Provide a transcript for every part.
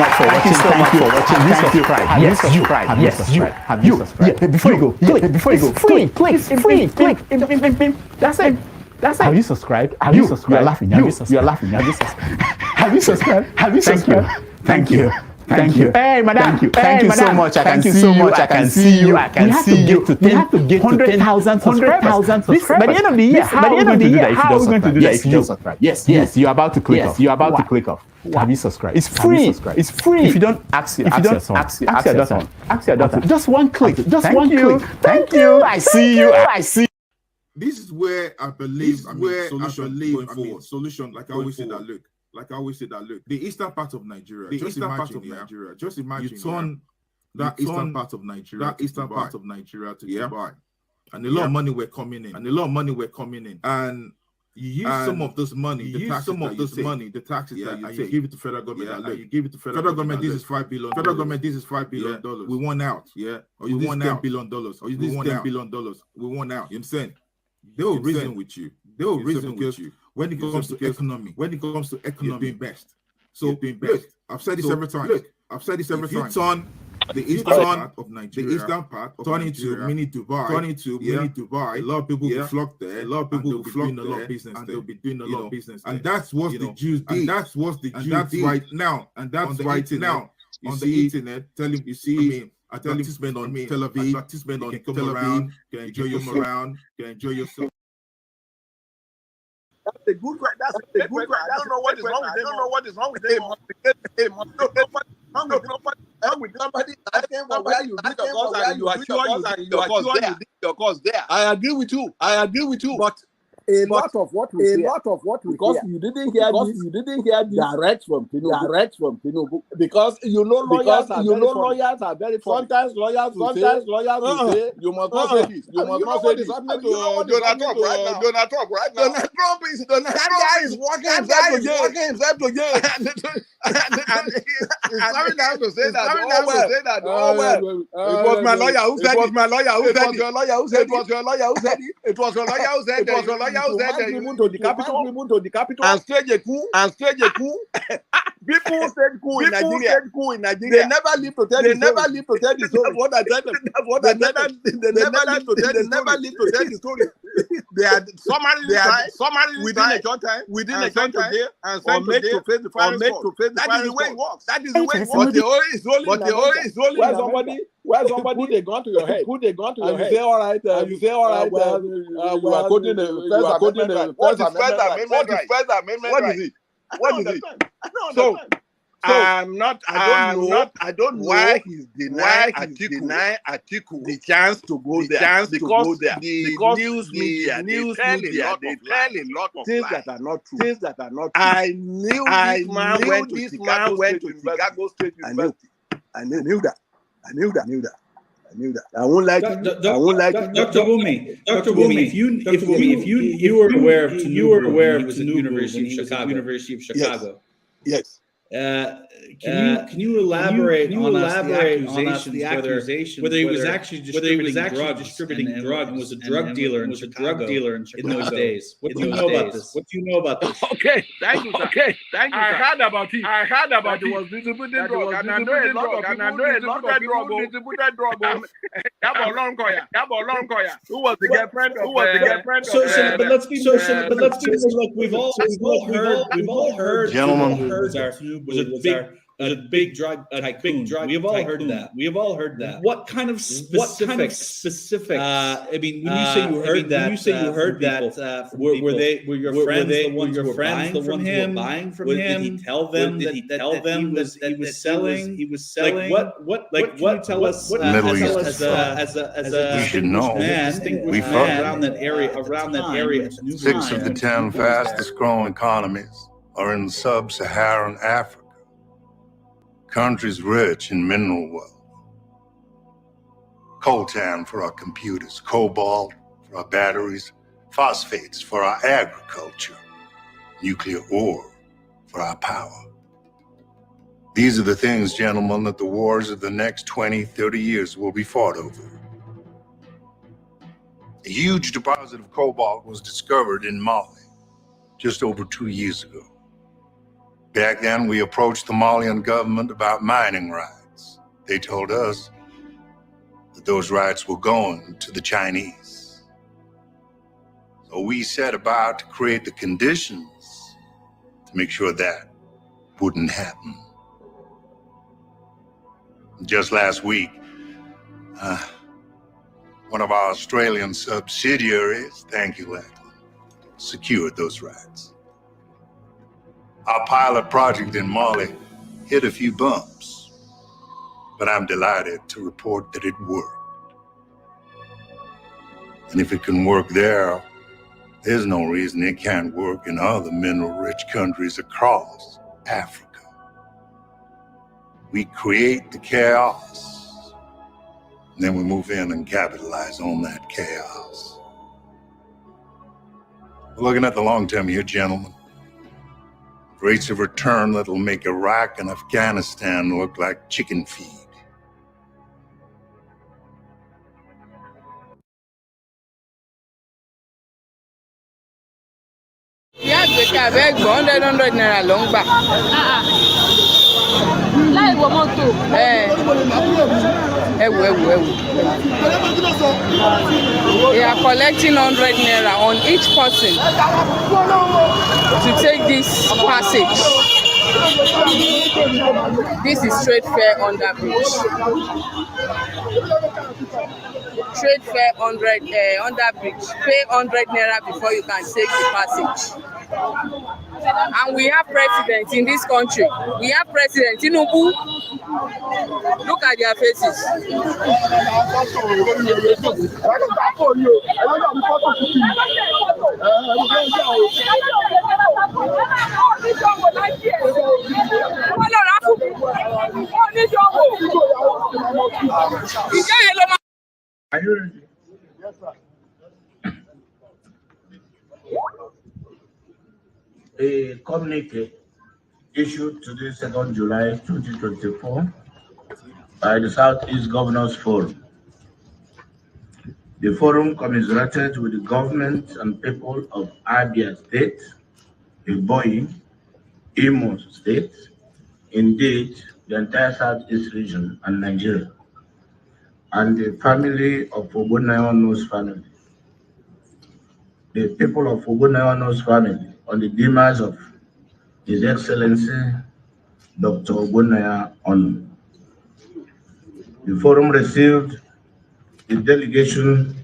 much for watching. Thank you for watching. Have you subscribed? Yes, subscribe. Yes, you. Have you subscribed? Before you go, before you go, click. It's free. Click. That's it. Have you subscribed? Have you subscribed? You're laughing. You're laughing. Have you subscribed? Have you subscribed? Have you subscribed? Thank you. Hey, madam. Thank you so much. I can see you. I can see you. We have to get to 100,000 subscribers. By the end of the year, how are we going to do that if you don't subscribe? Yes. You're about to click off. Have you subscribed? It's free. If you don't, ask your daughter. Just one click. Thank you. I see you. This is where I believe solution, like I always say that, look, the eastern part of Nigeria, just imagine you turn that eastern part of Nigeria to Dubai. And a lot of money were coming in. And you use some of this money, the taxes that you take, give it to federal government. Federal government, this is $5 billion. Federal government, this is $5 billion. We want out. Or you want $10 billion. Or you this $10 billion. We want out. You know what I'm saying? They will reason with you. When it comes to economy, you're doing best. So look, I've said this several times. You turn the eastern part of Nigeria, turn into mini Dubai. A lot of people will flock there. A lot of people will flock doing a lot of business, and they'll be doing a lot of business. And that's what the Jews did. And that's what the Jews did right now. And that's right now on the internet. You see. I tell him to spend on Tel Aviv, to spend on Tel Aviv, can enjoy yourself. That's a good question. I don't know what is wrong with them. With somebody asking for where you did your course and you are sure you did your course there. I agree with you. But a lot of what we because hear. You didn't hear this direct from Tinubu. Because lawyers are very funny. Sometimes lawyers will say you must not say this. You must not say this. Happening to Donald Trump right now. Donald Trump is working himself to jail. He's coming down to say that. It was my lawyer who said it. It was your lawyer who said it. It was your lawyer who said it. People to the capital and stage a coup. People said coup in Nigeria. They never live to tell the story. That's what I said. They never live to tell the story. They are summary within a short time, and sent to face the fire. That is the way it works. But the only is only where somebody put a gun to your head. And you say, all right. We are quoting the First Amendment. What is it? So I don't know why he's denying Atiku the chance to go there. Because the news media they tell a lot of things that are not true. I knew this man went to Chicago State University. I knew that. I won't like it. Dr. Bumi, if you were aware of Tinubu, he was at University of Chicago. Yes. Can you elaborate on the accusations whether he was actually distributing drugs and was a drug dealer in Chicago in those days? What do you know about this? Okay, thank you, sir. I heard about it. That he was distributing drugs, and I know a lot of people distributed drugs. Who was the girlfriend of but let's be like we've all heard. Gentlemen. Was a big drug tycoon. We have all heard that. What kind of specifics? I mean, when you say you heard that, were your friends the ones who were buying from him? Did he tell them that he was selling? Like what? Can you tell us as a we should know. We around that area. 6 of the 10 fastest growing economies are in sub-Saharan Africa. Countries rich in mineral wealth. Coltan for our computers, cobalt for our batteries, phosphates for our agriculture, nuclear ore for our power. These are the things, gentlemen, that the wars of the next 20, 30 years will be fought over. A huge deposit of cobalt was discovered in Mali just over 2 years ago. Back then, we approached the Malian government about mining rights. They told us that those rights were going to the Chinese. So we set about to create the conditions to make sure that wouldn't happen. Just last week, one of our Australian subsidiaries, thank you, Lachlan, secured those rights. Our pilot project in Mali hit a few bumps, but I'm delighted to report that it worked. And if it can work there, there's no reason it can't work in other mineral-rich countries across Africa. We create the chaos, and then we move in and capitalize on that chaos. We're looking at the long term here, gentlemen. Rates of return that'll make Iraq and Afghanistan look like chicken feed. Yeah, we can beg 100 naira long back. They are collecting 100 naira on each person to take this passage. This is trade fair under bridge. Trade fair under bridge. Pay 100 naira before you can take the passage. And we have presidents in this country. We have President Tinubu. Look at their faces. Are you ready? Yes, sir. A communique issued today, 2nd July 2024, by the Southeast Governors Forum. The forum commiserated with the government and people of Abia State, Ebonyi, Imo State, indeed the entire Southeast region and Nigeria, and the family of Ogbonnaya family. The people of Ogbonnaya family on the demise of His Excellency Dr. Ogbonnaya Onu. The forum received a delegation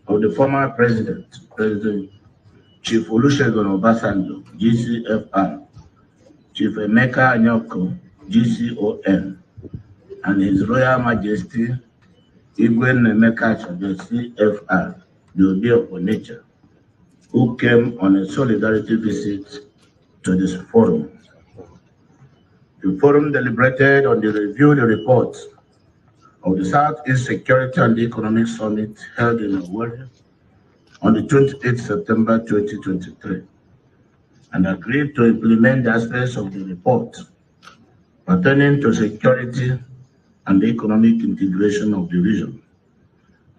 of the former President Chief Olusegun Obasanjo, GCFR, Chief Emeka Anyoko, GCON, and His Royal Majesty Igwe Emeka Achabe, CFR, the Obi of Onitsha, who came on a solidarity visit to this forum. The forum deliberated on the report of the Southeast Security and Economic Summit held in Abuja on the 28th September 2023 and agreed to implement the aspects of the report pertaining to security and economic integration of the region,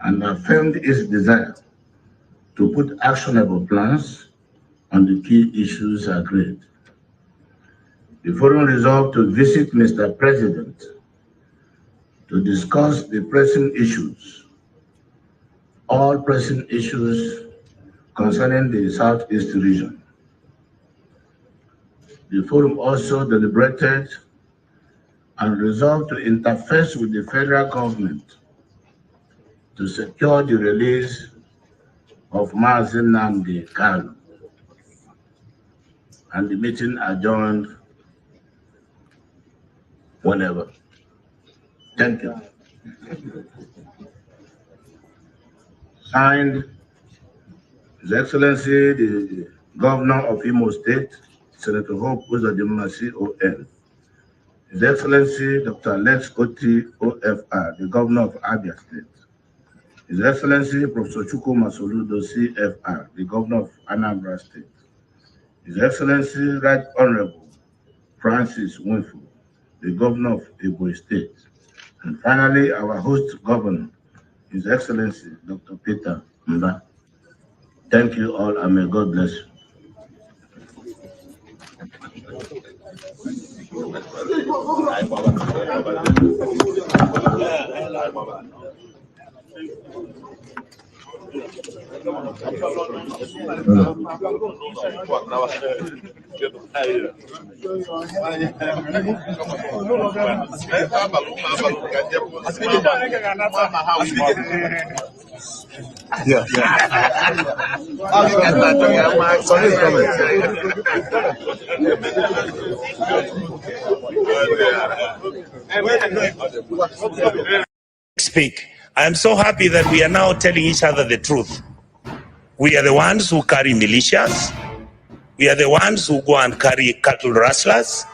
and affirmed its desire to put actionable plans on the key issues agreed. The forum resolved to visit Mr. President to discuss the pressing issues, all pressing issues concerning the Southeast region. The forum also deliberated and resolved to interface with the federal government to secure the release of Mazi Nnamdi Kanu, and the meeting adjourned whenever. Thank you. Signed, His Excellency the Governor of Imo State, Senator Hope Uzodinma, CON. His Excellency Dr. Alex Oti, OFR, the Governor of Abia State. His Excellency Professor Chukwuma Soludo, CFR, the Governor of Anambra State. His Excellency Right Honorable Francis Winfrey, the Governor of Ebonyi State. And finally, our host governor, His Excellency Dr. Peter Mba. Thank you all, and may God bless you. Yeah. Speak. I am so happy that we are now telling each other the truth. We are the ones who carry militias. We are the ones who go and carry cattle rustlers.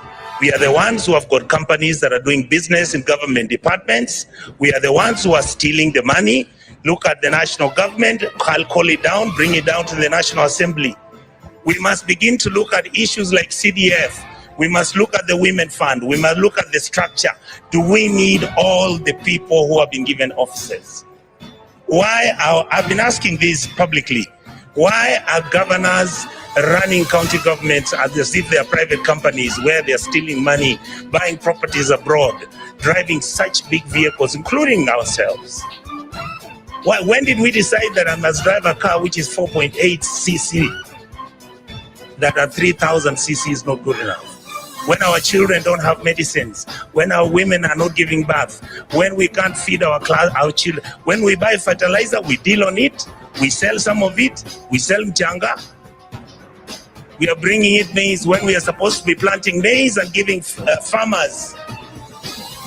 We are the ones who have got companies that are doing business in government departments. We are the ones who are stealing the money. Look at the national government, I'll call it down, bring it down to the National Assembly. We must begin to look at issues like CDF. We must look at the Women Fund. We must look at the structure. Do we need all the people who have been given offices? I've been asking this publicly. Why are governors running county governments as if they are private companies where they are stealing money, buying properties abroad, driving such big vehicles, including ourselves? When did we decide that I must drive a car which is 4.8 cc? That at 3,000 cc is not good enough. When our children don't have medicines, when our women are not giving birth, when we can't feed our children, when we buy fertilizer, we deal on it, we sell some of it, we sell mchanga. We are bringing in maize when we are supposed to be planting maize and giving farmers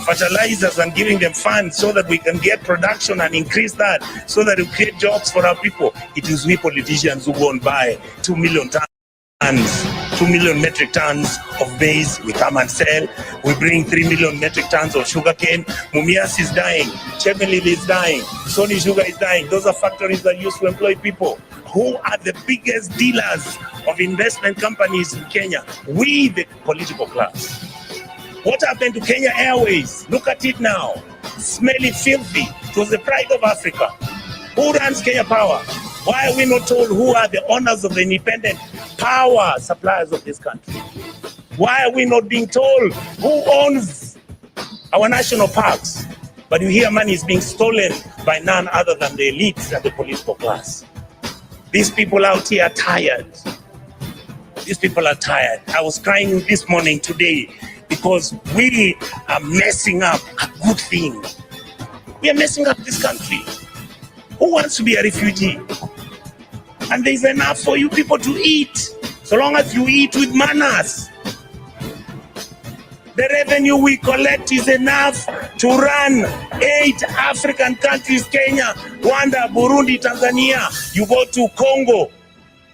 fertilizers and giving them funds so that we can get production and increase that, so that we create jobs for our people. It is we politicians who go and buy 2 million tons, 2 million metric tons of maize. We come and sell. We bring 3 million metric tons of sugarcane. Mumias is dying. Chemelil is dying. Sony Sugar is dying. Those are factories that used to employ people. Who are the biggest dealers of investment companies in Kenya? We, the political class. What happened to Kenya Airways? Look at it now. Smelly, filthy. It was the pride of Africa. Who runs Kenya Power? Why are we not told who are the owners of the independent power suppliers of this country? Why are we not being told who owns our national parks? But you hear money is being stolen by none other than the elites and the political class. These people out here are tired. These people are tired. I was crying this morning today because we are messing up a good thing. We are messing up this country. Who wants to be a refugee? And there's enough for you people to eat, so long as you eat with manners. The revenue we collect is enough to run 8 African countries: Kenya, Rwanda, Burundi, Tanzania. You go to Congo,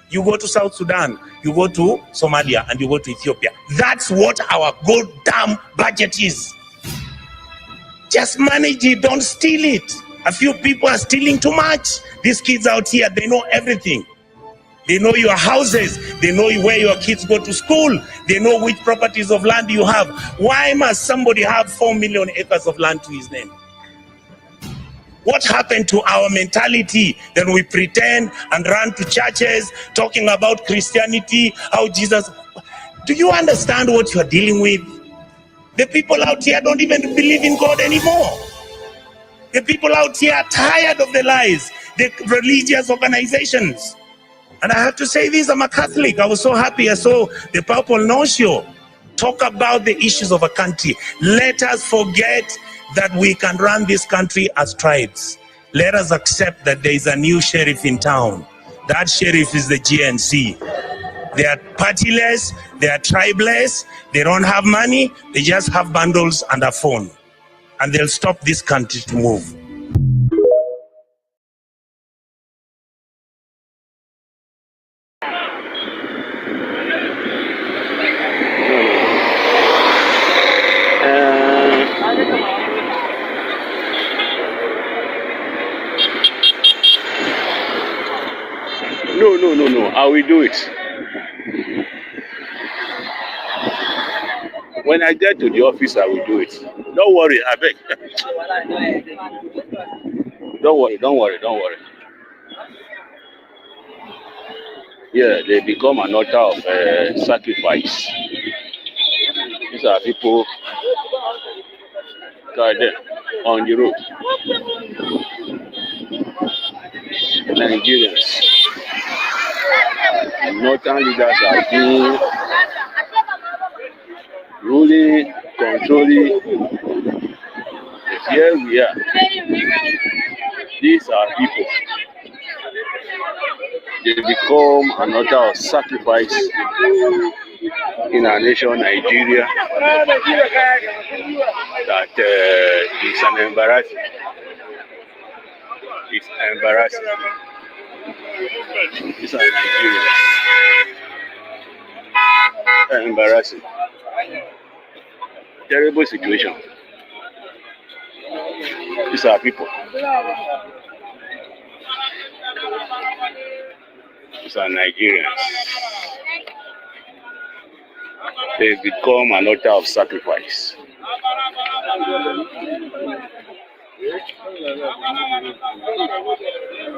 you go to South Sudan, you go to Somalia, and you go to Ethiopia. That's what our goddamn budget is. Just manage it, don't steal it. A few people are stealing too much. These kids out here, they know everything. They know your houses. They know where your kids go to school. They know which properties of land you have. Why must somebody have 4 million acres of land to his name? What happened to our mentality? Then we pretend and run to churches talking about Christianity, how Jesus... Do you understand what you are dealing with? The people out here don't even believe in God anymore. The people out here are tired of the lies, the religious organizations. And I have to say this, I'm a Catholic. I was so happy I saw the Purple No Show talk about the issues of a country. Let us forget that we can run this country as tribes. Let us accept that there is a new sheriff in town. That sheriff is the GNC. They are partyless, they are tribeless, they don't have money, they just have bundles and a phone. And they'll stop this country to move. No, I will do it. When I get to the office, I will do it. Don't worry, I beg. Don't worry. Yeah, they become an altar of sacrifice. These are people right there on the road. Nigerians. Northern leaders are being ruling, controlling. Here we are. These are people. They become an altar of sacrifice in our nation, Nigeria. That is an embarrassing. It's embarrassing. These are Nigerians. Embarrassing. Terrible situation. These are people. These are Nigerians. They become an altar of sacrifice.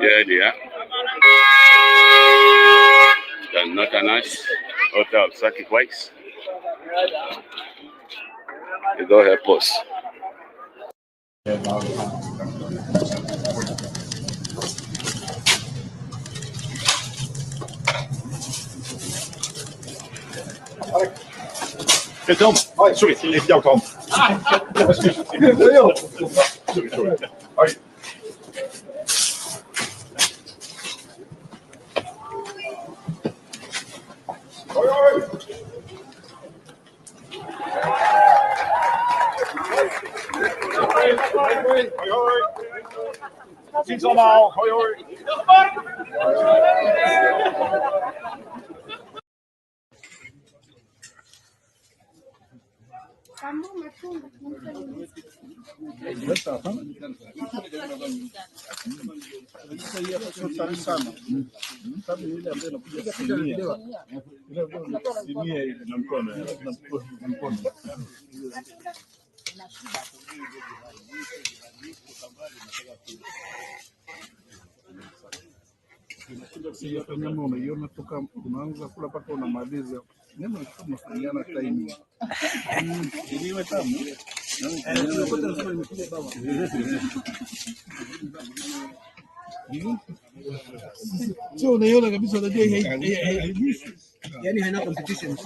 There they are. They're not a nice altar of sacrifice. They don't help us. Tom, sorry, ja, Tom. Sorry. Ziens allemaal. Hoi hoi. Yani haina competition.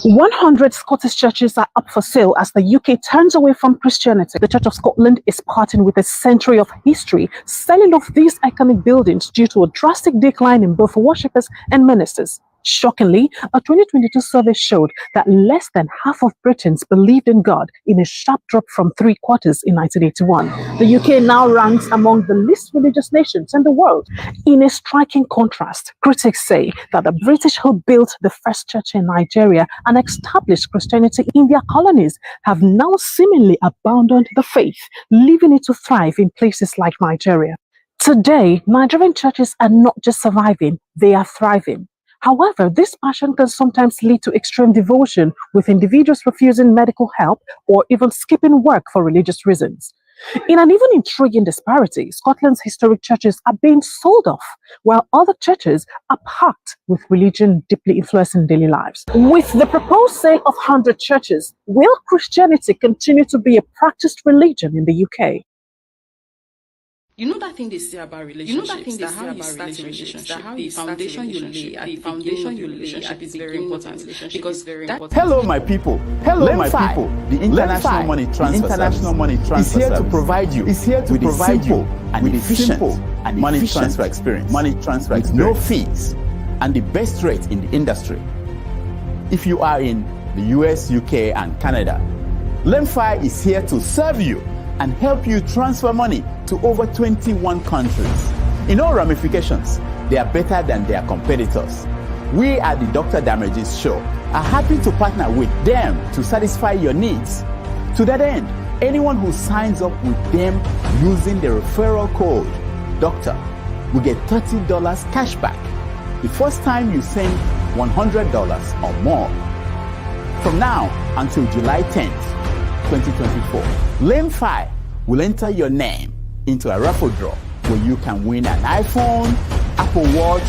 "100 Scottish churches are up for sale as the UK turns away from Christianity. The Church of Scotland is parting with a century of history, selling off these iconic buildings due to a drastic decline in both worshippers and ministers. Shockingly, a 2022 survey showed that less than half of Britons believed in God, in a sharp drop from 3/4 in 1981. The UK now ranks among the least religious nations in the world. In a striking contrast, critics say that the British who built the first church in Nigeria and established Christianity in their colonies have now seemingly abandoned the faith, leaving it to thrive in places like Nigeria. Today, Nigerian churches are not just surviving, they are thriving. However, this passion can sometimes lead to extreme devotion, with individuals refusing medical help or even skipping work for religious reasons. In an even intriguing disparity, Scotland's historic churches are being sold off, while other churches are packed with religion deeply influencing daily lives. With the proposed sale of 100 churches, will Christianity continue to be a practiced religion in the UK? You know that thing they say about relationships, that how you start a relationship, the foundation you lay at the relationship is very important, because Hello, my people. Hello, my people. The International Money Transfer is here to provide you with a simple and efficient money transfer experience. With no fees and the best rate in the industry. If you are in the US, UK, and Canada, Lemfi is here to serve you and help you transfer money to over 21 countries. In all ramifications, they are better than their competitors. We at the Dr. Damages Show are happy to partner with them to satisfy your needs. To that end, anyone who signs up with them using the referral code DOCTOR will get $30 cash back the first time you send $100 or more. from now until July 10th, 2024, Lane 5 will enter your name into a raffle draw where you can win an iPhone, Apple Watch,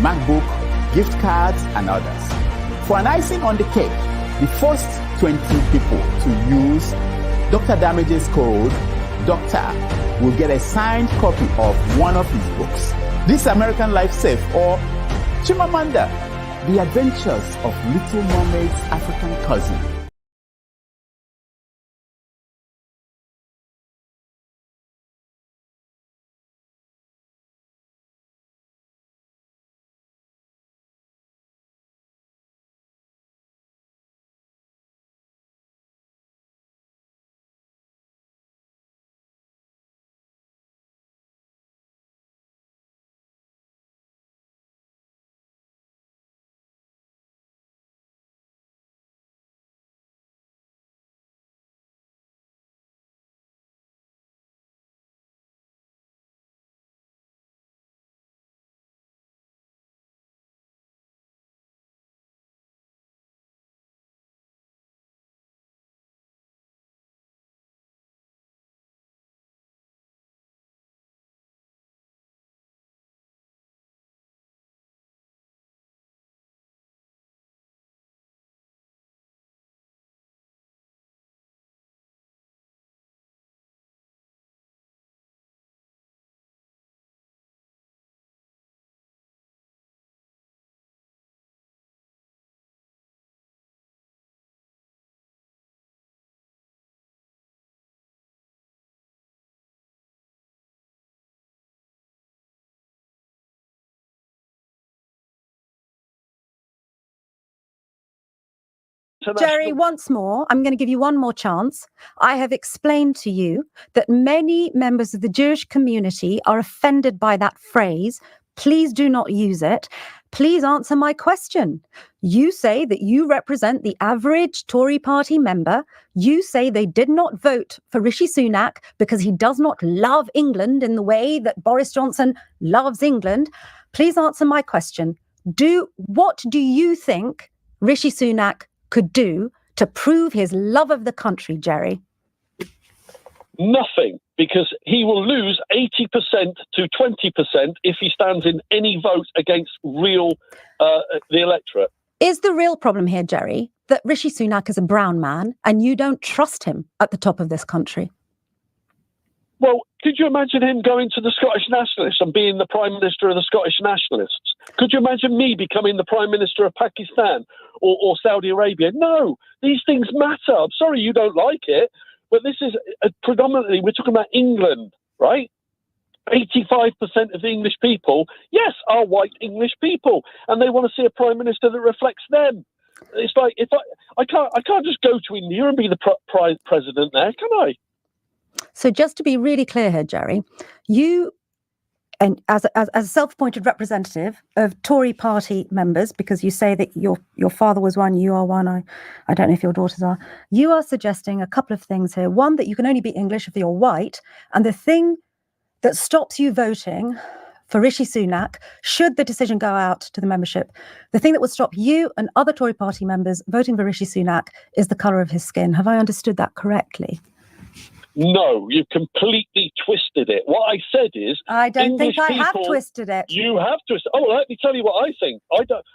MacBook, gift cards, and others. For an icing on the cake, the first 20 people to use Dr. Damage's code, Doctor, will get a signed copy of one of his books, This American Life Safe, or Chimamanda, The Adventures of Little Mermaid's African Cousin. Jerry, once more, I'm going to give you one more chance. I have explained to you that many members of the Jewish community are offended by that phrase. Please do not use it. Please answer my question. You say that you represent the average Tory party member. You say they did not vote for Rishi Sunak because he does not love England in the way that Boris Johnson loves England. Please answer my question. What do you think Rishi Sunak could do to prove his love of the country, Jerry? Nothing, because he will lose 80% to 20% if he stands in any vote against the electorate. Is the real problem here, Jerry, that Rishi Sunak is a brown man and you don't trust him at the top of this country? Well, could you imagine him going to the Scottish Nationalists and being the Prime Minister of the Scottish Nationalists? Could you imagine me becoming the Prime Minister of Pakistan or Saudi Arabia? No, these things matter. I'm sorry you don't like it, but this is predominantly, we're talking about England, right? 85% of the English people, yes, are white English people, and they want to see a Prime Minister that reflects them. It's like, I can't just go to India and be the president there, can I? So just to be really clear here, Jerry, you, and as a self-appointed representative of Tory party members, because you say that your father was one, you are one, I don't know if your daughters are, you are suggesting a couple of things here. One, that you can only be English if you're white, and the thing that stops you voting for Rishi Sunak, should the decision go out to the membership, the thing that would stop you and other Tory party members voting for Rishi Sunak is the colour of his skin. Have I understood that correctly? No, you've completely twisted it. What I said is, I don't think I have twisted it. You have twisted. Oh, let me tell you what I think.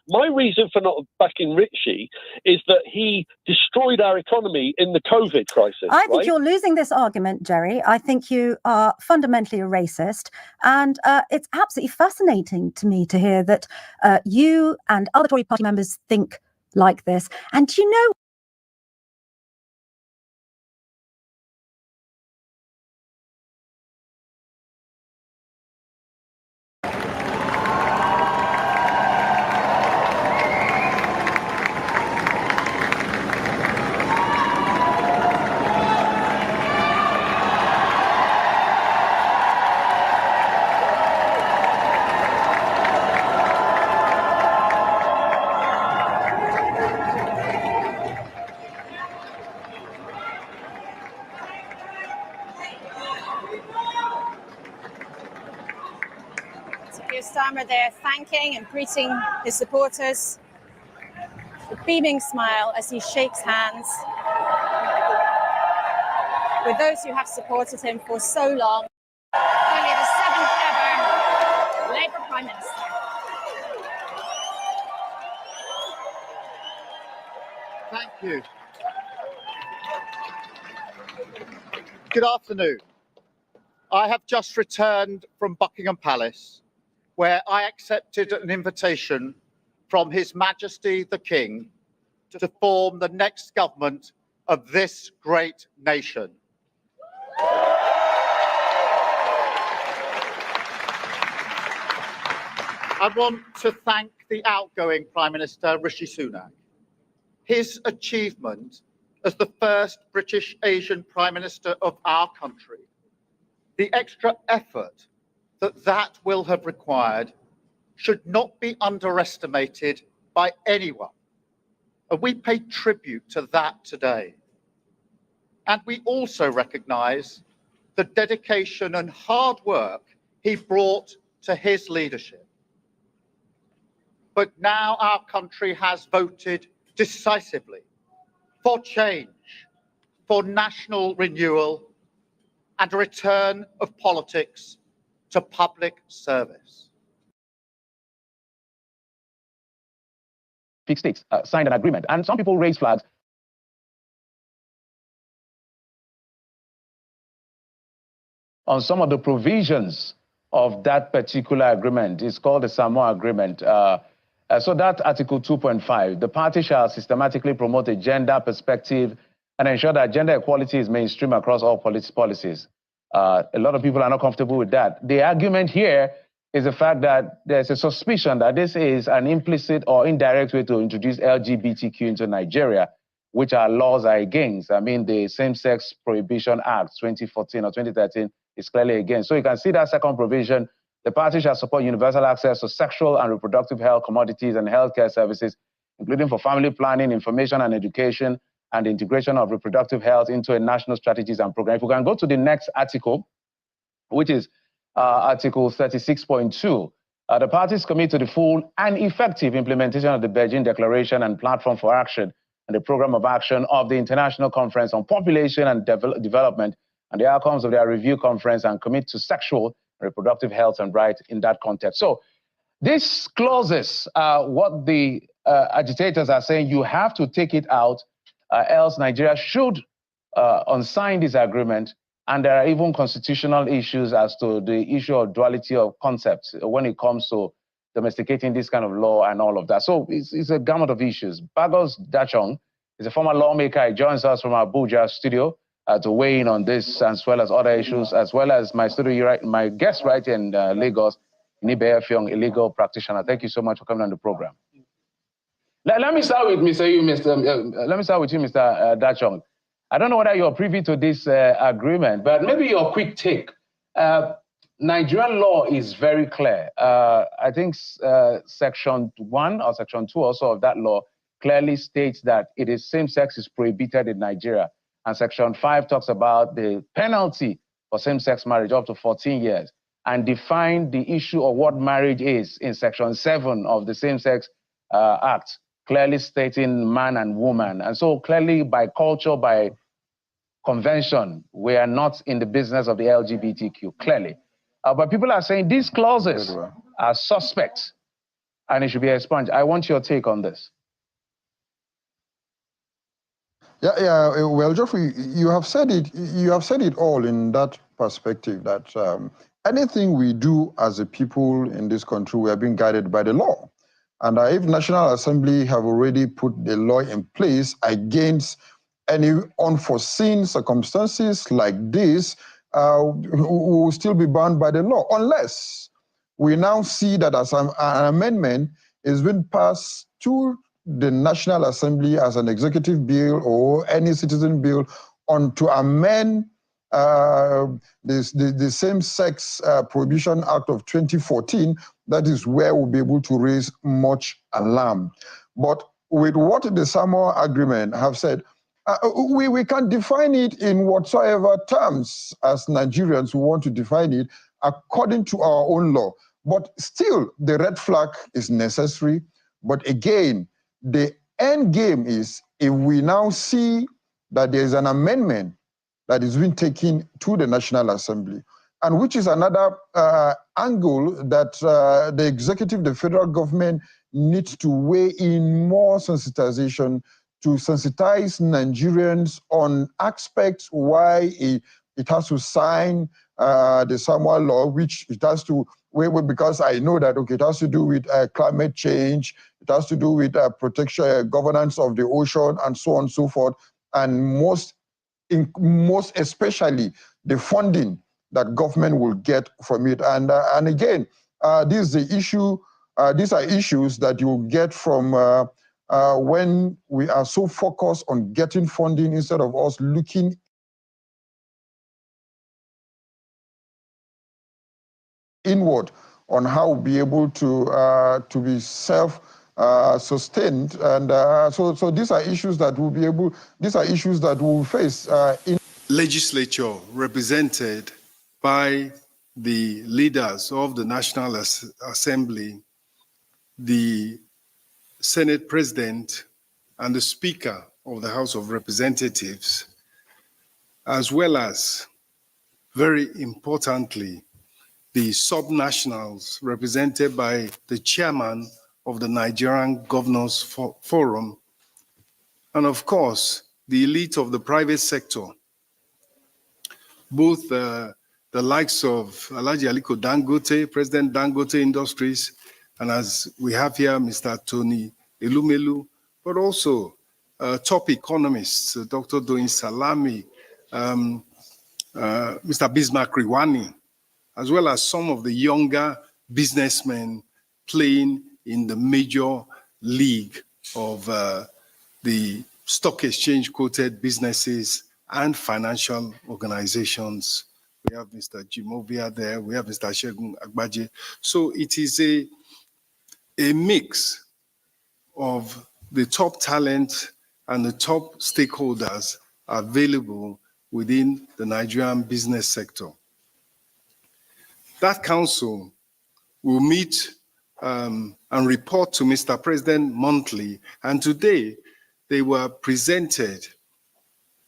My reason for not backing Rishi is that he destroyed our economy in the COVID crisis. I think you're losing this argument, Jerry. I think you are fundamentally a racist, and it's absolutely fascinating to me to hear that you and other Tory party members think like this. And do you know, Keir Starmer there thanking and greeting his supporters. beaming smile as he shakes hands with those who have supported him for so long. Only the 7th ever Labour Prime Minister. Thank you. Good afternoon. I have just returned from Buckingham Palace, where I accepted an invitation from His Majesty the King to form the next government of this great nation. I want to thank the outgoing Prime Minister, Rishi Sunak. His achievement as the first British Asian Prime Minister of our country, the extra effort that will have required should not be underestimated by anyone. And we pay tribute to that today. And we also recognise the dedication and hard work he brought to his leadership. But now our country has voted decisively for change, for national renewal, and a return of politics to public service. Big states signed an agreement, and some people raise flags on some of the provisions of that particular agreement. It's called the Samoa Agreement. So that Article 2.5, the party shall systematically promote a gender perspective and ensure that gender equality is mainstream across all policies. A lot of people are not comfortable with that. The argument here is the fact that there's a suspicion that this is an implicit or indirect way to introduce LGBTQ into Nigeria, which our laws are against. I mean, the Same-Sex Prohibition Act 2014 or 2013 is clearly against. So you can see that second provision. The party shall support universal access to sexual and reproductive health commodities and healthcare services, including for family planning, information and education, and the integration of reproductive health into a national strategies and program. If we can go to the next article, which is Article 36.2, the parties commit to the full and effective implementation of the Beijing Declaration and Platform for Action and the Program of Action of the International Conference on Population and Development and the outcomes of their review conference, and commit to sexual and reproductive health and rights in that context. So these clauses are what the agitators are saying you have to take it out, else Nigeria should unsign this agreement. And there are even constitutional issues as to the issue of duality of concepts when it comes to domesticating this kind of law and all of that. So it's a gamut of issues. Bagos Dachong is a former lawmaker. He joins us from Abuja studio to weigh in on this, as well as other issues, as well as my guest right here in Lagos, Nibe Fiong, a legal practitioner. Thank you so much for coming on the program. Let me start with Mr. Dachong. I don't know whether you're privy to this agreement, but maybe your quick take. Nigerian law is very clear. I think Section 1 or Section 2 also of that law clearly states that it is same-sex is prohibited in Nigeria. And Section 5 talks about the penalty for same-sex marriage up to 14 years and define the issue of what marriage is in Section 7 of the Same-Sex Act, clearly stating man and woman. And so clearly by culture, by convention, we are not in the business of the LGBTQ, clearly. But people are saying these clauses are suspect and it should be expunged. I want your take on this. Yeah. Well, Geoffrey, you have said it. You have said it all in that perspective that anything we do as a people in this country, we are being guided by the law. And if National Assembly have already put the law in place against any unforeseen circumstances like this, we will still be bound by the law, unless we now see that as an amendment is being passed to the National Assembly as an executive bill or any citizen bill to amend the Same-Sex Prohibition Act of 2014. That is where we'll be able to raise much alarm. But with what the Samoa Agreement have said, we can define it in whatsoever terms as Nigerians who want to define it according to our own law. But still, the red flag is necessary. But again, the end game is if we now see that there is an amendment that is being taken to the National Assembly, and which is another angle that the executive, the federal government needs to weigh in more sensitization to sensitize Nigerians on aspects why it has to sign the Samoa law, which it has to, because I know that, okay, it has to do with climate change, it has to do with protection, governance of the ocean, and so on and so forth, and most especially the funding that government will get from it. And again, this is the issue. These are issues that you get from when we are so focused on getting funding instead of us looking inward on how we'll be able to be self-sustained. And so these are issues that we'll be able. These are issues that we'll face in legislature represented by the leaders of the National Assembly, the Senate President, and the Speaker of the House of Representatives, as well as, very importantly, the subnationals represented by the chairman of the Nigerian Governors Forum, and of course, the elite of the private sector, both the likes of Alhaji Aliko Dangote, President Dangote Industries, and as we have here, Mr. Tony Elumelu, but also top economists, Dr. Doyin Salami, Mr. Bismarck Riwani, as well as some of the younger businessmen playing in the major league of the stock exchange quoted businesses and financial organizations. We have Mr. Jimovia there, we have Mr. Shegun Agbaje. So it is a mix of the top talent and the top stakeholders available within the Nigerian business sector. That council will meet and report to Mr. President monthly, and today they were presented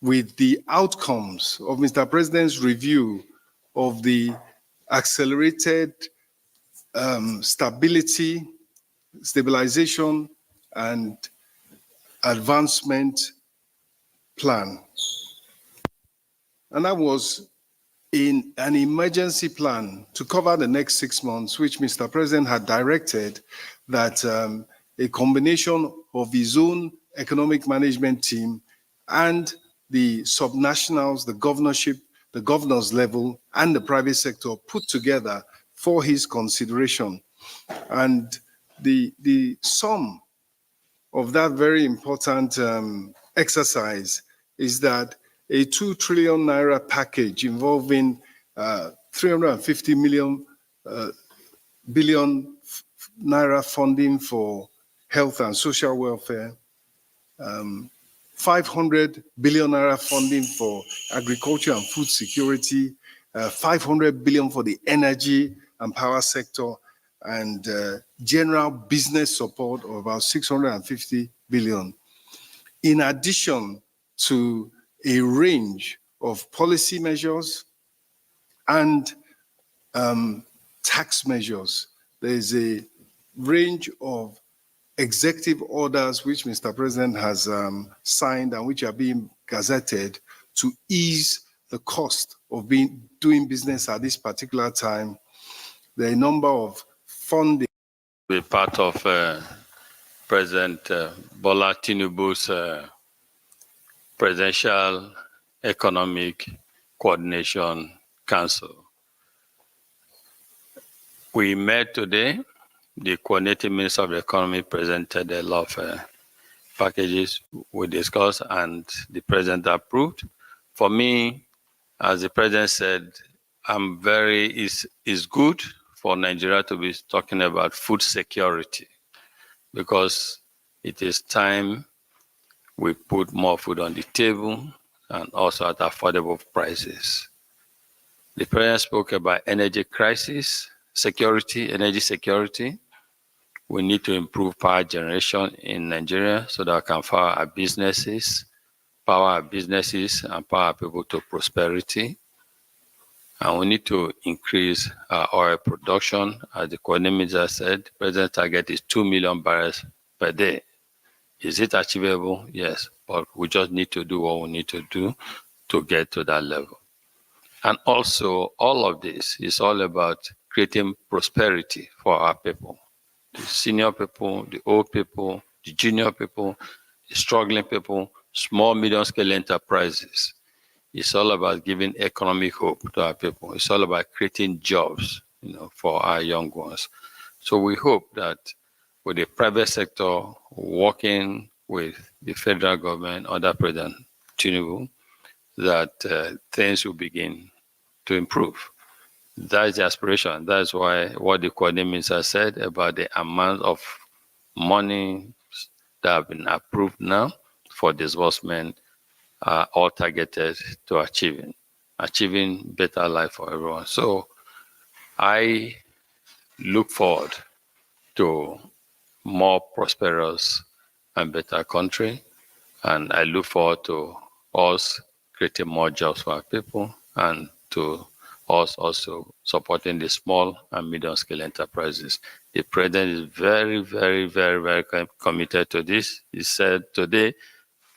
with the outcomes of Mr. President's review of the accelerated stabilization and advancement plan. And that was in an emergency plan to cover the next 6 months, which Mr. President had directed that a combination of his own economic management team and the subnationals, the governorship, the governor's level, and the private sector put together for his consideration. And the sum of that very important exercise is that a 2 trillion naira package involving 350 billion naira funding for health and social welfare, 500 billion naira funding for agriculture and food security, 500 billion for the energy and power sector, and general business support of about 650 billion. In addition to a range of policy measures and tax measures, there is a range of executive orders which Mr. President has signed and which are being gazetted to ease the cost of doing business at this particular time. There are a number of funding. Be part of President Bola Tinubu's Presidential Economic Coordination Council. We met today. The coordinating minister of the economy presented a lot of packages we discussed and the president approved. For me, as the president said, it's good for Nigeria to be talking about food security because it is time we put more food on the table and also at affordable prices. The president spoke about energy crisis, security, energy security. We need to improve power generation in Nigeria so that we can power our businesses, and power people to prosperity. And we need to increase our oil production. As the coordinator said, the president's target is 2 million barrels per day. Is it achievable? Yes, but we just need to do what we need to do to get to that level. And also, all of this is all about creating prosperity for our people. The senior people, the old people, the junior people, the struggling people, small, medium-scale enterprises. It's all about giving economic hope to our people. It's all about creating jobs, for our young ones. So we hope that with the private sector working with the federal government under President Tinubu, that things will begin to improve. That's the aspiration. That's why what the coordinator said about the amount of money that have been approved now for disbursement are all targeted to achieving better life for everyone. So I look forward to more prosperous and better country, and I look forward to us creating more jobs for our people and to us also supporting the small and medium-scale enterprises. The president is very, very, very, very committed to this. He said today,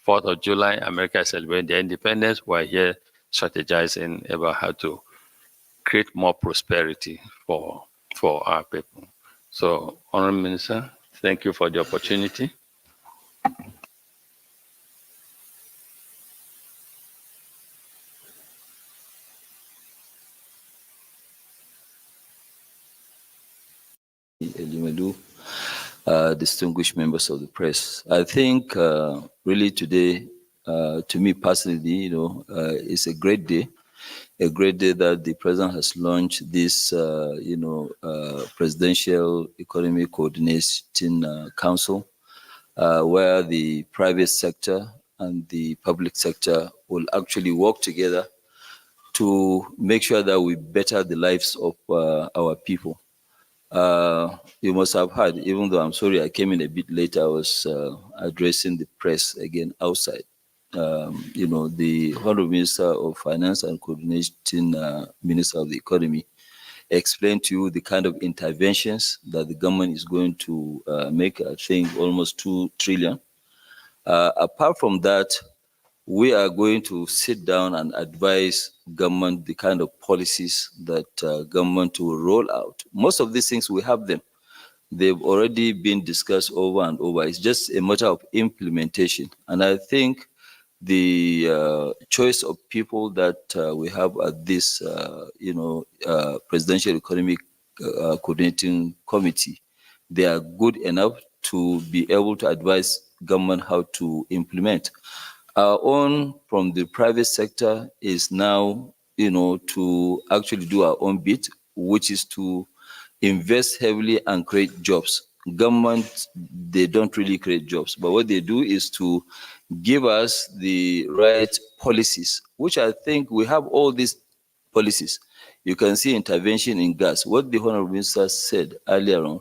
4th of July, America is celebrating their independence. We're here strategizing about how to create more prosperity for our people. So, Honorable Minister, thank you for the opportunity. Distinguished members of the press. I think really today, to me personally, it's a great day that the president has launched this, Presidential Economic Coordinating Council, where the private sector and the public sector will actually work together to make sure that we better the lives of our people. You must have heard, even though I'm sorry I came in a bit late, I was addressing the press again outside. The Honorable Minister of Finance and Coordinating Minister of the Economy explained to you the kind of interventions that the government is going to make, I think almost 2 trillion. Apart from that, we are going to sit down and advise government the kind of policies that government will roll out. Most of these things, we have them. They've already been discussed over and over. It's just a matter of implementation. And I think the choice of people that we have at this, Presidential Economic Coordinating Committee, they are good enough to be able to advise government how to implement. Our own from the private sector is now, to actually do our own bit, which is to invest heavily and create jobs. Government, they don't really create jobs, but what they do is to give us the right policies, which I think we have all these policies. You can see intervention in gas. What the Honorable Minister said earlier on,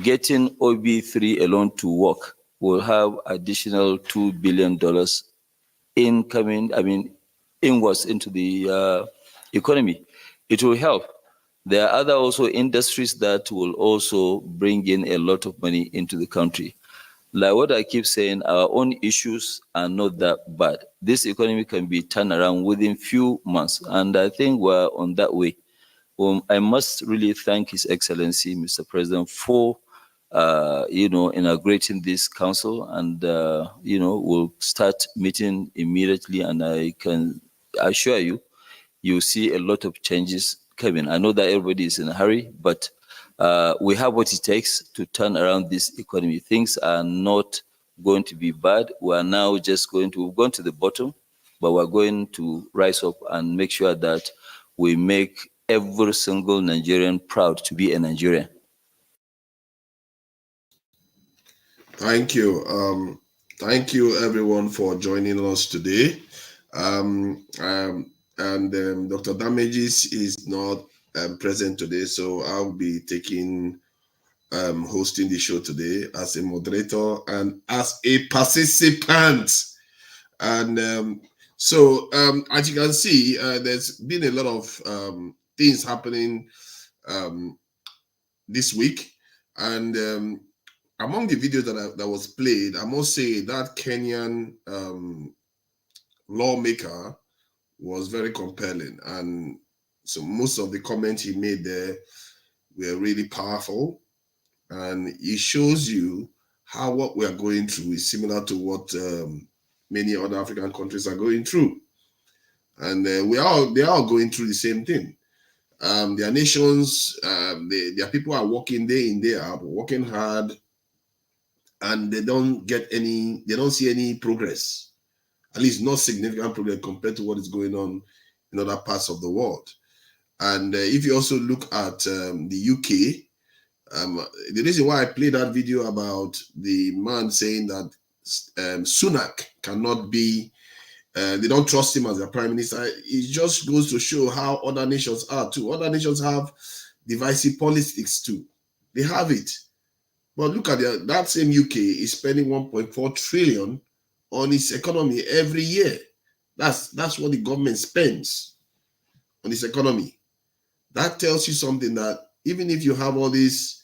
getting OB3 alone to work will have additional $2 billion inwards into the economy. It will help. There are other also industries that will also bring in a lot of money into the country. Like what I keep saying, our own issues are not that bad. This economy can be turned around within few months, and I think we're on that way. I must really thank His Excellency, Mr. President, for inaugurating this council, and we'll start meeting immediately. And I can assure you, you'll see a lot of changes coming. I know that everybody is in a hurry, but we have what it takes to turn around this economy. Things are not going to be bad. We are now just we've gone to the bottom, but we're going to rise up and make sure that we make every single Nigerian proud to be a Nigerian. Thank you. Thank you everyone for joining us today. Dr. Damages is not present today, so I'll be taking hosting the show today as a moderator and as a participant. And so as you can see, there's been a lot of things happening this week. And among the videos that was played, I must say that Kenyan lawmaker was very compelling. And so most of the comments he made there were really powerful. And it shows you how what we are going through is similar to what many other African countries are going through. And they are all going through the same thing. Their nations, their people are working day in, day out, working hard, and they don't see any progress, at least not significant progress compared to what is going on in other parts of the world. And if you also look at the UK, the reason why I played that video about the man saying that Sunak cannot be, they don't trust him as their prime minister, it just goes to show how other nations are too. Other nations have divisive politics too. They have it. But look at that same UK is spending 1.4 trillion on its economy every year. That's what the government spends on its economy. That tells you something, that even if you have all these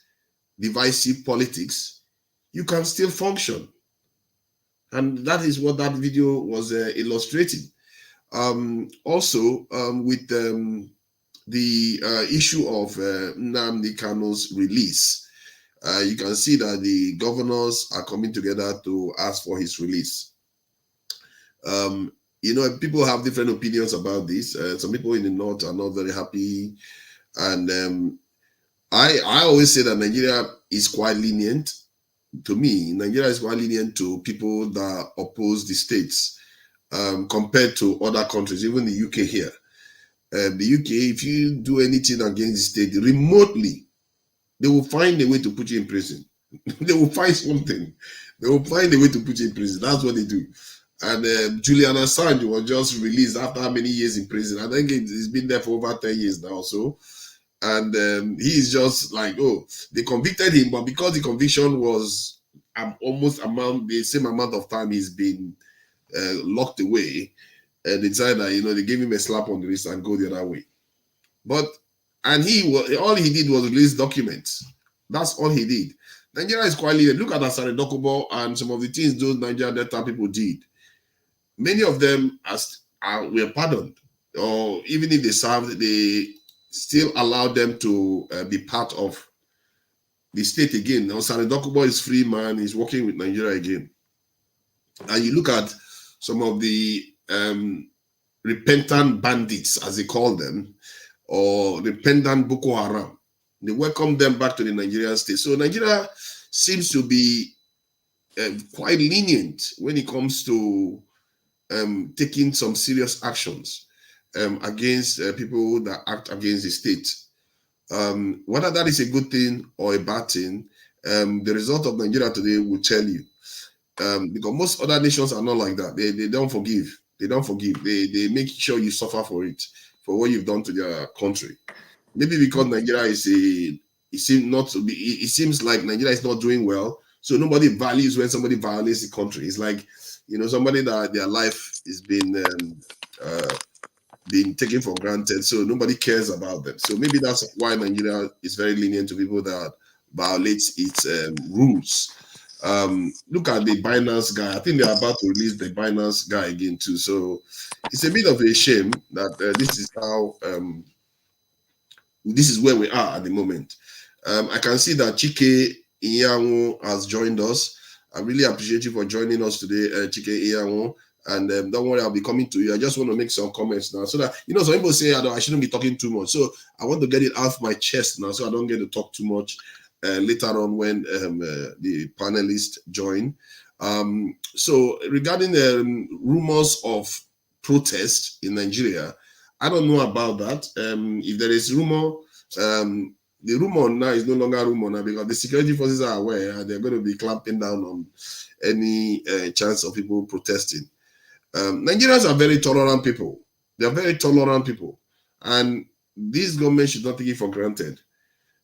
divisive politics, you can still function. And that is what that video was illustrating. Also, with the issue of Nnamdi Kanu's release, you can see that the governors are coming together to ask for his release. You know, people have different opinions about this. Some people in the north are not very happy. And I always say that Nigeria is quite lenient. To me, Nigeria is quite lenient to people that oppose the states compared to other countries, even the UK here. The UK, if you do anything against the state remotely, they will find a way to put you in prison. They will find something. They will find a way to put you in prison. That's what they do. And Julian Assange was just released after how many years in prison? I think he's been there for over 10 years now. So, and he's just like, oh, they convicted him, but because the conviction was almost the same amount of time he's been locked away, and they decided that, you know, they gave him a slap on the wrist and go the other way. But all he did was release documents. That's all he did. Nigeria is quite lenient. Look at Asare Dokubo and some of the things those Nigerian Delta people did. Many of them were pardoned, or even if they served, they still allowed them to be part of the state again. Now, Asare Dokubo is free man. He's working with Nigeria again. And you look at some of the repentant bandits, as they call them, or repentant Boko Haram. They welcome them back to the Nigerian state. So Nigeria seems to be quite lenient when it comes to taking some serious actions against people that act against the state. Whether that is a good thing or a bad thing, the result of Nigeria today will tell you. Because most other nations are not like that. They don't forgive. They don't forgive. They make sure you suffer for it, for what you've done to their country. Maybe because Nigeria it seems like Nigeria is not doing well, so nobody values when somebody violates the country. It's like, you know, somebody that their life is being taken for granted, so nobody cares about them. So maybe that's why Nigeria is very lenient to people that violate its rules. Look at the Binance guy. I think they're about to release the Binance guy again too. So it's a bit of a shame that this is how this is where we are at the moment. I can see that Chike Iyanwu has joined us. I really appreciate you for joining us today, Chike Iyanwu. And don't worry, I'll be coming to you. I just want to make some comments now so that, you know, some people say I shouldn't be talking too much. So I want to get it off my chest now so I don't get to talk too much later on when the panelists join. So regarding the rumors of protest in Nigeria, I don't know about that. If there is rumor, the rumor now is no longer rumor now because the security forces are aware and they're going to be clamping down on any chance of people protesting. Nigerians are very tolerant people. They're very tolerant people. And this government should not take it for granted.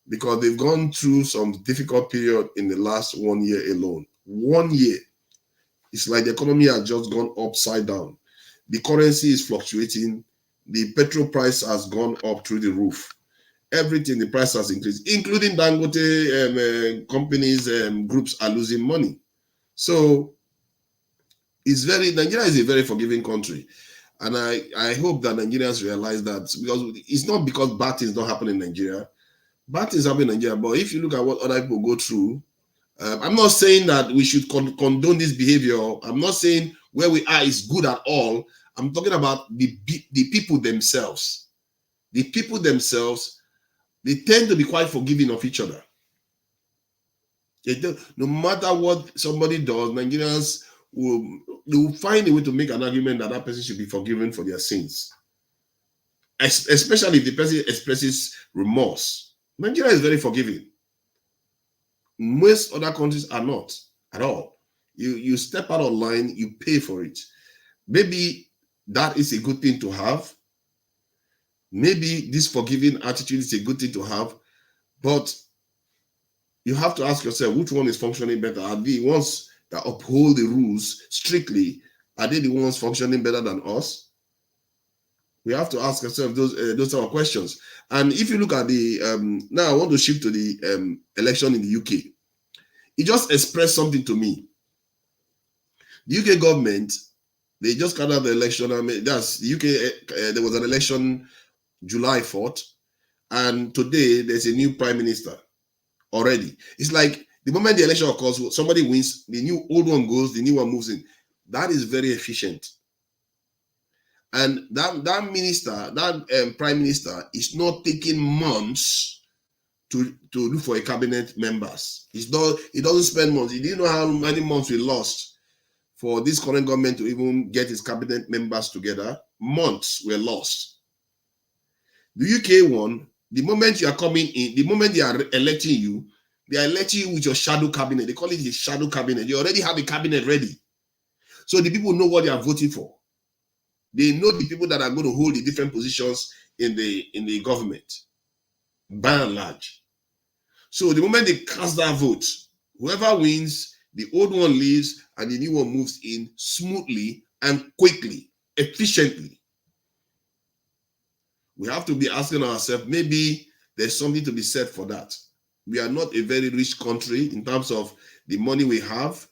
because they've gone through some difficult period in the last 1 year alone. 1 year. It's like the economy has just gone upside down. The currency is fluctuating. The petrol price has gone up through the roof. Everything, the price has increased, including Dangote companies, groups are losing money. So Nigeria is a very forgiving country. And I hope that Nigerians realize that, because it's not because bad things don't happen in Nigeria. Bad things happen in Nigeria, but if you look at what other people go through, I'm not saying that we should condone this behavior. I'm not saying where we are is good at all. I'm talking about the people themselves. The people themselves, they tend to be quite forgiving of each other. No matter what somebody does, Nigerians will find a way to make an argument that that person should be forgiven for their sins. Especially if the person expresses remorse. Nigeria is very forgiving. Most other countries are not at all. You step out of line, you pay for it. Maybe that is a good thing to have. Maybe this forgiving attitude is a good thing to have, but you have to ask yourself, which one is functioning better? Are the ones that uphold the rules strictly, are they the ones functioning better than us? We have to ask ourselves those type of questions. And if you look at the, now I want to shift to the election in the UK. It just expressed something to me. The UK government, they just carried out the election. I mean, that's the UK, there was an election July 4th, and today there's a new prime minister already. It's like the moment the election occurs, somebody wins, the new old one goes, the new one moves in. That is very efficient. And that minister, that prime minister is not taking months to look for a cabinet members. He doesn't spend months. He didn't know how many months we lost for this current government to even get his cabinet members together. Months were lost. The UK one, the moment you are coming in, the moment they are electing you, they are electing you with your shadow cabinet. They call it the shadow cabinet. You already have a cabinet ready. So the people know what they are voting for. They know the people that are going to hold the different positions in the government, by and large. So the moment they cast that vote, whoever wins, the old one leaves and the new one moves in smoothly and quickly, efficiently. We have to be asking ourselves, maybe there's something to be said for that. We are not a very rich country in terms of the money we have.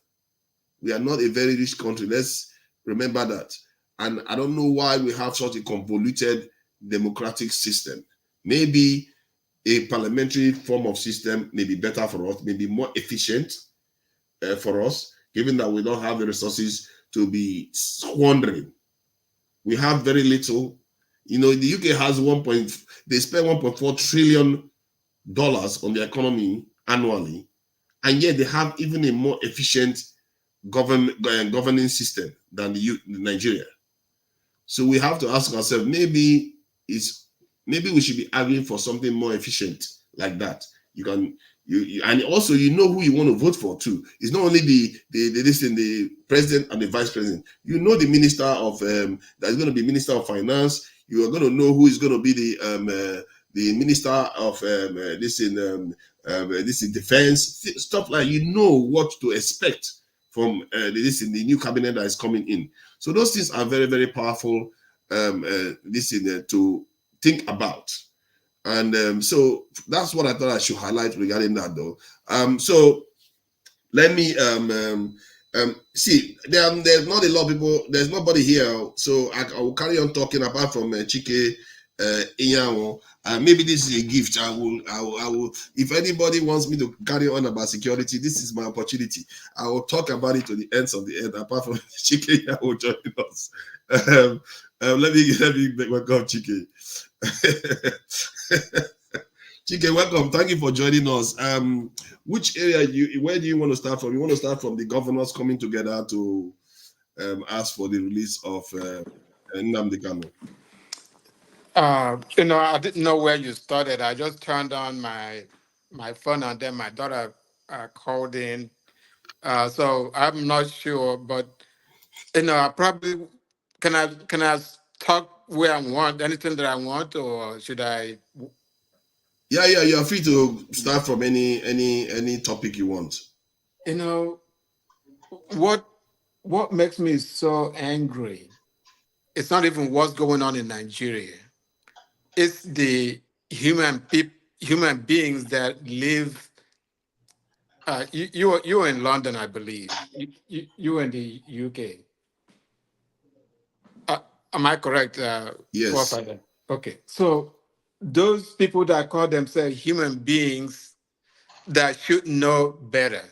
We are not a very rich country. Let's remember that. And I don't know why we have such a convoluted democratic system. Maybe a parliamentary form of system may be better for us, may be more efficient for us, given that we don't have the resources to be squandering. We have very little. You know, the UK has they spend $1.4 trillion on the economy annually, and yet they have even a more efficient governing system than Nigeria. So we have to ask ourselves, maybe we should be arguing for something more efficient like that. And also you know who you want to vote for too. It's not only the president and the vice president. You know the minister of that's going to be minister of finance. You are going to know who is going to be the minister of this in defense, stuff like, you know what to expect from the new cabinet that is coming in. So those things are very, very powerful to think about. And so that's what I thought I should highlight regarding that, though. So let me see. There's not a lot of people. There's nobody here, so I will carry on talking apart from Chike Inyawo. Maybe this is a gift. I will. If anybody wants me to carry on about security, this is my opportunity. I will talk about it to the ends of the earth. Apart from Chike Inyawo joining us, let me welcome Chike. Chike, welcome. Thank you for joining us. Which area where do you want to start from? You want to start from the governors coming together to ask for the release of Nnamdi Kanu? I didn't know where you started. I just turned on my phone and then my daughter called in. So I'm not sure, but I probably can I talk where I want, anything that I want, or should I? Yeah, you're free to start from any topic you want. You know, what makes me so angry, it's not even what's going on in Nigeria. It's the human beings that live. You were in London, I believe. You were in the UK. Am I correct? Yes. Forefather? Okay. So those people that call themselves human beings that should know better,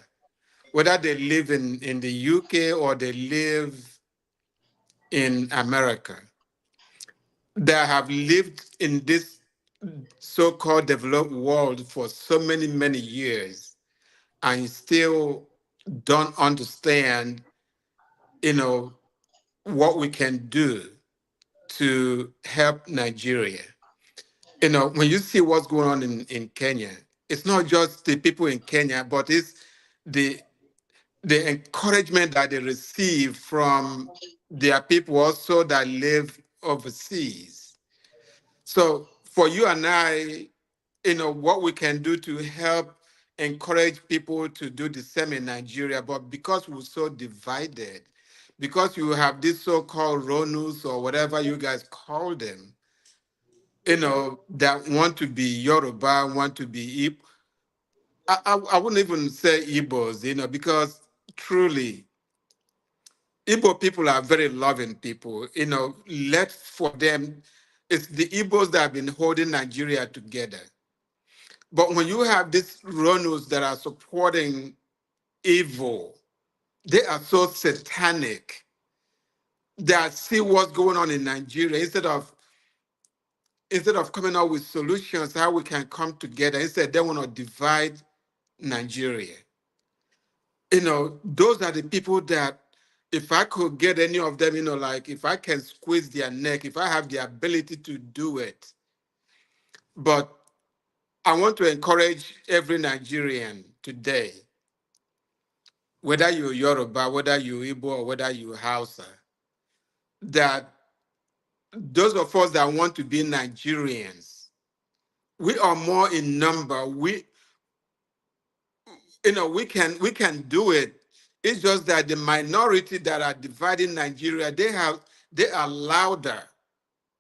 whether they live in the UK or they live in America, that have lived in this so-called developed world for so many years and still don't understand, what we can do to help Nigeria. When you see what's going on in Kenya, it's not just the people in Kenya, but it's the encouragement that they receive from their people also that live overseas. So for you and I, what we can do to help encourage people to do the same in Nigeria, but because we're so divided, because you have these so-called Ronus or whatever you guys call them, that want to be Yoruba, want to be Igbo. I wouldn't even say Igbos, because truly, Igbo people are very loving people. Let for them, it's the Igbos that have been holding Nigeria together. But when you have these Ronus that are supporting evil, they are so satanic that see what's going on in Nigeria instead of coming up with solutions how we can come together. Instead, they want to divide Nigeria. Those are the people that, if I could get any of them, like if I can squeeze their neck, if I have the ability to do it. But I want to encourage every Nigerian today, whether you're Yoruba, whether you're Igbo, or whether you're Hausa, that those of us that want to be Nigerians, we are more in number. We can do it. It's just that the minority that are dividing Nigeria, they are louder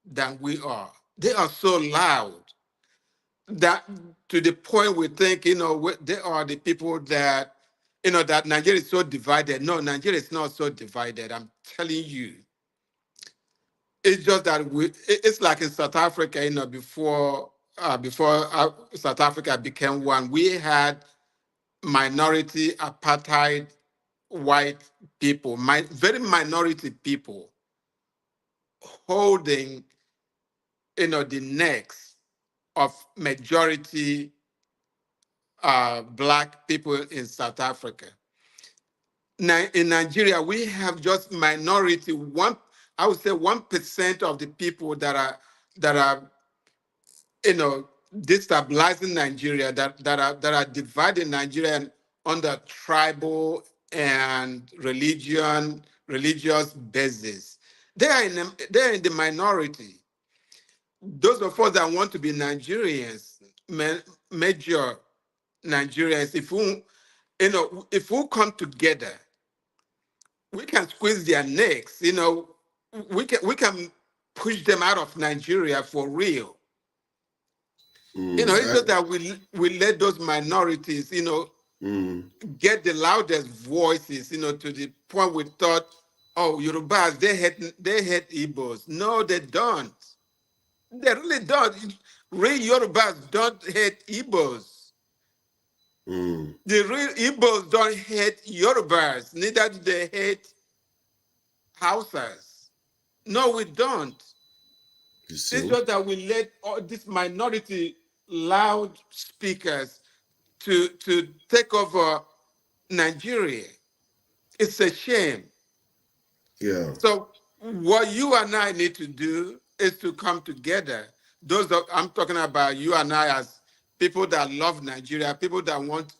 than we are. They are so loud that to the point we think, they are the people that, that Nigeria is so divided. No, Nigeria is not so divided. I'm telling you. It's just that it's like in South Africa, before South Africa became one, we had minority apartheid white people, very minority people holding, the necks of majority Black people in South Africa. Now, in Nigeria, we have just minority, I would say 1% of the people that are destabilizing Nigeria, that are dividing Nigeria under tribal and religious basis. They are in the minority. Those of us that want to be Nigerians, major Nigerians, if we come together, we can squeeze their necks. We can push them out of Nigeria for real. It's just that we let those minorities, get the loudest voices, to the point we thought, oh, Yorubas, they hate Igbos. No, they don't. They really don't. Real Yorubas don't hate Igbos. The real Igbos don't hate Yorubas. Neither do they hate Hausas. No, we don't. It's just that we let all these minority loud speakers to take over Nigeria. It's a shame. Yeah. So what you and I need to do is to come together. I'm talking about you and I as people that love Nigeria, people that want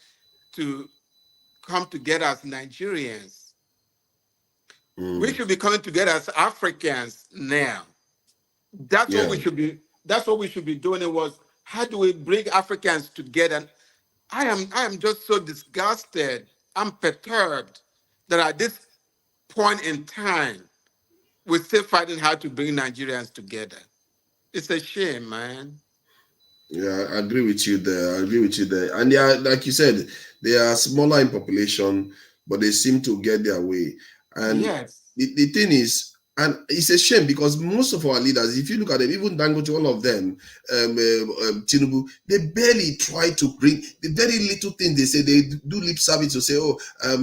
to come together as Nigerians. We should be coming together as Africans now. That's what we should be. That's what we should be doing. It was How do we bring Africans together? I am just so disgusted. I'm perturbed that at this point in time, we're still fighting how to bring Nigerians together. It's a shame, man. Yeah, I agree with you there. I agree with you there. And they are, like you said, they are smaller in population, but they seem to get their way. And yes, the thing is, and it's a shame because most of our leaders, if you look at them, even Dangote, all of them, Tinubu, they barely try to bring the very little thing they say. They do lip service to say, "Oh,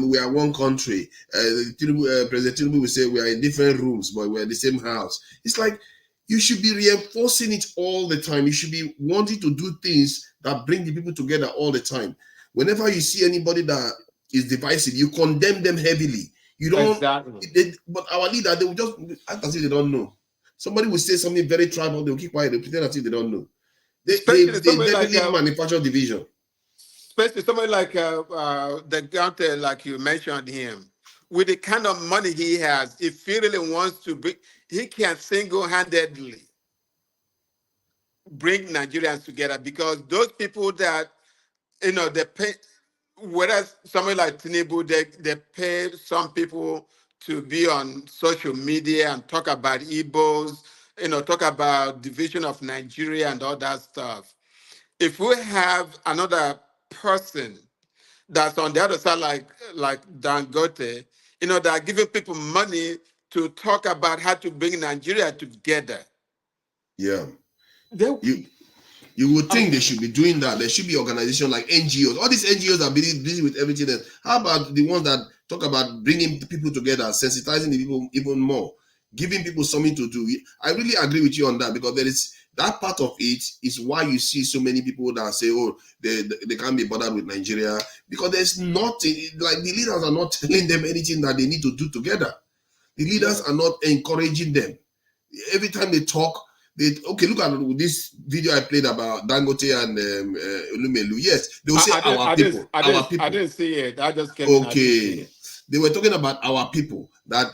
we are one country." President Tinubu will say, "We are in different rooms, but we're in the same house." It's like you should be reinforcing it all the time. You should be wanting to do things that bring the people together all the time. Whenever you see anybody that is divisive, you condemn them heavily. You don't. Exactly. But our leader, they will just act as if they don't know. Somebody will say something very tribal, they will keep quiet. They pretend as if they don't know. They definitely manufacture division. Especially somebody like the Gante, like you mentioned him, with the kind of money he has, if he really wants to be, he can single-handedly bring Nigerians together because those people that, they pay, whereas somebody like Tinubu, they pay some people to be on social media and talk about Igbos, talk about division of Nigeria and all that stuff. If we have another person that's on the other side, like Dangote, that are giving people money to talk about how to bring Nigeria together. Yeah. You would think they should be doing that. There should be organizations like NGOs. All these NGOs are busy with everything else. How about the ones that talk about bringing people together, sensitizing the people even more, giving people something to do? I really agree with you on that because there is that part of it is why you see so many people that say, oh, they can't be bothered with Nigeria because there's nothing, like the leaders are not telling them anything that they need to do together. The leaders are not encouraging them. Every time they talk, look at this video I played about Dangote and Olumelu. Yes, they will say our people. I didn't see it. I just came in. They were talking about our people, that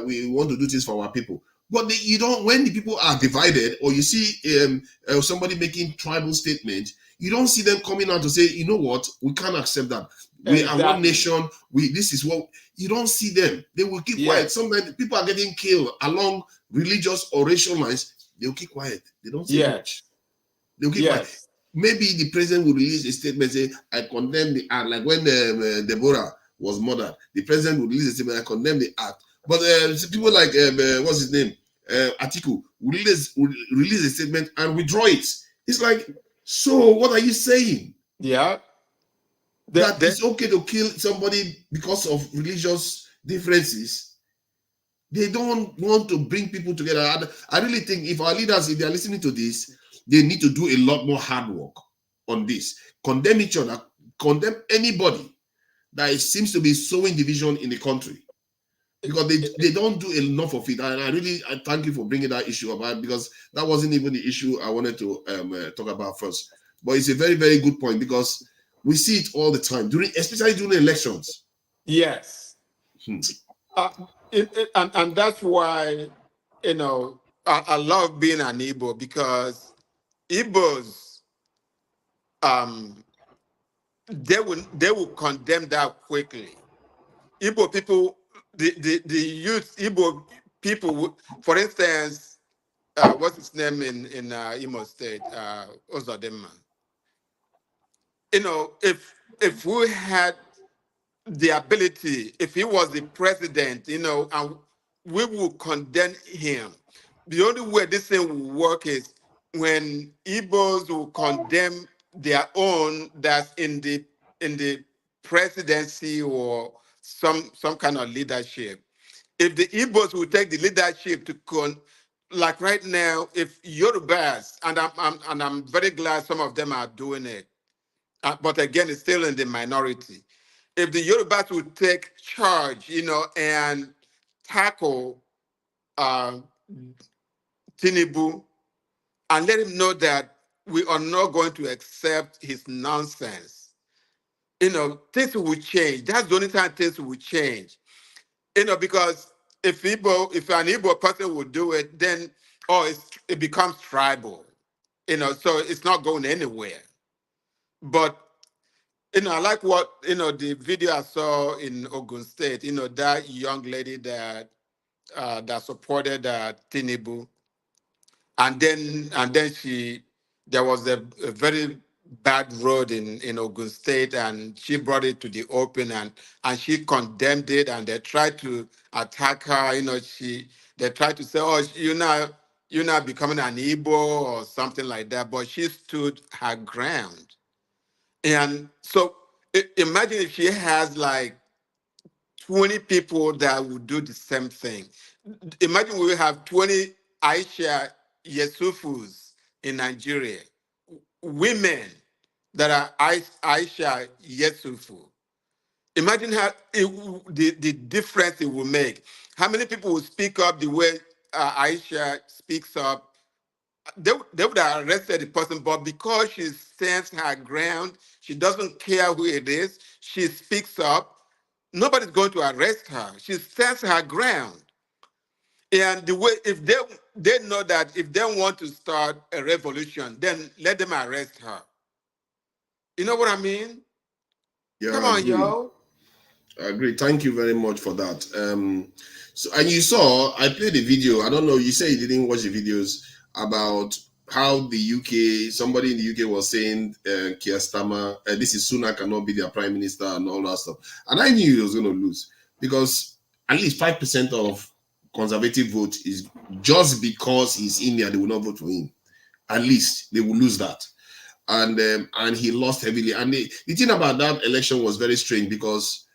we want to do this for our people. But you don't, when the people are divided, or you see somebody making tribal statements, you don't see them coming out to say, you know what, we can't accept that. We are one nation. This is what you don't see them. They will keep quiet. Sometimes people are getting killed along religious or racial lines. They'll keep quiet. They don't say much. They'll keep quiet. Maybe the president will release a statement saying, I condemn the act. Like when Deborah was murdered, the president will release a statement, I condemn the act. But people like, what's his name? Atiku will release a statement and withdraw it. It's like, so what are you saying? Yeah. That it's okay to kill somebody because of religious differences. They don't want to bring people together. I really think if our leaders, if they are listening to this, they need to do a lot more hard work on this. Condemn each other, condemn anybody that seems to be sowing division in the country. Because they don't do enough of it. And I thank you for bringing that issue about, because that wasn't even the issue I wanted to talk about first. But it's a very, very good point because we see it all the time, especially during elections. Yes. And that's why, I love being an Igbo because Igbos, they will condemn that quickly. Igbo people, the youth Igbo people, for instance, what's his name in Imo State, Ozodema. If we had the ability, if he was the president, and we would condemn him. The only way this thing will work is when Igbos will condemn their own that's in the presidency or some kind of leadership. If the Igbos will take the leadership to like right now, if Yorubas, and I'm very glad some of them are doing it, but again, it's still in the minority. If the Yorubas would take charge, and tackle Tinubu and let him know that we are not going to accept his nonsense, things will change. That's the only time things will change. Because if an Igbo person would do it, then it becomes tribal. So it's not going anywhere. But I like what the video I saw in Ogun State. That young lady that supported Tinubu, and then there was a very bad road in Ogun State, and she brought it to the open, and she condemned it, and they tried to attack her. They tried to say, oh, you're not becoming an Igbo or something like that, but she stood her ground. And so imagine if she has like 20 people that would do the same thing. Imagine we have 20 Aisha Yesufus in Nigeria, women that are Aisha Yesufu. Imagine how the difference it will make. How many people will speak up the way Aisha speaks up? They would have arrested the person, but because she stands her ground, she doesn't care who it is, she speaks up, nobody's going to arrest her. She stands her ground. And the way, if they know that if they want to start a revolution, then let them arrest her. You know what I mean? Yeah, Come on, yo. I agree. Thank you very much for that. So, and you saw, I played a video. I don't know, you say you didn't watch the videos about how the UK, somebody in the UK was saying, Keir Starmer, this is Sunak cannot be their prime minister and all that stuff. And I knew he was going to lose because at least 5% of conservative vote is just because he's in there, they will not vote for him. At least they will lose that. And he lost heavily. And the thing about that election was very strange because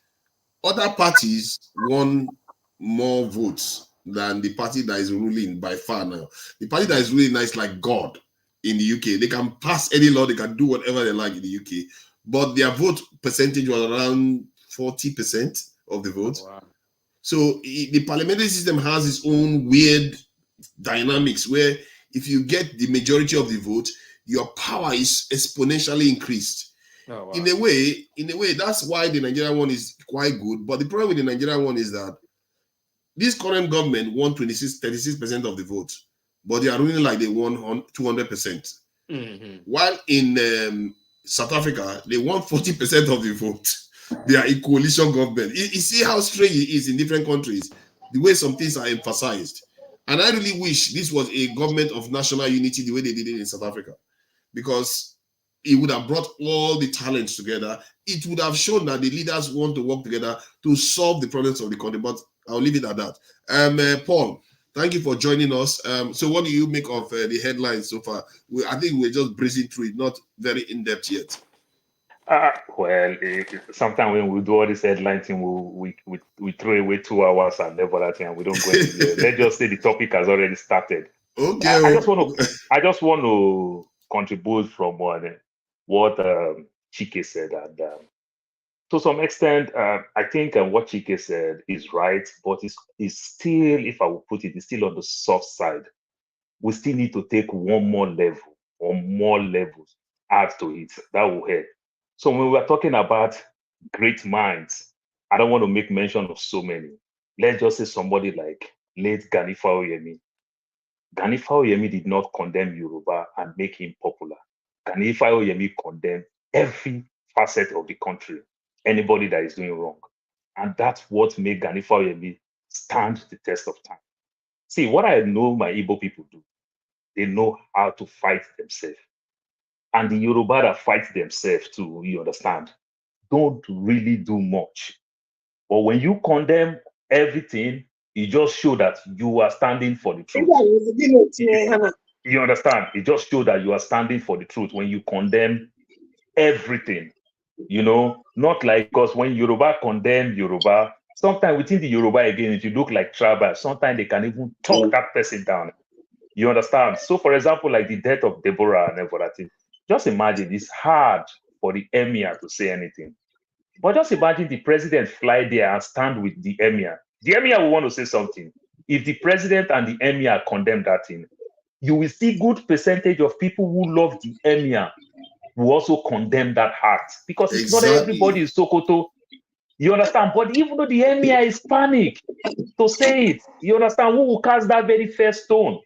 other parties won more votes than the party that is ruling by far now. The party that is ruling now is like God in the UK. They can pass any law, they can do whatever they like in the UK. But their vote percentage was around 40% of the vote. Oh, wow. So the parliamentary system has its own weird dynamics where if you get the majority of the vote, your power is exponentially increased. Oh, wow. In a way, that's why the Nigerian one is quite good. But the problem with the Nigerian one is that this current government won 36% of the vote, but they are ruling like they won 200%. Mm-hmm. While in South Africa, they won 40% of the vote. They are a coalition government. You see how strange it is in different countries, the way some things are emphasized. And I really wish this was a government of national unity the way they did it in South Africa, because it would have brought all the talents together. It would have shown that the leaders want to work together to solve the problems of the country. But I'll leave it at that. Paul, thank you for joining us. So what do you make of the headlines so far? I think we're just breezing through it, not very in-depth yet. Well, sometimes when we do all this headline thing, we throw away 2 hours and never that thing, and we don't go into there. Let's just say the topic has already started. Okay. I just want to contribute from what Chike said, and to some extent, I think what Chike said is right, but it's still, if I will put it, it's still on the soft side. We still need to take one more level or more levels, add to it. That will help. So when we're talking about great minds, I don't want to make mention of so many. Let's just say somebody like late Ganifa Oyemi. Ganifa Oyemi did not condemn Yoruba and make him popular. Ganifa Oyemi condemned every facet of the country, anybody that is doing wrong. And that's what made Ganifa Oyemi stand the test of time. See, what I know my Igbo people do, they know how to fight themselves. And the Yoruba that fight themselves too, you understand, don't really do much. But when you condemn everything, it just shows that you are standing for the truth. You understand? It just shows that you are standing for the truth when you condemn everything. Not like, because when Yoruba condemn Yoruba, sometimes within the Yoruba again, if you look like tribal, sometimes they can even talk that person down. You understand? So, for example, like the death of Deborah and everything, just imagine it's hard for the emir to say anything. But just imagine the president fly there and stand with the emir. The emir will want to say something. If the president and the emir condemn that thing, you will see good percentage of people who love the emir will also condemn that act, because it's not everybody is Sokoto. You understand? But even though the emir is panicked to say it, you understand, who will cast that very first stone?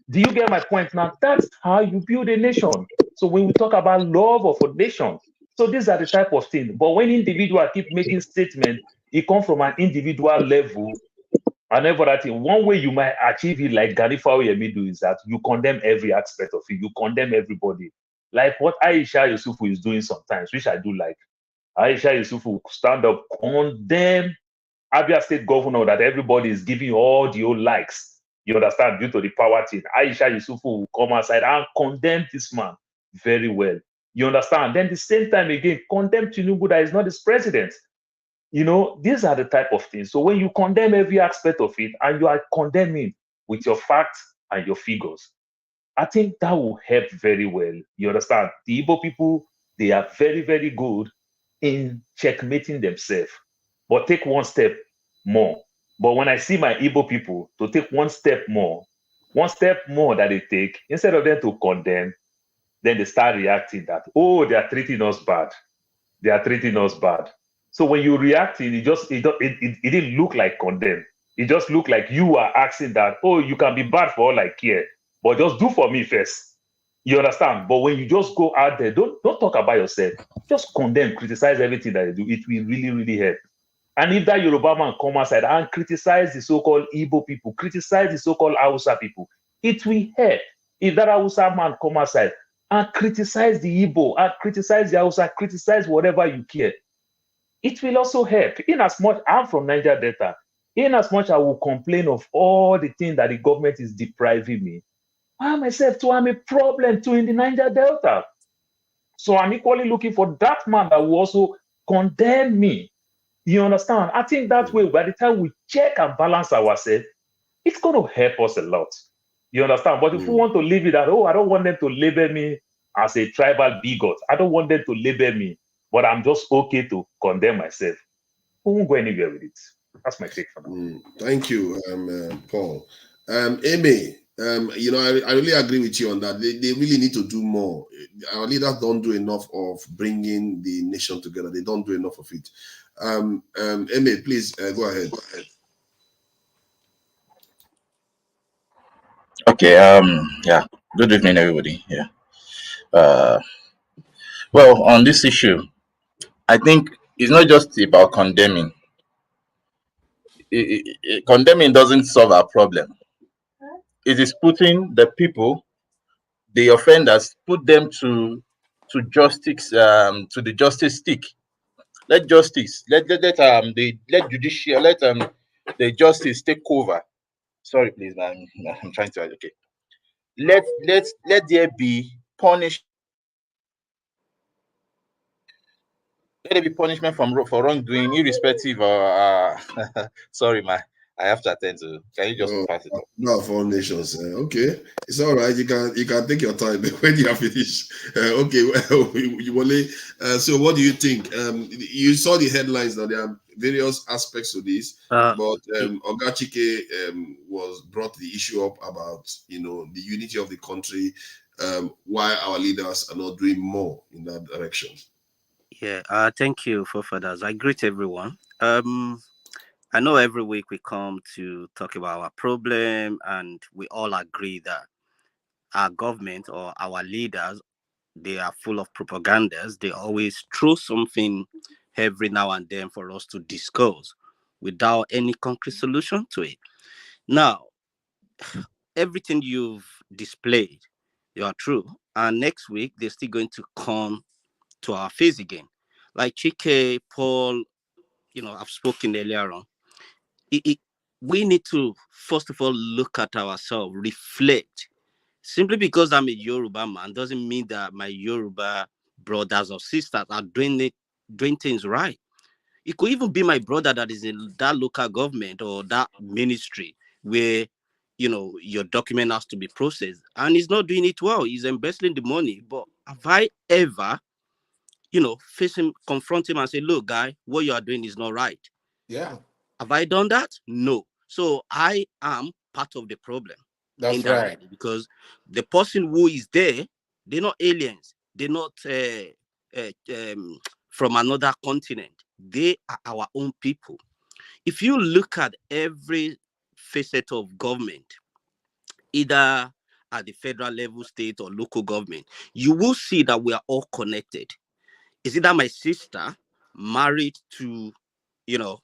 Do you get my point now? That's how you build a nation. So when we talk about love of a nation, so these are the type of things. But when individuals keep making statements, it comes from an individual level. And every other thing, one way you might achieve it, like Ganifa Oyemi do, is that you condemn every aspect of it. You condemn everybody. Like what Aisha Yusufu is doing sometimes, which I do like. Aisha Yusufu stand up, condemn Abia State governor that everybody is giving all the old likes. You understand? Due to the power thing. Aisha Yusufu will come outside and condemn this man very well. You understand? Then the same time again, condemn Tinubu that is not his president. You know, these are the type of things. So when you condemn every aspect of it and you are condemning with your facts and your figures, I think that will help very well. You understand? The Igbo people, they are very, very good in checkmating themselves, but take one step more. But when I see my Igbo people to take one step more that they take, instead of them to condemn, then they start reacting that, oh, they are treating us bad. They are treating us bad. So when you react, it didn't look like condemn. It just looked like you are asking that, oh, you can be bad for all I care, but just do for me first. You understand? But when you just go out there, don't talk about yourself. Just condemn, criticize everything that they do. It will really, really help. And if that Yoruba man come outside and criticize the so-called Igbo people, criticize the so-called Hausa people, it will help. If that Hausa man come outside and criticize the Igbo, and criticize the Hausa, criticize whatever you care, it will also help. In as much I'm from Niger Delta, in as much I will complain of all the things that the government is depriving me, I myself too am a problem too in the Niger Delta. So I'm equally looking for that man that will also condemn me. You understand? I think that way, by the time we check and balance ourselves, it's going to help us a lot. You understand? But if we want to leave it at, oh, I don't want them to label me as a tribal bigot. I don't want them to label me, but I'm just okay to condemn myself. We won't go anywhere with it. That's my take for now. Thank you, Paul. Amy, you know, I really agree with you on that. They really need to do more. Our leaders don't do enough of bringing the nation together. They don't do enough of it. Amy, please go ahead. Okay. Yeah. Good evening, everybody. Yeah. Well, on this issue, I think it's not just about condemning. Condemning doesn't solve our problem. It is putting the people, the offenders, put them to justice, to the justice stick. Let justice, let judicial, let the justice take over. Sorry, please, I'm trying to. Okay. Let there be punishment. Let there be punishment for wrongdoing, irrespective of. Sorry, I have to attend to. Can you just pass it on? No, for nations. Okay, it's all right. You can take your time when you are finished. Okay, well, so what do you think? You saw the headlines that there are various aspects to this, but Ogachike was brought the issue up about the unity of the country. Why our leaders are not doing more in that direction. Yeah, thank you, Forefathers. I greet everyone. I know every week we come to talk about our problem, and we all agree that our government or our leaders, they are full of propagandas. They always throw something every now and then for us to discuss without any concrete solution to it. Now, everything you've displayed, you are true. And next week, they're still going to come to our face again. Like Chike, Paul, I've spoken earlier on. We need to, first of all, look at ourselves, reflect. Simply because I'm a Yoruba man doesn't mean that my Yoruba brothers or sisters are doing things right. It could even be my brother that is in that local government or that ministry where, your document has to be processed and he's not doing it well. He's embezzling the money. But have I ever, face him, confront him and say, look, guy, what you are doing is not right? Yeah. Have I done that? No. So I am part of the problem. That's indirectly, right. because the person who is there, they're not aliens. They're not from another continent. They are our own people. If you look at every facet of government, either at the federal level, state or local government, you will see that we are all connected. Is it that my sister married to, the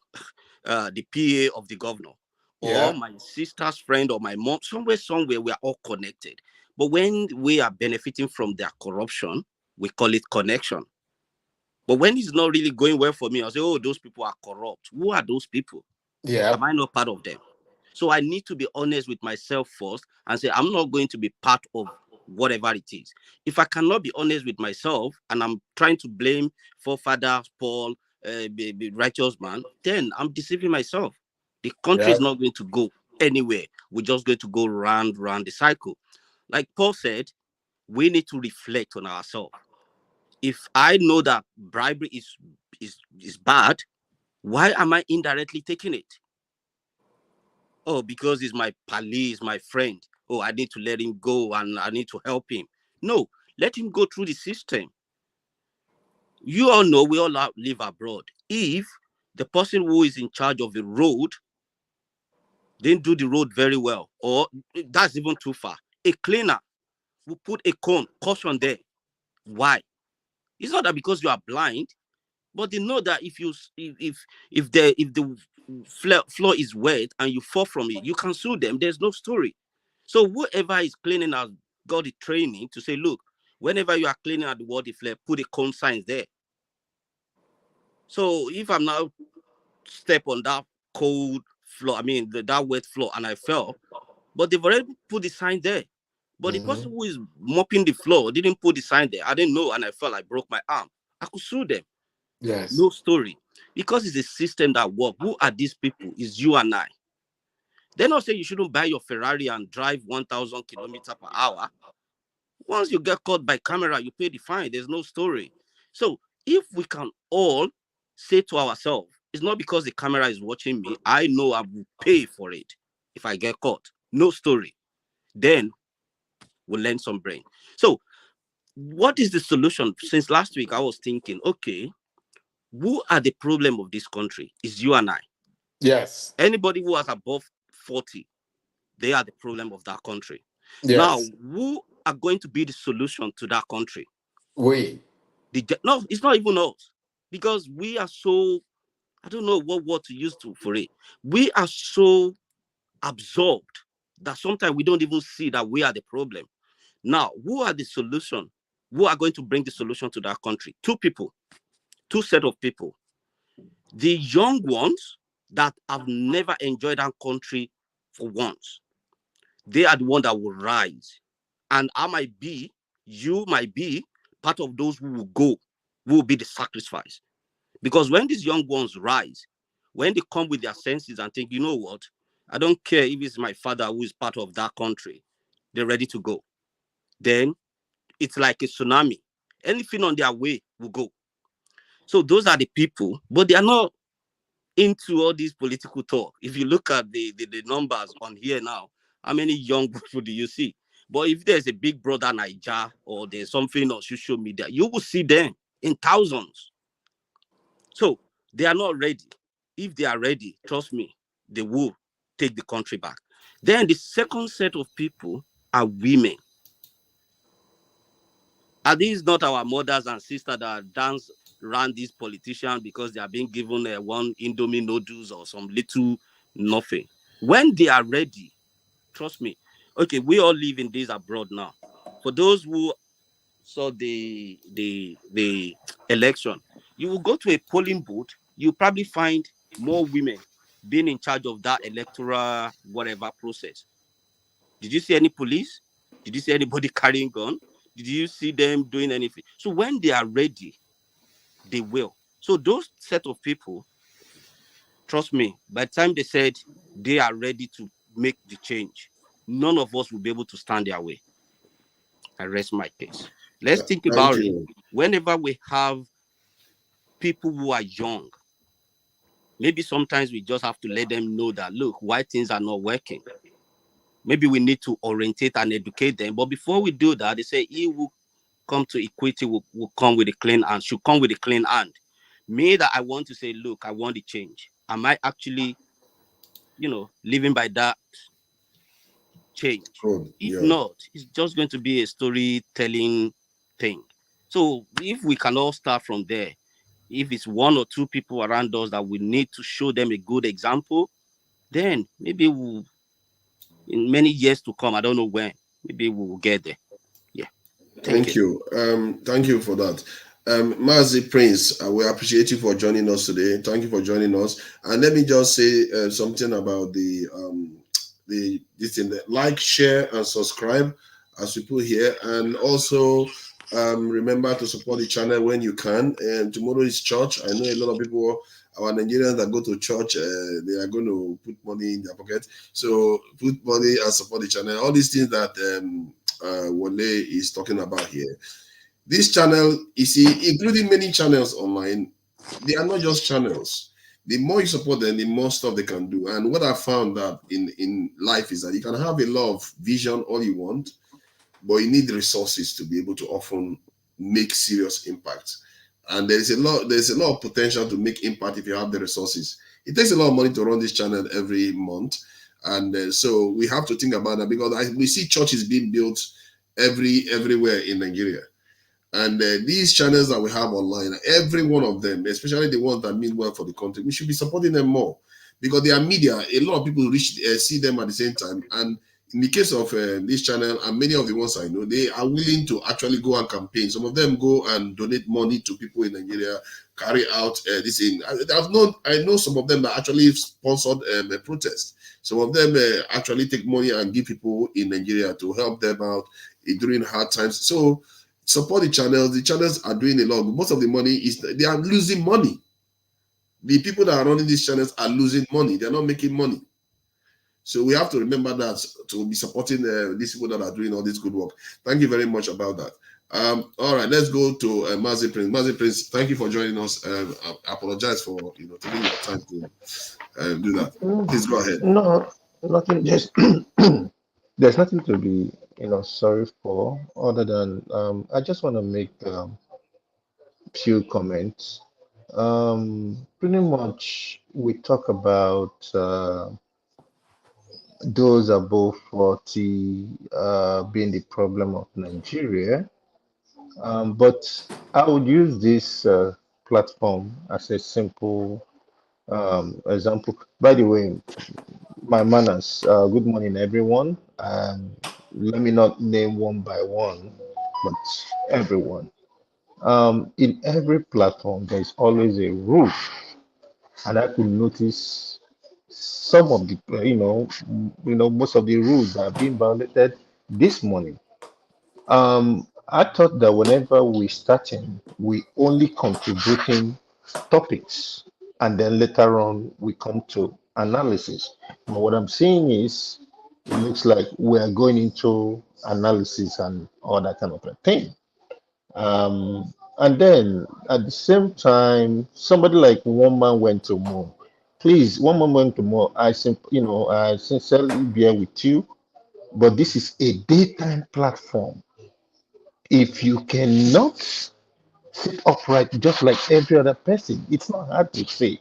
PA of the governor, or my sister's friend or my mom, somewhere, we are all connected. But when we are benefiting from their corruption, we call it connection. But when it's not really going well for me, I'll say, oh, those people are corrupt. Who are those people? Yeah. Am I not part of them? So I need to be honest with myself first and say, I'm not going to be part of whatever it is. If I cannot be honest with myself and I'm trying to blame Forefathers, Paul, righteous man, then I'm deceiving myself. The country is not going to go anywhere. We're just going to go round the cycle. Like Paul said, we need to reflect on ourselves. If I know that bribery is bad, why am I indirectly taking it? Oh, because he's my pally, my friend. Oh, I need to let him go and I need to help him. No, let him go through the system. You all know we all live abroad. If the person who is in charge of the road didn't do the road very well, or that's even too far, a cleaner will put a caution there. Why? It's not that because you are blind, but they know that if the floor is wet and you fall from it, you can sue them. There's no story. So whoever is cleaning has got the training to say, look, whenever you are cleaning at the water flare, put a cone sign there. So if I'm now step on that cold floor, that wet floor, and I fell, but they've already put the sign there. But the person who is mopping the floor didn't put the sign there. I didn't know, and I fell. I broke my arm. I could sue them. Yes. No story. Because it's a system that works. Who are these people? It's you and I. They're not saying you shouldn't buy your Ferrari and drive 1,000 kilometers per hour. Once you get caught by camera, you pay the fine. There's no story. So if we can all say to ourselves, it's not because the camera is watching me. I know I will pay for it if I get caught. No story. Then we'll learn some brain. So what is the solution? Since last week, I was thinking, okay, who are the problem of this country? Is you and I. Yes. Anybody who is above 40, they are the problem of that country. Yes. Now, who are going to be the solution to that country? We. No, it's not even us. Because we are so, I don't know what word to use for it. We are so absorbed that sometimes we don't even see that we are the problem. Now, who are the solution? Who are going to bring the solution to that country? Two set of people. The young ones that have never enjoyed that country for once. They are the ones that will rise. And you might be part of those who will go, who will be the sacrifice. Because when these young ones rise, when they come with their senses and think, you know what, I don't care if it's my father who is part of that country, they're ready to go. Then it's like a tsunami. Anything on their way will go. So those are the people, but they are not into all these political talk. If you look at the numbers on here now, how many young people do you see? But if there's a big brother Niger or there's something on social media, you will see them in thousands. So they are not ready. If they are ready, trust me, they will take the country back. Then the second set of people are women. Are these not our mothers and sisters that dance around these politicians because they are being given one Indomie noodles or some little nothing? When they are ready, trust me. Okay, we all live in days abroad now. For those who saw the election, you will go to a polling booth, you probably find more women being in charge of that electoral whatever process. Did you see any police? Did you see anybody carrying gun? Did you see them doing anything? So when they are ready, they will. So those set of people, trust me, by the time they said they are ready to make the change, none of us will be able to stand their way. I rest my case. Let's think about it. Whenever we have people who are young, maybe sometimes we just have to let them know that, look, why things are not working. Maybe we need to orientate and educate them. But before we do that, they say, he who come to equity will come with a clean hand, should come with a clean hand. Me that I want to say, look, I want the change. Am I actually, living by that change. Good. If Yeah. not, it's just going to be a storytelling thing. So if we can all start from there, if it's one or two people around us that we need to show them a good example, then maybe we'll, in many years to come, I don't know when, maybe we will get there. Yeah. Thank you. Thank you for that. Mazi Prince, we appreciate you for joining us today. Thank you for joining us. And let me just say something about this thing. Like, share, and subscribe as we put here. And also remember to support the channel when you can. And tomorrow is church. I know a lot of people, our Nigerians that go to church, they are going to put money in their pocket. So put money and support the channel. All these things that Wale is talking about here. This channel, you see, including many channels online, they are not just channels. The more you support them, the more stuff they can do. And what I found that in life is that you can have a lot of vision all you want, but you need the resources to be able to often make serious impact. And there's a lot of potential to make impact if you have the resources. It takes a lot of money to run this channel every month. And so we have to think about that, because we see churches being built everywhere in Nigeria. And these channels that we have online, every one of them, especially the ones that mean well for the country, we should be supporting them more, because they are media. A lot of people see them at the same time. And in the case of this channel and many of the ones I know, they are willing to actually go and campaign. Some of them go and donate money to people in Nigeria, carry out this thing. I know some of them that actually sponsored a protest. Some of them actually take money and give people in Nigeria to help them out during hard times. So support the channels. The channels are doing a lot. Most of the money they are losing money. The people that are running these channels are losing money. They're not making money. So we have to remember that to be supporting these people that are doing all this good work. Thank you very much about that. All right, let's go to Mazi Prince. Mazi Prince, thank you for joining us. I apologize for taking your time to do that. Please go ahead. No, nothing. Just there's nothing to be sorry for, other than I just want to make few comments. Pretty much we talk about those above 40 being the problem of Nigeria. But I would use this platform as a simple example. By the way, my manners, good morning, everyone. Let me not name one by one, but everyone. In every platform, there's always a rule, and I could notice some of the, most of the rules that are being violated this morning. I thought that whenever we starting, we only contributing topics, and then later on we come to analysis. But what I'm saying is, it looks like we are going into analysis and all that kind of a thing. And then at the same time, somebody like One Man Went to More. Please, One Man Went to More. I sincerely bear with you, but this is a daytime platform. If you cannot sit upright just like every other person, it's not hard to say.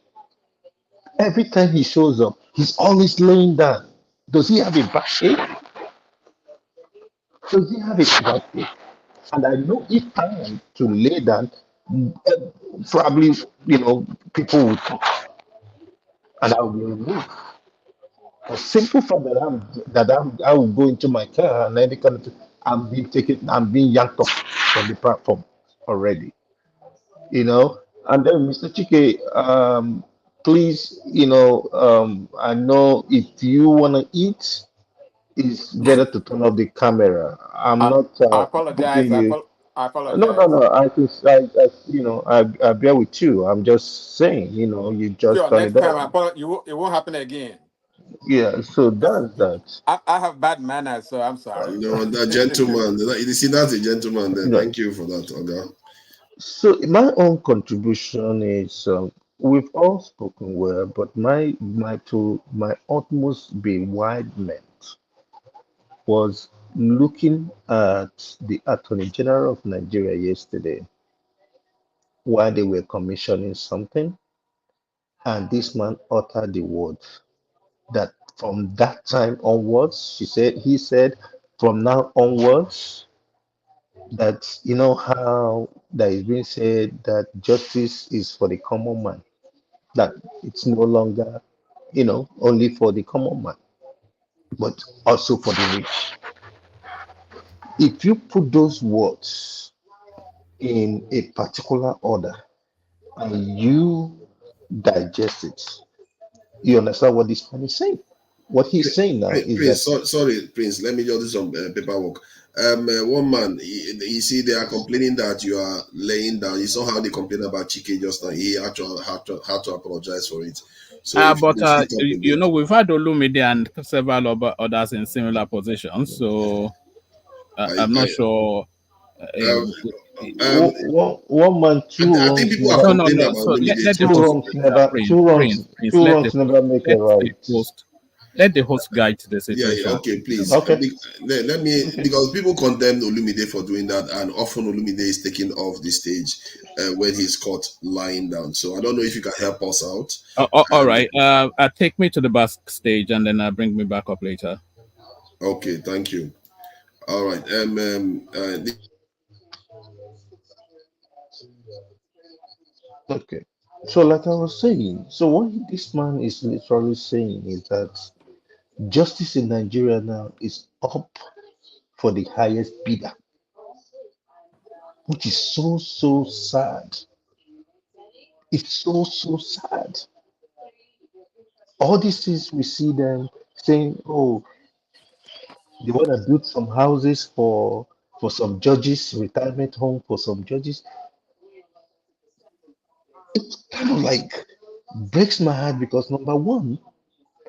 Every time he shows up, he's always laying down. Does he have a backache? Does he have a backache? And I know if time to lay down, probably people will talk, and I will be removed. A simple fact I will go into my car and any kind of thing, I'm being yanked off from the platform already. And then Mr. Chike, please, I know if you want to eat, it's better to turn off the camera. I'm I, not I apologize. putting you. I No, no, apologize. no. I bear with you. I'm just saying, you just Sure. turn Next it time, off. it won't happen again. Yeah. So that's that. I have bad manners, so I'm sorry. That gentleman. You see, that's a gentleman there. Yeah. Thank you for that, Oga. So my own contribution is we've all spoken well, but my utmost bewilderment was looking at the Attorney General of Nigeria yesterday while they were commissioning something, and this man uttered the word that from that time onwards, he said, from now onwards, that you know how that is being said that justice is for the common man, that it's no longer, only for the common man, but also for the rich. If you put those words in a particular order and you digest it, you understand what this man is saying. What he's saying now is Prince, that sorry, Prince, let me just do some paperwork. One man, you see, they are complaining that you are laying down. You saw how they complain about Chike just now. He actually had to apologize for it. So if you But could speak up a you bit. know, we've had Olumide and several others in similar positions, so I'm not sure. one man, two I think wrongs people have never. complained No. about So Olumide let Two too. the host wrongs never. Prince, Two wrongs never make a right. Let the host guide the Yeah, situation. okay, please. Okay. Let me, because people condemned Olumide for doing that, and often Olumide is taken off the stage when he's caught lying down. So I don't know if you can help us out. All right. Take me to the backstage and then bring me back up later. Okay, thank you. All right. Okay. So, like I was saying, so what this man is literally saying is that justice in Nigeria now is up for the highest bidder, which is so sad. It's so sad. All these things we see them saying, oh, they want to build some houses for some judges, retirement home for some judges. It's kind of like breaks my heart because number one,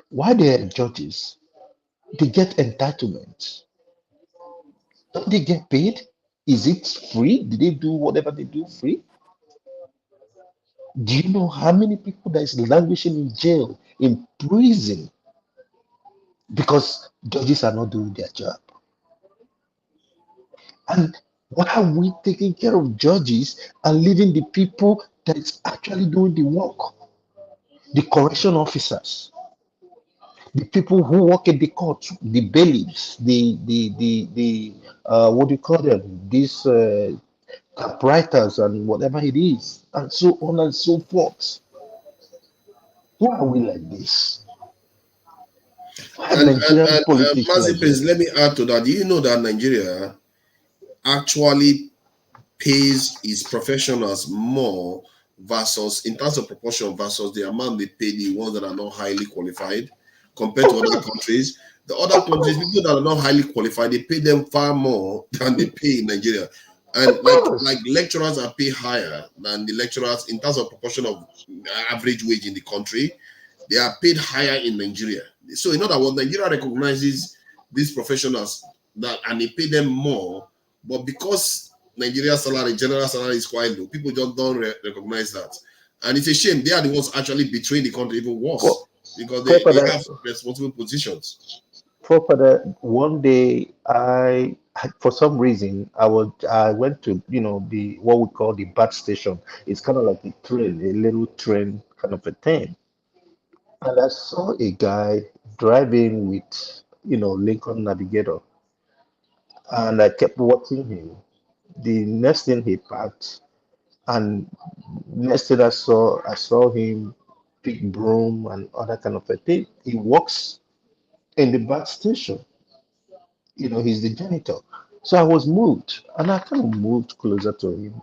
why they are judges, they get entitlements. Don't they get paid? Is it free? Did they do whatever they do free? Do you know how many people that is languishing in jail, in prison, because judges are not doing their job? And why are we taking care of judges and leaving the people that is actually doing the work? The correction officers, the people who work in the court, the bailiffs, the what do you call them? These typewriters and whatever it is, and so on and so forth. Why are we like this? Why are Nigerian politics Mazi like this? Prince, let me add to that. Do you know that Nigeria actually pays its professionals more versus, in terms of proportion, versus the amount they pay the ones that are not highly qualified compared to other countries? The other countries, people that are not highly qualified, they pay them far more than they pay in Nigeria. And like lecturers are paid higher than the lecturers in terms of proportion of average wage in the country. They are paid higher in Nigeria. So in other words, Nigeria recognizes these professionals that and they pay them more, but because Nigeria's salary, general salary is quite low, people just don't recognize that. And it's a shame. They are the ones actually betraying the country even worse because they have responsible positions. For one day, for some reason, I went to, the what we call the BAT station. It's kind of like a train, a little train kind of a thing. And I saw a guy driving with, Lincoln Navigator, and I kept watching him. The next thing he parked, and next thing I saw him pick broom and other kind of a thing. He works in the BAT station. He's the janitor. So I was moved, and I kind of moved closer to him.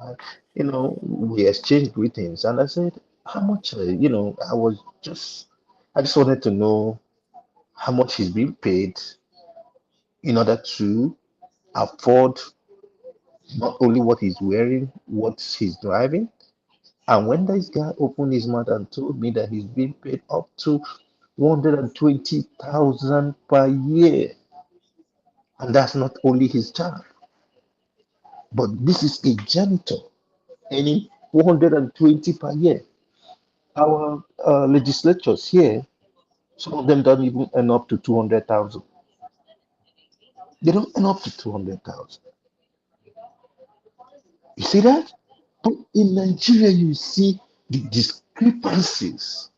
We exchanged greetings, and I said, "How much?" I just wanted to know how much he's being paid in order to afford not only what he's wearing, what he's driving. And when this guy opened his mouth and told me that he's being paid up to 120,000 per year, and that's not only his job, but this is a janitor earning 120 per year. Our legislatures here, some of them don't even earn up to 200,000. They don't earn up to 200,000. You see that? But in Nigeria, you see the discrepancies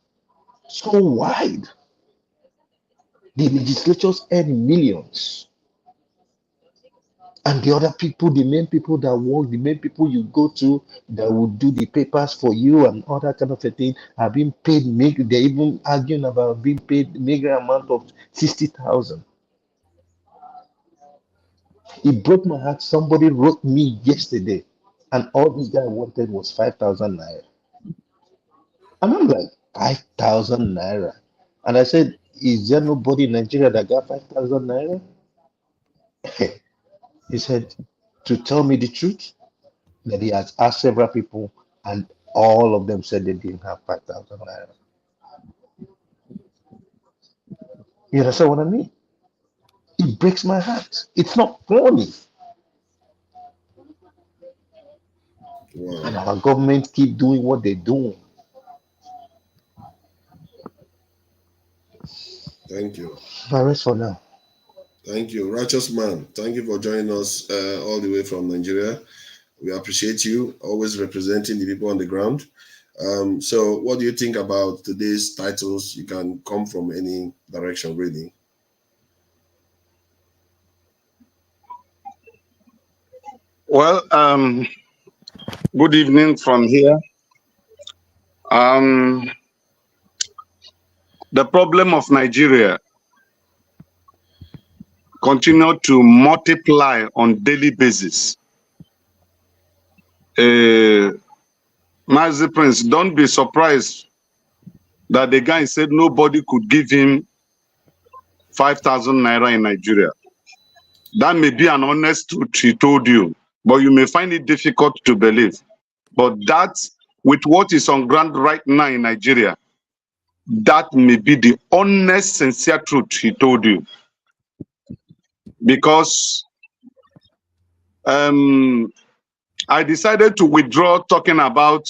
so wide. The legislatures earn millions. And the other people, the main people that work, the main people you go to that will do the papers for you and all that kind of a thing are being paid. They're even arguing about being paid mega amount of 60,000. It broke my heart. Somebody wrote me yesterday, and all this guy wanted was 5,000 naira. And I'm like, 5,000 naira. And I said, is there nobody in Nigeria that got 5,000 naira? He said, to tell me the truth, that he has asked several people, and all of them said they didn't have 5,000 naira. You understand what I mean? It breaks my heart. It's not funny. Wow. And our government keep doing what they're doing. Thank you. I rest for now. Thank you. Righteous man, thank you for joining us all the way from Nigeria. We appreciate you always representing the people on the ground. So what do you think about today's titles? You can come from any direction, really. Well, good evening from here. The problem of Nigeria continue to multiply on daily basis. Mazi Prince, don't be surprised that the guy said nobody could give him 5,000 naira in Nigeria. That may be an honest truth he told you, but you may find it difficult to believe. But that, with what is on ground right now in Nigeria, that may be the honest, sincere truth he told you. Because I decided to withdraw talking about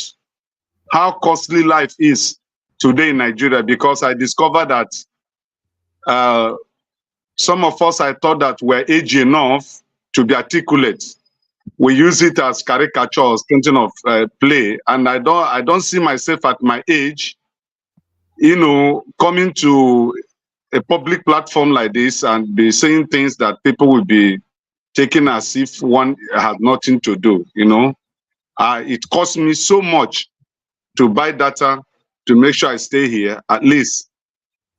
how costly life is today in Nigeria, because I discovered that some of us, I thought that we're age enough to be articulate. We use it as caricatures, printing of play, and I don't see myself at my age, you know, coming to a public platform like this and be saying things that people will be taking as if one had nothing to do. You know, it cost me so much to buy data to make sure I stay here. At least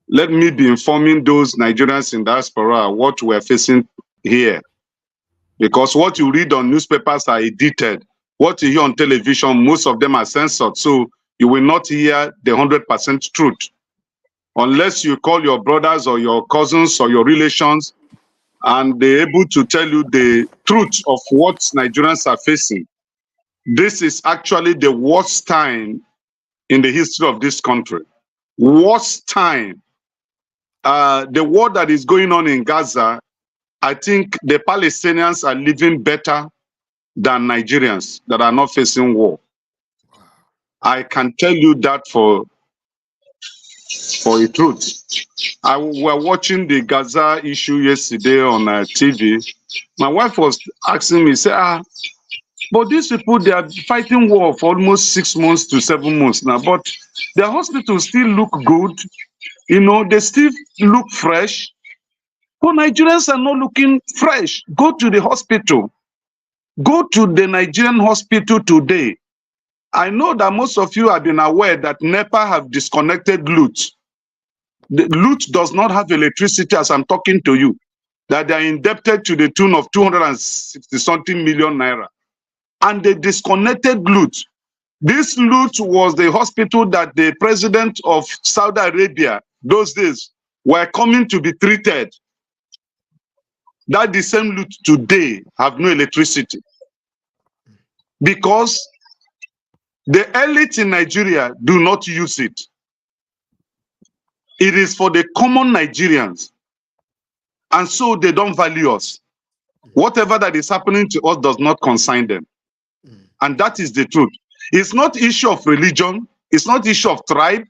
let me be informing those Nigerians in diaspora what we're facing here. Because what you read on newspapers are edited. What you hear on television, most of them are censored. So you will not hear the 100% truth. Unless you call your brothers or your cousins or your relations and they're able to tell you the truth of what Nigerians are facing. This is actually the worst time in the history of this country. Worst time. The war that is going on in Gaza, I think the Palestinians are living better than Nigerians that are not facing war. I can tell you that for a truth. We were watching the Gaza issue yesterday on TV. My wife was asking me, say, but these people, they are fighting war for almost 6 months to 7 months now, but their hospitals still look good. You know, they still look fresh. But Nigerians are not looking fresh. Go to the hospital. Go to the Nigerian hospital today. I know that most of you have been aware that NEPA have disconnected LUT. The LUT does not have electricity as I'm talking to you. That they are indebted to the tune of 260-something million naira. And they disconnected LUT. This LUT was the hospital that the president of Saudi Arabia, those days, were coming to be treated. That the same LUT today have no electricity. Because the elite in Nigeria do not use it. It is for the common Nigerians. And so they don't value us. Whatever that is happening to us does not concern them. And that is the truth. It's not issue of religion. It's not issue of tribe.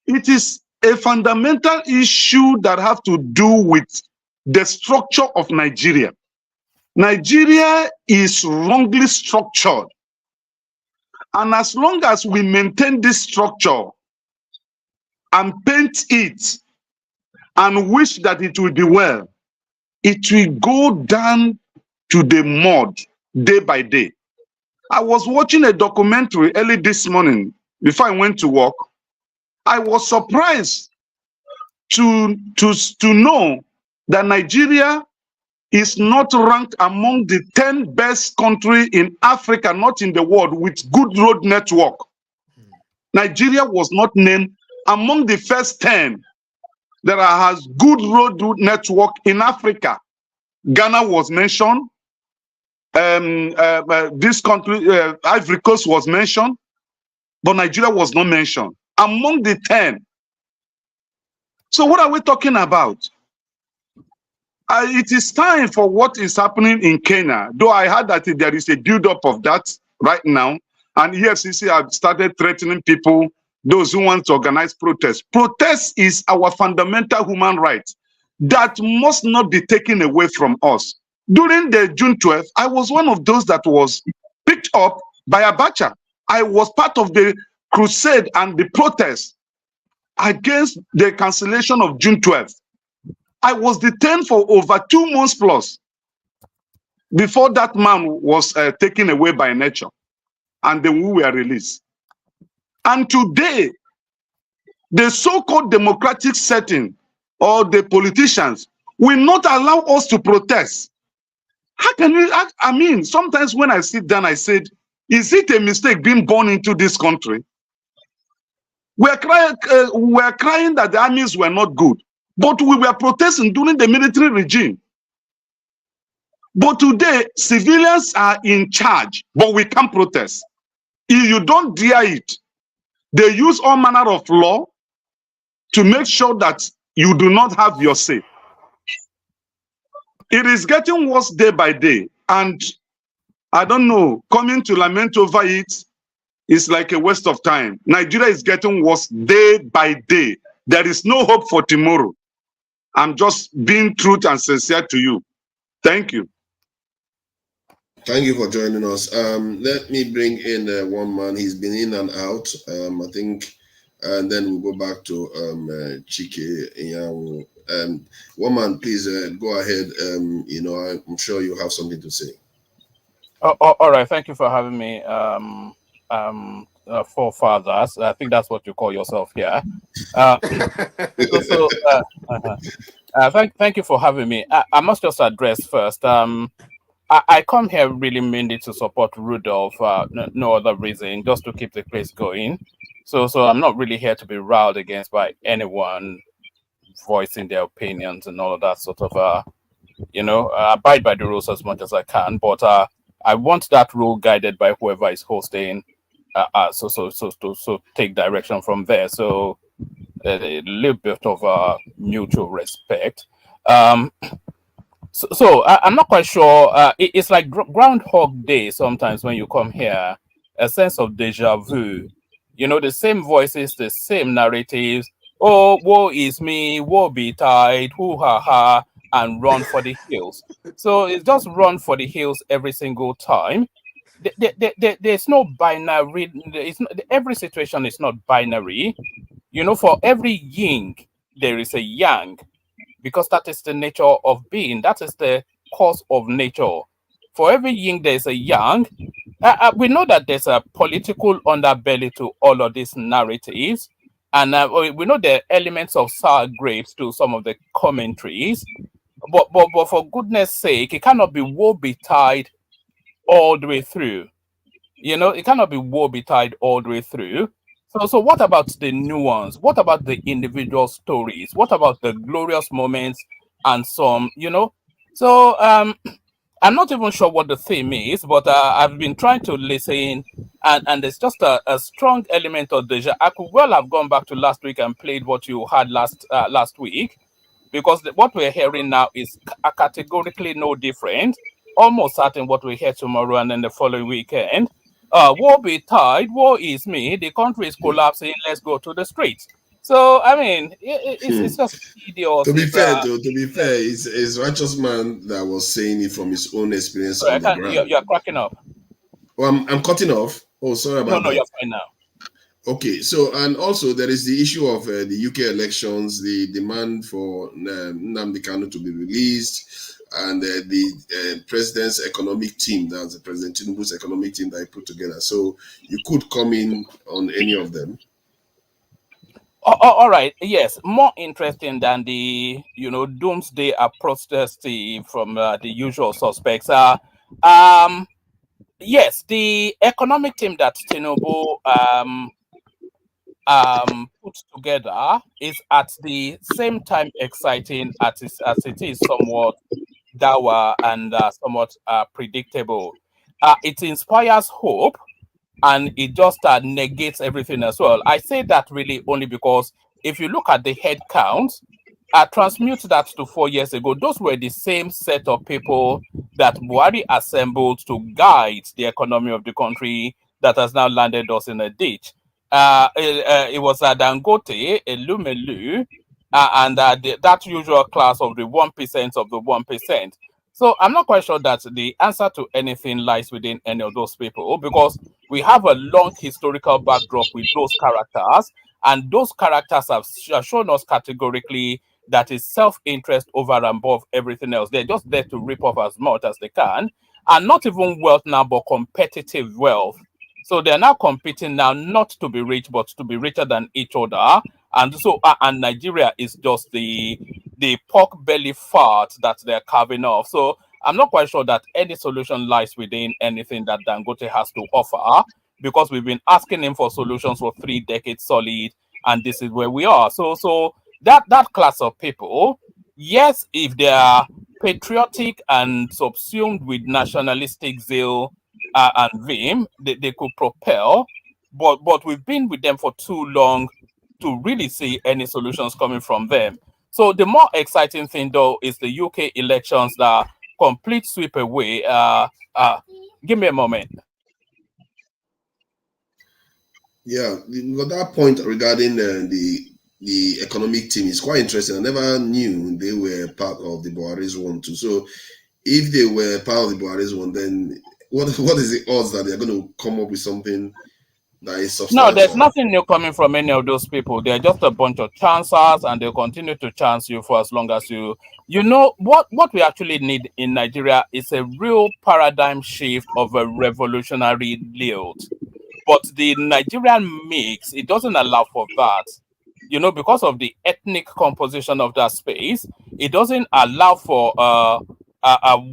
It is a fundamental issue that have to do with the structure of Nigeria. Nigeria is wrongly structured. And as long as we maintain this structure and paint it and wish that it will be well, it will go down to the mud day by day. I was watching a documentary early this morning before I went to work. I was surprised to know that Nigeria is not ranked among the 10 best countries in Africa, not in the world, with good road network. Nigeria was not named among the first 10 that has good road network in Africa. Ghana was mentioned. This country, Ivory Coast was mentioned, but Nigeria was not mentioned among the 10. So what are we talking about? It is time for what is happening in Kenya, though I heard that there is a build-up of that right now, and EFCC have started threatening people, those who want to organize protests. Protest is our fundamental human right that must not be taken away from us. During the June 12th, I was one of those that was picked up by Abacha. I was part of the crusade and the protest against the cancellation of June 12th. I was detained for over 2 months plus before that man was taken away by nature, and then we were released. And today, the so-called democratic setting or the politicians will not allow us to protest. How can we? I mean, sometimes when I sit down, I said, is it a mistake being born into this country? We're crying that the armies were not good, but we were protesting during the military regime. But today, civilians are in charge, but we can't protest. If you don't dare it, they use all manner of law to make sure that you do not have your say. It is getting worse day by day, and I don't know, coming to lament over it is like a waste of time. Nigeria is getting worse day by day. There is no hope for tomorrow. I'm just being truth and sincere to you. Thank you. Thank you for joining us. Let me bring in one man. He's been in and out, I think, and then we'll go back to Chike. One man, please go ahead. I'm sure you have something to say. All right. Thank you for having me. Forefathers. I think that's what you call yourself here. Thank you for having me. I must just address first. I come here really mainly to support Rudolph. No other reason, just to keep the place going. So I'm not really here to be riled against by anyone voicing their opinions and all of that sort of. Abide by the rules as much as I can, but I want that rule guided by whoever is hosting. So take direction from there. So a little bit of mutual respect. So I'm not quite sure. It's like Groundhog Day sometimes when you come here, a sense of deja vu. The same voices, the same narratives. Oh, woe is me, woe betide, hoo ha ha, and run for the hills. So it's just run for the hills every single time. There's no binary. Every situation is not binary. For every yin, there is a yang, because that is the nature of being. That is the course of nature. For every yin, there's a yang. We know that there's a political underbelly to all of these narratives. And we know there are elements of sour grapes to some of the commentaries. But for goodness sake, it cannot be woe betide all the way through. It cannot be woe betide all the way through. So what about the nuance? What about the individual stories? What about the glorious moments and some, So I'm not even sure what the theme is, but I've been trying to listen, and there's just a strong element of deja. I could well have gone back to last week and played what you had last week, because what we're hearing now is categorically no different. Almost certain what we hear tomorrow and then the following weekend. Woe betide, woe is me, the country is collapsing, let's go to the streets. So, I mean, it's just tedious. To be fair, it's righteous man that was saying it from his own experience on the ground. You're cracking up. Well, I'm cutting off. Oh, sorry about that. No, you're fine now. Okay, so and also there is the issue of the UK elections, the demand for Nnamdi Kanu to be released, and the president's economic team, that's the President Tinubu's economic team that he put together. So you could come in on any of them. All right. Yes, more interesting than the doomsday apostasy from the usual suspects. Yes, the economic team that Tinubu put together is at the same time exciting as it is somewhat dour and somewhat predictable. It inspires hope, and it just negates everything as well. I say that really only because if you look at the head count, transmute that to 4 years ago, those were the same set of people that Buhari assembled to guide the economy of the country that has now landed us in a ditch. It was Dangote, Elumelu, and that usual class of the 1% of the 1%. So I'm not quite sure that the answer to anything lies within any of those people, because we have a long historical backdrop with those characters, and those characters have shown us categorically that is self-interest over and above everything else. They're just there to rip off as much as they can, and not even wealth now, but competitive wealth. So they're now competing now not to be rich, but to be richer than each other. And so, and Nigeria is just the pork belly fart that they're carving off. So I'm not quite sure that any solution lies within anything that Dangote has to offer, because we've been asking him for solutions for 3 decades solid, and this is where we are. So that class of people, yes, if they are patriotic and subsumed with nationalistic zeal and vim, they could propel, but we've been with them for too long to really see any solutions coming from them. So the more exciting thing, though, is the UK elections that complete sweep away. Give me a moment. Yeah, but that point regarding the economic team is quite interesting. I never knew they were part of the Buhari's one too. So if they were part of the Buhari's one, then what is the odds that they're going to come up with something that is substantial? No, there's nothing new coming from any of those people. They're just a bunch of chancers, and they'll continue to chance you for as long as you know what we actually need in Nigeria is a real paradigm shift of a revolutionary lilt. But the Nigerian mix, it doesn't allow for that. Because of the ethnic composition of that space, it doesn't allow for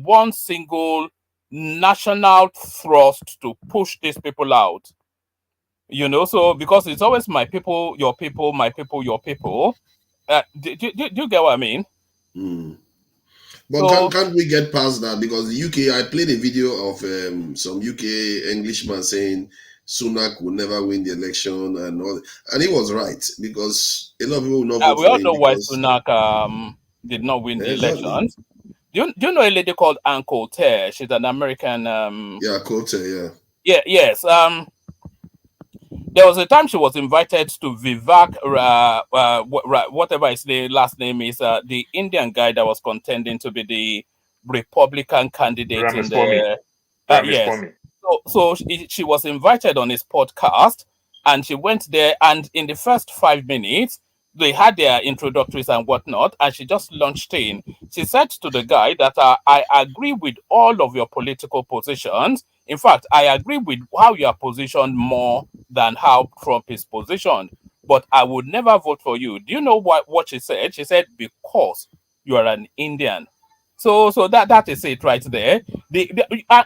one single national thrust to push these people out. So because it's always my people, your people, my people, your people. Do you get what I mean? But can't we get past that? Because the UK, I played a video of some UK Englishman saying Sunak will never win the election and all, and he was right, because a lot of people will not vote We for all him. know why Sunak did not win the elections. Do you know a lady called Ann Coulter? She's an American. Yeah, Coulter. Yeah. Yeah. Yes. There was a time she was invited to Vivek, whatever his last name is, the Indian guy that was contending to be the Republican candidate in the. Yes. So she was invited on his podcast, and she went there, and in the first 5 minutes, they had their introductories and whatnot, and she just launched in. She said to the guy that I agree with all of your political positions. In fact, I agree with how you are positioned more than how Trump is positioned, but I would never vote for you. Do you know what she said? She said, because you are an Indian. So that is it right there.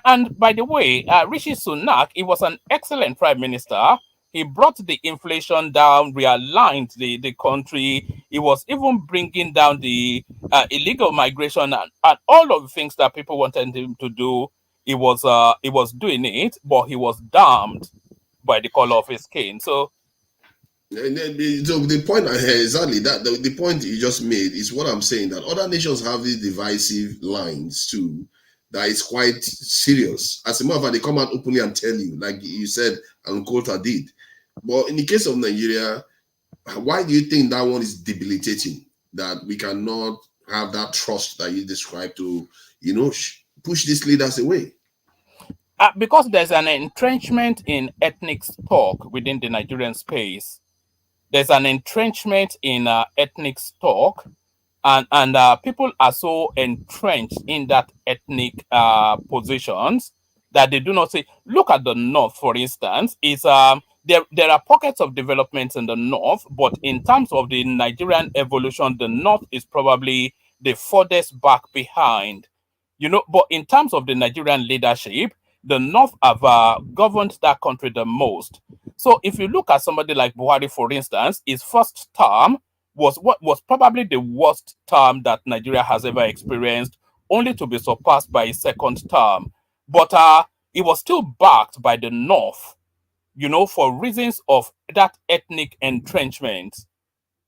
And by the way, Rishi Sunak, he was an excellent prime minister. He brought the inflation down, realigned the country. He was even bringing down the illegal migration and all of the things that people wanted him to do. He was doing it, but he was damned by the color of his skin. So the point I hear exactly that the point you just made is what I'm saying, that other nations have these divisive lines too, that is quite serious. As a matter of fact, they come out openly and tell you, like you said, and Kota did. But in the case of Nigeria, why do you think that one is debilitating? That we cannot have that trust that you described to, push these leaders away? because there's an entrenchment in ethnic stock within the Nigerian space. There's an entrenchment in ethnic stock, and people are so entrenched in that ethnic positions that they do not say. Look at the north, for instance. Is there are pockets of developments in the north, but in terms of the Nigerian evolution, the north is probably the furthest back behind. But in terms of the Nigerian leadership, the north have governed that country the most. So if you look at somebody like Buhari, for instance, his first term was what was probably the worst term that Nigeria has ever experienced, only to be surpassed by his second term. But it was still backed by the north, for reasons of that ethnic entrenchment.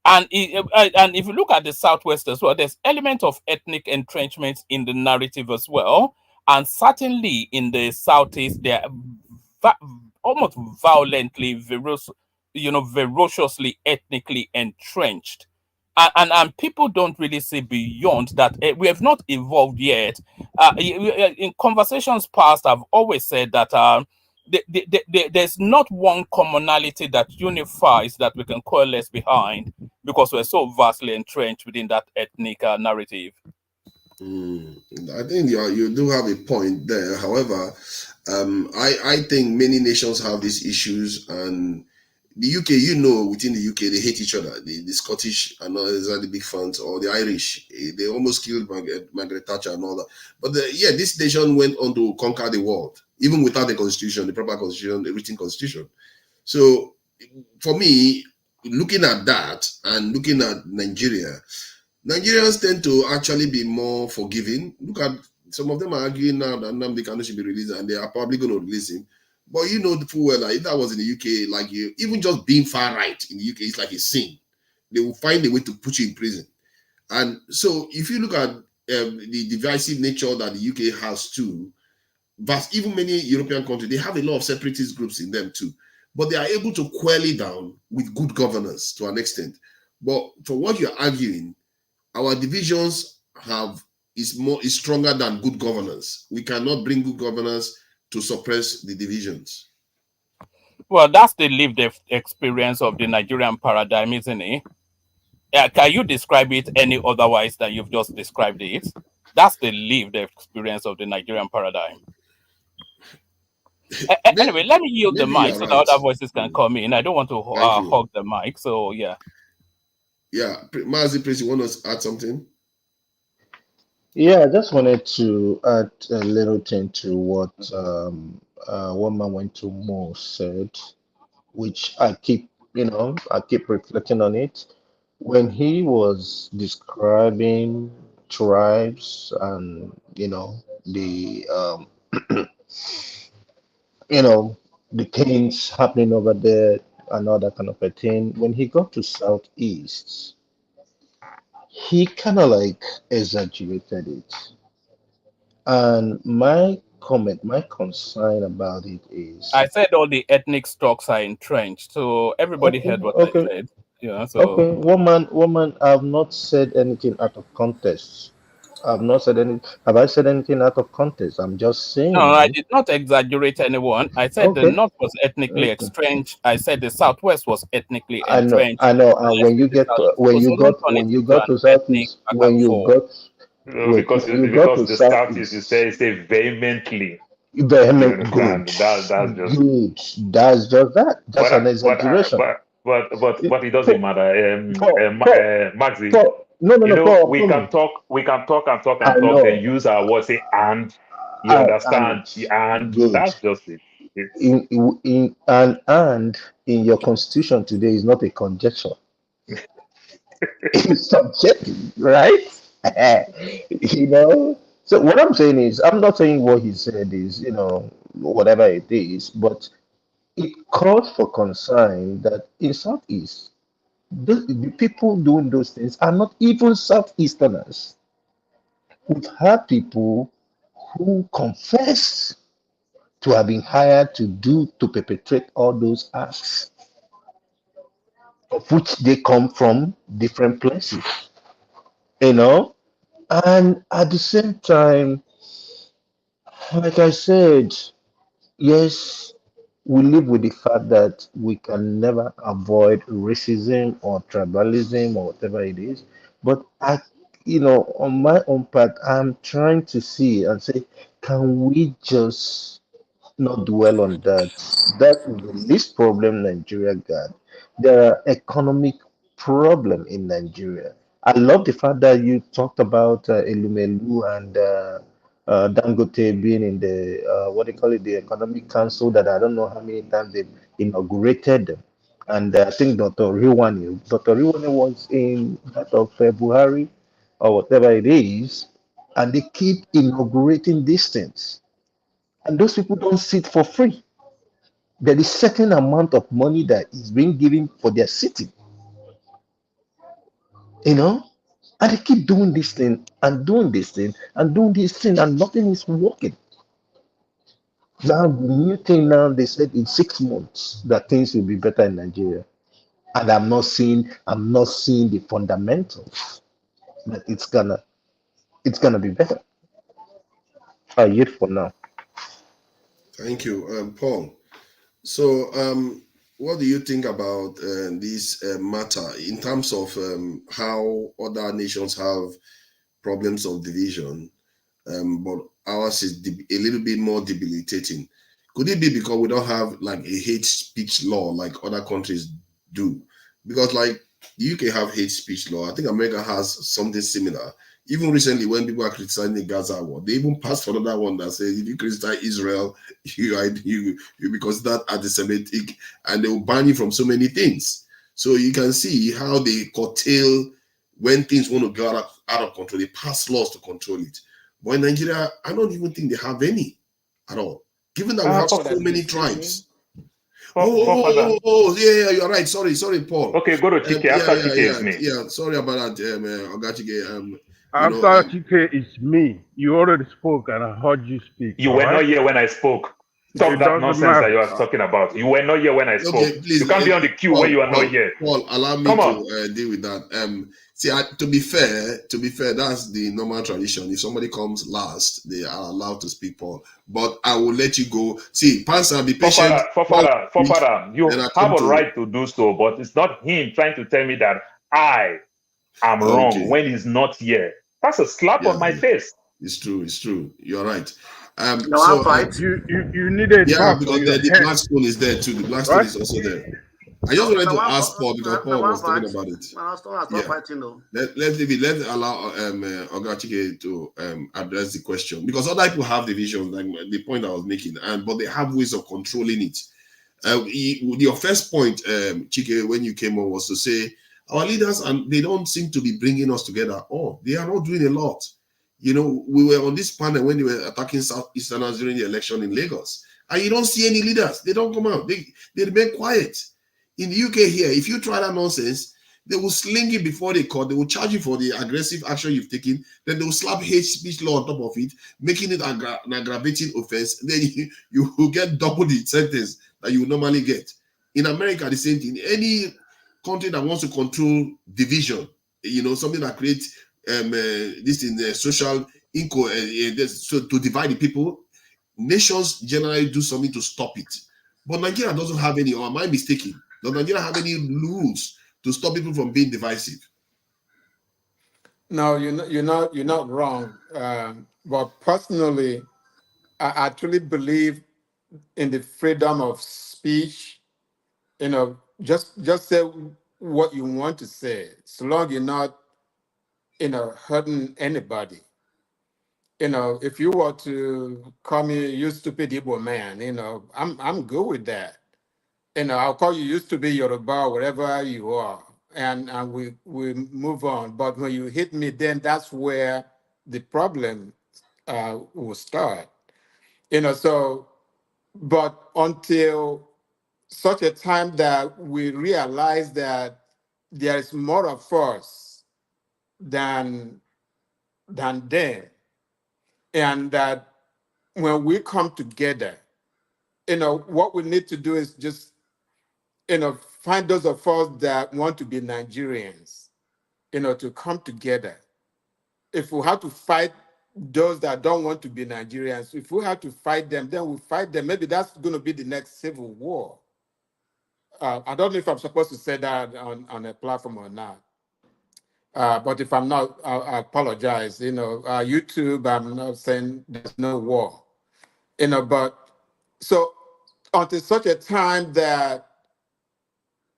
And if you look at the Southwest as well, there's element of ethnic entrenchment in the narrative as well. And certainly in the Southeast, they're almost violently, ferociously ethnically entrenched. And people don't really see beyond that. We have not evolved yet. In conversations past, I've always said that there's not one commonality that unifies that we can coalesce behind, because we're so vastly entrenched within that ethnic narrative. I think you do have a point there. However, I think many nations have these issues, and the UK, within the UK, they hate each other. The Scottish are not exactly big fans, or the Irish. They almost killed Margaret Thatcher and all that. But this nation went on to conquer the world, even without the constitution, the proper constitution, the written constitution. So for me, looking at that and looking at Nigeria, Nigerians tend to actually be more forgiving. Look at some of them are arguing now that Nnamdi Kanu should be released, and they are probably going to release him. But the full well, if that was in the UK, even just being far right in the UK, it's like a sin. They will find a way to put you in prison. And so if you look at the divisive nature that the UK has too, but even many European countries, they have a lot of separatist groups in them too. But they are able to quell it down with good governance to an extent. But for what you're arguing, our divisions is stronger than good governance. We cannot bring good governance to suppress the divisions. Well, that's the lived experience of the Nigerian paradigm, isn't it? Can you describe it any otherwise than you've just described it? That's the lived experience of the Nigerian paradigm. Anyway, let me yield the mic so that other voices can come in. I don't want to hog the mic, so yeah. Yeah, Mazi, please, you want to add something? Yeah, I just wanted to add a little thing to what one man went to Mo said, which I keep reflecting on it. When he was describing tribes and the the things happening over there and all that kind of a thing, when he got to Southeast, he kind of exaggerated it. And my concern about it is, I said all the ethnic stocks are entrenched, so everybody heard what I said. Yeah. So okay, woman, I've not said anything out of context. I've not said any. Have I said anything out of context? I'm just saying. No, I did not exaggerate anyone. I said the North was ethnically entrenched. I said the Southwest was ethnically entrenched. I know. And when you got to Southeast, because the Southeast, you say vehemently. Vehement, good. That's just good. That's just that. That's an exaggeration. But it doesn't matter. Maxi, no, we can talk and then use our words, say and. You understand? And that's just it. And in your constitution today is not a conjecture. It's subjective, right? So what I'm saying is, I'm not saying what he said is, whatever it is, but it calls for concern that in Southeast, the people doing those things are not even Southeasterners. We've had people who confess to have been hired to perpetrate all those acts, of which they come from different places, and at the same time, like I said, yes, we live with the fact that we can never avoid racism or tribalism or whatever it is. But on my own part, I'm trying to see and say, can we just not dwell on that? That is the least problem Nigeria got. There are economic problem in Nigeria. I love the fact that you talked about Elumelu and Dangote being in the what do you call it, the Economic Council. That I don't know how many times they've inaugurated them. And I think Dr. Riwani was in that of February or whatever it is, and they keep inaugurating these things. And those people don't sit for free. There is certain amount of money that is being given for their sitting, you know, and they keep doing this thing and doing this thing and doing this thing, and nothing is working. Now the new thing now, they said in 6 months that things will be better in Nigeria, and I'm not seeing the fundamentals that it's gonna be better. I yield for now. Thank you, Paul. So, what do you think about this matter in terms of how other nations have problems of division, but ours is a little bit more debilitating? Could it be because we don't have like a hate speech law like other countries do? Because like the UK have hate speech law, I think America has something similar. Even recently, when people are criticizing the Gaza war, they even passed another one that says if you criticize Israel, you be considered anti-Semitic, and they will ban you from so many things. So you can see how they curtail when things want to go out of control. They pass laws to control it. But in Nigeria, I don't even think they have any at all, given that we have so many tribes. Yeah, you're right. Sorry, Paul. Okay, go to Chike. After Chike is me. Yeah, sorry about that, Ogachike. After Chike is me. You already spoke and I heard you speak. You were not here when I spoke. Stop that nonsense that you are talking about. You were not here when I spoke. Okay, please, you can't be on the queue when you are not here. Paul, allow me to deal with that. To be fair, that's the normal tradition. If somebody comes last, they are allowed to speak, Paul. But I will let you go. See, Pansa, be patient. Forefather, you have a right to do so, but it's not him trying to tell me that I am wrong when he's not here. That's a slap on my face. It's true. You're right. You needed because the black stone is there too. The black stone is also there. I just wanted to ask Paul because Paul was talking about it. Let's leave it. Let's allow Ogachike to address the question, because other people have divisions, like the point I was making, but they have ways of controlling it. Your first point, Chike, when you came on, was to say our leaders, and they don't seem to be bringing us together. They are not doing a lot. You know, we were on this panel when they were attacking Southeasterners during the election in Lagos, and you don't see any leaders. They don't come out. They remain quiet. In the UK here, if you try that nonsense, they will sling you before they court. They will charge you for the aggressive action you've taken. Then they will slap hate speech law on top of it, making it an aggravating offense. Then you will get double the sentence that you would normally get. In America, the same thing. Any country that wants to control division, something that creates this in the social so to divide the people, nations generally do something to stop it. But Nigeria doesn't have any, or am I mistaken? Does Nigeria have any rules to stop people from being divisive? No, you're not wrong. But personally, I truly believe in the freedom of speech. Just say what you want to say, so long you're not, hurting anybody. If you were to call me you stupid Igbo man, I'm good with that. I'll call you used to be Yoruba, wherever you are, and we move on. But when you hit me, then that's where the problem will start. But until such a time that we realize that there is more of us than them, and that when we come together, what we need to do is just, find those of us that want to be Nigerians, to come together. If we have to fight those that don't want to be Nigerians. If we have to fight them, then we fight them. Maybe that's going to be the next civil war. I don't know if I'm supposed to say that on a platform or not. But if I'm not, I apologize. YouTube, I'm not saying there's no war. But so until such a time that,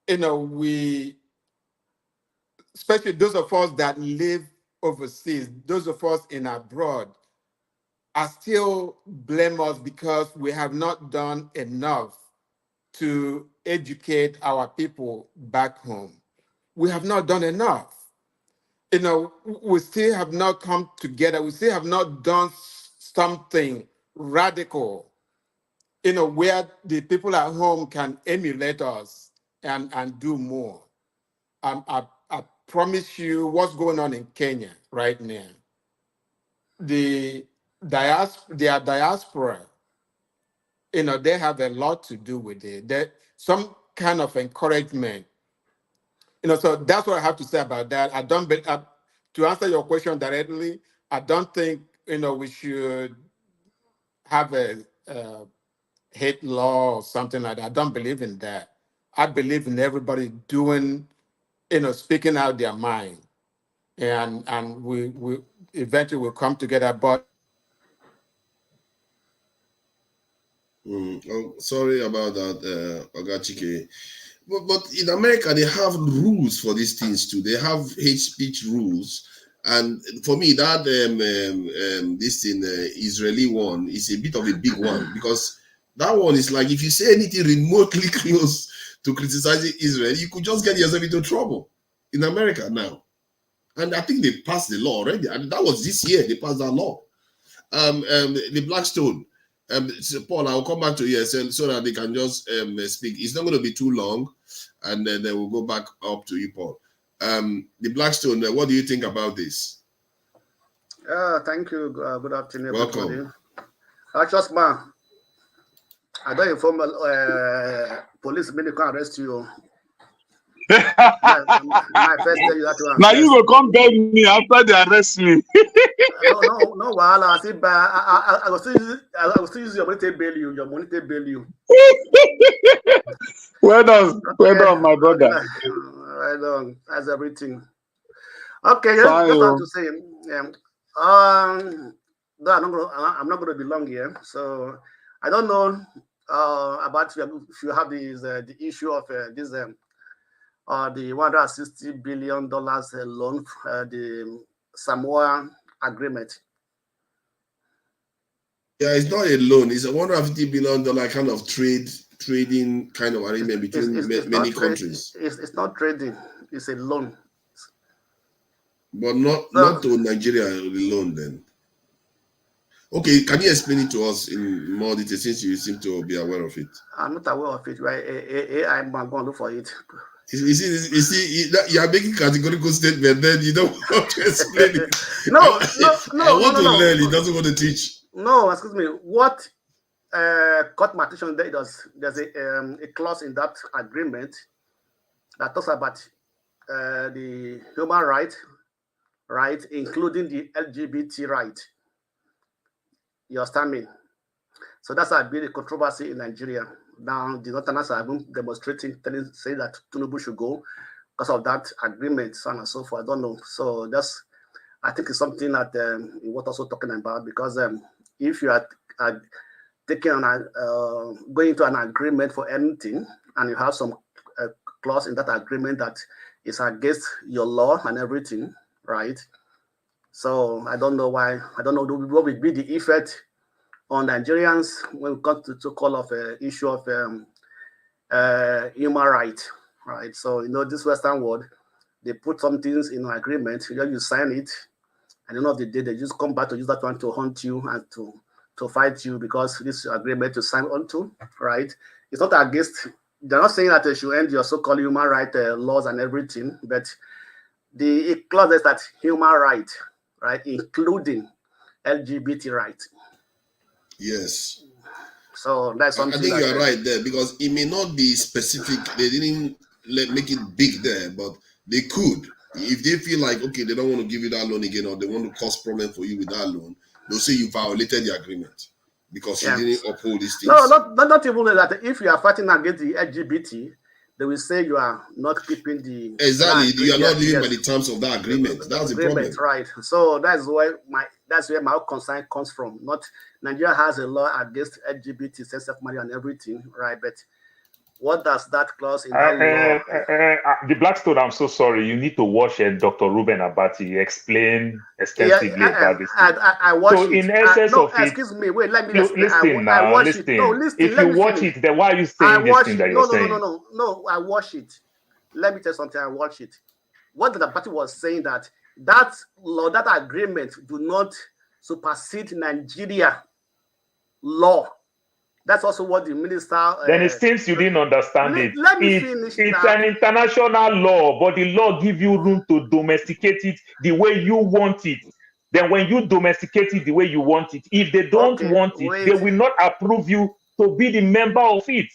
we, especially those of us that live overseas, those of us in abroad, are still blame us because we have not done enough to educate our people back home. We have not done enough. We still have not come together. We still have not done something radical, where the people at home can emulate us and do more. I promise you what's going on in Kenya right now. Their diaspora, they have a lot to do with it. Some kind of encouragement. So that's what I have to say about that. To answer your question directly, I don't think, we should have a hate law or something like that. I don't believe in that. I believe in everybody doing, speaking out their mind. And we eventually will come together. But sorry about that, Ogachike. But in America, they have rules for these things too. They have hate speech rules. And for me, that this thing, Israeli one, is a bit of a big one, because that one is like, if you say anything remotely close to criticizing Israel, you could just get yourself into trouble in America now. And I think they passed the law already. And that was this year, they passed that law. The Blackstone. So Paul, I'll come back to you so that they can just speak. It's not going to be too long, and then we'll go back up to you, Paul. The Blackstone, what do you think about this? Thank you. Good afternoon, Welcome. everybody. Just man, I don't inform police when they can arrest you. my first tell you that one. Now you will come beg me after they arrest me. no, I see, but I will still use your money to bail you. Your money to bail you. Well done, my brother. Well done. That's everything. Okay, just have to say, no, I'm not going to be long here. So I don't know about if you have the issue of this. The $160 billion loan, the Samoa agreement. Yeah, it's not a loan. It's a $150 billion kind of trading kind of arrangement between many countries. It's not trading. It's a loan. But not to Nigeria, the loan then. Okay, can you explain it to us in more detail, since you seem to be aware of it? I'm not aware of it. Right? I'm going to look for it. You see, you are making categorical statement, then you don't want to explain it. No. I want to learn. He doesn't want to teach. No, excuse me. What court martial does? There's a clause in that agreement that talks about the human right, including the LGBT right. You understand me? So that's a big controversy in Nigeria. Now, the Northerners have been demonstrating, saying that Tinubu should go because of that agreement, so on and so forth. I don't know. So I think it's something that we're also talking about, because if you are taking going into an agreement for anything, and you have some clause in that agreement that is against your law and everything, right? So I don't know why. I don't know what would be the effect on Nigerians when it comes to call of issue of human rights, right? So this Western world, they put some things in an agreement. You sign it, and at the end of the day, they just come back to use that one to hunt you and to fight you, because this agreement to sign onto, right? It's not against. They're not saying that they should end your so-called human rights laws and everything, but the clause is that human rights, right, including LGBT rights. Yes. So that's something. I think you're right there, because it may not be specific. They didn't make it big there, but they could. If they feel like, okay, they don't want to give you that loan again, or they want to cause problem for you with that loan, they'll say you violated the agreement because you didn't uphold these things. No, not even that. If you are fighting against the LGBT, they will say you are not keeping the exactly. You are not living by the terms of that agreement. That's the problem, right? So that's where my concern comes from. Not Nigeria has a law against LGBT, same-sex marriage, and everything, right? But what does that clause in that law? The Blackstone, I'm so sorry. You need to watch Dr. Ruben Abati explain extensively about this. I watched it. In essence of it, excuse me. Wait, let me listen now. I watch listen. It. No, listen. If you watch it, then why are you saying this thing that you're saying? No. I watch it. Let me tell you something. I watch it. What the party was saying that law, that agreement, do not supersede Nigeria law. That's also what the minister. Then it seems you didn't understand it. Let me finish. It's an international law, but the law gives you room to domesticate it the way you want it. Then when you domesticate it the way you want it, if they don't want it, they will not approve you to be the member of it.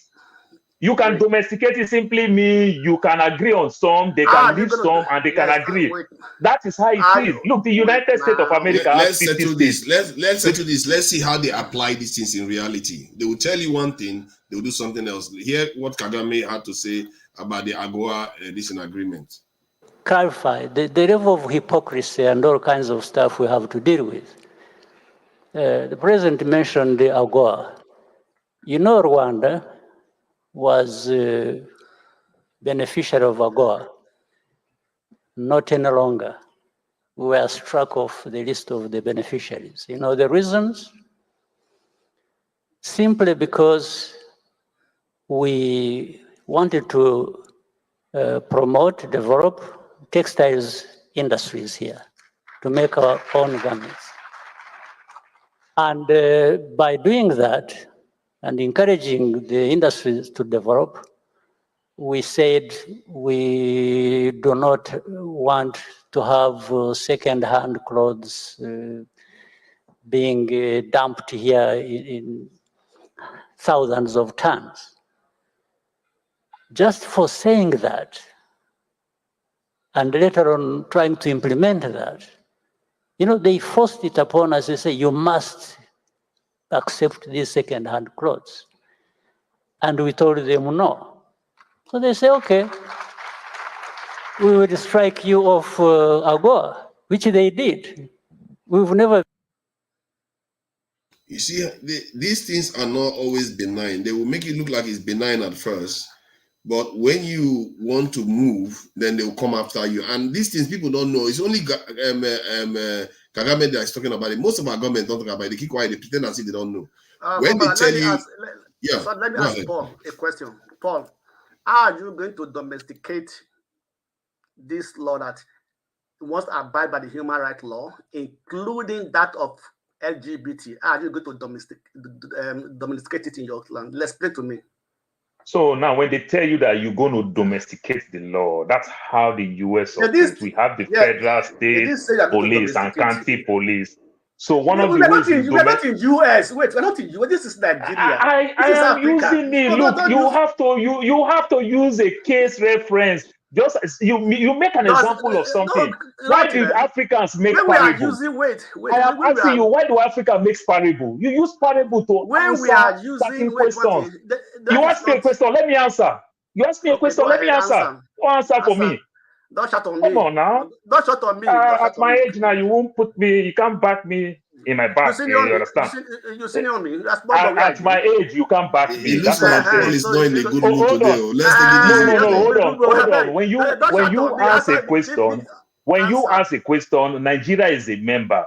You can domesticate it simply mean you can agree on some, they can leave some, and they can agree. That is how it is. Look, the United States of America has 50 states. Let's settle this. Let's see how they apply these things in reality. They will tell you one thing, they will do something else. Hear what Kagame had to say about the AGOA edition agreement. Clarify the level of hypocrisy and all kinds of stuff we have to deal with. The president mentioned the AGOA. You know, Rwanda was beneficiary of AGOA, not any longer. We were struck off the list of the beneficiaries. You know the reasons? Simply because we wanted to promote, develop textiles industries here to make our own garments. And by doing that, and encouraging the industries to develop, we said we do not want to have second-hand clothes being dumped here in thousands of tons. Just for saying that, and later on trying to implement that, you know, they forced it upon us. They say, you must accept these second-hand clothes. And we told them no. So they say, okay, we will strike you off AGOA, which they did. We've never. You see, these things are not always benign. They will make it look like it's benign at first, but when you want to move, then they will come after you. And these things people don't know. It's only Kagame that is talking about it. Most of our government don't talk about it. They keep quiet. They pretend as if they don't know. When they tell you, let me ask Paul a question. Paul, how are you going to domesticate this law that must abide by the human rights law, including that of LGBT? How are you going to domesticate it in your land? Let's explain to me. So now when they tell you that you're going to domesticate the law, that's how the US operates. We have the federal, state police and county police. So one of the ways we're not in US. Wait, we're not in US. This is Nigeria. I am using it. Look, you have to use a case reference. Just you make an example of something. Why did Africans make parable? I am asking you, why do Africa make parable? You use parable to answer certain questions. You ask me a question, let me answer. You ask me a question, let me answer. Don't answer for me. Don't shut on me. Come on now. Don't shut on me. At my age now, you won't put me, you can't back me in my back. You understand? You senior me. At my age, you can't back me. That's what I'm saying. It's not in a good mood today. Hold on. When you ask a question, Nigeria is a member.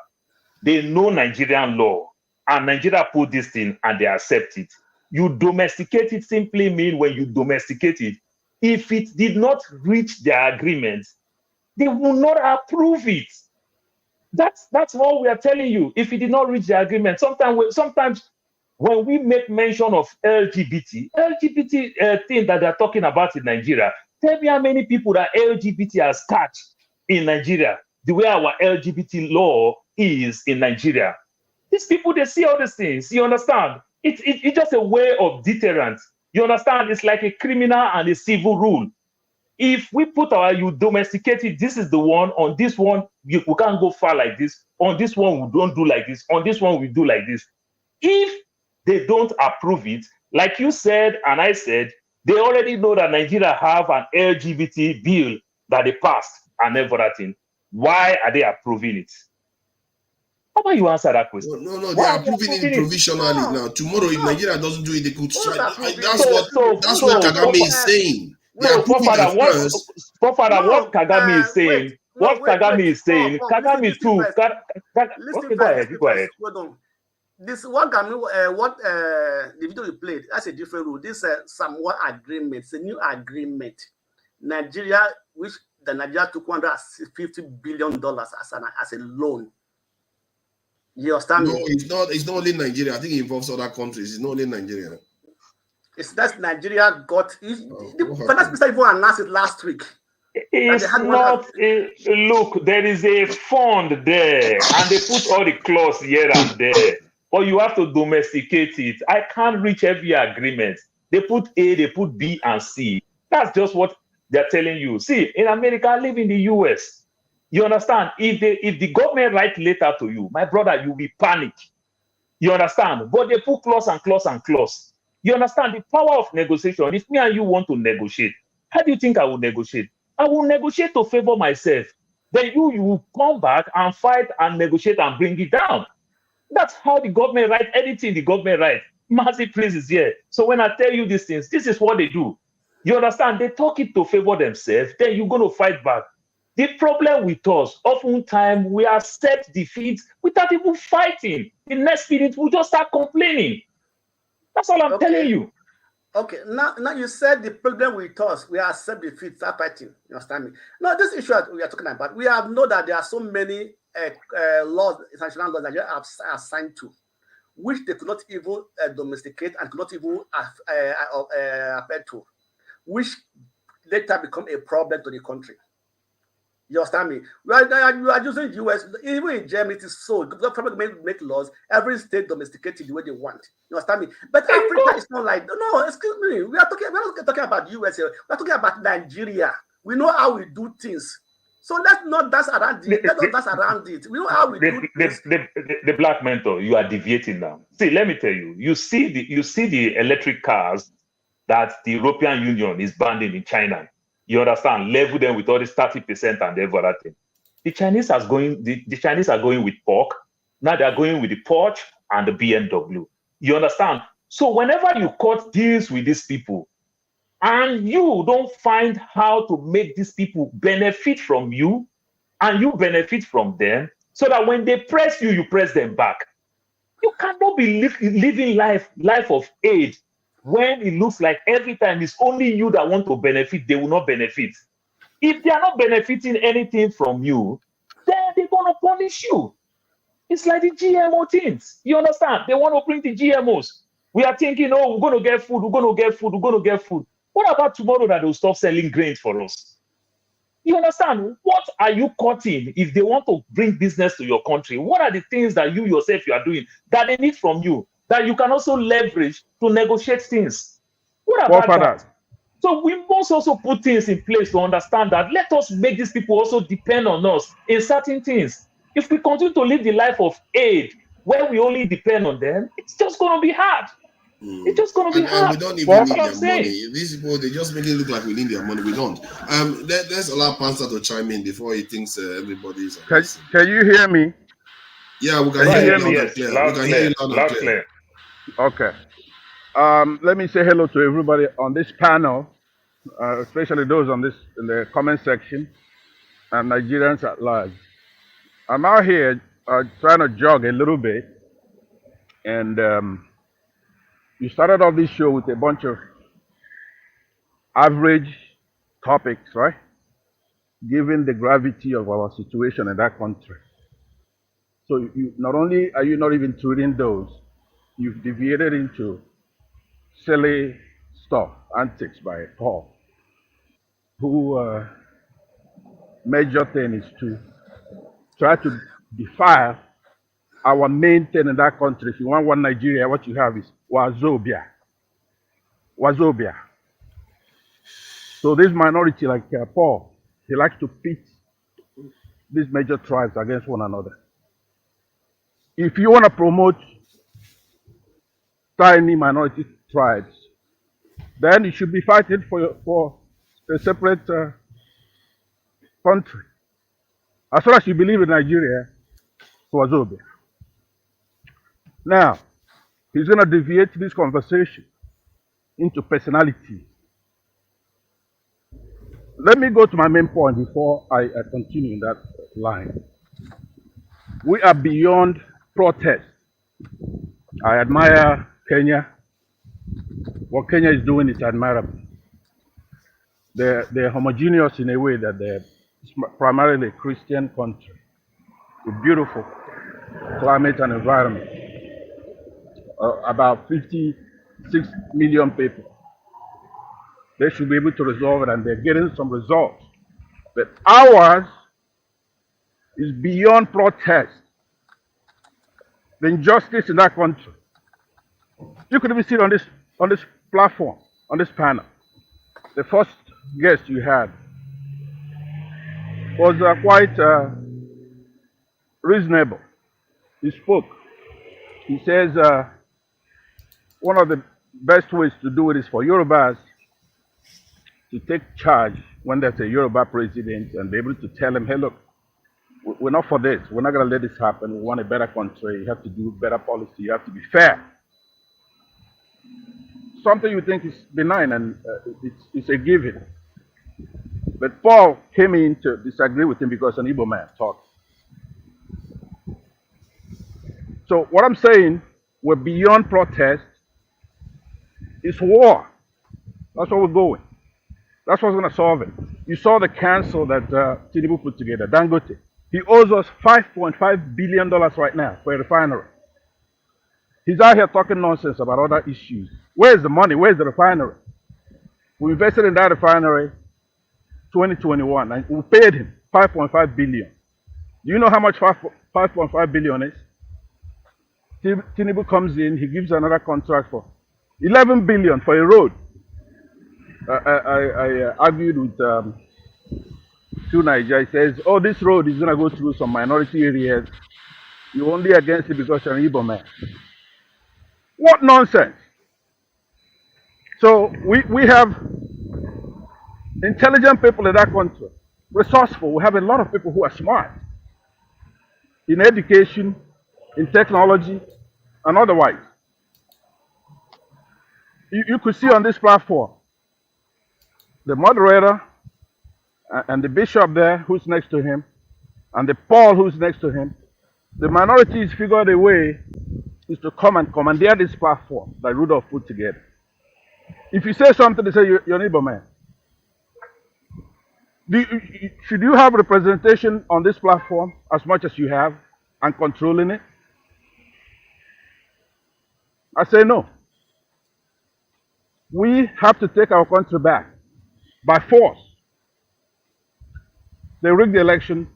They know Nigerian law, and Nigeria put this thing and they accept it. You domesticate it simply mean when you domesticate it, if it did not reach their agreement, they will not approve it. That's what we are telling you. If it did not reach the agreement, sometimes when we make mention of LGBT thing that they're talking about in Nigeria, tell me how many people that LGBT has catch in Nigeria, the way our LGBT law is in Nigeria. These people, they see all these things. You understand? It's just a way of deterrent. You understand? It's like a criminal and a civil rule. if we put you domesticate it, this is the one, on this one, we can't go far like this. On this one, we don't do like this. On this one, we do like this. If they don't approve it, like you said and I said, they already know that Nigeria have an LGBT bill that they passed and everything. Why are they approving it? How about you answer that question? No, they are approving it provisionally now. Tomorrow, if Nigeria doesn't do it, they could strike. That's what Kagame is saying. So, Forefather, what Kagame is saying, Kagame is saying, Kagame too. Okay, go ahead. Hold on. This one what the video you played, that's a different rule. This somewhat agreement, it's a new agreement. Nigeria, which the Nigeria took $150 billion as a loan. You understand? No, it's not only Nigeria. I think it involves other countries. It's not only Nigeria. It's that Nigeria got the finance minister even announced it last week. It's not look, there is a fund there, and they put all the clause here and there. But you have to domesticate it. I can't reach every agreement. They put A, they put B and C. That's just what they're telling you. See, in America, I live in the US. You understand? If the government write letter to you, my brother, you'll be panic. You understand? But they put clause and clause and clause. You understand the power of negotiation? If me and you want to negotiate, how do you think I will negotiate? I will negotiate to favor myself. Then you will come back and fight and negotiate and bring it down. That's how the government write anything the government write. Massive praises here. So when I tell you these things, this is what they do. You understand? They talk it to favor themselves, then you're going to fight back. The problem with us, oftentimes we accept defeat without even fighting. The next minute we just start complaining. That's all I'm telling you. Okay, now you said the problem with us, we accept defeat, start fighting. You understand me? Now, this issue we are talking about, we have known that there are so many laws, international laws that you have assigned to, which they could not even domesticate and could not even appeal to, which later become a problem to the country. You understand me? We are using the US, even in Germany, it is so. The government make laws, every state domesticated the way they want. You understand me? But Africa is not like, no, excuse me. We're not talking about US here. We're talking about Nigeria. We know how we do things. So let's not dance around it. Let's not dance around it. We know how we do things. The black mentor, you are deviating now. See, let me tell you, you see the electric cars that the European Union is banning in China. You understand? Level them with all this 30% and everything. The Chinese are going with pork. Now they're going with the Porsche and the BMW. You understand? So whenever you cut deals with these people, and you don't find how to make these people benefit from you, and you benefit from them, so that when they press you, you press them back. You cannot be living life of aid when it looks like every time it's only you that want to benefit, they will not benefit. If they are not benefiting anything from you, then they're going to punish you. It's like the GMO things. You understand? They want to bring the GMOs. We are thinking, oh, we're going to get food, we're going to get food, we're going to get food. What about tomorrow that they'll stop selling grains for us? You understand? What are you cutting if they want to bring business to your country? What are the things that you yourself you are doing that they need from you that you can also leverage to negotiate things? What about that? So we must also put things in place to understand that let us make these people also depend on us in certain things. If we continue to live the life of aid where we only depend on them, it's just going to be hard. It's just going to be hard. And we don't even need their money. These people, they just make it look like we need their money. We don't. Let's allow Panzer to chime in before he thinks everybody is. Can you hear me? Yeah, we can hear you loud and clear. We can hear you loud and clear. Okay. Let me say hello to everybody on this panel, especially those in the comment section, and Nigerians at large. I'm out here trying to jog a little bit, and you started off this show with a bunch of average topics, right? Given the gravity of our situation in that country. So you, not only are you not even treating those, you've deviated into silly stuff, antics by Paul, who major thing is to try to defile our main thing in that country. If you want one Nigeria, what you have is Wazobia. Wazobia. So this minority, like Paul, he likes to pit these major tribes against one another. If you want to promote tiny minority tribes, then you should be fighting for a separate country. As far as you believe in Nigeria, Swaziland. Now, he's going to deviate this conversation into personality. Let me go to my main point before I continue in that line. We are beyond protest. I admire Kenya. What Kenya is doing is admirable. They're homogeneous in a way that they're primarily a Christian country with beautiful climate and environment. About 56 million people. They should be able to resolve it, and they're getting some results. But ours is beyond protest. The injustice in that country. You could even see it on this platform, on this panel. The first guest you had was quite reasonable. He spoke. He says one of the best ways to do it is for Yorubas to take charge when there's a Yoruba president and be able to tell him, hey, look, we're not for this. We're not going to let this happen. We want a better country. You have to do better policy. You have to be fair. Something you think is benign and it's a given. But Paul came in to disagree with him because an Igbo man talked. So what I'm saying, we're beyond protest. It's war. That's where we're going. That's what's going to solve it. You saw the council that Tinubu put together, Dangote. He owes us $5.5 billion right now for a refinery. He's out here talking nonsense about other issues. Where's the money? Where's the refinery? We invested in that refinery 2021 and we paid him $5.5 billion. Do you know how much $5.5 billion is? Tinubu comes in, he gives another contract for $11 billion for a road. I argued with two Nigeria. He says, oh, this road is going to go through some minority areas. You're only against it because you're an Igbo man. What nonsense. So we have intelligent people in that country, resourceful. We have a lot of people who are smart in education, in technology, and otherwise. You could see on this platform, the moderator and the bishop there who's next to him, and the Paul who's next to him, the minorities figured a way is to come and commandeer this platform that Rudolph put together. If you say something, they say you're an Igbo man. Should you have representation on this platform as much as you have and controlling it? I say no. We have to take our country back by force. They rigged the election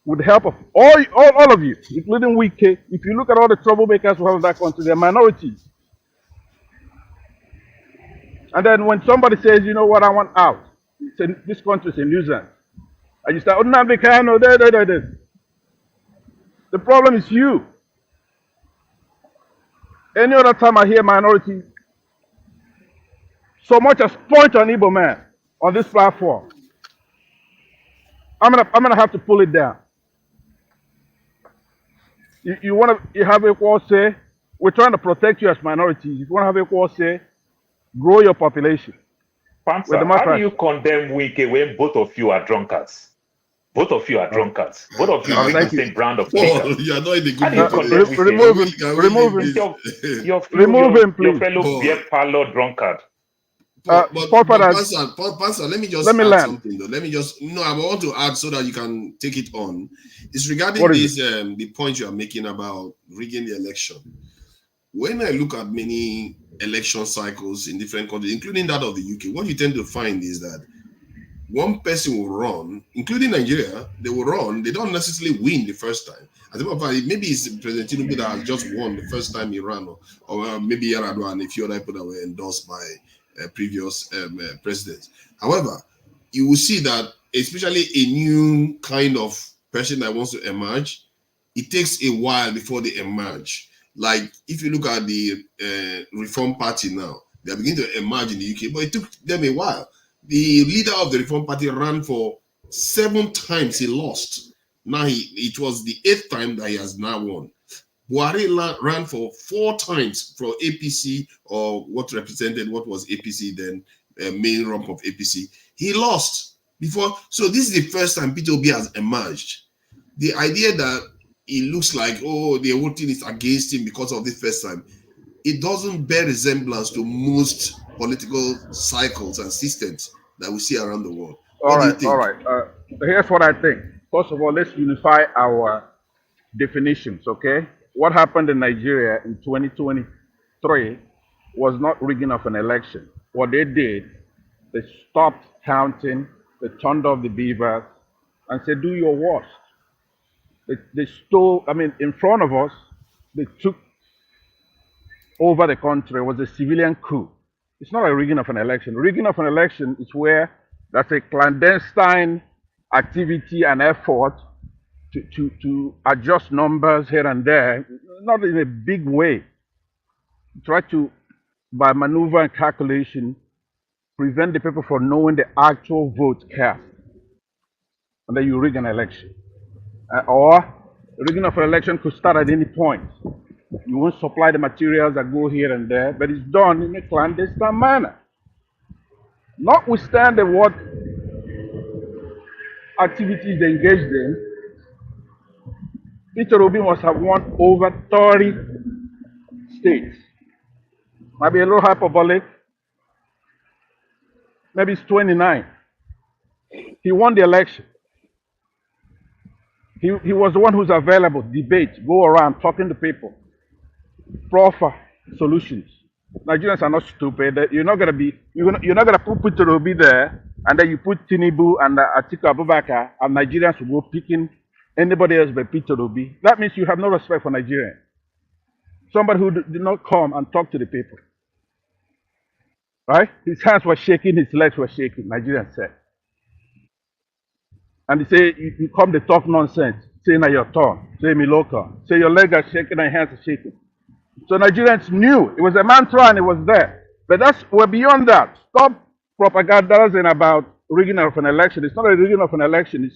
with the help of all of you, including Wike. If you look at all the troublemakers who have in that country, they're minorities. And then when somebody says, you know what, I want out, this country is a nuisance. And you start, oh, Nnamdi Kanu, the problem is you. Any other time I hear minority, so much as point on Igbo man on this platform, I'm gonna have to pull it down. You have equal say. We're trying to protect you as minorities. If you want to have equal say, grow your population. Pansa, how do you condemn Wike when both of you are drunkards? Both of you are drunkards. Both of you drink the same brand of liquor. You are not in the good How do you condemn Wike? Remove him, please. Your fellow beer parlor drunkard. But Pastor, let me just add something though. Let me just I want to add so that you can take it on. It's regarding this the point you are making about rigging the election. When I look at many election cycles in different countries, including that of the UK, what you tend to find is that one person will run, including Nigeria, they will run, they don't necessarily win the first time. As a matter of fact, maybe it's President Tinubu that has just won the first time he ran, or maybe Yar'Adua and a few other people that were endorsed by previous presidents. However, you will see that, especially a new kind of person that wants to emerge, it takes a while before they emerge. Like if you look at the Reform Party now, they are beginning to emerge in the UK, but it took them a while. The leader of the Reform Party ran for 7 times, he lost. Now it was the 8th time that he has now won. Buhari ran for 4 times for APC, or what was APC then, main rump of APC. He lost before. So this is the first time Peter Obi has emerged. The idea that it looks like, oh, the whole thing is against him because of the first time, it doesn't bear resemblance to most political cycles and systems that we see around the world. What do you think? All right. Here's what I think. First of all, let's unify our definitions, okay? What happened in Nigeria in 2023 was not rigging of an election. What they did, they stopped counting, they turned off the beavers, and said, do your worst. They stole, in front of us, they took over the country. It was a civilian coup. It's not a rigging of an election. Rigging of an election is where that's a clandestine activity and effort to adjust numbers here and there, not in a big way. Try to, by maneuver and calculation, prevent the people from knowing the actual vote cast. And then you rig an election. Or rigging of an election could start at any point. You won't supply the materials that go here and there, but it's done in a clandestine manner. Notwithstanding what activities they engaged in, Peter Obi must have won over 30 states. Might be a little hyperbolic. Maybe it's 29. He won the election. He was the one who's available, debate, go around talking to people, proffer solutions. Nigerians are not stupid. You're not gonna put Peter Obi there, and then you put Tinubu and Atiku Abubakar, and Nigerians will go picking anybody else but Peter Obi. That means you have no respect for Nigerians. Somebody who did not come and talk to the people. Right? His hands were shaking, his legs were shaking, Nigerians said. And they say, you come to talk nonsense, say na your turn, say me local, say your legs are shaking and your hands are shaking. So Nigerians knew, it was a mantra and it was there. But we're beyond that. Stop propagandizing about rigging of an election. It's not a rigging of an election,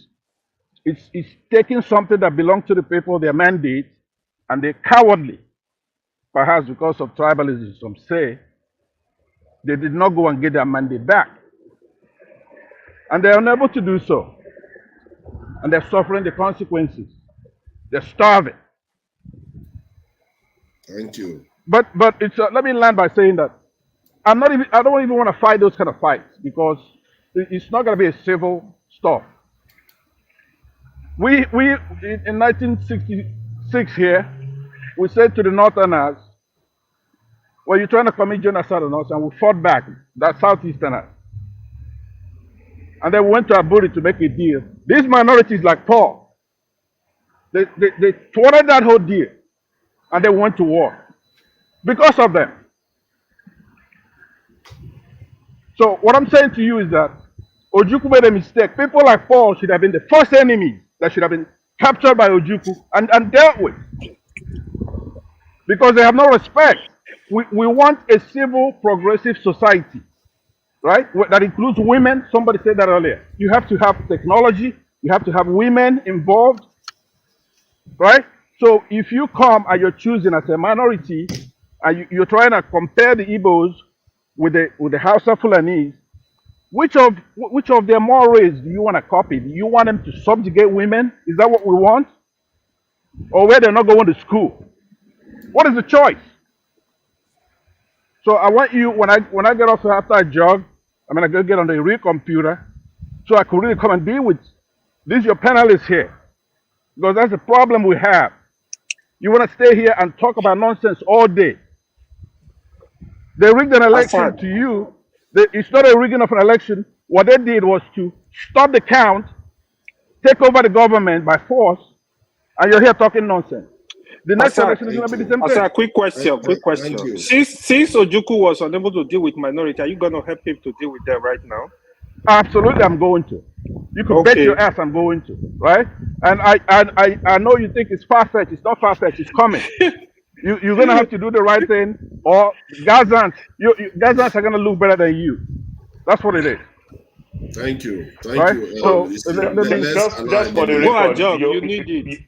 it's taking something that belongs to the people, their mandate, and they're cowardly, perhaps because of tribalism, some say, they did not go and get their mandate back. And they're unable to do so. And they're suffering the consequences. They're starving. Thank you. But it's let me land by saying that I don't even want to fight those kind of fights, because it's not going to be a civil stuff. We in 1966 here, we said to the Northerners, well, you're trying to commit genocide on us, and we fought back, that Southeasterners. And then we went to Abuja to make a deal. These minorities like Paul, they thwarted that whole deal, and they went to war because of them. So what I'm saying to you is that Ojukwu made a mistake. People like Paul should have been the first enemy that should have been captured by Ojukwu and dealt with, because they have no respect. We want a civil, progressive society, right? That includes women. Somebody said that earlier. You have to have technology. You have to have women involved, right? So if you come and you're choosing as a minority, and you're trying to compare the Igbos with the Hausa Fulanese, which of their mores do you want to copy? Do you want them to subjugate women? Is that what we want? Or where they're not going to school? What is the choice? So I want you, when I get off after I jog, I go get on the real computer, so I could really come and deal with these your panelists here. Because that's the problem we have. You want to stay here and talk about nonsense all day. They rigged an election to you. It's not a rigging of an election. What they did was to stop the count, take over the government by force, and you're here talking nonsense. the next election is going to be the same thing. Quick question. Thank you. Since Ojukwu was unable to deal with minority, are you going to help him to deal with them right now? Absolutely, I'm going to. You can bet your ass I'm going to, right? And I know you think it's far-fetched. It's not far-fetched. It's coming. You're going to have to do the right thing, or Gazans are going to look better than you. That's what it is. Thank you. Right? So just for the record, you need it.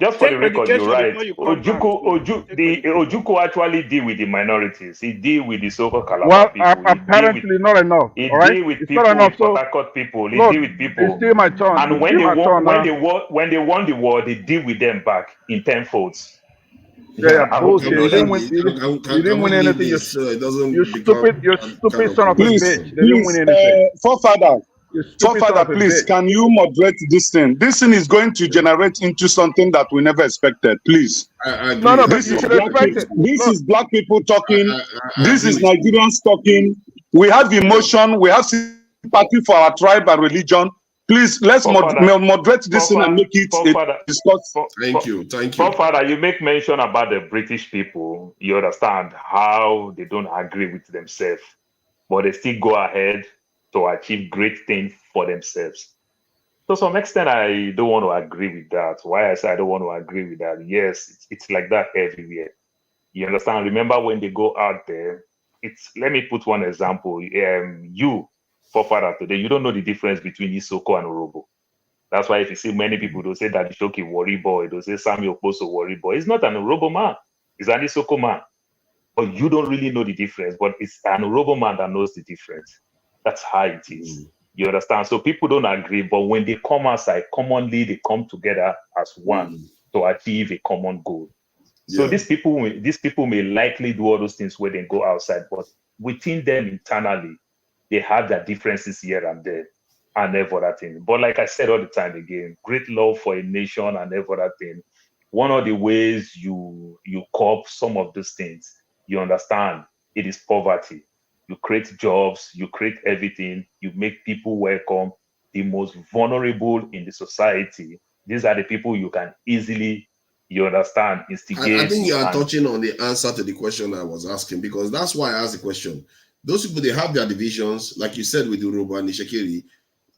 Just for the record, you're right. Ojukwu actually deal with the minorities. He deal with the so-called Calabar people. Apparently not enough. He all right? deal with it's people, not enough. Port Harcourt people. He deal with people. It's still my turn. And when they won the war, they deal with them back in tenfolds. Yeah, bullshit. You didn't win anything. You stupid son of a bitch. They didn't win anything. Forefather, please, can you moderate this thing? This thing is going to generate into something that we never expected. Please. No, this is black people talking. This is Nigerians talking. We have emotion. We have sympathy for our tribe and religion. Please, let's moderate this thing and make it discuss. Thank you. Forefather, you make mention about the British people. You understand how they don't agree with themselves, but they still go ahead to achieve great things for themselves. To some extent, I don't want to agree with that. Why I say I don't want to agree with that? Yes, it's like that everywhere. You understand? Remember when they go out there, let me put one example. You, Forefather, today, you don't know the difference between Isoko and Orobo. That's why if you see many people, they'll say that Ishoki worry boy, they'll say Samuel Oposo worry boy. It's not an Orobo man, it's an Isoko man. But you don't really know the difference, but it's an Orobo man that knows the difference. That's how it is. You understand? So people don't agree, but when they come outside, commonly they come together as one to achieve a common goal. So these people may likely do all those things where they go outside, but within them internally, they have their differences here and there and every other thing. But like I said all the time again, great love for a nation and every other thing. One of the ways you cope some of those things, you understand, it is poverty. You create jobs, you create everything, you make people welcome, the most vulnerable in the society. These are the people you can easily, you understand, instigate. I think you are touching on the answer to the question I was asking, because that's why I asked the question. Those people, they have their divisions, like you said with Urobo and Ishekiri,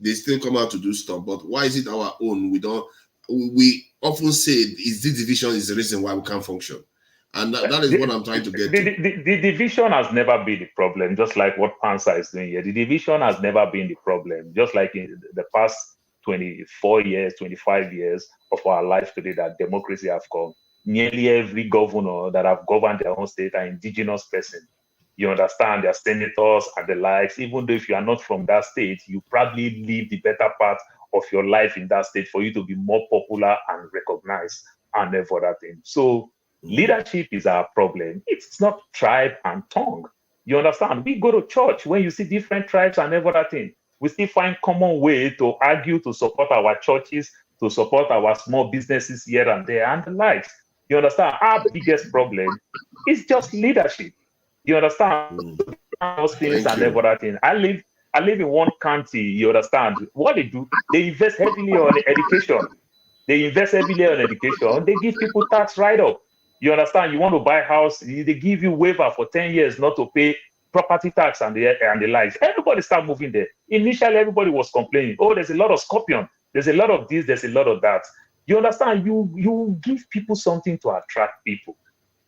they still come out to do stuff. But why is it our own? We often say this division is the reason why we can't function. And that is what I'm trying to get to. The division has never been the problem, just like what Pansa is doing here. The division has never been the problem, just like in the past 24 years, 25 years of our life today that democracy have come. Nearly every governor that have governed their own state are indigenous person. You understand, their senators and the likes. Even though if you are not from that state, you probably live the better part of your life in that state for you to be more popular and recognized and every other thing. So leadership is our problem. It's not tribe and tongue. You understand? We go to church when you see different tribes and every other thing. We still find common way to argue to support our churches, to support our small businesses here and there and the likes. You understand? Our biggest problem is just leadership. You understand? Those things and every other thing. I live in one county, you understand? What they do, they invest heavily on education. They invest heavily on education. They give people tax write-up. You understand? You want to buy a house, they give you waiver for 10 years not to pay property tax and the likes. Everybody start moving there. Initially, everybody was complaining, oh, there's a lot of scorpion. There's a lot of this, there's a lot of that. You understand? You give people something to attract people.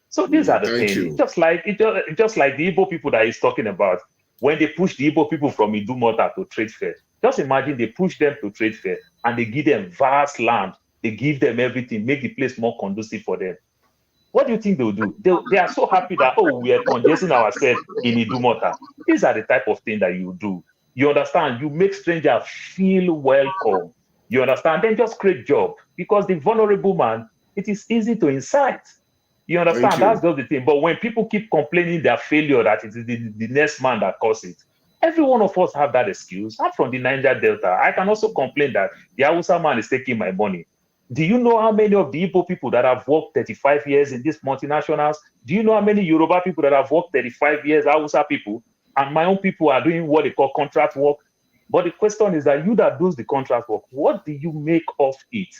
So these are the things. Just like the Igbo people that he's talking about, when they push the Igbo people from Idumota to trade fair. Just imagine they push them to trade fair and they give them vast land. They give them everything, make the place more conducive for them. What do you think they'll do? They are so happy that, oh, we are congesting ourselves in Idumota. These are the type of thing that you do. You understand? You make strangers feel welcome. You understand? Then just create job. Because the vulnerable man, it is easy to incite. You understand? That's just the thing. But when people keep complaining their failure, that it is the next man that caused it, every one of us have that excuse. I'm from the Niger Delta. I can also complain that the Hausa man is taking my money. Do you know how many of the Igbo people that have worked 35 years in these multinationals? Do you know how many Yoruba people that have worked 35 years, Hausa people, and my own people are doing what they call contract work? But the question is that you that does the contract work, what do you make of it?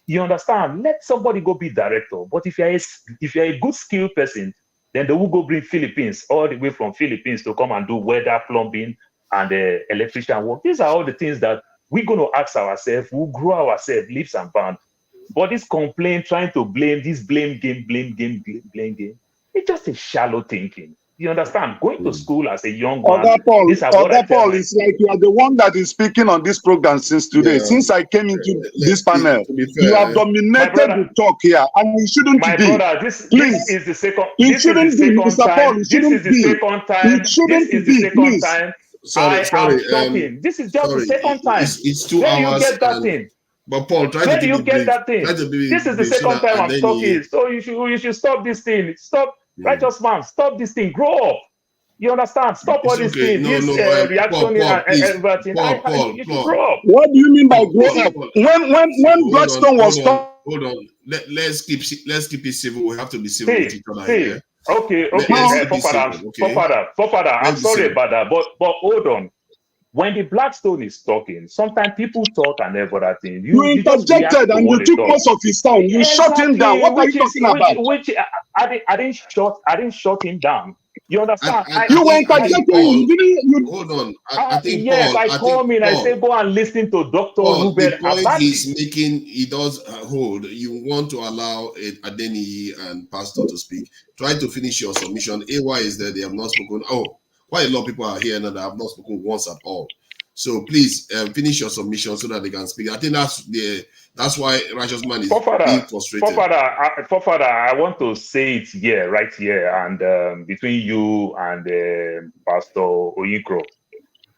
You understand? Let somebody go be director. But if you're a good skilled person, then they will go bring Philippines all the way from Philippines to come and do weather, plumbing, and electrician work. These are all the things that we're going to ask ourselves. We'll grow ourselves, leaps and bounds. But this complaint, trying to blame this blame game, it's just a shallow thinking. You understand? Going to school as a young man, these are what I tell Paul, it's like you are the one that is speaking on this program since today. Yeah. Since I came into this panel, to be you fair, have dominated the talk here, and it shouldn't my be. brother, this is the second. It This is the shouldn't be, second Mr. Paul. time. It This is shouldn't the be. second time. It shouldn't This is the be, second please. time. Sorry, I am talking. This is just the second time. It's 2 Where do you hours. get that thing? But Paul, try Where to do keep you it get brief. that thing? Try to be This is the brief so second that, time and I'm then talking. So you should stop this thing. Stop, righteous man. Stop this thing. Grow up. You understand? Stop all it's these okay. things. No, This reactionary Paul, and please. everything. You should Paul. grow up. What do you mean by Paul, grow up? When Blackstone was talking. Hold on. Let's keep it civil. We have to be civil with each other here. Okay. Let's keep it civil, okay? Forefather, I'm Let's be sorry civil. about that, but hold on. When the Blackstone is talking, sometimes people talk and every other thing. You just react interjected to and what you they took talk. most of his time. You shut him down. What are you talking about? I didn't shut him down. You understand? You were interjecting. Hold on. Yes, I come in. I say go and listen to Dr. Paul, Ruben the point Abati. he's making, he does hold. You want to allow Adeni and Pastor to speak. Try to finish your submission. AY is there. They have not spoken. Oh, quite a lot of people are here now that have not spoken once at all. So please finish your submission so that they can speak. I think that's why Righteous Man is being frustrated. Forefather, I want to say it here, right here, and between you and Pastor Oyikro.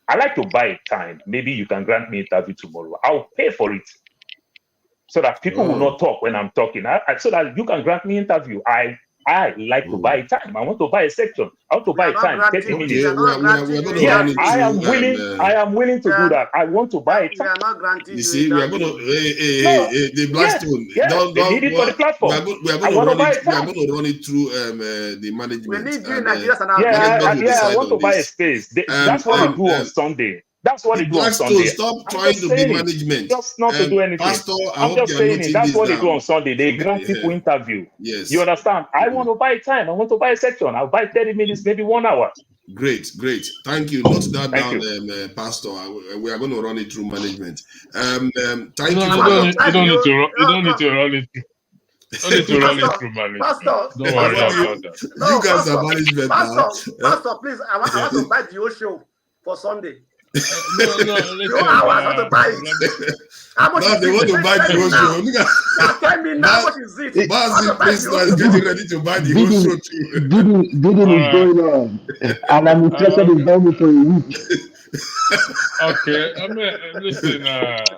I like to buy time. Maybe you can grant me interview tomorrow. I'll pay for it so that people will not talk when I'm talking. So that you can grant me interview. I like to buy time. I want to buy a section. I want to buy time, 30 minutes. I am willing to do that. I want to buy time. You see, we are going to the Blackstone. They need it for the platform. We are going to run it through the management. We need you in Nigeria. I want to buy a space. That's what they do on Sunday. That's what they do on Sunday. Stop trying to be management. Just not to do anything. Pastor, I'm just saying it. That's what they do on Sunday. They grant people interview. Yes. You understand? I want to buy time. I want to buy a section. I'll buy 30 minutes, maybe 1 hour. Great. Thank you. Note that down, Pastor. We are going to run it through management. Thank you for that. You don't need to run it. Don't need to run it through management. Pastor, don't worry about that. You guys are management now. Pastor, please, I want to buy the whole show for Sunday. No, listen. I want to buy it. How much Now they want to buy the whole show. Tell me now, how much is it? Basil is getting ready to buy the whole show too. Bidding is going on, and I'm interested in buying it for a week. Okay, I mean, listen.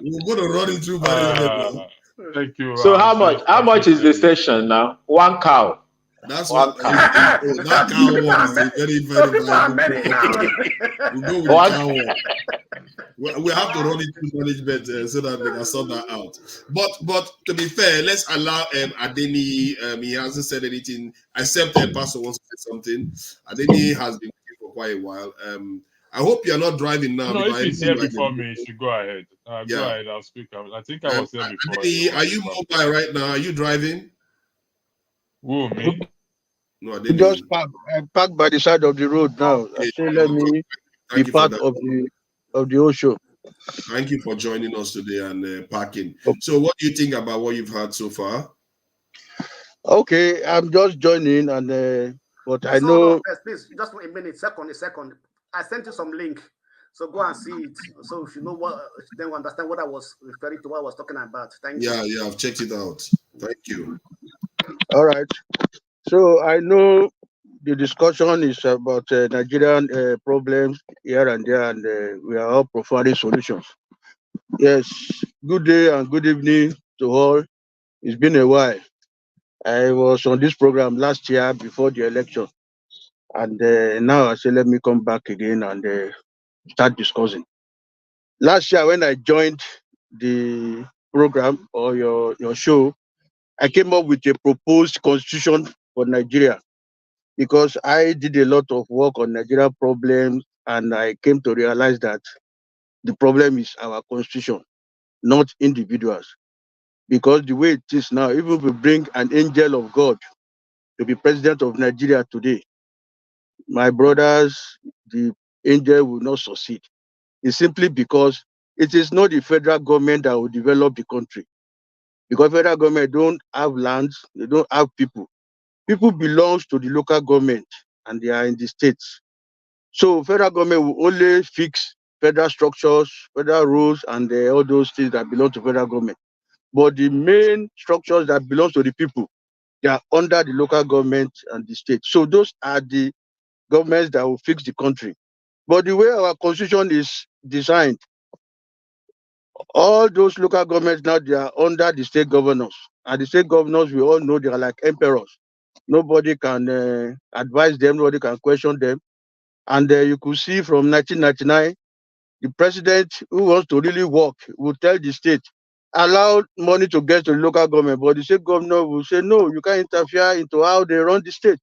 We're going to run it through management. Thank you. So how much is the session now? 1 cow. That's what that cow one is a very, very valuable. We'll go with the cow one. We have to run it through management so that they can sort that out. But to be fair, let's allow Adeni. He hasn't said anything except Pastor wants to say something. Adeni has been waiting for quite a while. I hope you're not driving now. No, if he's here before me, he should go ahead. Go ahead, I'll speak. I think I was here before. Adeni, are you mobile right now? Are you driving? Who, me? No, I just parked by the side of the road now. Okay. I say let me be part of the whole show. Thank you for joining us today and parking. So what do you think about what you've heard so far? Okay, I'm just joining but I know. Please, just a minute, a second. I sent you some link. So go and see it. So if you know what, then you understand what I was referring to, what I was talking about. Thank you. Yeah, I've checked it out. Thank you. All right. So I know the discussion is about Nigerian problems here and there, and we are all providing solutions. Yes, good day and good evening to all. It's been a while. I was on this program last year before the election, and now I say let me come back again and start discussing. Last year when I joined the program or your show, I came up with a proposed constitution for Nigeria, because I did a lot of work on Nigerian problems, and I came to realize that the problem is our constitution, not individuals. because the way it is now, even if we bring an angel of God to be president of Nigeria today, my brothers, the angel will not succeed. It's simply because it is not the federal government that will develop the country. Because federal government don't have lands, they don't have people. People belongs to the local government and they are in the states. So federal government will only fix federal structures, federal rules, and all those things that belong to federal government. But the main structures that belong to the people, they are under the local government and the state. So those are the governments that will fix the country. But the way our constitution is designed, all those local governments now, they are under the state governors. And the state governors, we all know they are like emperors. Nobody can advise them, nobody can question them. And you could see from 1999, the president who wants to really work will tell the state, allow money to get to the local government, but the state governor will say, no, you can't interfere into how they run the state.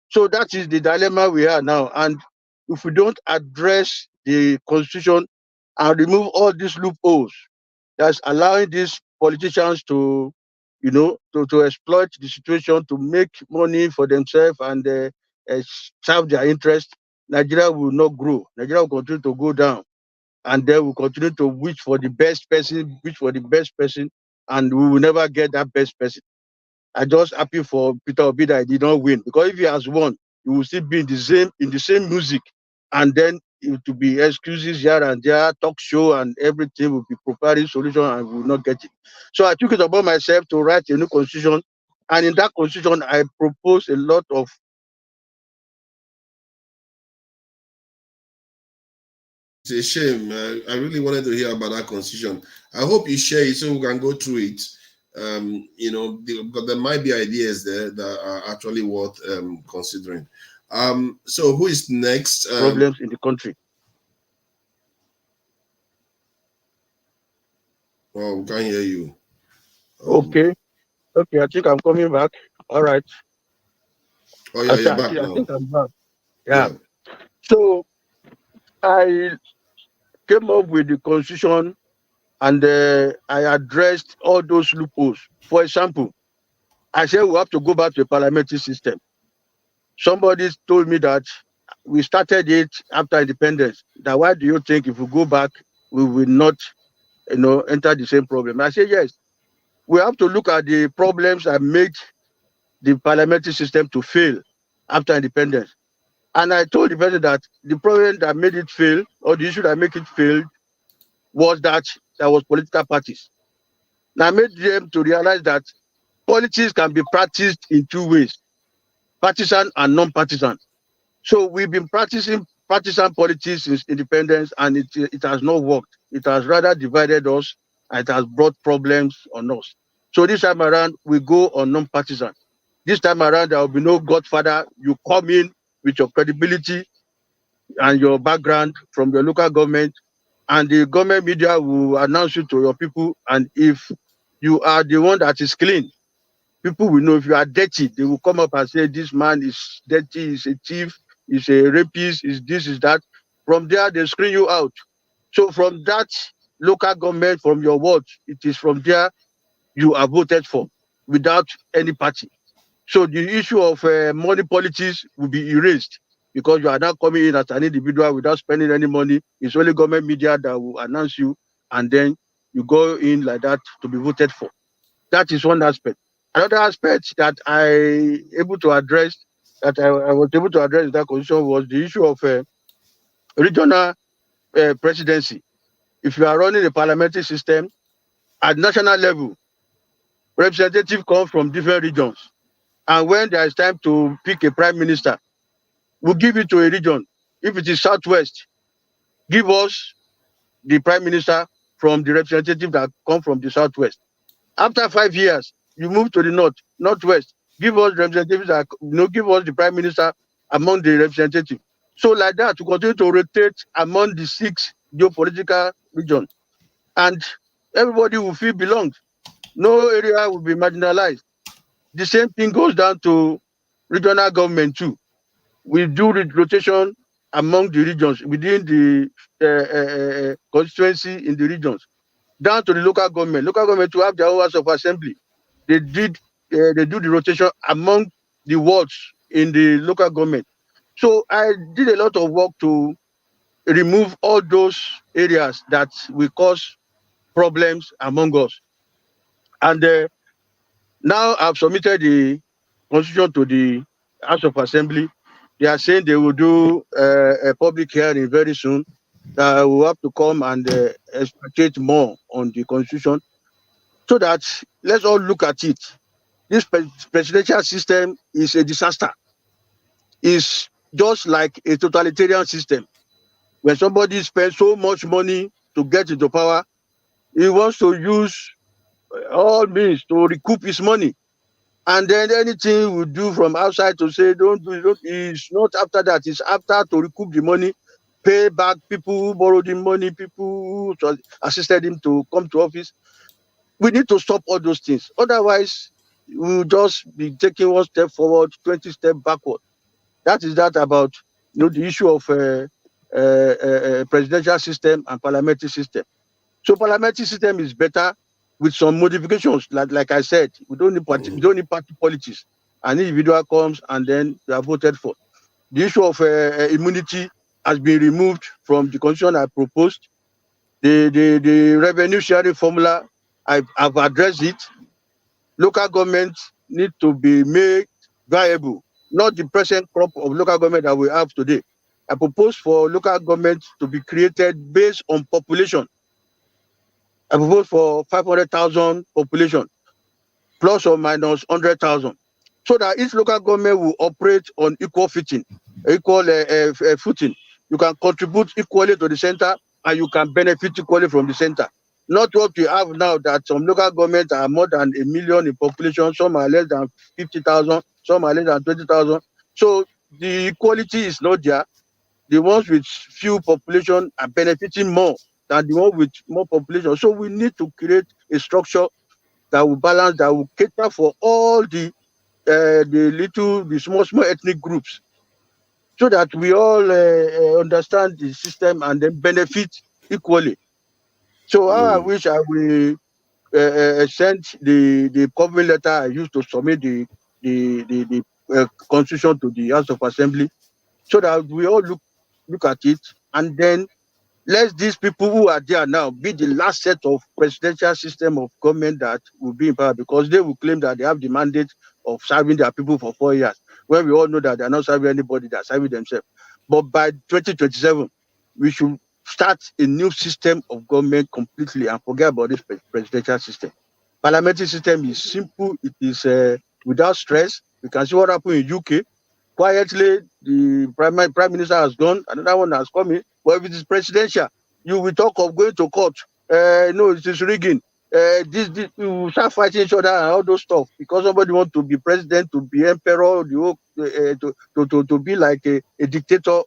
So that is the dilemma we are now. And if we don't address the constitution and remove all these loopholes that's allowing these politicians to, to exploit the situation to make money for themselves and serve their interest, Nigeria will not grow. Nigeria will continue to go down. And then we'll continue to wish for the best person, and we will never get that best person. I'm just happy for Peter Obi that he did not win, because if he has won, he will still be in the same music, and then it will be excuses here and there, talk show, and everything will be preparing solution, and we will not get it. So I took it upon myself to write a new constitution, and in that constitution, I propose a lot of. It's a shame. I really wanted to hear about that constitution. I hope you share it so we can go through it. But there might be ideas there that are actually worth considering. So who is next? Problems in the country. Oh, we can't hear you. Okay, I think I'm coming back. All right. Oh yeah, you're back now. I think I'm back. Yeah. So I came up with the constitution, and I addressed all those loopholes. For example, I said we have to go back to a parliamentary system. Somebody told me that we started it after independence. That why do you think if we go back, we will not, enter the same problem? I said yes. We have to look at the problems that made the parliamentary system to fail after independence. And I told the president that the problem that made it fail, or the issue that made it fail, was that there was political parties. Now I made them to realize that politics can be practiced in two ways, partisan and non-partisan. So we've been practicing partisan politics since independence, and it has not worked. It has rather divided us, and it has brought problems on us. So this time around, we go on non-partisan. This time around, there will be no godfather. You come in with your credibility and your background from your local government, and the government media will announce you to your people. And if you are the one that is clean, people will know. If you are dirty, they will come up and say, this man is dirty, he's a thief, he's a rapist, is this, is that. From there, they screen you out. So from that local government, from your ward, it is from there you are voted for without any party. So the issue of money politics will be erased, because you are now coming in as an individual without spending any money. It's only government media that will announce you, and then you go in like that to be voted for. That is one aspect. Another aspect that I was able to address in that constitution was the issue of regional presidency. If you are running a parliamentary system at national level, representatives come from different regions. And when there is time to pick a prime minister, we'll give it to a region. If it is Southwest, give us the prime minister from the representative that come from the Southwest. After 5 years, you move to the Northwest, give us representatives that, give us the prime minister among the representatives. So like that, to continue to rotate among the 6 geopolitical regions. And everybody will feel belonged. No area will be marginalized. The same thing goes down to regional government too. We do the rotation among the regions within the constituency in the regions. down to the local government. Local government to have their own house of assembly. They do the rotation among the wards in the local government. So I did a lot of work to remove all those areas that will cause problems among us. And now I've submitted the constitution to the House of Assembly. They are saying they will do a public hearing very soon. We'll have to come and expatiate more on the constitution so that let's all look at it. This presidential system is a disaster. It's just like a totalitarian system. When somebody spends so much money to get into power, he wants to use all means to recoup his money. And then anything we do from outside to say don't do it, it's not after that. It's after to recoup the money, pay back people who borrowed him money, people who assisted him to come to office. We need to stop all those things. Otherwise, we'll just be taking one step forward, 20 steps backward. That is that about the issue of presidential system and parliamentary system. So parliamentary system is better with some modifications. Like I said, we don't need party politics. An individual comes and then they are voted for. The issue of immunity has been removed from the constitution I proposed. The revenue sharing formula, I've addressed it. Local governments need to be made viable, not the present crop of local government that we have today. I propose for local governments to be created based on population. I propose for 500,000 population, plus or minus 100,000, so that each local government will operate on equal footing. You can contribute equally to the center, and you can benefit equally from the center. Not what we have now, that some local governments are more than 1 million in population, some are less than 50,000, some are less than 20,000. So the equality is not there. The ones with few population are benefiting more than the one with more population. So we need to create a structure that will balance, that will cater for all the small ethnic groups, so that we all understand the system and then benefit equally. So I wish I will send the covering letter I used to submit the constitution to the House of Assembly, so that we all look at it, and then let these people who are there now be the last set of presidential system of government that will be in power, because they will claim that they have the mandate of serving their people for 4 years, when we all know that they are not serving anybody, they are serving themselves. But by 2027, we should start a new system of government completely and forget about this presidential system. Parliamentary system is simple. It is without stress. We can see what happened in UK. Quietly, the prime minister has gone, another one has come in. But if it is presidential, you will talk of going to court. No, it is rigging. This you start fighting each other and all those stuff, because somebody wants to be president, to be emperor, to be like a dictator,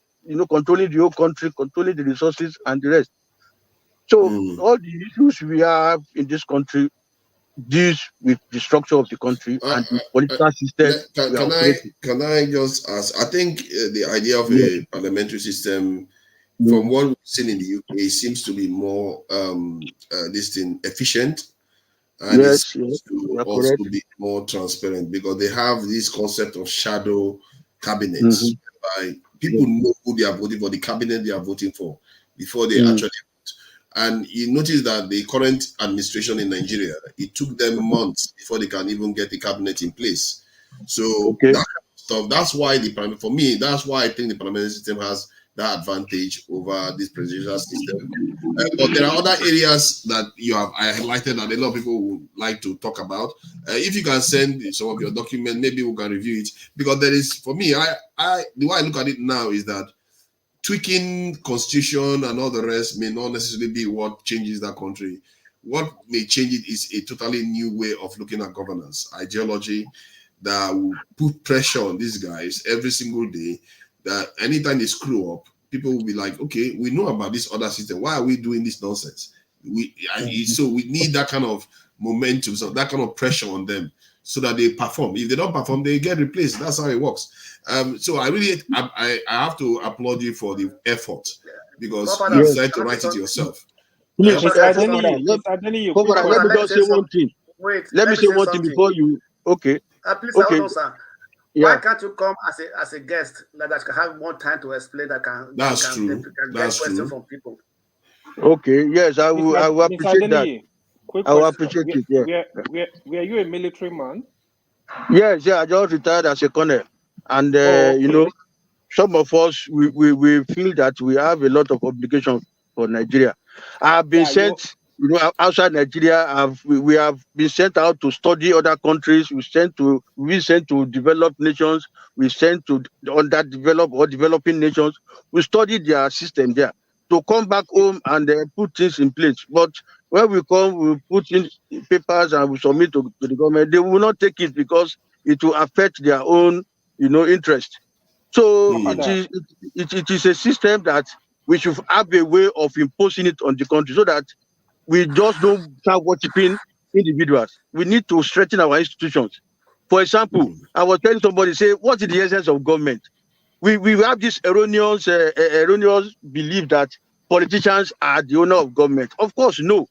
controlling the whole country, controlling the resources and the rest. So all the issues we have in this country deals with the structure of the country and the political system. Can I just ask? I think the idea of a parliamentary system, from what we've seen in the UK, seems to be more efficient, and it seems to also be more transparent, because they have this concept of shadow cabinets, whereby people know who they are voting for, the cabinet they are voting for, before they actually. And you notice that the current administration in Nigeria, it took them months before they can even get the cabinet in place. So that kind of stuff, that's why for me, that's why I think the parliamentary system has that advantage over this presidential system. But there are other areas that you have highlighted that a lot of people would like to talk about. If you can send some of your document, maybe we can review it. Because there is, for me, the way I look at it now is that tweaking constitution and all the rest may not necessarily be what changes that country. What may change it is a totally new way of looking at governance, ideology that will put pressure on these guys every single day, that anytime they screw up, people will be like, okay, we know about this other system. Why are we doing this nonsense? So we need that kind of momentum, so that kind of pressure on them, so that they perform. If they don't perform, they get replaced. That's how it works. So I have to applaud you for the effort, because you decided to write it yourself. Please, Mr. Comrade, let me just say one thing. Wait, Let me say one thing something before you. Okay. Please, hold Okay. on, sir. Yeah. Why can't you come as a guest that can have more time to explain? That's true. That's true. From people. Okay. Yes, I will appreciate that. Quick I will question. appreciate it. Yeah. Were you a military man? Yes. Yeah. I just retired as a colonel, and Okay. you know, some of us we feel that we have a lot of obligations for Nigeria. I have been sent. You know, outside Nigeria, we have been sent out to study other countries. We sent to developed nations. We sent to underdeveloped or developing nations. We study their system there to come back home and put things in place. But when we come, we put in papers and we submit to the government. They will not take it because it will affect their own, interest. So it is a system that we should have a way of imposing it on the country so that we just don't start worshiping individuals. We need to strengthen our institutions. For example, I was telling somebody, say, what is the essence of government? We have this erroneous belief that politicians are the owner of government. Of course, no.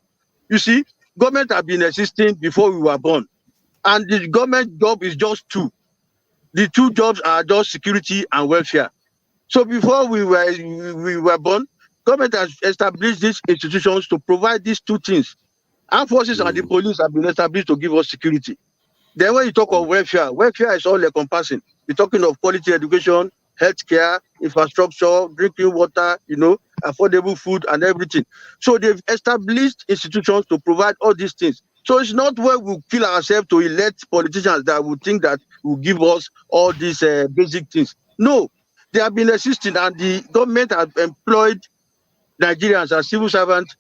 You see, government have been existing before we were born. And the government job is just two. The two jobs are just security and welfare. So before we were born, government has established these institutions to provide these two things. Armed forces and the police have been established to give us security. Then when you talk of welfare is all encompassing. You're talking of quality education, healthcare, infrastructure, drinking water, affordable food and everything. So they've established institutions to provide all these things. So it's not where we kill ourselves to elect politicians that will think that will give us all these basic things. No, they have been existing, and the government has employed Nigerians as civil servants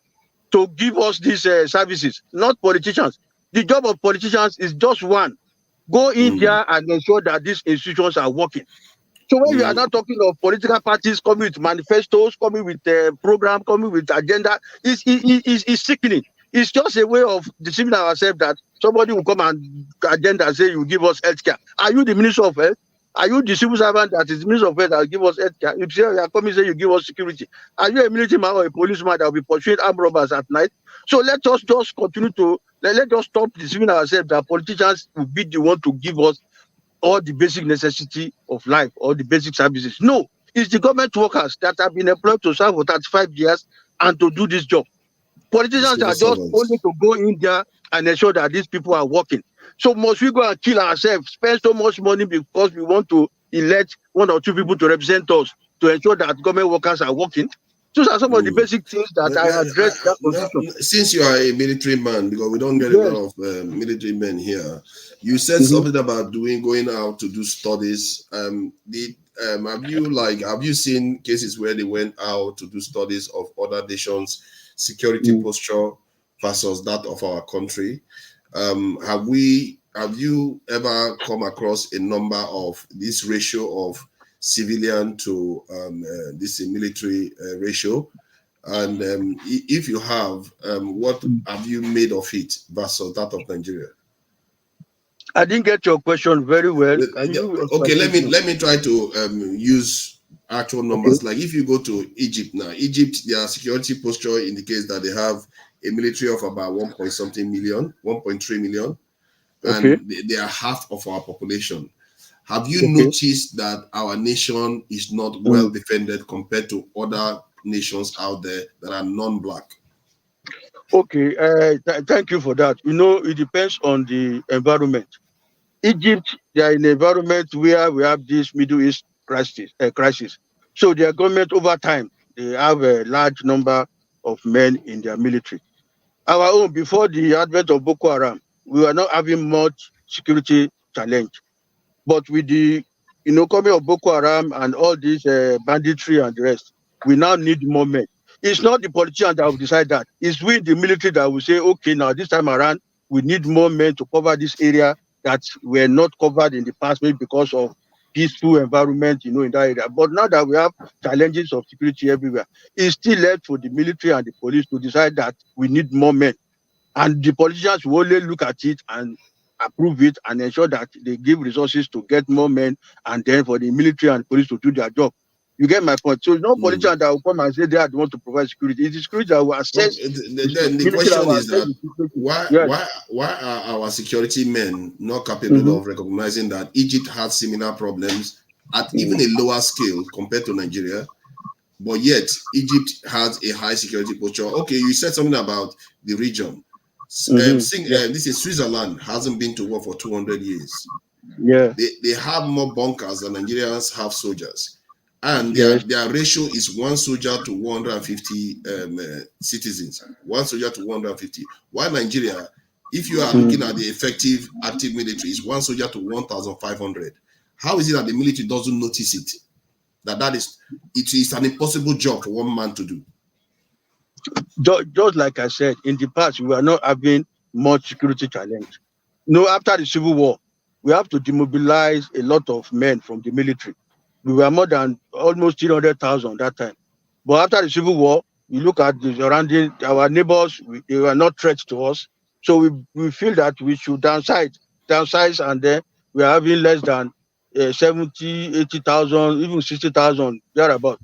to give us these services, not politicians. The job of politicians is just one. Go in there and ensure that these institutions are working. So when we are not talking of political parties coming with manifestos, coming with program, coming with agenda, it's sickening. It's just a way of deceiving ourselves that somebody will come and agenda and say you give us healthcare. Are you the Minister of Health? Are you the civil servant that is the Minister of Health that will give us healthcare? You say you are coming say you give us security. Are you a military man or a policeman that will be pursuing armed robbers at night? So let us just continue to let us stop deceiving ourselves that politicians will be the one to give us all the basic necessity of life, all the basic services. No, it's the government workers that have been employed to serve for 35 years and to do this job. Politicians are just only to go in there and ensure that these people are working. So must we go and kill ourselves, spend so much money because we want to elect one or two people to represent us to ensure that government workers are working? Those are some of the basic things that I address that position. Since you are a military man, because we don't get a lot of military men here, you said something about going out to do studies. Have you seen cases where they went out to do studies of other nations' security posture versus that of our country? Have you ever come across a number of this ratio of civilian to this military ratio? And if you have, what have you made of it versus that of Nigeria? I didn't get your question very well. Okay, let me try to use actual numbers. Like if you go to Egypt now, their security posture indicates that they have a military of about 1.3 million, and they are half of our population. Have you noticed that our nation is not well defended compared to other nations out there that are non-black? Okay, thank you for that. It depends on the environment. Egypt, they are in an environment where we have this Middle East crisis. So their government over time, they have a large number of men in their military. Our own, before the advent of Boko Haram, we were not having much security challenge. But with the coming of Boko Haram and all this banditry and the rest, we now need more men. It's not the politicians that will decide that. It's we, the military, that will say, okay, now this time around, we need more men to cover this area that were not covered in the past, maybe because of peaceful environment, in that area. But now that we have challenges of security everywhere, it's still left for the military and the police to decide that we need more men. And the politicians will only look at it and approve it and ensure that they give resources to get more men, and then for the military and police to do their job. You get my point. So no politician that will come and say they want to provide security. It is security that will assess. Then the question is that why are our security men not capable of recognizing that Egypt had similar problems at even a lower scale compared to Nigeria, but yet Egypt has a high security posture? Okay, you said something about the region. This is Switzerland hasn't been to war for 200 years. Yeah, they have more bunkers than Nigerians have soldiers, and their ratio is 1 soldier to 150 citizens. 1 soldier to 150. While Nigeria, if you are looking at the effective active military, is 1 soldier to 1,500. How is it that the military doesn't notice it? It is an impossible job for one man to do. Just like I said, in the past, we were not having much security challenge. No, after the Civil War, we have to demobilize a lot of men from the military. We were more than almost 300,000 that time. But after the Civil War, you look at the surrounding, our neighbors, they were not threats to us. So we feel that we should downsize, and then we are having less than 70, 80,000, even 60,000, thereabout.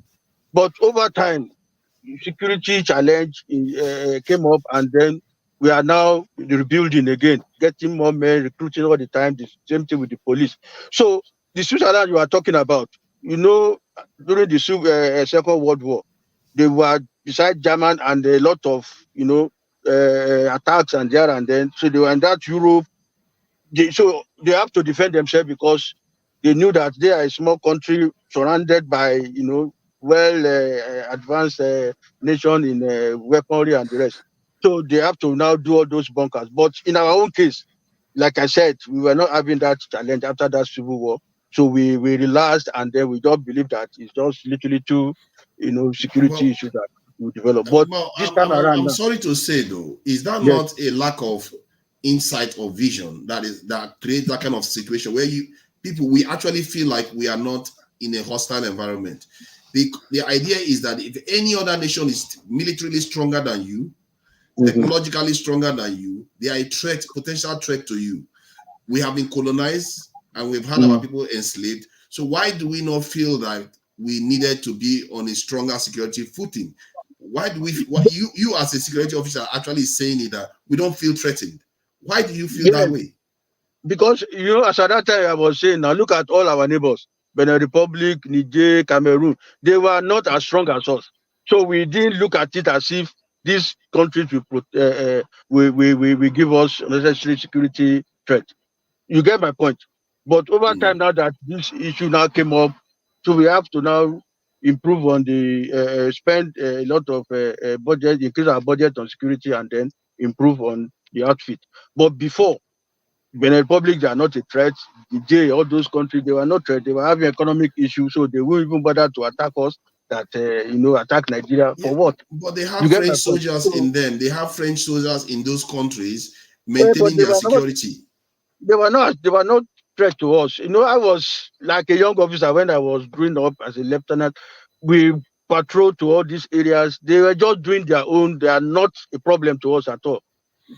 But over time, security challenge came up, and then we are now rebuilding again, getting more men, recruiting all the time. The same thing with the police. So the Switzerland you are talking about, during the Second World War, they were beside German and a lot of attacks and there and then. So they were in that Europe. So they have to defend themselves because they knew that they are a small country surrounded by advanced nation in weaponry and the rest. So they have to now do all those bunkers. But in our own case, like I said, we were not having that challenge after that Civil War. So we relaxed, and then we don't believe that it's just literally two security issues that we develop. But this time around, I'm sorry to say though, is that not a lack of insight or vision that creates that kind of situation where we actually feel like we are not in a hostile environment? The idea is that if any other nation is militarily stronger than you, technologically stronger than you, they are a potential threat to you. We have been colonized and we've had our people enslaved. So why do we not feel that we needed to be on a stronger security footing? Why do you as a security officer are actually saying it that we don't feel threatened? Why do you feel that way? Because as at that time I was saying, now look at all our neighbors, Benin Republic, Niger, Cameroon, they were not as strong as us. So we didn't look at it as if these countries will give us necessary security threat. You get my point. But over time now that this issue now came up, so we have to now improve on the spend a lot of budget, increase our budget on security, and then improve on the outfit. But before, Benin Republic, they are not a threat. Niger, all those countries, they were not threat. They were having economic issues, so they won't even bother to attack us. Attack Nigeria for what? But they have French soldiers in them. They have French soldiers in those countries maintaining their security. They were not threat to us. I was like a young officer when I was growing up as a lieutenant. We patrolled to all these areas. They were just doing their own. They are not a problem to us at all.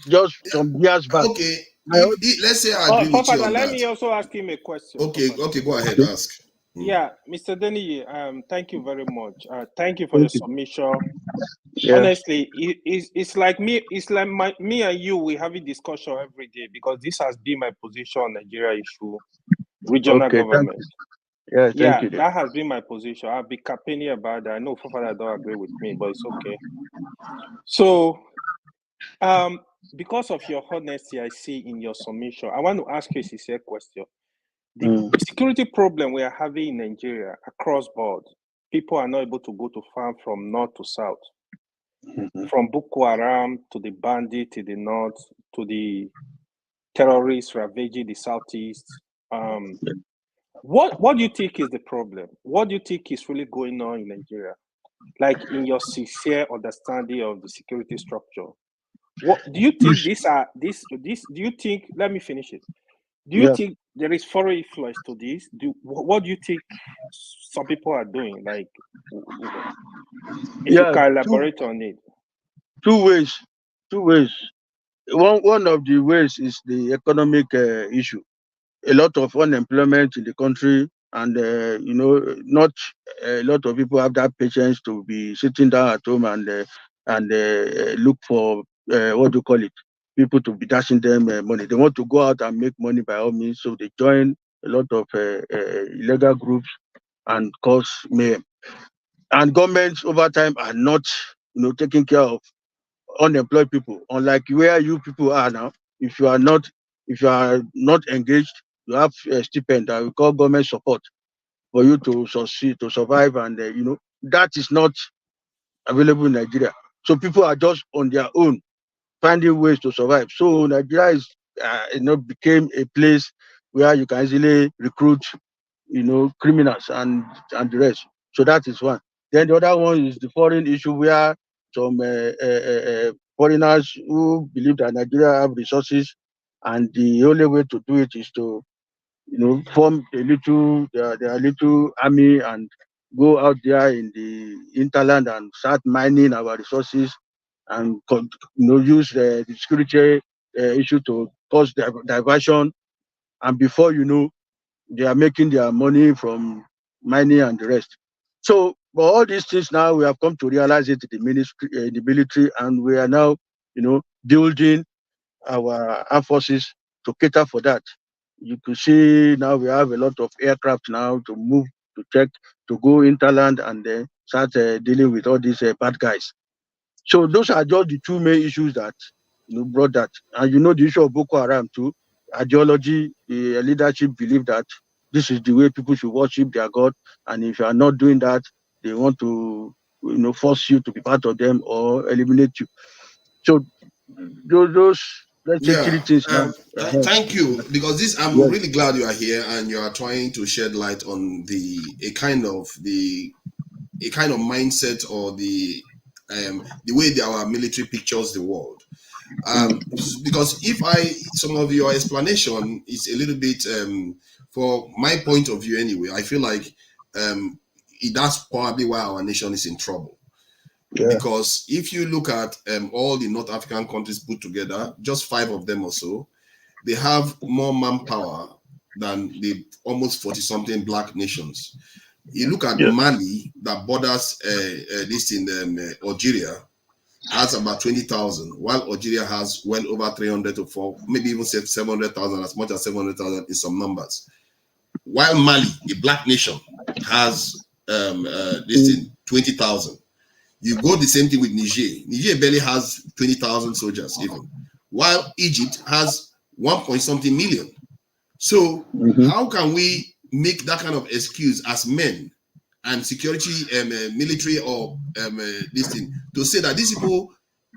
Just some years back. Okay. Let's say I agree with you on let that. me also ask him a question. Okay, go ahead, ask. Yeah, Mr. Denny, thank you very much. Thank you for your submission. Yeah. Honestly, it's like me. It's like me and you. We have a discussion every day because this has been my position on Nigeria issue, regional government. Thank you. That has been my position. I'll be campaigning about that. I know Forefathers don't agree with me, but it's okay. So, because of your honesty, I see in your submission, I want to ask you a sincere question. The security problem we are having in Nigeria across board, people are not able to go to farm from north to south, from Boko Haram to the bandit in the north to the terrorists ravaging the southeast. What do you think is the problem? What do you think is really going on in Nigeria? Like in your sincere understanding of the security structure, what do you think do you think, let me finish it. Do you think there is foreign influence to this? What do you think some people are doing? Like, if you can elaborate on it. Two ways. One of the ways is the economic issue. A lot of unemployment in the country, and not a lot of people have that patience to be sitting down at home and look for what do you call it, people to be dashing them money. They want to go out and make money by all means, so they join a lot of illegal groups and cause mayhem. And governments over time are not, taking care of unemployed people. Unlike where you people are now, if you are not engaged, you have a stipend that we call government support for you to succeed, to survive, and that is not available in Nigeria. So people are just on their own finding ways to survive. So Nigeria is, became a place where you can easily recruit, criminals and the rest. So that is one. Then the other one is the foreign issue, where some foreigners who believe that Nigeria have resources, and the only way to do it is to, form their little army and go out there in the hinterland and start mining our resources, and use the security issue to cause diversion. And before you know, they are making their money from mining and the rest. So, but all these things now we have come to realize it in the ministry, in the military, and we are now, building our armed forces to cater for that. You could see now we have a lot of aircraft now to move, to check, to go interland, and then start dealing with all these bad guys. So those are just the two main issues that brought that. And the issue of Boko Haram too. Ideology, the leadership believe that this is the way people should worship their God, and if you are not doing that, they want to force you to be part of them or eliminate you. So those let's say three things now. Thank you, because this I'm really glad you are here and you are trying to shed light on a kind of mindset, or the way our military pictures the world. Because some of your explanation is a little bit, for my point of view anyway, I feel like that's probably why our nation is in trouble. Yeah. Because if you look at all the North African countries put together, just 5 of them or so, they have more manpower than the almost 40-something black nations. You look at Mali, that borders this in Algeria, has about 20,000, while Algeria has well over 300 to 4, maybe even 700,000, as much as 700,000 in some numbers. While Mali, a black nation, has this in 20,000. You go the same thing with Niger. Niger barely has 20,000 soldiers even, while Egypt has 1-point-something million. So how can we make that kind of excuse as men and security, military, or this thing, to say that these people,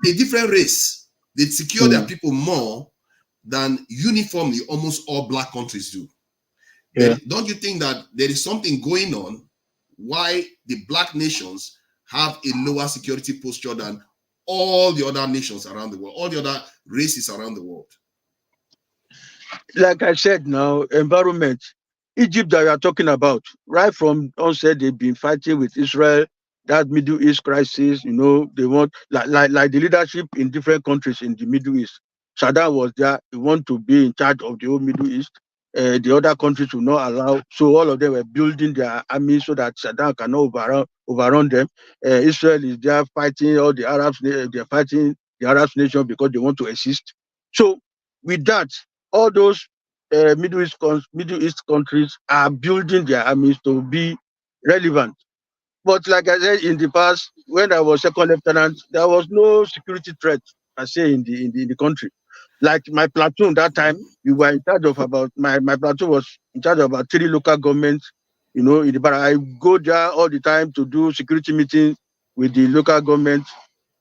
a different race, they secure their people more than uniformly almost all black countries do? Yeah. Don't you think that there is something going on why the black nations have a lower security posture than all the other nations around the world, all the other races around the world? Like I said now, environment. Egypt that we are talking about, right from onset, they've been fighting with Israel, that Middle East crisis, they want, like the leadership in different countries in the Middle East. Saddam was there, he want to be in charge of the whole Middle East. The other countries will not allow, so all of them were building their army so that Saddam cannot overrun them. Israel is there fighting all the Arabs, they're fighting the Arab nation because they want to exist. So with that, all those Middle East countries are building their armies to be relevant. But like I said in the past, when I was second lieutenant, there was no security threat, I say, in the country. Like my platoon that time, we were in charge of about my platoon was in charge of about 3 local governments. In the bar, I go there all the time to do security meetings with the local government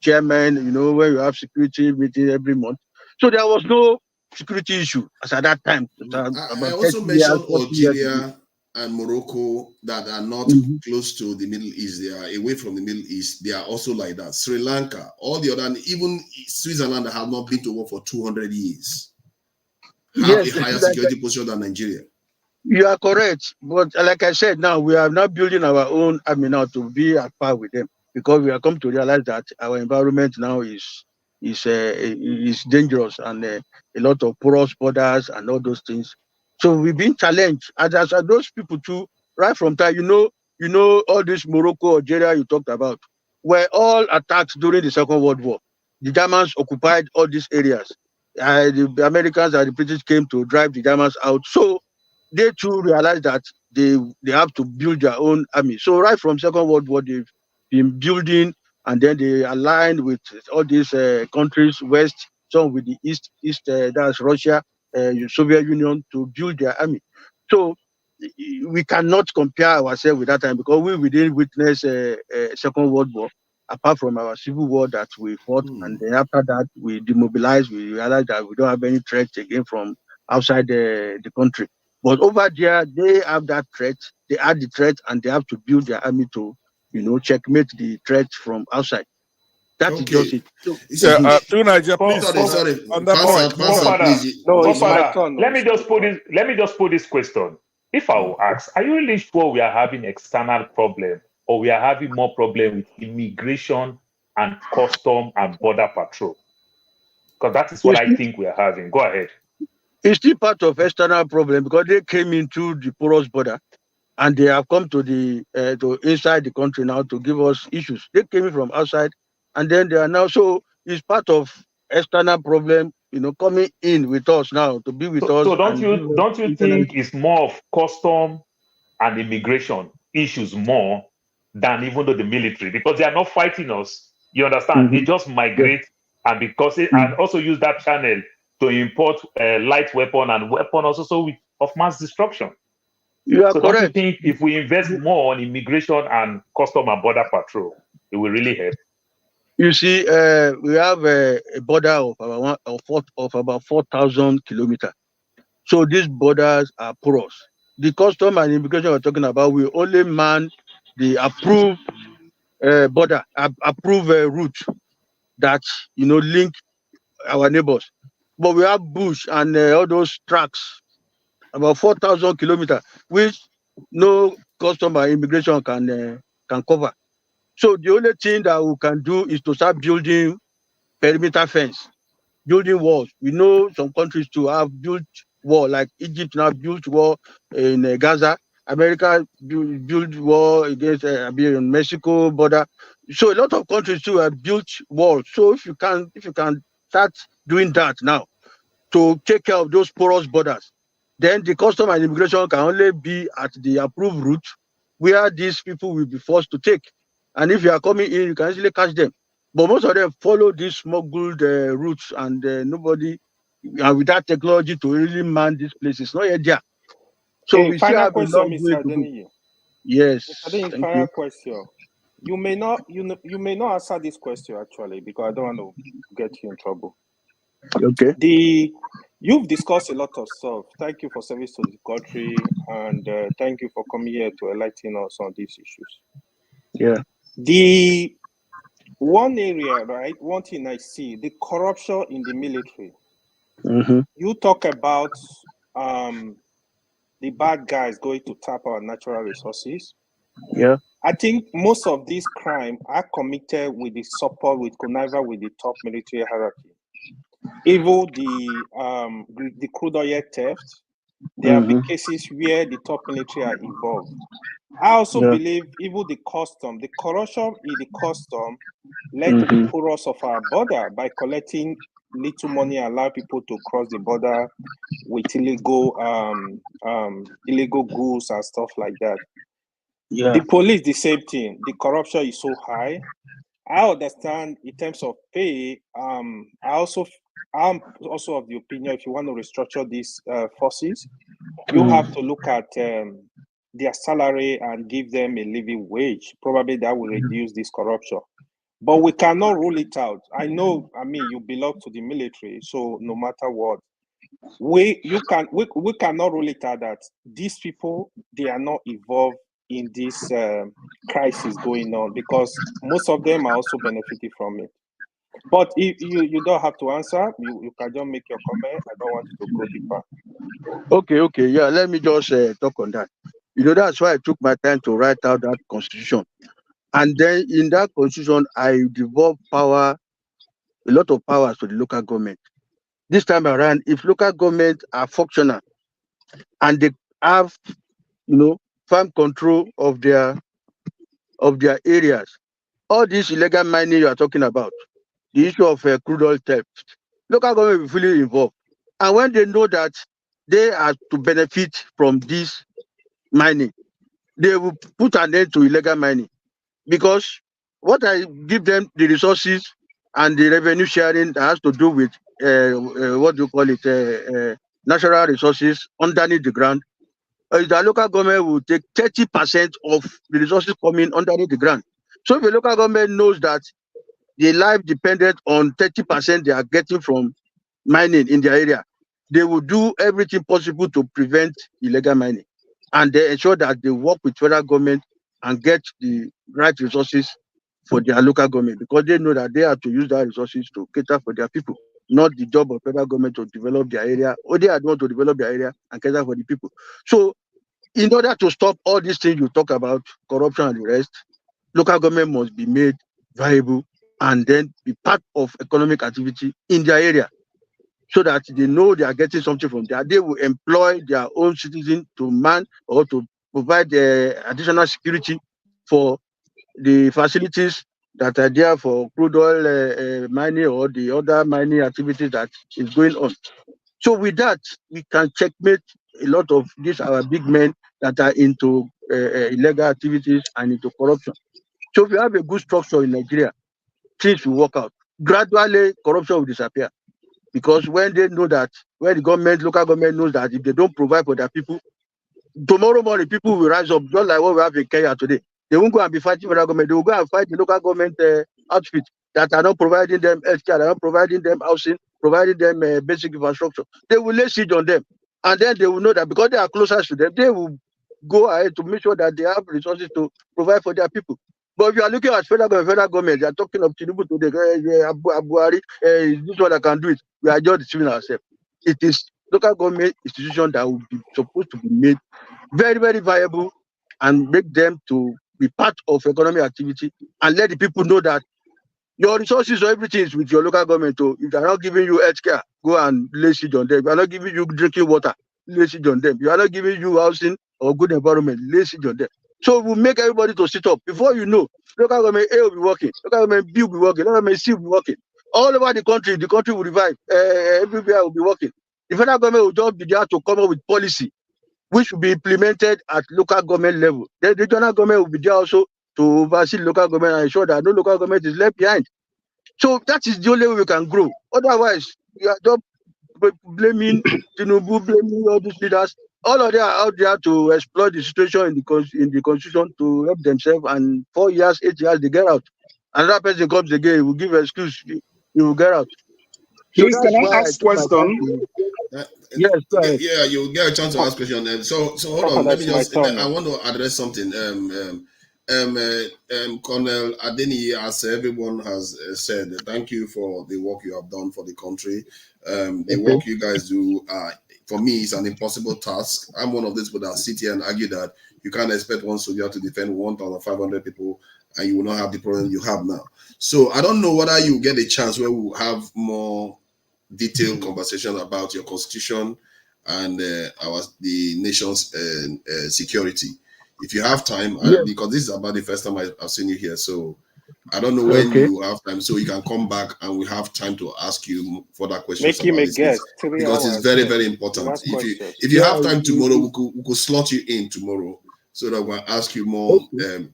chairman. When you have security meeting every month, so there was no security issue as at that time. I also mentioned Algeria and Morocco that are not close to the Middle East. They are away from the Middle East. They are also like that. Sri Lanka, all the other, even Switzerland that have not been to war for 200 years, have a higher security posture than Nigeria. You are correct. But like I said, now we are not building our own army now to be at par with them, because we have come to realize that our environment now is dangerous, and a lot of porous borders and all those things. So we've been challenged. And as those people too, right from time, you know, all this Morocco, Algeria you talked about, were all attacks during the Second World War. The Germans occupied all these areas. The Americans and the British came to drive the Germans out. So they too realized that they have to build their own army. So right from Second World War, they've been building, and then they aligned with all these countries, West, some with the East, that's Russia, Soviet Union, to build their army. So we cannot compare ourselves with that time, because we didn't witness Second World War, apart from our civil war that we fought. And then after that, we demobilized. We realized that we don't have any threats again from outside the country. But over there, they have that threat. They add the threat, and they have to build their army to, checkmate the threat from outside. That is just it. To Nigeria, please. Sorry. On that point, please. No, it's my Forefather, turn. let me just put this question. If I will ask, are you really sure we are having external problem, or we are having more problem with immigration and custom and border patrol? Because that is what I think we are having. Go ahead. It's still part of external problem, because they came into the porous border, and they have come to the to inside the country now to give us issues. They came in from outside, and then they are now. So it's part of external problem, coming in with us now to be with us. So don't you think it's more of custom and immigration issues more than even though the military, because they are not fighting us? You understand? They just migrate, and because and also use that channel to import light weapon and weapon also of mass destruction. You are so correct. Don't you think if we invest more on immigration and custom and border patrol, it will really help? You see, we have a border of about 4,000 kilometers. So these borders are porous. The custom and immigration we're talking about, we only man the approved border, approved route that link our neighbors. But we have bush and all those tracks, about 4,000 kilometers, which no custom and immigration can cover. So the only thing that we can do is to start building perimeter fence, building walls. We know some countries to have built wall, like Egypt now built wall in Gaza. America built wall against Mexico border. So a lot of countries too have built walls. So if you can start doing that now to take care of those porous borders, then the custom and immigration can only be at the approved route where these people will be forced to take. And if you are coming in, you can easily catch them. But most of them follow these smuggled routes, and nobody, with that technology to really man these places, not yet there. So we still have a long way to go. Yes. Final question. You may not answer this question actually, because I don't want to get you in trouble. Okay. You've discussed a lot of stuff. Thank you for service to the country, and thank you for coming here to enlighten us on these issues. Yeah. The one area, right? One thing I see, the corruption in the military. You talk about the bad guys going to tap our natural resources. Yeah. I think most of these crimes are committed with the support, with conniver with the top military hierarchy. Even the crude oil theft, there have been cases where the top military are involved. I also believe even the corruption in the custom led to the porous of our border by collecting little money and allow people to cross the border with illegal goods and stuff like that. Yeah. The police, the same thing. The corruption is so high. I understand in terms of pay. I'm also of the opinion, if you want to restructure these forces, you have to look at their salary and give them a living wage. Probably that will reduce this corruption. But we cannot rule it out. I know, you belong to the military, so no matter what, we cannot rule it out that these people, they are not involved in this crisis going on, because most of them are also benefiting from it. But if you don't have to answer, you can just make your comment. I don't want you to go deeper. Okay. Yeah, let me just talk on that. That's why I took my time to write out that constitution. And then in that constitution, I devolved a lot of powers to the local government. This time around, if local governments are functional and they have, farm control of their areas. All this illegal mining you are talking about, the issue of crude oil theft, local government will be fully involved. And when they know that they are to benefit from this mining, they will put an end to illegal mining. Because what I give them the resources and the revenue sharing that has to do with what do you call it, natural resources underneath the ground, the local government will take 30% of the resources coming underneath the ground. So if the local government knows that the life dependent on 30% they are getting from mining in their area, they will do everything possible to prevent illegal mining. And they ensure that they work with federal government and get the right resources for their local government, because they know that they have to use that resources to cater for their people, not the job of federal government to develop their area, or they are the one to develop their area and cater for the people. So in order to stop all these things you talk about, corruption and the rest, local government must be made viable and then be part of economic activity in their area, so that they know they are getting something from there. They will employ their own citizens to man or to provide additional security for the facilities that are there for crude oil mining or the other mining activities that is going on. So with that, we can checkmate a lot of these our big men that are into illegal activities and into corruption. So if you have a good structure in Nigeria, things will work out. Gradually, corruption will disappear. Because when they know that, when the government, local government knows that if they don't provide for their people, tomorrow morning people will rise up, just like what we have in Kenya today. They won't go and be fighting federal government. They will go and fight the local government outfit that are not providing them healthcare, are not providing them housing, providing them basic infrastructure. They will lay siege on them. And then they will know that because they are closer to them, they will go ahead to make sure that they have resources to provide for their people. But if you are looking at federal government, they are talking of Tinubu today, Buhari, this one that can do it. We are just deceiving ourselves. It is local government institution that will be supposed to be made very, very viable and make them to be part of economic activity and let the people know that your resources or everything is with your local government. So if they are not giving you healthcare, go and lay siege on them. If they are not giving you drinking water, lay siege on them. If they are not giving you housing or good environment, lay siege on them. So we'll make everybody to sit up. Before you know, local government A will be working, local government B will be working, local government C will be working. All over the country will revive. Everywhere will be working. The federal government will just be there to come up with policy which will be implemented at local government level. The regional government will be there also to oversee local government and ensure that no local government is left behind. So that is the only way we can grow. Otherwise, we are just blaming Tinubu, blaming all these leaders. All of them are out there to exploit the situation in the constitution to help themselves. And 4 years, 8 years, they get out. Another person comes again, he will give an excuse, he will get out. So Please, that's can why I ask question? Yes, go ahead. Yeah, you'll get a chance to ask question. So hold on. Let me just. I want to address something. Colonel Adeni, as everyone has said, thank you for the work you have done for the country. The work you guys do, for me, is an impossible task. I'm one of these people that sit here and argue that you can't expect one soldier to defend 1,500 people, and you will not have the problem you have now. So I don't know whether you get a chance where we'll have more detailed conversation about your constitution and the nation's security. If you have time, because this is about the first time I've seen you here, so I don't know when you have time, so you can come back and we have time to ask you further questions. Make him a guest, because it's very, very important. If you have time tomorrow, we could slot you in tomorrow so that we'll ask you more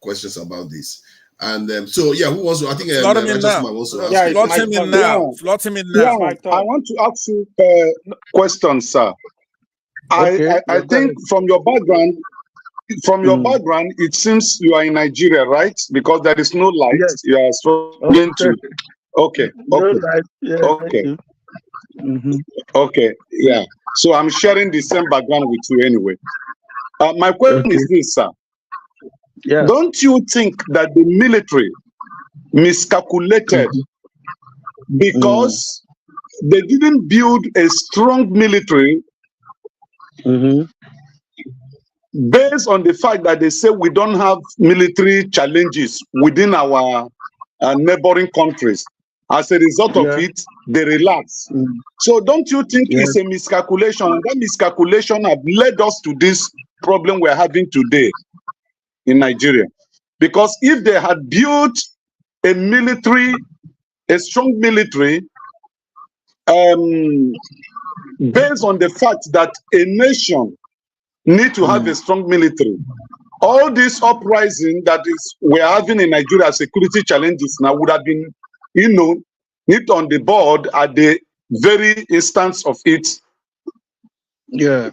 questions about this. And so who wants to? I think slot him in now. Slot him in now. Slot him in now. I want to ask you a question, sir. I think from your background, it seems you are in Nigeria, right? Because there is no light. Yes. You are struggling to. Okay. Okay. Yeah. So I'm sharing the same background with you anyway. My question is this, sir. Yeah. Don't you think that the military miscalculated because they didn't build a strong military based on the fact that they say we don't have military challenges within our neighboring countries? As a result of it, they relax. So don't you think it's a miscalculation? That miscalculation have led us to this problem we're having today in Nigeria. Because if they had built a strong military, based on the fact that a nation needs to have a strong military, all this uprising that we're having in Nigeria, security challenges now would have been, nipped on the board at the very instance of it. Yeah.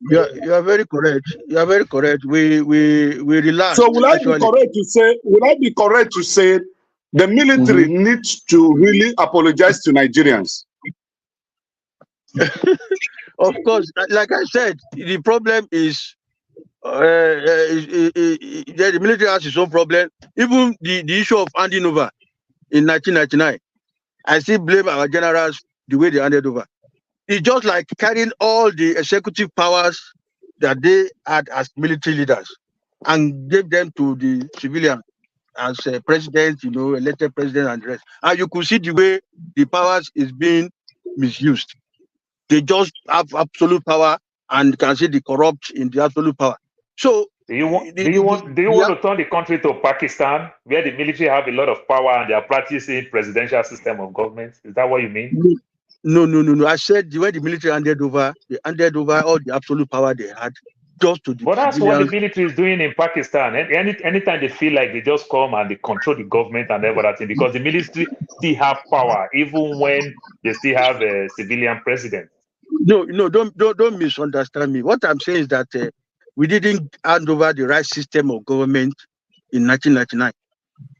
You are very correct. You are very correct. We relaxed. So will I be correct to say the military needs to really apologize to Nigerians? Of course, like I said, the problem is the military has its own problem. Even the issue of handing over in 1999, I still blame our generals the way they handed over. It's just like carrying all the executive powers that they had as military leaders and gave them to the civilians as president, elected president and the rest. And you could see the way the powers is being misused. They just have absolute power and can see the corrupt in the absolute power. So do you want to turn the country to Pakistan, where the military have a lot of power and they are practicing presidential system of government? Is that what you mean? No. I said the way the military handed over, they handed over all the absolute power they had just to the But that's civilians. what the military is doing in Pakistan. Anytime they feel like they just come and they control the government and everything, because the military still have power, even when they still have a civilian president. No, don't misunderstand me. What I'm saying is that we didn't hand over the right system of government in 1999.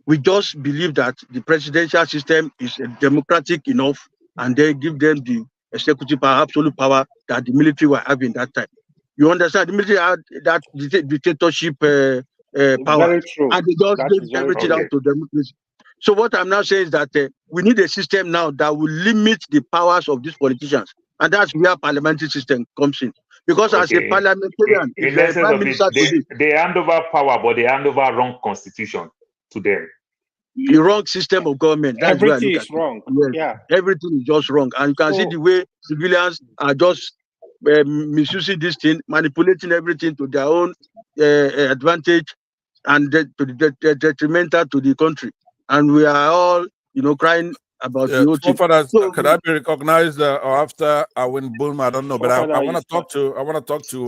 We just believe that the presidential system is democratic enough, and they give them the executive power, absolute power that the military were having that time. You understand? The military had that dictatorship power, Very true. and they just gave everything out to democracy. So what I'm now saying is that we need a system now that will limit the powers of these politicians, and that's where parliamentary system comes in. Because as a parliamentarian, in essence of it, they hand over power, but they hand over wrong constitution to them. The wrong system of government. That's everything is wrong. Yes. Yeah, everything is just wrong, and you can see the way civilians are just misusing this thing, manipulating everything to their own advantage, and to the detrimental to the country. And we are all, crying about the whole thing. So, could I be recognized or after I win boom? I don't know, but I want to talk to.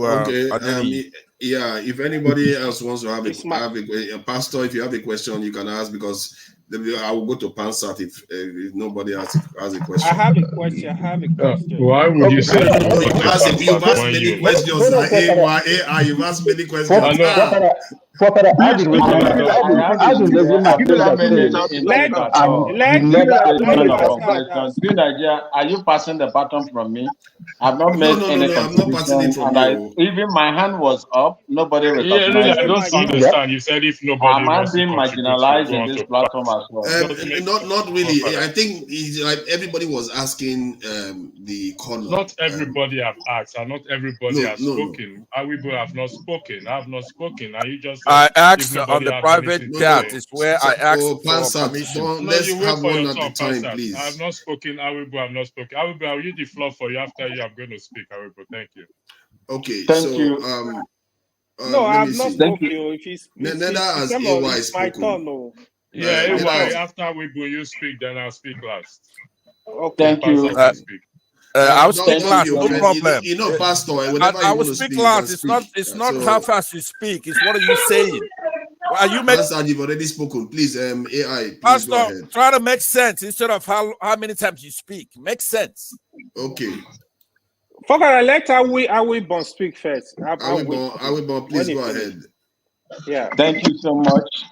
Okay. Yeah. If anybody else wants to have a pastor, if you have a question, you can ask, because I will go to Pansat if nobody has a question. I have a question. Why would you say that? You've asked many questions. You've asked many questions. Nigeria, are you passing the baton from me? I've not made any contribution. I'm not passing it from you. Even my hand was up. Nobody recognized. Yeah, really, I don't understand. You said if nobody wants to contribute, marginalized in this platform as well. Not really. I think like everybody was asking the caller. Not everybody have asked, and not everybody has spoken. We have not spoken. I have not spoken. Are you just? I asked on the private chat. Is where I asked for permission. Let's have one at a time, please. I have not spoken. Awibu have not spoken. Awibu, I'll use the floor for you after you. I'm going to speak. Awibu, thank you. Okay. Thank you. No, I have not spoken. Neither has AY spoken. Yeah, AY. After Awibu, you speak, then I'll speak last. Okay. Thank you. I'll speak last, no problem. Pastor, I will speak last. It's not how fast you speak. It's what are you saying? Are you making? Pastor, you've already spoken. Please, AI. Please Pastor, try to make sense instead of how many times you speak. Make sense. Okay. Let Awibon speak first. Awibon, please go ahead. Yeah. Thank you so much.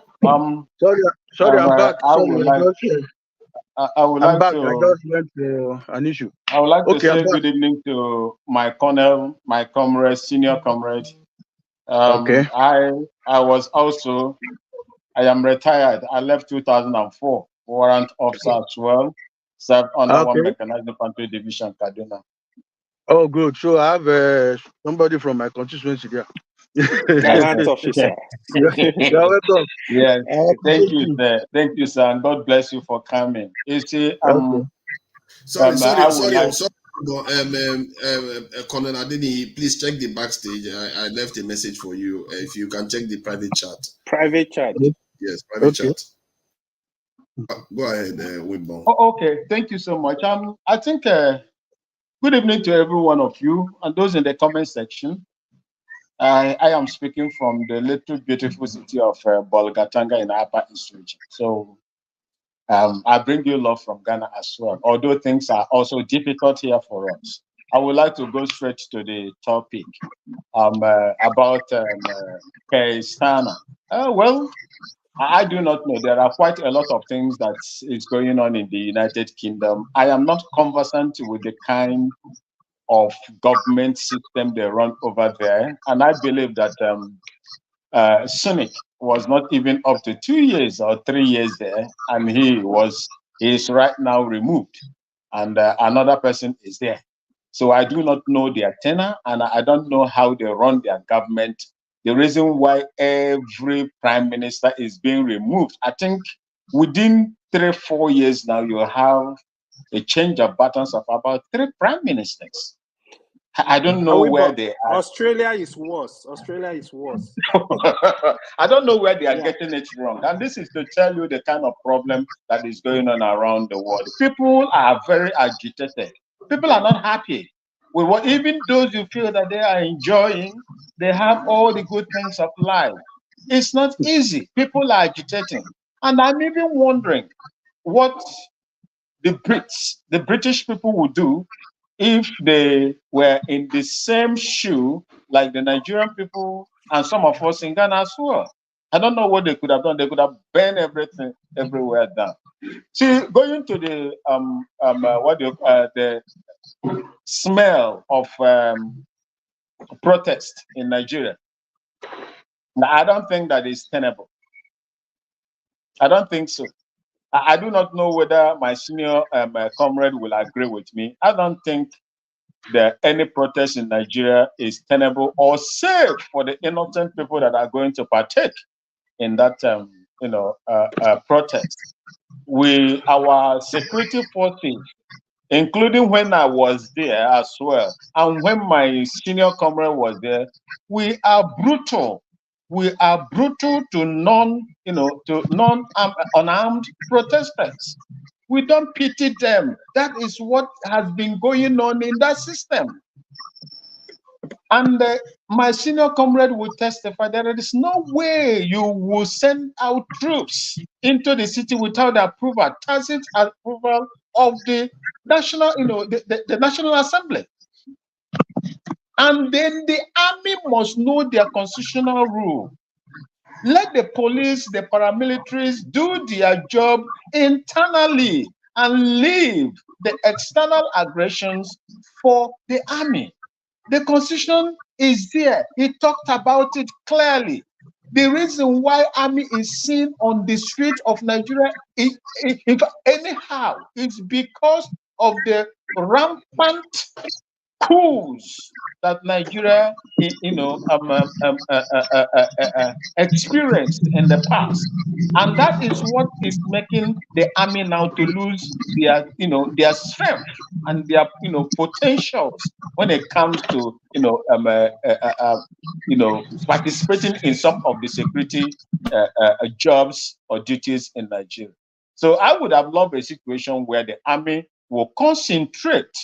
Sorry, I'm back. I would like to say good evening to my colonel, my comrade, senior comrade. I am retired. I left 2004. Warrant officer as well. Served under 1 Mechanized Infantry Division, Kaduna. Oh, good. So I have somebody from my constituency there. Warrant officer. You're welcome. Yes. Thank you, sir. Thank you, sir. And God bless you for coming. You see, sorry. But Colonel Adeni, please check the backstage. I left a message for you. If you can check the private chat. Private chat. Yes, private Okay. chat. Go ahead, Wimbon. Oh, okay, thank you so much. I think good evening to every one of you and those in the comment section. I am speaking from the little beautiful city of Bolgatanga in the Upper East region. So I bring you love from Ghana as well, although things are also difficult here for us. I would like to go straight to the topic about Keir Starmer. Well, I do not know. There are quite a lot of things that is going on in the United Kingdom. I am not conversant with the kind of government system they run over there. And I believe that Sunak was not even up to 2 years or 3 years there. And he is right now removed. And another person is there. So I do not know their tenor, and I don't know how they run their government. The reason why every prime minister is being removed, I think within 3-4 years now, you have a change of buttons of about 3 prime ministers. I don't know where they are. Australia is worse. Australia is worse. I don't know where they are getting it wrong. And this is to tell you the kind of problem that is going on around the world. People are very agitated. People are not happy with what, even those you feel that they are enjoying, they have all the good things of life. It's not easy. People are agitating. And I'm even wondering what the British people would do if they were in the same shoe like the Nigerian people and some of us in Ghana as well. I don't know what they could have done. They could have burned everything everywhere down. See, going to the the smell of protest in Nigeria. Now, I don't think that is tenable. I don't think so. I do not know whether my senior comrade will agree with me. I don't think that any protest in Nigeria is tenable or safe for the innocent people that are going to partake in that protest. Our security forces, including when I was there as well, and when my senior comrade was there, we are brutal. We are brutal to unarmed protesters. We don't pity them. That is what has been going on in that system. And my senior comrade will testify that there is no way you will send out troops into the city without the approval, tacit approval of the national, the National Assembly. And then the army must know their constitutional rule. Let the police, the paramilitaries do their job internally and leave the external aggressions for the army. The constitution is there. He talked about it clearly. The reason why army is seen on the street of Nigeria, if anyhow, it's because of the rampant coups that Nigeria, experienced in the past, and that is what is making the army now to lose their strength and their potentials when it comes to participating in some of the security jobs or duties in Nigeria. So I would have loved a situation where the army will concentrate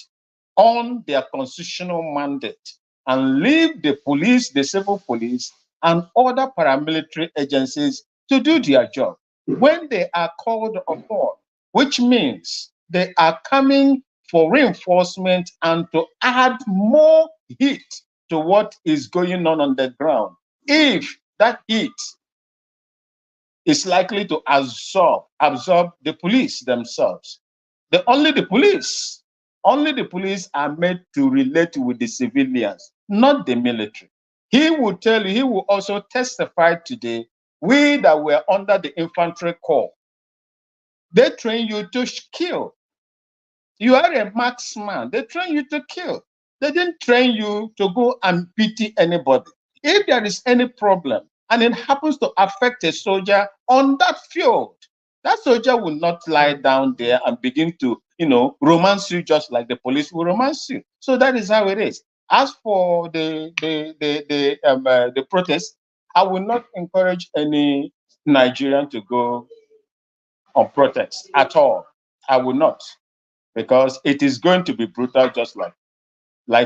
on their constitutional mandate and leave the police, the civil police, and other paramilitary agencies to do their job when they are called upon, which means they are coming for reinforcement and to add more heat to what is going on the ground. If that heat is likely to absorb the police themselves, only the police are made to relate with the civilians, not the military. He will tell you, he will also testify today, we that were under the infantry corps, they train you to kill. You are a marksman. They train you to kill. They didn't train you to go and pity anybody. If there is any problem and it happens to affect a soldier on that field, that soldier will not lie down there and begin to, romance you just like the police will romance you. So that is how it is. As for the protest, I will not encourage any Nigerian to go on protest at all. I will not, because it is going to be brutal, just like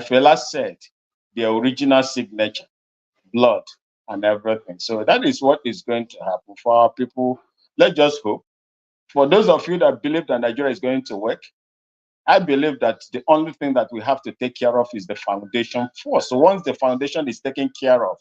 Fela said, the original signature, blood and everything. So that is what is going to happen for our people. Let's just hope. For those of you that believe that Nigeria is going to work, I believe that the only thing that we have to take care of is the foundation first. So once the foundation is taken care of,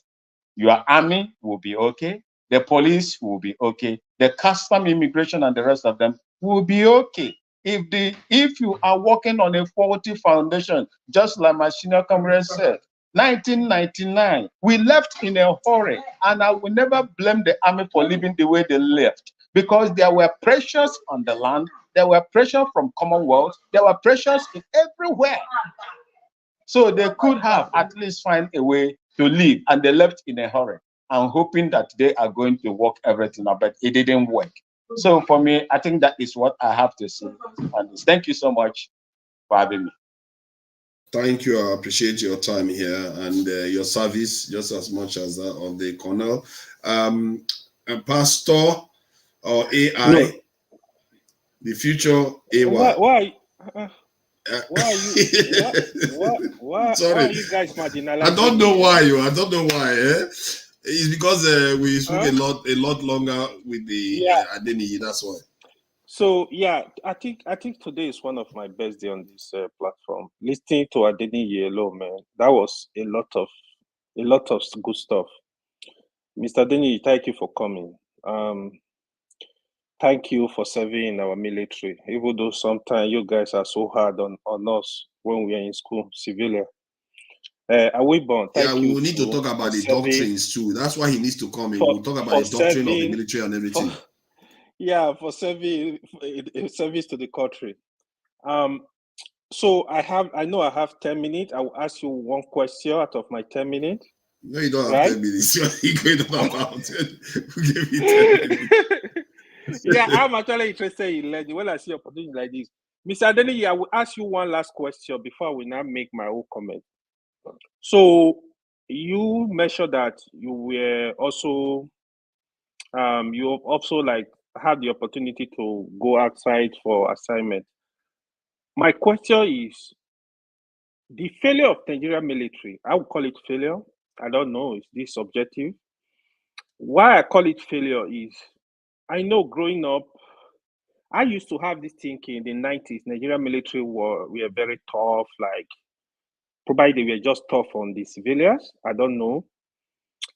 your army will be okay, the police will be okay, the custom, immigration, and the rest of them will be okay. If you are working on a faulty foundation, just like my senior comrade said, 1999, we left in a hurry, and I will never blame the army for leaving the way they left, because there were pressures on the land, there were pressure from Commonwealth, there were pressures everywhere. So they could have at least find a way to leave, and they left in a hurry. I'm hoping that they are going to work everything out, but it didn't work. So for me, I think that is what I have to say on this. Thank you so much for having me. Thank you. I appreciate your time here and your service just as much as that of the Colonel. Pastor or AI, no. The future AY. Why are you guys marginalizing? I don't know why I don't know why. It's because we spoke a lot longer with the Adeniyi. That's why. So yeah, I think today is one of my best day on this platform. Listening to Adeniyi alone, man, that was a lot of good stuff. Mr. Adeniyi, thank you for coming. Thank you for serving in our military, even though sometimes you guys are so hard on us when we are in school, civilian. Awibon, yeah, we will need to talk about the doctrines too. That's why he needs to come in. We'll talk about the doctrine of the military and everything. For serving service to the country. So I know I have 10 minutes. I will ask you one question out of my 10 minutes. No, you don't have 10 minutes. You're going about it. Give me 10 minutes. Yeah, I'm actually interested in learning. When I see opportunities like this, Mr. Adeniyi, I will ask you one last question before we now make my own comment. So you mentioned that you were also you also like had the opportunity to go outside for assignment. My question is the failure of Nigerian military. I would call it failure. I don't know. Is this subjective? Why I call it failure is I know growing up, I used to have this thinking in the 90s, Nigerian military were very tough, like probably they were just tough on the civilians. I don't know.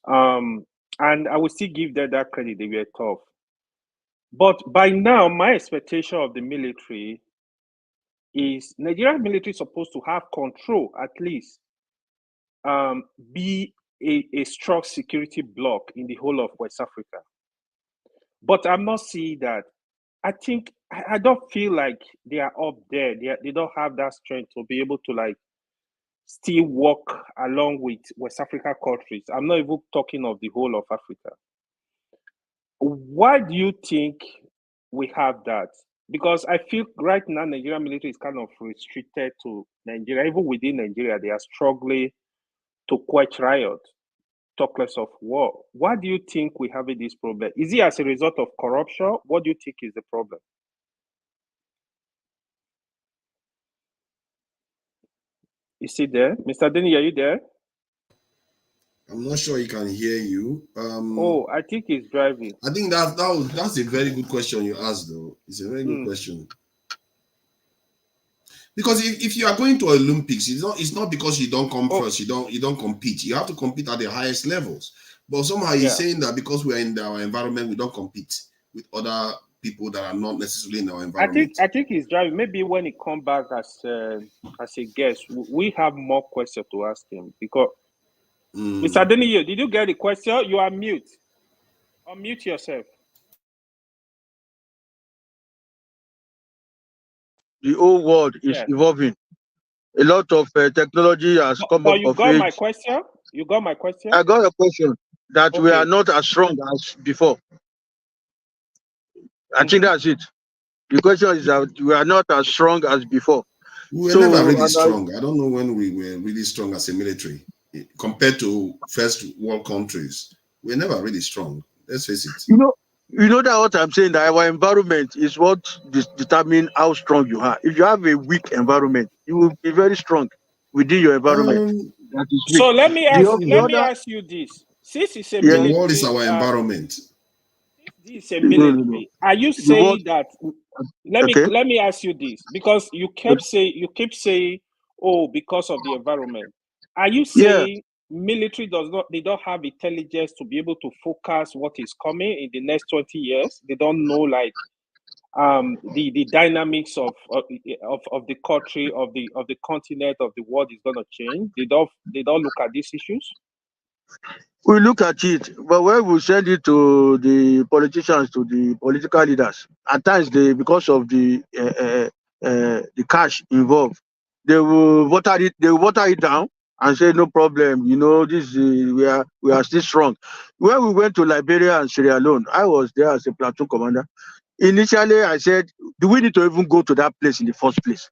And I would still give them that credit, they were tough. But by now, my expectation of the military is Nigerian military is supposed to have control, at least, be a strong security bloc in the whole of West Africa. But I'm not seeing that. I don't feel like they are up there. They don't have that strength to be able to like still work along with West Africa countries. I'm not even talking of the whole of Africa. Why do you think we have that? Because I feel right now Nigerian military is kind of restricted to Nigeria. Even within Nigeria, they are struggling to quench riot, talk less of war. Why do you think we have this problem? Is it as a result of corruption? What do you think is the problem? Is he there? Mr. Denny, are you there? I'm not sure he can hear you. I think he's driving. I think that's a very good question you asked, though. It's a very good question. Because if you are going to Olympics, it's not because you don't come first, you don't compete. You have to compete at the highest levels. But somehow you're saying that because we're in our environment, we don't compete with other people that are not necessarily in our environment. I think he's driving. Maybe when he comes back as a guest, we have more questions to ask him. Because Mr. Adeniyi, did you get the question? You are mute. Unmute yourself. The whole world is evolving. A lot of technology has come up. You got my question? You got my question? I got a question that we are not as strong as before. I think that's it. The question is that we are not as strong as before. We were never really strong. I don't know when we were really strong as a military compared to first world countries. We're never really strong. Let's face it. You know that what I'm saying, that our environment is what determines how strong you are. If you have a weak environment, you will be very strong within your environment. That is weak. So let me ask you this. Since it's a the world is our environment. This is a military. Are you saying that? Let me ask you this, because you keep saying, oh, because of the environment. Are you saying military they don't have intelligence to be able to focus what is coming in the next 20 years? They don't know the dynamics of the country, of the continent, of the world is going to change. They don't look at these issues. We look at it, but when we send it to the politicians, to the political leaders, at times because of the cash involved, they will water it down and say no problem. You know, we are still strong. When we went to Liberia and Sierra Leone, I was there as a platoon commander. Initially, I said, do we need to even go to that place in the first place?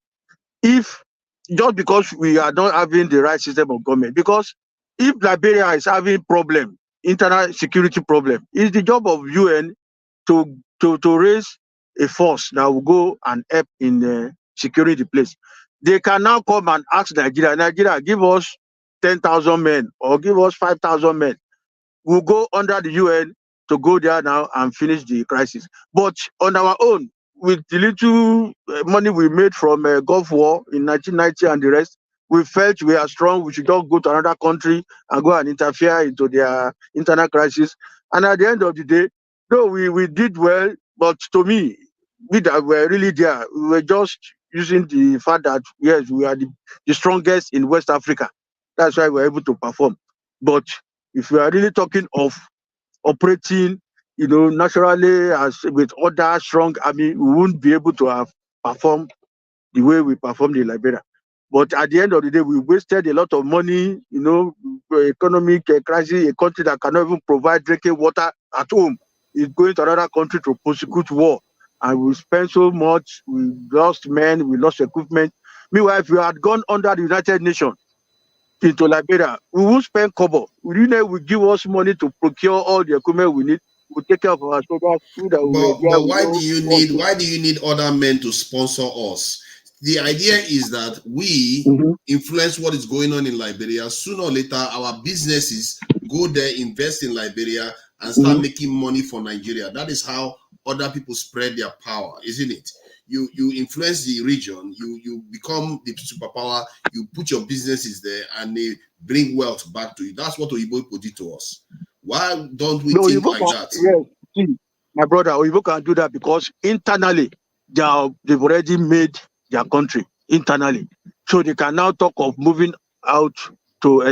If just because we are not having the right system of government, because if Liberia is having problem, internal security problem, it's the job of UN to raise a force that will go and help in securing the place. They can now come and ask Nigeria, give us 10,000 men or give us 5,000 men. We'll go under the UN to go there now and finish the crisis. But on our own, with the little money we made from Gulf War in 1990 and the rest, we felt we are strong. We should not go to another country and go and interfere into their internal crisis. And at the end of the day, though we did well, but to me, we that were really there. We were just using the fact that, yes, we are the strongest in West Africa. That's why we're able to perform. But if we are really talking of operating, naturally as with other strong army, we wouldn't be able to have performed the way we performed in Liberia. But at the end of the day, we wasted a lot of money, economic crisis, a country that cannot even provide drinking water at home is going to another country to prosecute war. And we spent so much, we lost men, we lost equipment. Meanwhile, if we had gone under the United Nations into Liberia, we won't spend kobo. We will give us money to procure all the equipment we need. We take care of our soldiers. But why do you need other men to sponsor us? The idea is that we influence what is going on in Liberia. Sooner or later, our businesses go there, invest in Liberia, and start making money for Nigeria. That is how other people spread their power, isn't it? You influence the region, you become the superpower, you put your businesses there, and they bring wealth back to you. That's what Oyibo people did to us. Why don't we think like that? Yes, my brother, Oyibo can do that because internally, they've already made their country internally. So they can now talk of moving out to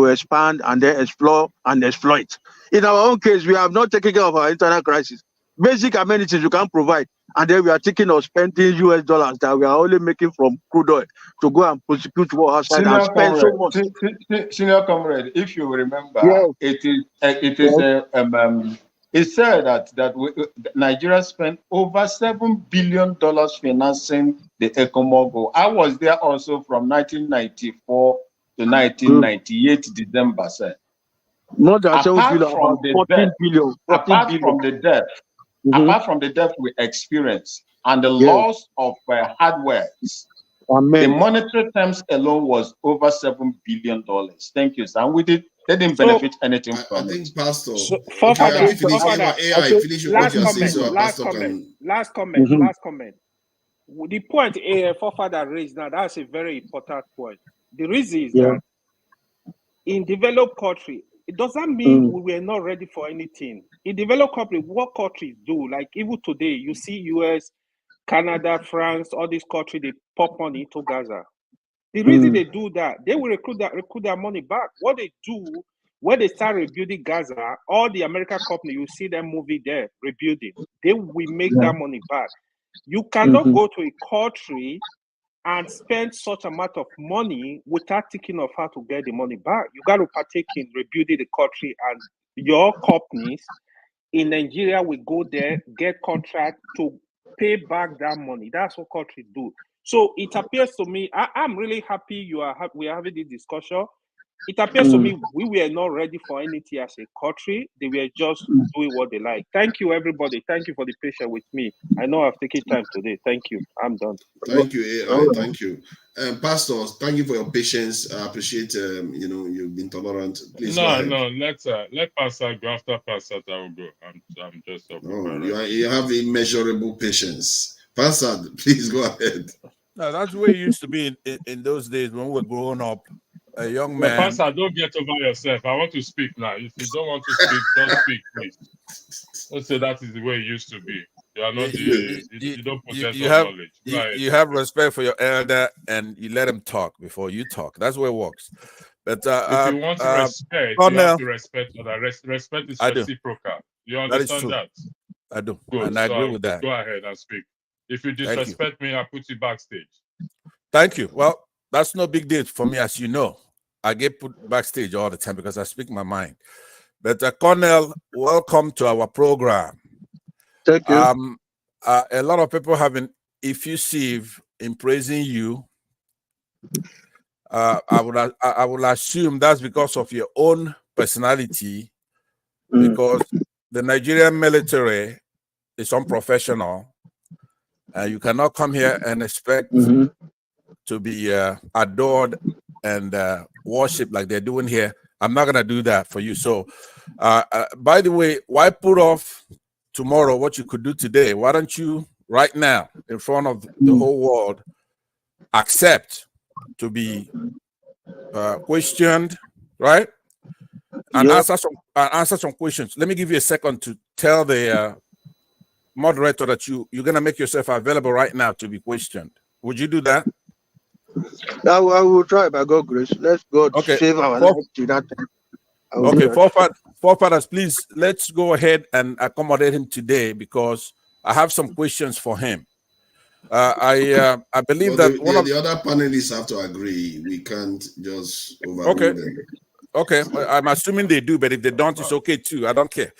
expand and then explore and exploit. In our own case, we have not taken care of our internal crisis. Basic amenities you can provide. And then we are thinking of spending US dollars that we are only making from crude oil to go and prosecute war outside and spend so much. Senior comrade, if you remember, it's said that Nigeria spent over $7 billion financing the ECOMOGO. I was there also from 1994 to 1998 December, sir. More than $7 billion, apart from the debt we experienced and the loss of hardware, the monetary terms alone was over $7 billion. Thank you, sir. We didn't benefit anything from it. I think, Pastor. Last comment. The point Forefather raised now, that's a very important point. The reason is that in developed country, it doesn't mean we were not ready for anything. In developed countries, what countries do, like even today, you see US, Canada, France, all these countries, they pop money into Gaza. The reason they do that, they will recruit their money back. What they do, when they start rebuilding Gaza, all the American companies, you see them moving there, rebuilding. They will make that money back. You cannot go to a country and spend such amount of money without thinking of how to get the money back. You got to partake in rebuilding the country, and your companies in Nigeria will go there, get contract to pay back that money. That's what countries do. So it appears to me, I'm really happy we are having this discussion. It appears to me we were not ready for anything as a country. They were just doing what they like. Thank you, everybody. Thank you for the patience with me. I know I've taken time today. Thank you. I'm done. Thank you, AI. Thank you. Pastors, thank you for your patience. I appreciate, you've been tolerant. Please go ahead. No, let Pastor go. After Pastor, I will go. I'm just up. No, you have immeasurable patience. Pastor, please go ahead. No, that's the way it used to be in those days when we were growing up. A young man. Pastor, don't get over yourself. I want to speak now. If you don't want to speak, don't speak, please. Don't say that is the way it used to be. You are not you don't possess knowledge. You have respect for your elder and you let him talk before you talk. That's where it works. But if you want respect, you have to respect others. Respect is reciprocal. You understand that? I do. Good. And I agree with that. Go ahead and speak. If you disrespect me, I'll put you backstage. Thank you. Well, that's no big deal for me, as you know. I get put backstage all the time because I speak my mind. But Colonel, welcome to our program. Thank you. A lot of people have been effusive in praising you. I would assume that's because of your own personality, because the Nigerian military is unprofessional. You cannot come here and expect to be adored and worshipped like they're doing here. I'm not going to do that for you. So, by the way, why put off tomorrow what you could do today? Why don't you, right now, in front of the whole world, accept to be questioned, right? And answer some questions. Let me give you a second to tell the moderator that you're going to make yourself available right now to be questioned. Would you do that? I will try by God's grace. Let's God save our lives to that time. Okay, forefathers, please, let's go ahead and accommodate him today because I have some questions for him. I believe that the other panelists have to agree. We can't just overrule them. Okay, I'm assuming they do, but if they don't, it's okay too. I don't care.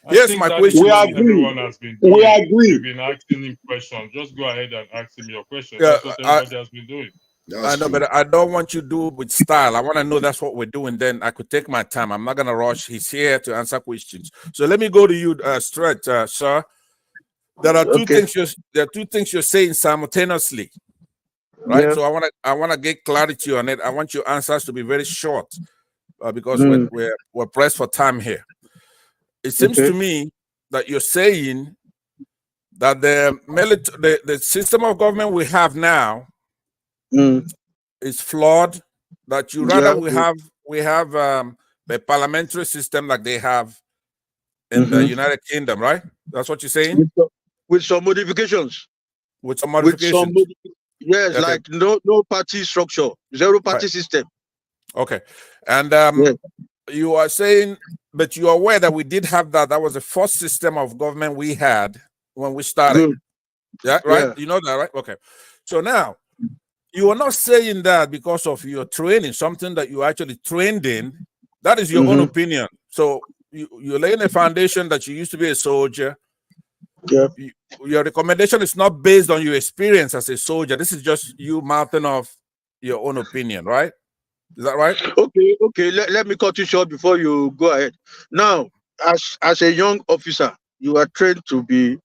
Here's my question. We agree. Everyone has been doing. We agree. You've been asking him questions. Just go ahead and ask him your questions. That's what everybody has been doing. I know, but I don't want you to do it with style. I want to know that's what we're doing. Then I could take my time. I'm not going to rush. He's here to answer questions. So let me go to you straight, sir. There are two things you're saying simultaneously, right? Yeah. So I want to get clarity on it. I want your answers to be very short because we're pressed for time here. It seems to me that you're saying that the system of government we have now is flawed. That you rather we have the parliamentary system like they have in the United Kingdom, right? That's what you're saying. With some modifications. With some modifications. Yes, okay. Like no party structure, zero party system. Okay, and you are saying, but you are aware that we did have that. That was the first system of government we had when we started. Yeah, right. Yeah. You know that, right? Okay. So now you are not saying that because of your training, something that you actually trained in. That is your own opinion. So you're laying a foundation that you used to be a soldier. Yeah. Your recommendation is not based on your experience as a soldier. This is just you mouthing off your own opinion, right? Is that right? Okay. Let me cut you short before you go ahead. Now, as a young officer, you are trained to be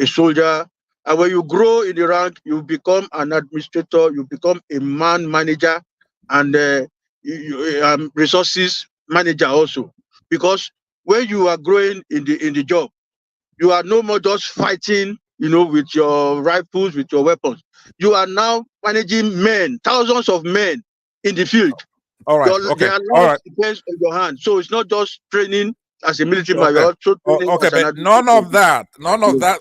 a soldier, and when you grow in the rank, you become an administrator, you become a man manager, and resources manager also. Because when you are growing in the job, you are no more just fighting, with your rifles, with your weapons. You are now managing men, thousands of men in the field. All right. Their life depends on your hand. So it's not just training as a military man. You're also training as but none of that,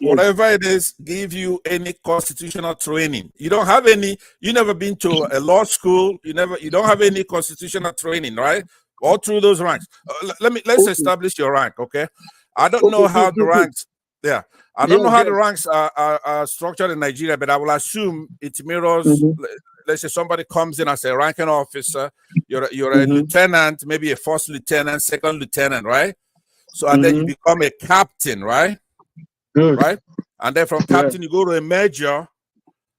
whatever it is, give you any constitutional training. You don't have any. You never been to a law school. You don't have any constitutional training, right? All through those ranks. Let's establish your rank, okay? I don't know how the ranks. Yeah, I don't know how the ranks are structured in Nigeria, but I will assume it mirrors. Let's say somebody comes in as a ranking officer. You're a lieutenant, maybe a first lieutenant, second lieutenant, right? So and then you become a captain, right? Right? and then from captain you go to a major,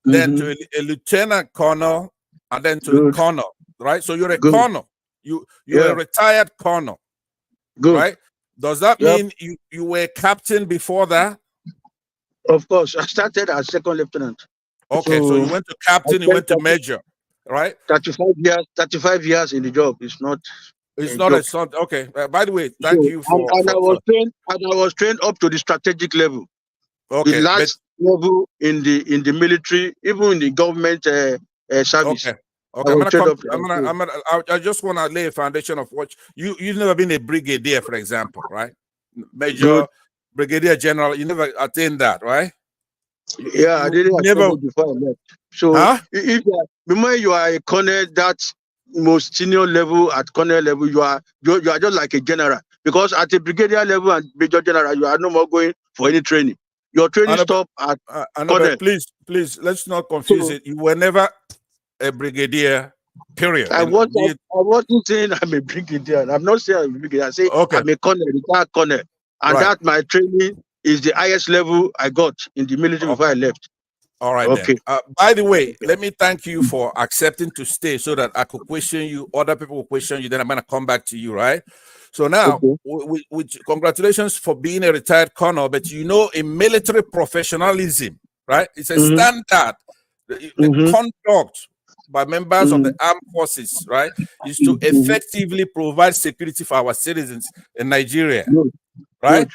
then to a lieutenant colonel, and then to a colonel, right? So you're a colonel. You're a retired colonel, right? Does that mean you were captain before that? Of course, I started as second lieutenant. Okay, so you went to captain, you went to major, right? 35 years in the job. It's not. It's not a son. Okay. By the way, thank you for. And I was trained up to the strategic level. Okay. The last level in the military, even in the government service. Okay. I just want to lay a foundation of what you've never been a brigadier, for example, right? Major, brigadier general. You never attained that, right? Yeah, I didn't never before I left. So if you are a colonel, that most senior level at colonel level, you are just like a general. Because at a brigadier level and major general, you are no more going for any training. Your training stop at colonel. Please, let's not confuse it. You were never a brigadier, period. I wasn't saying I'm a brigadier. I'm not saying I'm a brigadier. I say I'm a colonel, retired colonel. And that my training is the highest level I got in the military before I left. All right. Okay. By the way, let me thank you for accepting to stay so that I could question you. Other people will question you. Then I'm going to come back to you, right? So now, congratulations for being a retired colonel. But in military professionalism, right? It's a standard. The conduct by members of the armed forces, right, is to effectively provide security for our citizens in Nigeria, right?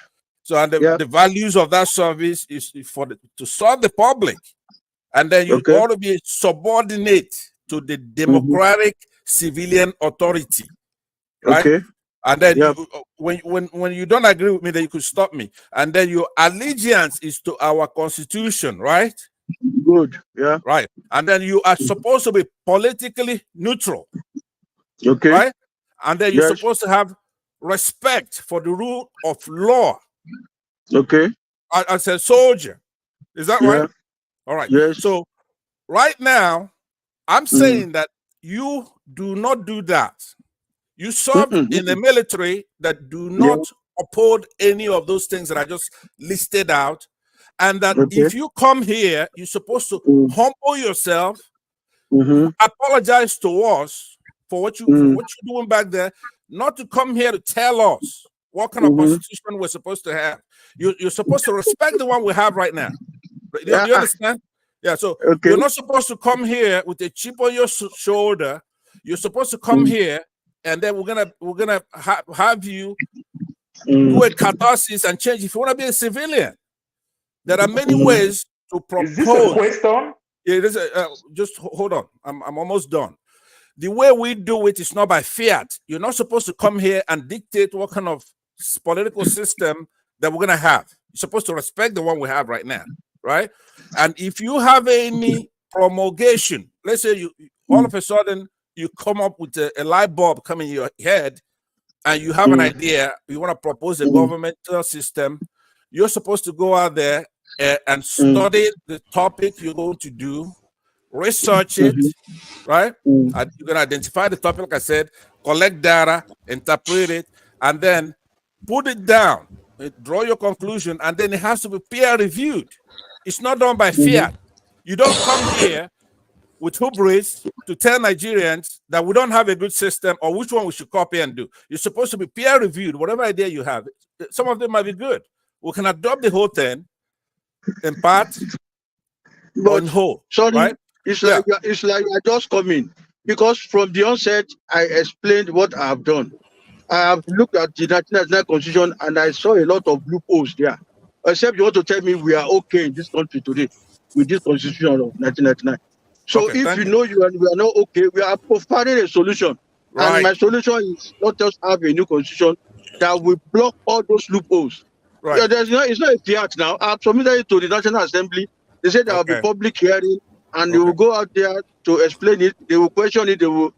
So, and the values of that service is to serve the public, and then you ought to be subordinate to the democratic civilian authority, right? Okay. And then when you don't agree with me, then you could stop me. And then your allegiance is to our constitution, right? Good. Yeah. Right. And then you are supposed to be politically neutral. Okay. Right. And then you're supposed to have respect for the rule of law. Okay. As a soldier. Is that right? All right. Yes. So right now, I'm saying that you do not do that. You serve in the military that do not uphold any of those things that I just listed out. And that if you come here, you're supposed to humble yourself, apologize to us for what you're doing back there, not to come here to tell us what kind of constitution we're supposed to have. You're supposed to respect the one we have right now. Do you understand? Yeah, so you're not supposed to come here with a chip on your shoulder. You're supposed to come here, and then we're gonna have you do a catharsis and change. If you want to be a civilian, there are many ways to propose. Is this a question? It is. Just hold on. I'm almost done. The way we do it is not by fiat. You're not supposed to come here and dictate what kind of political system that we're gonna have. You're supposed to respect the one we have right now, right? And if you have any promulgation, let's say you all of a sudden you come up with a light bulb coming in your head, and you have an idea, you want to propose a governmental system, you're supposed to go out there and study the topic you're going to do, research it, right? And you're going to identify the topic, like I said, collect data, interpret it, and then put it down, draw your conclusion, and then it has to be peer reviewed. It's not done by fiat. You don't come here with hubris to tell Nigerians that we don't have a good system or which one we should copy and do. You're supposed to be peer reviewed, whatever idea you have. Some of them might be good. We can adopt the whole thing in part, but in whole. Sorry, right? It's like I just come in, because from the onset I explained what I have done. I have looked at the 1999 constitution and I saw a lot of loopholes there. Except you want to tell me we are okay in this country today with this constitution of 1999. So if you know we are not okay, we are providing a solution. Right. And my solution is not just have a new constitution that will block all those loopholes. Right. Yeah, it's not a fiat now. I've submitted it to the National Assembly. They said there will be public hearing, and they will go out there to explain it. They will question it. They will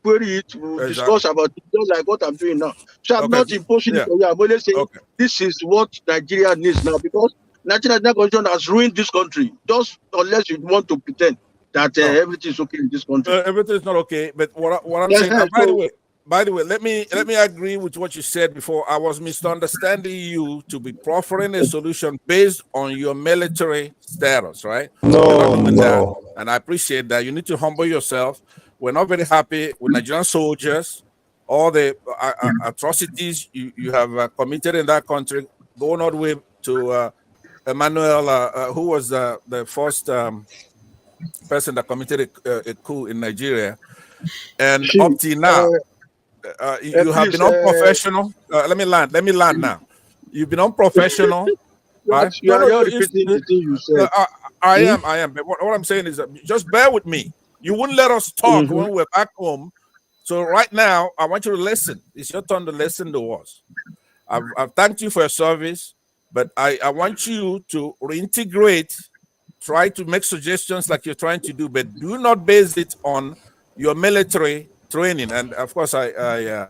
query it. We will discuss about it, just like what I'm doing now. So I'm not imposing it. I'm only saying this is what Nigeria needs now, because Nigeria constitution has ruined this country. Just unless you want to pretend that everything is okay in this country. Everything is not okay. But what I'm saying, by the way, by the way, let me agree with what you said before. I was misunderstanding you to be proffering a solution based on your military status, right? No. And I appreciate that. You need to humble yourself. We're not very happy with Nigerian soldiers, all the atrocities you have committed in that country, going all the way to Emmanuel, who was the first person that committed a coup in Nigeria. And up till now, you have been unprofessional. Let me land now. You've been unprofessional. Right? You're repeating the thing you said. I am. But what I'm saying is that just bear with me. You wouldn't let us talk when we're back home. So right now, I want you to listen. It's your turn to listen to us. I've thanked you for your service, but I want you to reintegrate, try to make suggestions like you're trying to do, but do not base it on your military training. And of course, I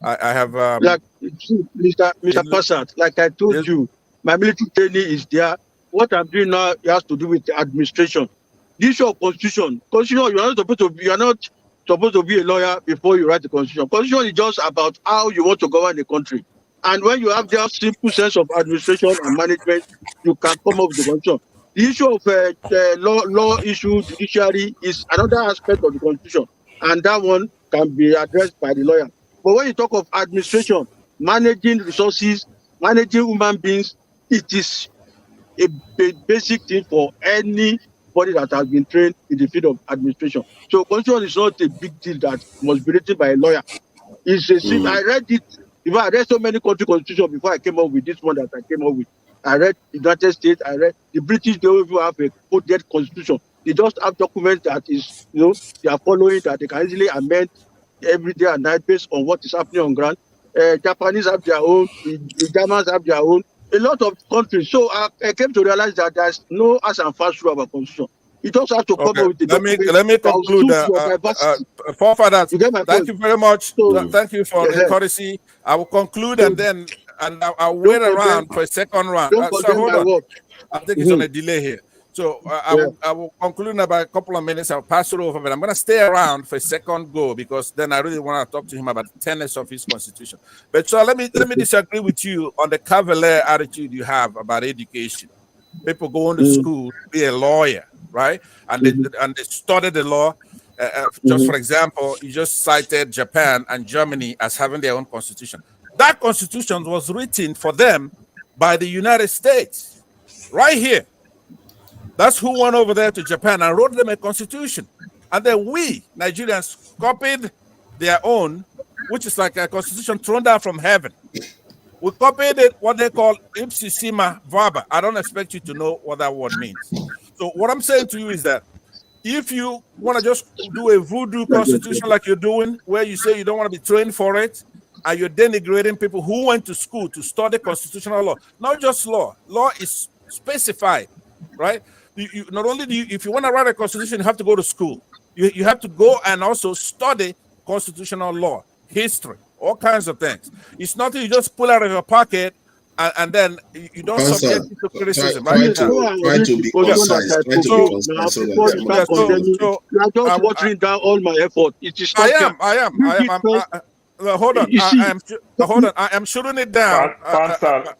have like Mr. Passat, like I told you, my military training is there. What I'm doing now has to do with the administration. The issue of constitution, you are not supposed to be a lawyer before you write the constitution. Constitution is just about how you want to govern the country. And when you have that simple sense of administration and management, you can come up with the constitution. The issue of law issue, judiciary is another aspect of the constitution, and that one can be addressed by the lawyer. But when you talk of administration, managing resources, managing human beings, it is a basic thing for anybody that has been trained in the field of administration. So constitution is not a big deal that must be written by a lawyer. It's a I read it. I read so many country constitutions before I came up with this one that I came up with. I read the United States. I read the British. They even have a coded constitution. They just have documents that is, they are following, that they can easily amend every day and night based on what is happening on ground. Japanese have their own. The Germans have their own. A lot of countries. So I came to realize that there's no as and fast rule about constitution. It also has to come up with the let me conclude. Forefathers, thank you very much. So, thank you for the courtesy. I will conclude and I'll wait around for a second round. So hold on. I think it's on a delay here. So I will conclude in about a couple of minutes. I'll pass it over, but I'm going to stay around for a second go because then I really want to talk to him about the tenets of his constitution. But so let me disagree with you on the cavalier attitude you have about education. People going to school to be a lawyer, right? And they study the law. Just for example, you just cited Japan and Germany as having their own constitution. That constitution was written for them by the United States, right here. That's who went over there to Japan and wrote them a constitution. And then we, Nigerians, copied their own, which is like a constitution thrown down from heaven. We copied it, what they call ipsissima verba. I don't expect you to know what that word means. So what I'm saying to you is that if you want to just do a voodoo constitution like you're doing, where you say you don't want to be trained for it, and you're denigrating people who went to school to study constitutional law, not just law. Law is specified, right? You not only do you, if you want to write a constitution, you have to go to school. You have to go and also study constitutional law, history, all kinds of things. It's not that you just pull out of your pocket and then you don't subject it to criticism. Try to be concise. You are just watering down all my effort. It is not I am. Hold on. I am shooting it down.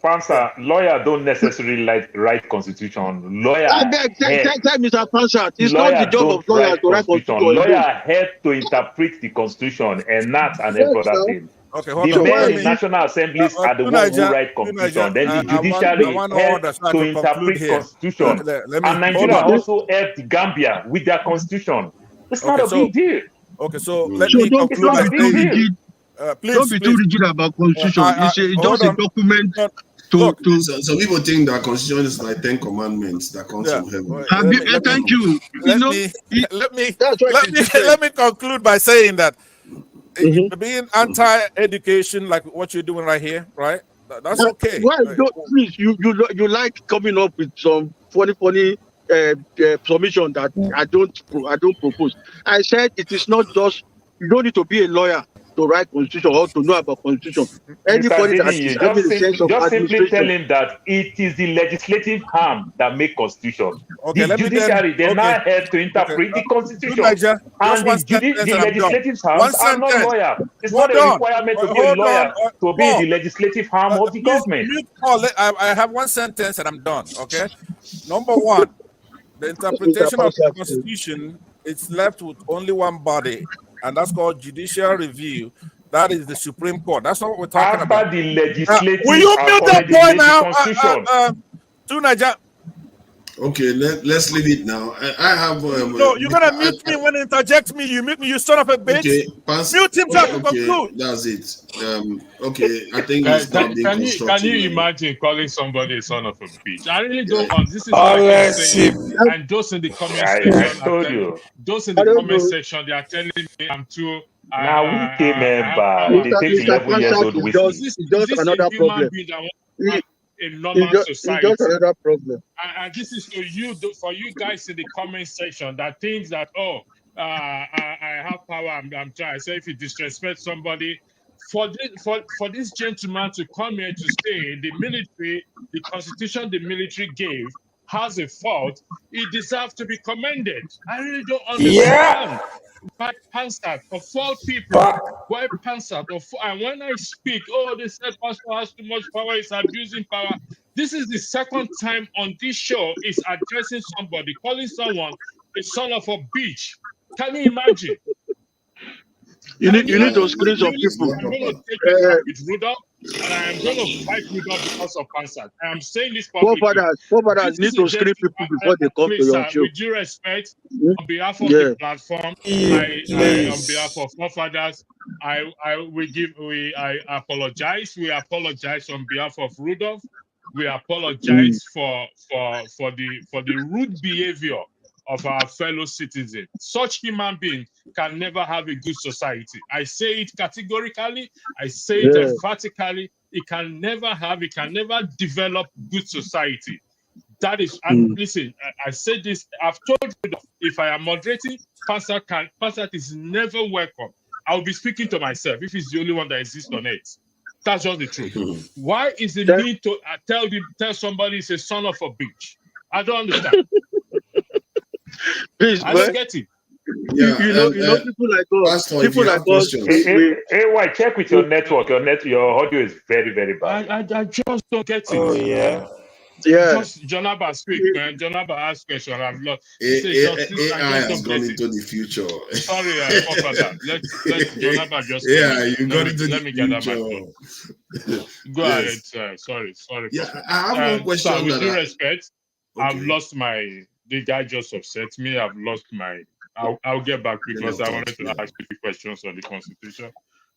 Fansa, lawyer don't necessarily write constitution. Lawyer Mr. Fansa, it's not the job of lawyers to write constitution. Lawyer help to interpret the constitution and not and every other thing. Okay, the men in national assemblies are the ones who write constitution. Then the judiciary help to interpret constitution. And Nigeria also helped Gambia with their constitution. It's not a big deal. Okay, so let me conclude by saying. Don't be too rigid about constitution. It's just a document. Some people think that constitution is like 10 commandments that comes from heaven. Thank you. Let me conclude by saying that being anti-education, like what you're doing right here, right? That's okay. Please, you like coming up with some funny submission that I don't propose. I said it is not just You don't need to be a lawyer to write constitution or to know about constitution. Mr. Anybody that Adeniyi, is having a sense of just simply tell administration. him that it is the legislative arm that make constitution. Okay, The let me then. judiciary, they Okay, now help to interpret the do constitution. Niger, just And one the sentence and I'm done. legislative One arms are not sentence. lawyer. It's Hold not a on. requirement to be a Hold lawyer on. to be in Paul, the legislative arm of the please government. mute Paul. I have one sentence and I'm done. Okay. Number one, the interpretation of the Constitution is left with only one body, and that's called judicial review. That is the Supreme Court. That's not what we're talking After about. the legislative Will you mute that boy now? constitution. To Niger. Okay, let's leave it now. I have. No, you're gonna mute me when you interject me. You mute me, you son of a bitch. Okay, mute him so I can conclude. That's it. Okay, I think we start being constructive. Can you imagine calling somebody a son of a bitch? I really don't want. This is what I'm saying. And those in the comment section, those in the comment section, they are telling me I'm too. Now we came member. They take 11 years old with It's just another problem. A normal society. It's just another problem. And this is for you guys in the comment section that thinks that I have power. I'm trying. I say if you disrespect somebody, for this gentleman to come here to say the military, the constitution the military gave has a fault, it deserves to be commended. I really don't understand. Why Pansat of all people, why Pansat of, and when I speak, they said Pastor has too much power, he's abusing power. This is the second time on this show is addressing somebody, calling someone a son of a bitch. Can you imagine? You need to screen some people. I'm going to take it with Rudolph, and I am going to fight Rudolph because of Pansat. I am saying this publicly. Forefathers need to screen people before they come to your show. With due respect, on behalf of the platform, I on behalf of Forefathers, I apologize. We apologize on behalf of Rudolph. We apologize for the rude behavior of our fellow citizens. Such human beings can never have a good society. I say it categorically. I say it emphatically. It can never develop good society. That is, and listen, I said this, I've told you that if I am moderating, Pansat is never welcome. I'll be speaking to myself if he's the only one that exists on it. That's just the truth. Why is the need to tell somebody he's a son of a bitch? I don't understand. Please, I don't get it. Yeah, you know, people like us. People like us. Why check with your network. Your audio is very, very bad. I just don't get it. Oh yeah. Just Jonaba speak, man. Jonaba ask question. I've lost. AI has gone into the future. Sorry, Forefather. Let Jonaba just. Yeah, you got into let me get that back. Go ahead, sir. Sorry. Yeah, I have one question. Sir, with due respect, I've lost my. The guy just upset me. I've lost my. I'll get back because I wanted to ask you questions on the Constitution,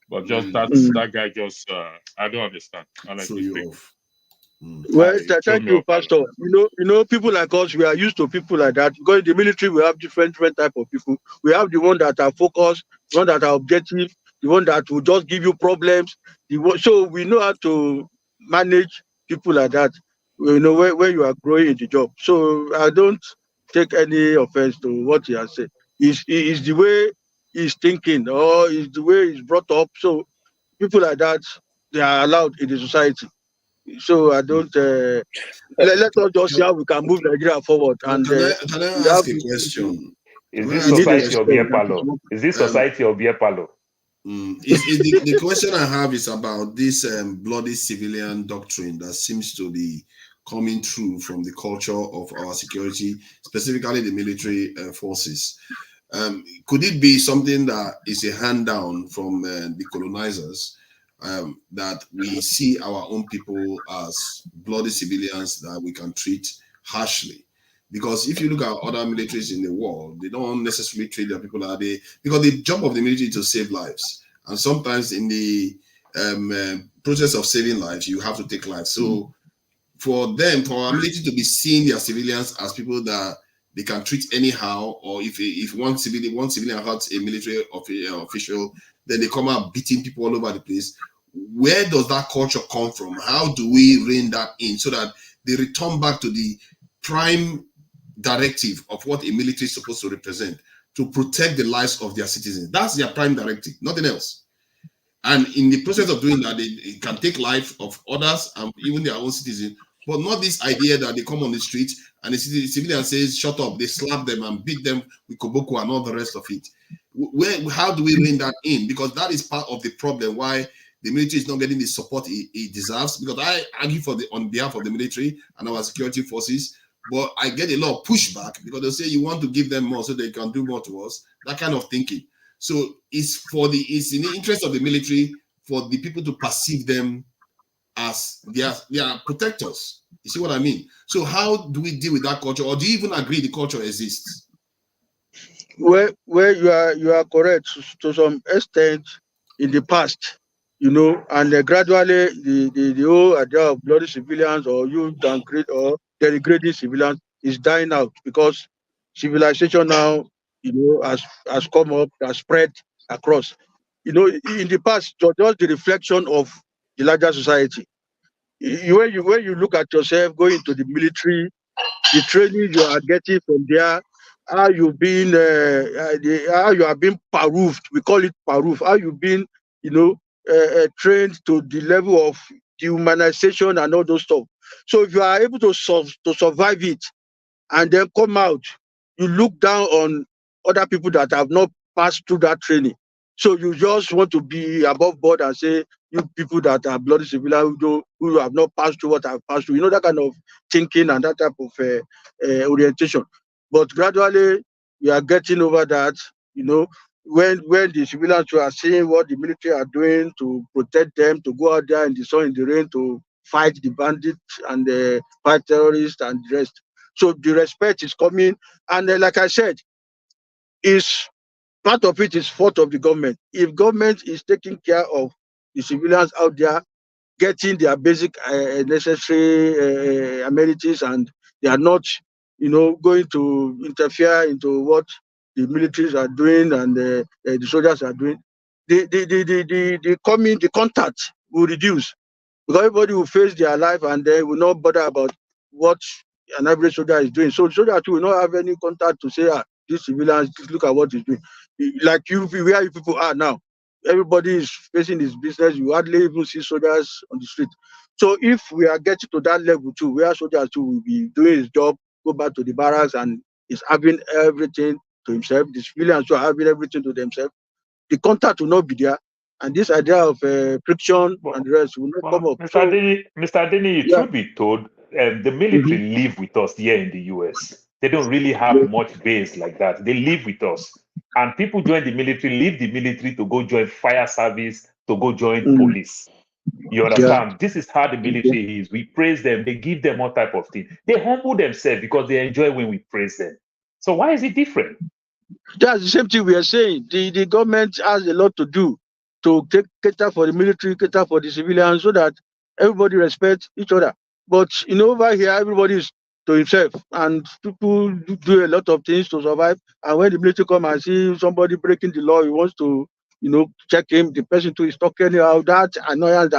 but just that guy just I don't understand. Well, thank you, Pastor. You know, people like us, we are used to people like that. Because in the military, we have different type of people. We have the one that are focused, the one that are objective, the one that will just give you problems. So we know how to manage people like that. You know, when you are growing in the job. So I don't take any offense to what he has said. It's the way he's thinking, or it's the way he's brought up. So people like that, they are allowed in the society. So I don't. Let us just see how we can move Nigeria forward. And can I ask a question? Is this society or beer palo? Is this society or beer palo? The question I have is about this bloody civilian doctrine that seems to be coming through from the culture of our security, specifically the military forces. Could it be something that is a hand down from the colonizers? That we see our own people as bloody civilians that we can treat harshly. Because if you look at other militaries in the world, they don't necessarily treat their people like they, because the job of the military is to save lives. And sometimes in the process of saving lives, you have to take lives. So for our military to be seeing their civilians as people that they can treat anyhow, or if one civilian hurts a military official, then they come out beating people all over the place. Where does that culture come from? How do we rein that in so that they return back to the prime directive of what a military is supposed to represent? to protect the lives of their citizens. That's their prime directive, nothing else. And in the process of doing that, it can take life of others and even their own citizens, but not this idea that they come on the street and the civilian says, shut up, they slap them and beat them with koboko and all the rest of it. How do we rein that in? Because that is part of the problem why the military is not getting the support it deserves. Because I argue on behalf of the military and our security forces, but I get a lot of pushback because they say you want to give them more so they can do more to us, that kind of thinking. So it's in the interest of the military for the people to perceive them as their protectors. You see what I mean? So how do we deal with that culture, or do you even agree the culture exists? Where you are correct to some extent in the past, you know, and gradually the whole idea of bloody civilians or you downgrade or degrading civilians is dying out because civilization now, you know, has come up, has spread across. You know, in the past, just the reflection of the larger society. When you look at yourself going to the military, the training you are getting from there, how you being how you are being paroofed, we call it paroof, how you been, you know, trained to the level of dehumanization and all those stuff. So if you are able to survive it and then come out, you look down on other people that have not passed through that training. So you just want to be above board and say, you people that are bloody civilians who have not passed through what I've passed through, you know, that kind of thinking and that type of orientation. But gradually, we are getting over that, you know, when the civilians are seeing what the military are doing to protect them, to go out there in the sun, in the rain, to fight the bandits and fight terrorists and the rest. So the respect is coming. And like I said, is part of it is fault of the government. If government is taking care of the civilians out there, getting their basic necessary amenities, and they are not, you know, going to interfere into what the militaries are doing and the soldiers are doing, the contact will reduce because everybody will face their life and they will not bother about what an average soldier is doing. So the soldier too will not have any contact to say, these civilians, look at what he's doing. Like where you people are now, everybody is facing his business. You hardly even see soldiers on the street. So if we are getting to that level too, where soldiers too will be doing his job, go back to the barracks and is having everything to himself, the civilians too are having everything to themselves, the contact will not be there. And this idea of friction and the rest will not come up. Mr. Adeni, truth be told, the military live with us here in the US. They don't really have much base like that. They live with us. And people join the military, leave the military to go join fire service, to go join police. You understand? This is how the military is. We praise them. They give them all type of things. They humble themselves because they enjoy when we praise them. So why is it different? That's the same thing we are saying. The government has a lot to do to cater for the military, cater for the civilians, so that everybody respects each other. But you know, over here, everybody is to himself, and people do a lot of things to survive. And when the military come and see somebody breaking the law, he wants to, you know, check him. The person too is talking anyhow. That annoyance.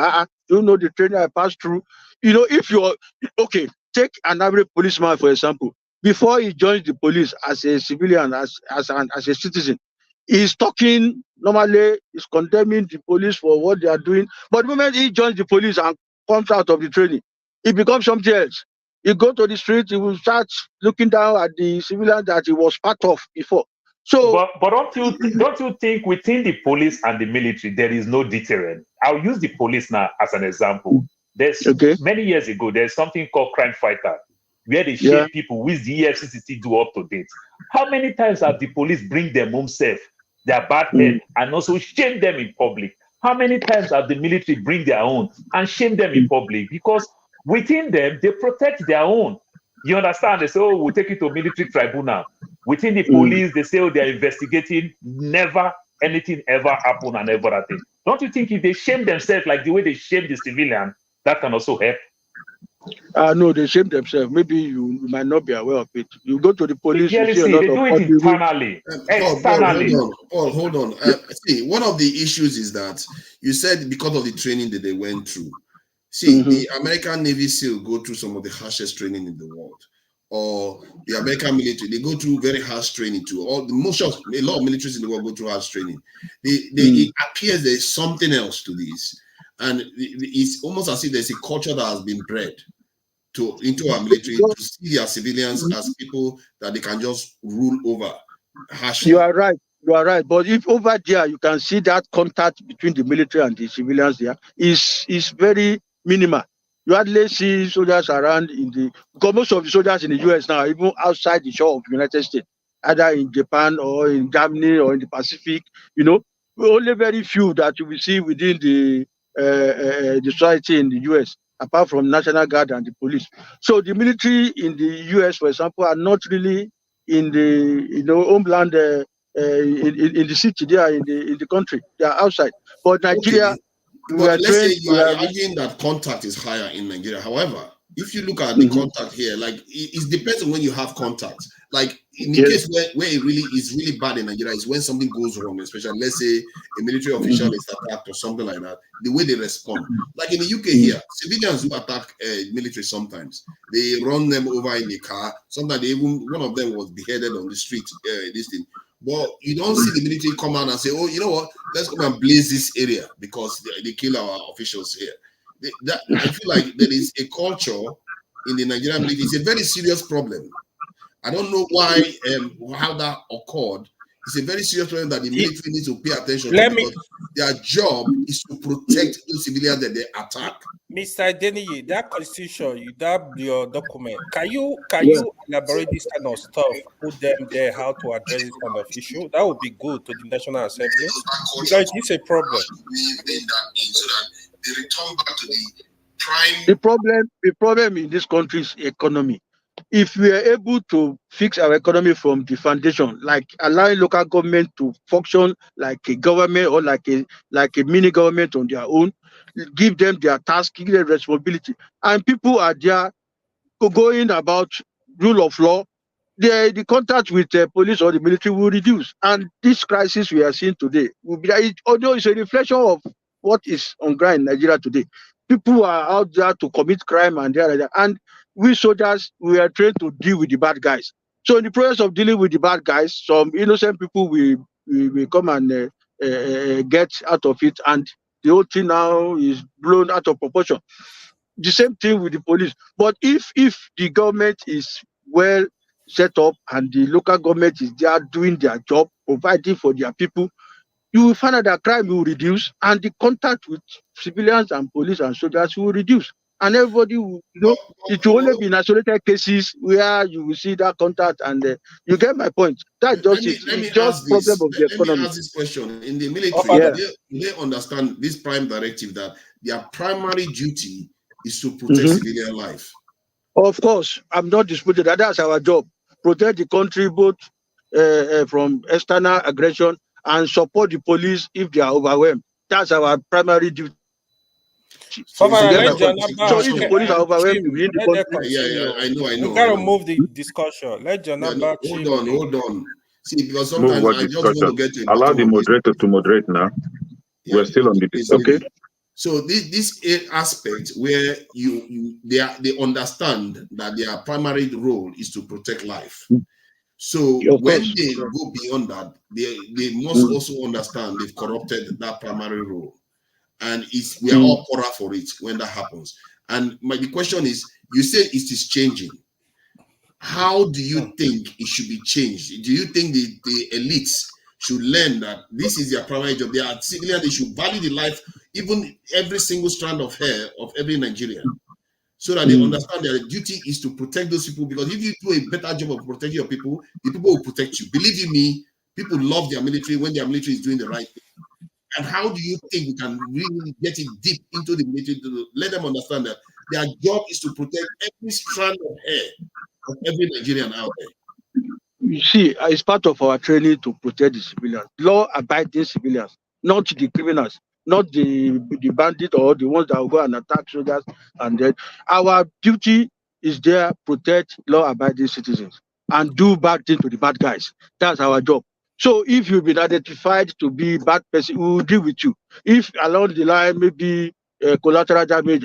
You know, the training I passed through. You know, if you're okay, take an average policeman for example. Before he joins the police as a civilian, as a citizen, he's talking normally, he's condemning the police for what they are doing. But the moment he joins the police and comes out of the training, he becomes something else. He go to the street, he will start looking down at the civilian that he was part of before. So, but don't you think within the police and the military there is no deterrent? I'll use the police now as an example. There's many years ago, there's something called crime fighter, where they shame people with the EFCC do up to date. How many times have the police bring them home safe, their bad men, and also shame them in public? How many times have the military bring their own and shame them in public? Because within them, they protect their own. You understand? They say, oh, we'll take it to military tribunal. Within the police, they say, oh, they're investigating. Never anything ever happen and ever that thing. Don't you think if they shame themselves like the way they shame the civilian, that can also help? No, they shame themselves. Maybe you might not be aware of it. You go to the police, you see a lot they do it internally, externally. Paul, hold on. See, one of the issues is that you said because of the training that they went through. See, the American Navy SEAL go through some of the harshest training in the world. or the American military, they go through very harsh training too. A lot of militaries in the world go through harsh training. It appears there's something else to this. And it's almost as if there's a culture that has been bred into our military to see their civilians as people that they can just rule over harshly. You are right. You are right. But if over there you can see that contact between the military and the civilians there is very minimal. You hardly see soldiers around because most of the soldiers in the US now, even outside the shore of the United States, either in Japan or in Germany or in the Pacific, only very few that you will see within the society in the US, apart from National Guard and the police. So the military in the US, for example, are not really in the homeland in the city. They are in the country. They are outside. But Nigeria, but let's say you are arguing that contact is higher in Nigeria. However, if you look at the contact here, like it depends on when you have contact. Like in the case where it really is really bad in Nigeria is when something goes wrong, especially let's say a military official is attacked or something like that. The way they respond, like in the UK here, civilians who attack military sometimes they run them over in the car. Sometimes one of them was beheaded on the street. This thing. But you don't see the military come out and say, "Oh, you know what? Let's come and blaze this area because they kill our officials here." I feel like there is a culture in the Nigerian military. It's a very serious problem. I don't know why, how that occurred. It's a very serious problem that the military needs to pay attention to because their job is to protect those civilians that they attack. Mr. Deniyi, that constitution, your document, can you elaborate this kind of stuff, put them there, how to address this kind of issue? That would be good to the National Assembly because it's a problem. They return back to the prime. The problem in this country is economy. If we are able to fix our economy from the foundation, like allowing local government to function like a government or like a mini government on their own, give them their task, give them responsibility, and people are there going about rule of law, the contact with the police or the military will reduce. And this crisis we are seeing today will be, although it's a reflection of what is on ground in Nigeria today. People are out there to commit crime and we soldiers, we are trained to deal with the bad guys. So in the process of dealing with the bad guys, some innocent people will come and get out of it, and the whole thing now is blown out of proportion. The same thing with the police. But if the government is well set up and the local government is there doing their job, providing for their people, you will find out that crime will reduce and the contact with civilians and police and soldiers will reduce. And everybody will, it will only be in isolated cases where you will see that contact, and you get my point. That's just it. It's just problem of the economy. Let me ask this question. In the military, they understand this prime directive that their primary duty is to protect civilian life. Of course, I'm not disputing that. That's our job. Protect the country both from external aggression and support the police if they are overwhelmed. That's our primary duty. So if the police are overwhelmed, we need the country. I know. We gotta move the discussion. Let Janaba hold on. See, because sometimes I just want to get to allow the moderator to moderate now. We're still on the okay. So this aspect where they understand that their primary role is to protect life. So when they go beyond that, they must also understand they've corrupted that primary role. And we are all poorer for it when that happens. And the question is, you say it is changing. How do you think it should be changed? Do you think the elites should learn that this is their primary job? They are civilians, they should value the life, even every single strand of hair of every Nigerian, so that they understand their duty is to protect those people. Because if you do a better job of protecting your people, the people will protect you. Believe you me, people love their military when their military is doing the right thing. And how do you think we can really get it deep into the military to let them understand that their job is to protect every strand of hair of every Nigerian out there? You see, it's part of our training to protect the civilians, law-abiding civilians, not the criminals, not the bandits or the ones that will go and attack soldiers. And then our duty is there, protect law-abiding citizens and do bad things to the bad guys. That's our job. So if you've been identified to be a bad person, we will deal with you. If along the line, maybe collateral damage,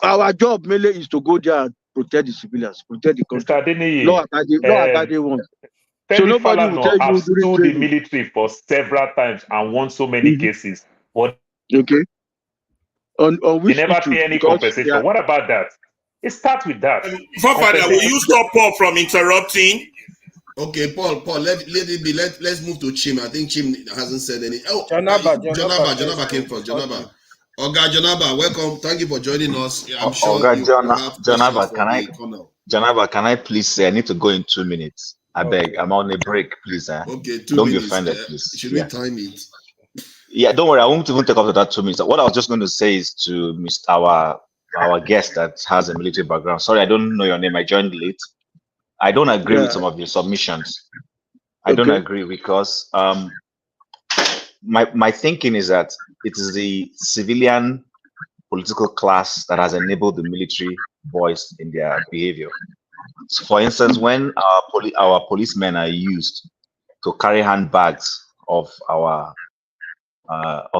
our job mainly is to go there and protect the civilians, protect the country. Mr. Adeniyi, Law Agade won. So Femi nobody will tell Falana you have during sued the training. military for several times and won so many cases, but Okay. On they which never issue? pay any Because compensation. What about that? It starts with that. Forefather, will you stop Paul from interrupting? Okay, Paul, let it be. Let's move to Chim. I think Chim hasn't said any. Oh, Jonaba came first. Jonaba. Oga Jonaba, welcome. Thank you for joining us. I'm sure Oga you have questions Jonaba, for the colonel. Jonaba, can I please say I need to go in 2 minutes? I beg, I'm on a break, please. Okay, 2 Don't minutes. be offended, please. Should we time it? Yeah, don't worry. I won't even take up to that 2 minutes. What I was just going to say is to our guest that has a military background. Sorry, I don't know your name. I joined late. I don't agree with some of your submissions. I don't agree because my thinking is that it is the civilian political class that has enabled the military voice in their behavior. So for instance, when our policemen are used to carry handbags of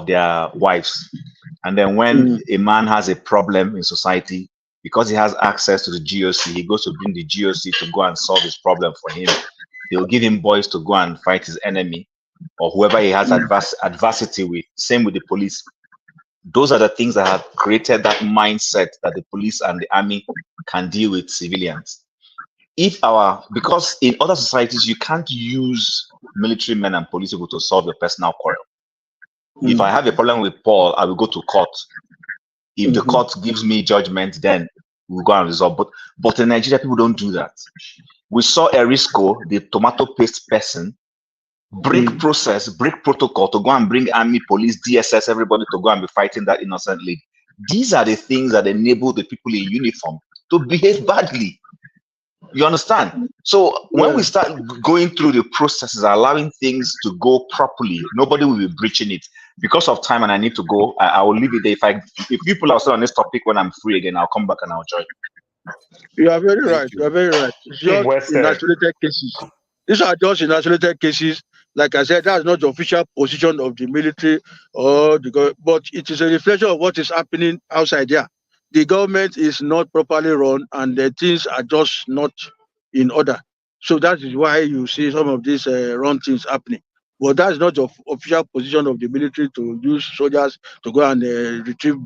their wives, and then when a man has a problem in society, because he has access to the GOC, he goes to bring the GOC to go and solve his problem for him. They'll give him boys to go and fight his enemy or whoever he has adversity with. Same with the police. Those are the things that have created that mindset that the police and the army can deal with civilians. Because in other societies, you can't use military men and police people to solve your personal quarrel. If I have a problem with Paul, I will go to court. If the court gives me judgment, then we'll go and resolve. But in Nigeria, people don't do that. We saw Erisco, the tomato paste person, break process, break protocol to go and bring army, police, DSS, everybody to go and be fighting that innocent lady. These are the things that enable the people in uniform to behave badly. You understand? So when we start going through the processes, allowing things to go properly, nobody will be breaching it. Because of time and I need to go, I will leave it there. If people are still on this topic when I'm free again, I'll come back and I'll join. You are very right. You are very right. It's just in isolated cases. These are just in isolated cases. Like I said, that's not the official position of the military or the government, but it is a reflection of what is happening outside there. The government is not properly run and the things are just not in order. So that is why you see some of these wrong things happening. But that's not the official position of the military to use soldiers to go and retrieve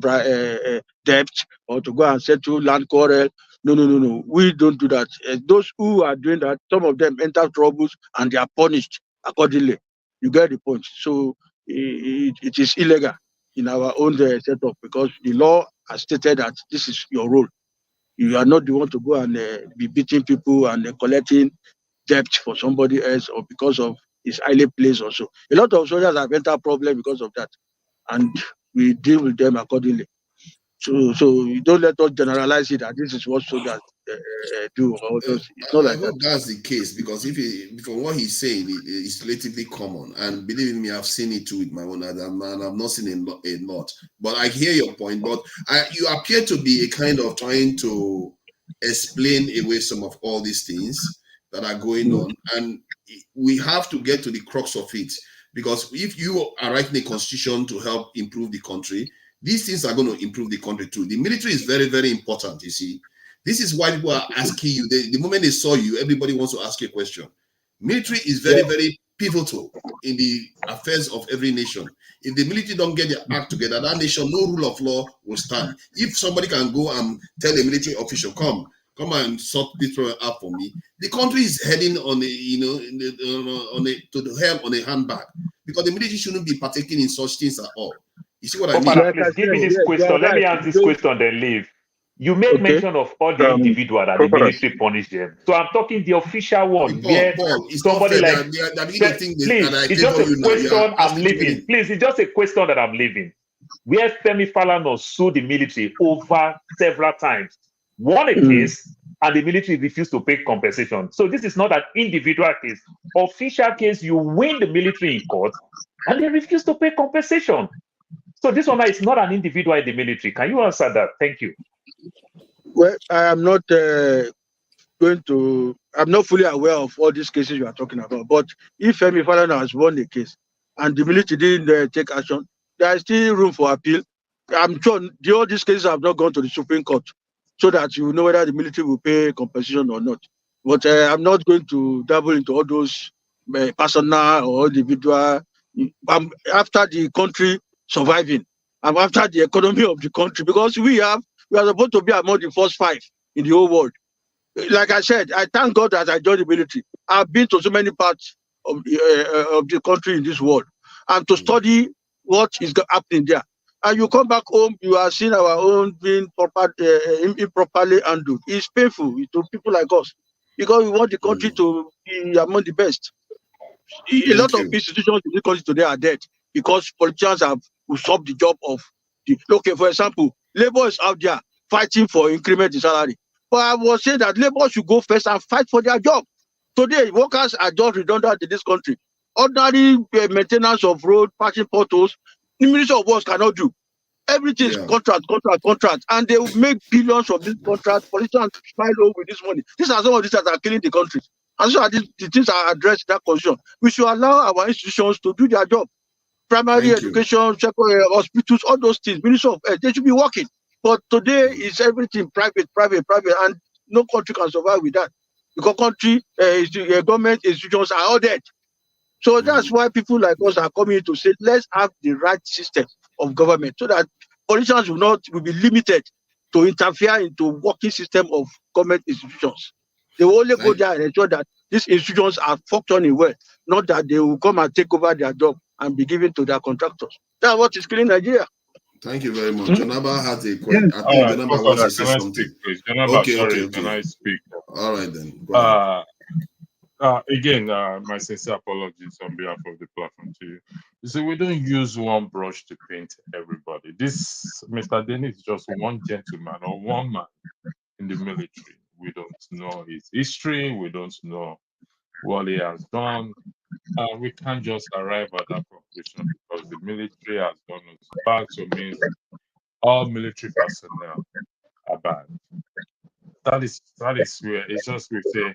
debt or to go and settle land quarrel. No. We don't do that. Those who are doing that, some of them enter troubles and they are punished accordingly. You get the point. So it is illegal in our own setup because the law has stated that this is your role. You are not the one to go and be beating people and collecting debt for somebody else or because of his highly placed also. A lot of soldiers have entered problem because of that, and we deal with them accordingly. So you don't let us generalize it that this is what soldiers do. It's not I like that. hope that's the case because from what he's saying, it's relatively common. And believe me, I've seen it too with my own eyes, and I've not seen a lot. But I hear your point. But you appear to be a kind of trying to explain away some of all these things that are going on, and we have to get to the crux of it. Because if you are writing a constitution to help improve the country, these things are going to improve the country too. The military is very, very important, you see. This is why people are asking you. The moment they saw you, everybody wants to ask you a question. Military is very, very pivotal in the affairs of every nation. If the military don't get their act together, that nation, no rule of law will stand. If somebody can go and tell a military official, come and sort this out for me, the country is heading on to the hell on a handbag because the military shouldn't be partaking in such things at all. You see what I mean? Please give me this question. Let me ask this question, then leave. You make mention of all the individuals that the military punish them. So I'm talking the official one where somebody like please, it's just a question I'm leaving. Please, it's just a question that I'm leaving. Where Femi Falana sued the military over several times, won a case, and the military refused to pay compensation. So this is not an individual case. Official case, you win the military in court, and they refuse to pay compensation. So this one is not an individual in the military. Can you answer that? Thank you. Well, I am not I'm not fully aware of all these cases you are talking about. But if Femi Falana has won the case and the military didn't take action, there is still room for appeal. I'm sure all these cases have not gone to the Supreme Court. so that you know whether the military will pay compensation or not. But I'm not going to dabble into all those personal or individual. I'm after the country surviving. I'm after the economy of the country, because we are supposed to be among the first 5 in the whole world. Like I said, I thank God that I joined the military. I've been to so many parts of the country in this world, and to study what is happening there. And you come back home, you are seeing our own being improperly handled. It's painful to people like us, because we want the country to be among the best. A lot of institutions in this country today are dead because politicians have usurped the job of the. Okay, for example, labor is out there fighting for increment in salary. But I was saying that labor should go first and fight for their job. Today, workers are just redundant in this country. Ordinary maintenance of road, patching potholes, the Ministry of Works cannot do. Everything is contract, and they will make billions from this contract. Politicians smile over with this money. These are some of these that are killing the country. And so the things are addressed in that condition. We should allow our institutions to do their job. Primary education, secondary hospitals, all those things. Ministry of Health, they should be working. But today is everything private, and no country can survive with that. Because country, government institutions are all dead. So that's why people like us are coming to say, let's have the right system of government, so that politicians will be limited to interfere into working system of government institutions. They will only go there and ensure that these institutions are functioning well, not that they will come and take over their job and be given to their contractors. That's what is killing Nigeria. Thank you very much. Jonaba has a question. I think Jonaba wants to say something. Jonaba, sorry, can I speak? All right then. Go ahead. Again, my sincere apologies on behalf of the platform to you. You see, we don't use one brush to paint everybody. This Mr. Dennis is just one gentleman or one man in the military. We don't know his history. We don't know what he has done. We can't just arrive at that conclusion because the military has done us bad. So it means all military personnel are bad. That is where it's just we say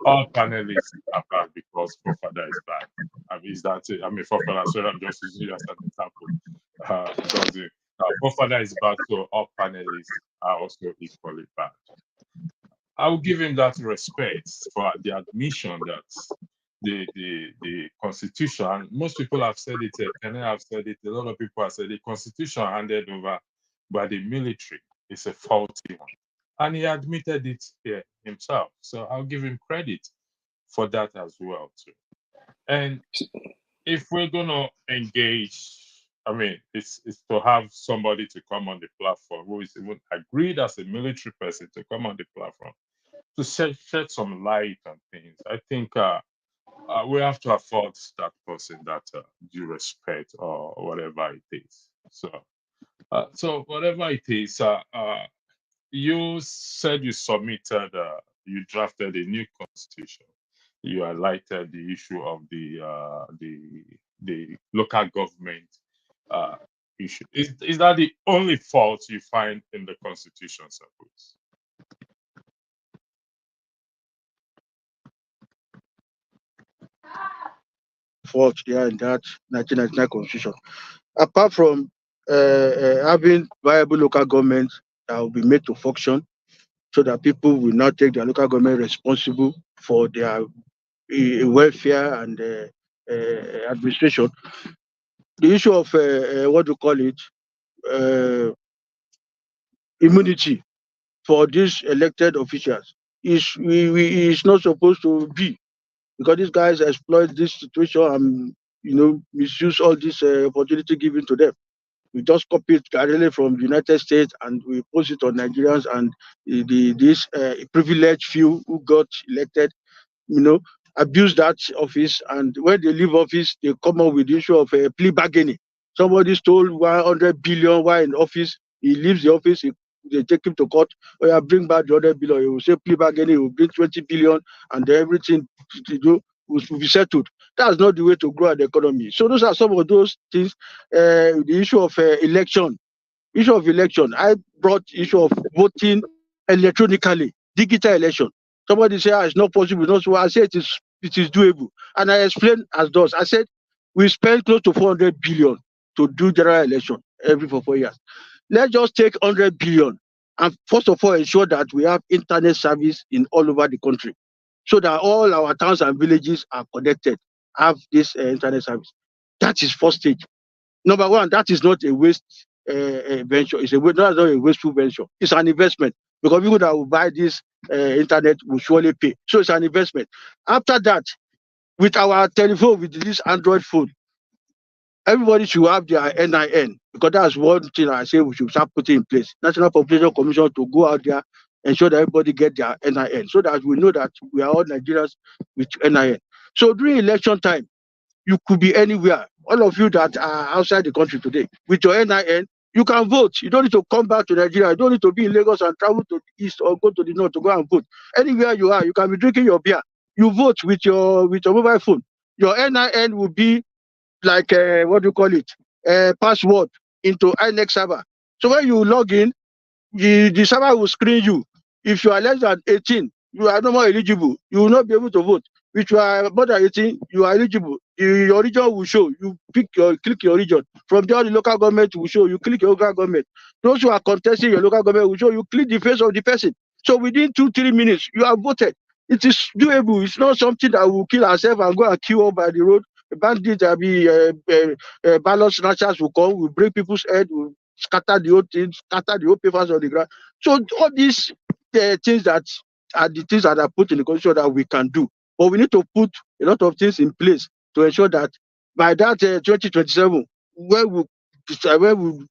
all panelists are bad because Forefather is bad. I mean, is that it? I mean, Forefather, sorry, I'm just using you as an example. Forefather is bad, so all panelists are also equally bad. I will give him that respect for the admission that the Constitution, and most people have said it, Kenyan have said it, a lot of people have said the Constitution handed over by the military is a faulty one. And he admitted it here himself. So I'll give him credit for that as well, too. And if we're going to engage, I mean, it's to have somebody to come on the platform who is even agreed as a military person to come on the platform to shed some light on things. I think we have to afford that person that due respect or whatever it is. So whatever it is, you said you submitted, you drafted a new constitution. You highlighted the issue of the local government issue. Is that the only fault you find in the constitution, sir, please? Fault there in that 1999 constitution. Apart from having viable local governments that will be made to function, so that people will not take their local government responsible for their welfare and administration. The issue of what do you call it, immunity for these elected officials is not supposed to be, because these guys exploit this situation and misuse all this opportunity given to them. We just copy it directly from the United States and we post it on Nigerians, and this privileged few who got elected, abuse that office, and when they leave office, they come up with the issue of plea bargaining. Somebody stole 100 billion while in office. He leaves the office. They take him to court. Oh, yeah, bring back the 100 billion. He will say plea bargaining. He will bring 20 billion, and everything will be settled. That's not the way to grow the economy. So those are some of those things. The issue of election. Issue of election. I brought issue of voting electronically, digital election. Somebody say, it's not possible. Not so. I said it is doable. And I explained as those. I said, we spend close to 400 billion to do general election every 4 years. Let's just take 100 billion and first of all ensure that we have internet service in all over the country, so that all our towns and villages are connected, have this internet service. That is first stage. Number one, that is not a waste venture. That's not a wasteful venture. It's an investment, because people that will buy this internet will surely pay. So it's an investment. After that, with our telephone, with this Android phone, everybody should have their NIN, because that's one thing I say we should start putting in place. National Population Commission to go out there, ensure that everybody get their NIN, so that we know that we are all Nigerians with NIN. So during election time, you could be anywhere. All of you that are outside the country today, with your NIN, you can vote. You don't need to come back to Nigeria. You don't need to be in Lagos and travel to the east or go to the north to go and vote. Anywhere you are, you can be drinking your beer. You vote with your mobile phone. Your NIN will be like what do you call it? Password into INEC server. So when you log in, the server will screen you. If you are less than 18, you are no more eligible. You will not be able to vote. If you are more than 18, you are eligible. Your region will show. You click your region. From there, the local government will show. You click your local government. Those who are contesting your local government will show. You click the face of the person. So within 2-3 minutes, you have voted. It is doable. It's not something that will kill ourselves and go and queue up by the road. Bandits, ballot snatchers will come, will break people's head, will scatter the old things, scatter the old papers on the ground. So all these things that are the things that are put in the constitution that we can do. But we need to put a lot of things in place to ensure that by that 2027, when we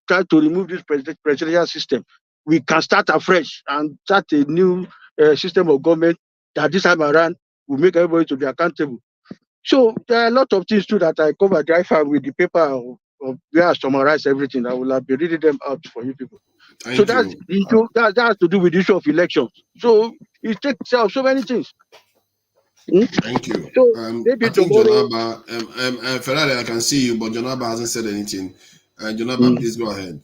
try to remove this presidential system, we can start afresh and start a new system of government that this time around will make everybody to be accountable. So there are a lot of things too that I covered with the paper of where I summarize everything. I will have been reading them out for you people. So that has to do with the issue of elections. So it takes care of so many things. Thank you. So I think Jonaba, Ferrari, I can see you, but Jonaba hasn't said anything. Jonaba, please go ahead.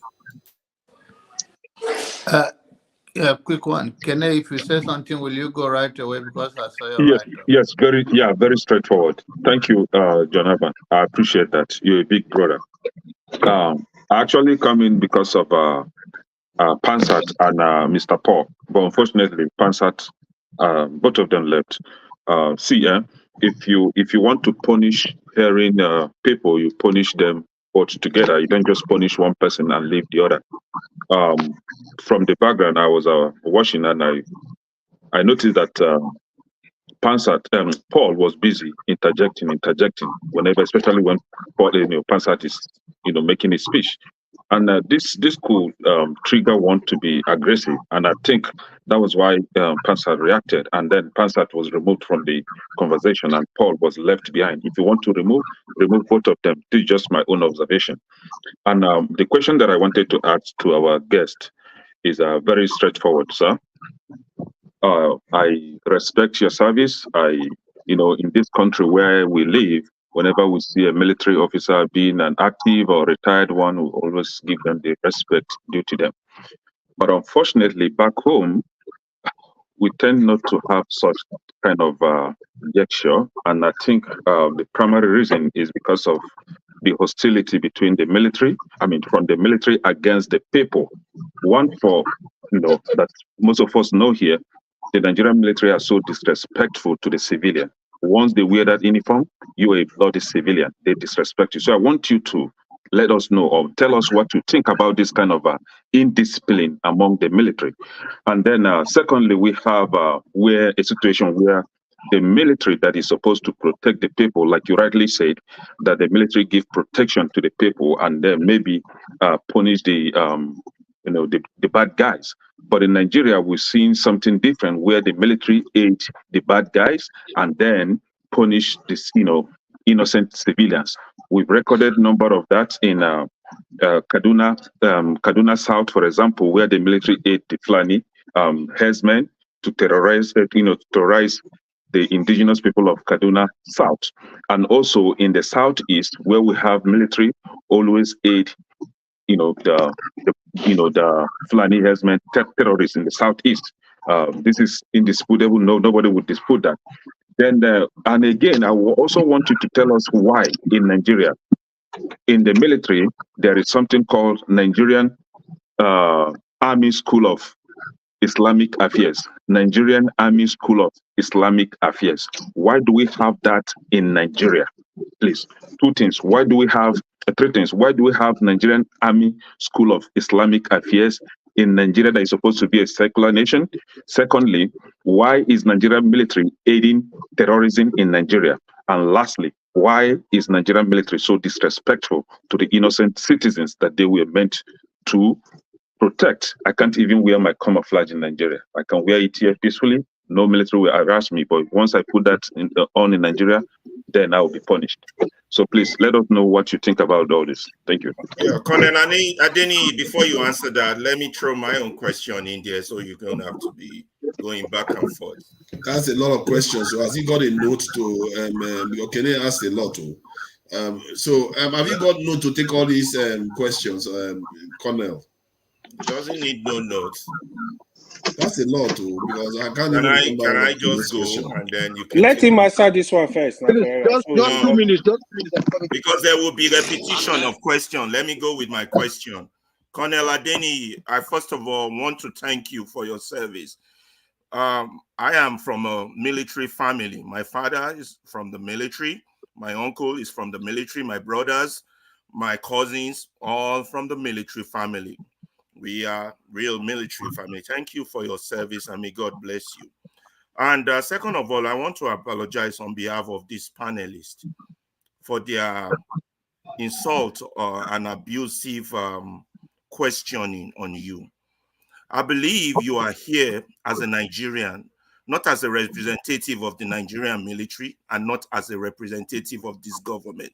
Yeah, quick one. Kene, if you say something, will you go right away, because I saw your Yes, yes, very straightforward. Thank you, Jonathan. I appreciate that. You're a big brother. I actually come in because of Pansat and Mr. Paul, but unfortunately, Pansat, both of them left. If you want to punish hearing people, you punish them both together. You don't just punish one person and leave the other. From the background, I was watching, and I noticed that Paul was busy interjecting whenever, especially when Paul, Pansat is making his speech, and this could trigger one to be aggressive, and I think that was why Pansat reacted, and then Pansat was removed from the conversation, and Paul was left behind. If you want to remove both of them. This is just my own observation. And the question that I wanted to ask to our guest is very straightforward, sir. I respect your service. In this country where we live, whenever we see a military officer being an active or retired one, we always give them the respect due to them. But unfortunately, back home, we tend not to have such kind of gesture. And I think the primary reason is because of the hostility between the military, from the military against the people. One, that most of us know here, the Nigerian military are so disrespectful to the civilian. Once they wear that uniform, you are a bloody civilian. They disrespect you. So I want you to let us know or tell us what you think about this kind of indiscipline among the military. And then secondly, we have a situation where the military that is supposed to protect the people, like you rightly said, that the military give protection to the people and then maybe punish the bad guys. But in Nigeria, we're seeing something different where the military aid the bad guys and then punish this, innocent civilians. We've recorded a number of that in Kaduna South, for example, where the military aid the Fulani herdsmen to terrorize the indigenous people of Kaduna South. And also in the Southeast, where we have military always aid the Fulani herdsmen terrorists in the Southeast. This is indisputable. Nobody would dispute that. Then, and again, I also want you to tell us why in Nigeria, in the military, there is something called Nigerian Army School of Islamic Affairs, Nigerian Army School of Islamic Affairs. Why do we have that in Nigeria? Please, two things. Why do we have three things? Why do we have Nigerian Army School of Islamic Affairs in Nigeria that is supposed to be a secular nation? Secondly, why is Nigerian military aiding terrorism in Nigeria? And lastly, why is Nigerian military so disrespectful to the innocent citizens that they were meant to protect? I can't even wear my camouflage in Nigeria. I can wear it here peacefully. No military will harass me. But once I put that on in Nigeria, then I will be punished. So please let us know what you think about all this. Thank you. Yeah, Colonel Adeni, before you answer that, let me throw my own question in there so you don't have to be going back and forth. That's a lot of questions. So has he got a note to Kenny asked a lot to have you got note to take all these questions, Colonel? Doesn't need no notes. That's a lot too, because I can't Can even remember. I just go question. and then you can Let him answer this one first. Just 2 minutes. Because there will be repetition of question. Let me go with my question. Colonel Adeni, I first of all want to thank you for your service. I am from a military family. My father is from the military. My uncle is from the military. My brothers, my cousins, all from the military family. We are real military family. Thank you for your service and may God bless you. And second of all, I want to apologize on behalf of this panelist for their insult and abusive questioning on you. I believe you are here as a Nigerian, not as a representative of the Nigerian military and not as a representative of this government.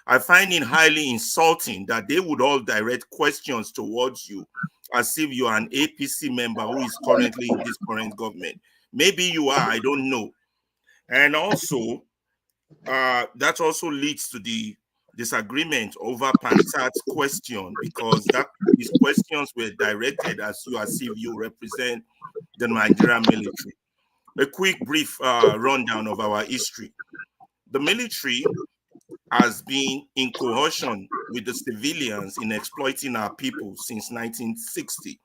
I find it highly insulting that they would all direct questions towards you as if you are an APC member who is currently in this current government. Maybe you are, I don't know. And also, that also leads to the disagreement over Pansat's question, because these questions were directed as if you represent the Nigerian military. A quick brief rundown of our history. The military has been in coercion with the civilians in exploiting our people since 1960.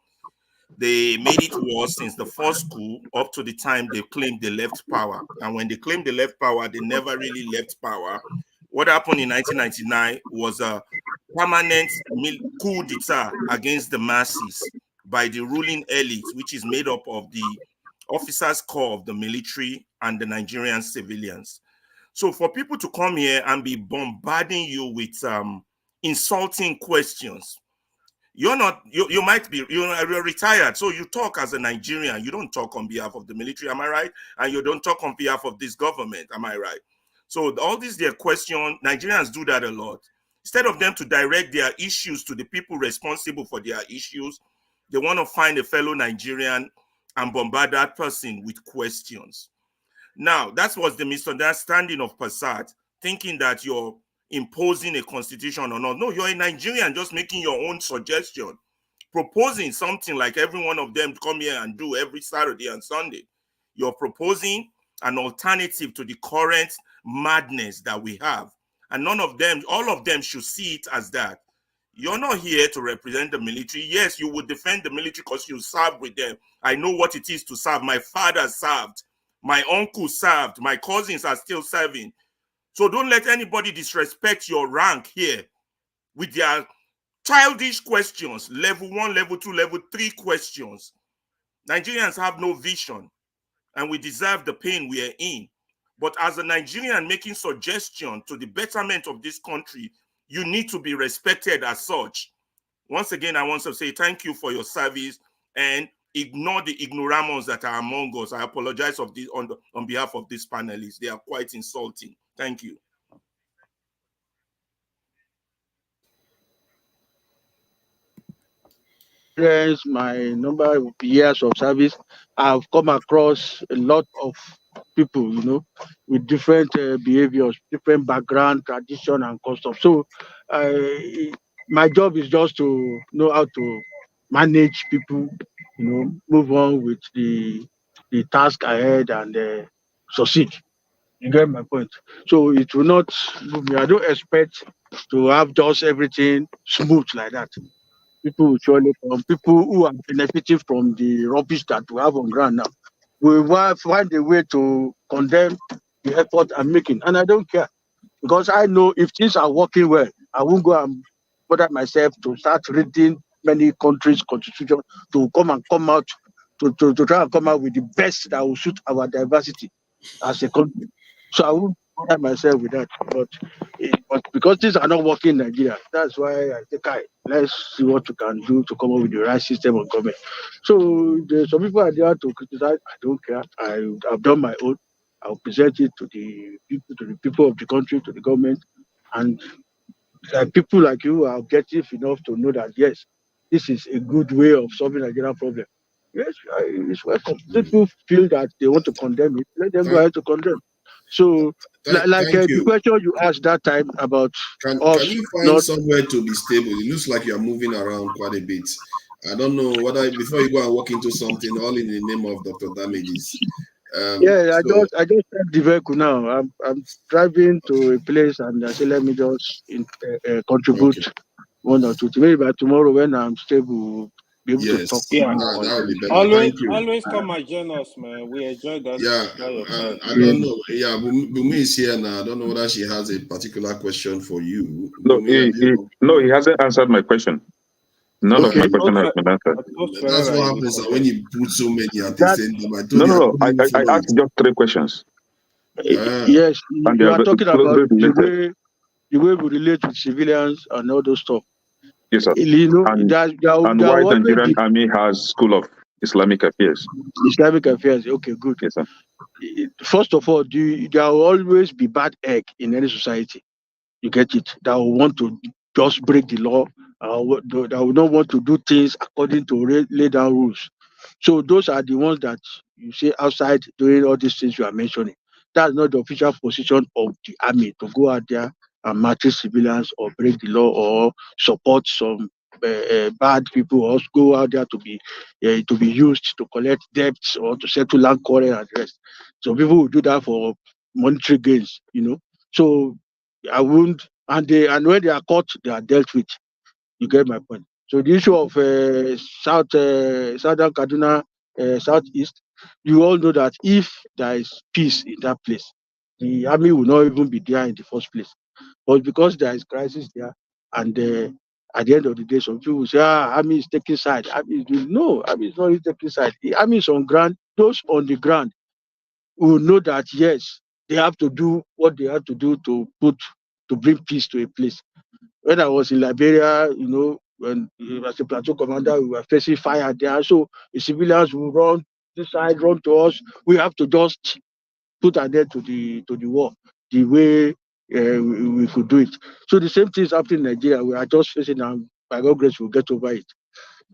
They made it worse since the first coup up to the time they claimed they left power. And when they claimed they left power, they never really left power. What happened in 1999 was a permanent coup d'etat against the masses by the ruling elite, which is made up of the officers' corps of the military and the Nigerian civilians. So for people to come here and be bombarding you with insulting questions, you're retired, so you talk as a Nigerian. You don't talk on behalf of the military, am I right? And you don't talk on behalf of this government, am I right? So all these their questions, Nigerians do that a lot. Instead of them to direct their issues to the people responsible for their issues, they want to find a fellow Nigerian and bombard that person with questions. Now, that was the misunderstanding of Passat, thinking that you're imposing a constitution or not. No, you're a Nigerian just making your own suggestion, proposing something like every one of them come here and do every Saturday and Sunday. You're proposing an alternative to the current madness that we have. And none of them, all of them should see it as that. You're not here to represent the military. Yes, you would defend the military because you serve with them. I know what it is to serve. My father served. My uncle served. My cousins are still serving. So don't let anybody disrespect your rank here with their childish questions. Level 1, level 2, level 3 questions. Nigerians have no vision and we deserve the pain we are in. But as a Nigerian making suggestion to the betterment of this country, you need to be respected as such. Once again, I want to say thank you for your service and ignore the ignoramus that are among us. I apologize on behalf of these panelists. They are quite insulting. Thank you. My number of years of service, I've come across a lot of people, with different behaviors, different background, tradition, and custom. So, my job is just to know how to manage people, move on with the task ahead and succeed. You get my point. So it will not move me. I don't expect to have just everything smooth like that. People will surely come. People who are benefiting from the rubbish that we have on ground now will find a way to condemn the effort I'm making. And I don't care because I know if things are working well, I won't go and bother myself to start reading many countries' constitution to come out to try and come out with the best that will suit our diversity as a country. So I won't bother myself with that. But because things are not working in Nigeria, that's why I think let's see what we can do to come up with the right system of government. So some people are there to criticize. I don't care. I've done my own. I'll present it to the people of the country, to the government, and people like you are objective enough to know that yes, this is a good way of solving a Nigerian problem. Yes, it's welcome. People feel that they want to condemn it, let them go ahead to condemn. So, Thank the you. question you asked that time about Can us you find not somewhere to be stable? It looks like you're moving around quite a bit. I don't know whether before you go and walk into something, all in the name of Dr. Damages. I just left the vehicle now. I'm driving to a place and I say let me just contribute one or two things. Maybe by tomorrow when I'm stable, we'll be able to talk. Yeah. that would be better. Thank you. Always come and join us, man. We enjoy that. Your time. I don't know. Yeah, Bumi is here now. I don't know whether she has a particular question for you. No, Bumi, he hasn't answered my question. None of my question has been answered. That's what happens when you put so many at the same time. I told No. you I asked just 3 questions. Yes, And you they are talking about closely related. the way we relate with civilians and all those stuff. Yes, sir. You know, And there why will always Nigerian be Army has School of Islamic Affairs. Islamic affairs. Okay, good. Yes, sir. First of all, there will always be bad egg in any society. You get it? That will want to just break the law. That will not want to do things according to laid down rules. So those are the ones that you see outside doing all these things you are mentioning. That's not the official position of the army to go out there and maltreat civilians or break the law or support some bad people or go out there to be used to collect debts or to settle land quarrel and the rest. So people will do that for monetary gains, So I wouldn't, and when they are caught, they are dealt with. You get my point. So the issue of Southern Kaduna, Southeast, you all know that if there is peace in that place, the army will not even be there in the first place. But because there is crisis there, and at the end of the day, some people will say, army is taking side. No, army is not really taking side. The army is on ground. Those on the ground will know that yes, they have to do what they have to do to bring peace to a place. When I was in Liberia, when as a platoon commander, we were facing fire there. So the civilians will run this side, run to us. We have to just put an end to the war the way we could do it. So the same thing is happening in Nigeria. We are just facing, and by God's grace, we'll get over it.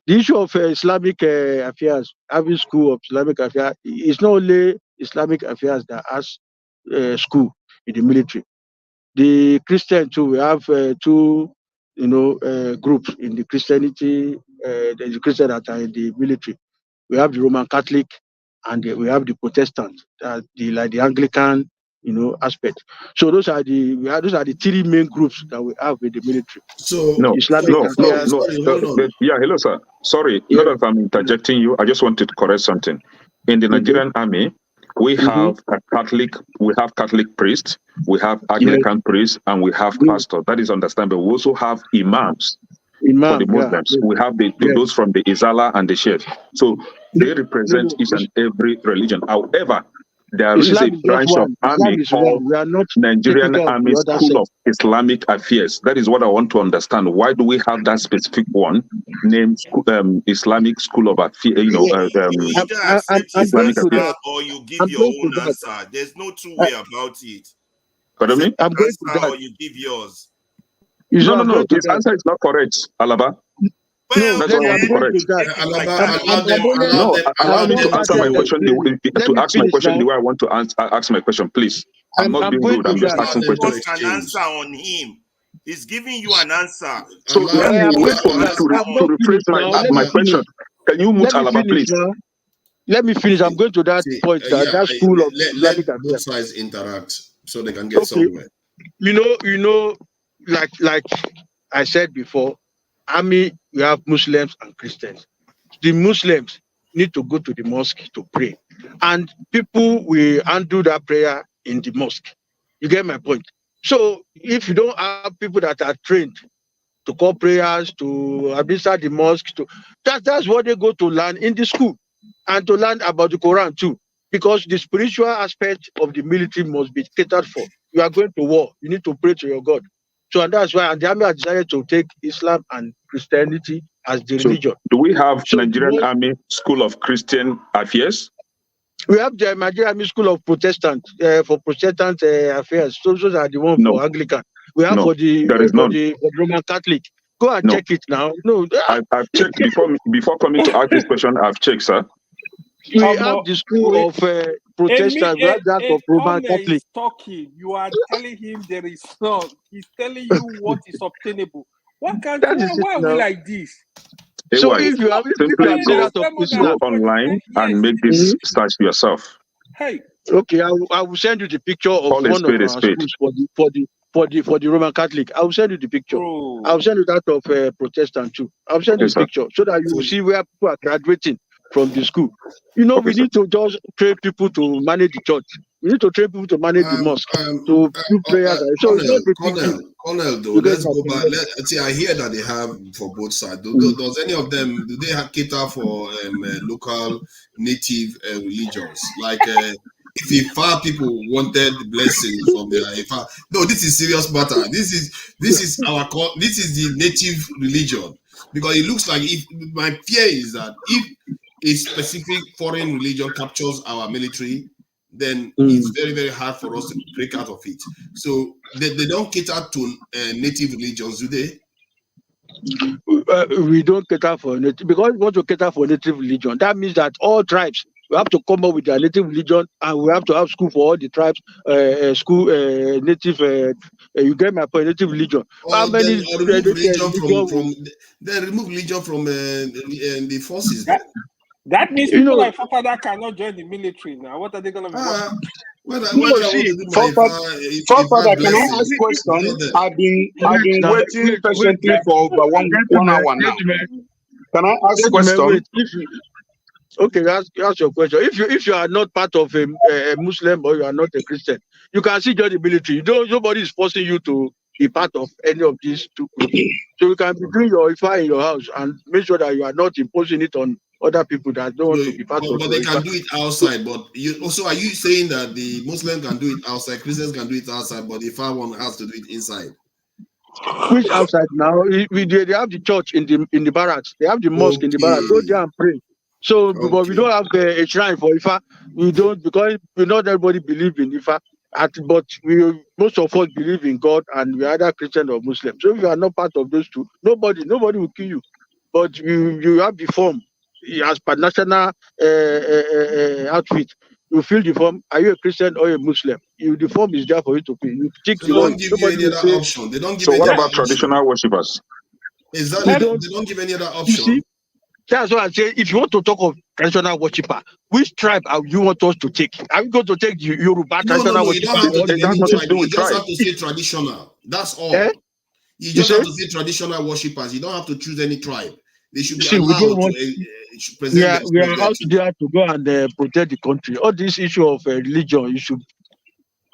The issue of Islamic affairs, having school of Islamic affairs, it's not only Islamic affairs that has school in the military. The Christian too, we have two, groups in the Christianity. There's the Christian that are in the military. We have the Roman Catholic, and we have the Protestant, the Anglican, aspect. So those are the 3 main groups that we have in the military. So Islamic affairs. Yeah, hello, sir. Sorry, not that I'm interjecting you. I just wanted to correct something. In the Nigerian Army, we have Catholic priests, we have Anglican priests, and we have pastors. That is understandable. We also have imams for the Muslims. We have those from the Izala and the Sheikh. So they represent each and every religion. However, there is a branch of army called Nigerian Army School of Islamic Affairs. That is what I want to understand. Why do we have that specific one named Islamic School of Affairs? either accept his Islamic answer Affairs. or you give your own answer. There's no two way about it. Pardon me? I'm going to that. Or you give yours. No. His answer is not correct, Alaba. Well, that's why I want to correct. Allow me to answer my question. To ask my question the way I want to ask my question, please. I'm not being rude. I'm just asking questions. An answer on him. He's giving you an answer. So let me wait for me to rephrase my question. Can you mute Alaba, please? Let me finish. I'm going to that point. That school of let both sides interact so they can get somewhere. Like I said before, army we have Muslims and Christians. The Muslims need to go to the mosque to pray, and people will undo that prayer in the mosque. You get my point? So if you don't have people that are trained to call prayers, to administer the mosque, that's what they go to learn in the school, and to learn about the Quran too, because the spiritual aspect of the military must be catered for. You are going to war, you need to pray to your God. So and that's why, and the army has decided to take Islam and Christianity as the religion. Do we have Nigerian Army School of Christian Affairs? We have the Nigerian Army School of Protestant for Protestant affairs. So those are the one for Anglican. We have for the Roman Catholic. Go and check it now. No, I've checked before coming to ask this question. I've checked, sir. We have the school of Protestant. We have that of Roman Catholic. Is talking. You are telling him there is none. He's telling you what is obtainable. Why are we like this? So if you have go online and make this search yourself. Hey. Okay, I will send you the picture of one of our schools for the Roman Catholic. I will send you the picture. I will send you that of Protestant too. I will send you the picture so that you will see where people are graduating from the school. You know, we need to just train people to manage the church. We need to train people to manage the mosque, to do prayers. Colonel, though, let's go back. Let's see, I hear that they have for both sides. Does any of them, do they have cater for local native religions? Like, if Ifa people wanted blessings from their Ifa, no, this is serious matter. This is the native religion, because it looks like, if my fear is that if a specific foreign religion captures our military, then it's very, very hard for us to break out of it. So they don't cater to native religions, do they? We don't cater for native, because we want to cater for native religion. That means that all tribes, we have to come up with their native religion, and we have to have school for all the tribes, native, you get my point, native religion. How many remove religion from the forces? That means people like Forefathers cannot join the military now. What are they going to be? Forefathers, can I ask a question? I've been waiting patiently for over one hour now. Can I ask a question? Okay, ask your question. If you are not part of a Muslim, or you are not a Christian, you can still join the military. Nobody is forcing you to be part of any of these two groups. So you can be doing your Ifa in your house and make sure that you are not imposing it on other people that don't want to be part of it. But they can do it outside. But are you saying that the Muslims can do it outside, Christians can do it outside, but the Ifa one has to do it inside? Which outside now? They have the church in the barracks. They have the mosque in the barracks. Go there and pray. So, but we don't have a shrine for Ifa. We don't, because not everybody believe in Ifa. But most of us believe in God, and we are either Christian or Muslim. So if you are not part of those two, nobody will kill you. But you have the form as per national outfit. You fill the form. Are you a Christian or a Muslim? The form is there for you to pay. You tick so they don't give you any other option. They don't give. So what about traditional worshippers? Exactly. They don't give any other option. That's why I say, if you want to talk of traditional worshiper, which tribe you want us to take? Are we going to take the Yoruba traditional worshiper? You just have to say traditional. That's all. You just have to say traditional worshippers. You don't have to choose any tribe. They should be allowed to present. We are out there to go and protect the country. All this issue of religion, you should.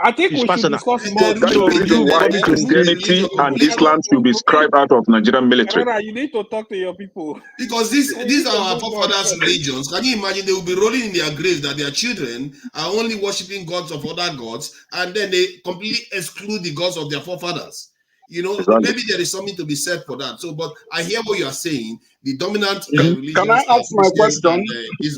I think we should discuss more. That's the reason why Christianity and Islam should be scribed out of Nigerian military. You need to talk to your people. Because these are our forefathers' religions. Can you imagine they will be rolling in their graves that their children are only worshipping gods of other gods, and then they completely exclude the gods of their forefathers? Maybe there is something to be said for that. So, but I hear what you are saying. The dominant religion. Can I ask my question?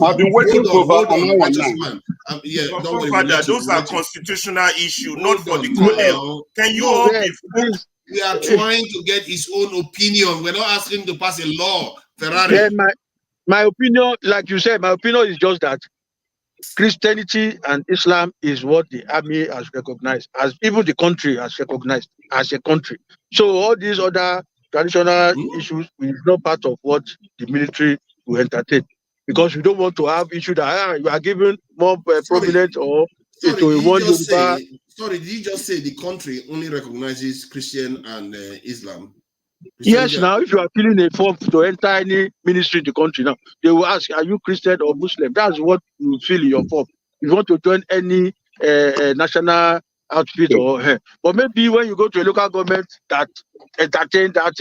I've been waiting for about an hour now. Don't worry. Those are constitutional issues, not for the colonel. Can you all be? We are trying to get his own opinion. We're not asking him to pass a law. Ferrari. Yeah, my opinion, like you said, my opinion is just that Christianity and Islam is what the army has recognized, as even the country has recognized as a country. So all these other traditional issues is not part of what the military will entertain, because we don't want to have issue that you are given more prominent or to a one Yoruba. Sorry, did you just say the country only recognizes Christian and Islam? Yes, now if you are filling a form to enter any ministry in the country now, they will ask, are you Christian or Muslim? That's what you fill in your form. If you want to join any national outfit or but maybe when you go to a local government that entertain that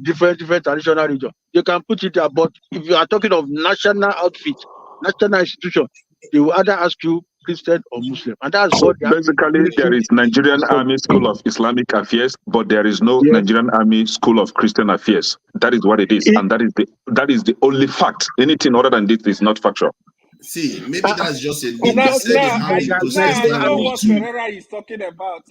different traditional region, you can put it there. But if you are talking of national outfit, national institution, they will either ask you Christian or Muslim, and that's So what they have basically, there is Nigerian Army School of Islamic Affairs, but there is no Nigerian Army School of Christian Affairs. That is what it is, and that is the only fact. Anything other than this is not factual. See, maybe that's just a Now, they said they have a I know Protestant what too. Ferreira is talking about.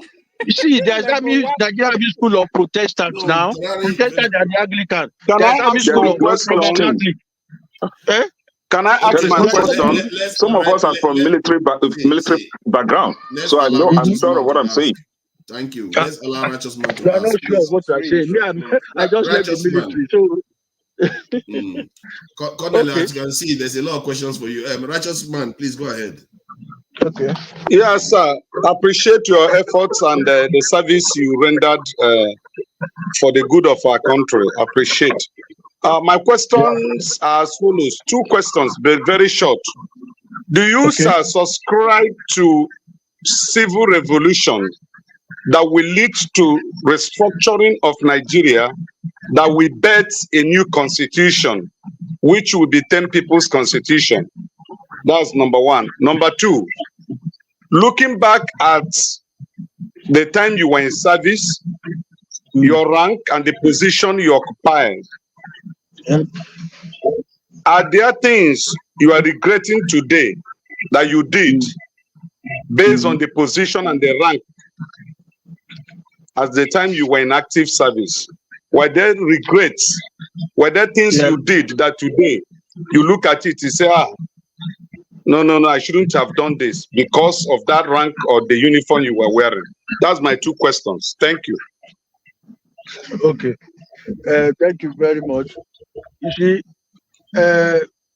You see, there's Nigerian Army School of Protestants now. Protestant and the Anglican. Can There's I Army ask School my of question? Catholic. Can I ask There is my no question? question. Some of us are from military background, so I know I'm sure of what I'm saying. Thank you. Let's allow righteous man You to are not ask. sure of what you are saying. Me, I just left the Righteous man. military. So Colonel, as you can see, there's a lot of questions for you. Righteous man, please go ahead. Okay. Yes, sir. Appreciate your efforts and the service you rendered for the good of our country. Appreciate. My questions are as follows. 2 questions, but very short. Do you, sir, subscribe to civil revolution that will lead to restructuring of Nigeria, that will birth a new constitution, which will be 10 people's constitution? That's number 1. Number 2, looking back at the time you were in service, your rank and the position you occupied, are there things you are regretting today that you did based on the position and the rank at the time you were in active service? Were there regrets? Were there things you did that today you look at it and say, no, I shouldn't have done this because of that rank or the uniform you were wearing? That's my 2 questions. Thank you. Okay. Thank you very much. You see,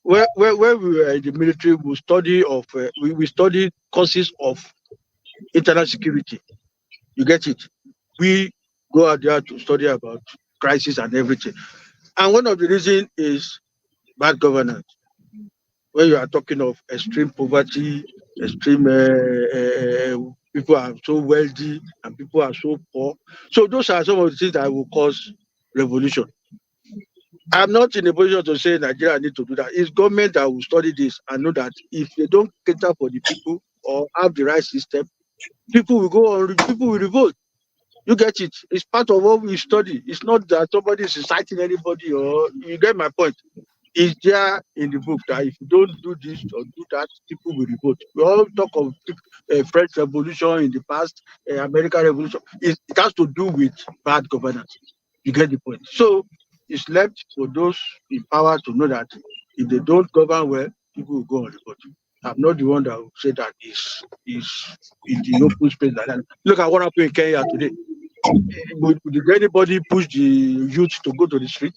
when we were in the military, we study courses of internal security. You get it? We go out there to study about crisis and everything. And one of the reasons is bad governance. When you are talking of extreme poverty, extreme people are so wealthy and people are so poor. So those are some of the things that will cause revolution. I'm not in a position to say Nigeria need to do that. It's government that will study this and know that if they don't cater for the people or have the right system, people will go on, people will revolt. You get it? It's part of what we study. It's not that somebody is inciting anybody, or you get my point. It's there in the book that if you don't do this or do that, people will revolt. We all talk of French Revolution in the past, American Revolution. It has to do with bad governance. You get the point. So it's left for those in power to know that if they don't govern well, people will go on revolt. I'm not the one that will say that is in the open space like that. Look at what happened in Kenya today. Did anybody push the youth to go to the street?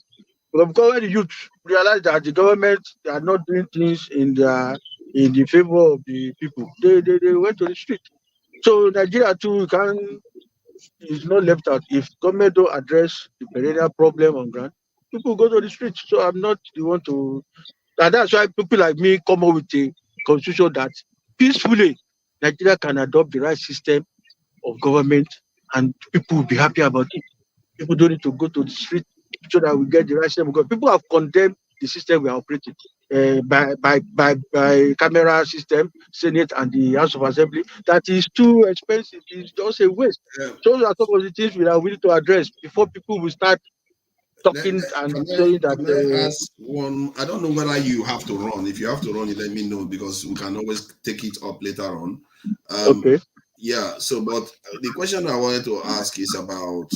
Because when the youth realize that the government are not doing things in the favor of the people, they went to the street. So Nigeria too is not left out. If government don't address the perennial problem on ground, people go to the street. So I'm not the one to. And that's why people like me come up with a constitution that peacefully Nigeria can adopt the right system of government and people will be happy about it. People don't need to go to the street so that we get the right system. Because people have condemned the system we are operating by camera system, Senate and the House of Assembly. That is too expensive. It's just a waste. So those are some of the things we are willing to address before people will start talking and saying that. Can I ask one? I don't know whether you have to run. If you have to run, you let me know because we can always take it up later on. Okay. Yeah. So, but the question I wanted to ask is about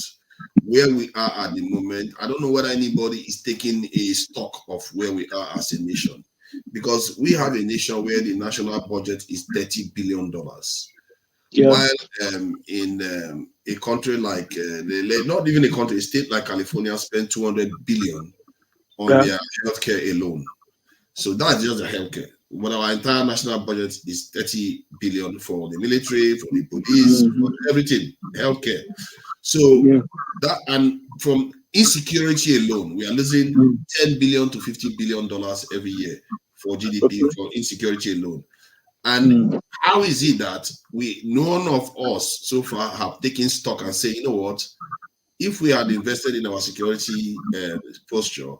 where we are at the moment. I don't know whether anybody is taking a stock of where we are as a nation, because we have a nation where the national budget is $30 billion. Yeah. While in a country like not even a country, a state like California spent $200 billion on their healthcare alone. So that's just the healthcare. But our entire national budget is 30 billion for the military, for the police, for everything, healthcare. So that, and from insecurity alone, we are losing 10 billion to 50 billion dollars every year for GDP for insecurity alone. And how is it that none of us so far have taken stock and say, you know what, if we had invested in our security posture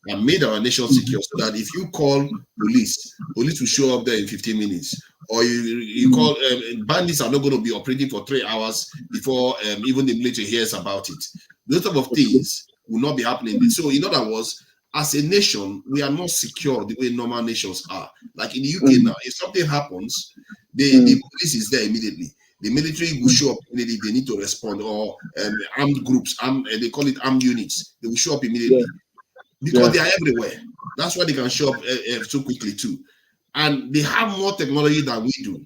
and made our nation secure, so that if you call police will show up there in 15 minutes, or you call bandits are not going to be operating for 3 hours before even the military hears about it. Those type of things will not be happening. So in other words, as a nation, we are not secure the way normal nations are. Like in the UK now, if something happens, the police is there immediately. The military will show up immediately. They need to respond, or armed groups, they call it armed units. They will show up immediately because they are everywhere. That's why they can show up so quickly too. And they have more technology than we do.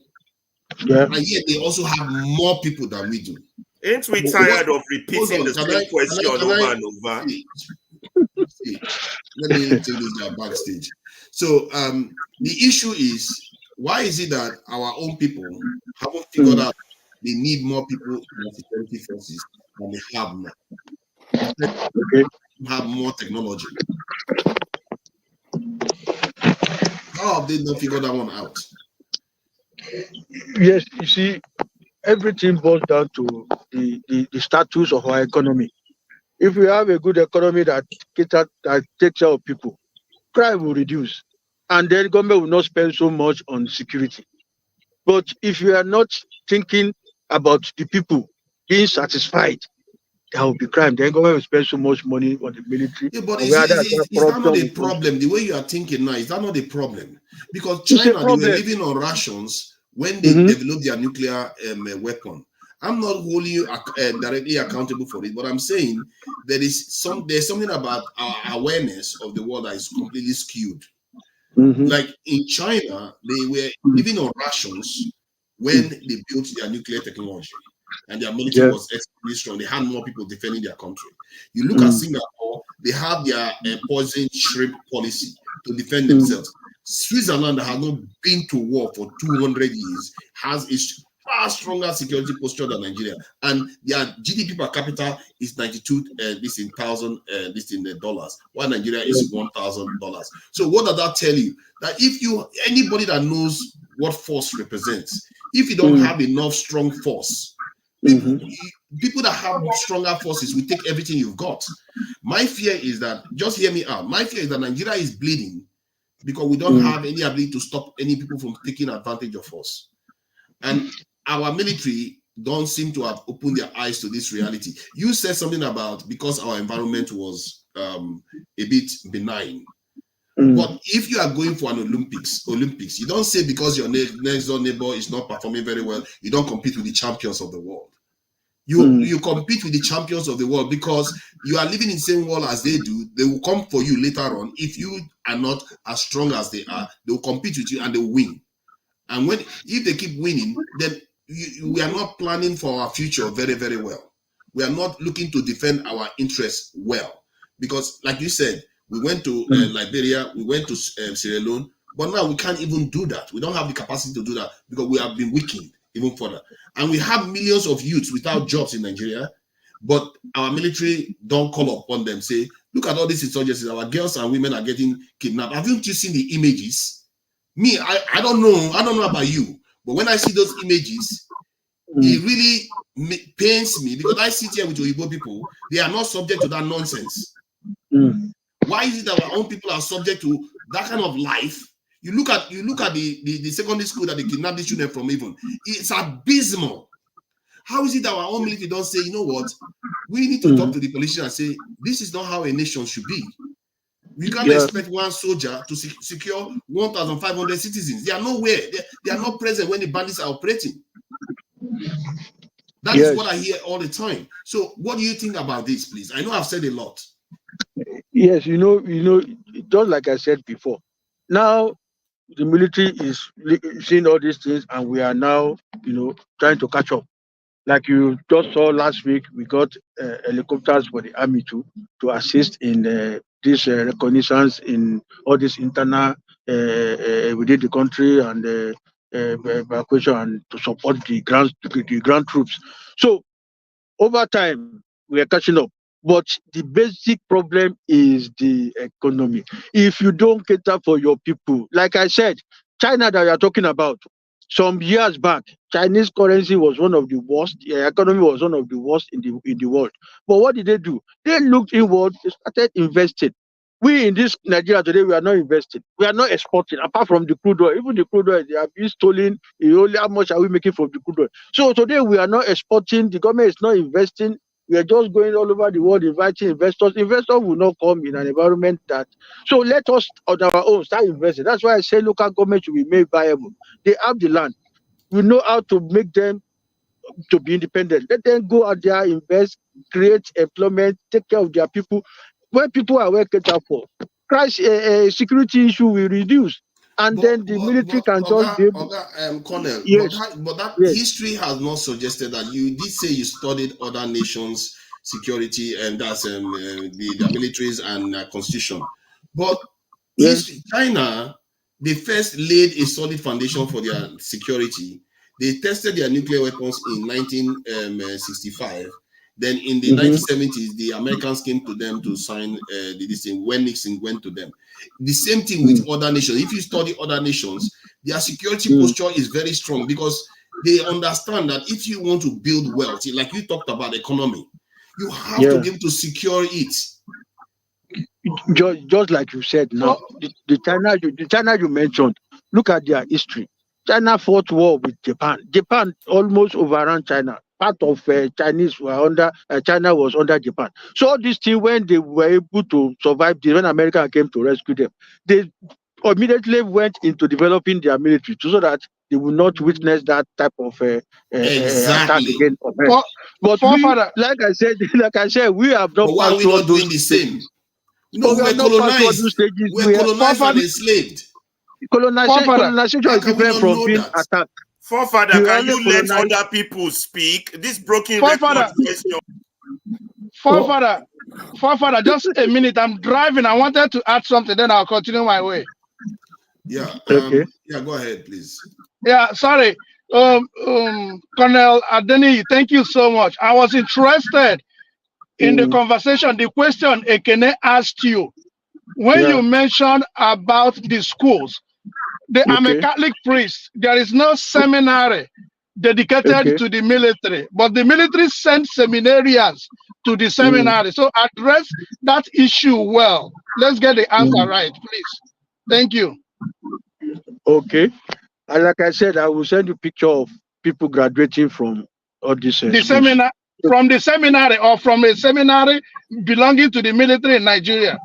And yet they also have more people than we do. Ain't we tired of repeating the same question over and over? Let me take this guy backstage. So the issue is, why is it that our own people haven't figured out they need more people in the security forces than they have now? Have more technology. How have they not figured that one out? Yes, you see, everything boils down to the status of our economy. If we have a good economy that takes care of people, crime will reduce, and then government will not spend so much on security. But if you are not thinking about the people being satisfied, there will be crime. Then government will spend so much money on the military. Yeah, but is that not a problem? The way you are thinking now, is that not a problem? Because China, they were living on rations when they developed their nuclear weapon. I'm not holding you directly accountable for it, but I'm saying there's something about our awareness of the world that is completely skewed. Like in China, they were living on rations when they built their nuclear technology, and their military was extremely strong. They had more people defending their country. You look at Singapore, they have their poison shrimp policy to defend themselves. Switzerland, that has not been to war for 200 years, has a far stronger security posture than Nigeria, and their GDP per capita is 92 dollars, while Nigeria is $1,000. So what does that tell you? That if anybody that knows what force represents, if you don't have enough strong force, people that have stronger forces will take everything you've got. My fear is that, just hear me out, my fear is that Nigeria is bleeding because we don't have any ability to stop any people from taking advantage of us. And our military don't seem to have opened their eyes to this reality. You said something about because our environment was a bit benign. But if you are going for an Olympics, you don't say because your next door neighbor is not performing very well, you don't compete with the champions of the world. You compete with the champions of the world because you are living in the same world as they do. They will come for you later on. If you are not as strong as they are, they will compete with you and they will win. And if they keep winning, then we are not planning for our future very, very well. We are not looking to defend our interests well. Because like you said, we went to Liberia, we went to Sierra Leone, but now we can't even do that. We don't have the capacity to do that because we have been weakened even further. And we have millions of youths without jobs in Nigeria, but our military don't call upon them, say, look at all these insurgencies, our girls and women are getting kidnapped. Haven't you seen the images? Me, I don't know about you, but when I see those images, it really pains me because I sit here with Oyibo people, they are not subject to that nonsense. Why is it that our own people are subject to that kind of life? You look at the secondary school that they kidnapped these children from even. It's abysmal. How is it that our own military don't say, you know what, we need to talk to the politicians and say, this is not how a nation should be. We can't expect one soldier to secure 1,500 citizens. They are nowhere. They are not present when the bandits are operating. That is what I hear all the time. So what do you think about this, please? I know I've said a lot. Yes, you know, just like I said before, now the military is seeing all these things, and we are now, trying to catch up. Like you just saw last week, we got helicopters for the army to assist in this reconnaissance in all these internal within the country and evacuation and to support the ground troops. So over time, we are catching up. But the basic problem is the economy. If you don't cater for your people, like I said, China that we are talking about, some years back, Chinese currency was one of the worst. The economy was one of the worst in the world. But what did they do? They looked inward. They started investing. We in this Nigeria today, we are not investing. We are not exporting. Apart from the crude oil, even the crude oil, they have been stolen. Only how much are we making from the crude oil? So today we are not exporting. The government is not investing. We are just going all over the world inviting investors. Investors will not come in an environment that. So let us on our own start investing. That's why I say local government should be made viable. They have the land. We know how to make them to be independent. Let them go out there, invest, create employment, take care of their people. When people are well catered for, security issue will reduce. And then the military can just be able. Colonel, Yes. but that Yes. history has not suggested that. You did say you studied other nations' security, and that's their militaries and constitution. But history, China, they first laid a solid foundation for their security. They tested their nuclear weapons in 1965. Then in the 1970s, the Americans came to them to sign this thing when Nixon went to them. The same thing with other nations. If you study other nations, their security posture is very strong because they understand that if you want to build wealth, like you talked about economy, you have to be able to secure it. Just like you said now, the China you mentioned, look at their history. China fought war with Japan. Japan almost overran China. Part of Chinese were under China was under Japan. So all these things, when they were able to survive, when America came to rescue them, they immediately went into developing their military so that they will not witness that type of attack again. But we, like I said, we have not passed through doing the same. No, we are colonized. We're colonized and enslaved. Colonization is different from being attacked. Forefather, can you let other people speak? This broken record question. Forefather, just a minute. I'm driving. I wanted to add something, then I'll continue my way. Yeah. Yeah, go ahead, please. Yeah, sorry. Colonel Adeni, thank you so much. I was interested in the conversation, the question Ekene asked you. When you mentioned about the schools, I'm a Catholic priest. There is no seminary dedicated to the military, but the military sent seminarians to the seminary. So address that issue well. Let's get the answer right, please. Thank you. Okay. And like I said, I will send you a picture of people graduating from all these the seminar from the seminary or from a seminary belonging to the military in Nigeria.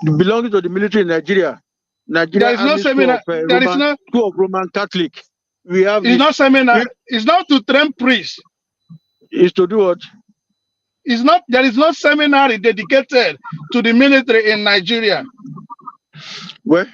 Belonging to the military in Nigeria. There is no seminar. There is no school of Roman Catholic. We have. It's not seminar. It's not to train priests. It's to do what? It's not. There is no seminary dedicated to the military in Nigeria. Well,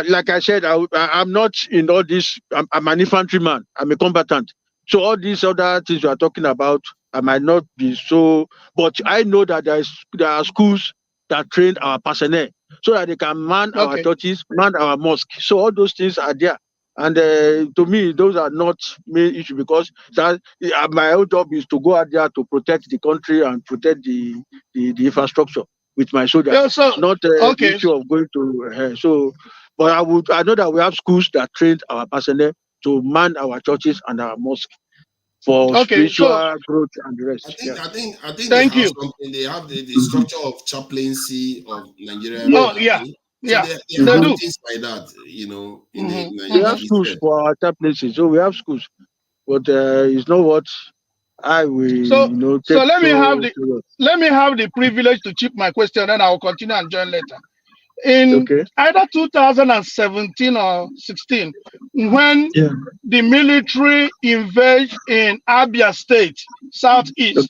like I said, I'm not in all this. I'm an infantryman. I'm a combatant. So all these other things you are talking about, I might not be so. But I know that there are schools that train our personnel so that they can man our churches, man our mosque. So all those things are there. And to me, those are not main issue because my own job is to go out there to protect the country and protect the infrastructure with my soldiers. Yeah, so, not the issue of going to. But I know that we have schools that train our personnel to man our churches and our mosque for spiritual growth and the rest. I think Thank you. They have the structure of chaplaincy of Nigeria. Oh, yeah. So they do things like that, you know. We have schools for our chaplaincy, so we have schools, but it's not what I will. Take so let me have the privilege to chip my question, and I will continue and join later. In either 2017 or 16, when the military invaded in Abia State, Southeast,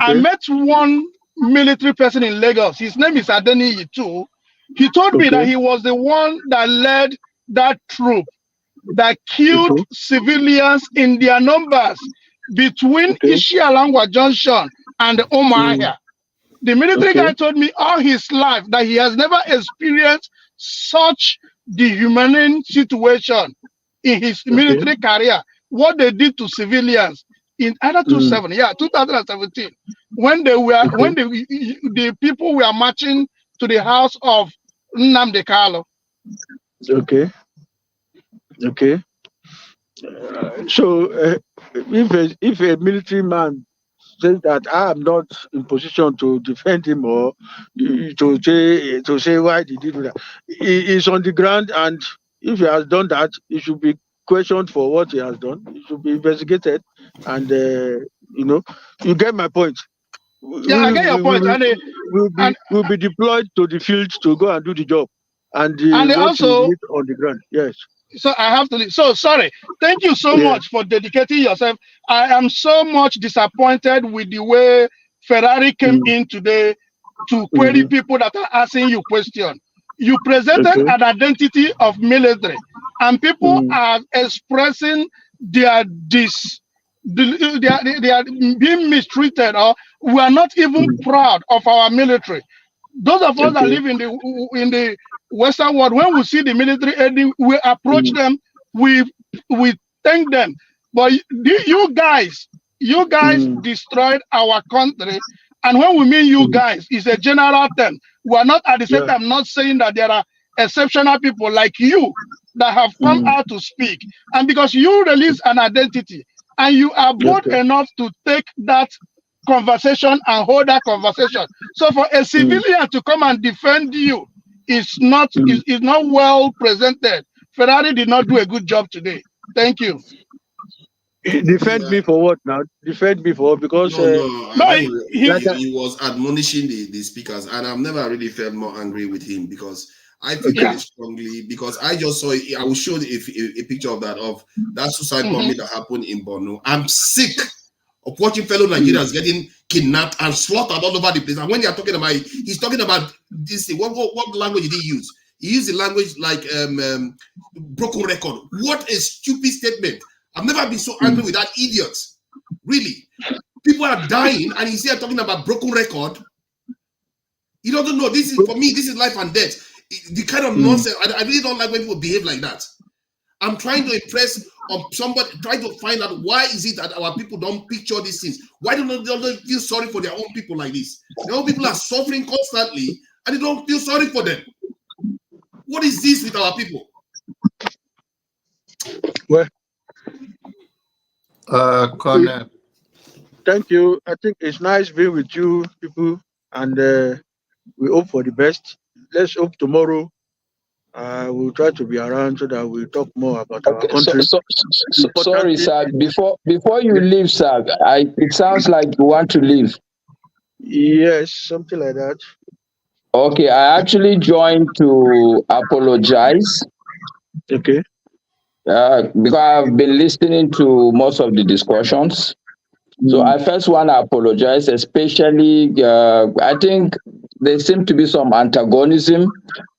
I met one military person in Lagos. His name is Adeni Yitu. He told me that he was the one that led that troop that killed civilians in their numbers between Ishialangwa Junction and Umuahia. The military guy told me all his life that he has never experienced such dehumanizing situation in his military career, what they did to civilians in either 2017, when they were when the people were marching to the house of Nnamdi Kanu. Okay. So if a military man says that I am not in position to defend him or to say why did he do that, he is on the ground, and if he has done that, he should be questioned for what he has done. He should be investigated, and you get my point. Yeah, I get your point. We'll be deployed to the field to go and do the job, and also on the ground. Yes. So I have to leave. So sorry. Thank you so much for dedicating yourself. I am so much disappointed with the way Ferrari came in today to query people that are asking you questions. You presented an identity of military, and people are expressing their they are being mistreated, or we are not even proud of our military. Those of us that live in the Western world, when we see the military aiding, we approach them, we thank them. But you guys destroyed our country. And when we mean you guys, it's a general term. We are not at the same time not saying that there are exceptional people like you that have come out to speak. And because you release an identity and you are bold enough to take that conversation and hold that conversation. So for a civilian to come and defend you is not well presented. Ferrari did not do a good job today. Thank you. Defend me for what now? Defend me for what? Because he was admonishing the speakers, and I've never really felt more angry with him because I feel very strongly, because I just saw it. I will show a picture of that suicide bombing that happened in Borno. I'm sick of watching fellow Nigerians getting kidnapped and slaughtered all over the place. And when they are talking about it, he's talking about this thing. What language did he use? He used the language like broken record. What a stupid statement. I've never been so angry with that idiot. Really. People are dying and he's here talking about broken record. He doesn't know. This is, for me, this is life and death. The kind of nonsense. I really don't like when people behave like that. I'm trying to impress on somebody, trying to find out why is it that our people don't picture these things. Why don't they feel sorry for their own people like this? Their own people are suffering constantly and they don't feel sorry for them. What is this with our people? Well, Colonel. Thank you. I think it's nice being with you people, and we hope for the best. Let's hope tomorrow we'll try to be around so that we'll talk more about our country. Sorry, sir. Before you leave, sir, it sounds like you want to leave. Yes, something like that. Okay, I actually joined to apologize. Okay. Because I've been listening to most of the discussions. So I first want to apologize, especially I think there seems to be some antagonism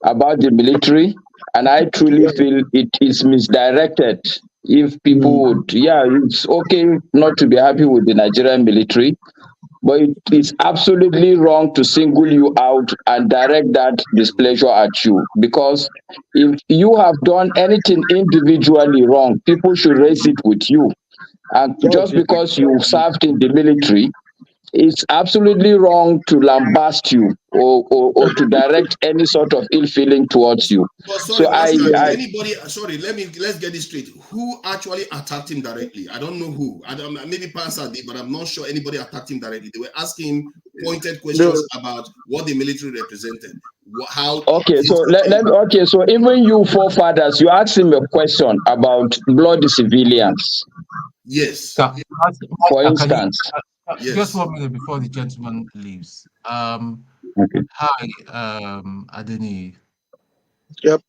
about the military, and I truly feel it is misdirected. If people would, it's okay not to be happy with the Nigerian military, but it is absolutely wrong to single you out and direct that displeasure at you. Because if you have done anything individually wrong, people should raise it with you. And just because you served in the military, it's absolutely wrong to lambast you or to direct any sort of ill feeling towards you. But sorry, let's get this straight. Who actually attacked him directly? I don't know who. Maybe Pastor did, but I'm not sure anybody attacked him directly. They were asking pointed questions about what the military represented. So even you forefathers, you asked him a question about bloody civilians. Yes. For instance. Yes. Just 1 minute before the gentleman leaves. Okay. Hi, Adeni. Yep.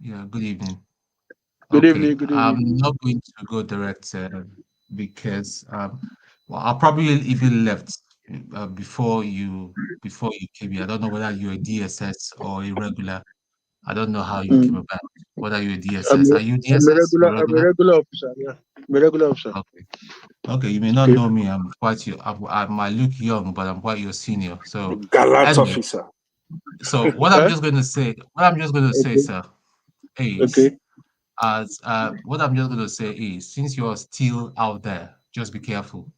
Yeah, good evening. Good evening. Good evening. I'm not going to go direct because I'll probably if you left before you came here. I don't know whether you're a DSS or a regular. I don't know how you came about. Whether you're a DSS. Are you DSS? I'm a regular officer. Yeah, I'm a regular officer. Okay, you may not know me. I'm quite I might look young, but I'm quite your senior. So gallant officer. So what I'm just going to say, sir, is what I'm just going to say is, since you're still out there, just be careful.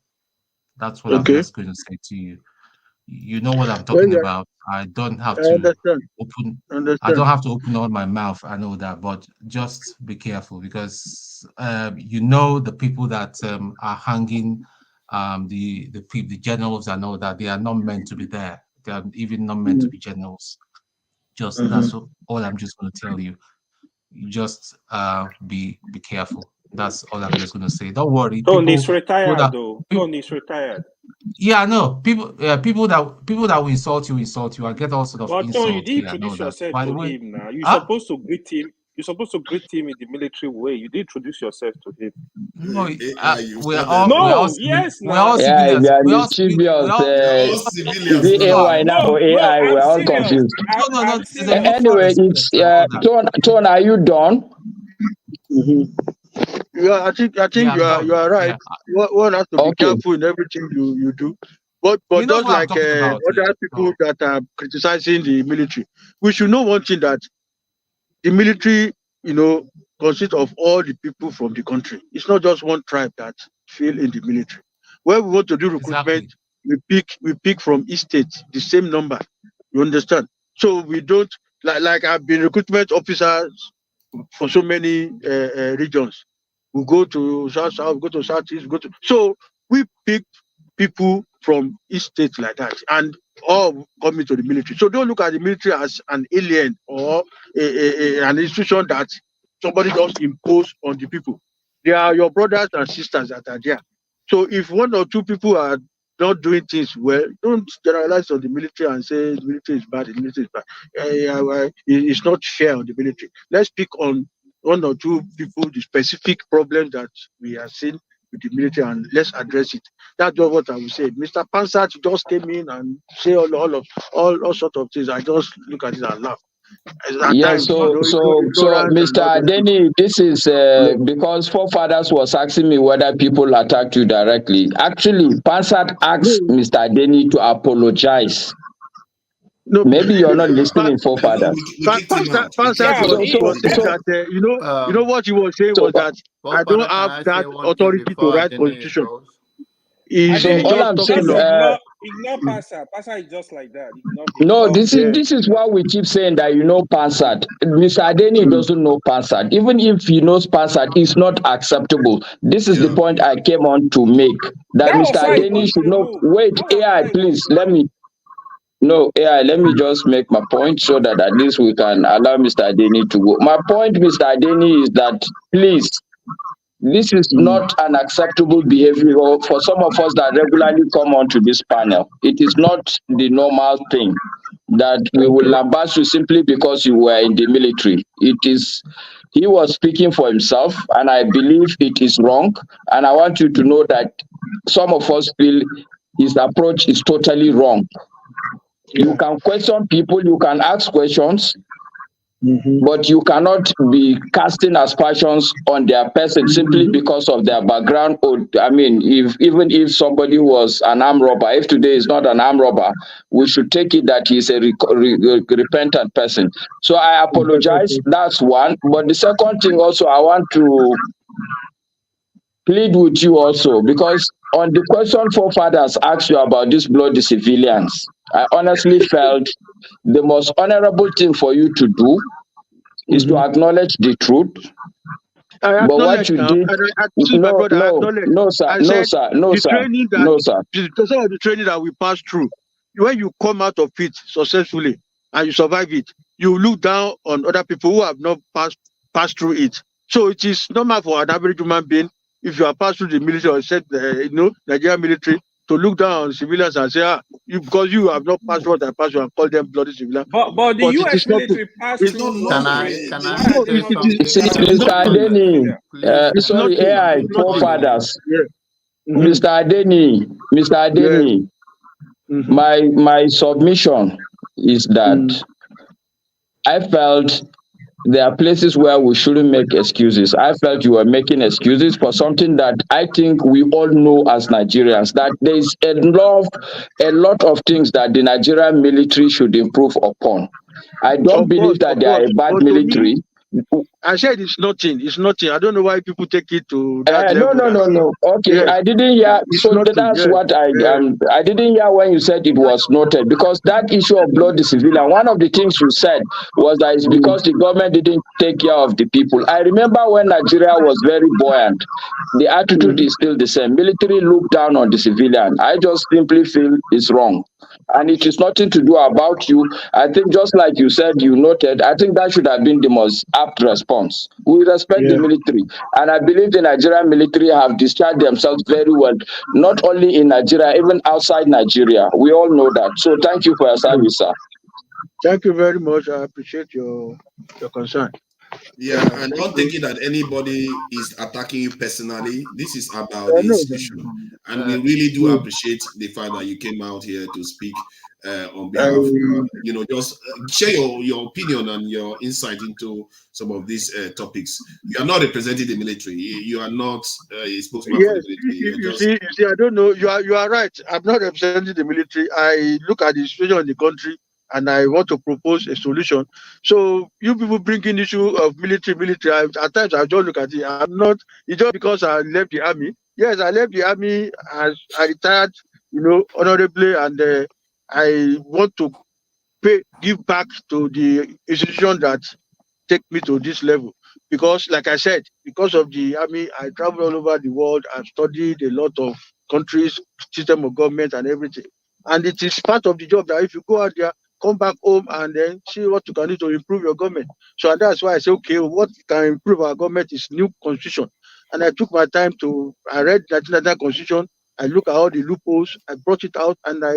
That's what I'm just going to say to you. You know what I'm talking about. I don't have to open. I don't have to open all my mouth. I know that, but just be careful, because you know the people that are hanging, the generals. I know that they are not meant to be there. They are even not meant to be generals. Just that's all I'm just going to tell you. Just be careful. That's all I'm just going to say. Don't worry. Tony's retired though. Tony's retired. Yeah, I know. People that will insult you and get all sort of but insults. Tony, you did introduce yourself to him now. You're supposed to greet him. You're supposed to greet him in the military way. You did introduce yourself to him. No, we're all yes, we're all civilians. We're all civilians. Is it AY now or AI? We're all confused. Anyway, it's Tone, are you done? Yeah, I think you are right. Yeah. One has to be careful in everything you do. But just like other people that are criticizing the military, we should know one thing, that the military, consists of all the people from the country. It's not just one tribe that feel in the military. When we want to do recruitment, we pick from each state the same number. You understand? So we don't like I've been recruitment officers for so many regions. We go to south, go to southeast, so we pick people from each state like that, and all coming to the military. So don't look at the military as an alien or an institution that somebody just impose on the people. They are your brothers and sisters that are there. So if one or two people are not doing things well, don't generalize on the military and say the military is bad, the military is bad. It's not fair on the military. Let's pick on one or two people, the specific problems that we are seeing with the military, and let's address it. That's just what I would say. Mr. Pansat just came in and say all sorts of things. I just look at it and laugh. Yeah, so Mr. Denny, this is because Forefathers was asking me whether people attacked you directly. Actually, Pansat asked Mr. Denny to apologize. No, maybe you're not listening, Forefathers. Pansat was saying that you know what he was saying was that I don't have that authority to write constitution. All I'm saying, ignore Pansat. Pansat is just like that. No, this is why we keep saying that Pansat. Mr. Adeni doesn't know Pansat. Even if he knows Pansat, it's not acceptable. This is the point I came on to make. That Mr. Adeni should know. Wait, AI, please let me. No, AI, let me just make my point so that at least we can allow Mr. Adeni to go. My point, Mr. Adeni, is that please. This is not an acceptable behavior for some of us that regularly come onto this panel. It is not the normal thing that we will lambast you simply because you were in the military. He was speaking for himself, and I believe it is wrong. And I want you to know that some of us feel his approach is totally wrong. You can question people, you can ask questions, but you cannot be casting aspersions on their person simply because of their background. Or I mean, even if somebody was an armed robber, if today is not an armed robber, we should take it that he's a repentant person. So I apologize. That's one. But the second thing also, I want to plead with you also, because on the question Forefathers asked you about these bloody civilians, I honestly felt the most honorable thing for you to do is to acknowledge the truth. But what you did, no, sir. Because of the training that we passed through, when you come out of it successfully and you survive it, you look down on other people who have not passed through it. So it is normal for an average human being, if you are passed through the military or said Nigerian military, to look down on civilians and say, because you have not passed what I passed through and call them bloody civilians. But the US military passed through. Can I say something? Sorry, AI, Forefathers. Mr. Adeni, my submission is that I felt there are places where we shouldn't make excuses. I felt you were making excuses for something that I think we all know as Nigerians, that there is a lot of things that the Nigerian military should improve upon. I don't believe that they are a bad military. I said it's nothing. It's nothing. I don't know why people take it to that level. No. Okay, yes, I didn't hear. So nothing, that's yes, what I I didn't hear when you said it was noted, because that issue of blood the civilian. One of the things you said was that it's because the government didn't take care of the people. I remember when Nigeria was very buoyant. The attitude is still the same. Military look down on the civilian. I just simply feel it's wrong. And it is nothing to do about you. I think just like you said, you noted, I think that should have been the most apt response. We respect the military. And I believe the Nigerian military have discharged themselves very well, not only in Nigeria, even outside Nigeria. We all know that. So thank you for your service, sir. Thank you very much. I appreciate your concern. Yeah, and don't take it that anybody is attacking you personally. This is about the institution. And we really do appreciate the fact that you came out here to speak on behalf, just share your opinion and your insight into some of these topics. You are not representing the military. You are not a spokesman for the military. You see, I don't know. You are right. I'm not representing the military. I look at the situation in the country and I want to propose a solution. So you people bring in issue of military. At times I just look at it. I'm not. It's just because I left the army. Yes, I left the army as I retired, honorably, and I want to give back to the institution that take me to this level. Because, like I said, because of the army, I travel all over the world. I've studied a lot of countries, system of government, and everything. And it is part of the job that if you go out there, come back home and then see what you can do to improve your government. So that's why I say, okay, what can improve our government is new constitution. And I took my time I read that constitution. I look at all the loopholes. I brought it out and I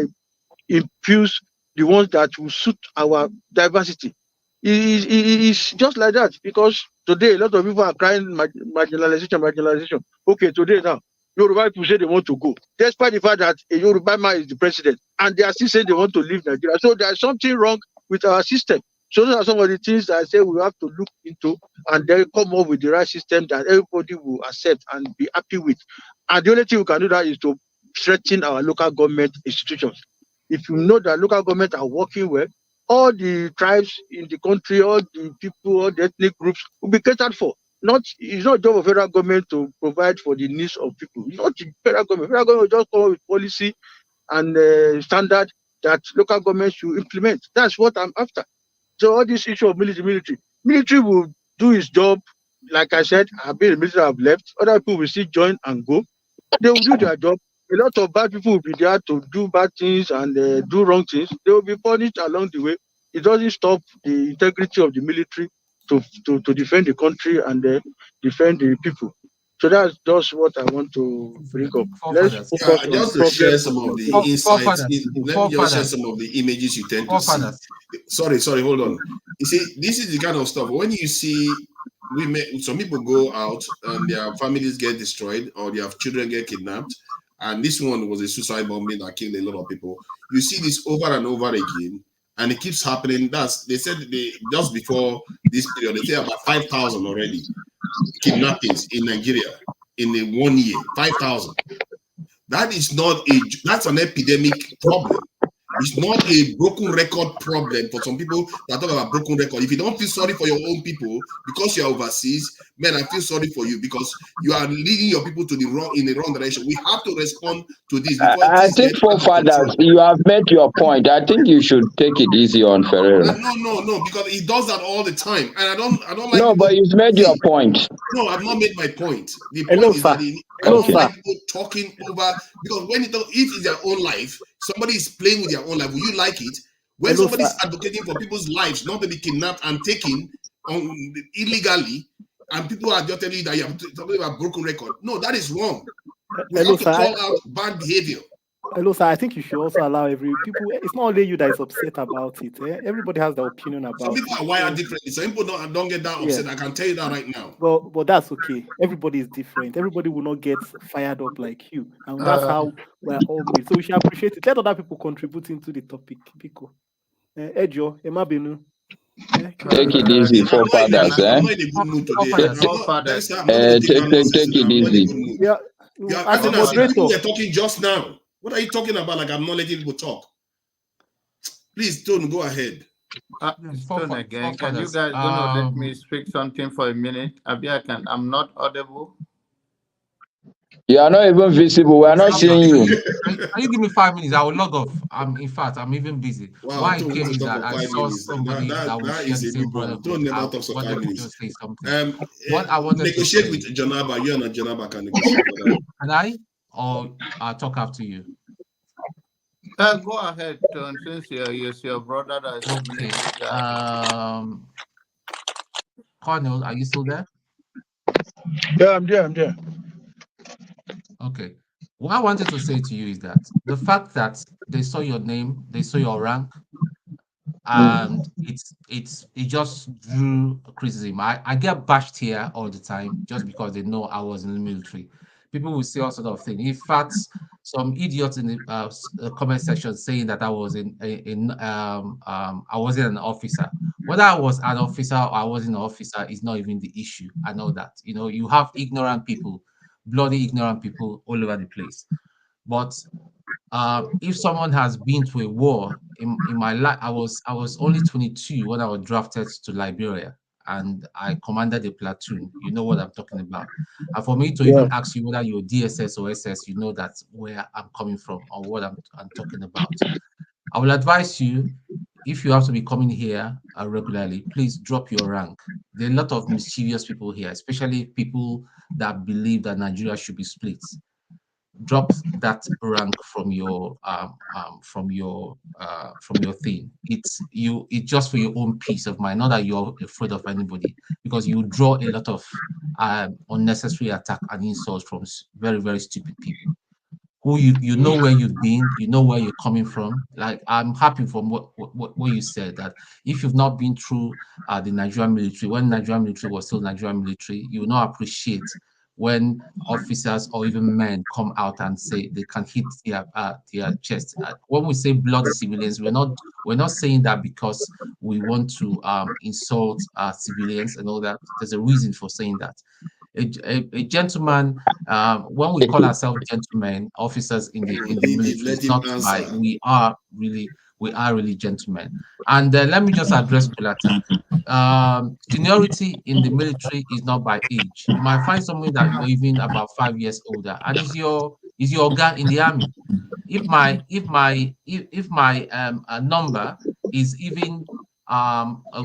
infuse the ones that will suit our diversity. It's just like that, because today a lot of people are crying marginalization. Okay, today now, Yoruba people say they want to go, despite the fact that a Yoruba man is the president, and they are still saying they want to leave Nigeria. So there's something wrong with our system. So those are some of the things that I say we have to look into and then come up with the right system that everybody will accept and be happy with. And the only thing we can do that is to strengthen our local government institutions. If you know that local government are working well, all the tribes in the country, all the people, all the ethnic groups will be catered for. It's not job of federal government to provide for the needs of people. It's not the federal government. Federal government will just come up with policy and standard that local government should implement. That's what I'm after. So all this issue of military will do its job. Like I said, I've been in the military, I've left. Other people will still join and go. They will do their job. A lot of bad people will be there to do bad things and do wrong things. They will be punished along the way. It doesn't stop the integrity of the military to defend the country and defend the people. So that's just what I want to bring up. Let's focus on just to share some of the insights. Let me just share some of the images you tend to see. Sorry, hold on. You see, this is the kind of stuff when you see some people go out and their families get destroyed or their children get kidnapped. And this one was a suicide bombing that killed a lot of people. You see this over and over again, and it keeps happening. They said just before this period, they say about 5,000 already kidnappings in Nigeria in 1 year. 5,000. That's an epidemic problem. It's not a broken record problem for some people that talk about broken record. If you don't feel sorry for your own people because you're overseas, man, I feel sorry for you because you are leading your people in the wrong direction. We have to respond to this. I think Forefathers, you have made your point. I think you should take it easy on Ferreira. No, because he does that all the time, and I don't like. No, but you've made your point. No, I've not made my point. The point is that I don't like people talking over, because if it's their own life, somebody is playing with their own life. Will you like it? When somebody is advocating for people's lives not to be kidnapped and taken illegally, and people are just telling you that you have talking about broken record. No, that is wrong. We have to call out bad behavior. Hello, sir. I think you should also allow people. It's not only you that is upset about it. Everybody has their opinion about it. Some people are wired differently. Some people don't get that upset. I can tell you that right now. But that's okay. Everybody is different. Everybody will not get fired up like you, and that's how we're all made. So we should appreciate it. Let other people contribute into the topic. Ejo, Emma Benu. Take it easy, forefathers. I'm not in a good mood today. I'm not going to take that nonsense. Take it I'm not in a easy. good mood. Yeah, You're as a acting as if people moderator. were talking just now. What are you talking about? Like I'm not letting people talk. Please, Tone, go ahead. Stone again. Can you guys gonna let me speak something for a minute? I'm not audible. You are not even visible. We are not seeing you. Can you give me 5 minutes? I will log off. In fact, I'm even busy. Wow, Why I Tone came wants is to talk that for I 5 saw minutes. somebody that would That is share the a same new problem. brotherhood. Tone never I talks for 5 wanted to minutes. just say something. What I wanted to Negotiate say. with Janaba. You and Janaba can negotiate. Can I? Or I'll talk after you? Go ahead, Tone, since it's your brother that is a military guy. Colonel, are you still there? Yeah, I'm there. Okay. What I wanted to say to you is that the fact that they saw your name, they saw your rank, and it just drew criticism. I get bashed here all the time just because they know I was in the military. People will say all sort of things. In fact, some idiots in the comment section saying that I was I wasn't an officer. Whether I was an officer or I wasn't an officer is not even the issue. I know that. You have ignorant people, bloody ignorant people all over the place. But if someone has been to a war in my life, I was only 22 when I was drafted to Liberia, and I commanded a platoon. You know what I'm talking about. And for me to even ask you whether you're DSS or SS, you know that's where I'm coming from or what I'm talking about. I will advise you, if you have to be coming here regularly, please drop your rank. There are a lot of mischievous people here, especially people that believe that Nigeria should be split. Drop that rank from your thing. It's just for your own peace of mind, not that you're afraid of anybody, because you draw a lot of unnecessary attack and insults from very, very stupid people who you know where you've been, you know where you're coming from. Like, I'm happy from what you said, that if you've not been through the Nigerian military, when Nigerian military was still Nigerian military, you will not appreciate when officers or even men come out and say they can hit their chest. When we say bloody civilians, we're not saying that because we want to insult civilians and all that. There's a reason for saying that. A gentleman, when we call ourselves gentlemen, officers in the military, it's not by we are really gentlemen. And let me just address Kulata. Seniority in the military is not by age. You might find someone that you're even about 5 years older, and is your guy in the army. If my number is even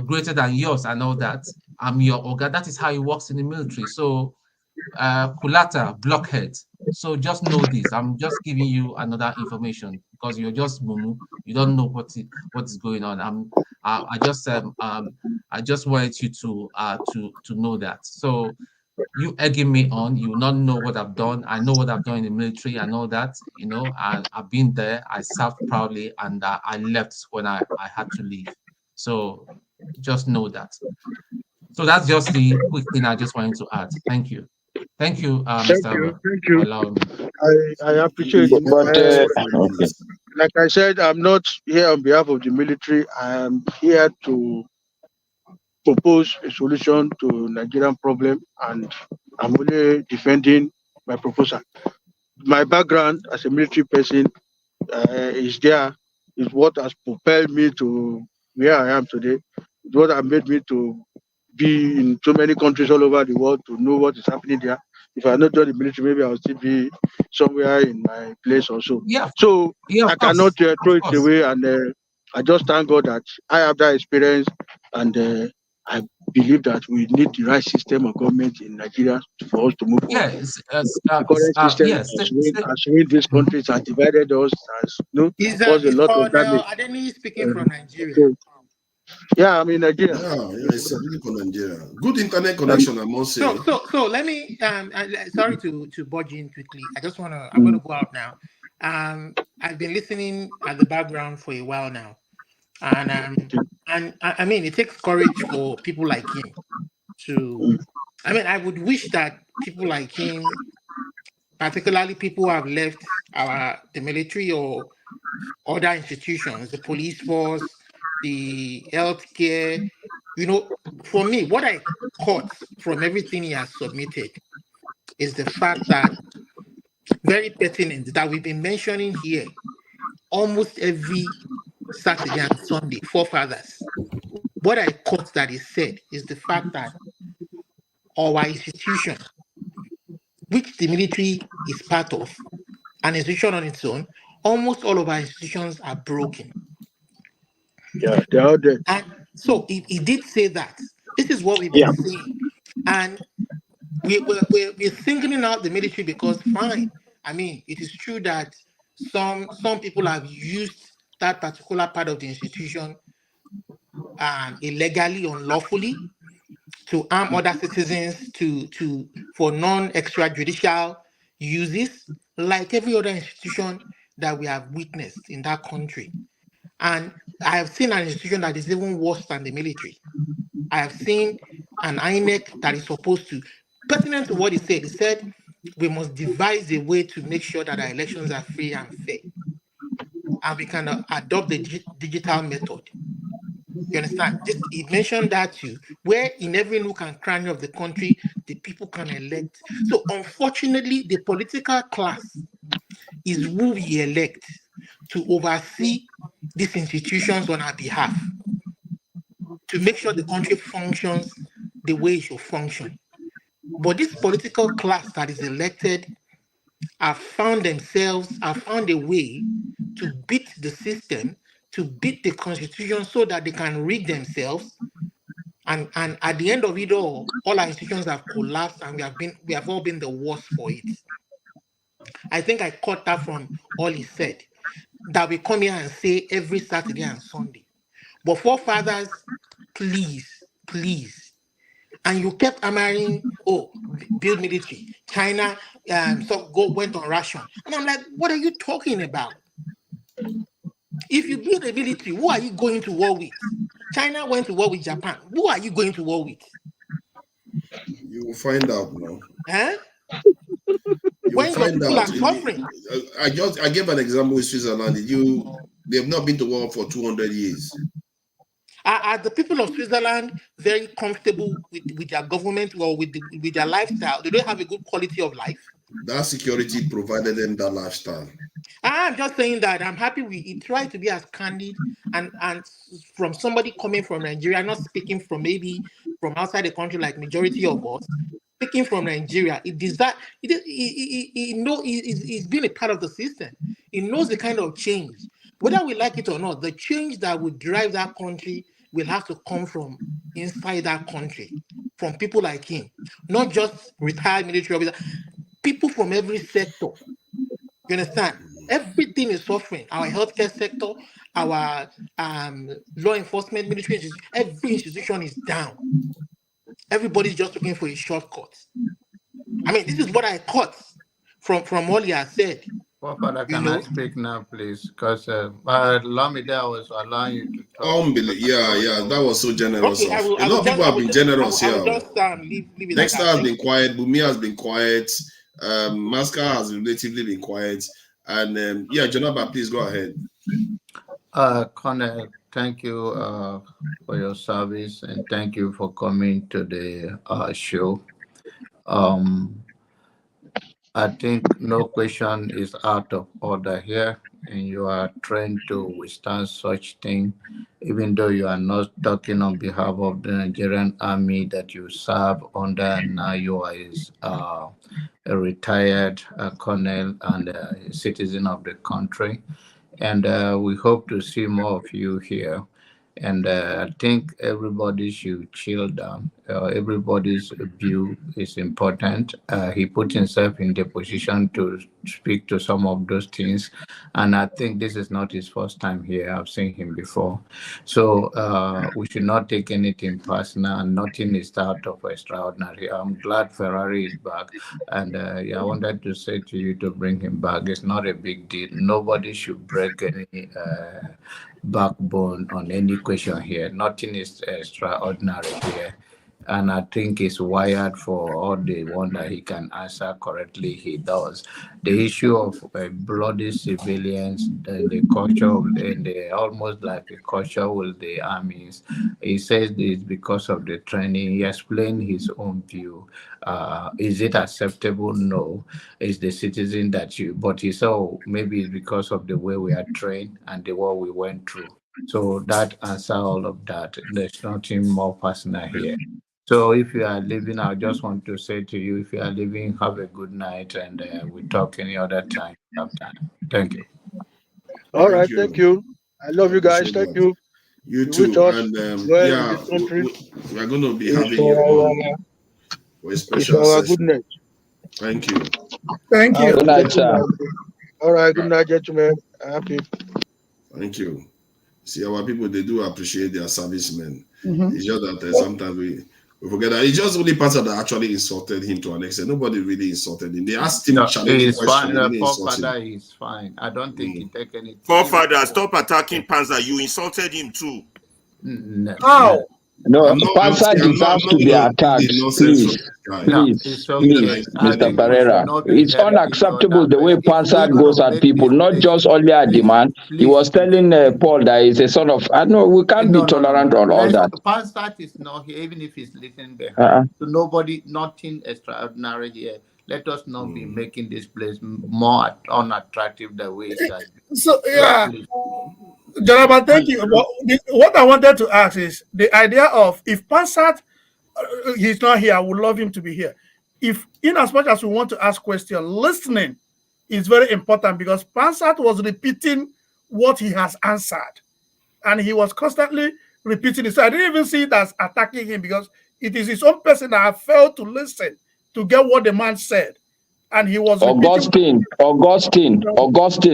greater than yours and all that, I'm your Oga. That is how it works in the military. So Kulata, blockhead. So just know this. I'm just giving you another information because you're just mumu. You don't know what is going on. I just wanted you to know that. So you egging me on, you will not know what I've done. I know what I've done in the military and all that. I've been there. I served proudly, and I left when I had to leave. So just know that. So that's just the quick thing I just wanted to add. Thank you. Thank you, Mr. Thank you. Allowing me. I appreciate it. Okay. Like I said, I'm not here on behalf of the military. I am here to propose a solution to Nigerian problem, and I'm only defending my proposal. My background as a military person is what has propelled me to where I am today. It's what has made me to be in so many countries all over the world, to know what is happening there. If I had not joined the military, maybe I would still be somewhere in my place also. Yeah. So Yeah, I cannot throw it away, and I just thank God that I have that experience, and I believe that we need the right system of government in Nigeria for us to move forward. The current system has ruined this country, it has divided us, has caused a lot of damage. Adeni speaking from Nigeria. Yeah, I'm in Nigeria. Yeah, it's really for Nigeria. Good internet connection, I must say. So let me sorry to budge in quickly. I'm gonna go out now. I've been listening at the background for a while now. And I mean, it takes courage for people like him to. I mean, I would wish that people like him, particularly people who have left the military or other institutions, the police force, the healthcare, You know, for me, what I caught from everything he has submitted is the fact that, very pertinent, that we've been mentioning here almost every Saturday and Sunday, Forefathers. What I caught that is said is the fact that our institution, which the military is part of, an institution on its own, almost all of our institutions are broken. Yeah, they are there. And so he did say that. This is what we've been saying. And we're singling out the military because, fine, I mean, it is true that some people have used that particular part of the institution illegally, unlawfully, to arm other citizens for non-extrajudicial uses, like every other institution that we have witnessed in that country. And I have seen an institution that is even worse than the military. I have seen an INEC that is supposed to, pertinent to what he said we must devise a way to make sure that our elections are free and fair. And we can adopt the digital method. You understand? He mentioned that too, where in every nook and cranny of the country, the people can elect. So unfortunately, the political class is who we elect to oversee these institutions on our behalf, to make sure the country functions the way it should function. But this political class that is elected have found a way to beat the system, to beat the constitution, so that they can rig themselves. And at the end of it all our institutions have collapsed, and we have all been the worse for it. I think I caught that from all he said, that we come here and say every Saturday and Sunday. But Forefathers, please, and you kept hammering, build military. China went on ration. And I'm like, what are you talking about? If you build a military, who are you going to war with? China went to war with Japan. Who are you going to war with? You will find out now. Huh? You when will find people out. are suffering. I gave an example with Switzerland. They have not been to war for 200 years. Are the people of Switzerland very comfortable with their government or with their lifestyle? Do they have a good quality of life? That security provided them that lifestyle. I'm just saying that I'm happy we try to be as candid and from somebody coming from Nigeria, not speaking from maybe from outside the country like majority of us, speaking from Nigeria. He's been a part of the system. He knows the kind of change. Whether we like it or not, the change that would drive that country will have to come from inside that country, from people like him, not just retired military officers, people from every sector. You understand? Everything is suffering. Our healthcare sector, our law enforcement, military, every institution is down. Everybody's just looking for a shortcut. I mean, this is what I caught from all he has said. Father, can I speak now, please? Because allow me there, I was allowing you to talk. Yeah, that was so generous. Okay, A lot of people have been generous here. I will just leave it Next like has been quiet. Bumi has been quiet. Masca has relatively been quiet. And Jonaba, please go ahead. Colonel, thank you for your service and thank you for coming to the show. I think no question is out of order here, and you are trained to withstand such thing, even though you are not talking on behalf of the Nigerian army that you serve under, and now you are a retired colonel and a citizen of the country. And we hope to see more of you here. And I think everybody should chill down. Everybody's view is important. He put himself in the position to speak to some of those things. And I think this is not his first time here. I've seen him before. So we should not take anything personal, and nothing is out of extraordinary. I'm glad Ferrari is back. And I wanted to say to you to bring him back. It's not a big deal. Nobody should break any backbone on any question here. Nothing is extraordinary here. and I think he's wired for all the one that he can answer correctly. He does. The issue of bloody civilians and the culture and the almost like a culture with the armies. He says this because of the training. He explained his own view. Is it acceptable? No. It's the citizen that you. But he saw maybe it's because of the way we are trained and the war we went through. So that answer all of that. There's nothing more personal here. So if you are leaving, I just want to say to you, if you are leaving, have a good night, and we talk any other time. Thank you. All right, thank you. I love you guys. Thank you. You too. And yeah, we are going to be having you on for a special session. Goodness. Thank you. Thank you. Good night, sir. All right, good night, gentlemen. Happy. Thank you. See, our people, they do appreciate their servicemen. Mm-hmm. It's just that sometimes we forget that it's just only person that actually insulted him to an extent. Nobody really insulted him. They asked him challenging questions. Forefather is fine. I don't think he take anything. Forefather, stop attacking Panzer. You insulted him too. No. How? No, Panzer deserves to be attacked. Please, Mr. Pereira. It's unacceptable the way Panzer goes at people, not just only at the man. He was telling Paul that he's a son of. I know we can't be tolerant on all that. Panzer is not here, even if he's listening behind. So nobody, nothing extraordinary here. Let us not be making this place more unattractive the way it has been. So yeah. Jonathan, thank you. What I wanted to ask is the idea of if Pansat he's not here, I would love him to be here. If in as much as we want to ask questions, listening is very important because Pansat was repeating what he has answered, and he was constantly repeating it. So I didn't even see it as attacking him because it is his own person that have failed to listen to get what the man said. And he was Augustine,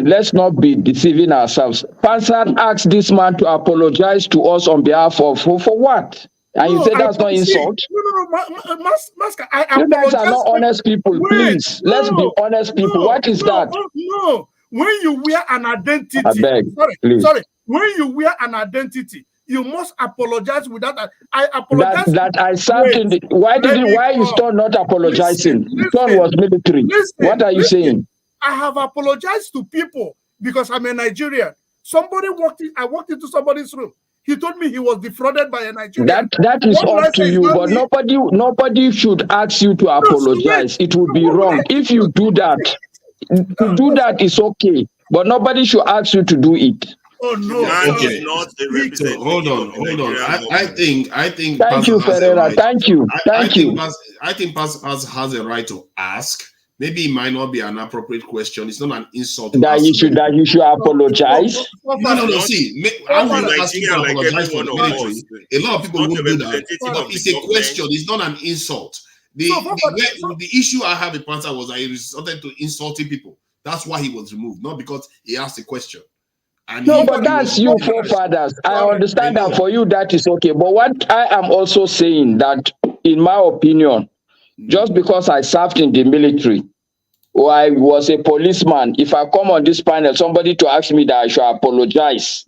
let's not be deceiving ourselves. Pansan asked this man to apologize to us on behalf of for what? And you say that's not insult? No, you guys are not honest people, please. Let's be honest people. What is that? No, when you wear an identity, I beg, sorry, when you wear an identity, you must apologize with that. I apologize. That I served in the. Why is Stone not apologizing? Stone was military. What are you saying? I have apologized to people because I'm a Nigerian. Somebody I walked into somebody's room. He told me he was defrauded by a Nigerian. That is up to you, but nobody should ask you to apologize. It would be wrong if you do that. To do that is okay, but nobody should ask you to do it. Oh no! Okay. So, hold on. I think. Thank you, Pereira. Thank you. I think Pastor has a right to ask. Maybe it might not be an appropriate question. It's not an insult. That you should apologize. No. See, I'm not asking to apologize for the military. A lot of people would do that. But it's a question. It's not an insult. The issue I have with Pastor was that he resorted to insulting people. That's why he was removed, not because he asked a question. No, but that's you, Forefathers. I understand that for you that is okay. But what I am also saying that, in my opinion, just because I served in the military or I was a policeman, if I come on this panel, somebody to ask me that I should apologize,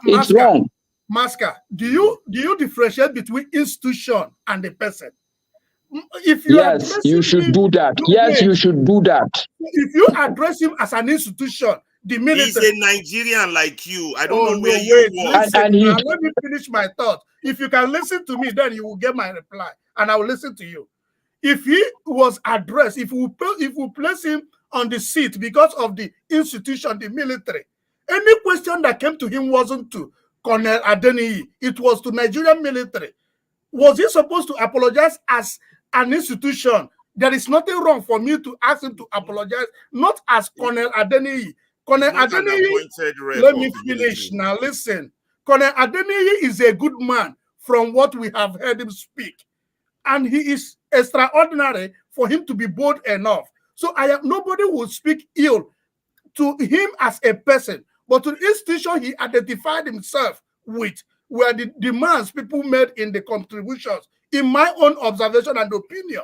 it's wrong. Maska, do you differentiate between institution and the person? If you you should do that. Yes, you should do that. If you address him as an institution, the military. He's a Nigerian like you. I don't know where you work. Let me finish my thought. If you can listen to me, then you will get my reply, and I will listen to you. If he was addressed, if we place him on the seat because of the institution, the military, any question that came to him wasn't to Colonel Adeniyi. It was to Nigerian military. Was he supposed to apologize as an institution? There is nothing wrong for me to ask him to apologize, not as Colonel Adeniyi. Colonel Adeniyi, let me finish now. Listen, Colonel Adeniyi is a good man from what we have heard him speak. And he is extraordinary for him to be bold enough. So nobody will speak ill to him as a person, but to the institution he identified himself with were the demands people made in the contributions, in my own observation and opinion.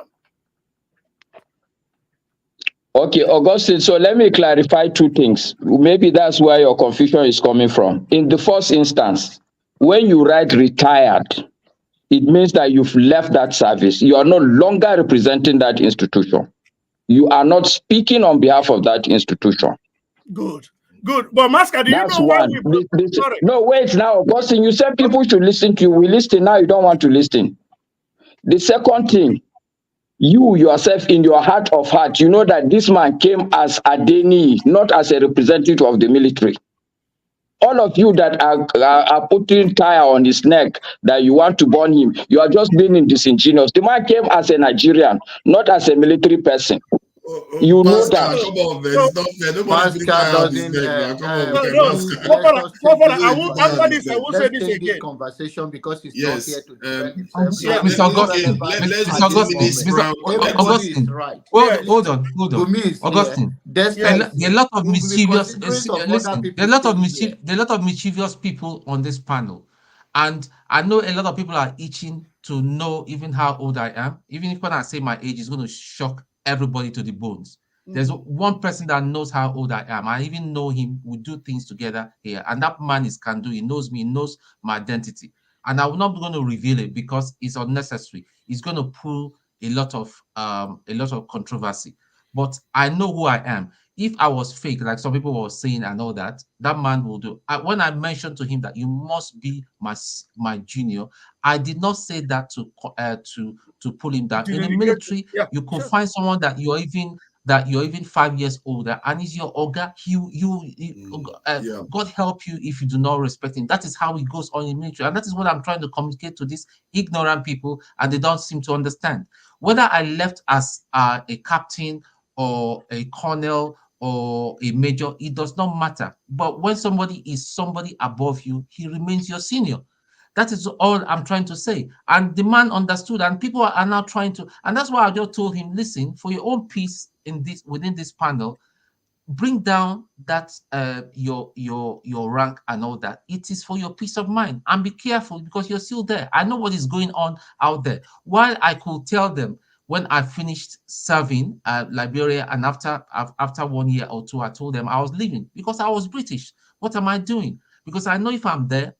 Okay, Augustine, so let me clarify two things. Maybe that's where your confusion is coming from. In the first instance, when you write retired, it means that you've left that service. You are no longer representing that institution. You are not speaking on behalf of that institution. Good. Good. But Masker, do you know why we... Sorry. No, wait now, Augustine, you said people should listen to you. We listen now, you don't want to listen. The second thing, you yourself in your heart of heart, you know that this man came as a Deni, not as a representative of the military. All of you that are putting tire on his neck that you want to burn him, you are just being disingenuous. The man came as a Nigerian, not as a military person. You know that. Come on, man. It's not fair. Nobody put tire on his neck, come on, man. After this, I will say this again. Conversation because he's yes. not here to defend himself. Mr. Augustine, hold on. Augustine, there are a lot of mischievous, there are a lot of mischievous people on this panel, and I know a lot of people are itching to know even how old I am. Even if when I say my age, it's going to shock everybody to the bones. There's one person that knows how old I am. I even know him. We do things together here, and that man is can do. He knows me. He knows my identity, and I'm not going to reveal it because it's unnecessary. It's going to pull a lot of controversy. But I know who I am. If I was fake, like some people were saying and all that, that man will do. When I mentioned to him that you must be my junior, I did not say that to pull him down. In the military, you could find someone that you're even 5 years older, and he's your Oga. God help you if you do not respect him. That is how it goes on in the military, and that is what I'm trying to communicate to these ignorant people, and they don't seem to understand. Whether I left as a captain or a colonel or a major, it does not matter. But when somebody is somebody above you, he remains your senior. That is all I'm trying to say. And the man understood, and people are now trying to, and that's why I just told him, listen, for your own peace within this panel, bring down that your rank and all that. It is for your peace of mind, and be careful because you're still there. I know what is going on out there. While I could tell them when I finished serving Liberia, and after 1 year or two, I told them I was leaving because I was British. What am I doing? Because I know if I'm there,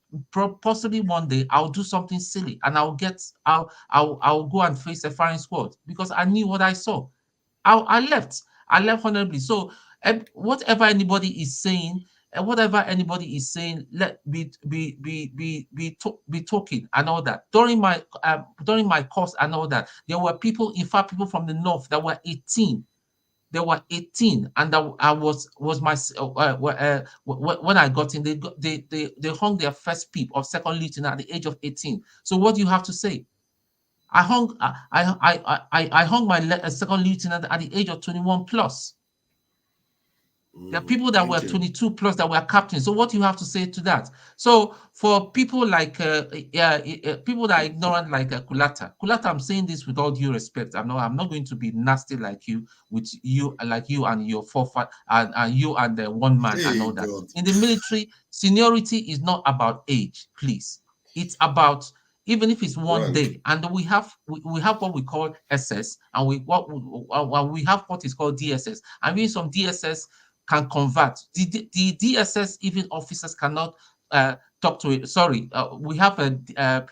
possibly one day I'll do something silly and I'll go and face a firing squad because I knew what I saw. I left honorably. So whatever anybody is saying, let be talking and all that. During my course and all that, there were people, in fact, people from the north that were 18. They were 18, and I was my when I got in, they hung their first peep of second lieutenant at the age of 18. So what do you have to say? I hung my second lieutenant at the age of 21 plus. There are people that were 22 plus that were captains. So what do you have to say to that? So for people like people that are ignorant like Kulata, I'm saying this with all due respect. I'm not going to be nasty like you and your forefather and you and the one man and all that. God. In the military, seniority is not about age, please. It's about even if it's one day, and we have what we call SS, and we have what is called DSS, and even some DSS can convert. The DSS, even officers cannot talk to it. Sorry, we have a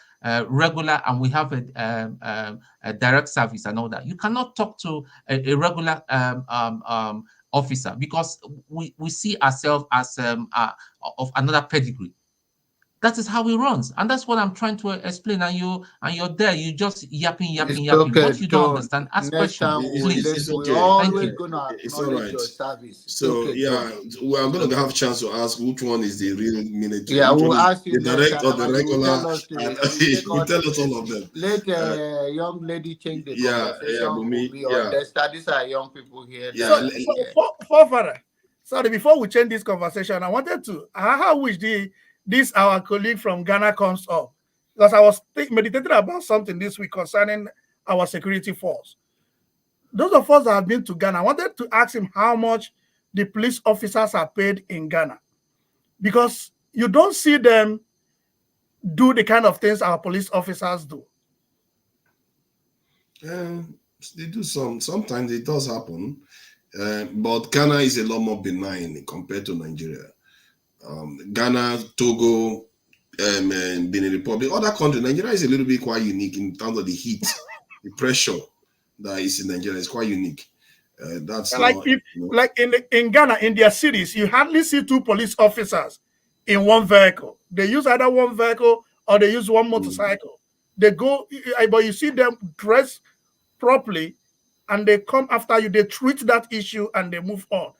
regular and we have a direct service and all that. You cannot talk to a regular officer because we see ourselves as of another pedigree. That is how it runs, and that's what I'm trying to explain. And you're there, you just yapping. Okay, what you don't understand, ask questions. It's okay. It's all right. So we are going to have a chance to ask which one is the real military. Yeah, we'll ask you the direct or the regular. We'll tell us all of them. Let a young lady change the conversation. These are young people here. Forefather, sorry, before we change this conversation, I wanted to. I wish this our colleague from Ghana comes up, because I was meditating about something this week concerning our security force. Those of us that have been to Ghana, I wanted to ask him how much the police officers are paid in Ghana, because you don't see them do the kind of things our police officers do. They do sometimes it does happen, but Ghana is a lot more benign compared to Nigeria. Ghana, Togo, Benin Republic. Other countries, Nigeria is a little bit quite unique in terms of the heat, the pressure that is in Nigeria is quite unique. That's like not, if like in Ghana, in their cities, you hardly see two police officers in one vehicle. They use either one vehicle or they use one motorcycle. They go, but you see them dressed properly, and they come after you. They treat that issue and they move on.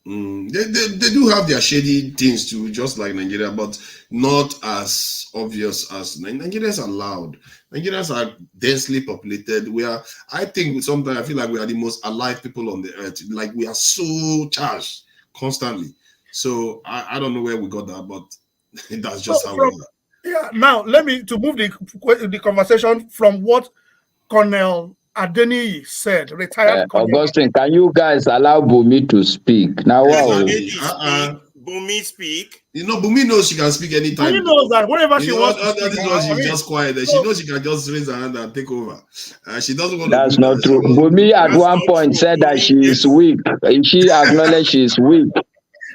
They do have their shady things too, just like Nigeria, but not as obvious as Nigerians are loud. Nigerians are densely populated. I think sometimes I feel like we are the most alive people on the earth. Like we are so charged constantly. So I don't know where we got that, but that's just how we are. Yeah. Now let me to move the conversation from what Colonel Adeniyi said, retired Colonel. Augustine, can you guys allow Bumi to speak? Now, wow. Bumi speak. You know, Bumi knows she can speak anytime. Bumi knows that whenever she wants to speak. This one, she's just quiet. She knows she can just raise her hand and take over. She doesn't want to. That's not true. Bumi at one point said that she is weak. She acknowledged she is weak.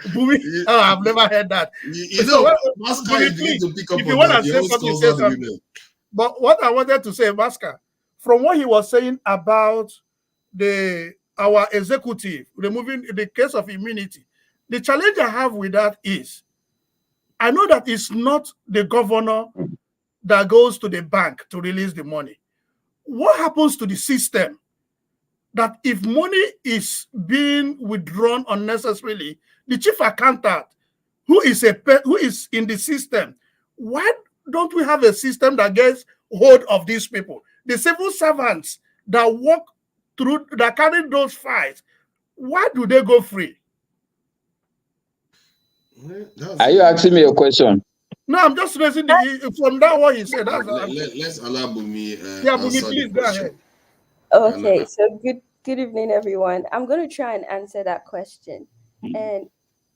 Bumi, I've never heard that. You know, Maska is beginning to pick up on that. If you want to say something, say something. But what I wanted to say, Maska, from what he was saying about our executive removing the case of immunity, the challenge I have with that is, I know that it's not the governor that goes to the bank to release the money. What happens to the system that if money is being withdrawn unnecessarily, the chief accountant, who is in the system, why don't we have a system that gets hold of these people? The civil servants that work through, that carry those files, why do they go free? Are you asking me a question? No, I'm just raising from that what he said. Let's allow Bumi. Bumi, please go ahead. Okay, so good evening, everyone. I'm going to try and answer that question. And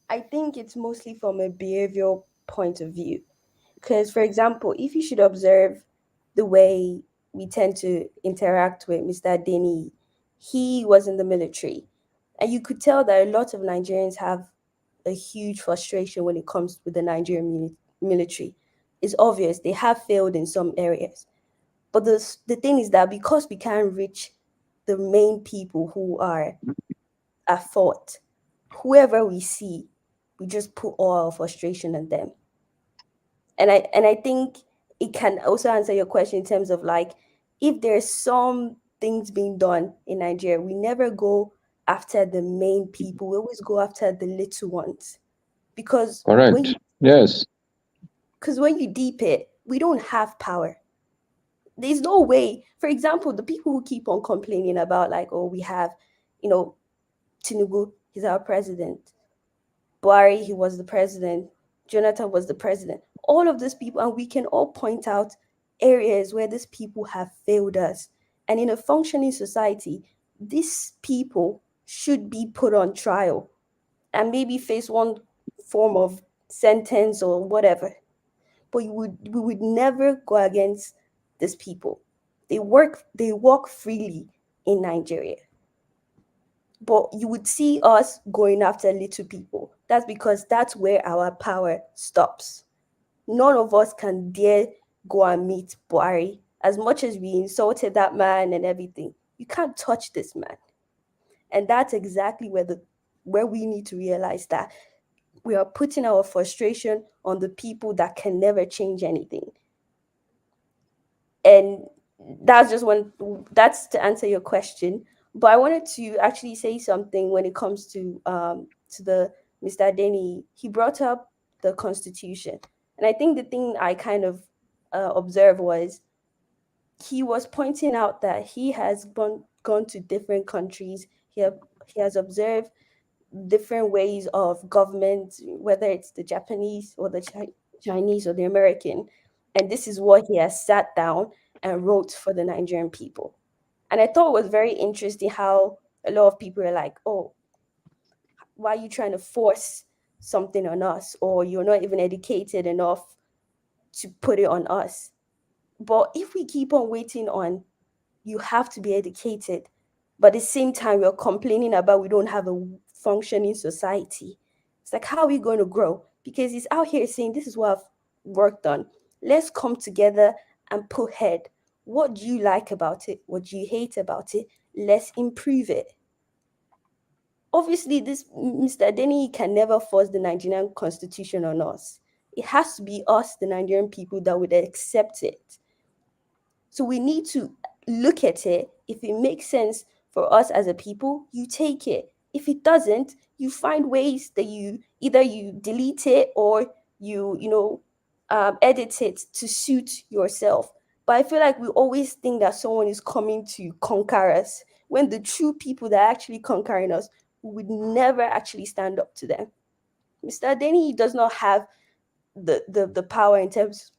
I think it's mostly from a behavioral point of view. Because, for example, if you should observe the way we tend to interact with Mr. Adeniyi, he was in the military. And you could tell that a lot of Nigerians have a huge frustration when it comes with the Nigerian military. It's obvious they have failed in some areas. But the thing is that because we can't reach the main people who are at fault, whoever we see, we just put all our frustration on them. And I think it can also answer your question in terms of like, if there's some things being done in Nigeria, we never go after the main people. We always go after the little ones. Because correct. Yes. Because when you deep it, we don't have power. There's no way. For example, the people who keep on complaining about like, oh, we have, Tinubu, he's our president. Buhari, he was the president. Jonathan was the president. All of these people, and we can all point out areas where these people have failed us. And in a functioning society, these people should be put on trial and maybe face one form of sentence or whatever. But we would never go against these people. They walk freely in Nigeria. But you would see us going after little people. That's because that's where our power stops. None of us can dare go and meet Buhari. As much as we insulted that man and everything, you can't touch this man. And that's exactly where we need to realize that we are putting our frustration on the people that can never change anything. And that's to answer your question. But I wanted to actually say something when it comes to the Mr. Adeniyi. He brought up the Constitution. And I think the thing I kind of observed was he was pointing out that he has gone to different countries. He has observed different ways of government, whether it's the Japanese or the Chinese or the American. And this is what he has sat down and wrote for the Nigerian people. And I thought it was very interesting how a lot of people are like, oh, why are you trying to force something on us? Or you're not even educated enough to put it on us. But if we keep on waiting on, you have to be educated, but at the same time, we're complaining about we don't have a functioning society. It's like, how are we going to grow? Because he's out here saying, this is what work done. Let's come together and put head. What do you like about it? What do you hate about it? Let's improve it. Obviously, this Mr. Adeni can never force the Nigerian constitution on us. It has to be us, the Nigerian people, that would accept it. So we need to look at it. If it makes sense for us as a people, you take it. If it doesn't, you find ways that you delete it or you edit it to suit yourself. But I feel like we always think that someone is coming to conquer us, when the true people that are actually conquering us would never actually stand up to them. Mr. Adeni does not have the power in terms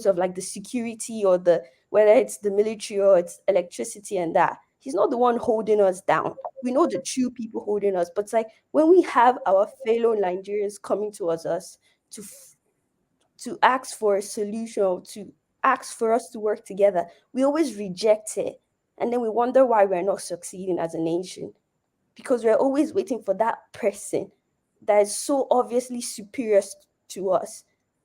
of like the security or the whether it's the military or it's electricity and that. He's not the one holding us down. We know the true people holding us, but it's like when we have our fellow Nigerians coming towards us to ask for a solution or to ask for us to work together, we always reject it. And then we wonder why we're not succeeding as a nation. Because we're always waiting for that person that is so obviously superior to us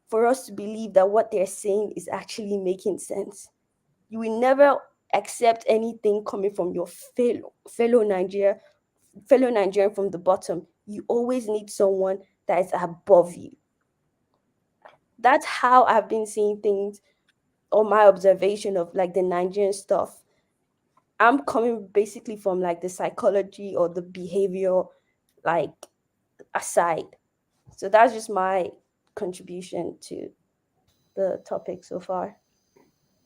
for us to believe that what they're saying is actually making sense. You will never accept anything coming from your fellow Nigerian from the bottom. You always need someone that is above you. That's how I've been seeing things, or my observation of like the Nigerian stuff. I'm coming basically from like the psychology or the behavior like aside. So that's just my contribution to the topic so far.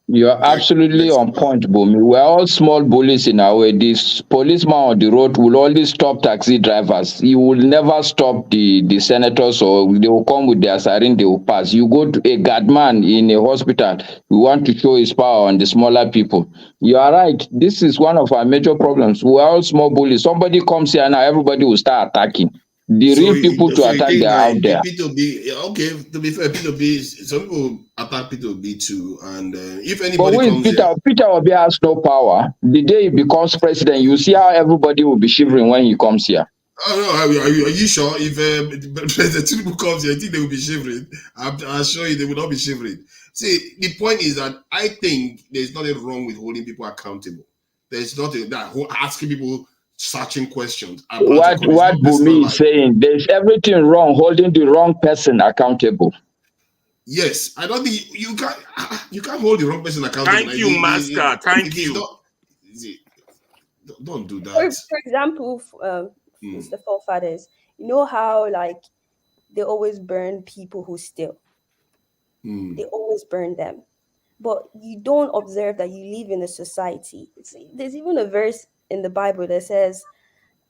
You're absolutely on point, Bumi. We're all small bullies in our way. This policeman on the road will only stop taxi drivers. He will never stop the senators, or they will come with their siren, they will pass. You go to a guardman in a hospital, we want to show his power on the smaller people. You are right. This is one of our major problems. We're all small bullies. Somebody comes here now, everybody will start attacking. The real people to attack, they are out there. P2B, okay, to be fair, P2B, some people attack P2B too. And if But anybody with comes here, Peter Obi has no power. The day he becomes president, you see how everybody will be shivering when he comes here. oh no, are you sure? If President Tinubu comes here, I think they will be shivering. I'm sure you they will not be shivering. See, the point is that I think there's nothing wrong with holding people accountable. There's nothing that asking people searching questions. What Bumi is saying, there's everything wrong holding the wrong person accountable. Yes, I don't think you can't hold the wrong person accountable. Thank you, Master. Thank you. Don't do that. For example, Mr. Forefathers, you know how like they always burn people who steal. They always burn them. But you don't observe that you live in a society. There's even a verse in the Bible that says,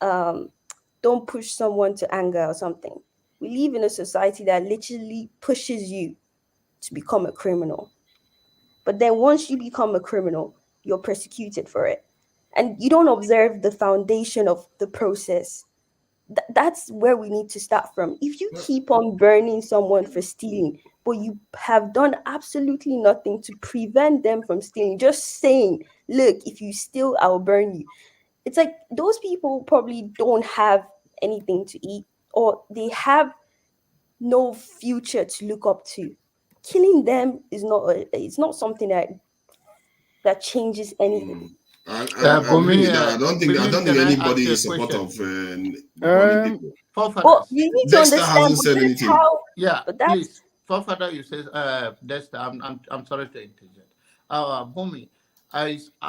don't push someone to anger or something. We live in a society that literally pushes you to become a criminal. But then once you become a criminal, you're persecuted for it. And you don't observe the foundation of the process. That's where we need to start from. If you keep on burning someone for stealing, but you have done absolutely nothing to prevent them from stealing, just saying, look, if you steal, I'll burn you. It's like those people probably don't have anything to eat, or they have no future to look up to. Killing them is it's not something that changes anything. I agree with that. I don't think anybody is in support of burning people. But you need to Dexter understand hasn't said anything. Please, Forefather, you say Dexter. I'm sorry to interject. Bumi,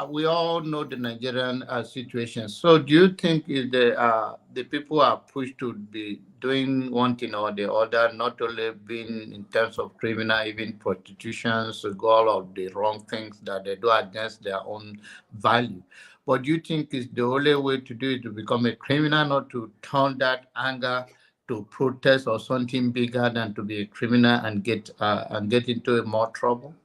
we all know the Nigerian situation. So, do you think is the people are pushed to be doing one thing or the other, not only being in terms of criminal, even prostitutions, go all of the wrong things that they do against their own value? But do you think is the only way to do it to become a criminal, not to turn that anger to protest or something bigger than to be a criminal and get into more trouble?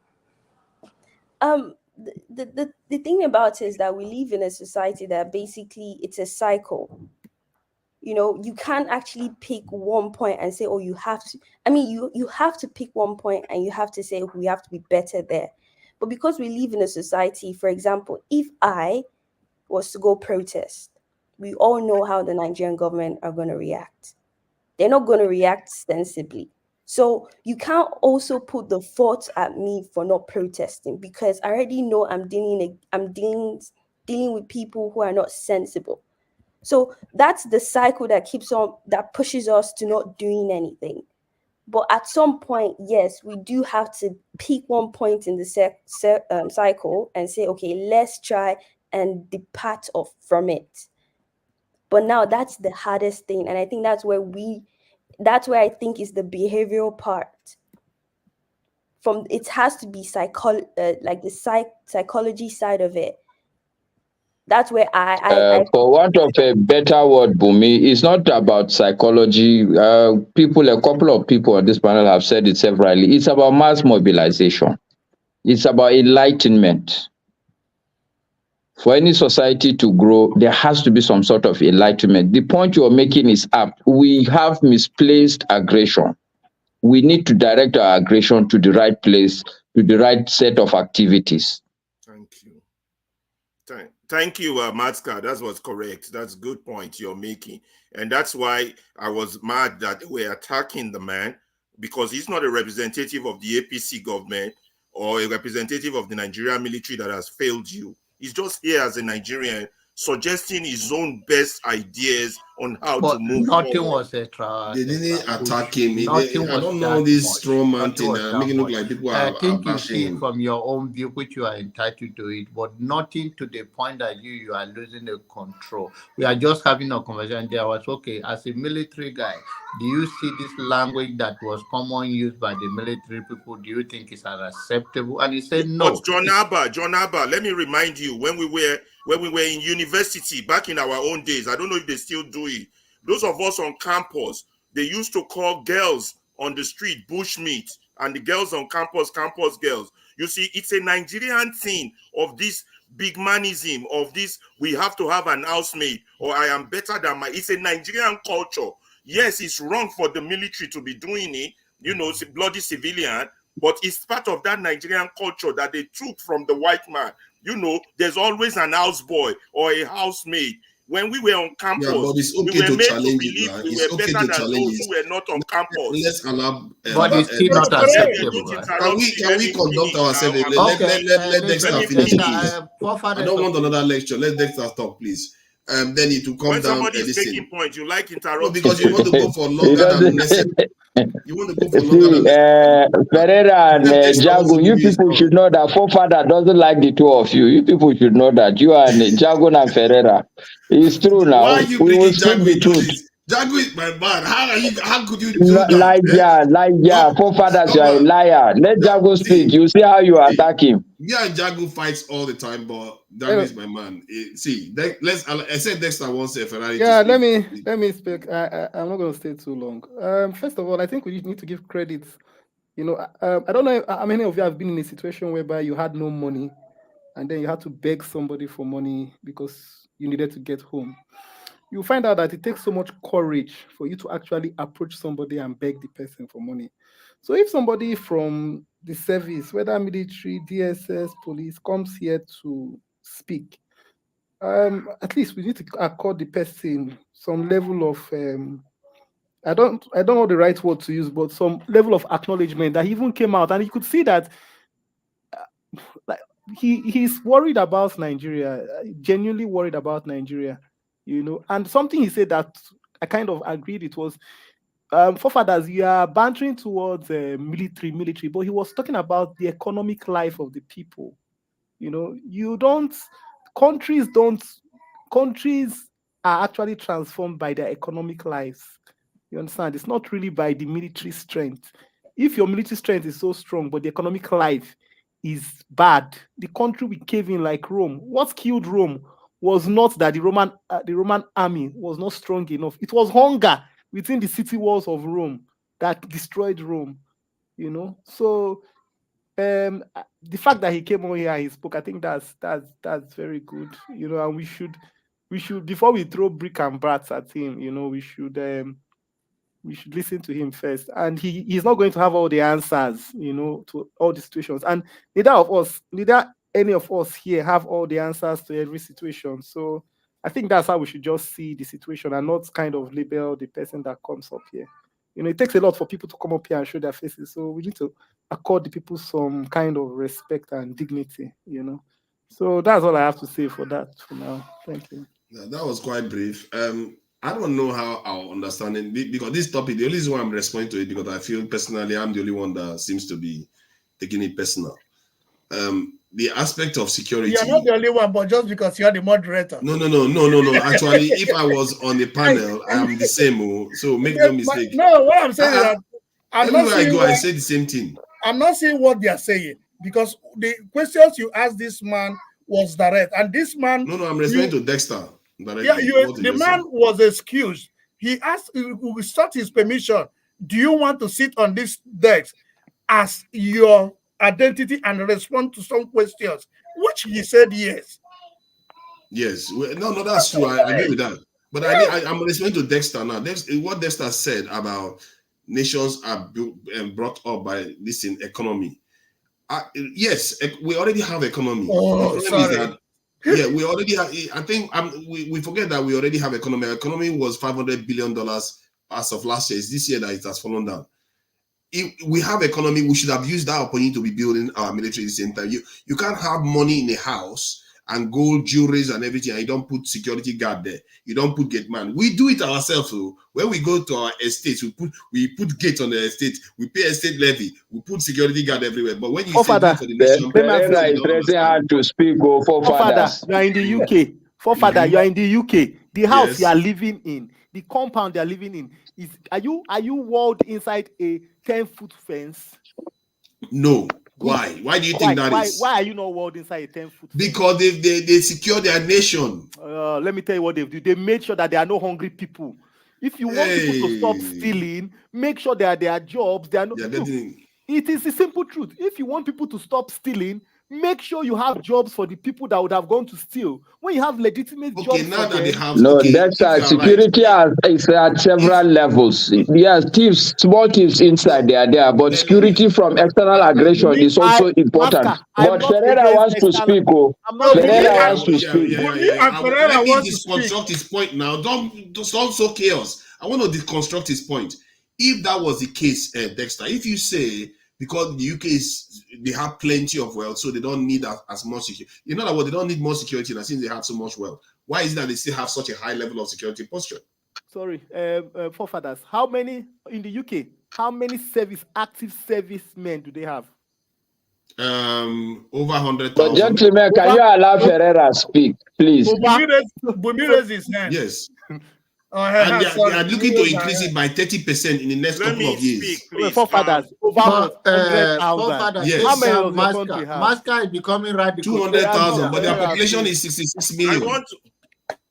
The thing about it is that we live in a society that basically it's a cycle. You know, you can't actually pick one point and say, oh, you have to. I mean, you have to pick one point and you have to say, we have to be better there. But because we live in a society, for example, if I was to go protest, we all know how the Nigerian government are going to react. They're not going to react sensibly. So you can't also put the fault at me for not protesting, because I already know I'm dealing with people who are not sensible. So that's the cycle that pushes us to not doing anything. But at some point, yes, we do have to pick one point in the cycle and say, okay, let's try and depart from it. But now that's the hardest thing, and I think that's where I think is the behavioral part. It has to be like the psychology side of it. That's where for want of a better word, Bumi, it's not about psychology. A couple of people on this panel have said it severally. It's about mass mobilization. It's about enlightenment. For any society to grow, there has to be some sort of enlightenment. The point you're making is apt. We have misplaced aggression. We need to direct our aggression to the right place, to the right set of activities. Thank you. Thank you, Matska. That was correct. That's a good point you're making. And that's why I was mad that we're attacking the man, because he's not a representative of the APC government or a representative of the Nigerian military that has failed you. He's just here as a Nigerian, suggesting his own best ideas on how to move nothing forward. Was they didn't attack him. I don't know this straw man thing. Making it look like people are you see it from your own view, which you are entitled to it, but nothing to the point that you are losing the control. We are just having a conversation. There was, okay, as a military guy, do you see this language that was common used by the military people? Do you think it's unacceptable? And he said no. But John Abba, let me remind you, when we were in university back in our own days, I don't know if they still do it. Those of us on campus, they used to call girls on the street bushmeat, and the girls on campus girls. You see, it's a Nigerian thing of this big manism, of this, we have to have an housemaid, or I am better than it's a Nigerian culture. Yes, it's wrong for the military to be doing it, it's a bloody civilian, but it's part of that Nigerian culture that they took from the white man. There's always an houseboy or a housemaid. When we were on campus, but it's okay we were to made challenge to believe it, we it's were okay better to than challenge those it. who were not on campus. Let's allow. But it's still not acceptable. Can we conduct ourselves? Let Dexter finish. I don't want another lecture. Let Dexter talk, please. Then it will come when down. When somebody's making point, you like interrupting. No, because you want to go for longer than necessary. You want to go for longer than necessary. Pereira and Jago, you people should know that Forefathers doesn't like the two of you. You people should know that. You and Jago and Pereira. It's true now. Why are you we will bringing Jago the into truth. this? Jago is my man. How could you do that? Elijah, Forefathers, you are a liar. Let Jago speak. You see how you attack him. Yeah, Jago fights all the time, but Jago is my man. I said Dexter wants a Ferrari. Yeah, let me speak. I'm not going to stay too long. First of all, I think we need to give credit. I don't know how many of you have been in a situation whereby you had no money, and then you had to beg somebody for money because you needed to get home. You find out that it takes so much courage for you to actually approach somebody and beg the person for money. So if somebody from the service, whether military, DSS, police, comes here to speak, at least we need to accord the person some level of I don't know the right word to use, but some level of acknowledgement that he even came out and you could see that he's worried about Nigeria, genuinely worried about Nigeria, and something he said that I kind of agreed. It was, Forefathers, you are bantering towards military, but he was talking about the economic life of the people. Countries are actually transformed by their economic lives. You understand? It's not really by the military strength. If your military strength is so strong, but the economic life is bad, the country will cave in like Rome. What killed Rome was not that the Roman army was not strong enough. It was hunger within the city walls of Rome that destroyed Rome. So the fact that he came over here and he spoke, I think that's very good. And we should before we throw brick and bats at him, we should listen to him first. And he's not going to have all the answers, to all the situations. And neither any of us here have all the answers to every situation. So I think that's how we should just see the situation and not kind of label the person that comes up here. You know, it takes a lot for people to come up here and show their faces. So we need to accord the people some kind of respect and dignity, you know. So that's all I have to say for that for now. Thank you. That was quite brief. I don't know how I'll understand it because this topic, the only reason why I'm responding to it because I feel personally I'm the only one that seems to be taking it personal. The aspect of security. You're not the only one, but just because you're the moderator. No. Actually, if I was on the panel, I am the same. So make no mistake. No, what I'm saying is that everywhere I go, I say the same thing. I'm not saying what they are saying because the questions you asked this man was direct, and this man. No, I'm responding to Dexter. Directly. Yeah, the man was excused. He asked, we sought his permission. Do you want to sit on this desk as your identity and respond to some questions? Which he said yes. Yes. No, that's true. I agree with that. But I'm responding to Dexter now. What Dexter said about nations are brought up by this in economy. Yes, we already have economy. Oh, sorry. We already have. I think we forget that we already have economy. Our economy was $500 billion as of last year. It's this year that it has fallen down. If we have economy, we should have used that opportunity to be building our military at the same time. You can't have money in a house and gold jewelries and everything, and you don't put security guard there. You don't put gate man. We do it ourselves. So when we go to our estates, we put gate on the estate. We pay estate levy. We put security guard everywhere. But when you say for the nation, Pereira is raising hard to speak. Go Forefathers. You are in the UK. Forefather, you are in the UK. The house you are living in, the compound you are living in, are you walled inside a 10-foot fence? No. Why? Why do you think that is? Why are you not walled inside a 10-foot? Because they secure their nation. Let me tell you what they do. They made sure that there are no hungry people. If you want people to stop stealing, make sure there are jobs. It is the simple truth. If you want people to stop stealing, make sure you have jobs for the people that would have gone to steal. When you have legitimate jobs, now that they have, that's security is at several levels. Yes, thieves, small thieves inside they are there, but security from external aggression is also important. But Pereira wants to speak. Pereira wants to speak. Let me deconstruct his point now. Don't so chaos. I want to deconstruct his point. If that was the case, Dexter, if you say because the UK they have plenty of wealth, so they don't need as much security. You know what? They don't need more security now since they have so much wealth. Why is it that they still have such a high level of security posture? Sorry, Forefathers. How many in the UK? How many active servicemen do they have? Over 100,000. But gentlemen, can you allow Ferreira speak, please? Bumi raised his hand. Yes. And they are looking to increase it by 30% in the next couple of years. Forefathers, over 100,000. Yes. How many of the country have? Masca is becoming radical. 200,000, but their population is 66 million.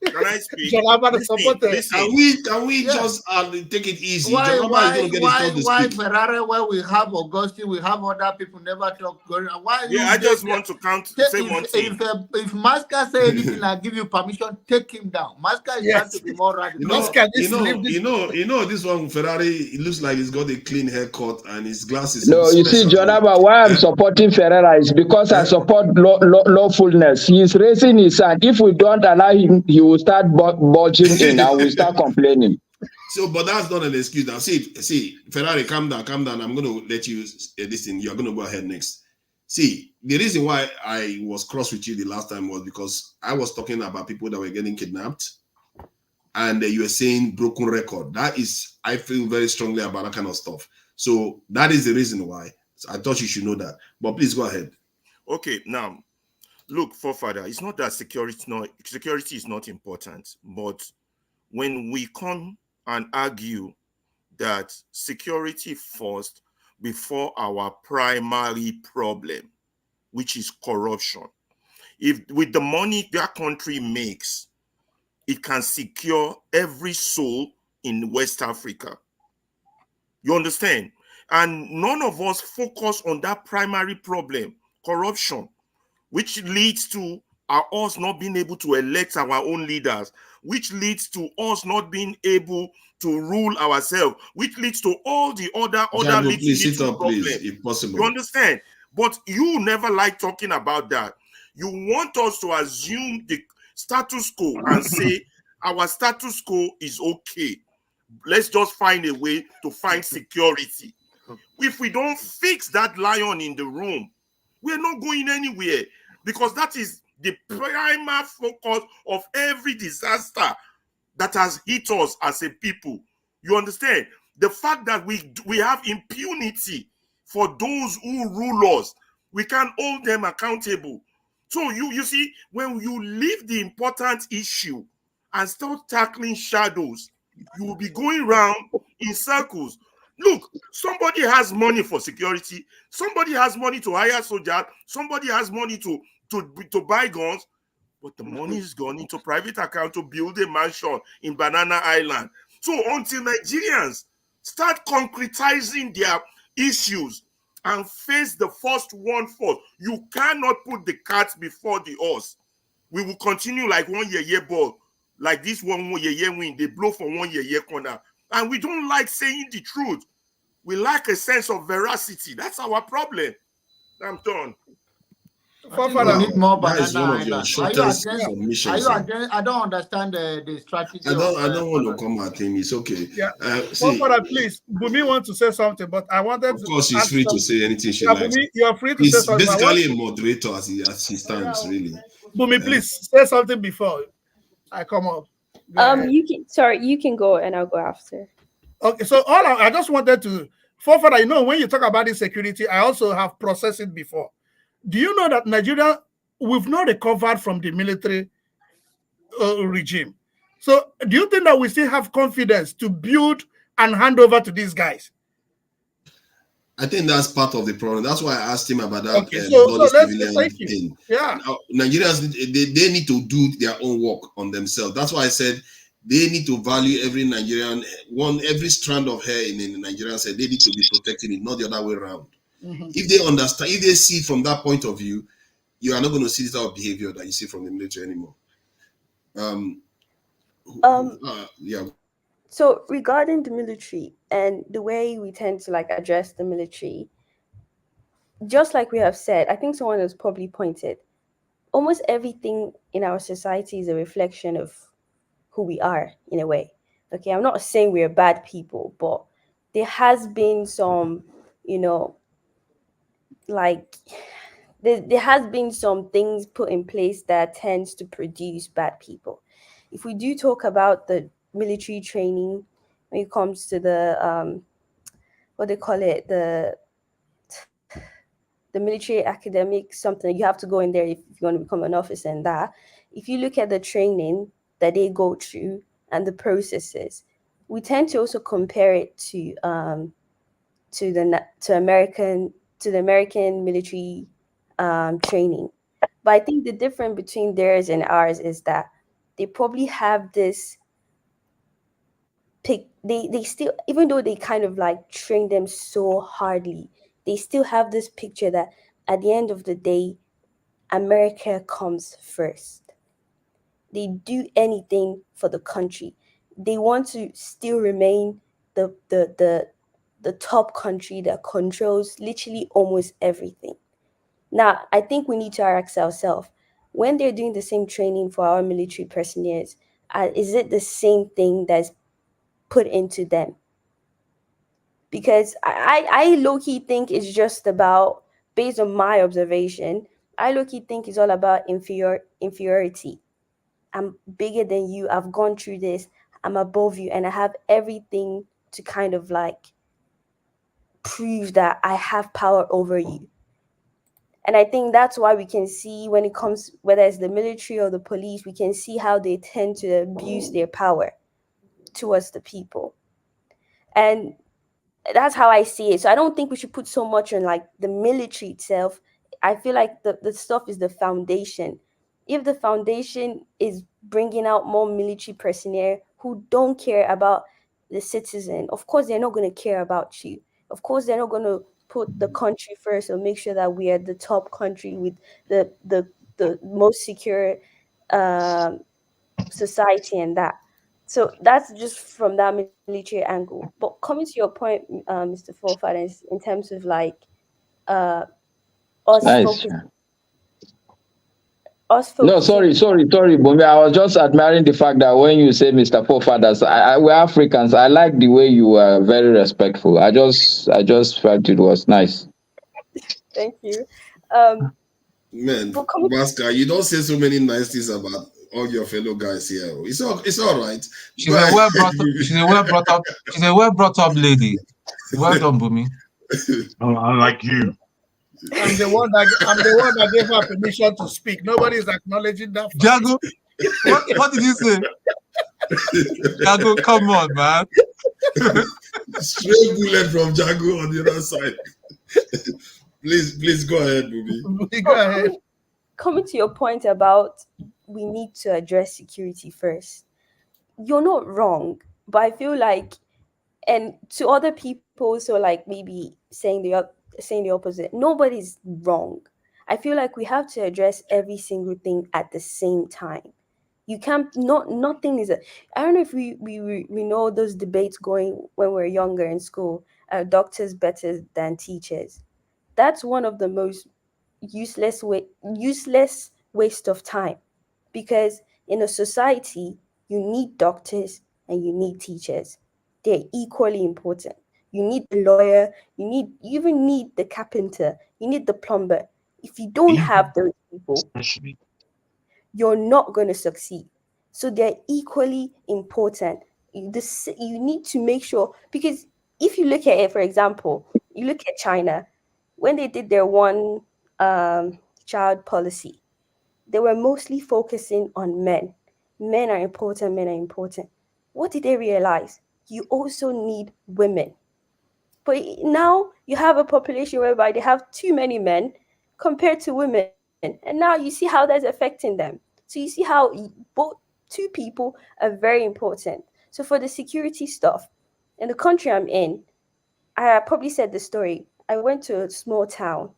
Can I speak? Can we just take it easy? Why Ferrari, where we have Augusti, we have other people never talk. Why? I just want to say one thing. If Masca say anything, I give you permission, take him down. Masca is trying to be more radical. You know, this one Ferrari, it looks like he's got a clean haircut and his glasses. No, you see, Jonaba, why I'm supporting Ferreira is because I support lawfulness. He's raising his hand. If we don't allow him, he will start budging in and we start complaining. So, but that's not an excuse now. See, Ferrari, calm down. I'm going to let you listen. You're going to go ahead next. See, the reason why I was cross with you the last time was because I was talking about people that were getting kidnapped and you were saying broken record. That is, I feel very strongly about that kind of stuff. So that is the reason why. So I thought you should know that. But please go ahead. Okay, now, look, Forefather, it's not that security is not important, but when we come and argue that security first before our primary problem, which is corruption, if with the money that country makes, it can secure every soul in West Africa. You understand? And none of us focus on that primary problem, corruption, which leads to us not being able to elect our own leaders, which leads to us not being able to rule ourselves, which leads to all the other little problems. If possible. You understand? But you never like talking about that. You want us to assume the status quo and say our status quo is okay. let's just find a way to find security. If we don't fix that lion in the room, we're not going anywhere, because that is the primary focus of every disaster that has hit us as a people. You understand? The fact that we have impunity for those who rule us, we can't hold them accountable. So you see, when you leave the important issue and start tackling shadows, you will be going round in circles. Look, somebody has money for security, somebody has money to hire soldiers, somebody has money to buy guns, but the money is gone into private account to build a mansion in Banana Island. So until Nigerians start concretizing their issues and face the first one first, you cannot put the cart before the horse. We will continue like one year ball, like this one year win. They blow for one year corner. And we don't like saying the truth. We lack a sense of veracity. That's our problem. I'm done. We need more That is banana one of your island. shortest Are you submissions. against? I don't understand the strategy. I don't want to come at him. It's okay. Yeah. See, Forefather, please. Bumi wants to say something, but I wanted of course, she's free to say anything she yeah, likes. Bumi, you are free to say He's something. basically a moderator as he stands, really. Bumi, please say something before I come up. You can go and I'll go after. Okay, so I just wanted to, Forefather, when you talk about insecurity, I also have processed it before. Do you know that Nigeria, we've not recovered from the military regime? So do you think that we still have confidence to build and hand over to these guys? I think that's part of the problem. That's why I asked him about that Thank you. thing. Yeah. Now, Nigerians, they need to do their own work on themselves. That's why I said they need to value every Nigerian, every strand of hair in the Nigerian side. They need to be protecting it, not the other way around. If they understand, if they see from that point of view, you are not going to see this type of behavior that you see from the military anymore. Yeah. So regarding the military and the way we tend to address the military, just like we have said, I think someone has probably pointed, almost everything in our society is a reflection of who we are in a way. Okay, I'm not saying we're bad people, but there has been some, there has been some things put in place that tends to produce bad people. If we do talk about the military training, when it comes to the what they call it, the military academic something, you have to go in there if you want to become an officer and that. If you look at the training that they go through and the processes, we tend to also compare it to the American military training. But I think the difference between theirs and ours is that they probably have this they still, even though they kind of train them so hardly, they still have this picture that at the end of the day, America comes first. They do anything for the country. They want to still remain the top country that controls literally almost everything. Now, I think we need to ask ourselves, when they're doing the same training for our military personnel, is it the same thing that's put into them? Because I low-key think it's just about, based on my observation, I low-key think it's all about inferiority. I'm bigger than you, I've gone through this, I'm above you, and I have everything to kind of prove that I have power over you. And I think that's why we can see, when it comes, whether it's the military or the police, we can see how they tend to abuse their power towards the people. And that's how I see it. So I don't think we should put so much on the military itself. I feel like the stuff is the foundation. If the foundation is bringing out more military personnel who don't care about the citizen, of course they're not going to care about you. Of course they're not going to put the country first or make sure that we are the top country with the most secure society and that. So that's just from that military angle. But coming to your point, Mr. Forefathers, in terms of us focusing. us No, focusing. sorry, Bumi. I was just admiring the fact that when you say Mr. Forefathers, we're Africans. I like the way you were very respectful. I just felt it was nice. Thank you. Man, Baska, you don't say so many nice things about all your fellow guys here. It's all right. She's a well brought up lady. Well done, Bumi. Unlike you. I'm the one that gave her permission to speak. Nobody is acknowledging that. Jago, what did you say? Jago, come on, man. Straight bullet from Jago on the other side. Please go ahead, Bubi. Go ahead. Coming to your point about we need to address security first. You're not wrong, but I feel like, and to other people, so like maybe saying the opposite, nobody's wrong. I feel like we have to address every single thing at the same time. You can't, nothing is I don't know if we know those debates going when we're younger in school, doctors better than teachers. That's one of the most useless waste of time, because in a society you need doctors and you need teachers. They're equally important. You need the lawyer, you even need the carpenter, you need the plumber. If you don't have those people, you're not going to succeed. So they're equally important. You need to make sure, because if you look at it, for example, you look at China, when they did their one child policy, they were mostly focusing on men. Men are important. What did they realize? You also need women. But now you have a population whereby they have too many men compared to women. And now you see how that's affecting them. So you see how both two people are very important. So for the security stuff, in the country I'm in, I probably said the story. I went to a small town,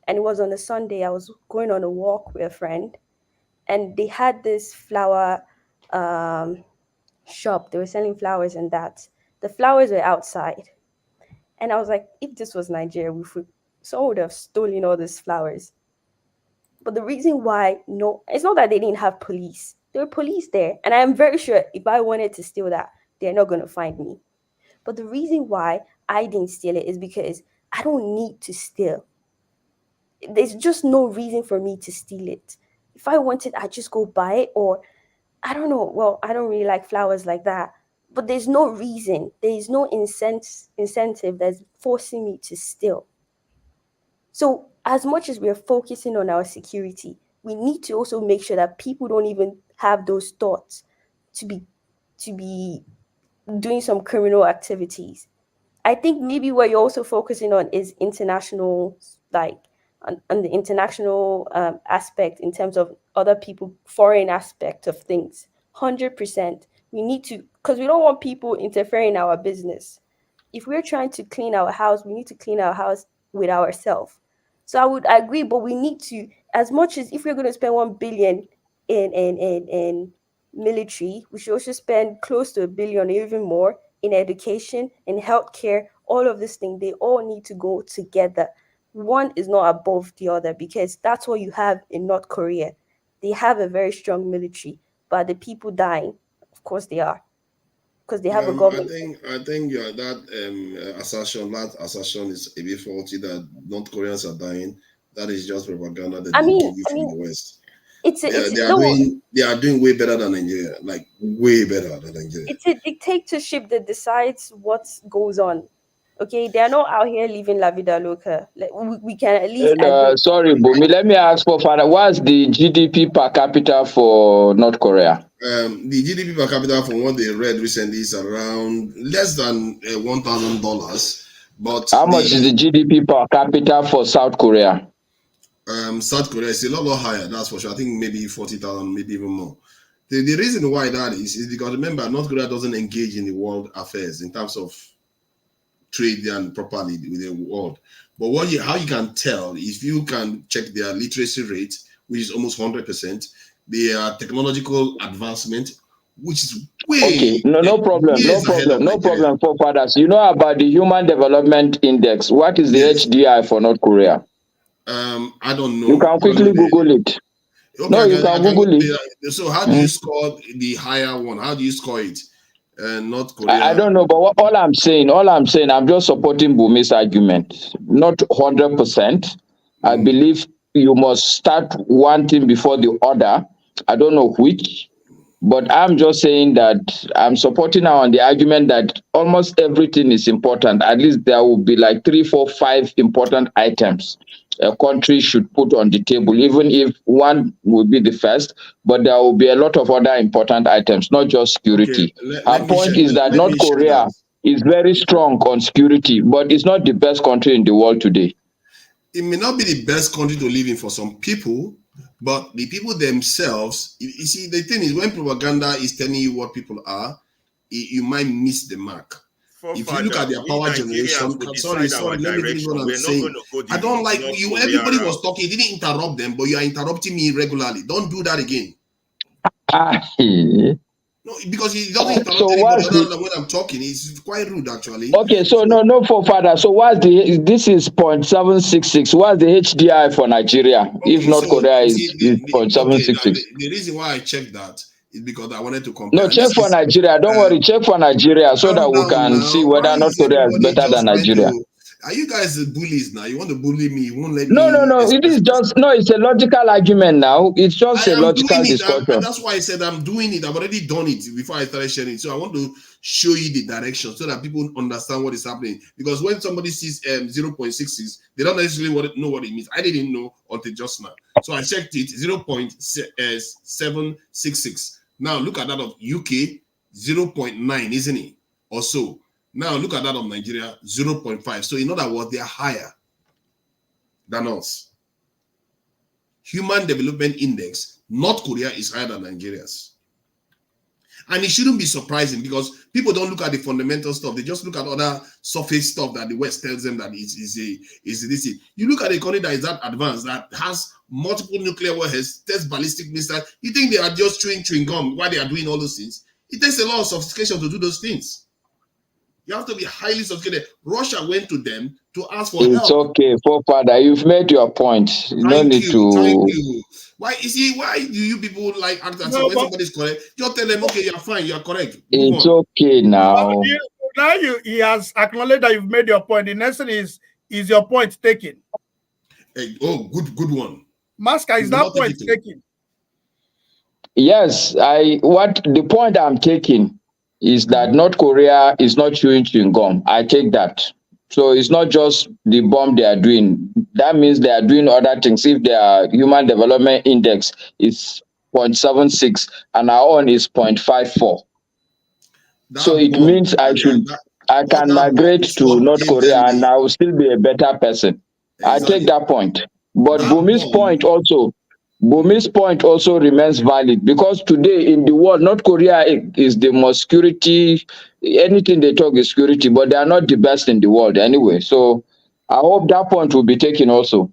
and it was on a Sunday. I was going on a walk with a friend, and they had this flower shop. They were selling flowers and that. The flowers were outside. And I was like, if this was Nigeria, someone would have stolen all these flowers. But the reason why, it's not that they didn't have police. There were police there. And I'm very sure if I wanted to steal that, they're not going to find me. But the reason why I didn't steal it is because I don't need to steal. There's just no reason for me to steal it. If I wanted, I'd just go buy it, or I don't know. Well, I don't really like flowers like that. But there's no reason. There's no incentive that's forcing me to steal. So as much as we're focusing on our security, we need to also make sure that people don't even have those thoughts to be doing some criminal activities. I think maybe what you're also focusing on is international, like on the international aspect in terms of other people, foreign aspect of things. 100%. We need to, because we don't want people interfering in our business. If we're trying to clean our house, we need to clean our house with ourselves. So I would agree, but we need to, as much as if we're going to spend 1 billion in military, we should also spend close to 1 billion or even more in education, in healthcare, all of these things. They all need to go together. One is not above the other, because that's what you have in North Korea. They have a very strong military, but the people dying, of course they are, because they have a government. I think that assertion is a bit faulty, that North Koreans are dying. That is just propaganda that they give you from the West. They are doing way better than Nigeria, like way better than Nigeria. It's a dictatorship that decides what goes on. Okay, they are not out here living la vida loca. Like, we can at least. Sorry, Bumi. Let me ask for Father. What's the GDP per capita for North Korea? The GDP per capita, from what they read recently, is around less than $1,000. But how much is the GDP per capita for South Korea? South Korea is a lot higher. That's for sure. I think maybe 40,000, maybe even more. The reason why that is because, remember, North Korea doesn't engage in the world affairs in terms of trade and properly with the world. But how you can tell, if you can check their literacy rate, which is almost 100%, their technological advancement, which is way. Okay, no problem, Forefathers. You know about the Human Development Index. What is the HDI for North Korea? I don't know. You can quickly Google it. Okay, No, you can Google it. So how do you score the higher one? How do you score it? North Korea. I don't know, but all I'm saying, I'm just supporting Bumi's argument. Not 100%. I believe you must start one thing before the other. I don't know which, but I'm just saying that I'm supporting now on the argument that almost everything is important. At least there will be like 3, 4, 5 important items a country should put on the table, even if one will be the first, but there will be a lot of other important items, not just security. Her point is that North Korea is very strong on security, but it's not the best country in the world today. It may not be the best country to live in for some people, but the people themselves, you see, the thing is, when propaganda is telling you what people are, you might miss the mark. If you look at their power generation, sorry, let me finish what I'm saying. I don't like you. Everybody was talking, you didn't interrupt them, but you are interrupting me regularly. Don't do that again. No, because he doesn't interrupt anybody when I'm talking. It's quite rude, actually. Okay, so no, Forefathers. So this is 0.766. What's the HDI for Nigeria? Okay, if North Korea is 0.766. The reason why I checked that is because I wanted to compare. No, check for Nigeria. Don't worry, check for Nigeria so that we can see whether North Korea is better than Nigeria. Are you guys bullies now? You want to bully me? You won't let me. No. It is just it's a logical argument now. It's just a logical discussion. That's why I said I'm doing it. I've already done it before I started sharing it. So I want to show you the direction so that people understand what is happening. Because when somebody sees 0.66, they don't necessarily know what it means. I didn't know until just now. So I checked it, 0.766. Now look at that of UK, 0.9, isn't it? Or so. Now look at that of Nigeria, 0.5. So in other words, they are higher than us. Human Development Index, North Korea is higher than Nigeria's. And it shouldn't be surprising because people don't look at the fundamental stuff. They just look at other surface stuff that the West tells them that is this. You look at the economy that is that advanced, that has multiple nuclear warheads, tests ballistic missiles. You think they are just chewing gum while they are doing all those things? It takes a lot of sophistication to do those things. You have to be highly sophisticated. Russia went to them to ask for help. It's okay, Forefather. You've made your point. You don't need to. Thank you. Why do you people like act as when somebody's correct? Just tell them, okay, you're fine, you're correct. It's okay now. Now he has acknowledged that you've made your point. The next thing is your point taken? Good one. Maska, is that point taken? Yes, the point I'm taking is that North Korea is not chewing gum. I take that. So it's not just the bomb they are doing. That means they are doing other things. If their Human Development Index is 0.76 and our own is 0.54. So it means I can migrate to North Korea and I will still be a better person. Exactly. I take that point. But Bumi's point also remains valid because today in the world, North Korea is the most security. Anything they talk is security, but they are not the best in the world anyway. So I hope that point will be taken also.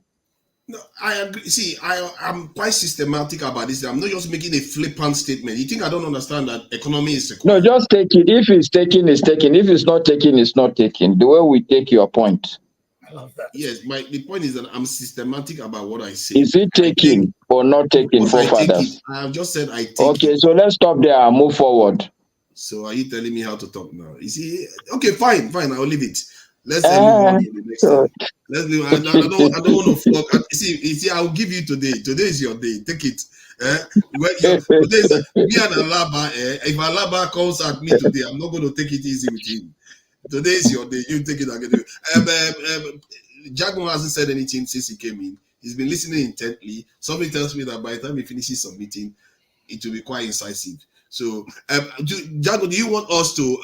No, I agree. See, I'm quite systematic about this. I'm not just making a flippant statement. You think I don't understand that economy is required? No, just take it. If it's taken, it's taken. If it's not taken, it's not taken. The way we take your point. I love that. Yes, the point is that I'm systematic about what I say. Is it taken or not taken, Forefathers? I have just said I take Okay, so let's stop there and move forward. So are you telling me how to talk now? You see, okay, fine, I'll leave it. Let's move on to the next thing. Let's leave. I don't want to flog. You see, I'll give you today. Today is your day. Take it. Today is me and Alaba. If Alaba comes at me today, I'm not going to take it easy with him. Today is your day. You take it and get it. Jagun hasn't said anything since he came in. He's been listening intently. Somebody tells me that by the time he finishes submitting, it will be quite incisive. So, Jagun, do you want us to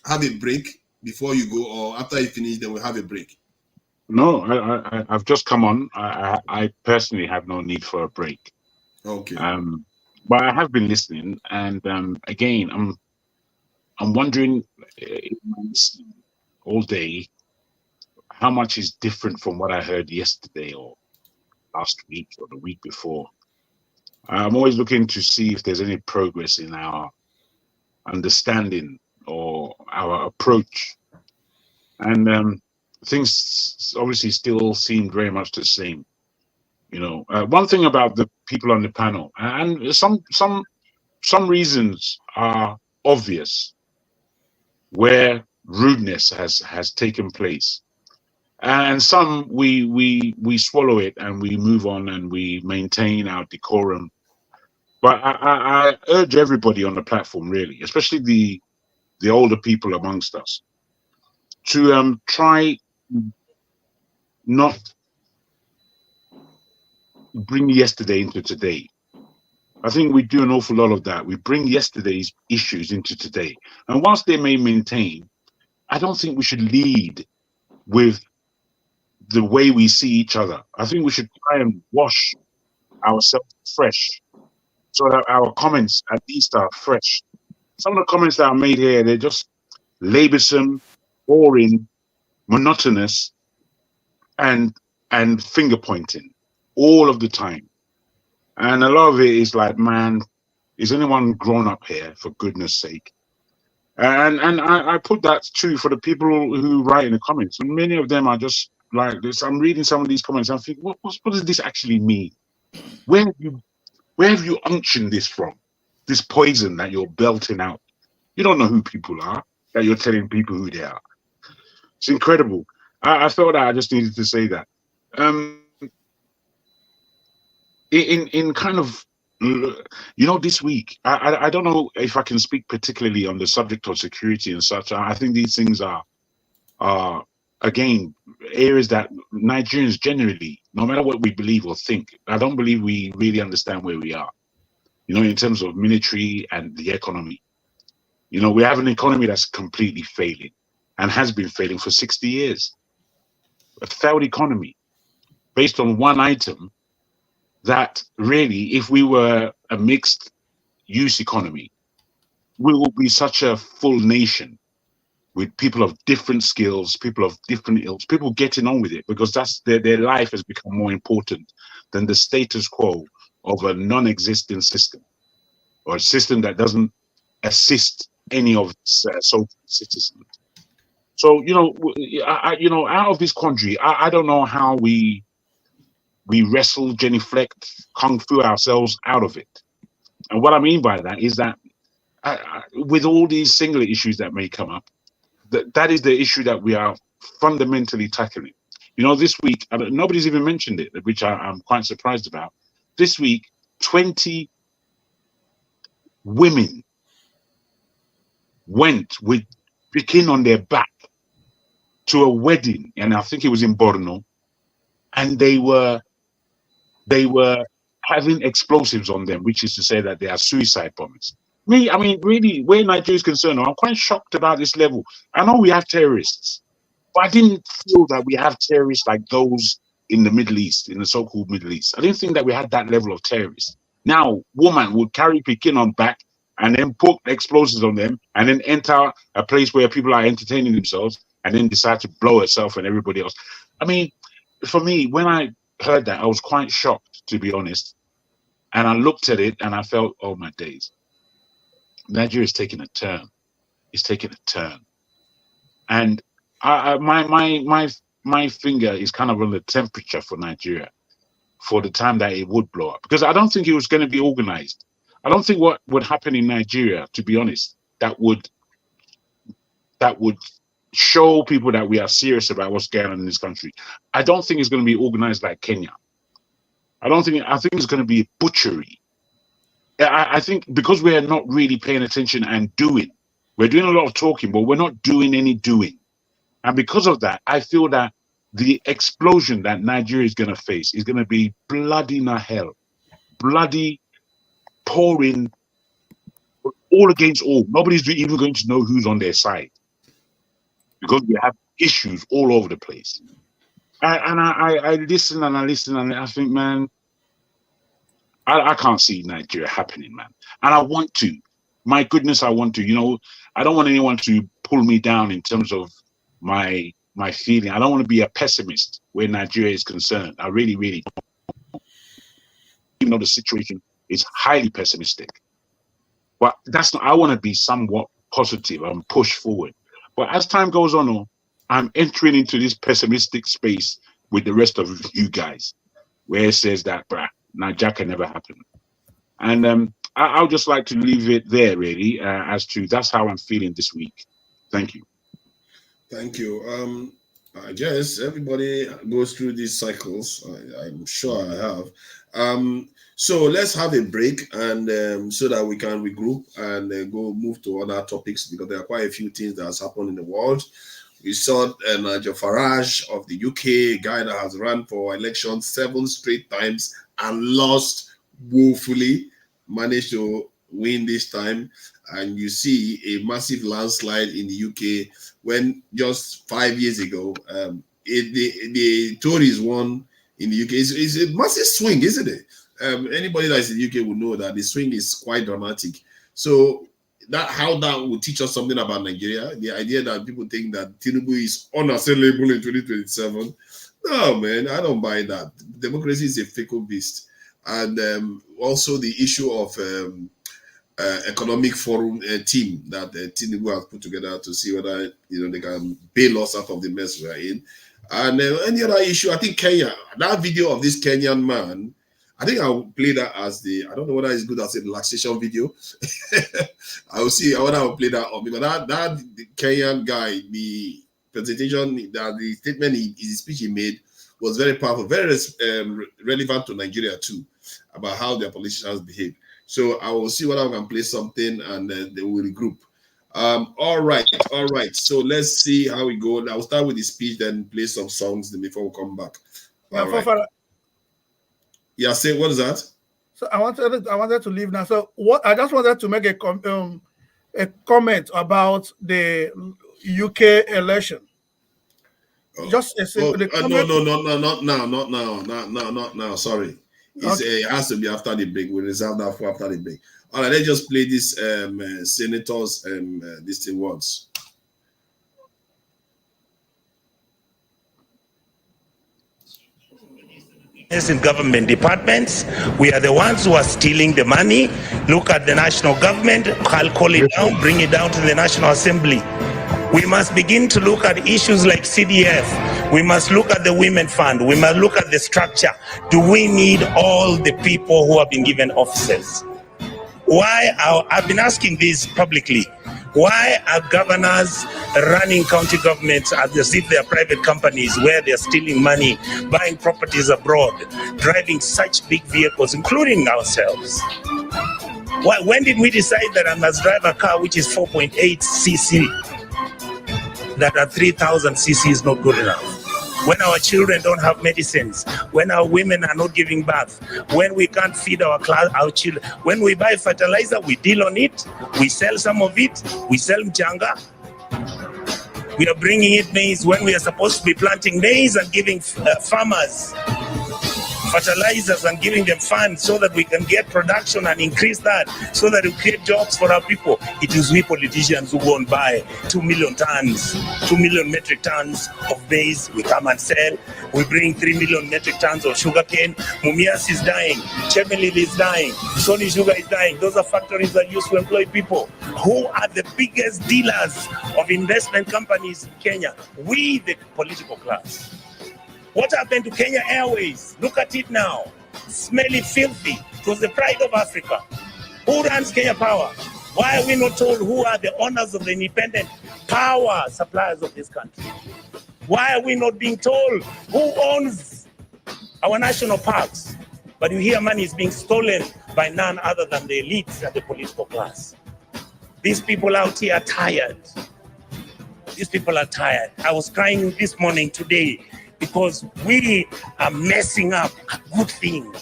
have a break before you go, or after you finish, then we'll have a break? No, I've just come on. I personally have no need for a break. Okay. But I have been listening, and again, I'm wondering all day how much is different from what I heard yesterday or last week or the week before. I'm always looking to see if there's any progress in our understanding or our approach. And things obviously still seem very much the same. You know, one thing about the people on the panel, and some reasons are obvious where rudeness has taken place, and some we swallow it and we move on and we maintain our decorum. But I urge everybody on the platform, really, especially the older people amongst us, to try not bring yesterday into today. I think we do an awful lot of that. We bring yesterday's issues into today. And whilst they may maintain, I don't think we should lead with the way we see each other. I think we should try and wash ourselves fresh so that our comments at least are fresh. Some of the comments that are made here, they're just laborsome, boring, monotonous, and finger pointing all of the time. And a lot of it is like, man, is anyone grown up here, for goodness sake? And I put that too for the people who write in the comments. And many of them are just like this. I'm reading some of these comments and I think, what does this actually mean? Where have you unctioned this from? This poison that you're belting out. You don't know who people are, that you're telling people who they are. It's incredible. I felt that I just needed to say that. In kind of, this week, I don't know if I can speak particularly on the subject of security and such. I think these things are again, areas that Nigerians generally, no matter what we believe or think, I don't believe we really understand where we are, in terms of military and the economy. We have an economy that's completely failing and has been failing for 60 years. A failed economy based on one item that really, if we were a mixed use economy, we will be such a full nation with people of different skills, people of different ills, people getting on with it because that's their life has become more important than the status quo of a non-existing system or a system that doesn't assist any of its citizens. So, out of this country, I don't know how we wrestle, genuflect, kung fu ourselves out of it. And what I mean by that is that with all these singular issues that may come up, that is the issue that we are fundamentally tackling. This week, nobody's even mentioned it, which I'm quite surprised about. This week, 20 women went with Pekin on their back to a wedding, and I think it was in Borno, and they were having explosives on them, which is to say that they are suicide bombers. I mean, really, where Nigeria is concerned, I'm quite shocked about this level. I know we have terrorists, but I didn't feel that we have terrorists like those in the Middle East, in the so-called Middle East. I didn't think that we had that level of terrorists. Now, woman would carry Pekin on back and then put explosives on them and then enter a place where people are entertaining themselves and then decide to blow herself and everybody else. I mean, for me, when I heard that, I was quite shocked, to be honest. And I looked at it and I felt, oh my days. Nigeria is taking a turn. It's taking a turn. And my finger is kind of on the temperature for Nigeria for the time that it would blow up. Because I don't think it was going to be organized. I don't think what would happen in Nigeria, to be honest, that would show people that we are serious about what's going on in this country. I don't think it's going to be organized like Kenya. I think it's going to be butchery. I think because we're not really paying attention and doing, we're doing a lot of talking, but we're not doing any doing. And because of that, I feel that the explosion that Nigeria is going to face is going to be bloody in hell, bloody pouring all against all. Nobody's even going to know who's on their side because we have issues all over the place. And I listen and I listen and I think, man, I can't see Nigeria happening, man. And I want to. My goodness, I want to. I don't want anyone to pull me down in terms of my feeling. I don't want to be a pessimist where Nigeria is concerned. I really, really don't. Even though the situation is highly pessimistic. But that's not, I want to be somewhat positive and push forward. But as time goes on, I'm entering into this pessimistic space with the rest of you guys, where it says that, bruh, Nigeria can never happen. And I'll just like to leave it there, really, as to that's how I'm feeling this week. Thank you. Thank you. I guess everybody goes through these cycles. I'm sure I have. So let's have a break, and so that we can regroup and move to other topics, because there are quite a few things that has happened in the world. We saw Nigel Farage of the UK, a guy that has run for election 7 straight times and lost woefully, managed to win this time. And you see a massive landslide in the UK when just 5 years ago, the Tories won in the UK. It's a massive swing, isn't it? Anybody that is in the UK will know that the swing is quite dramatic. So how that will teach us something about Nigeria, the idea that people think that Tinubu is unassailable in 2027. No, man, I don't buy that. Democracy is a fickle beast. And also the issue of economic forum team that Tinubu has put together to see whether they can bail us out of the mess we are in. And any other issue, I think Kenya, that video of this Kenyan man, I think I'll play that as I don't know whether it's good as a relaxation video. I will see whether I'll play that on me. But that Kenyan guy, the presentation, the statement, his speech he made was very powerful, very relevant to Nigeria too, about how their politicians behave. So I will see whether I can play something, and then they will regroup. All right. So let's see how we go. I'll start with the speech, then play some songs before we come back. All right. Yeah, say what is that? So I wanted to leave now. So what I just wanted to make a comment about the UK election. Just not now. Sorry, it has to be after the break. We reserve that for after the break. All right, let's just play this senators this thing once. In government departments, we are the ones who are stealing the money. Look at the national government, I'll call it down, bring it down to the National Assembly. We must begin to look at issues like CDF. We must look at the Women Fund. We must look at the structure. Do we need all the people who have been given offices? I've been asking this publicly. Why are governors running county governments as if they are private companies, where they're stealing money, buying properties abroad, driving such big vehicles, including ourselves? When did we decide that I must drive a car which is 4.8 cc, that at 3,000 cc is not good enough? When our children don't have medicines, when our women are not giving birth, when we can't feed our children, when we buy fertilizer, we deal on it, we sell some of it, we sell mchanga. We are bringing in maize when we are supposed to be planting maize and giving farmers fertilizers and giving them funds so that we can get production and increase that, so that we create jobs for our people. It is we politicians who go and buy 2 million metric tons of maize. We come and sell. We bring 3 million metric tons of sugarcane. Mumias is dying. Chemelil is dying. Sony Sugar is dying. Those are factories that used to employ people. Who are the biggest dealers of investment companies in Kenya? We, the political class. What happened to Kenya Airways? Look at it now. Smelly, filthy. It was the pride of Africa. Who runs Kenya Power? Why are we not told who are the owners of the independent power suppliers of this country? Why are we not being told who owns our national parks? But you hear money is being stolen by none other than the elites and the political class. These people out here are tired. These people are tired. I was crying this morning today, because we are messing up a good thing.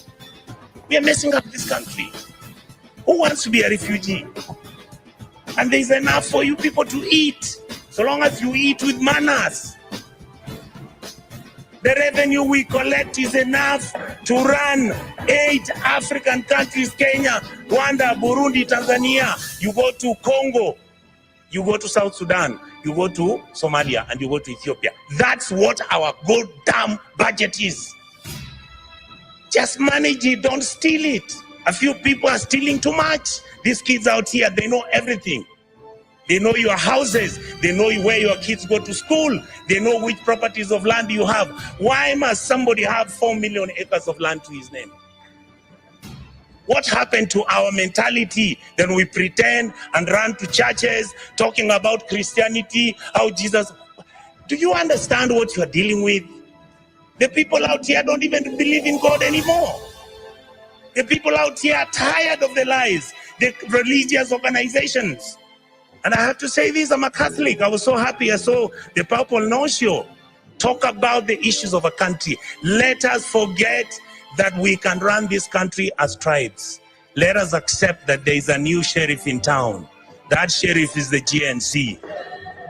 We are messing up this country. Who wants to be a refugee? And there's enough for you people to eat, so long as you eat with manners. The revenue we collect is enough to run 8 African countries: Kenya, Rwanda, Burundi, Tanzania. You go to Congo, you go to South Sudan, you go to Somalia, and you go to Ethiopia. That's what our goddamn budget is. Just manage it, don't steal it. A few people are stealing too much. These kids out here, they know everything. They know your houses. They know where your kids go to school. They know which properties of land you have. Why must somebody have 4 million acres of land to his name? What happened to our mentality? Then we pretend and run to churches talking about Christianity, how Jesus. Do you understand what you're dealing with? The people out here don't even believe in God anymore. The people out here are tired of the lies, the religious organizations. And I have to say this, I'm a Catholic. I was so happy I saw the Papal Nuncio talk about the issues of a country. Let us forget that we can run this country as tribes. Let us accept that there is a new sheriff in town. That sheriff is the GNC.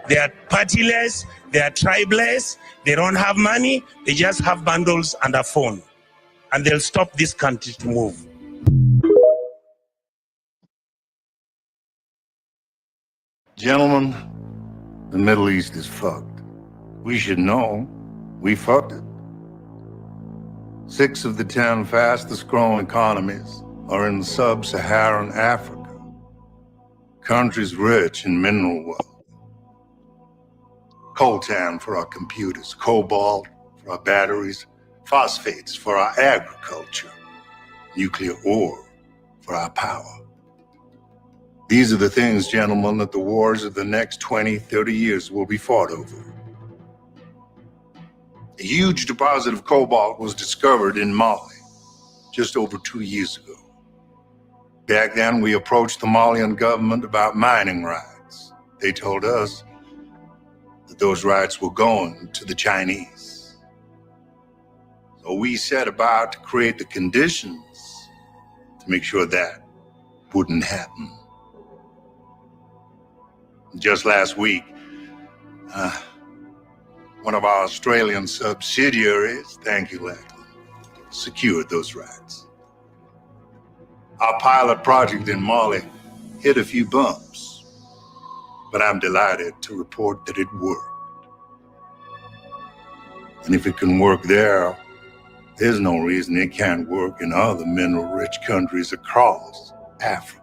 They are partyless, they are tribeless, they don't have money, they just have bundles and a phone. And they'll stop this country to move. Gentlemen, the Middle East is fucked. We should know we fucked it. 6 of the 10 fastest growing economies are in sub-Saharan Africa. Countries rich in mineral wealth. Coltan for our computers, cobalt for our batteries, phosphates for our agriculture, nuclear ore for our power. These are the things, gentlemen, that the wars of the next 20, 30 years will be fought over. A huge deposit of cobalt was discovered in Mali just over 2 years ago. Back then, we approached the Malian government about mining rights. They told us that those rights were going to the Chinese. So we set about to create the conditions to make sure that wouldn't happen. Just last week, one of our Australian subsidiaries, thank you, Lachlan, secured those rights. Our pilot project in Mali hit a few bumps, but I'm delighted to report that it worked. And if it can work there, there's no reason it can't work in other mineral-rich countries across Africa.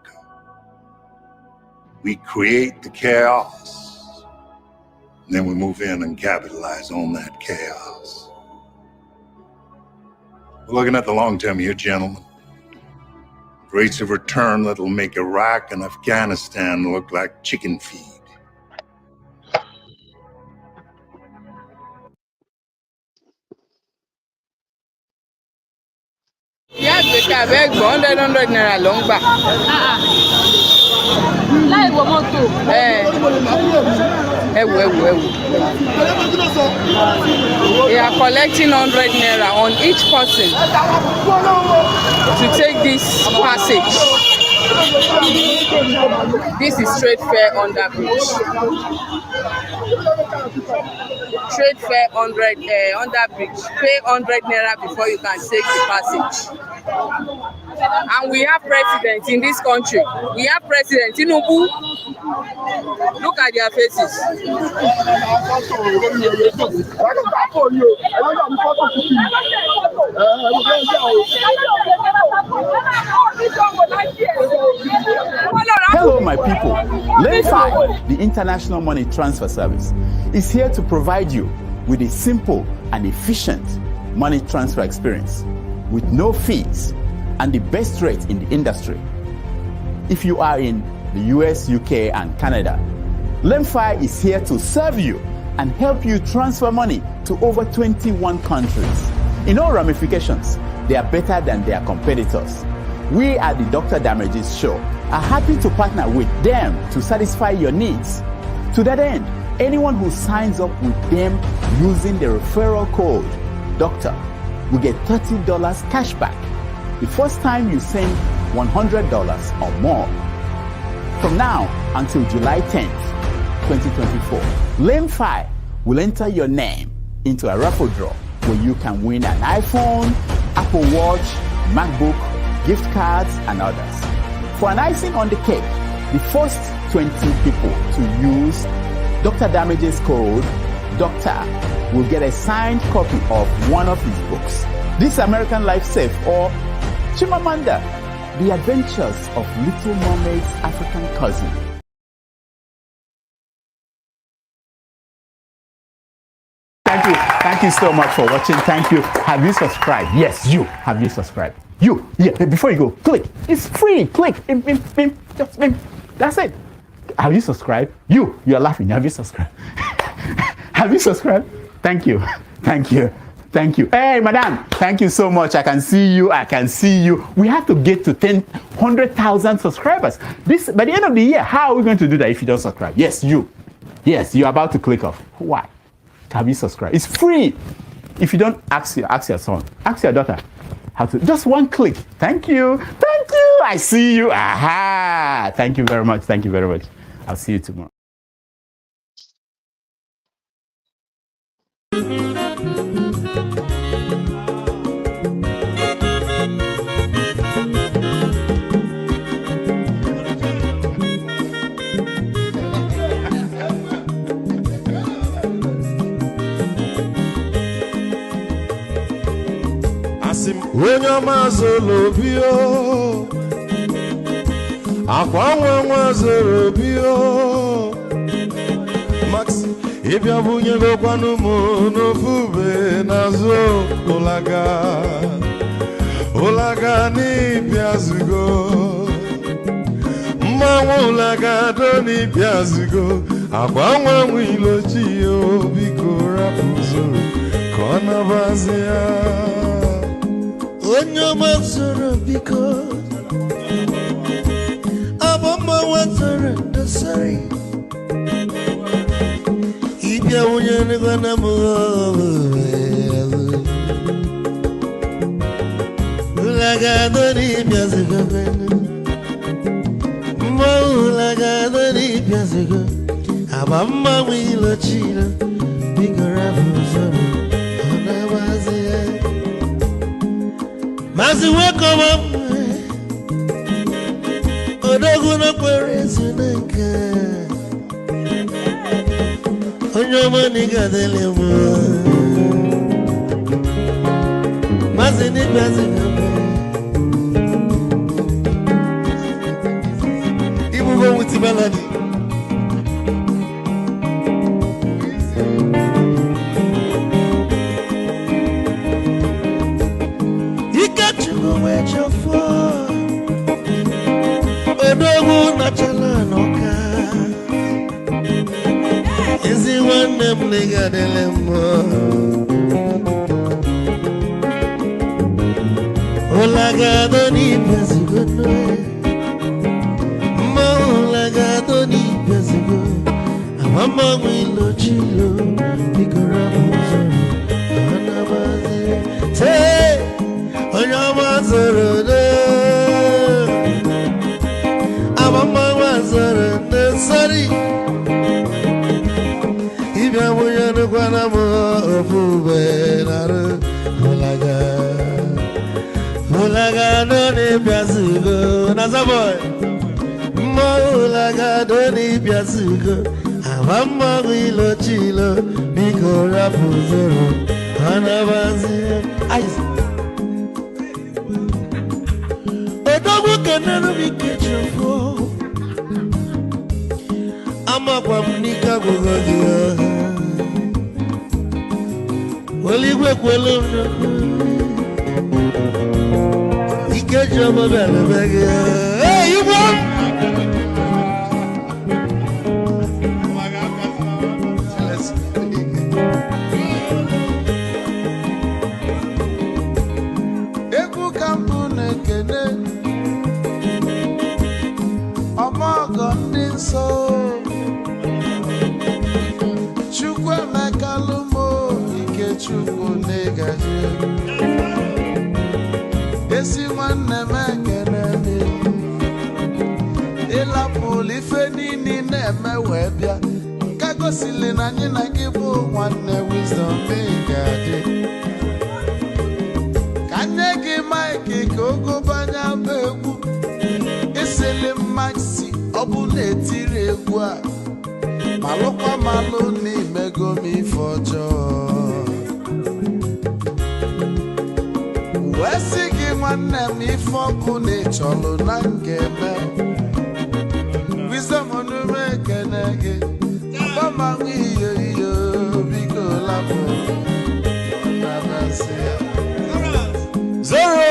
We create the chaos, and then we move in and capitalize on that chaos. We're looking at the long term here, gentlemen. Rates of return that'll make Iraq and Afghanistan look like chicken feed. Yeah, we can beg 100 naira long back. Láì wọ mọ́tò. We are collecting 100 naira on each person to take this passage. This is straight fare under bridge. Straight fare 100 under bridge. Pay 100 naira before you can take the passage. And we have presidents in this country. We have President Tinubu. Look at their faces. Hello, my people. Lemfi, the international money transfer service, is here to provide you with a simple and efficient money transfer experience with no fees and the best rate in the industry. If you are in the US, UK, and Canada, Lemfi is here to serve you and help you transfer money to over 21 countries. In all ramifications, they are better than their competitors. We at the Dr. Damages Show are happy to partner with them to satisfy your needs. To that end, anyone who signs up with them using the referral code DOCTOR will get $30 cash back the first time you send $100 or more. From now until July 10th, 2024, Lemfi will enter your name into a raffle draw where you can win an iPhone, Apple Watch, MacBook, gift cards, and others. For an icing on the cake, the first 20 people to use Dr. Damages code DOCTOR will get a signed copy of one of his books, This American Life Safe or Chimamanda, The Adventures of Little Mermaid's African Cousin. Thank you so much for watching. Thank you. Have you subscribed? Yes, you. Have you subscribed? You, before you go, click. It's free. Click. Just that's it. Have you subscribed? You're laughing. Have you subscribed? Have you subscribed? Thank you. Hey, madam, thank you so much. I can see you. We have to get to 100,000 subscribers. This by the end of the year. How are we going to do that if you don't subscribe? Yes, you're about to click off. Why? Have you subscribed? It's free. If you don't, ask your son, ask your daughter how to. Just one click. Thank you. I see you. Aha! Thank you very much. I'll see you tomorrow. Onye ọma zoro bio akwa nwa zoro bio Max ịbịa bunye gokwanu mo n'ofube n'azụ ụlaga n'ịbịa zugo mmanwụ ụlaga do n'ịbịa zugo akwa nwa ilochi yo biko rapụ zoro ka ọ nabazi ya Onyo mazoro biko Abamba wazoro dasari Ibya unyane gwana Ulagado ni biazigo Ulagado ni biazigo Abamba wilo chilo Biko rafu zoro Onawazi Mazi weko Odogu no kwerezu naka Onyomo niga dele mo Mazi ni bazi kama Ibu go wuti baladi Odogu na chala noka Izi wane mliga dele mo Olagado ni pezigo noe Olagado ni pezigo Amama wilo chilo Bikora muzoro Anabaze Say Onyama zoro Mama wazara nesari Ibya muyana kwana mo ofube naru Mulaga doni biazugo Nazaboy Mulaga doni biazugo Amama wilo chilo Biko rapu zoro Anabazi Aiz Odogu kenenu mikechofo Ama kwa mnika kugodia Waligwe kwelu Ikeja mabele bege Hey, you want? Ebu kampune kene Omogo ndi nso Chukwu negaji Esi nwanne mekene Ịlapụl ife nini na-eme wee bịa Ka gosili na anyị na gị bụ nwanne wisdom ịgadị Ka nye gị maịkị ka ogobanya bụ egwu Isili mmaksi ọ bụ na-etiri egwu a Malụkwa malụ n'imego m ife ọjọọ Wesi gị nwanne m ife ọkụ na-echọlụ na ngeme Wisdom onume ekene gị Abamanwe iyo biko lapụ Nabasi Zoro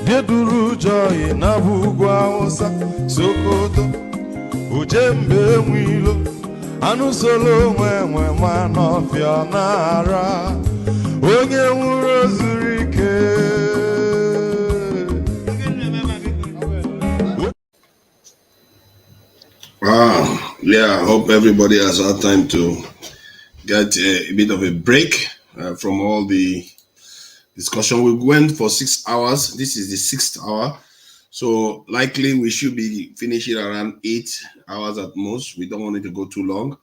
Bieduru joy na bugwa osa Sokoto Ujembe mwilo Anu solo mwe manofia nara Onye nwuro zurike. Wow, yeah, I hope everybody has had time to get a bit of a break from all the discussion. We went for 6 hours. This is the 6th hour. So likely we should be finishing around 8 hours at most. We don't want it to go too long,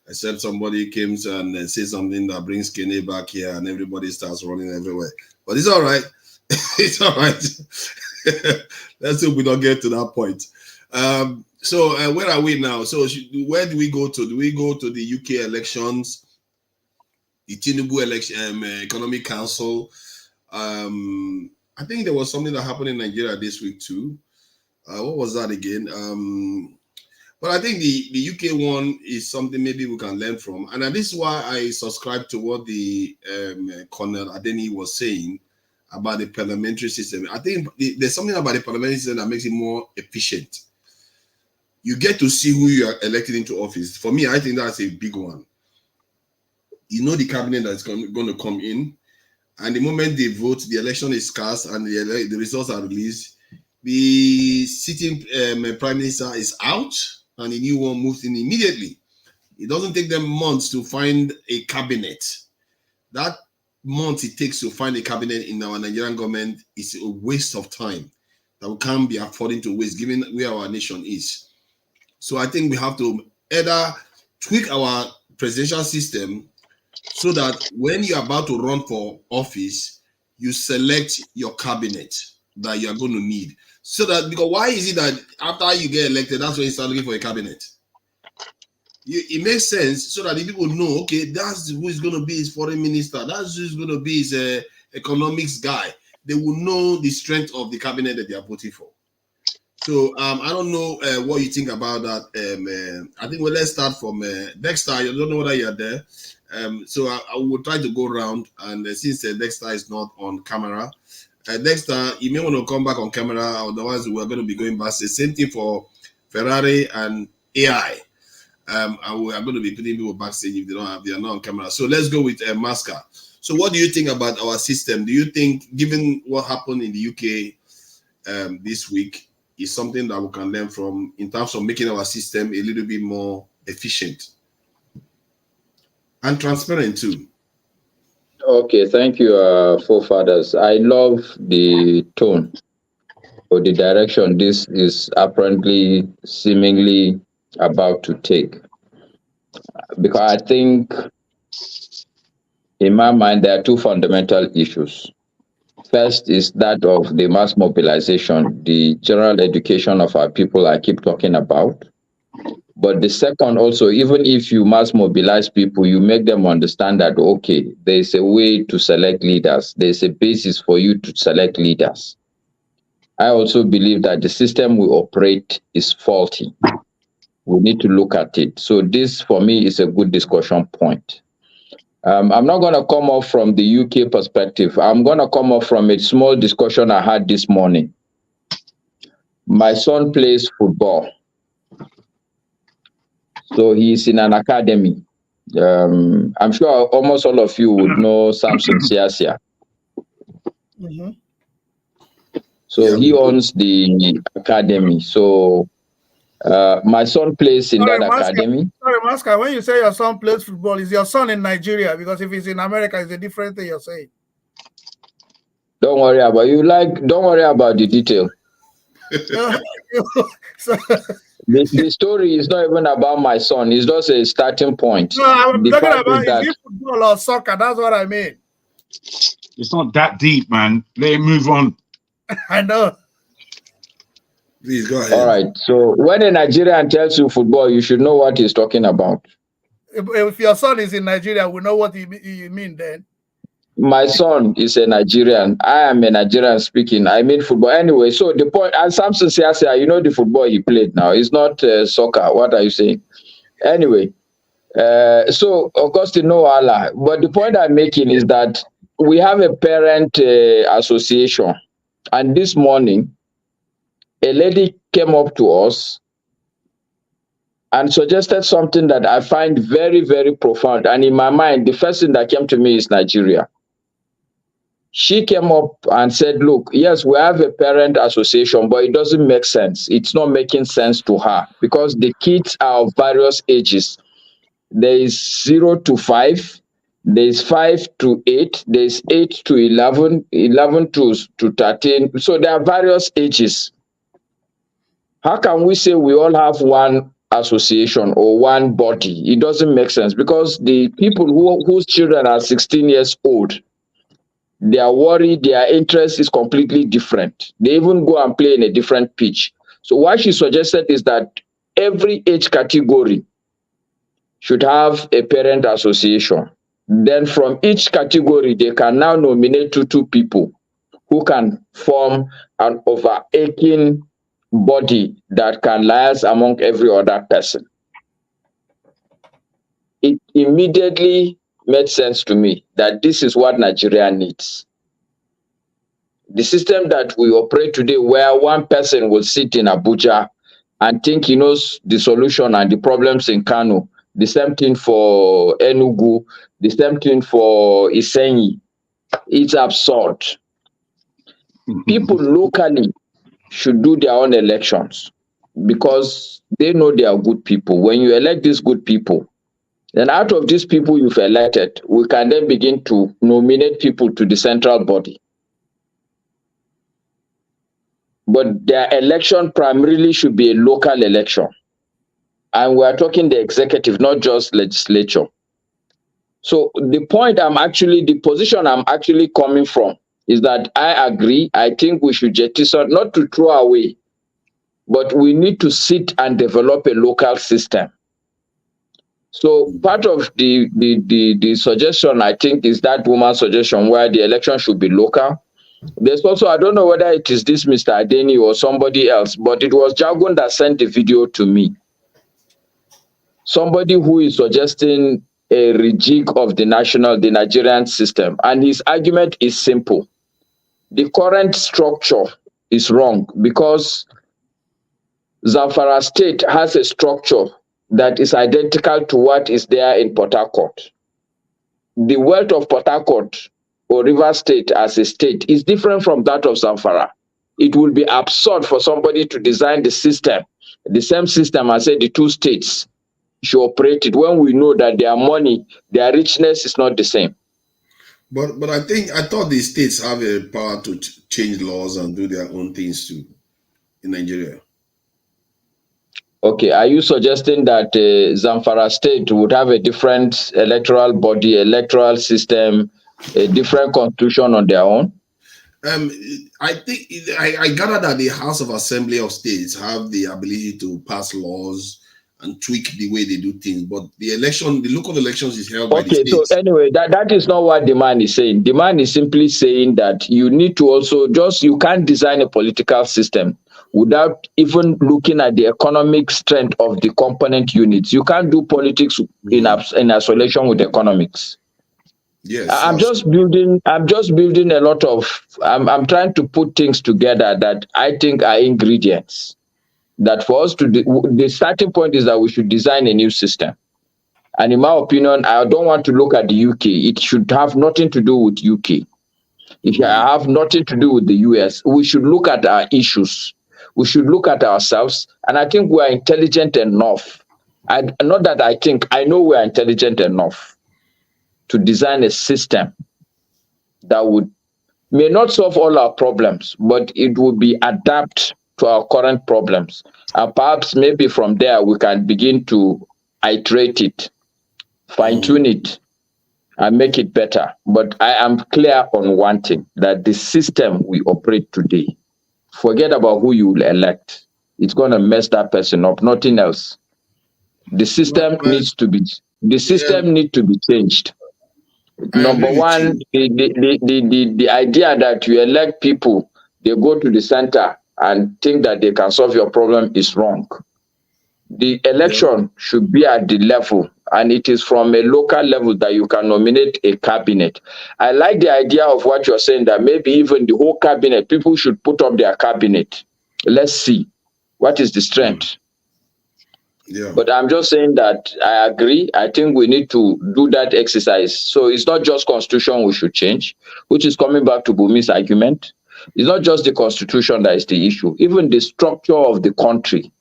except somebody comes and says something that brings Kenny back here and everybody starts running everywhere. But it's all right. It's all right. Let's hope we don't get to that point. So where are we now? So where do we go to? Do we go to the UK elections, the Tinubu election, Economic Council? I think there was something that happened in Nigeria this week too. What was that again? But I think the UK one is something maybe we can learn from. And this is why I subscribe to what the Colonel Adeni was saying about the parliamentary system. I think there's something about the parliamentary system that makes it more efficient. You get to see who you are elected into office. For me, I think that's a big one. You know the cabinet that's going to come in, and the moment they vote, the election is cast and the results are released, the sitting prime minister is out and the new one moves in immediately. It doesn't take them months to find a cabinet. That month it takes to find a cabinet in our Nigerian government is a waste of time that we can't be affording to waste given where our nation is. So I think we have to either tweak our presidential system so that when you're about to run for office, you select your cabinet that you're going to need. So that, because why is it that after you get elected, that's when you start looking for a cabinet? It makes sense so that the people know, okay, that's who is going to be his foreign minister. That's who's going to be his economics guy. They will know the strength of the cabinet that they are voting for. So I don't know what you think about that. I think let's start from Dexter. I don't know whether you're there. So I will try to go around, and since Dexter is not on camera, Dexter, you may want to come back on camera. Otherwise, we're going to be going back. The same thing for Ferrari and AI. And we are going to be putting people backstage if they are not on camera. So let's go with Masca. So what do you think about our system? Do you think, given what happened in the UK this week, is something that we can learn from in terms of making our system a little bit more efficient and transparent too? Okay, thank you, Forefathers. I love the tone or the direction this is apparently, seemingly about to take. Because I think, in my mind, there are two fundamental issues. First is that of the mass mobilization, the general education of our people I keep talking about. But the second also, even if you mass mobilize people, you make them understand that, okay, there's a way to select leaders. There's a basis for you to select leaders. I also believe that the system we operate is faulty. We need to look at it. So this, for me, is a good discussion point. I'm not going to come off from the UK perspective. I'm going to come off from a small discussion I had this morning. My son plays football. So he's in an academy. I'm sure almost all of you would know Samson Siasia. Mm-hmm. So he owns the academy. So my son plays in that academy. Sorry, Masca, when you say your son plays football, is your son in Nigeria? Because if he's in America, it's a different thing you're saying. Don't worry about don't worry about the detail. The story is not even about my son. It's just a starting point. No, I'm talking about is it football or soccer? That's what I mean. It's not that deep, man. Let him move on. I know. Please go ahead. All right. So when a Nigerian tells you football, you should know what he's talking about. If your son is in Nigeria, we know what you mean then. My son is a Nigerian. I am a Nigerian speaking. I mean football. Anyway, so the point, and Samson Siasia, you know the football he played now. It's not soccer. What are you saying? Anyway, so Augustine, no Allah. But the point I'm making is that we have a parent association And this morning, a lady came up to us and suggested something that I find very, very profound. And in my mind, the first thing that came to me is Nigeria. She came up and said, look, yes, we have a parent association, but it doesn't make sense. It's not making sense to her because the kids are of various ages. There is 0 to 5, there is 5 to 8, there is 8 to 11, 11 to 13. So there are various ages. How can we say we all have one association or one body? It doesn't make sense because the people whose children are 16 years old, their worry, their interest is completely different. They even go and play in a different pitch. So what she suggested is that every age category should have a parent association. Then from each category, they can now nominate two people who can form an overarching body that can liaise among every other person. It immediately made sense to me that this is what Nigeria needs. The system that we operate today, where one person will sit in Abuja and think he knows the solution and the problems in Kano, the same thing for Enugu, the same thing for Isenyi, it's absurd. People locally should do their own elections because they know they are good people. When you elect these good people, then out of these people you've elected, we can then begin to nominate people to the central body. But their election primarily should be a local election. And we are talking the executive, not just legislature. So the position I'm actually coming from is that I agree. I think we should jettison, not to throw away, but we need to sit and develop a local system. So part of the suggestion, I think, is that woman's suggestion where the election should be local. There's also, I don't know whether it is this Mr. Adeni or somebody else, but it was Jagun that sent the video to me. Somebody who is suggesting a rejig of the Nigerian system. And his argument is simple. The current structure is wrong because Zamfara State has a structure that is identical to what is there in Port Harcourt. The wealth of Port Harcourt or River State as a state is different from that of Zamfara. It will be absurd for somebody to design the system, the same system as say the two states should operate it when we know that their money, their richness is not the same. But I thought the states have a power to change laws and do their own things too in Nigeria. Okay, are you suggesting that Zamfara State would have a different electoral body, electoral system, a different constitution on their own? I think I gather that the House of Assembly of States have the ability to pass laws and tweak the way they do things, but the local elections is held by the states. So anyway, that is not what the man is saying. The man is simply saying that you need to also you can't design a political system without even looking at the economic strength of the component units. You can't do politics in isolation with economics. Yes, I'm just building a lot of, I'm trying to put things together that I think are ingredients. That for us the starting point is that we should design a new system. And in my opinion, I don't want to look at the UK. It should have nothing to do with UK. It should have nothing to do with the US. We should look at our issues. We should look at ourselves. And I think we are intelligent enough. Not that I think, I know we are intelligent enough to design a system that may not solve all our problems, but it will be adapt to our current problems. And perhaps maybe from there we can begin to iterate it, fine-tune it, and make it better. But I am clear on one thing, that the system we operate today, forget about who you will elect. It's going to mess that person up, nothing else. The system needs to be changed. Number one, the idea that you elect people, they go to the center and think that they can solve your problem is wrong. the election should be at the level, and it is from a local level that you can nominate a cabinet. I like the idea of what you're saying, that maybe even the whole cabinet, people should put up their cabinet. Let's see what is the strength. Yeah. But I'm just saying that I agree. I think we need to do that exercise. So it's not just constitution we should change, which is coming back to Bumi's argument. It's not just the constitution that is the issue. Even the structure of the country,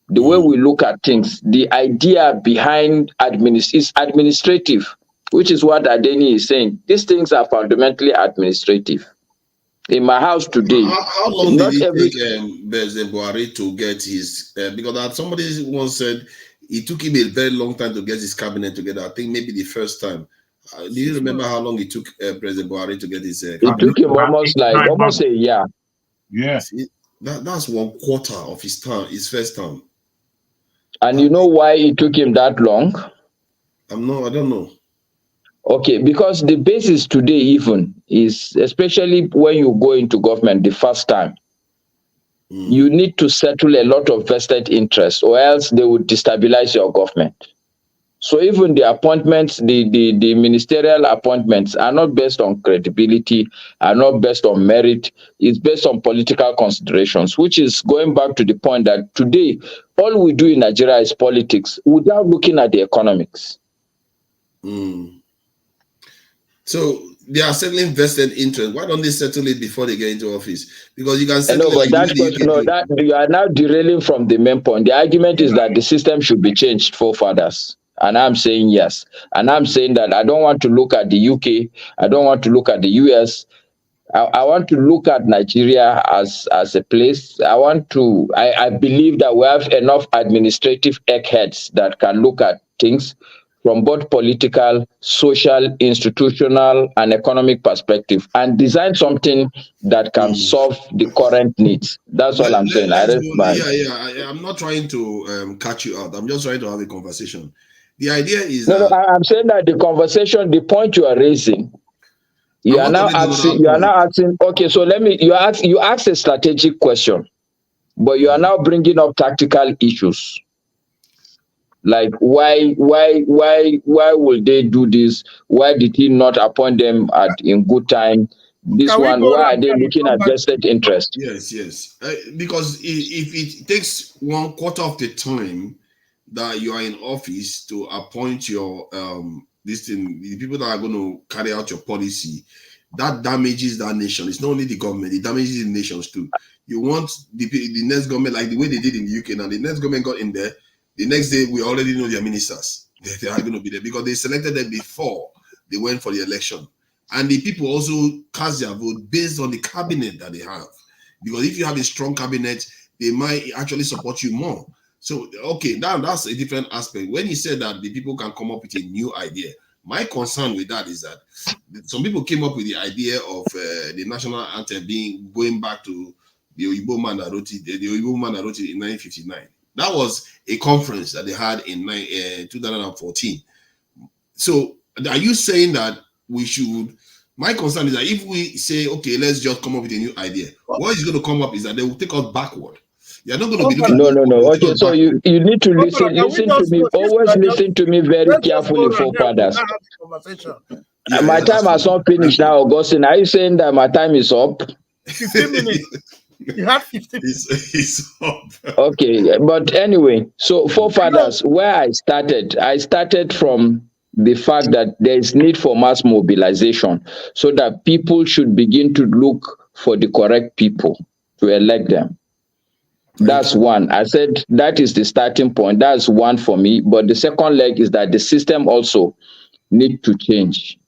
the way we look at things, the idea behind is administrative, which is what Adeni is saying. These things are fundamentally administrative. In my house today, how long did it take President Buhari to get his? Because somebody once said it took him a very long time to get his cabinet together. I think maybe the first time. Do you remember how long it took President Buhari to get his? It took him almost a year. Yeah, that's 1/4 of his term, his first term. And you know why it took him that long? I don't know. Okay, because the basis today even is, especially when you go into government the first time, you need to settle a lot of vested interests, or else they would destabilize your government. So even the appointments, the ministerial appointments are not based on credibility, are not based on merit. It's based on political considerations, which is going back to the point that today, all we do in Nigeria is politics without looking at the economics. So they are settling vested interest. Why don't they settle it before they get into office? Because you can settle you are now derailing from the main point. The argument is that the system should be changed, Forefathers. And I'm saying yes. And I'm saying that I don't want to look at the UK. I don't want to look at the US. I want to look at Nigeria as a place. I believe that we have enough administrative eggheads that can look at things from both political, social, institutional, and economic perspective, and design something that can solve the current needs. That's all I'm saying. I'm not trying to catch you out. I'm just trying to have a conversation. The idea is I'm saying that the conversation, the point you are raising, you are now asking. Okay, so you ask a strategic question, but you are now bringing up tactical issues. Like why will they do this? Why did he not appoint them in good time? Why are they looking at vested interest? Yes. Because if it takes 1/4 of the time that you are in office to appoint your the people that are going to carry out your policy, that damages that nation. It's not only the government, it damages the nations too. You want the next government, like the way they did in the UK now, the next government got in there. The next day, we already know their ministers. They are going to be there because they selected them before they went for the election. And the people also cast their vote based on the cabinet that they have. Because if you have a strong cabinet, they might actually support you more. So, okay, that's a different aspect. When you said that the people can come up with a new idea, my concern with that is that some people came up with the idea of the national anthem going back to the Oyibo man that wrote it in 1959. That was a conference that they had in 2014. So are you saying that we should? My concern is that if we say, okay, let's just come up with a new idea, what is going to come up is that they will take us backward. You're not going to be looking. No. Okay, so you need to listen to me. Always listen to me very carefully, Forefathers. My time has not finished now, Augustine. Are you saying that my time is up? 15 minutes. You have 15 minutes. It's up. Okay, but anyway, so Forefathers, where I started from the fact that there is need for mass mobilization so that people should begin to look for the correct people to elect them. That's one. I said that is the starting point. That's one for me. But the second leg is that the system also need to change.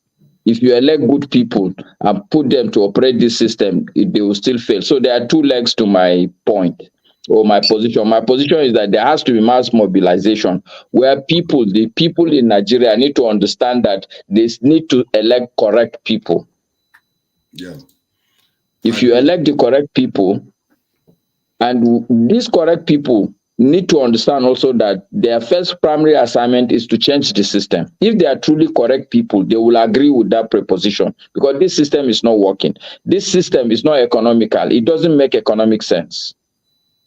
If you elect good people and put them to operate this system, they will still fail. So there are two legs to my point or my position. My position is that there has to be mass mobilization where the people in Nigeria need to understand that they need to elect correct people. Yeah. If you elect the correct people, and these correct people need to understand also that their first primary assignment is to change the system. If they are truly correct people, they will agree with that proposition because this system is not working. This system is not economical. It doesn't make economic sense.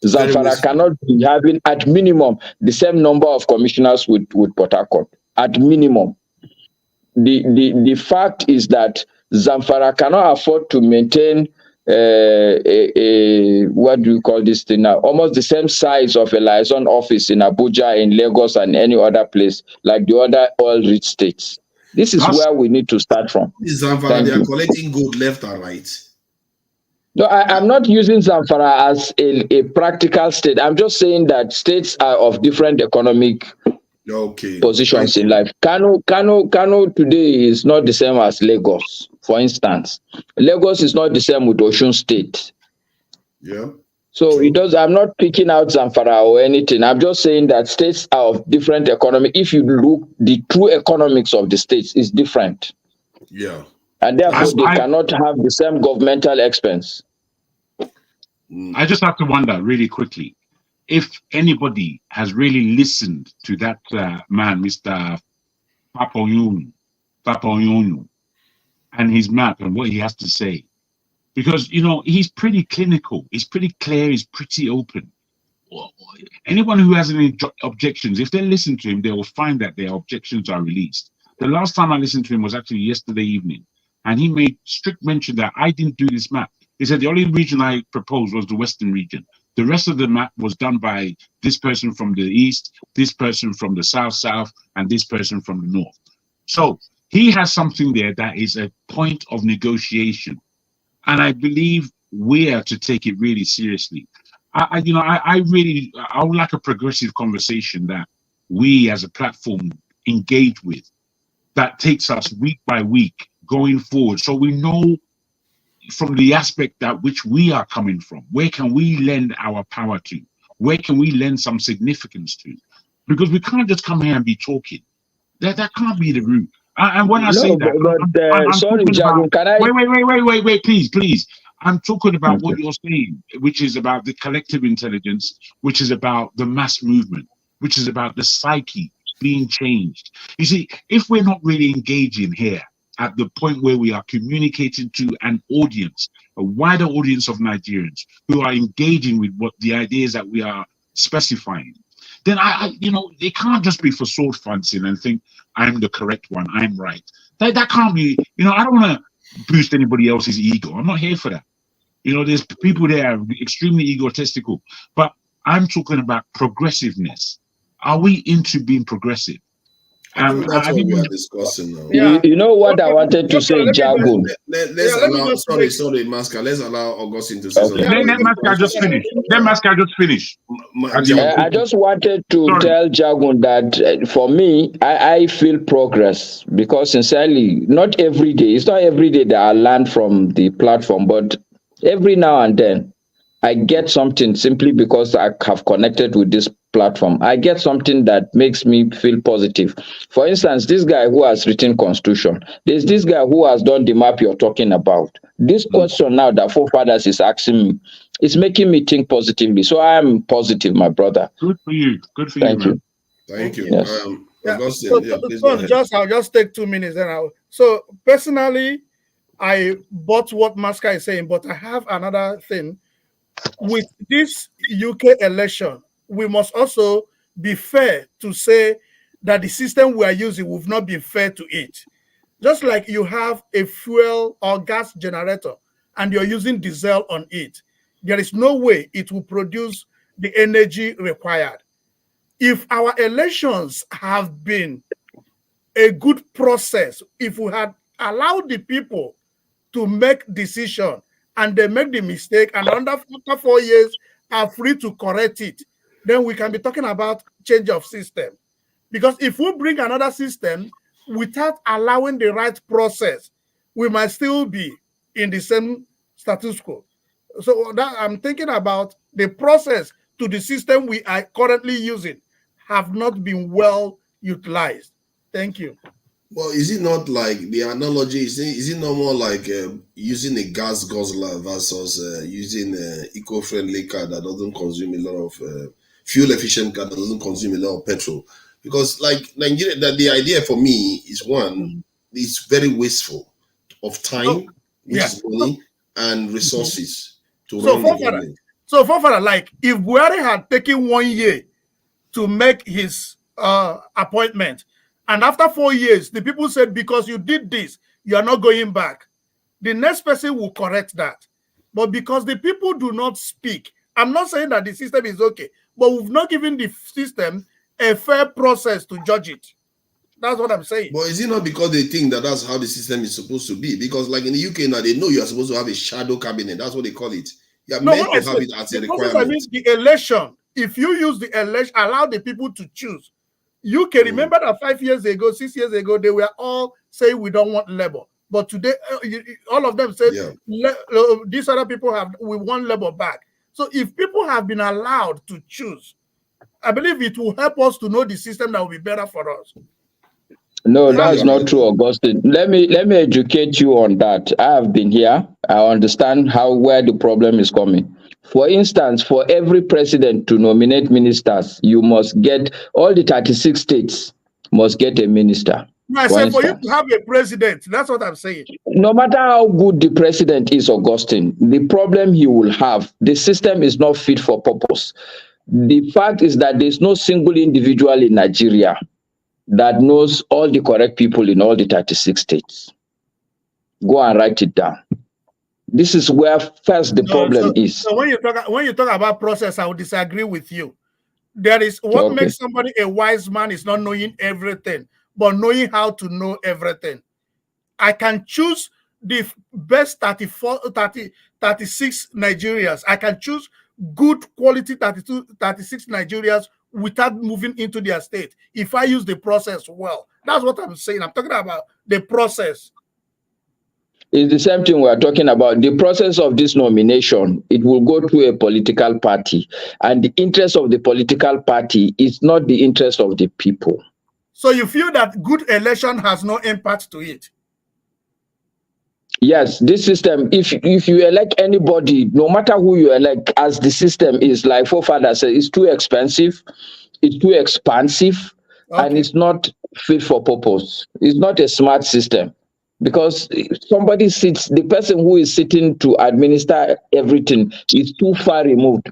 Zamfara cannot be having at minimum the same number of commissioners with Port Harcourt. At minimum. The fact is that Zamfara cannot afford to maintain what do you call this thing now? Almost the same size of a liaison office in Abuja, in Lagos, and any other place like the other oil-rich states. This is where we need to start from. Zamfara, they are collecting gold left and right. No, I'm not using Zamfara as a practical state. I'm just saying that states are of different economic positions in life. Kano today is not the same as Lagos, for instance. Lagos is not the same with Osun State. Yeah. So it does. I'm not picking out Zamfara or anything. I'm just saying that states are of different economic. If you look, the true economics of the states is different. Yeah. And therefore they cannot have the same governmental expense. I just have to wonder really quickly if anybody has really listened to that man, Mr. Papoyonu, and his map and what he has to say. Because, you know, he's pretty clinical, he's pretty clear, he's pretty open. Anyone who has any objections, if they listen to him, they will find that their objections are released. The last time I listened to him was actually yesterday evening, and he made strict mention that I didn't do this map. He said the only region I proposed was the Western region. The rest of the map was done by this person from the East, this person from the South, and this person from the North. So he has something there that is a point of negotiation. And I believe we are to take it really seriously. I would like a progressive conversation that we as a platform engage with, that takes us week by week going forward. So we know from the aspect that which we are coming from, where can we lend our power to? Where can we lend some significance to? Because we can't just come here and be talking. That can't be the route. And when I say that, I'm sorry, Jago, can I? Wait, please. I'm talking about what you're saying, which is about the collective intelligence, which is about the mass movement, which is about the psyche being changed. You see, if we're not really engaging here at the point where we are communicating to an audience, a wider audience of Nigerians who are engaging with what the ideas that we are specifying, then they can't just be for sword fencing and think I'm the correct one, I'm right. That can't be. I don't want to boost anybody else's ego. I'm not here for that. There's people there are extremely egotistical, but I'm talking about progressiveness. Are we into being progressive? I think that's what we are discussing now. Yeah. You know what I wanted to say, Jago. Let's allow. Sorry, Masca. Let's allow Augustine to say something. Let Masca just finish. I just wanted to tell Jago that for me, I feel progress because sincerely, not every day. It's not every day that I learn from the platform, but every now and then, I get something simply because I have connected with this platform. I get something that makes me feel positive. For instance, this guy who has written Constitution, there's this guy who has done the map you're talking about. This question now that Forefathers is asking me, it's making me think positively. So I am positive, my brother. Good for you. Thank you. Yes. I'll just take 2 minutes. So personally, I bought what Masca is saying, but I have another thing. With this UK election, we must also be fair to say that the system we are using will not be fair to it. Just like you have a fuel or gas generator and you're using diesel on it, there is no way it will produce the energy required. If our elections have been a good process, if we had allowed the people to make decisions and they make the mistake, and after 4 years are free to correct it, then we can be talking about change of system. Because if we bring another system without allowing the right process, we might still be in the same status quo. So that I'm thinking about the process to the system we are currently using have not been well utilized. Thank you. Well, is it not like the analogy? Is it not more like using a gas guzzler versus using an eco-friendly car that doesn't consume a lot of fuel-efficient car that doesn't consume a lot of petrol? Because like Nigeria, the idea for me is one, it's very wasteful of time, which is money, and resources to run the government. So, Forefather, like if Buhari had taken 1 year to make his appointment, and after 4 years, the people said, because you did this, you are not going back, the next person will correct that. But because the people do not speak, I'm not saying that the system is okay, but we've not given the system a fair process to judge it. That's what I'm saying. But is it not because they think that that's how the system is supposed to be? Because like in the UK now, they know you are supposed to have a shadow cabinet. That's what they call it. You are meant to have it as a requirement. I mean, the election, if you use the election, allow the people to choose. You can remember that 5 years ago, 6 years ago, they were all saying we don't want Labour. But today, all of them said, these other people we want Labour back. So if people have been allowed to choose, I believe it will help us to know the system that will be better for us. No, that's not true, Augustine. Let me educate you on that. I have been here. I understand where the problem is coming. For instance, for every president to nominate ministers, you must get all the 36 states must get a minister. No, I said for you to have a president, that's what I'm saying. No matter how good the president is, Augustine, the problem he will have, the system is not fit for purpose. The fact is that there's no single individual in Nigeria that knows all the correct people in all the 36 states. Go and write it down. This is where first the problem is. So when you talk about process, I would disagree with you. There is what makes somebody a wise man is not knowing everything, but knowing how to know everything. I can choose the best 36 Nigerians. I can choose good quality 36 Nigerians without moving into their state if I use the process well. That's what I'm saying. I'm talking about the process. It's the same thing we're talking about. The process of this nomination, it will go to a political party, and the interest of the political party is not the interest of the people. So you feel that good election has no impact to it? Yes, this system, if you elect anybody, no matter who you elect, as the system is, like Forefathers said, it's too expensive, it's too expansive, and it's not fit for purpose. It's not a smart system. Because somebody sits, the person who is sitting to administer everything is too far removed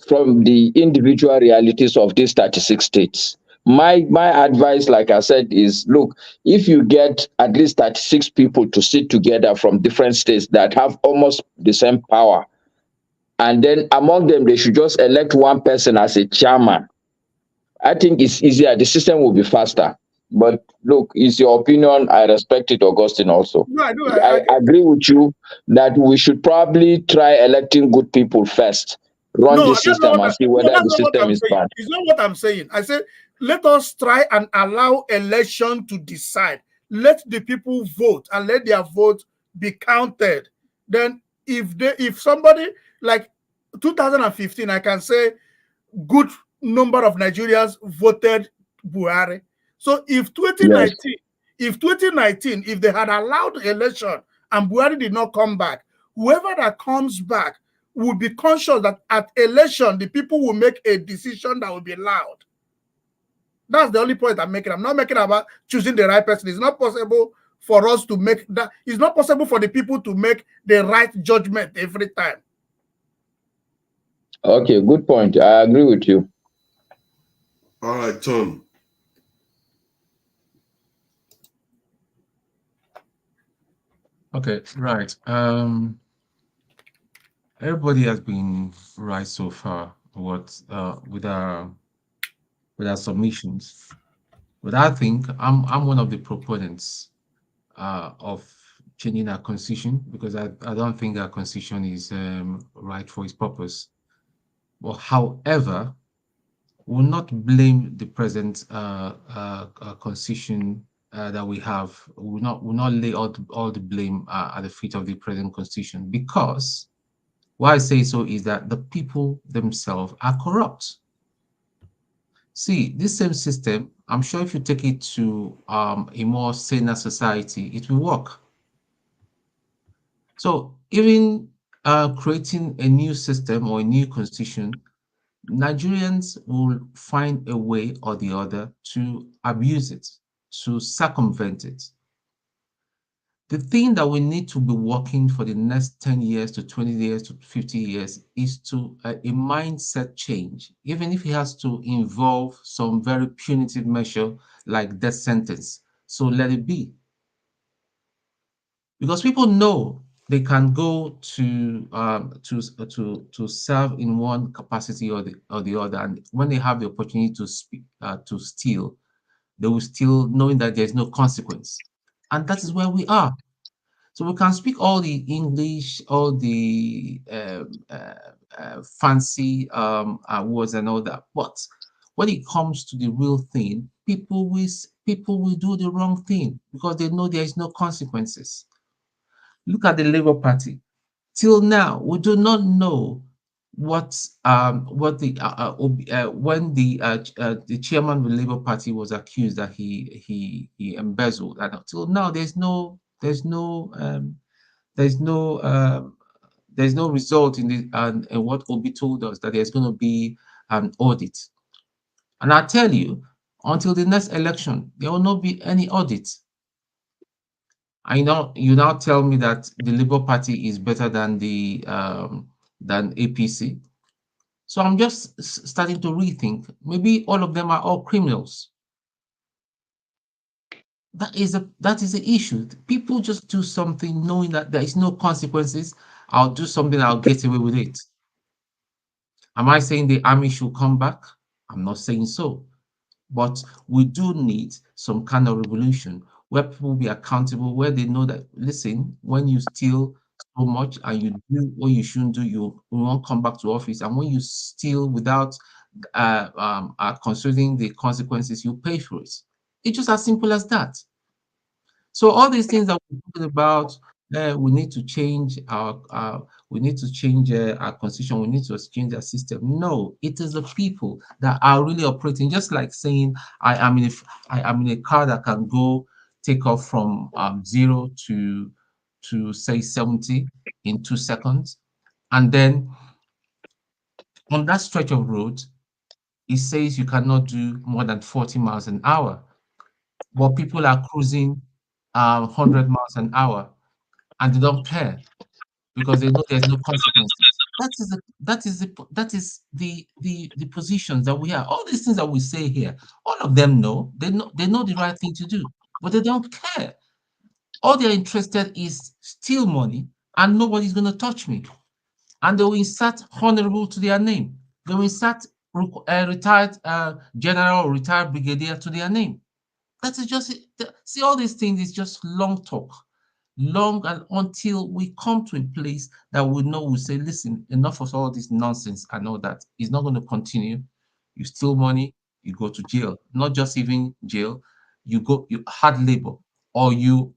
from the individual realities of these 36 states. My advice, like I said, is look, if you get at least 36 people to sit together from different states that have almost the same power, and then among them, they should just elect one person as a chairman, I think it's easier. The system will be faster. But look, it's your opinion. I respect it, Augustine, also. No, I do. I agree with you that we should probably try electing good people first. Run the system and see whether the system is bad. It's not what I'm saying. I said, let us try and allow election to decide. Let the people vote and let their vote be counted. Then if somebody like 2015, I can say good number of Nigerians voted Buhari. So if 2019, if they had allowed the election and Buhari did not come back, whoever that comes back will be conscious that at election, the people will make a decision that will be loud. That's the only point I'm making. I'm not making about choosing the right person. It's not possible for us to make that. It's not possible for the people to make the right judgment every time. Okay, good point. I agree with you. All right, Tom. Okay, right. Everybody has been right so far. With our submissions, but I think I'm one of the proponents of changing our constitution, because I don't think our constitution is right for its purpose. But however, will not blame the present constitution that we have. Will not lay all the blame at the feet of the present constitution, because why I say so is that the people themselves are corrupt. See, this same system, I'm sure if you take it to a more saner society, it will work. So even creating a new system or a new constitution, Nigerians will find a way or the other to abuse it, to circumvent it. The thing that we need to be working for the next 10 years to 20 years to 50 years is to a mindset change, even if it has to involve some very punitive measure like death sentence. So let it be. Because people know they can go to serve in one capacity or the other, and when they have the opportunity to steal, they will steal knowing that there's no consequence. And that is where we are. So we can speak all the English, all the fancy words and all that, but when it comes to the real thing, people will do the wrong thing because they know there is no consequences. Look at the Labour Party. Till now, we do not know when the chairman of the Labour Party was accused that he embezzled, and until now there's no result in the and what Obi told us, that there's going to be an audit. And I tell you, until the next election, there will not be any audit. I know you now tell me that the Labour Party is better than the than APC. So I'm just starting to rethink. Maybe all of them are all criminals. That is the issue. People just do something knowing that there is no consequences. I'll do something, I'll get away with it. Am I saying the army should come back? I'm not saying so. But we do need some kind of revolution where people will be accountable, where they know that, listen, when you steal so much and you do what you shouldn't do, you won't come back to office. And when you steal without considering the consequences, you pay for it. It's just as simple as that. So all these things that we're talking about, we need to change our constitution. We need to change our system. No, it is the people that are really operating. Just like saying, I am in a car that can go take off from 0 to say 70 in 2 seconds, and then on that stretch of road, it says you cannot do more than 40 miles an hour, but people are cruising 100 miles an hour, and they don't care because they know there's no consequences. That is the positions that we have. All these things that we say here, all of them know they know the right thing to do, but they don't care. All they're interested is steal money, and nobody's going to touch me. And they will insert honorable to their name. They will insert retired general or retired brigadier to their name. That is just it. See, all these things is just long talk. Long, and until we come to a place that we know, we say, listen, enough of all this nonsense and all that. It's not going to continue. You steal money, you go to jail. Not just even jail, you hard labor, or you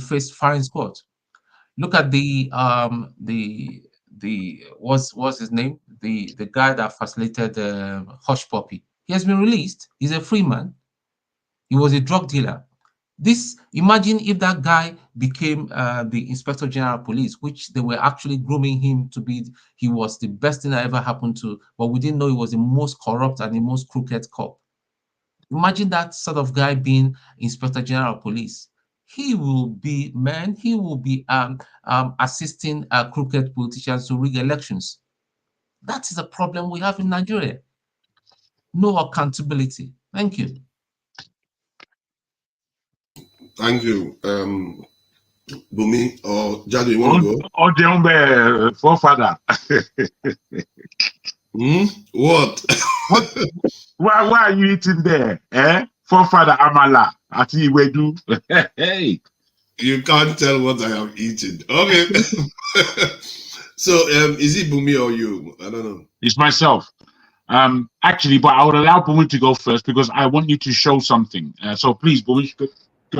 face firing squad. Look at the what's his name? The guy that facilitated Hush Puppy. He has been released. He's a free man. He was a drug dealer. Imagine if that guy became the Inspector General of Police, which they were actually grooming him to be. He was the best thing that ever happened to, but we didn't know he was the most corrupt and the most crooked cop. Imagine that sort of guy being Inspector General of Police. He will be assisting crooked politicians to rig elections. That is a problem we have in Nigeria. No accountability. Thank you. Thank you. Bumi or Jado, you want to go? Oh, the forefather. What? Why are you eating there? Forefather Amala. Ati Iwedu. Hey. You can't tell what I am eating. Okay. So is it Bumi or you? I don't know. It's myself. Actually, but I would allow Bumi to go first because I want you to show something. So please, Bumi, go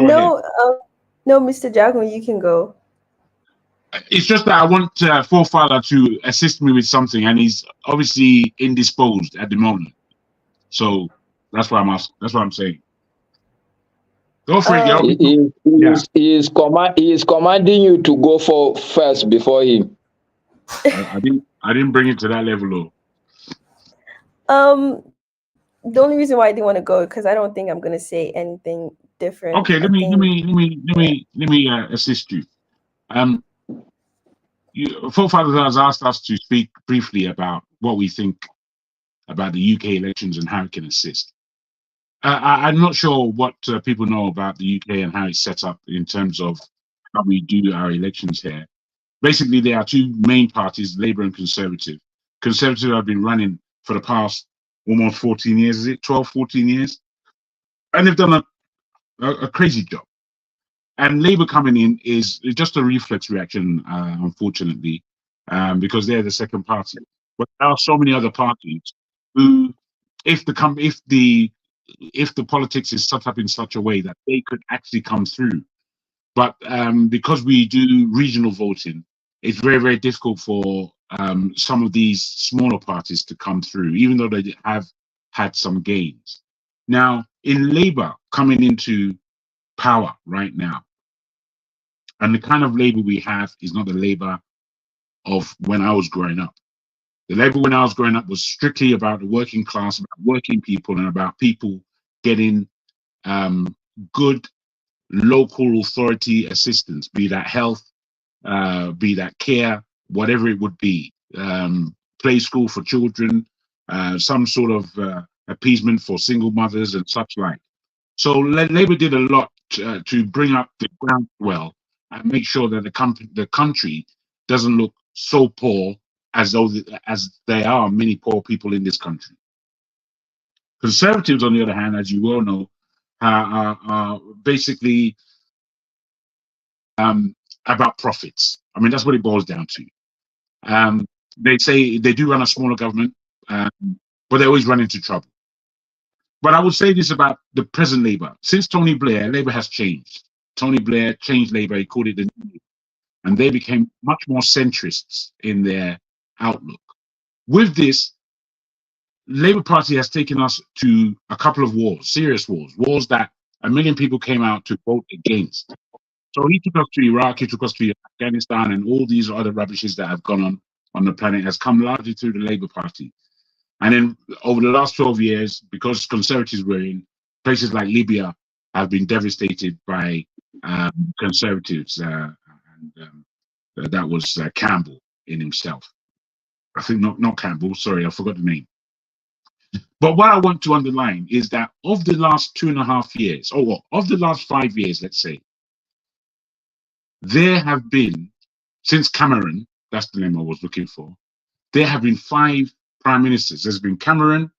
ahead. No, Mr. Jackman, you can go. It's just that I want Forefather to assist me with something, and he's obviously indisposed at the moment. So that's why I'm asking. That's what I'm saying. Go for it. He is commanding you to go for first before him. I didn't bring it to that level, though. The only reason why I didn't want to go because I don't think I'm going to say anything different. Okay, let me assist you. Forefathers has asked us to speak briefly about what we think about the UK elections and how it can assist. I'm not sure what people know about the UK and how it's set up in terms of how we do our elections here. Basically, there are two main parties, Labour and Conservative. Conservative have been running for the past almost 14 years, is it? 12, 14 years? And they've done a crazy job. And Labour coming in is just a reflex reaction, unfortunately, because they're the second party. But there are so many other parties who, if the politics is set up in such a way that they could actually come through, but because we do regional voting, it's very, very difficult for some of these smaller parties to come through, even though they have had some gains. Now, in Labour coming into power right now, and the kind of Labour we have is not the Labour of when I was growing up. The Labour when I was growing up was strictly about the working class, about working people, and about people getting good local authority assistance, be that health, be that care, whatever it would be, play school for children, some sort of appeasement for single mothers and such like. So Labour did a lot to bring up the groundswell and make sure that the country doesn't look so poor as there are many poor people in this country. Conservatives, on the other hand, as you well know, are basically about profits. I mean, that's what it boils down to. They say they do run a smaller government, but they always run into trouble. But I would say this about the present Labour. Since Tony Blair, Labour has changed. Tony Blair changed Labour, he called it the New, and they became much more centrists in their outlook. With this, Labour Party has taken us to a couple of wars, serious wars that 1 million people came out to vote against. So he took us to Iraq, he took us to Afghanistan, and all these other rubbishes that have gone on the planet has come largely through the Labour Party. And then over the last 12 years, because Conservatives were in, places like Libya have been devastated by Conservatives. And that was Campbell in himself. I think not Campbell, sorry, I forgot the name. But what I want to underline is that of the last 2.5 years, of the last 5 years, let's say, there have been, since Cameron, that's the name I was looking for, there have been 5 prime ministers. There's been Cameron,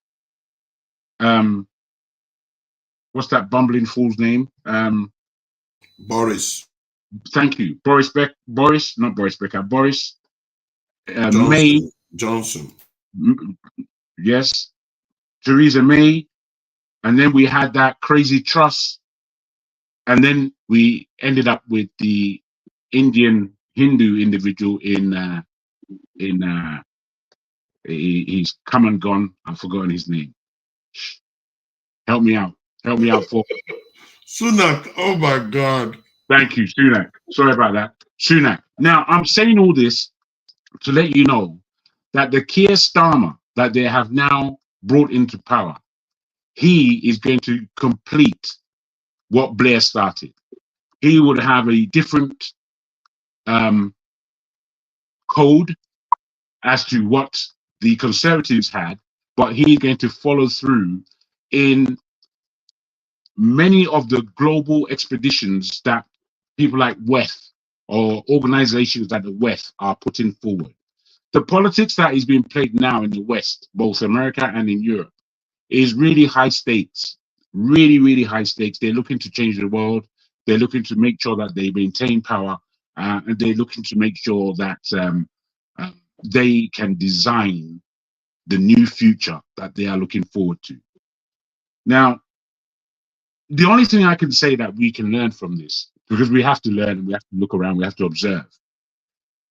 what's that bumbling fool's name? Boris. Thank you. Boris, May. Johnson. Yes. Theresa May. And then we had that crazy Truss. And then we ended up with the Indian Hindu individual he's come and gone. I've forgotten his name. Help me out. For Sunak. Oh my God. Thank you, Sunak. Sorry about that. Sunak. Now, I'm saying all this to let you know that the Keir Starmer that they have now brought into power, he is going to complete what Blair started. He would have a different code as to what the Conservatives had, but he's going to follow through in many of the global expeditions that people like West or organizations like the West are putting forward. The politics that is being played now in the West, both America and in Europe, is really high stakes, really, really high stakes. They're looking to change the world. They're looking to make sure that they maintain power, and they're looking to make sure that they can design the new future that they are looking forward to. Now, the only thing I can say that we can learn from this, because we have to learn, we have to look around, we have to observe,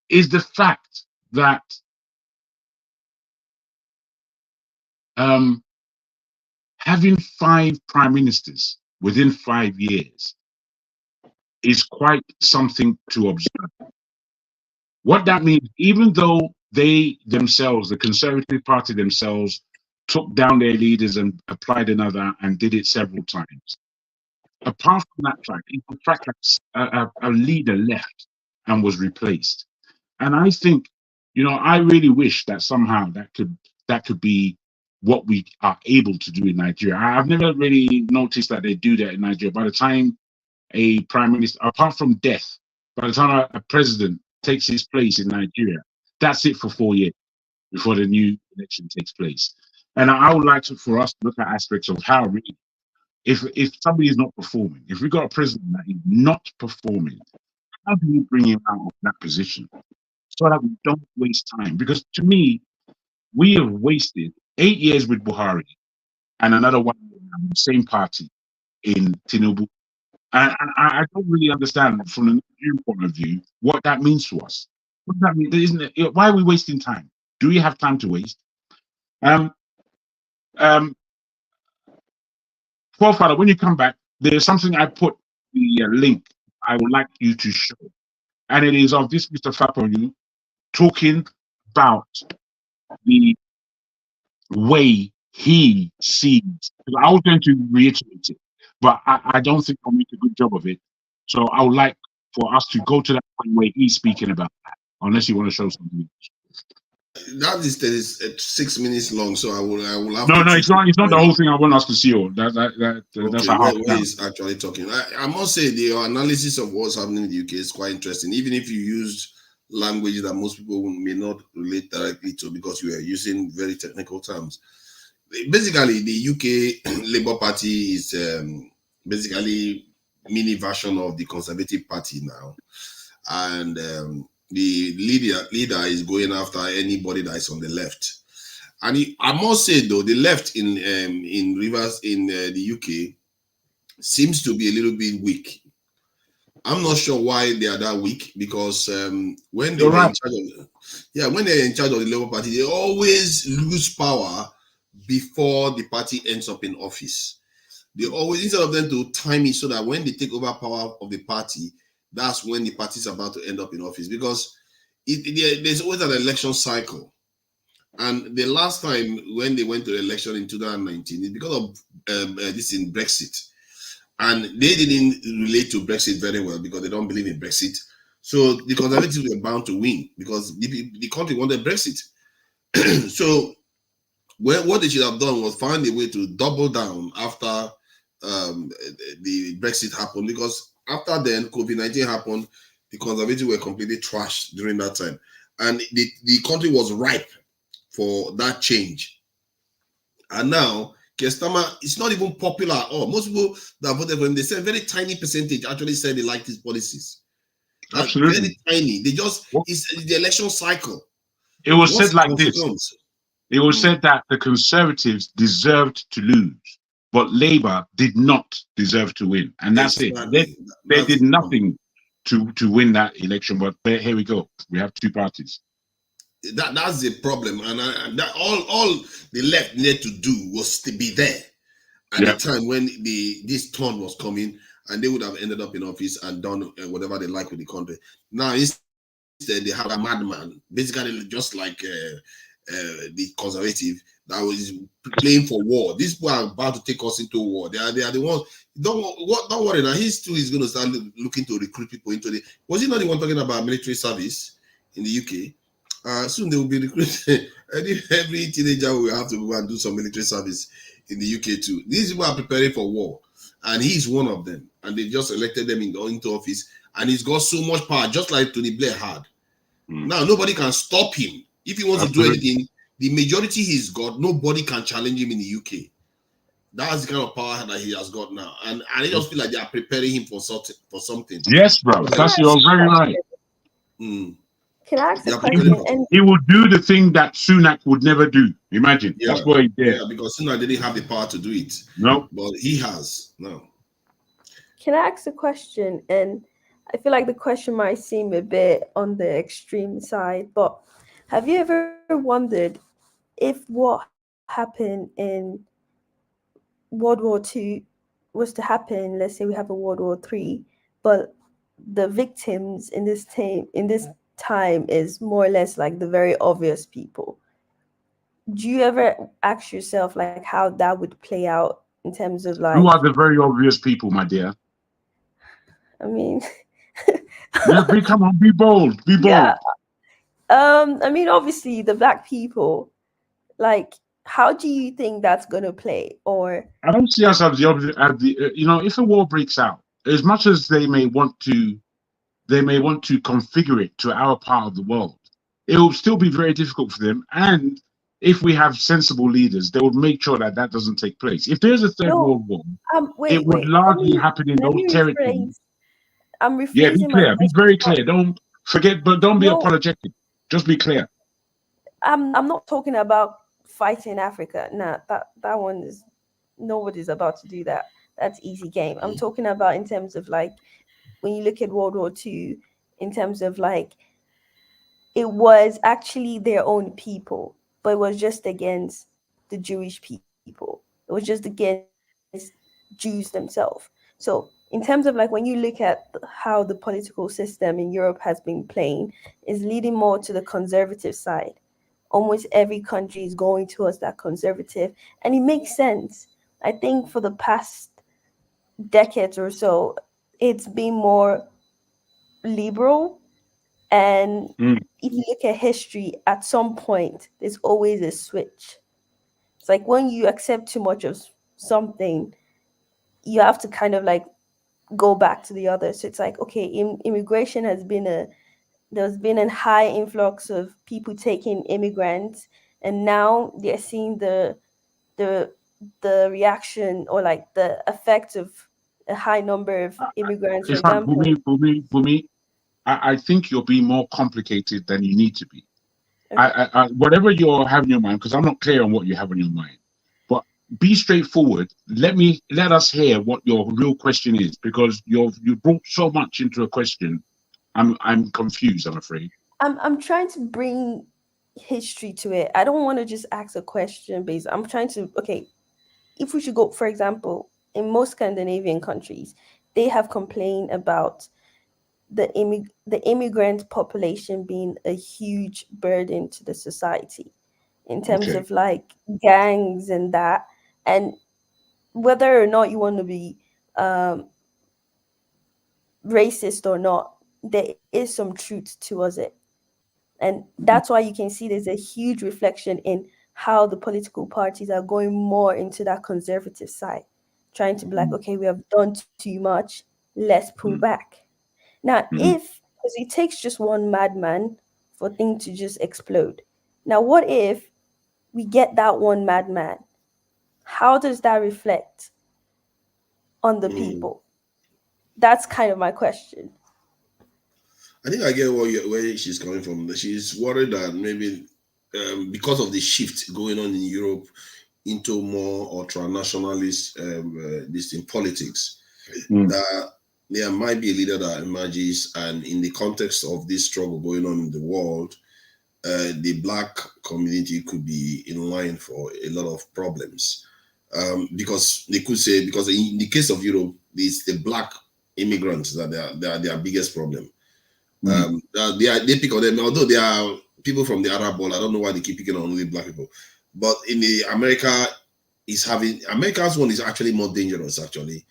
is the fact that having 5 prime ministers within 5 years is quite something to observe. What that means, even though they themselves, the Conservative Party themselves, took down their leaders and applied another and did it several times, apart from that fact, it's the fact that a leader left and was replaced. And I think, I really wish that somehow that could be what we are able to do in Nigeria. I've never really noticed that they do that in Nigeria. By the time a prime minister, apart from death, by the time a president takes his place in Nigeria, that's it for 4 years before the new election takes place. And I would like for us to look at aspects of how really, if somebody is not performing, if we've got a president that is not performing, how do we bring him out of that position so that we don't waste time? Because to me, we have wasted 8 years with Buhari and another 1 year in the same party in Tinubu. And I don't really understand from the Nigerian point of view what that means to us. What does that mean? Isn't it, why are we wasting time? Do we have time to waste? Forefather, when you come back, there's something I put the link I would like you to show. And it is of this Mr. Fapoyu talking about the way he sees. I was going to reiterate it, but I don't think I'll make a good job of it. So I would like for us to go to that point where he's speaking about that, unless you want to show something. That is 6 minutes long, so I will have No, to. it's not the whole thing I want us to see. That's okay, where he's actually talking. I must say the analysis of what's happening in the UK is quite interesting, even if you used language that most people may not relate directly to because you are using very technical terms. Basically, the UK Labour Party is basically mini version of the Conservative Party now, and the leader is going after anybody that is on the left. And I must say though, the left in Rivers in the UK seems to be a little bit weak. I'm not sure why they are that weak, because when they were in charge when they're in charge of the Labour Party, they always lose power before the party ends up in office. They always, instead of them to time it so that when they take over power of the party, that's when the party is about to end up in office, because there's always an election cycle. And the last time when they went to the election in 2019, it's because of this in Brexit. And they didn't relate to Brexit very well because they don't believe in Brexit. So the Conservatives were bound to win because the country wanted Brexit. So what they should have done was find a way to double down after the Brexit happened, because after then COVID-19 happened, the Conservatives were completely trashed during that time, and the country was ripe for that change. And now Keir Starmer is not even popular at all. Most people that voted for him, they said a very tiny percentage actually said they liked his policies. Absolutely. Very tiny. They just, it's the election cycle. It was said like this. It was said that the Conservatives deserved to lose, but Labour did not deserve to win. And that's it. They did nothing to win that election, but here we go. We have two parties. That's the problem, and that all the left needed to do was to be there at the time when this turn was coming, and they would have ended up in office and done whatever they like with the country. Now instead they have a madman, basically just like the Conservative that was playing for war. These people are about to take us into war. They are the ones. Don't worry now. He too is going to start looking to recruit people into the. Was he not the one talking about military service in the UK? Soon they will be recruiting. Every teenager will have to go and do some military service in the UK too. These people are preparing for war, and he's one of them. And they just elected them into office, and he's got so much power, just like Tony Blair had. Now nobody can stop him if he wants to do anything. The majority he's got, nobody can challenge him in the UK. That's the kind of power that he has got now, and I just feel like they are preparing him for something. Yes, bro. You're very right. Can I ask a question? He will do the thing that Sunak would never do. Imagine. That's why he's there. Yeah, because Sunak didn't have the power to do it. No. But he has now. Can I ask a question? And I feel like the question might seem a bit on the extreme side, but have you ever wondered if what happened in World War II was to happen, let's say we have a World War III, but the victims in this time is more or less like the very obvious people? Do you ever ask yourself like how that would play out in terms of Who like, are the very obvious people, my dear? I mean, Yeah, come on, be bold, be bold. yeah. I mean, obviously the black people, like, how do you think that's gonna play? Or I don't see us as the you know, if a war breaks out, as much as they may want to configure it to our part of the world, it will still be very difficult for them. And if we have sensible leaders, they would make sure that that doesn't take place. If there's a third world war, it would largely happen in those territories. I'm rephrasing Yeah, be clear. Be very clear. Don't forget, but don't be apologetic. Just be clear. I'm not talking about fighting Africa. Nah, that one is, nobody's about to do that. That's easy game. I'm talking about in terms of like, when you look at World War II, in terms of like, it was actually their own people, but it was just against the Jewish people. It was just against Jews themselves. So in terms of like, when you look at how the political system in Europe has been playing, is leading more to the conservative side. Almost every country is going towards that conservative, and it makes sense. I think for the past decades or so, it's been more liberal. And if you look at history, at some point, there's always a switch. It's like when you accept too much of something, you have to kind of like go back to the other. So it's like, okay, immigration there's been a high influx of people taking immigrants, and now they're seeing the reaction, or like the effect of a high number of immigrants. For In fact, example, for me, I think you're being more complicated than you need to be. Okay. Whatever you're having in your mind, because I'm not clear on what you have in your mind, but be straightforward. Let us hear what your real question is, because you brought so much into a question. I'm confused, I'm afraid. I'm trying to bring history to it. I don't want to just ask a question based. I'm trying to, okay, if we should go, for example, in most Scandinavian countries, they have complained about the immigrant population being a huge burden to the society in terms of like gangs and that. And whether or not you want to be racist or not, there is some truth towards it. And that's why you can see there's a huge reflection in how the political parties are going more into that conservative side, trying to be like, okay, we have done too much, let's pull back. Now, because it takes just one madman for things to just explode. Now, what if we get that one madman? How does that reflect on the people? That's kind of my question. I think I get where she's coming from. She's worried that maybe because of the shift going on in Europe into more ultra-nationalist this in politics, that there might be a leader that emerges, and in the context of this struggle going on in the world, the Black community could be in line for a lot of problems. Because they could say, because in the case of Europe, it's the Black immigrants that they are their biggest problem. They pick on them, although they are people from the Arab world. I don't know why they keep picking on only Black people. But in the America's one is actually more dangerous. Actually,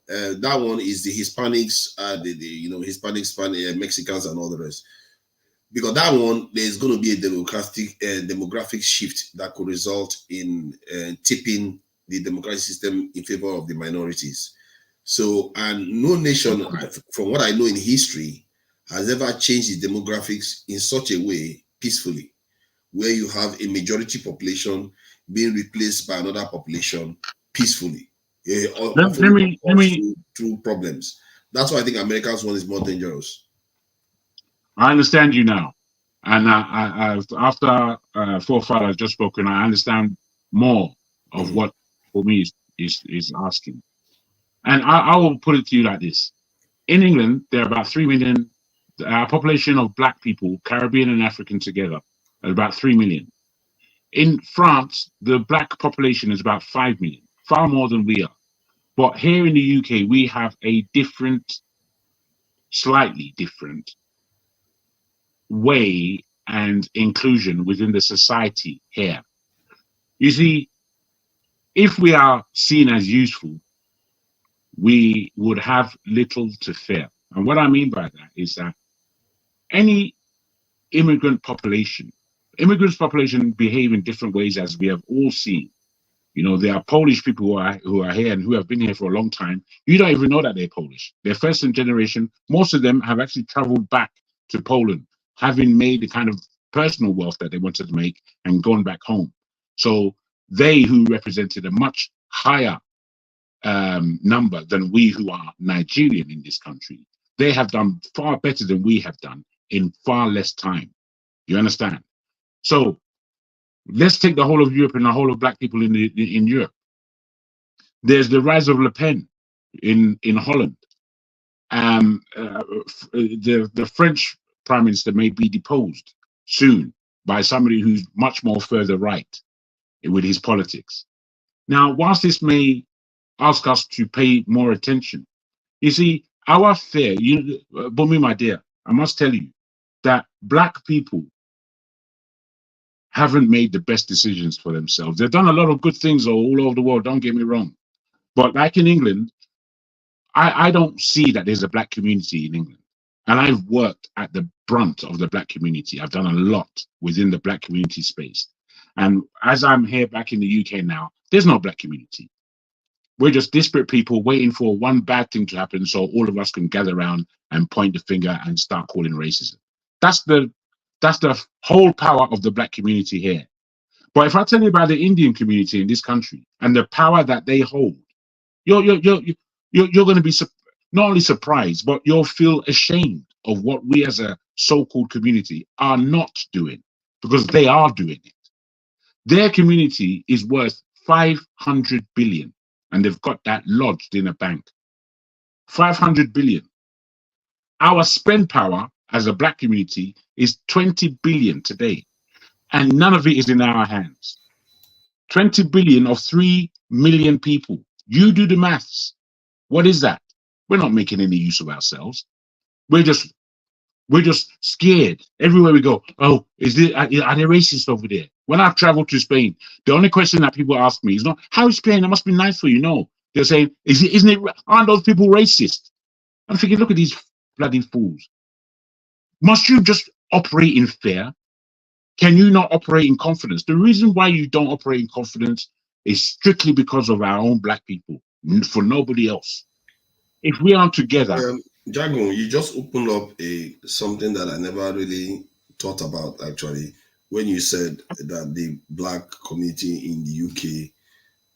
that one is the Hispanics, Hispanics, Mexicans, and all the rest. Because that one, there's going to be a demographic shift that could result in tipping the democratic system in favor of the minorities. So, and no nation, from what I know in history, has ever changed its demographics in such a way peacefully, where you have a majority population being replaced by another population peacefully. Through problems. That's why I think America's one is more dangerous. I understand you now, and after Forefathers just spoken, I understand more of what for me is asking. And I will put it to you like this: in England, there are about 3 million. Our population of Black people, Caribbean and African together, is about 3 million. In France, the Black population is about 5 million, far more than we are. But here in the UK, we have a slightly different way and inclusion within the society here. You see, if we are seen as useful, we would have little to fear. And what I mean by that is that any immigrants population behave in different ways, as we have all seen. You know, there are Polish people who are here and who have been here for a long time. You don't even know that they're Polish. They're first generation. Most of them have actually traveled back to Poland, having made the kind of personal wealth that they wanted to make and gone back home. So they who represented a much higher number than we who are Nigerian in this country, they have done far better than we have done in far less time. You understand? So let's take the whole of Europe and the whole of black people in Europe. There's the rise of Le Pen in Holland. The French prime minister may be deposed soon by somebody who's much more further right with his politics. Now, whilst this may ask us to pay more attention, you see, our fear, Bumi, my dear, I must tell you that black people haven't made the best decisions for themselves. They've done a lot of good things all over the world, don't get me wrong. But like in England, I don't see that there's a black community in England. And I've worked at the brunt of the black community. I've done a lot within the black community space. And as I'm here back in the UK now, there's no black community. We're just disparate people waiting for one bad thing to happen so all of us can gather around and point the finger and start calling racism. That's the whole power of the black community here. But if I tell you about the Indian community in this country and the power that they hold, you're going to be not only surprised, but you'll feel ashamed of what we as a so-called community are not doing, because they are doing it. Their community is worth 500 billion, and they've got that lodged in a bank. 500 billion. Our spend power as a black community is 20 billion today, and none of it is in our hands. 20 billion of 3 million people. You do the maths. What is that? We're not making any use of ourselves. We're just scared everywhere we go. Oh, are they racist over there? When I've traveled to Spain, the only question that people ask me is not, how is Spain? It must be nice for you. No, they're saying, aren't those people racist? I'm thinking, look at these bloody fools. Must you just operate in fear? Can you not operate in confidence? The reason why you don't operate in confidence is strictly because of our own black people, for nobody else. If we aren't together. Jagun, you just opened up something that I never really thought about, actually, when you said that the black community in the UK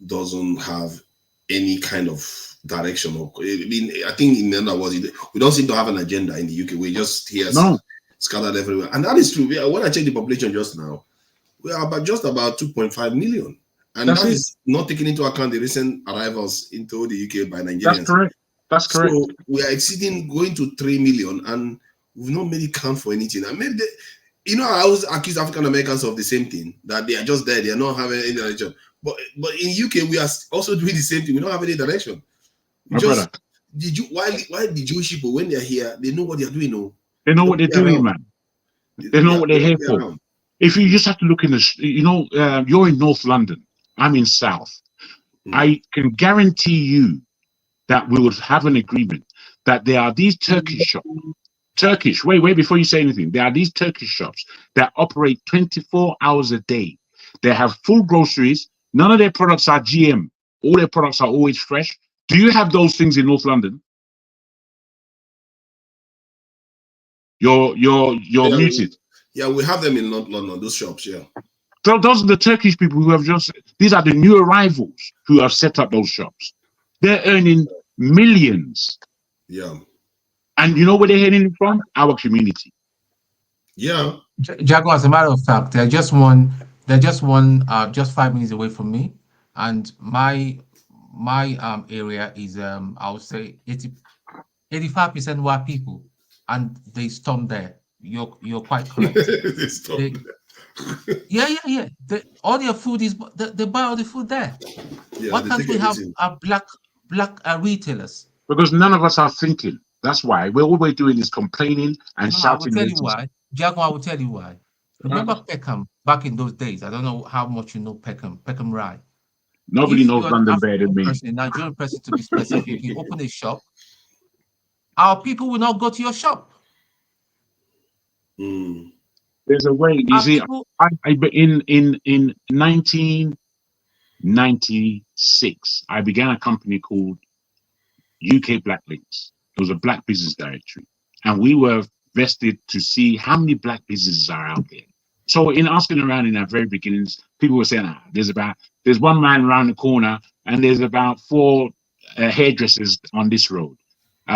doesn't have any kind of direction. I think in other words, we don't seem to have an agenda in the UK. We're just here scattered everywhere. And that is true. When I checked the population just now, we are about 2.5 million. And that is not taking into account the recent arrivals into the UK by Nigerians. That's correct. That's correct. So we are going to 3 million, and we've not made it count for anything. And maybe I always accuse African Americans of the same thing, that they are just there, they are not having any direction. But in UK, we are also doing the same thing. We don't have any direction. Why the Jewish people, when they are here, they know what they are doing? No, they know what they're doing, man. They know what they're here for. If you just have to look in you're in North London, I'm in South. I can guarantee you that we would have an agreement that there are these Turkish shops. Wait, before you say anything. There are these Turkish shops that operate 24 hours a day. They have full groceries. None of their products are GM. All their products are always fresh. Do you have those things in North London? You're muted. Yeah, we have them in London, those shops, yeah. So those are the Turkish people who have these are the new arrivals who have set up those shops. They're earning millions. Yeah. And you know where they're heading from? Our community. Yeah. Jago, as a matter of fact, they're just 5 minutes away from me. And my area is I would say 85% white people, and they storm there. You're quite correct. Yeah. All their food is they buy all the food there. Yeah, why can't we have black retailers? Because none of us are thinking. That's why. All we're doing is complaining and shouting. I will tell you why. Jago, I will tell you why. Remember Peckham back in those days? I don't know how much you know Peckham Rye. Nobody knows you're an London better than African me. person, a Nigerian person to be specific, you open a shop, our people will not go to your shop. There's a way. You see, in 1996, I began a company called UK Black Links. It was a black business directory, and we were vested to see how many black businesses are out there. So in asking around in our very beginnings, people were saying, there's one man around the corner and there's about 4 hairdressers on this road.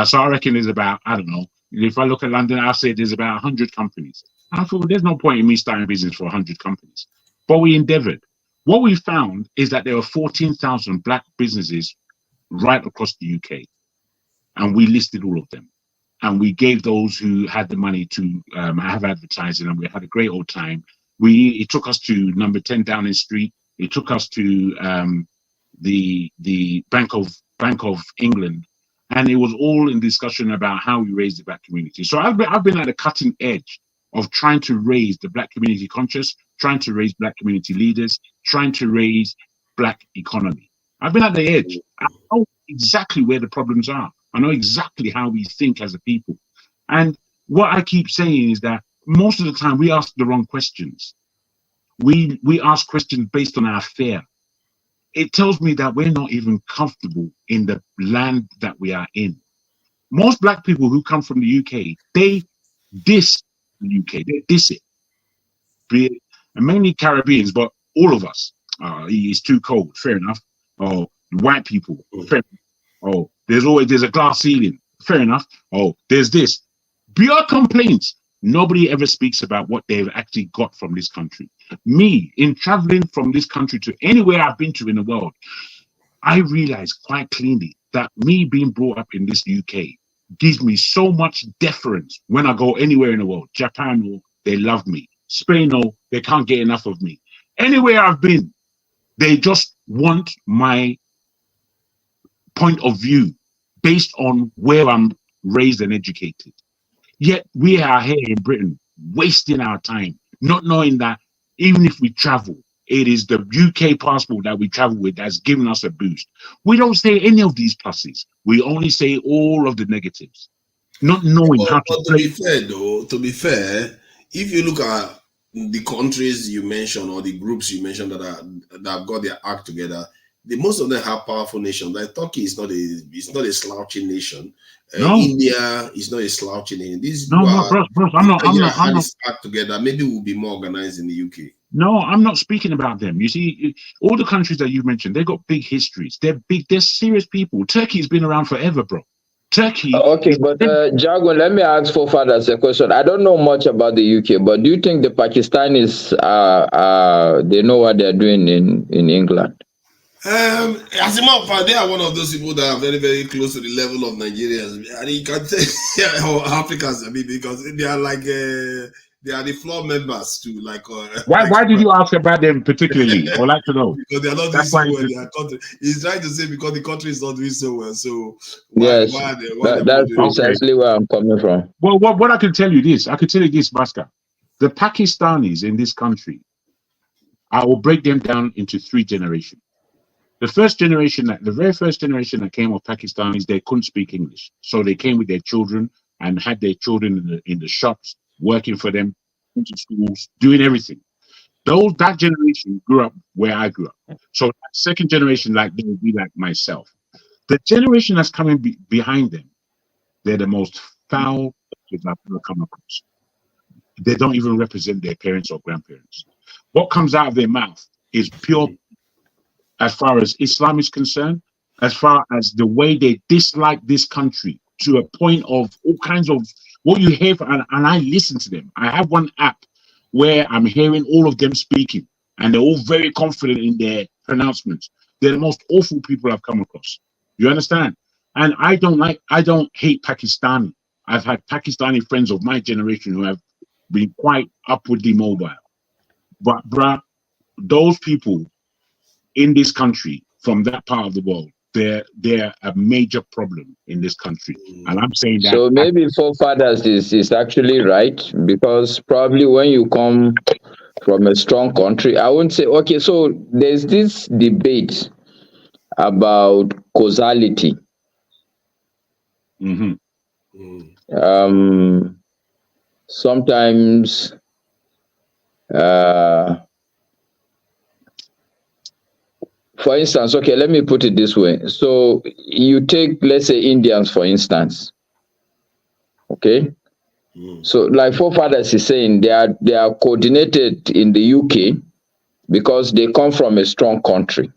So I reckon there's about, I don't know, if I look at London, I'll say there's about 100 companies. I thought, well, there's no point in me starting a business for 100 companies. But we endeavored. What we found is that there were 14,000 black businesses right across the UK. And we listed all of them. And we gave those who had the money to have advertising, and we had a great old time. It took us to number 10 Downing Street. It took us to the Bank of England, and it was all in discussion about how we raise the black community. So I've been at the cutting edge of trying to raise the black community conscious, trying to raise black community leaders, trying to raise black economy. I've been at the edge. I know exactly where the problems are. I know exactly how we think as a people. And what I keep saying is that most of the time we ask the wrong questions. We ask questions based on our fear. It tells me that we're not even comfortable in the land that we are in. Most black people who come from the UK, they diss the UK, they diss it. And mainly Caribbeans, but all of us. It's too cold, fair enough. Oh, white people, fair enough. Oh, there's a glass ceiling. Fair enough. Oh, there's this. Beyond complaints, nobody ever speaks about what they've actually got from this country. Me, in traveling from this country to anywhere I've been to in the world, I realized quite cleanly that me being brought up in this UK gives me so much deference when I go anywhere in the world. Japan, they love me. Spain, they can't get enough of me. Anywhere I've been, they just want my point of view based on where I'm raised and educated. Yet we are here in Britain wasting our time, not knowing that even if we travel, it is the UK passport that we travel with that's given us a boost. We don't say any of these pluses. We only say all of the negatives, not knowing how to play. To be fair, if you look at the countries you mentioned or the groups you mentioned that have got their act together, most of them have powerful nations. Like Turkey is not a slouching nation. No. India is not a slouching nation. I'm not act together. Maybe we'll be more organized in the UK. No, I'm not speaking about them. You see, all the countries that you mentioned, they've got big histories. They're big. They're serious people. Turkey's been around forever, bro. Turkey. Okay, but Jaguar, let me ask Forefathers a question. I don't know much about the UK, but do you think the Pakistanis they know what they're doing in England? As a matter of fact, they are one of those people that are very, very close to the level of Nigerians. And you can say, or Africans, I mean, because they are like they are the floor members too. Like why did you ask about them particularly? I would like to know. Because they are not doing so well in their country. He's trying to say because the country is not doing so well. So that's precisely where I'm coming from. Well, what I can tell you this, Bhaskar. The Pakistanis in this country, I will break them down into 3 generations. The very first generation that came of Pakistanis, they couldn't speak English. So they came with their children and had their children in the shops, working for them, into schools, doing everything. That generation grew up where I grew up. So that second generation, they would be like myself. The generation that's coming behind them, they're the most foul kids I've ever come across. They don't even represent their parents or grandparents. What comes out of their mouth is pure, as far as Islam is concerned, as far as the way they dislike this country to a point of all kinds of what you hear, and I listen to them. I have one app where I'm hearing all of them speaking, and they're all very confident in their pronouncements. They're the most awful people I've come across. You understand? And I don't hate Pakistani. I've had Pakistani friends of my generation who have been quite upwardly mobile. But bruh, those people in this country from that part of the world, they're a major problem in this country. And I'm saying that. So maybe Forefathers is actually right, because probably when you come from a strong country, I wouldn't say, okay, so there's this debate about causality. Sometimes for instance, okay, let me put it this way. So you take, let's say, Indians, for instance. Okay. So like Forefathers is saying, they are coordinated in the UK because they come from a strong country.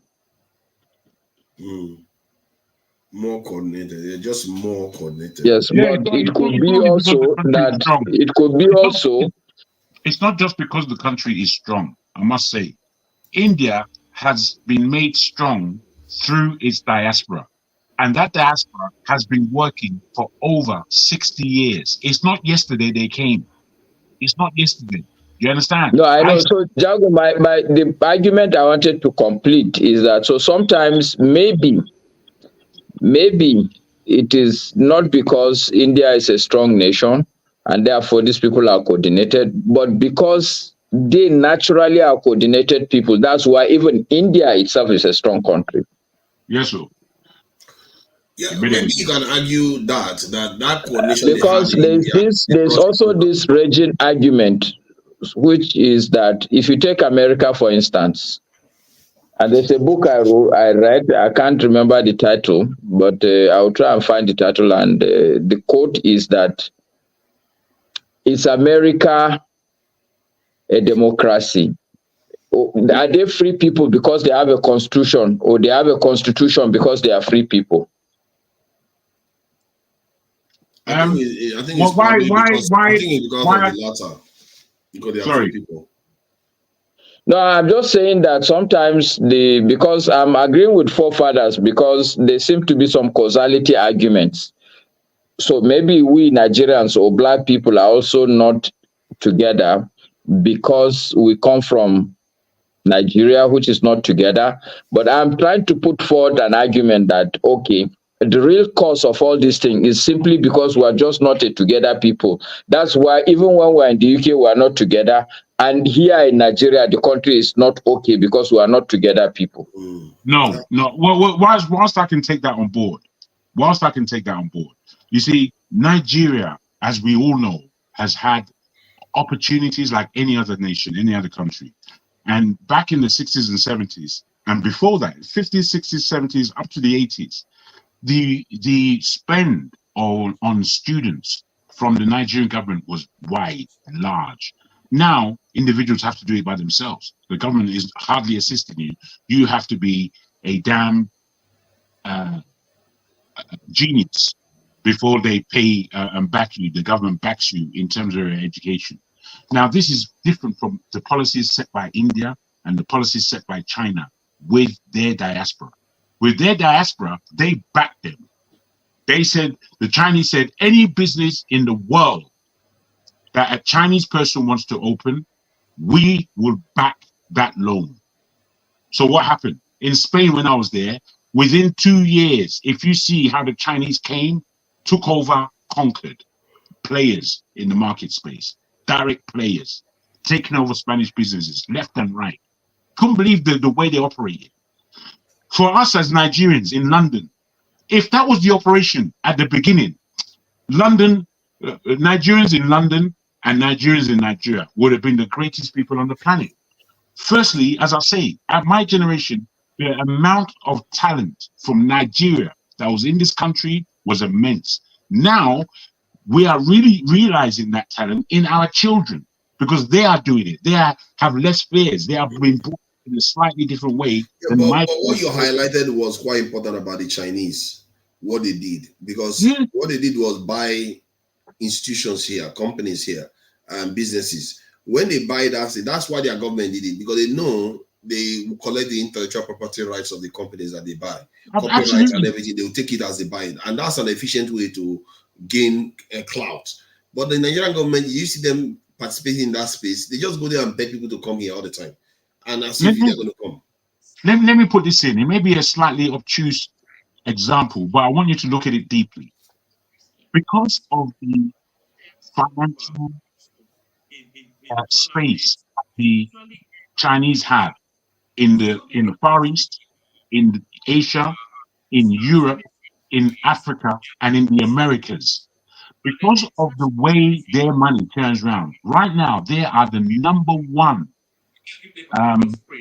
More coordinated. They're just more coordinated. Yes, but it could be also that it could be also. It's not just because the country is strong. I must say, India has been made strong through its diaspora. And that diaspora has been working for over 60 years. It's not yesterday they came. It's not yesterday. You understand? No, I know. So, Jago, the argument I wanted to complete is that so sometimes maybe it is not because India is a strong nation and therefore these people are coordinated, but because they naturally are coordinated people. That's why even India itself is a strong country. Yes, sir. Yeah, maybe you can argue that coordination because there's also this raging argument, which is that if you take America, for instance, and there's a book I read, I can't remember the title, but I'll try and find the title, and the quote is that is America a democracy? Are they free people because they have a constitution, or they have a constitution because they are free people? I think it's probably because of the latter. Because they are free people. No, I'm just saying that sometimes because I'm agreeing with Forefathers because there seem to be some causality arguments. So maybe we Nigerians or black people are also not together because we come from Nigeria, which is not together. But I'm trying to put forward an argument that, okay, the real cause of all this thing is simply because we are just not a together people. That's why even when we're in the UK, we are not together. And here in Nigeria, the country is not okay because we are not together people. No. Well, whilst I can take that on board, you see, Nigeria, as we all know, has had opportunities like any other nation, any other country. And back in the 60s and 70s, and before that, 50s, 60s, 70s, up to the 80s, the spend on students from the Nigerian government was wide and large. Now, individuals have to do it by themselves. The government is hardly assisting you. You have to be a damn genius before they pay and back you. The government backs you in terms of your education. Now, this is different from the policies set by India and the policies set by China with their diaspora. With their diaspora, they backed them. They said, the Chinese said, any business in the world that a Chinese person wants to open, we will back that loan. So what happened? In Spain, when I was there, within 2 years, if you see how the Chinese came, took over, conquered players in the market space, direct players, taking over Spanish businesses, left and right. Couldn't believe the way they operated. For us as Nigerians in London, if that was the operation at the beginning, Nigerians in London and Nigerians in Nigeria would have been the greatest people on the planet. Firstly, as I say, at my generation, the amount of talent from Nigeria that was in this country was immense. Now, we are really realizing that talent in our children because they are doing it. They have less fears. They are being brought in a slightly different way. But what you highlighted was quite important about the Chinese, what they did. Because what they did was buy institutions here, companies here, and businesses. When they buy that's why their government did it, because they know they will collect the intellectual property rights of the companies that they buy. Copyright and everything, they will take it as they buy it. And that's an efficient way to gain clout. But the Nigerian government, you see them participating in that space, they just go there and beg people to come here all the time. And as if they're going to come. Let me put this in. It may be a slightly obtuse example, but I want you to look at it deeply. Because of the financial space the Chinese have in the Far East, in Asia, in Europe, in Africa, and in the Americas. Because of the way their money turns around. Right now, they are the #1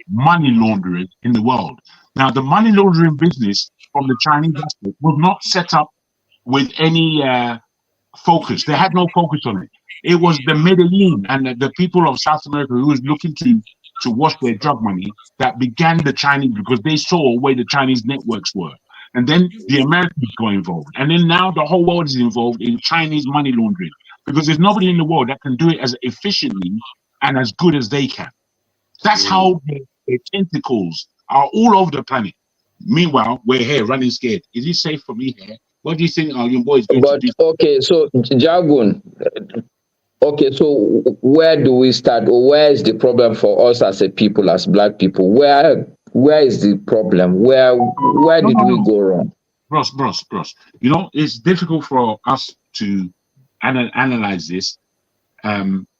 money launderers in the world. Now, the money laundering business from the Chinese aspect was not set up with any focus. They had no focus on it. It was the Medellin and the people of South America who was looking to wash their drug money that began the Chinese, because they saw where the Chinese networks were. And then the Americans got involved. And then now the whole world is involved in Chinese money laundering, because there's nobody in the world that can do it as efficiently and as good as they can. That's how the tentacles are all over the planet. Meanwhile, we're here running scared. Is it safe for me here? What do you think our young boys going to do? Okay, so Jagun, okay, so where do we start, or where is the problem for us as a people, as Black people? Where is the problem? Where did we go wrong? Bros. You know, it's difficult for us to analyze this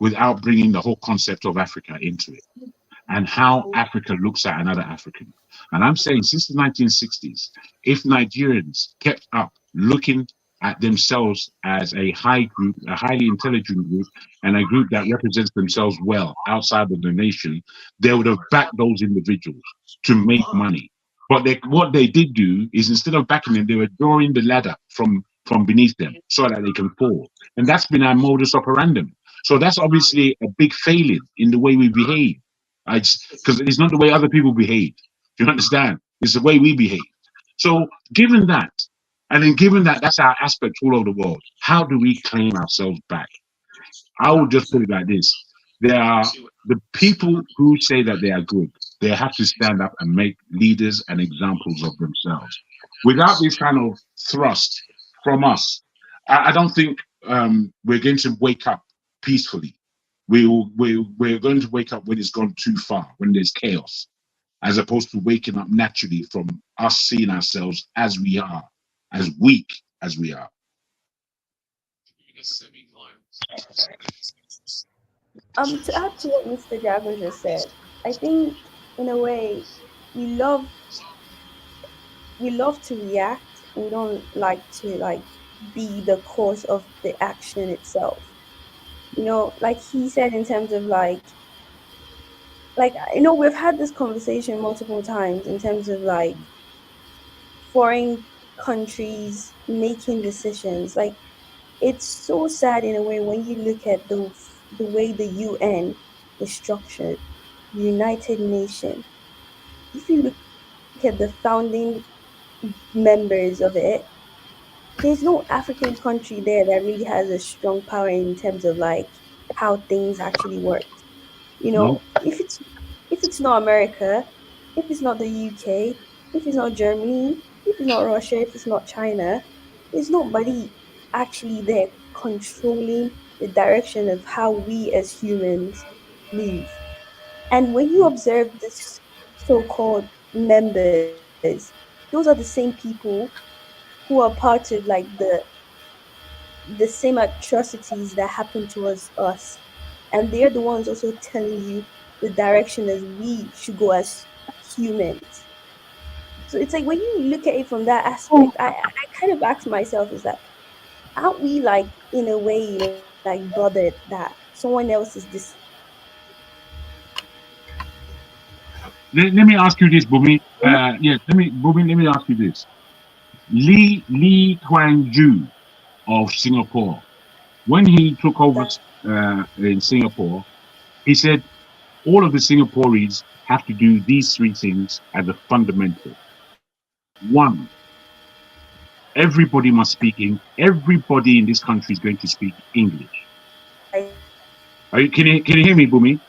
without bringing the whole concept of Africa into it, and how Africa looks at another African. And I'm saying, since the 1960s, if Nigerians kept up looking at themselves as a high group, a highly intelligent group, and a group that represents themselves well outside of the nation, they would have backed those individuals to make money. But what they did do is, instead of backing them, they were drawing the ladder from beneath them so that they can fall. And that's been our modus operandum. So that's obviously a big failing in the way we behave. Because it's not the way other people behave. Do you understand? It's the way we behave. So given that, and then given that that's our aspect all over the world, how do we claim ourselves back? I will just put it like this. There are the people who say that they are good. They have to stand up and make leaders and examples of themselves. Without this kind of thrust from us, I don't think we're going to wake up peacefully. We're going to wake up when it's gone too far, when there's chaos, as opposed to waking up naturally from us seeing ourselves as we are, as weak as we are. To add to what Mr. Jago just said, I think in a way we love to react. We don't like to be the cause of the action itself. You know, like he said, in terms of we've had this conversation multiple times in terms of foreign countries making decisions. Like, it's so sad in a way when you look at the way the UN is structured, United Nations. If you look at the founding members of it, there's no African country there that really has a strong power in terms of how things actually work. You know, if it's not America, if it's not the UK, if it's not Germany, if it's not Russia, if it's not China, there's nobody actually there controlling the direction of how we as humans live. And when you observe this so-called members, those are the same people who are part of the same atrocities that happen towards us. And they're the ones also telling you the direction as we should go as humans. So it's like, when you look at it from that aspect, I kind of ask myself, is that, aren't we in a way bothered that someone else is this? Let me ask you this, Bumi. Yes, let me ask you this. Lee Kuan Yew of Singapore, when he took over in Singapore, he said all of the Singaporeans have to do these three things as a fundamental. One, everybody must speak English. Everybody in this country is going to speak English. Can you hear me, Bumi?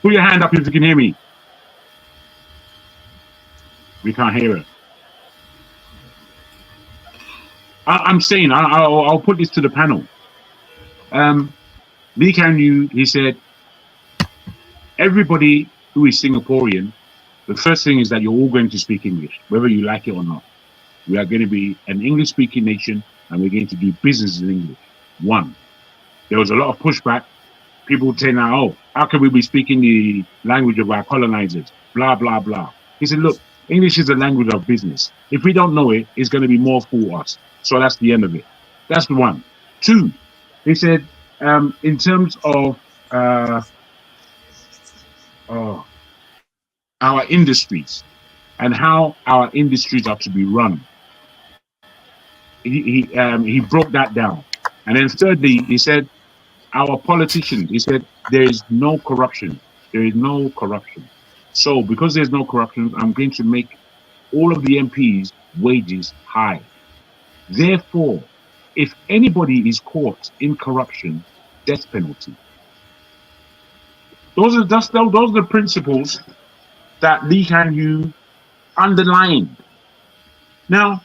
Put your hand up if you can hear me. We can't hear it. I'm saying, I'll put this to the panel. Lee Kuan Yew, he said, everybody who is Singaporean, the first thing is that you're all going to speak English, whether you like it or not. We are going to be an English-speaking nation, and we're going to do business in English. One. There was a lot of pushback. People saying, oh, How can we be speaking the language of our colonizers? Blah, blah, blah. He said, look, English is a language of business. If we don't know it, it's going to be more for us. So that's the end of it. That's the one. Two, he said, in terms of our industries and how our industries are to be run, he broke that down. And then thirdly, he said, our politicians, he said, there is no corruption. There is no corruption. So because there's no corruption, I'm going to make all of the MPs' wages high. Therefore, if anybody is caught in corruption, death penalty. Those are the principles that Lee Kuan Yew underlined. Now,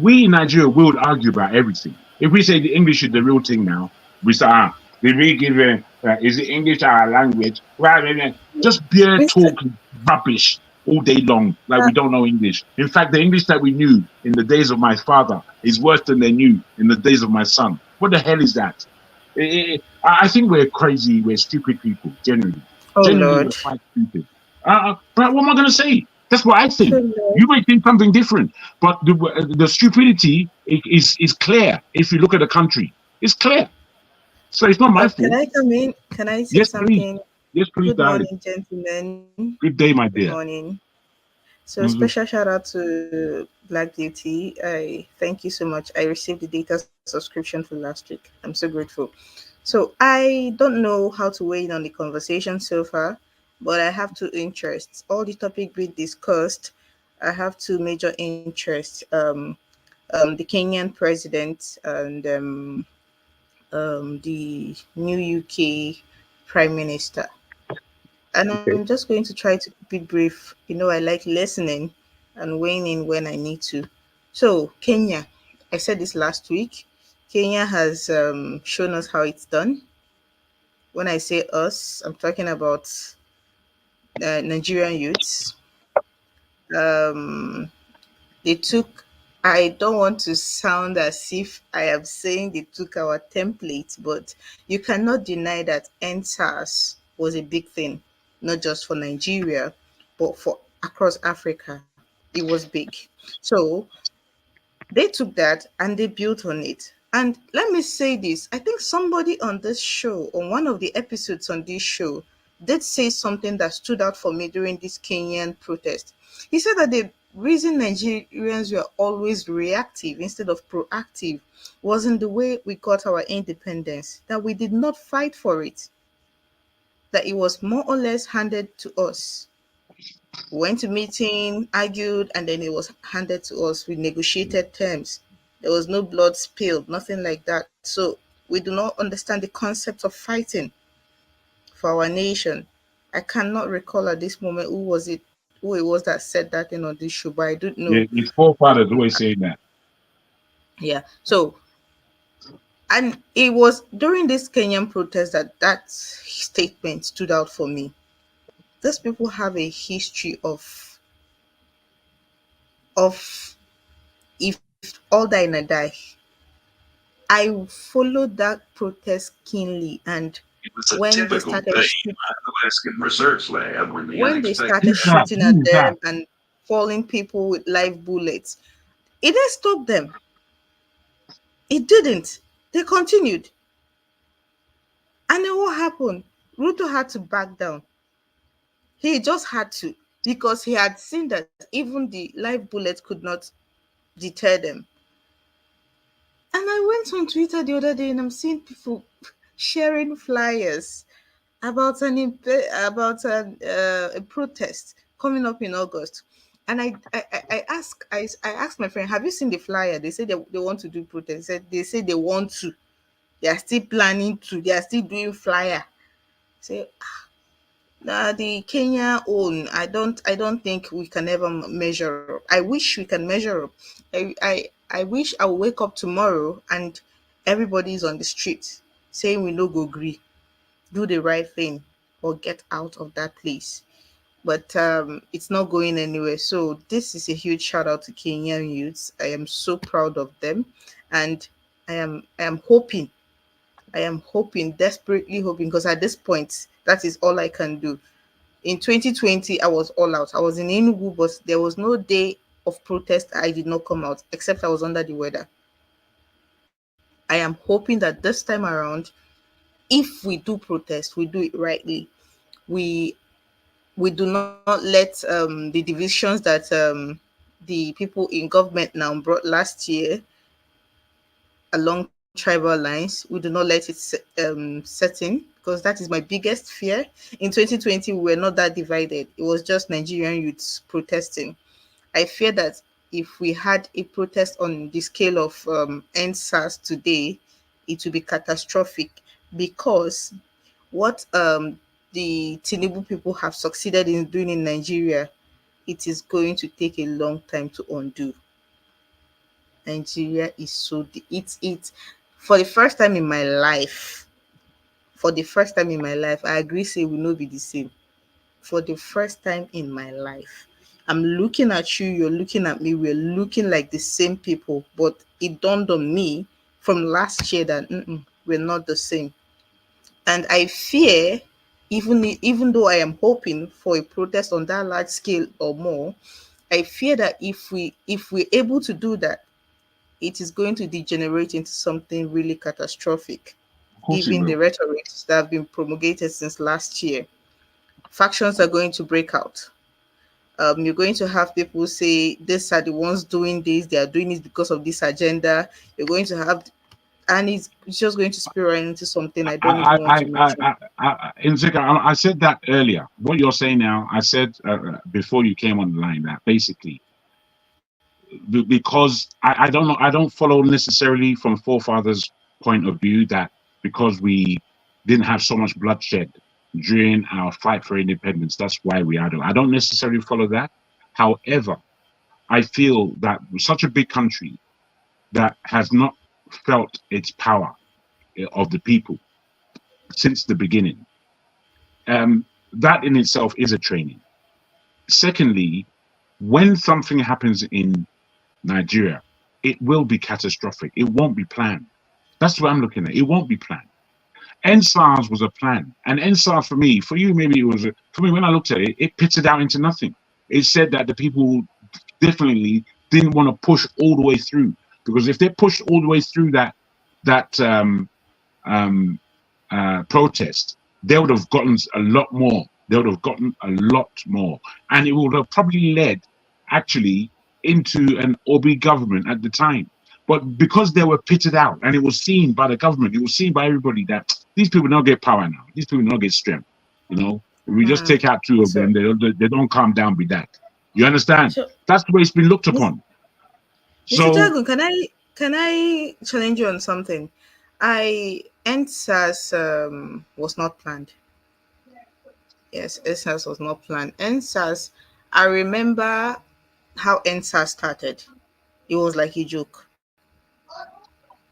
we in Nigeria will argue about everything. If we say the English is the real thing now, we say, did we give is the English our language? Well, just beer talk rubbish all day long, like we don't know English. In fact, the English that we knew in the days of my father is worse than they knew in the days of my son. What the hell is that? I think we're crazy, we're stupid people, generally. Generally, we're quite stupid. But what am I going to say? That's what I think. You might think something different, but the stupidity is clear. If you look at the country, it's clear. So it's not my fault. Can I come in? Can I say something? Please. Yes, please. Good morning, gentlemen. Good day, my dear. Good morning. So special shout out to Black Beauty. I thank you so much. I received the data subscription for last week. I'm so grateful. So I don't know how to weigh in on the conversation so far, but I have two interests. All the topic we discussed, I have two major interests. The Kenyan president and the new UK Prime Minister. And I'm just going to try to keep it brief. You know, I like listening and weighing in when I need to. So, Kenya, I said this last week. Kenya has shown us how it's done. When I say us, I'm talking about Nigerian youths. They took, I don't want to sound as if I am saying they took our template, but you cannot deny that NSAS was a big thing, not just for Nigeria, but for across Africa. It was big. So they took that and they built on it. And let me say this, I think somebody on this show, on one of the episodes on this show, did say something that stood out for me during this Kenyan protest. He said that the reason Nigerians were always reactive instead of proactive wasn't the way we got our independence, that we did not fight for it, that it was more or less handed to us. We went to meeting, argued, and then it was handed to us with negotiated terms. There was no blood spilled, nothing like that. So we do not understand the concept of fighting for our nation. I cannot recall at this moment who it was that said that thing on this show, but I don't know. Yeah, his forefathers always saying that. Yeah. So, and it was during this Kenyan protest that statement stood out for me. These people have a history of if all die and I die. I followed that protest keenly, and when they started shooting at them and falling people with live bullets, it didn't stop them. It didn't. They continued. And then what happened? Ruto had to back down. He just had to, because he had seen that even the live bullets could not deter them. And I went on Twitter the other day and I'm seeing people sharing flyers about a protest coming up in August. And I asked my friend, have you seen the flyer? They said they want to do protest. They said they want to. They are still planning to. They are still doing flyer. Say, the Kenya own. I don't think we can ever measure up. I wish we can measure up. I wish I will wake up tomorrow and everybody is on the street saying we no go agree, do the right thing, or get out of that place. But it's not going anywhere. So this is a huge shout out to Kenyan youths. I am so proud of them, and I am hoping, desperately hoping, because at this point That is all I can do. In 2020, I was all out. I was in Enugu, but there was no day of protest I did not come out, except I was under the weather. I am hoping that this time around, if we do protest, we do it rightly. We we do not let the divisions that the people in government now brought last year along tribal lines, we do not let it set in, because that is my biggest fear. In 2020, we were not that divided. It was just Nigerian youths protesting. I fear that if we had a protest on the scale of End SARS today, it would be catastrophic, because what the Tinubu people have succeeded in doing in Nigeria, it is going to take a long time to undo. Nigeria is it's for the first time in my life. For the first time in my life, I agree. Say we will not be the same. For the first time in my life, I'm looking at you. You're looking at me. We're looking like the same people. But it dawned on me from last year that we're not the same. And I fear, even though I am hoping for a protest on that large scale or more, I fear that if we're able to do that, it is going to degenerate into something really catastrophic, Of course it given the will. rhetorics that have been promulgated since last year. Factions are going to break out. You're going to have people say, these are the ones doing this, they are doing it because of this agenda. You're going to have, and it's just going to spiral into something I don't even want to mention. I said that earlier. What you're saying now, I said before you came on the line, that basically, because I don't know, I don't follow necessarily from Forefathers' point of view that because we didn't have so much bloodshed during our fight for independence, that's why we are. I don't necessarily follow that. However, I feel that such a big country that has not felt its power of the people since the beginning, that in itself is a training. Secondly, when something happens in Nigeria, it will be catastrophic. It won't be planned. That's what I'm looking at. It won't be planned. NSARS was a plan. And NSARS for me, for you, maybe it was, for me, when I looked at it, it pitted out into nothing. It said that the people definitely didn't want to push all the way through, because if they pushed all the way through that protest, they would have gotten a lot more. They would have gotten a lot more. And it would have probably led actually into an Obi government at the time. But because they were pitted out and it was seen by the government, it was seen by everybody that these people don't get power now. These people don't get strength. You know, if we just take out two of them, they don't calm down with that. You understand? That's the way it's been looked upon. Mr. Jagun, can I challenge you on something? NSAS was not planned. Yes, NSAS was not planned. NSAS, I remember how NSAS started. It was like a joke.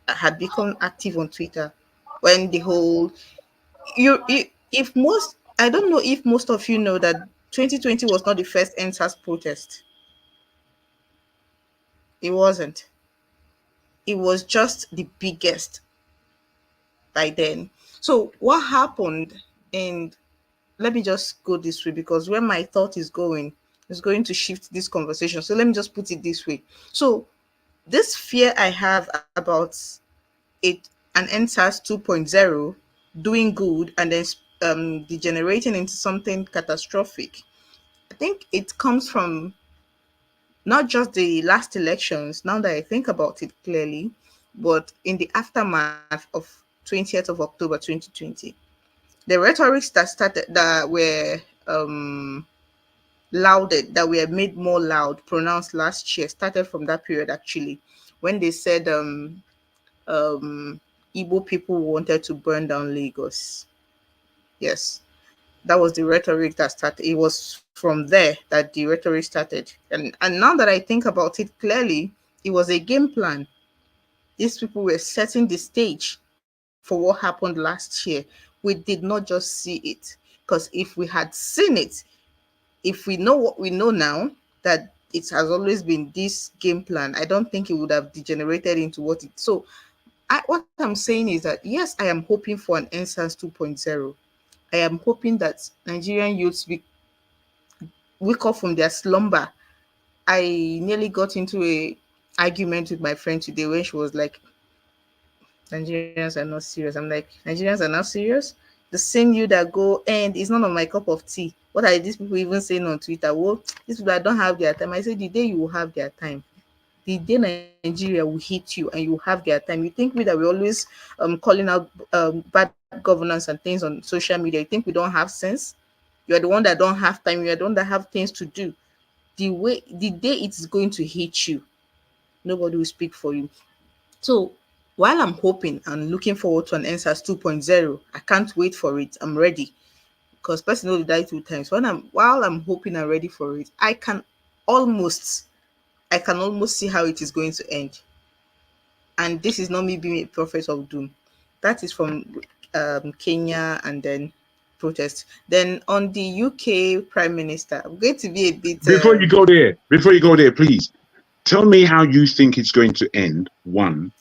I had become active on Twitter when the whole if most, I don't know if most of you know that 2020 was not the first NSAS protest. It wasn't. It was just the biggest by then. So what happened, and let me just go this way, because where my thought is going to shift this conversation. So let me just put it this way. So this fear I have about it, an NSAS 2.0 doing good and then degenerating into something catastrophic, I think it comes from not just the last elections, now that I think about it clearly, but in the aftermath of 20th of October 2020. The rhetorics that started, that were lauded, that were made more loud, pronounced last year, started from that period actually, when they said Igbo people wanted to burn down Lagos. Yes, that was the rhetoric that started. It was from there that the rhetoric started. And now that I think about it clearly, it was a game plan. These people were setting the stage for what happened last year. We did not just see it, because if we had seen it, if we know what we know now, that it has always been this game plan, I don't think it would have degenerated into what it. So what I'm saying is that yes, I am hoping for an NSAS 2.0. I am hoping that Nigerian youths wake up from their slumber. I nearly got into a argument with my friend today when she was like, Nigerians are not serious. I'm like, Nigerians are not serious? The same you that go, and it's none of my cup of tea. What are these people even saying on Twitter? Well, these people that don't have their time. I said, the day you will have their time, the day Nigeria will hit you and you have their time. You think we that we always calling out bad governance and things on social media. You think we don't have sense? You are the one that don't have time. You are the one that have things to do. The day it's going to hit you, nobody will speak for you. So while I'm hoping and looking forward to an NSAS 2.0, I can't wait for it. I'm ready because personally die 2 times. While I'm hoping and ready for it, I can almost see how it is going to end. And this is not me being a prophet of doom. That is from Kenya and then protest. Then on the UK Prime Minister, I'm going to be a bit. Before you go there, please tell me how you think it's going to end. 1,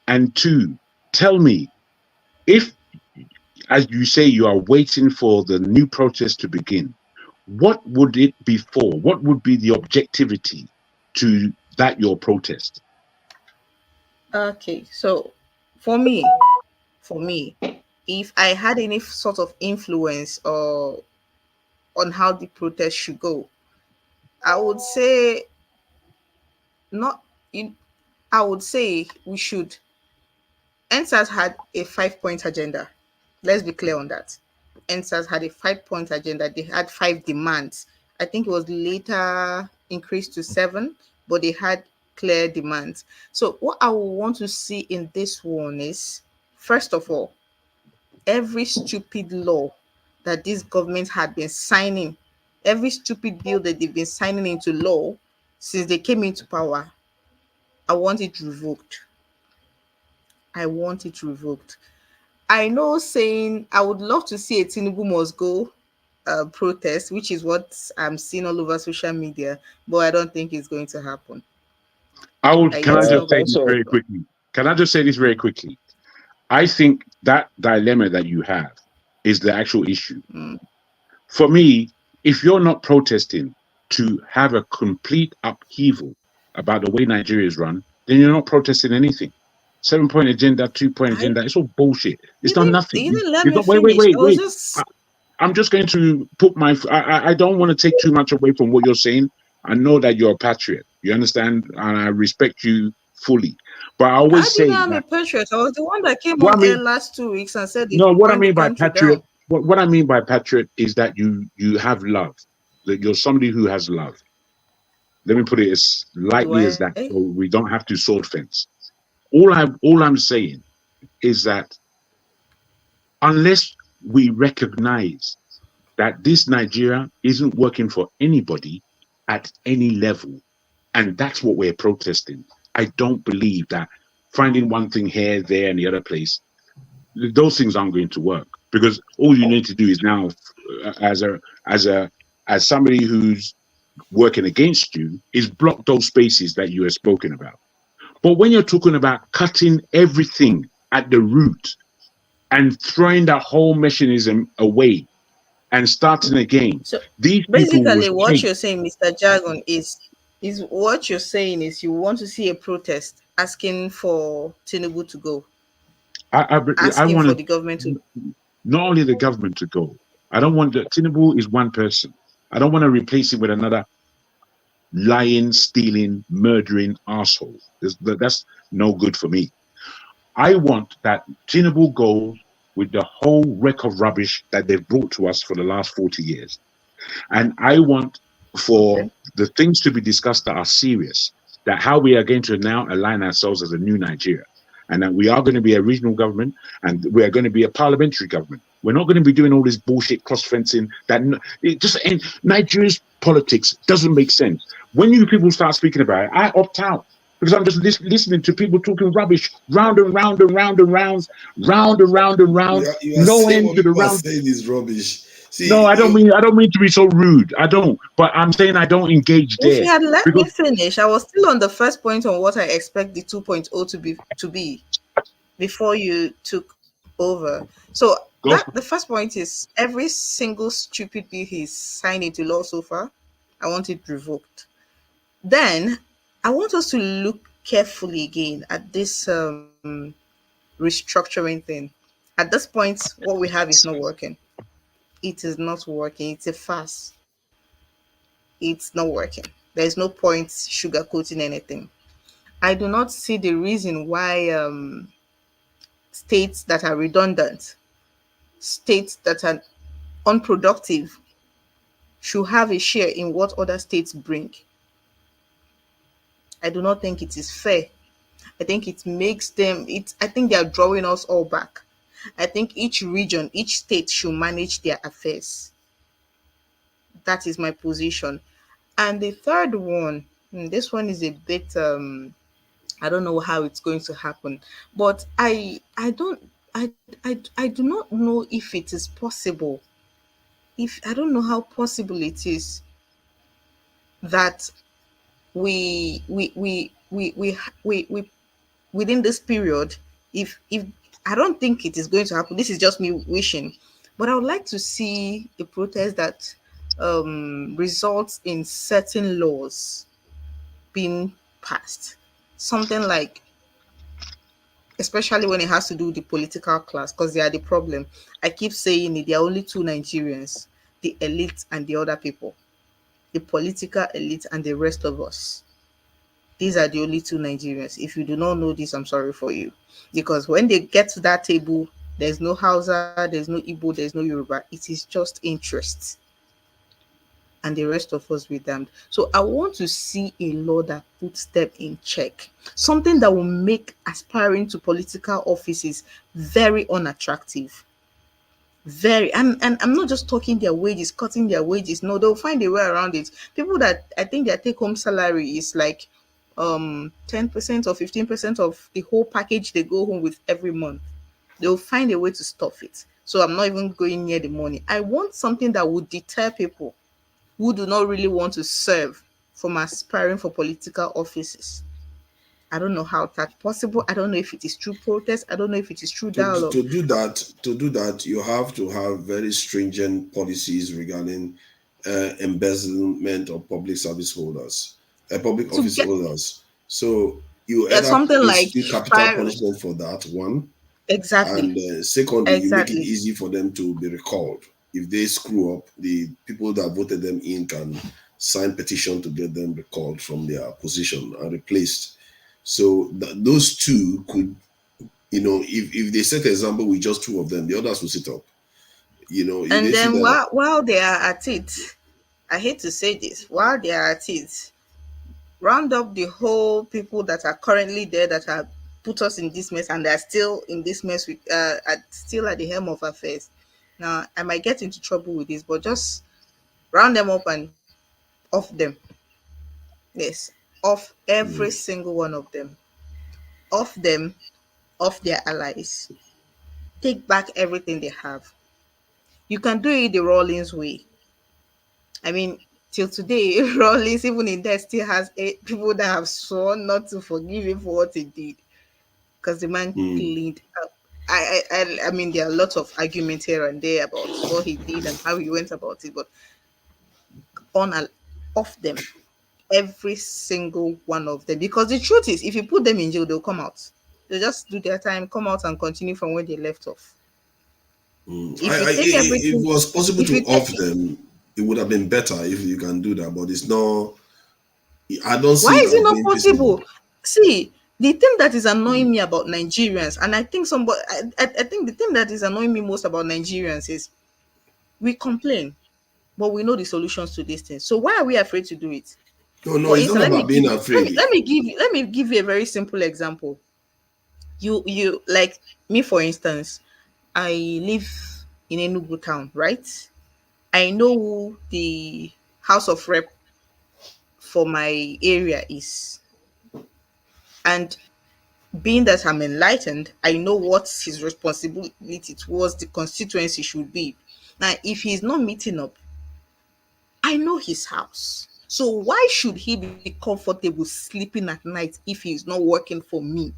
and 2, tell me if, as you say, you are waiting for the new protest to begin. What would it be for? What would be the objectivity to that your protest? Okay, so for me, if I had any sort of influence or on how the protest should go, I would say I would say we should. NSAS had a 5-point agenda. Let's be clear on that. NSAS had a 5-point agenda. They had 5 demands. I think it was later increased to 7, but they had clear demands. So what I would want to see in this one is, first of all, every stupid law that this government had been signing, every stupid bill that they've been signing into law since they came into power, I want it revoked. I know saying I would love to see a Tinubu must go protest, which is what I'm seeing all over social media, but I don't think it's going to happen. Can I just say this very quickly? Can I just say this very quickly? I think that dilemma that you have is the actual issue. For me, if you're not protesting to have a complete upheaval about the way Nigeria is run, then you're not protesting anything. 7-point agenda, 2-point agenda, it's all bullshit. It's not nothing. Wait. I'm just going to put I don't want to take too much away from what you're saying. I know that you're a patriot. You understand? And I respect you fully. But I always say I'm a patriot. I was the one that came on there last 2 weeks and said, what I mean by patriot, what I mean by patriot is that you have love. That you're somebody who has love. Let me put it as lightly as that, so we don't have to sword fence. All I'm saying is that unless we recognize that this Nigeria isn't working for anybody at any level, and that's what we're protesting, I don't believe that finding one thing here, there, and the other place, those things aren't going to work, because all you need to do is now, as somebody who's working against you, is block those spaces that you have spoken about. But when you're talking about cutting everything at the root and throwing that whole mechanism away and starting again, so these basically what you're saying, Mr. Jargon, is what you're saying is you want to see a protest asking for Tinubu to go. I want for the government to, not only the government to go. I don't want Tinubu is one person. I don't want to replace him with another lying, stealing, murdering asshole. That's no good for me. I want that Tinubu goes with the whole wreck of rubbish that they've brought to us for the last 40 years. And I want for the things to be discussed that are serious, that how we are going to now align ourselves as a new Nigeria, and that we are going to be a regional government and we are going to be a parliamentary government. We're not going to be doing all this bullshit cross-fencing that it just ain't. Nigeria's politics doesn't make sense. When you people start speaking about it, I opt out because I'm just listening to people talking rubbish, round and round and round and round, round and round and round. No end to the round. Saying is rubbish. See, no, I don't mean to be so rude. I don't, but I'm saying I don't engage there. If you had let me finish, I was still on the first point on what I expect the 2.0 to be before you took over. So Gospel. The first point is every single stupid bill he's signed into law so far, I want it revoked. Then I want us to look carefully again at this restructuring thing. At this point, what we have is not working. It is not working. It's a farce. It's not working. There's no point sugarcoating anything. I do not see the reason why states that are redundant, states that are unproductive, should have a share in what other states bring. I do not think it is fair. I think it makes them I think they are drawing us all back. I think each region, each state should manage their affairs. That is my position. And the third one, this one is a bit I don't know how it's going to happen, but I don't I do not know if it is possible. If I don't know how possible it is that we within this period, if I don't think it is going to happen. This is just me wishing, but I would like to see a protest that results in certain laws being passed. Something like, especially when it has to do with the political class, because they are the problem. I keep saying it, there are only two Nigerians, the elite and the other people, the political elite and the rest of us. These are the only two Nigerians. If you do not know this, I'm sorry for you. Because when they get to that table, there's no Hausa, there's no Igbo, there's no Yoruba. It is just interest. And the rest of us be damned. So I want to see a law that puts them in check. Something that will make aspiring to political offices very unattractive. Very, and I'm not just talking their wages, cutting their wages. No, they'll find a way around it. People that I think their take-home salary is like 10% or 15% of the whole package they go home with every month. They'll find a way to stuff it. So I'm not even going near the money. I want something that would deter people who do not really want to serve from aspiring for political offices. I don't know how that's possible. I don't know if it is true protest. I don't know if it is true dialogue. To do that, you have to have very stringent policies regarding embezzlement of public service holders, public office holders. So you either something like capital punishment for that one, exactly, and secondly, you make it easy for them to be recalled. If they screw up, the people that voted them in can sign petition to get them recalled from their position and replaced. So those two could, if they set an example with just two of them, the others will sit up. And then while they are at it, I hate to say this, while they are at it, round up the whole people that are currently there that have put us in this mess and they're still in this mess with still at the helm of affairs. Now I might get into trouble with this, but just round them up and off them. Yes, off every single one of them. Off them, off their allies. Take back everything they have. You can do it the Rawlings way. I mean, till today, Rawlings, even in there, still has people that have sworn not to forgive him for what he did, because the man cleaned up. I mean, there are lots of arguments here and there about what he did and how he went about it, but off them, every single one of them. Because the truth is, if you put them in jail, they'll come out. They'll just do their time, come out and continue from where they left off. If it was possible to off them, it would have been better if you can do that, but it's not. I don't see. Why is it not possible? See, the thing that is annoying me about Nigerians, and I think I think the thing that is annoying me most about Nigerians is we complain, but we know the solutions to these things. So why are we afraid to do it? No, it's not about being afraid. Let me give you a very simple example. You like me, for instance. I live in Enugu town, right? I know who the House of Rep for my area is. And being that I'm enlightened, I know what his responsibility towards the constituency should be. Now, if he's not meeting up, I know his house. So why should he be comfortable sleeping at night if he's not working for me?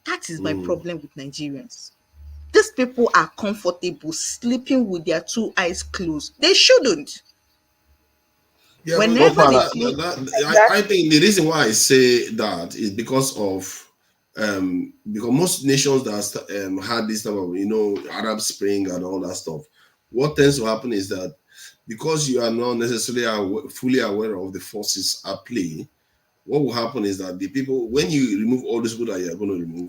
That is my problem with Nigerians. These people are comfortable sleeping with their two eyes closed. They shouldn't. Yeah, Whenever they feel I think the reason why I say that is because of because most nations that had this type of Arab Spring and all that stuff, what tends to happen is that because you are not necessarily fully aware of the forces at play, what will happen is that the people, when you remove all those people that you are going to remove,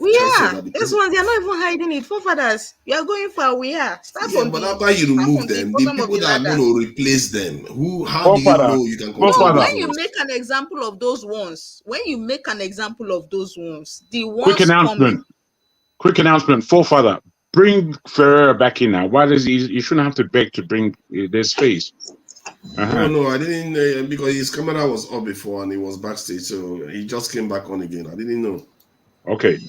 this one, they are not even hiding it. Forefathers, you are going for we are. But after you remove them, the people that are going to replace them, how do you know you can control? No, when you make an example of those ones, the ones quick announcement. Quick announcement. Forefather, bring Ferreira back in now. Why does he? You shouldn't have to beg to bring their space. No, I didn't because his camera was up before and he was backstage, so he just came back on again. I didn't know. Okay.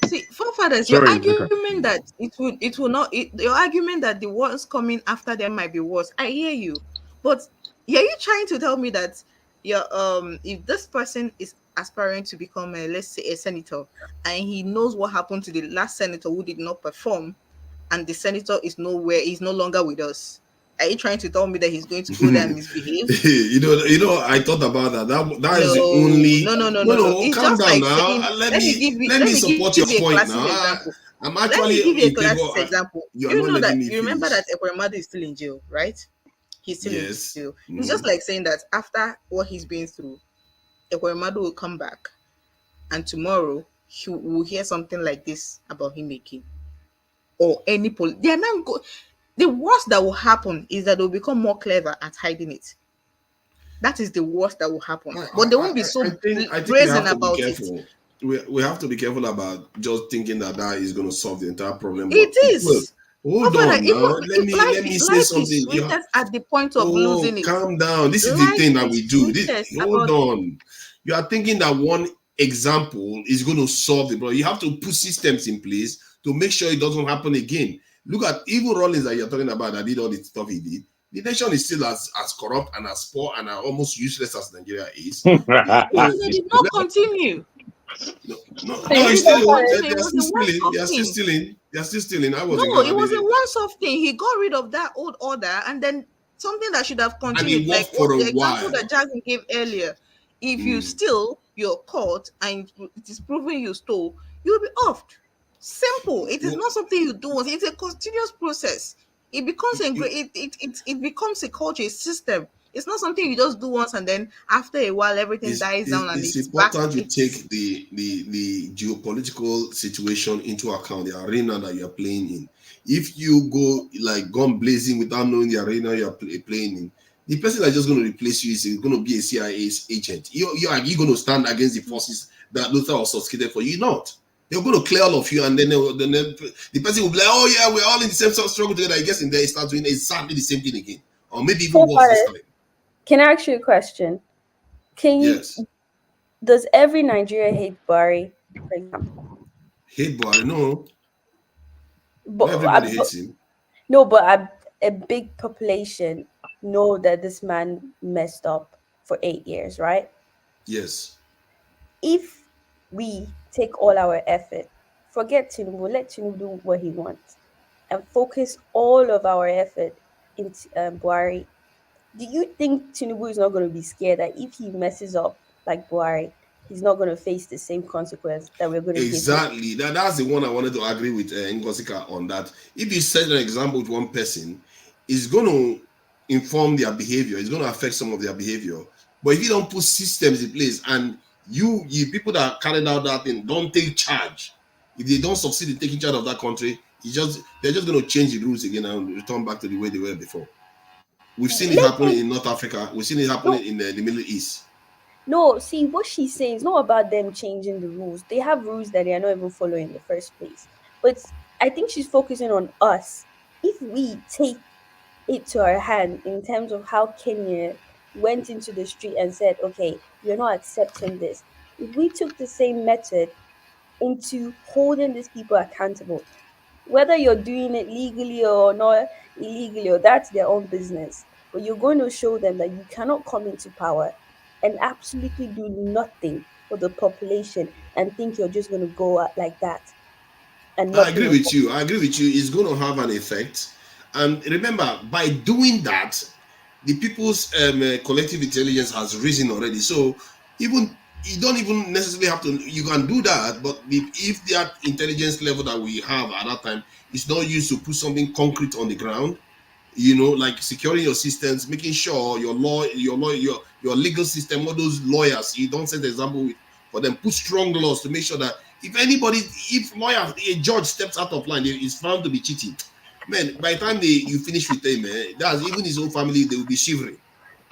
See, Forefathers, your argument that it will not. Your argument that the ones coming after them might be worse. I hear you, but are you trying to tell me that if this person is aspiring to become let's say a senator, and he knows what happened to the last senator who did not perform, and the senator is no longer with us? Are you trying to tell me that he's going to go there and misbehave? I thought about that. That is the only. No. It's Calm just down like now. saying, Let me support your point now. I'm actually. Let me give you a classic example. You remember that Ekwemadu is still in jail, right? He's still in jail. It's just like saying that after what he's been through, Ekwemadu will come back, and tomorrow he will hear something like this about him making or any they are not good. The worst that will happen is that they'll become more clever at hiding it. That is the worst that will happen. But they won't be so brazen about it. We have to be careful about just thinking that is going to solve the entire problem. It is. Hold on now. Let me say something. At the point of losing it. Calm down. This is the thing that we do. Hold on. You are thinking that one example is going to solve the problem. You have to put systems in place to make sure it doesn't happen again. Look at even Rollins that you're talking about that did all the stuff he did. The nation is still as corrupt and as poor and almost useless as Nigeria is. They did not continue. No, it's still they are still stealing. They are still stealing. It was a once-off thing. He got rid of that old order, and then something that should have continued, like the example that Jasmine gave earlier. If you steal, you're caught, and it is proven you stole, you'll be offed. Simple. It is not something you do once. It's a continuous process. It becomes it becomes a culture, a system. It's not something you just do once and then after a while everything dies down. And it's important to take the geopolitical situation into account, the arena that you're playing in. If you go like gun blazing without knowing the arena you're playing in, the person that's just going to replace you is going to be a CIA agent. Are you going to stand against the forces that Luther was succeeded for? You're not. They're going to clear all of you, and then the person will be like, "Oh yeah, we're all in the same struggle together." I guess in there, start doing exactly the same thing again, or maybe even worse this time. Can I ask you a question? Does every Nigerian hate Buhari, for example? Hate Buhari? No. But everybody hates him. No, but a big population know that this man messed up for 8 years, right? Yes. If we take all our effort, forget Tinubu, let Tinubu do what he wants, and focus all of our effort into Buhari, do you think Tinubu is not going to be scared that if he messes up like Buhari, he's not going to face the same consequence that we're going to Exactly. That's the one I wanted to agree with Ngosika on that. If you set an example with one person, it's going to inform their behavior. It's going to affect some of their behavior. But if you don't put systems in place and you people that carried out that thing don't take charge, if they don't succeed in taking charge of that country, they're just going to change the rules again and return back to the way they were before. We've seen it happening in North Africa. We've seen it happening in the Middle East. No, see, what she's saying is not about them changing the rules. They have rules that they are not even following in the first place. But I think she's focusing on us. If we take it to our hand in terms of how Kenya went into the street and said, okay, we're not accepting this. If we took the same method into holding these people accountable, whether you're doing it legally or not illegally, or that's their own business, but you're going to show them that you cannot come into power and absolutely do nothing for the population and think you're just going to go out like that. And I agree nothing with you. I agree with you. It's going to have an effect. And remember, by doing that, the people's collective intelligence has risen already. So even you don't even necessarily have to. You can do that, but if that intelligence level that we have at that time is not used to put something concrete on the ground, you know, like securing your systems, making sure your legal system, all those lawyers, you don't set the example with for them, put strong laws to make sure that if a judge steps out of line, is found to be cheating, man, by the time you finish with them, that's even his own family, they will be shivering,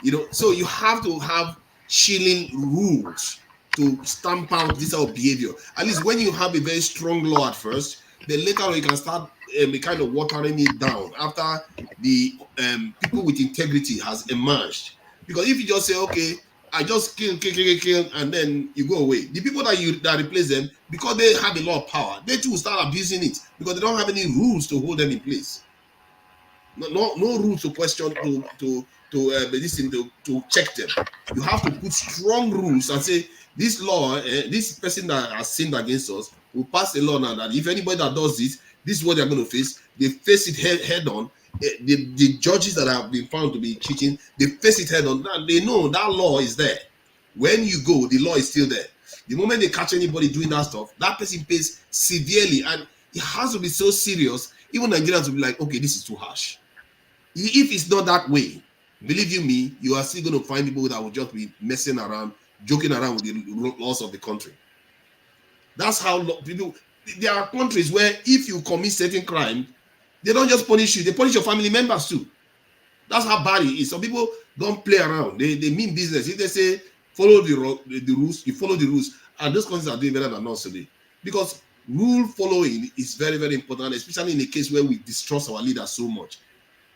you know. So you have to have chilling rules to stamp out this sort of behavior. At least when you have a very strong law at first, then later on you can start kind of watering it down after the people with integrity has emerged. Because if you just say, okay, I just kill, and then you go away, the people that replace them, because they have a lot of power, they too start abusing it because they don't have any rules to hold them in place. No rules to question to check them. You have to put strong rules and say this law, this person that has sinned against us will pass a law now that if anybody that does this is what they're going to face. They face it head on. The judges that have been found to be cheating, they face it head on. They know that law is there. When you go, the law is still there. The moment they catch anybody doing that stuff, that person pays severely, and it has to be so serious. Even Nigerians will be like, okay, this is too harsh. If it's not that way, believe you me, you are still going to find people that will just be messing around, joking around with the laws of the country. That's how people. There are countries where if you commit certain crime, they don't just punish you; they punish your family members too. That's how bad it is. Some people don't play around. They mean business. If they say follow the rules, you follow the rules, and those countries are doing better than us today. Because rule following is very, very important, especially in a case where we distrust our leaders so much.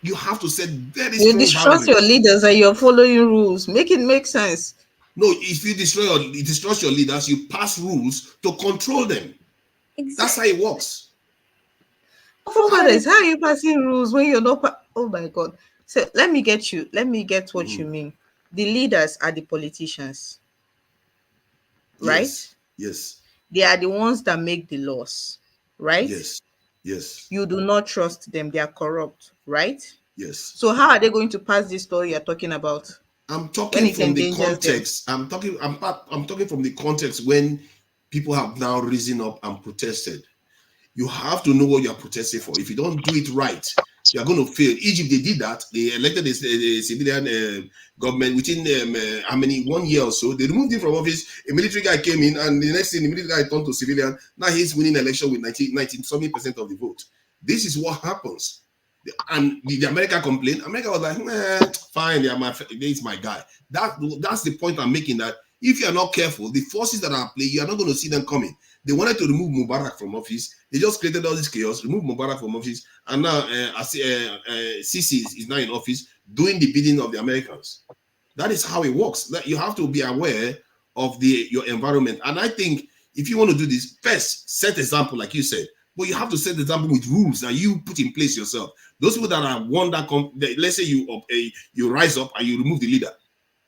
You have to set very strong boundaries. You distrust your leaders and you're following rules. Make it make sense. No, if you distrust your leaders, you pass rules to control them. Exactly. That's how it works. Forefathers, how are you passing rules when you're not? Oh my God! So let me get what you mean. The leaders are the politicians, right? Yes. They are the ones that make the laws, right? Yes. You do not trust them; they are corrupt, right? Yes. So how are they going to pass this law you're talking about? I'm talking from the context. I'm talking from the context when people have now risen up and protested. You have to know what you're protesting for. If you don't do it right, you're going to fail. Egypt, they did that. They elected a civilian government within 1 year or so. They removed him from office. A military guy came in, and the next thing, the military guy turned to civilian. Now he's winning election with 90% of the vote. This is what happens. And the America complained. America was like, fine, it's my guy. That's the point I'm making, that if you're not careful, the forces that are at play, you're not going to see them coming. They wanted to remove Mubarak from office. They just created all this chaos, remove Mubarak from office, and now Sisi is now in office doing the bidding of the Americans. That is how it works. You have to be aware of your environment. And I think if you want to do this, first, set example, like you said. But you have to set the example with rules that you put in place yourself. Those people that are one that let's say you rise up and you remove the leader,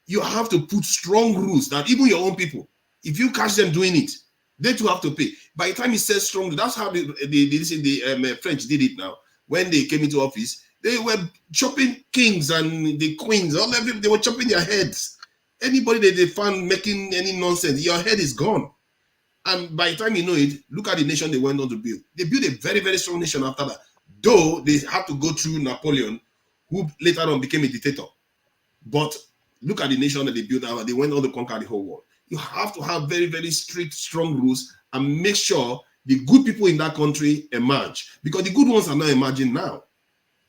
you have to put strong rules that even your own people, if you catch them doing it, they too have to pay. By the time he says strong, that's how the French did it now. When they came into office, they were chopping kings and the queens. They were chopping their heads. Anybody that they found making any nonsense, your head is gone. And by the time you know it, look at the nation they went on to build. They built a very, very strong nation after that. Though they had to go through Napoleon, who later on became a dictator. But look at the nation that they built after. They went on to conquer the whole world. You have to have very, very strict, strong rules and make sure the good people in that country emerge. Because the good ones are not emerging now.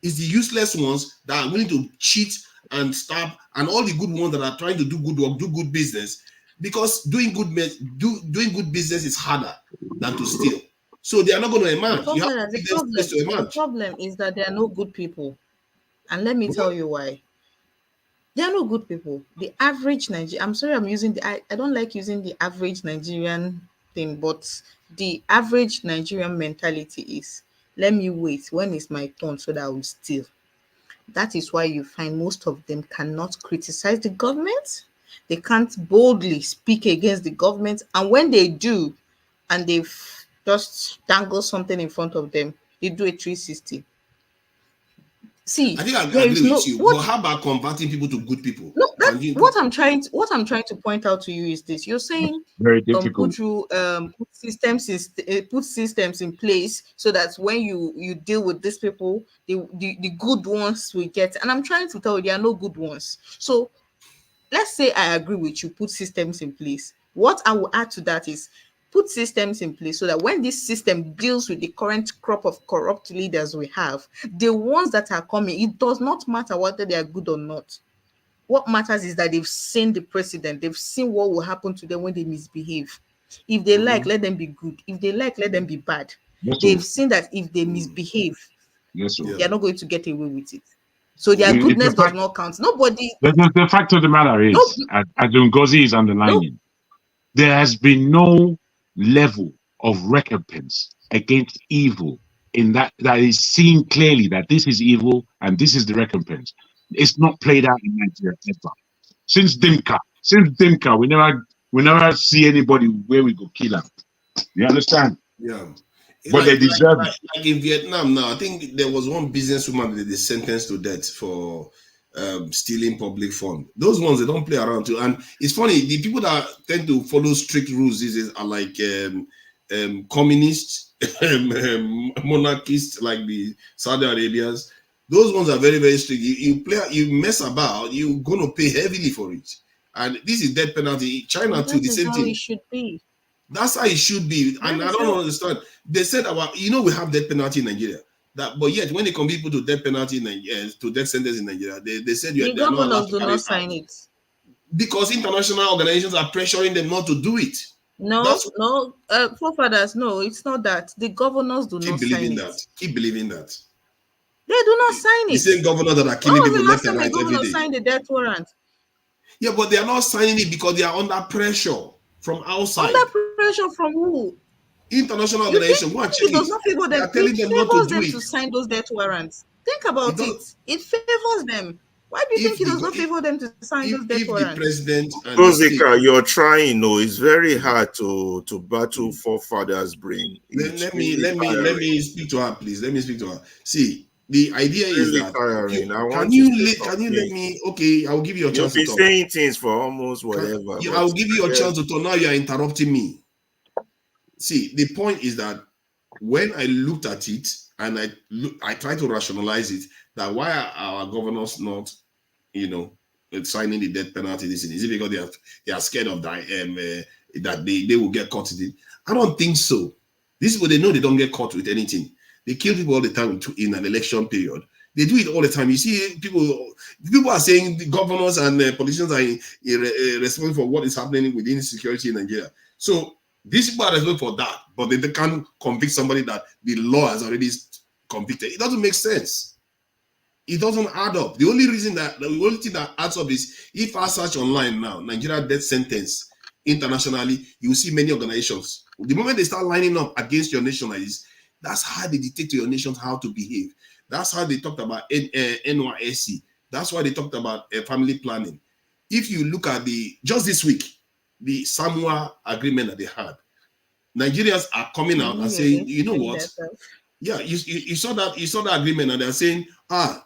It's the useless ones that are willing to cheat and stab, and all the good ones that are trying to do good work, do good business. Because doing good business is harder than to steal. So they are not going to emerge. The problem is that there are no good people. And let me tell you why. There are no good people. The average Nigerian, I'm sorry I'm using I don't like using the average Nigerian thing, but the average Nigerian mentality is, let me wait when it's my turn so that I will steal. That is why you find most of them cannot criticize the government. They can't boldly speak against the government. And when they do, and they just dangle something in front of them. They do a 360. See, I think I there agree is no with you. what. But how about converting people to good people? No, that Can you? what I'm trying to point out to you is this. You're saying Very difficult. put systems in place so that when you deal with these people, the good ones will get. And I'm trying to tell you there are no good ones. So let's say I agree with you, put systems in place. What I will add to that is put systems in place so that when this system deals with the current crop of corrupt leaders we have, the ones that are coming, it does not matter whether they are good or not. What matters is that they've seen the precedent, they've seen what will happen to them when they misbehave. If they like, let them be good. If they like, let them be bad. Yes, They've sir. seen that if they misbehave, Yes, sir. they're not going to get away with it. So their It's goodness the does fact. not count. Nobody. The fact of the matter No, is, as Ngozi is underlining, there has been no level of recompense against evil in that is seen clearly that this is evil and this is the recompense. It's not played out in Nigeria ever. Since Dimka, we never see anybody where we go kill them. You understand? Yeah. But they deserve it. Like in Vietnam now, I think there was one businesswoman that they sentenced to death for stealing public fund. Those ones, they don't play around too. And it's funny, the people that tend to follow strict rules these days are like communists, monarchists, like the Saudi Arabians. Those ones are very, very strict. You mess about, you're going to pay heavily for it. And this is death penalty. China too, the same thing. It should be. That's how it should be. And I don't understand. They said we have death penalty in Nigeria. But yet when they come people to death penalty in Nigeria, to death sentence in Nigeria, they said the governors do not sign it. Because international organizations are pressuring them not to do it. No, forefathers, no, it's not that. The governors do not sign it. Keep believing that. They do not sign it. The same governor that are killing people left and right every day. The governor signed the death warrant. Yeah, but they are not signing it because they are under pressure from outside. Under pressure from who? International organization. It does not favor them. It favors them to sign those death warrants. Think about it. It favors them. Why do you think it does not favor them to sign those death warrants? The president and Rosika, you're trying. No, it's very hard to battle forefathers' brain. Let me speak to her, please. Let me speak to her. See, the idea is that can you let me? Okay, I'll give you a chance to talk. You've been saying things for almost whatever. I'll give you a chance to talk. Now you are interrupting me. See, the point is that when I looked at it and I tried to rationalize it, that why are our governors not, signing the death penalty? Is it because they are scared of that they will get caught in it? I don't think so. These people, they know they don't get caught with anything. They kill people all the time in an election period. They do it all the time. You see, people are saying the governors and politicians are responsible for what is happening within security in Nigeria. So these people are responsible for that, but they can't convict somebody that the law has already convicted. It doesn't make sense. It doesn't add up. The only thing that adds up is if I search online now, Nigeria death sentence internationally, you will see many organizations. The moment they start lining up against your nation, that's how they dictate to your nations how to behave. That's how they talked about NYSC. That's why they talked about family planning. If you look at just this week, the Samoa agreement that they had, Nigerians are coming out and saying, you know what? Yeah, you saw that agreement, and they're saying,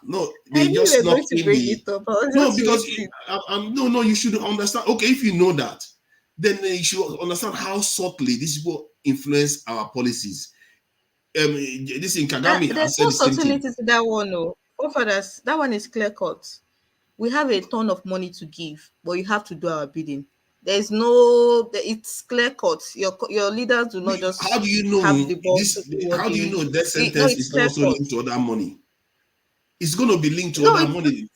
no, they just not in the. No, because you should understand. Okay, if you know that, then you should understand how subtly these people influence our policies. This in Kagame there's no subtlety to that one. No, forefathers, that one is clear cut. We have a ton of money to give, but you have to do our bidding. There's it's clear cut. Your leaders do not just. How do you know have the ball how do you know that sentence is also linked to other money? It's going to be linked to other money.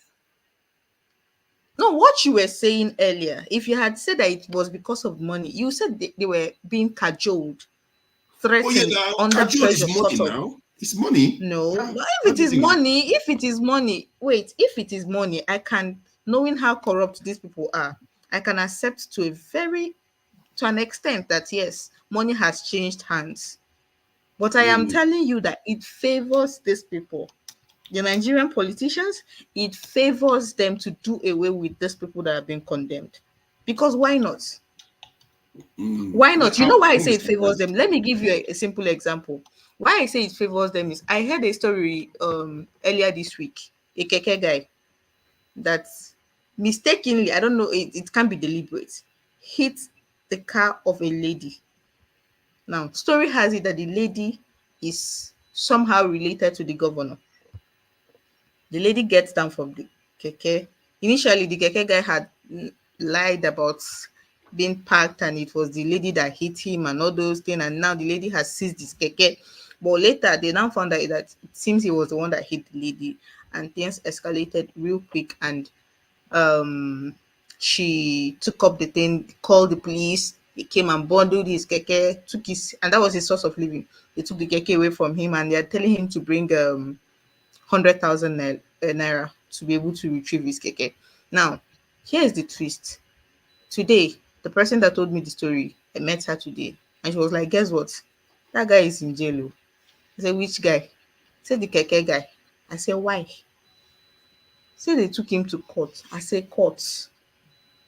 No, what you were saying earlier, if you had said that it was because of money, you said they were being cajoled, threatened, under pressure. Is money now. It's money. No, if it is money, wait, if it is money, I can, knowing how corrupt these people are, I can accept to an extent that yes, money has changed hands. But I am telling you that it favors these people. The Nigerian politicians, it favors them to do away with these people that have been condemned. Because why not? Why not? You know why I say it favors them? Let me give you a simple example. Why I say it favors them is I heard a story earlier this week. A keke guy that mistakenly, I don't know, it can't be deliberate, hit the car of a lady. Now, story has it that the lady is somehow related to the governor. The lady gets down from the keke. Initially, the keke guy had lied about being parked and it was the lady that hit him and all those things. And now the lady has seized his keke. But later, they now found out that it seems he was the one that hit the lady. And things escalated real quick. And she took up the thing, called the police. They came and bundled his keke, took his, and that was his source of living. They took the keke away from him and they're telling him to bring 100,000 naira to be able to retrieve his keke. Now, here's the twist. Today, the person that told me the story, I met her today, and she was like, "Guess what? That guy is in jail." I said, "Which guy?" I said, "The keke guy." I said, "Why?" So they took him to court. I said, "Court?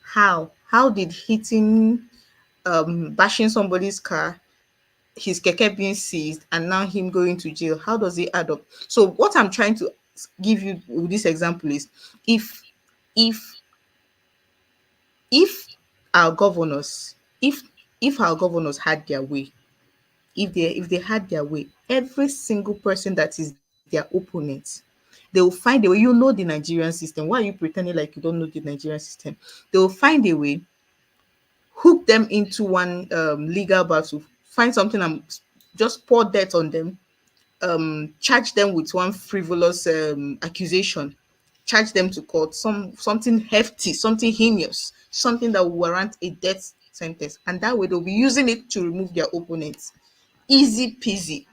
How? How did hitting, bashing somebody's car, his keke being seized, and now him going to jail, how does it add up?" So what I'm trying to give you with this example is if our governors, if our governors had their way, if they had their way, every single person that is their opponent, they will find a way. You know the Nigerian system. Why are you pretending like you don't know the Nigerian system? They will find a way, hook them into one legal battle, find something and just pour dirt on them, charge them with one frivolous accusation, charge them to court, something hefty, something heinous, something that will warrant a death sentence. And that way they'll be using it to remove their opponents. Easy peasy.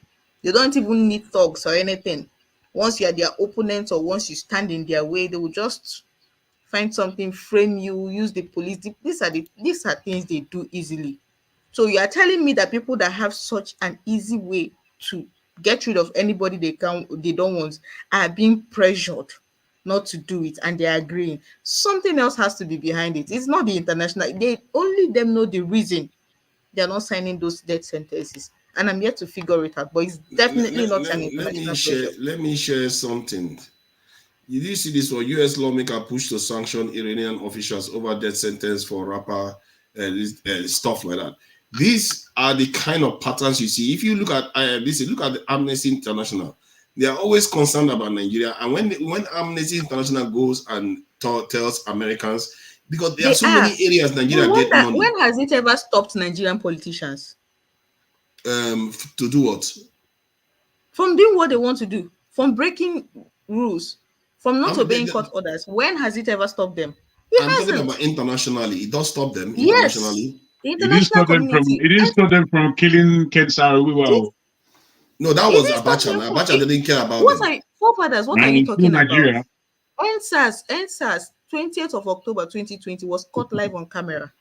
They don't even need thugs or anything. Once you are their opponent or once you stand in their way, they will just find something, frame you, use the police. These are things they do easily. So you are telling me that people that have such an easy way to get rid of anybody they don't want are being pressured not to do it, and they're agreeing. Something else has to be behind it. It's not the international. They only them know the reason they're not signing those death sentences. And I'm yet to figure it out. But it's definitely not an international pressure. Let me share something. Did you see this one? U.S. lawmaker pushed to sanction Iranian officials over death sentence for rapper stuff like that. These are the kind of patterns you see. If you look at look at the Amnesty International. They are always concerned about Nigeria. And when Amnesty International goes and tells Americans, because there are so many areas Nigeria get money. When has it ever stopped Nigerian politicians? To do what? From doing what they want to do, from breaking rules, from not obeying court orders. When has it ever stopped them? I'm talking about internationally. It does stop them internationally. Yes. It didn't stop them from killing Ken Saro. No, that was Abacha. Abacha didn't care about them. Forefathers, what are you talking about? NSAS 20th of October 2020 was caught live on camera.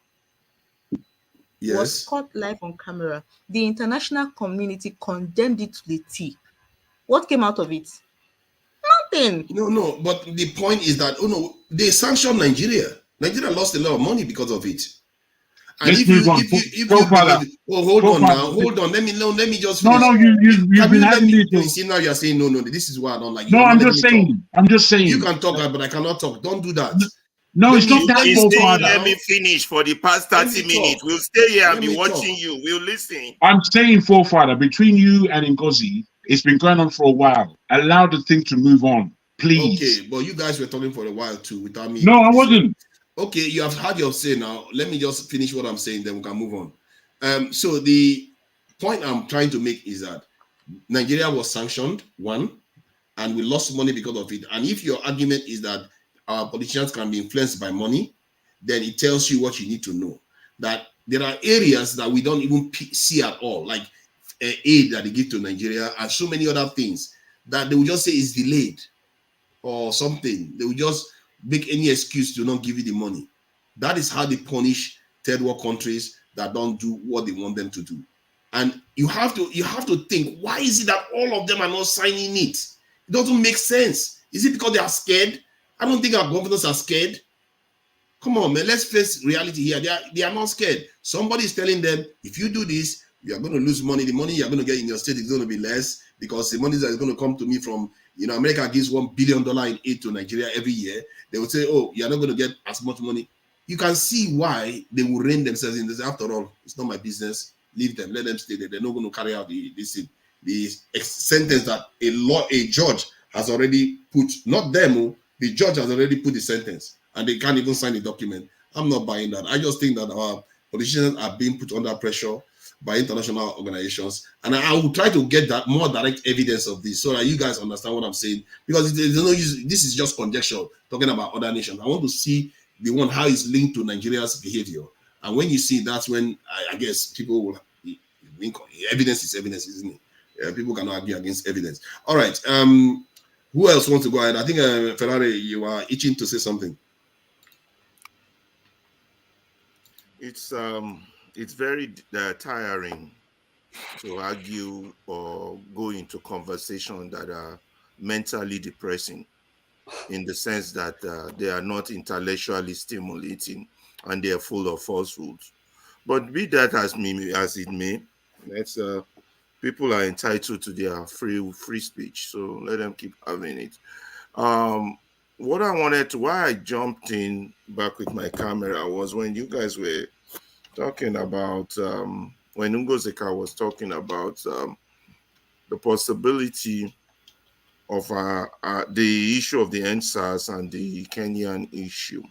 Yes. Was caught live on camera. The international community condemned it to the T. What came out of it? Nothing. No, but the point is that they sanctioned Nigeria. Nigeria lost a lot of money because of it. And hold on. Let me just finish. No, you've been having it. You see, now you're saying no. This is why I don't like you. No, I'm just saying. You can talk, but I cannot talk. Don't do that. No, it's not that. Let me finish for the past 30 minutes. We'll stay here and be watching you. We'll listen. I'm saying, Forefather, between you and Ngozi, it's been going on for a while. Allow the thing to move on, please. Okay, but you guys were talking for a while too without me. No, I wasn't. Okay, you have had your say now. Let me just finish what I'm saying, then we can move on. So the point I'm trying to make is that Nigeria was sanctioned, one, and we lost money because of it. And if your argument is that our politicians can be influenced by money, then it tells you what you need to know. That there are areas that we don't even see at all, like aid that they give to Nigeria and so many other things that they will just say is delayed or something. They will just make any excuse to not give you the money. That is how they punish third world countries that don't do what they want them to do. And you have to think, why is it that all of them are not signing it? It doesn't make sense. Is it because they are scared? I don't think our governors are scared. Come on, man. Let's face reality here. They are not scared. Somebody is telling them, if you do this, you are going to lose money. The money you are going to get in your state is going to be less because the money that is going to come to me from, America gives $1 billion in aid to Nigeria every year. They will say, oh, you are not going to get as much money. You can see why they will rein themselves in this. After all, it's not my business. Leave them. Let them stay there. They're not going to carry out the sentence that a judge has already put. Not them. The judge has already put the sentence, and they can't even sign the document. I'm not buying that. I just think that our politicians are being put under pressure by international organizations, and I will try to get that more direct evidence of this so that you guys understand what I'm saying. Because there's no use. This is just conjecture talking about other nations. I want to see the one how it's linked to Nigeria's behavior, and when you see that's when I guess people will. Evidence is evidence, isn't it? People cannot argue against evidence. All right. Who else wants to go ahead? I think Ferrari, you are itching to say something. It's very tiring to argue or go into conversations that are mentally depressing, in the sense that they are not intellectually stimulating and they are full of falsehoods. But be that as it may, people are entitled to their free speech, so let them keep having it. What I wanted to, why I jumped in back with my camera was when you guys were talking about, when Ngozeka was talking about the possibility of the issue of the NSAS and the Kenyan issue.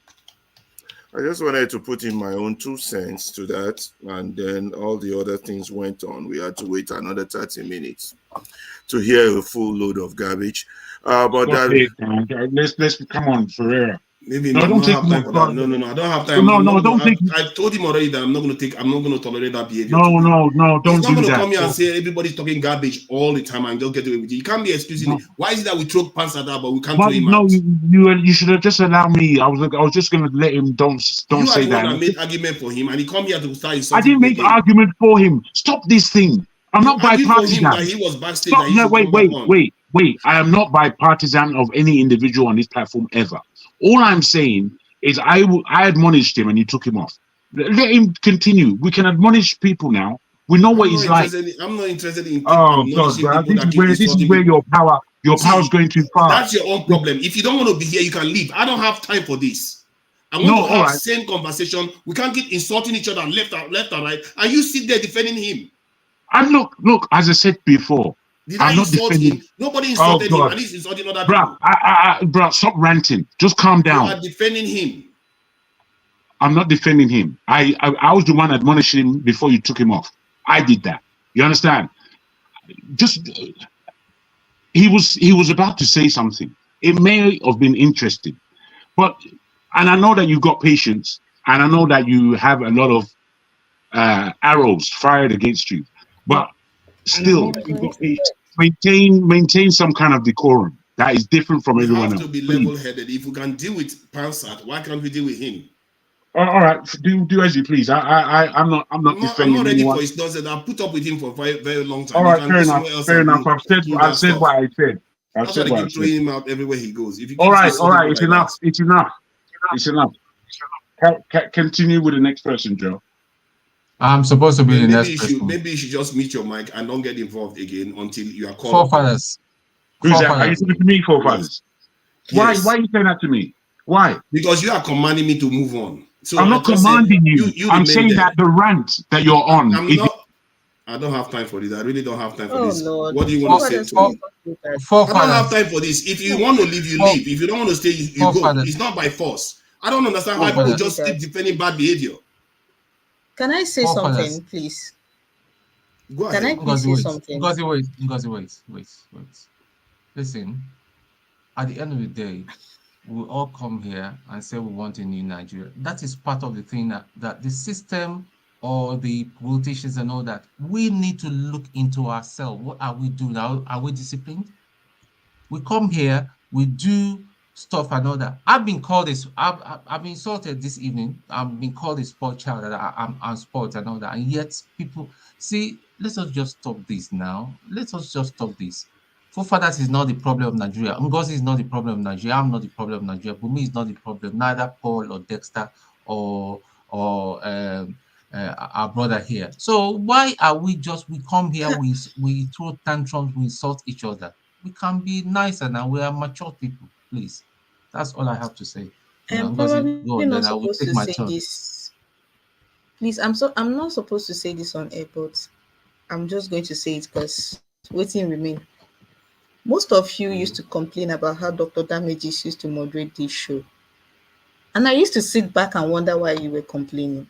I just wanted to put in my own 2 cents to that, and then all the other things went on. We had to wait another 30 minutes to hear a full load of garbage. But let's come on, Ferreira. Maybe no, not, don't don't take have time for that. No, I don't have time. No, don't take. I told him already that I'm not going to tolerate that behavior. No, don't do that. He's not going to come here and say everybody's talking garbage all the time and don't get away with it. You can't be excusing it. Why is it that we throw pants at that, but we can't throw him out? You should have just allowed me. I was just going to let him. Don't say that. I made argument for him, and he come here to start insulting. I didn't make argument for him. Stop this thing. I'm not bipartisan. He was backstage. Stop. No, wait. I am not bipartisan of any individual on this platform ever. All I'm saying is I admonished him and he took him off. Let him continue. We can admonish people now. We know what he's like. I'm not interested in. Oh God, this is where your power is going too far. That's your own problem. If you don't want to be here, you can leave. I don't have time for this. I want to have the same conversation. We can't keep insulting each other left and right, and you sit there defending him. And look, as I said before, I'm not defending him. Nobody insulted him, and he's insulting other people. Bruh, stop ranting. Just calm down. You are defending him. I'm not defending him. I was the one admonishing him before you took him off. I did that. You understand? Just he was about to say something. It may have been interesting, and I know that you've got patience, and I know that you have a lot of arrows fired against you, but still, maintain some kind of decorum that is different from everyone else. We have to be level-headed. If we can deal with Pansat, why can't we deal with him? All right, do as you please. I'm not defending. I'm not ready for his nonsense. I've put up with him for a very, very long time. All right, fair enough. I've said what I said. I've said what I said. Throwing him out everywhere he goes. All right. It's enough. It's enough. Continue with the next person, Joe. I'm supposed to be the next person. Maybe you should just mute your mic and don't get involved again until you are called. Forefathers. Who's that? Are you talking to me, Forefathers? Yes. Why are you saying that to me? Why? Because you are commanding me to move on. So I'm not commanding you. I'm saying that the rant that you're on. I don't have time for this. I really don't have time for this. Lord. What do you want to say to me? I don't have time for this. If you want to leave, you leave. If you don't want to stay, you go. It's not by force. I don't understand why people just keep defending bad behavior. Can I say something, please? Go ahead. Can I please say something? Ngozi, wait. Listen, at the end of the day, we all come here and say we want a new Nigeria. That is part of the thing that the system or the politicians and all that, we need to look into ourselves. What are we doing? Are we disciplined? We come here, we do stuff and all that. I've been called this. I've been insulted this evening. I've been called a sport child. That I'm sport and all that. And yet people see. Let's just stop this now. Let's just stop this. Forefathers is not the problem of Nigeria. Ngozi is not the problem of Nigeria. I'm not the problem of Nigeria. Bumi is not the problem. Neither Paul or Dexter or our brother here. So why are we come here, we throw tantrums, we insult each other? We can be nicer now. We are mature people, please. That's all I have to say. I'm Ngozi, probably go on, not then I will supposed take to my say turn. this. Please, I'm not supposed to say this on air, but I'm just going to say it because waiting remain. Most of you used to complain about how Dr. Damages used to moderate this show. And I used to sit back and wonder why you were complaining.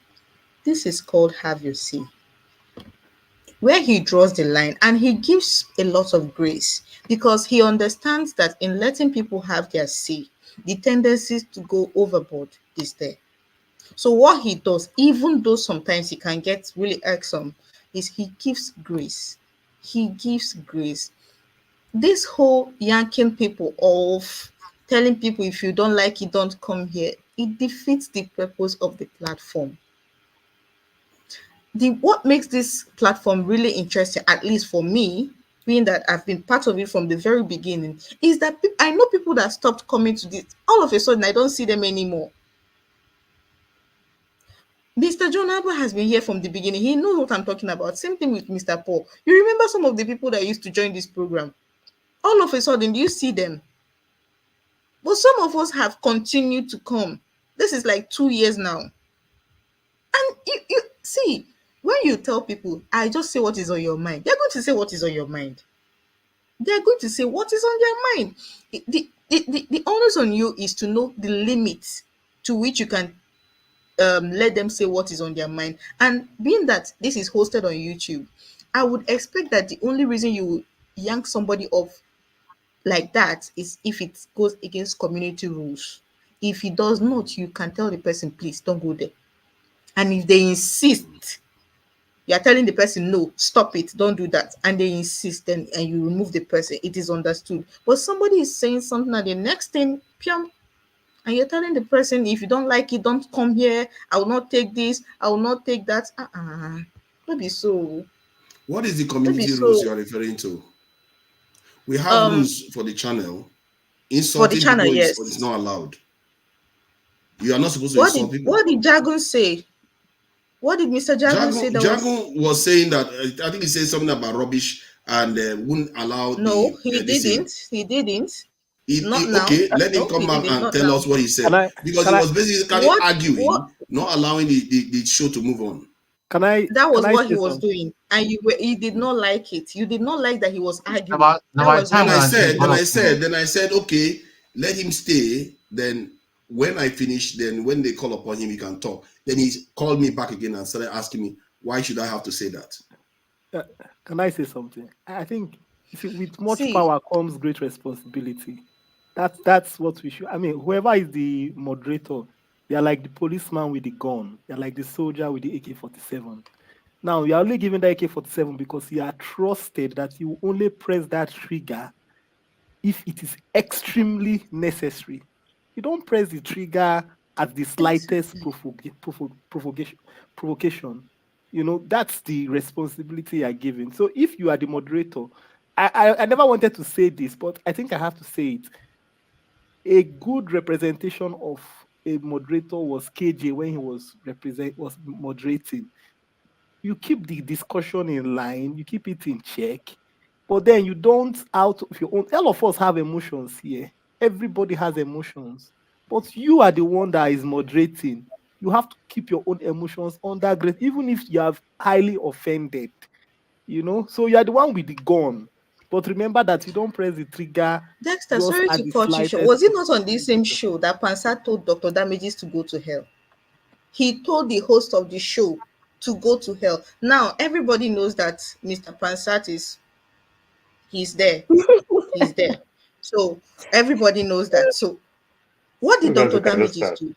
This is called have your say, where he draws the line and he gives a lot of grace because he understands that in letting people have their say, the tendencies to go overboard is there. So what he does, even though sometimes he can get really irksome, is he gives grace. He gives grace. This whole yanking people off, telling people if you don't like it, don't come here, it defeats the purpose of the platform. What makes this platform really interesting, at least for me, being that I've been part of it from the very beginning, is that I know people that stopped coming to this. All of a sudden, I don't see them anymore. Mr. John Abba has been here from the beginning. He knows what I'm talking about. Same thing with Mr. Paul. You remember some of the people that used to join this program? All of a sudden, you see them. But some of us have continued to come. This is like 2 years now. And you see, when you tell people, I just say what is on your mind, they're going to say what is on your mind. They're going to say what is on their mind. The onus on you is to know the limits to which you can let them say what is on their mind. And being that this is hosted on YouTube, I would expect that the only reason you would yank somebody off like that is if it goes against community rules. If it does not, you can tell the person, please don't go there. And if they insist, you are telling the person, no, stop it, don't do that, and they insist, and you remove the person, it is understood. But somebody is saying something, and the next thing, pium, and you're telling the person, if you don't like it, don't come here, I will not take this, I will not take that. Don't be so. What is the Don't be community rules so. you are referring to? We have rules for the channel. For the Insulting channel, people yes. is not allowed. You are not supposed to insult people. What did Jagun say? What did Mr. Jagun say? Jagun was saying that I think he said something about rubbish and wouldn't allow No, he this thing. didn't. He didn't. Okay, let him come back and tell us what he said. Because he was basically arguing, not allowing the show to move on. That was what he was doing, and you did not like it. You did not like that he was arguing. Then I said, okay, let him stay. Then when I finish, then when they call upon him, he can talk. Then he called me back again and started asking me, why should I have to say that? Can I say something? I think, you see, with much power comes great responsibility. That's what we should. I mean, whoever is the moderator, they are like the policeman with the gun. They're like the soldier with the AK-47. Now, you are only given the AK-47 because you are trusted that you only press that trigger if it is extremely necessary. You don't press the trigger at the slightest provocation. You know, that's the responsibility you are given. So if you are the moderator, I never wanted to say this, but I think I have to say it. A good representation of a moderator was KJ when he was moderating. You keep the discussion in line, you keep it in check, but then you don't out of your own. All of us have emotions here. Everybody has emotions, but you are the one that is moderating. You have to keep your own emotions under grace, even if you are highly offended. You know, so you are the one with the gun. But remember that you don't press the trigger. Dexter, sorry to cut you short. Was it not on this same show that Pansat told Dr. Damages to go to hell? He told the host of the show to go to hell. Now everybody knows that Mr. Pansat he's there. He's there. So everybody knows that. So what did Dr. Damages do?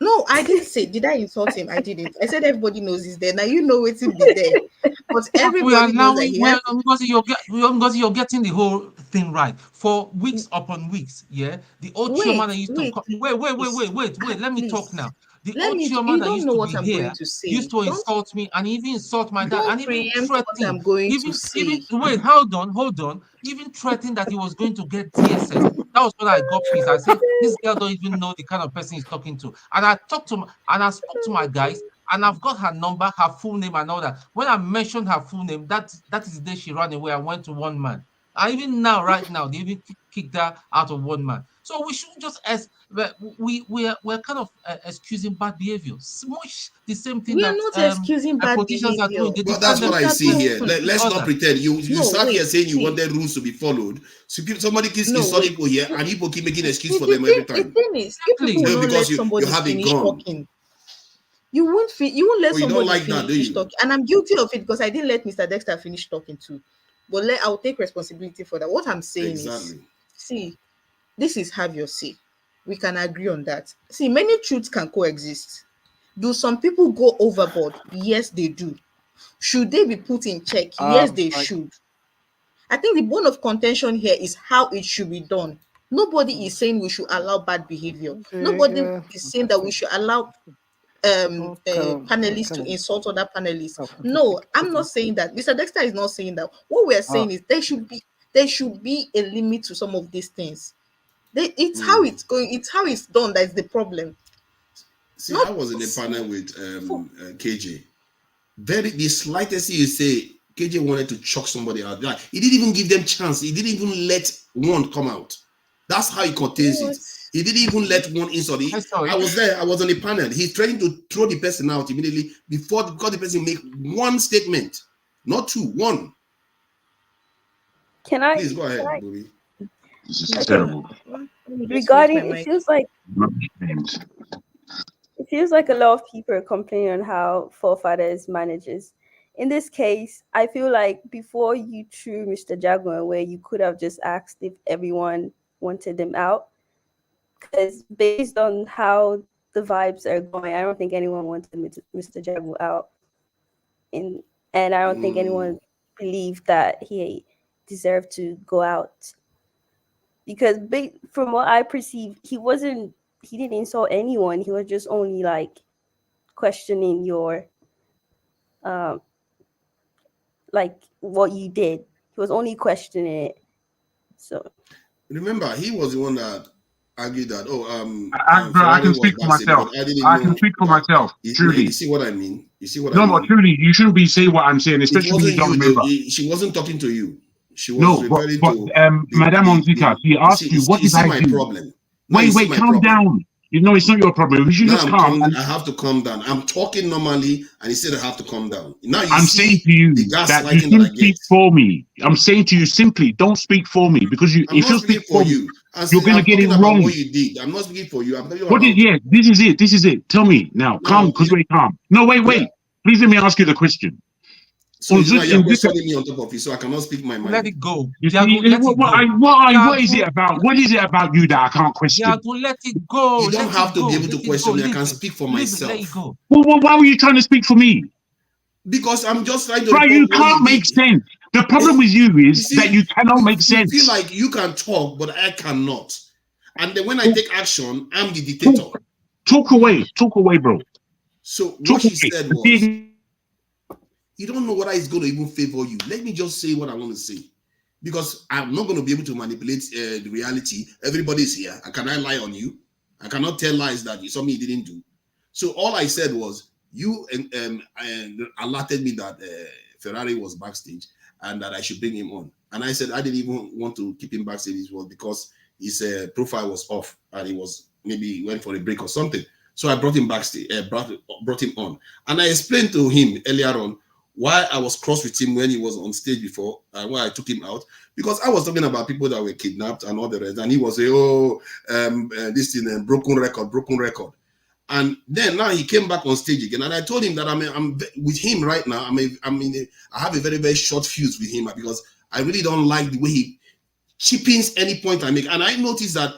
No, I didn't say, did I insult him? I didn't. I said everybody knows he's there. Now you know it's be there. But everybody knows that he has... because you're getting the whole thing right. For weeks upon weeks, yeah. The old chairman that used to wait. Let me talk now. The old chairman that used to be here used to insult me and even insult my dad and even threaten. Wait, hold on. Even threatened that he was going to get DSS. That was when I got pissed. I said, this girl don't even know the kind of person he's talking to. And I spoke to my guys, and I've got her number, her full name, and all that. When I mentioned her full name, that is the day she ran away. I went to one man. And even now, right now, they even kicked her out of one man. So we shouldn't just we're kind of excusing bad behavior. Much the same thing we are not excusing bad behavior. But that's what I see here. Let's not pretend. You start here saying you want the rules to be followed. So somebody keeps insulting people here, and people keep making excuse for them every time. The thing is, people will not let somebody finish talking. You won't let somebody finish talking, and I'm guilty of it because I didn't let Mr. Dexter finish talking too. But I'll take responsibility for that. What I'm saying is, see, this is have your say. We can agree on that. See, many truths can coexist. Do some people go overboard? Yes, they do. Should they be put in check? Yes, they should. I think the bone of contention here is how it should be done. Nobody is saying we should allow bad behavior. Nobody is saying that we should allow panelists to insult other panelists. No, I'm not saying that. Mr. Dexter is not saying that. What we are saying is there should be a limit to some of these things. It's how it's going. It's how it's done. That's the problem. See, I was in a panel with KJ. The slightest you say, KJ wanted to chuck somebody out. Like, he didn't even give them chance. He didn't even let one come out. That's how he contains it. He didn't even let one insult. I was there. I was on the panel. He's trying to throw the person out immediately because the person make one statement, not two, one. Please go ahead, Bobby. This is terrible. Regarding, it feels like a lot of people are complaining on how Forefathers manages. In this case, I feel like before you threw Mr. Jaguar away, you could have just asked if everyone wanted him out. Because based on how the vibes are going, I don't think anyone wanted Mr. Jaguar out. And I don't think anyone believed that he deserved to go out. Because from what I perceive, he didn't insult anyone. He was just only like questioning your like what you did. He was only questioning it. So remember, he was the one that argued that I can speak for myself. I can speak for myself. Truly, you see what I mean? But truly, you shouldn't be saying what I'm saying, especially when you don't remember. She wasn't talking to you. She was referring to Madame Onzika, he asked you, what did I do? Problem. Wait, calm down. You know, it's not your problem. You should just calm. I have to calm down. I'm talking normally, and he said I have to calm down. Now I'm saying to you that you shouldn't speak for me. I'm saying to you simply, don't speak for me, because if you speak for you, you're going to get it wrong. What you did. I'm not speaking for you. I'm talking about this is it. Tell me now. Calm, because we're calm. No, wait. Please let me ask you the question. So you're questioning me on top of it, so I cannot speak my mind. Let it go. What is it about? What is it about you that I can't question? Let it go. You don't have to be able to question me. I can speak for myself. Let it go. Well, why were you trying to speak for me? Because I'm just trying to. Right, you can't make sense. The problem with you is that you cannot make sense. You feel like you can talk, but I cannot. And then when I take action, I'm the dictator. Talk away, bro. So what she said was, you don't know whether it's going to even favor you. Let me just say what I want to say. Because I'm not going to be able to manipulate the reality. Everybody's here. Can I lie on you? I cannot tell lies that something you didn't do. So all I said was, you alerted me that Ferrari was backstage and that I should bring him on. And I said I didn't even want to keep him backstage because his profile was off and he went for a break or something. So I brought him backstage, brought him on. And I explained to him earlier on why I was cross with him when he was on stage before, and why I took him out, because I was talking about people that were kidnapped and all the rest, and he was saying, this thing, broken record. And then now he came back on stage again, and I told him that I'm with him right now. I have a very, very short fuse with him because I really don't like the way he cheapens any point I make. And I noticed that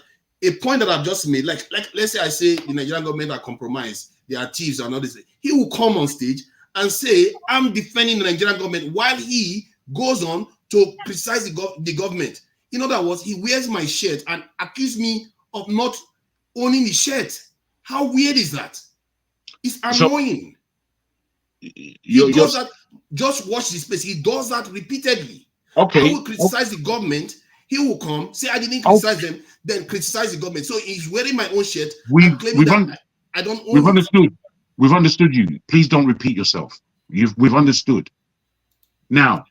a point that I've just made, like let's say I say the Nigerian government are compromised, they are thieves and all this. He will come on stage and say, I'm defending the Nigerian government, while he goes on to criticize the government. In other words, he wears my shirt and accuse me of not owning the shirt. How weird is that? It's annoying. He does that. Just watch this space. He does that repeatedly. Okay. I will criticize the government. He will come, say I didn't criticize them, then criticize the government. So he's wearing my own shirt and claiming that I don't own We've understood. We've understood you. Please don't repeat yourself. We've understood. Now,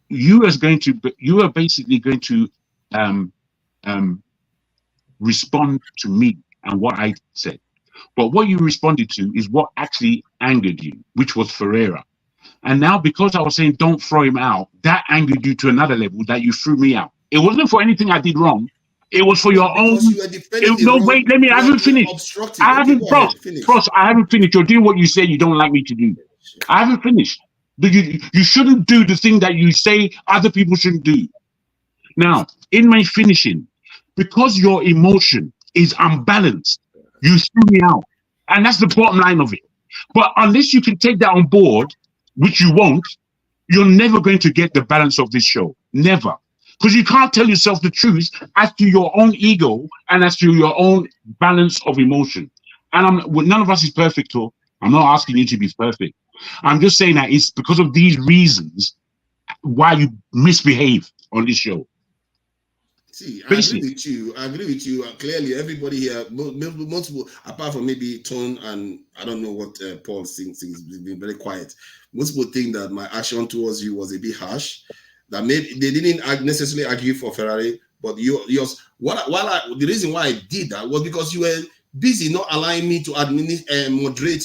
you are basically going to respond to me and what I said. But what you responded to is what actually angered you, which was Ferreira. And now, because I was saying don't throw him out, that angered you to another level that you threw me out. It wasn't for anything I did wrong. It was for your own. Wait, let me. I haven't finished. I haven't, Bros, I haven't finished. You're doing what you say you don't like me to do. I haven't finished. You shouldn't do the thing that you say other people shouldn't do. Now, in my finishing, because your emotion is unbalanced, you threw me out. And that's the bottom line of it. But unless you can take that on board, which you won't, you're never going to get the balance of this show. Never. Because you can't tell yourself the truth as to your own ego and as to your own balance of emotion. And none of us is perfect, or I'm not asking you to be perfect. I'm just saying that it's because of these reasons why you misbehave on this show. See, I agree with you. I agree with you. Clearly, everybody here, most people, apart from maybe Tone and I don't know what Paul thinks, he's been very quiet. Most people think that my action towards you was a bit harsh. That maybe they didn't necessarily argue for Ferrari, but the reason why I did that was because you were busy not allowing me to moderate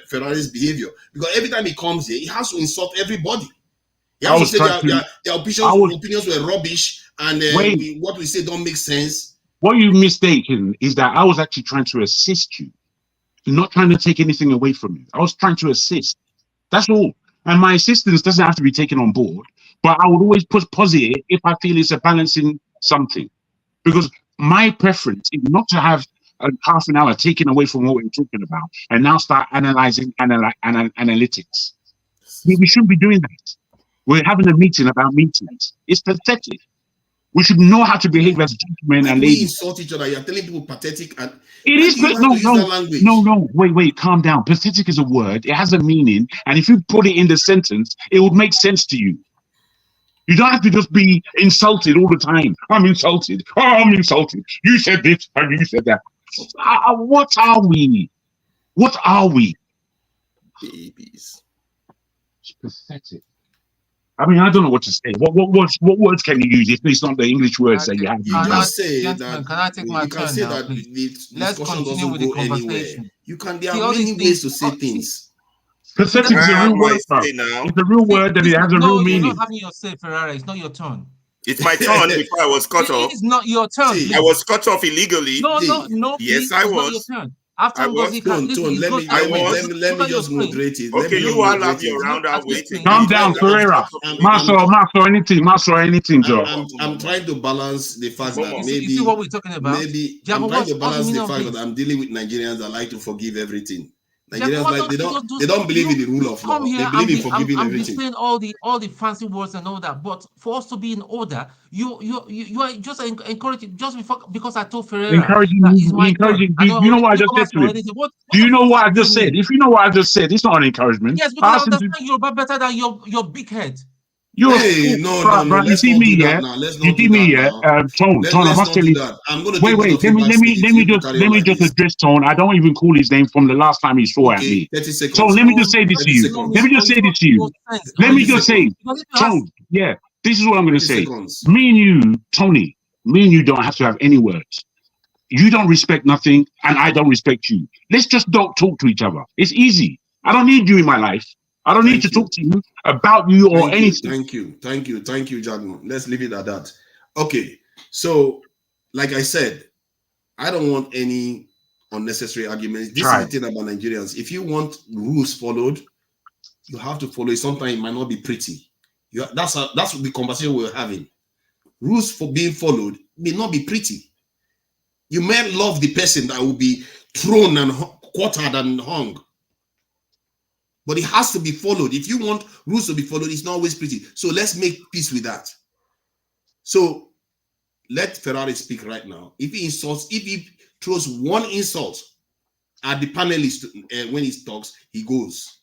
Ferrari's behavior. Because every time he comes here, he has to insult everybody. He has to say their opinions were rubbish. And what we say don't make sense. What you're mistaken is that I was actually trying to assist you, not trying to take anything away from you. I was trying to assist. That's all. And my assistance doesn't have to be taken on board, but I would always put positive if I feel it's a balancing something. Because my preference is not to have a half an hour taken away from what we're talking about and now start analyzing analytics. We shouldn't be doing that. We're having a meeting about meetings. It's pathetic. We should know how to behave as gentlemen and ladies. We insult each other. You're telling people pathetic, and it is. No. Wait. Calm down. Pathetic is a word. It has a meaning, and if you put it in the sentence, it would make sense to you. You don't have to just be insulted all the time. I'm insulted. Oh, I'm insulted. You said this and you said that. What are we? What are we? Babies. It's pathetic. I mean, I don't know what to say. What words can you use if it's not the English words that you have? You can say that. Can I take my turn now, please? Let's continue with the conversation. There are many ways to say things. Pathetic is a real word. It's a real word that it has a real meaning. You're not having your say, Ferrara. It's not your turn. It's my turn before I was cut off. It's not your turn. I was cut off illegally. No. Yes, I was. After let me just moderate it. Okay, you all have your round. I'm waiting. Calm down, Ferreira. Master anything, Joe. I'm trying to balance the fact that maybe you see what we're talking about. Maybe I'm trying to balance the fact that I'm dealing with Nigerians that like to forgive everything. Nigerians they don't believe in the rule of law. They believe in forgiving everything. I'm saying all the fancy words and all that, but for us to be in order, you are just encouraging just because I told Ferreira. Encouraging. You know what I just said to him? Do you know what I just said? If you know what I just said, it's not an encouragement. Yes, because I understand Yoruba better than your big head. No. You see me, yeah. You see me, yeah. Tone. I must tell you. Wait. Let me just address Tone. I don't even call his name from the last time he swore at me. 30 seconds. So let me just say this to you. Tone. Yeah. This is what I'm going to say. Me and you, Tony. Me and you don't have to have any words. You don't respect nothing, and I don't respect you. Let's just don't talk to each other. It's easy. I don't need you in my life. I don't need to talk to you about you or anything. Thank you, Jagman. Let's leave it at that. Okay, so like I said, I don't want any unnecessary arguments. This is the thing about Nigerians. If you want rules followed, you have to follow it. Sometimes it might not be pretty. That's the conversation we're having. Rules for being followed may not be pretty. You may love the person that will be thrown and quartered and hung. But it has to be followed. If you want rules to be followed, it's not always pretty. So let's make peace with that. So let Ferrari speak right now. If he insults, if he throws one insult at the panelist when he talks, he goes.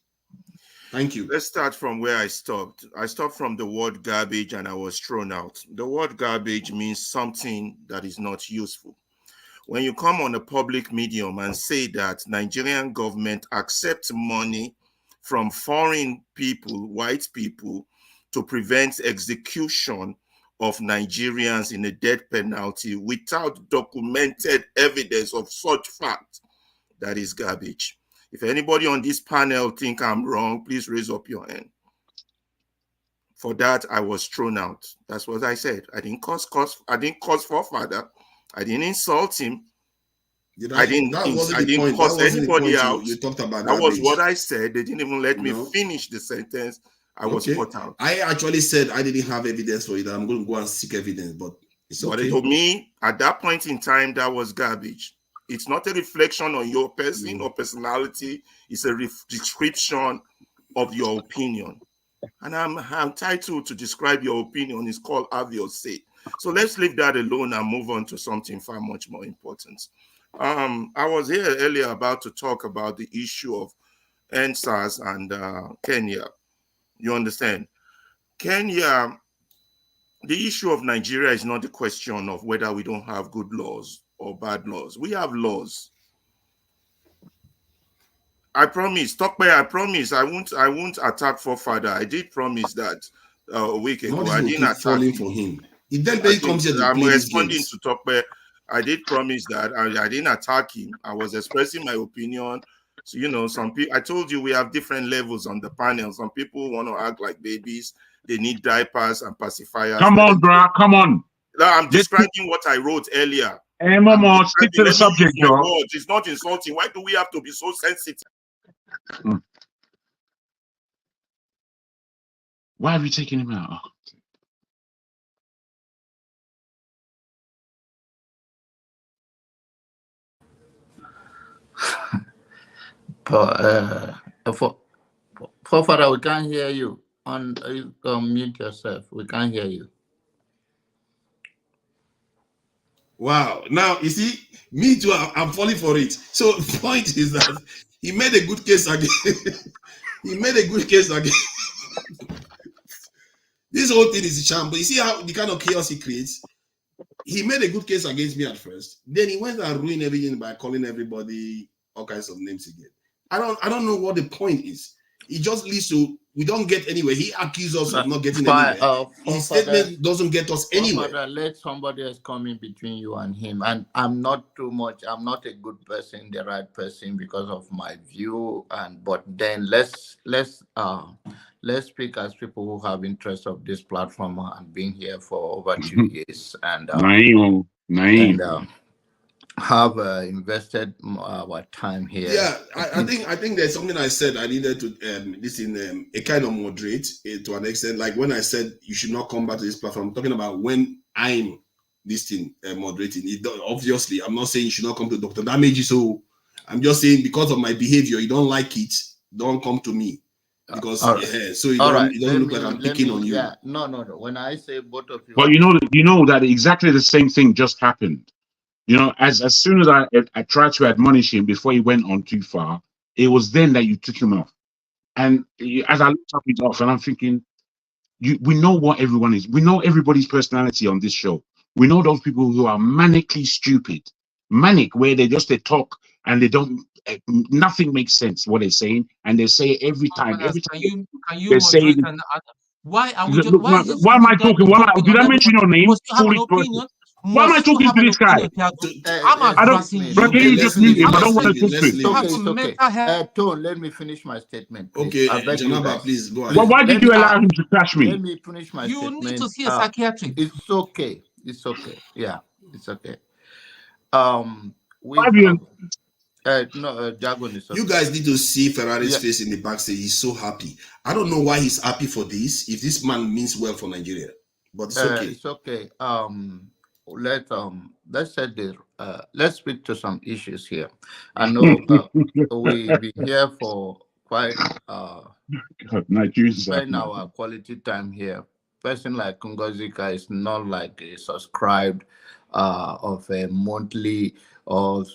Thank you. Let's start from where I stopped. I stopped from the word garbage and I was thrown out. The word garbage means something that is not useful. When you come on a public medium and say that Nigerian government accepts money from foreign people, white people, to prevent execution of Nigerians in a death penalty without documented evidence of such fact, that is garbage. If anybody on this panel think I'm wrong, please raise up your hand. For that, I was thrown out. That's what I said. I didn't cause forefather. I didn't insult him. I didn't cause anybody out. You talked about that was what I said. They didn't even let me finish the sentence. I was put out. I actually said I didn't have evidence for it. I'm going to go and seek evidence, but it's okay. But to me, at that point in time, that was garbage. It's not a reflection on your person or personality. It's a description of your opinion. And I'm entitled to describe your opinion. It's called have your say. So let's leave that alone and move on to something far much more important. I was here earlier about to talk about the issue of NSAS and Kenya. You understand? Kenya, the issue of Nigeria is not the question of whether we don't have good laws or bad laws. We have laws. I promise, I promise I won't attack Forefather. I did promise that a week ago. I didn't attack him. For him. If that comes here to I'm play responding to Tokpe. I did promise that I didn't attack him. I was expressing my opinion. So, you know, some people, I told you we have different levels on the panel. Some people want to act like babies. They need diapers and pacifiers. Come on, bro. Come on. No, I'm describing what I wrote earlier. Hey, Mama, stick to the subject, bro. It's not insulting. Why do we have to be so sensitive? Why have you taken him out? Forefather, we can't hear you. Mute yourself. We can't hear you. Wow. Now, you see, me too, I'm falling for it. So the point is that he made a good case again. He made a good case again. This whole thing is a sham. But you see how the kind of chaos he creates? He made a good case against me at first. Then he went and ruined everything by calling everybody all kinds of names again. I don't know what the point is. It just leads to we don't get anywhere. He accused us of not getting anywhere. His statement doesn't get us anywhere. Let somebody else come in between you and him. And I'm not I'm not a good person, the right person because of my view. But then let's speak as people who have interest of this platform and been here for over 2 years and have invested our time here. Yeah, I think there's something I said I needed to a kind of moderate to an extent. Like when I said you should not come back to this platform, I'm talking about when I'm moderating. Obviously, I'm not saying you should not come to Dr. Damage. So I'm just saying because of my behavior, you don't like it, don't come to me. Because so it doesn't look like I'm picking on you. Yeah, no. When I say both of you, but you know that exactly the same thing just happened. You know, as soon as I tried to admonish him before he went on too far, it was then that you took him off. And as I looked up it off, and I'm thinking, we know what everyone is. We know everybody's personality on this show. We know those people who are manically stupid, where they talk and they don't. Nothing makes sense what they're saying, and they say every time. Can you moderate why are we? Why am I talking? Did I mention your name? Why am I talking to this guy? Can you just mute him? I don't want to talk to him. Tone, let me finish my statement. Please. Okay, Janaba, please go ahead. Well, why did you allow him to crash me? Let me finish my statement. You need to see a psychiatrist. It's okay. It's okay. Yeah, it's okay. Jagon is okay. You guys need to see Ferrari's face in the backstage. He's so happy. I don't know why he's happy for this. If this man means well for Nigeria, but it's okay. It's okay. Let's set the let's speak to some issues here. I know we've been here for quite Nigerians spend our quality time here. Person like Ngozika is not like a subscribed of a monthly or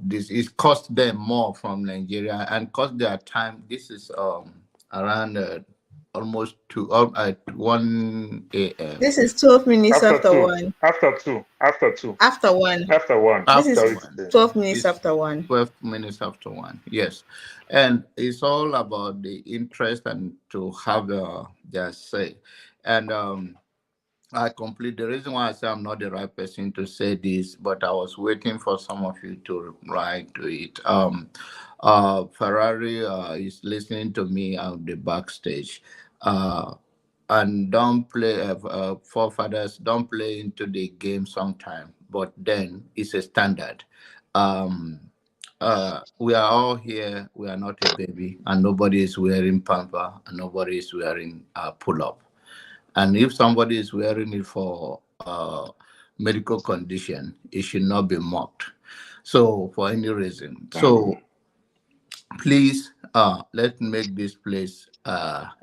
this. It cost them more from Nigeria and cost their time. This is around almost 1 a.m. This is 12 minutes after 1. After 2. After 1. After 1. This is 12 minutes after 1. 12 minutes after 1, yes. And it's all about the interest and to have their say. And I complete the reason why I say I'm not the right person to say this, but I was waiting for some of you to reply to it. Ferrari is listening to me on the backstage. And don't play Forefathers, don't play into the game sometime, but then it's a standard. We are all here, we are not a baby, and nobody is wearing pamper and nobody is wearing pull-up. And if somebody is wearing it for medical condition, it should not be mocked. So for any reason. So please, let's make this place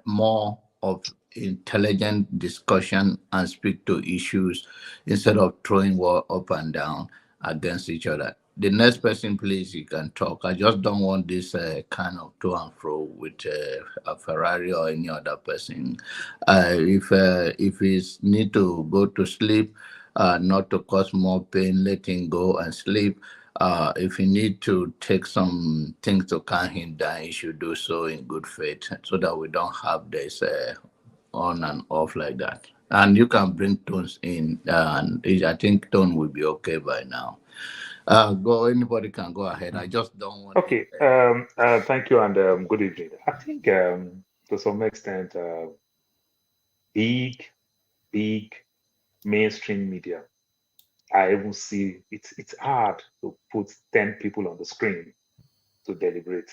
more of intelligent discussion and speak to issues instead of throwing war up and down against each other. The next person, please, you can talk. I just don't want this kind of to and fro with a Ferrari or any other person. If he's need to go to sleep, not to cause more pain, let him go and sleep. If you need to take some things to calm him down, you should do so in good faith so that we don't have this on and off like that. And you can bring tones in, and I think tone will be okay by now. Anybody can go ahead. I just don't want. Okay. Thank you and good evening. I think to some extent, big mainstream media. I even see it's hard to put 10 people on the screen to deliberate.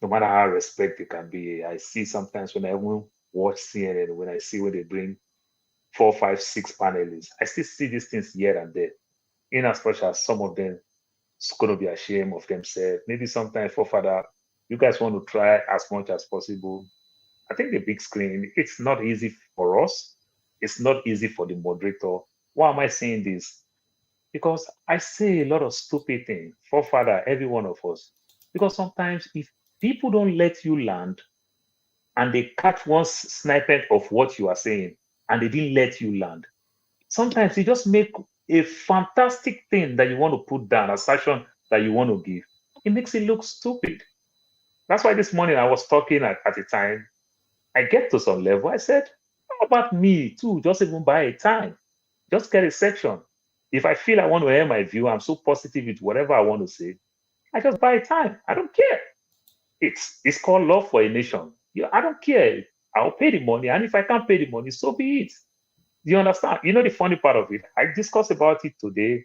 No matter how respect it can be, I see sometimes when I even watch CNN, when I see when they bring 4, 5, 6 panelists, I still see these things here and there. In as much as some of them is going to be ashamed of themselves. Maybe sometimes Forefather, you guys want to try as much as possible. I think the big screen, it's not easy for us. It's not easy for the moderator. Why am I saying this? Because I say a lot of stupid things, Forefather, every one of us. Because sometimes if people don't let you land and they catch one snippet of what you are saying and they didn't let you land, sometimes you just make a fantastic thing that you want to put down, assertion that you want to give. It makes it look stupid. That's why this morning I was talking at the time. I get to some level. I said, how about me too? Just even buy a time. Just get a section. If I feel I want to air my view, I'm so positive with whatever I want to say, I just buy a time. I don't care. It's called love for a nation. I don't care. I'll pay the money. And if I can't pay the money, so be it. Do you understand? You know the funny part of it? I discussed about it today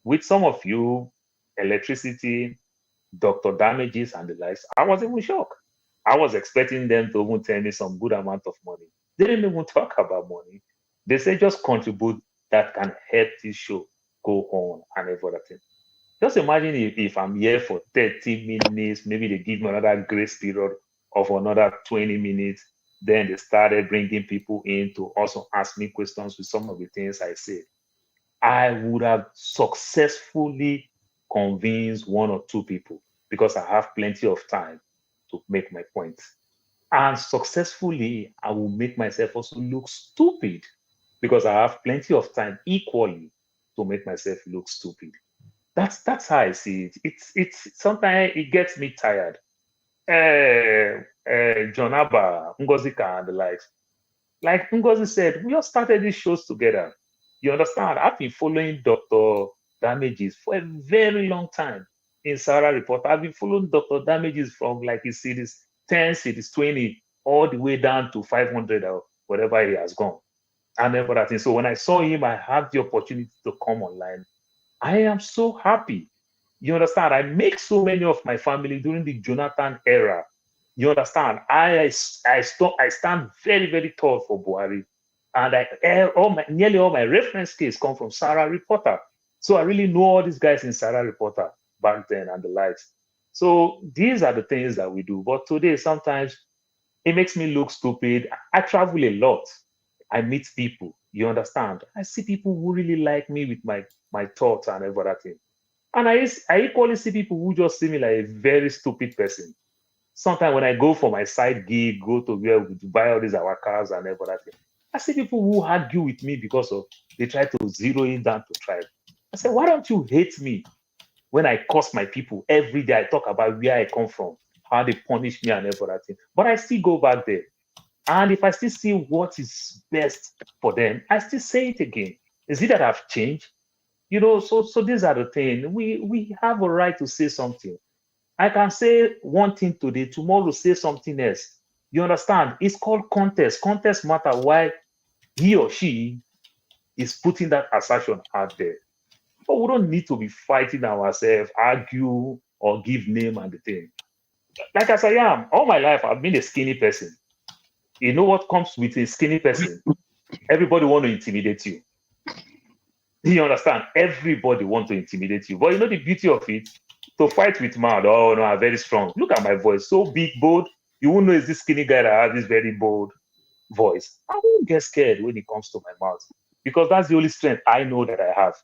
with some of you, electricity, doctor damages, and the likes. I was even shocked. I was expecting them to even tell me some good amount of money. They didn't even talk about money. They say just contribute that can help this show go on and everything. Just imagine if I'm here for 30 minutes, maybe they give me another grace period of another 20 minutes. Then they started bringing people in to also ask me questions with some of the things I said. I would have successfully convinced 1 or 2 people because I have plenty of time to make my point. And successfully, I will make myself also look stupid because I have plenty of time equally to make myself look stupid. That's how I see it. It's sometimes it gets me tired. John Abba, Ngozika, and the likes. Like Ngozi said, we all started these shows together. You understand? I've been following Dr. Damages for a very long time in Sarah Report. I've been following Dr. Damages from like his series 10, series 20, all the way down to 500 or whatever he has gone. And everything. So when I saw him, I had the opportunity to come online. I am so happy. You understand? I make so many of my family during the Jonathan era. You understand? I stand very, very tall for Buhari. And nearly all my reference case come from Sarah Reporter. So I really know all these guys in Sarah Reporter back then and the likes. So these are the things that we do. But today, sometimes it makes me look stupid. I travel a lot. I meet people. You understand? I see people who really like me with my thoughts and everything. And I equally see people who just see me like a very stupid person. Sometimes when I go for my side gig, go to where we buy all these our cars and everything, I see people who argue with me because of they try to zero it down to tribe. I say, why don't you hate me when I curse my people every day? I talk about where I come from, how they punish me and everything. But I still go back there. And if I still see what is best for them, I still say it again. Is it that I've changed? You know, so these are the things. We have a right to say something. I can say one thing today, tomorrow say something else. You understand? It's called contest. Contest matter why he or she is putting that assertion out there. But we don't need to be fighting ourselves, argue, or give name and the thing. Like as I am, all my life, I've been a skinny person. You know what comes with a skinny person? Everybody want to intimidate you. You understand? Everybody want to intimidate you. But you know the beauty of it? To fight with mouth, oh no, I'm very strong. Look at my voice, so big, bold. You won't know it's this skinny guy that has this very bold voice. I won't get scared when it comes to my mouth because that's the only strength I know that I have.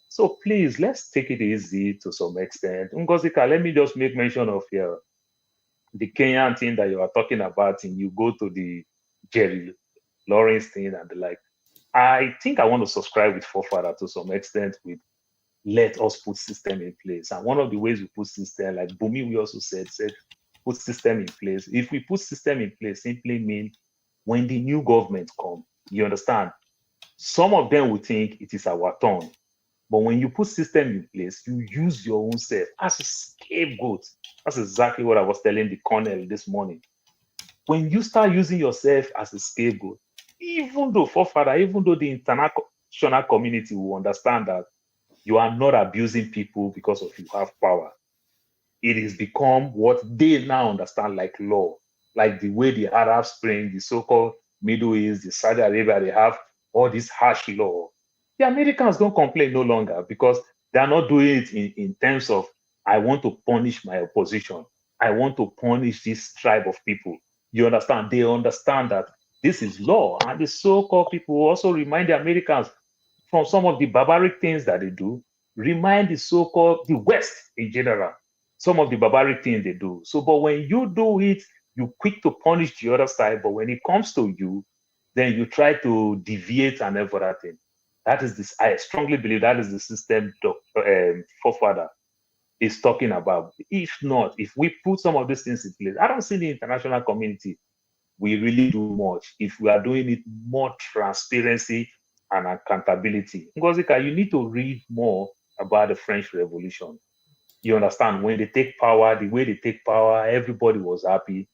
So please, let's take it easy to some extent. Ngozika, let me just make mention of the Kenyan thing that you are talking about, and you go to the Jerry Lawrence thing and the like. I think I want to subscribe with Forefathers to some extent with let us put system in place. And one of the ways we put system, like Bumi, we also said put system in place. If we put system in place, simply mean when the new government come, you understand, some of them will think it is our turn. But when you put system in place, you use your own self as a scapegoat. That's exactly what I was telling the colonel this morning. When you start using yourself as a scapegoat, even though the international community will understand that you are not abusing people because of you have power. It has become what they now understand like law, like the way the Arab Spring, the so-called Middle East, the Saudi Arabia, they have all this harsh law. The Americans don't complain no longer because they are not doing it in terms of, I want to punish my opposition. I want to punish this tribe of people. You understand? They understand that this is law. And the so-called people also remind the Americans from some of the barbaric things that they do, remind the so-called, the West in general, some of the barbaric things they do. So, but when you do it, you quick to punish the other side, but when it comes to you, then you try to deviate and everything. That is this, I strongly believe that is the system Forefather is talking about. If not, if we put some of these things in place, I don't see the international community we really do much if we are doing it more transparency and accountability. Ngozika, you need to read more about the French Revolution. You understand, when they take power, the way they take power, everybody was happy.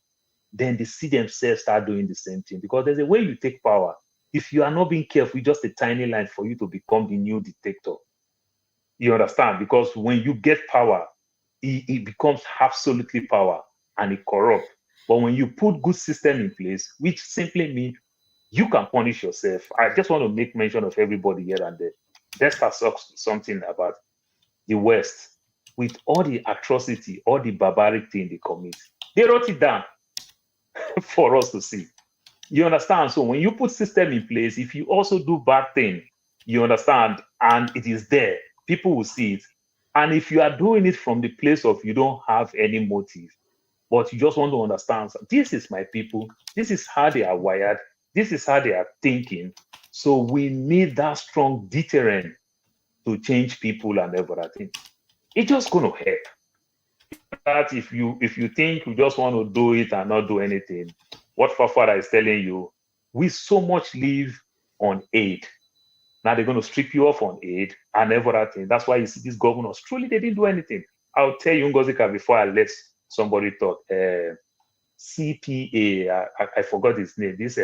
Then they see themselves start doing the same thing because there's a way you take power. If you are not being careful, it's just a tiny line for you to become the new dictator. You understand? Because when you get power, it becomes absolutely power and it corrupts. But when you put good system in place, which simply means you can punish yourself. I just want to make mention of everybody here and there. Let's talk something about the West. With all the atrocity, all the barbaric thing they commit, they wrote it down for us to see. You understand? So when you put system in place, if you also do bad thing, you understand, and it is there, people will see it. And if you are doing it from the place of you don't have any motive, but you just want to understand, so this is my people, this is how they are wired, this is how they are thinking. So we need that strong deterrent to change people and everything. It's just going to help. That if you think you just want to do it and not do anything, what Fafara is telling you, we so much live on aid. Now they're going to strip you off on aid and everything. That's why you see these governors, truly they didn't do anything. I'll tell you, Ngozika, before I let somebody talk, CPA, I forgot his name, this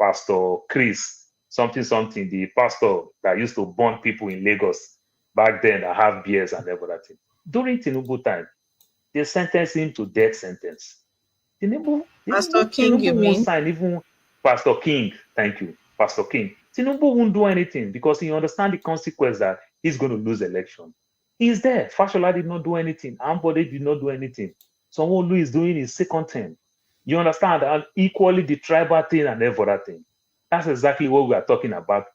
Pastor Chris, something, the pastor that used to burn people in Lagos back then that have beers and everything. During Tinubu time, they sentenced him to death sentence. Pastor King, you mean? Sign, even Pastor King, thank you, Pastor King. Tinubu won't do anything because he understands the consequence that he's going to lose election. He's there. Fashola did not do anything. Ambode did not do anything. Sanwo-Olu is doing his second term. You understand? And equally the tribal thing and every other thing. That's exactly what we are talking about.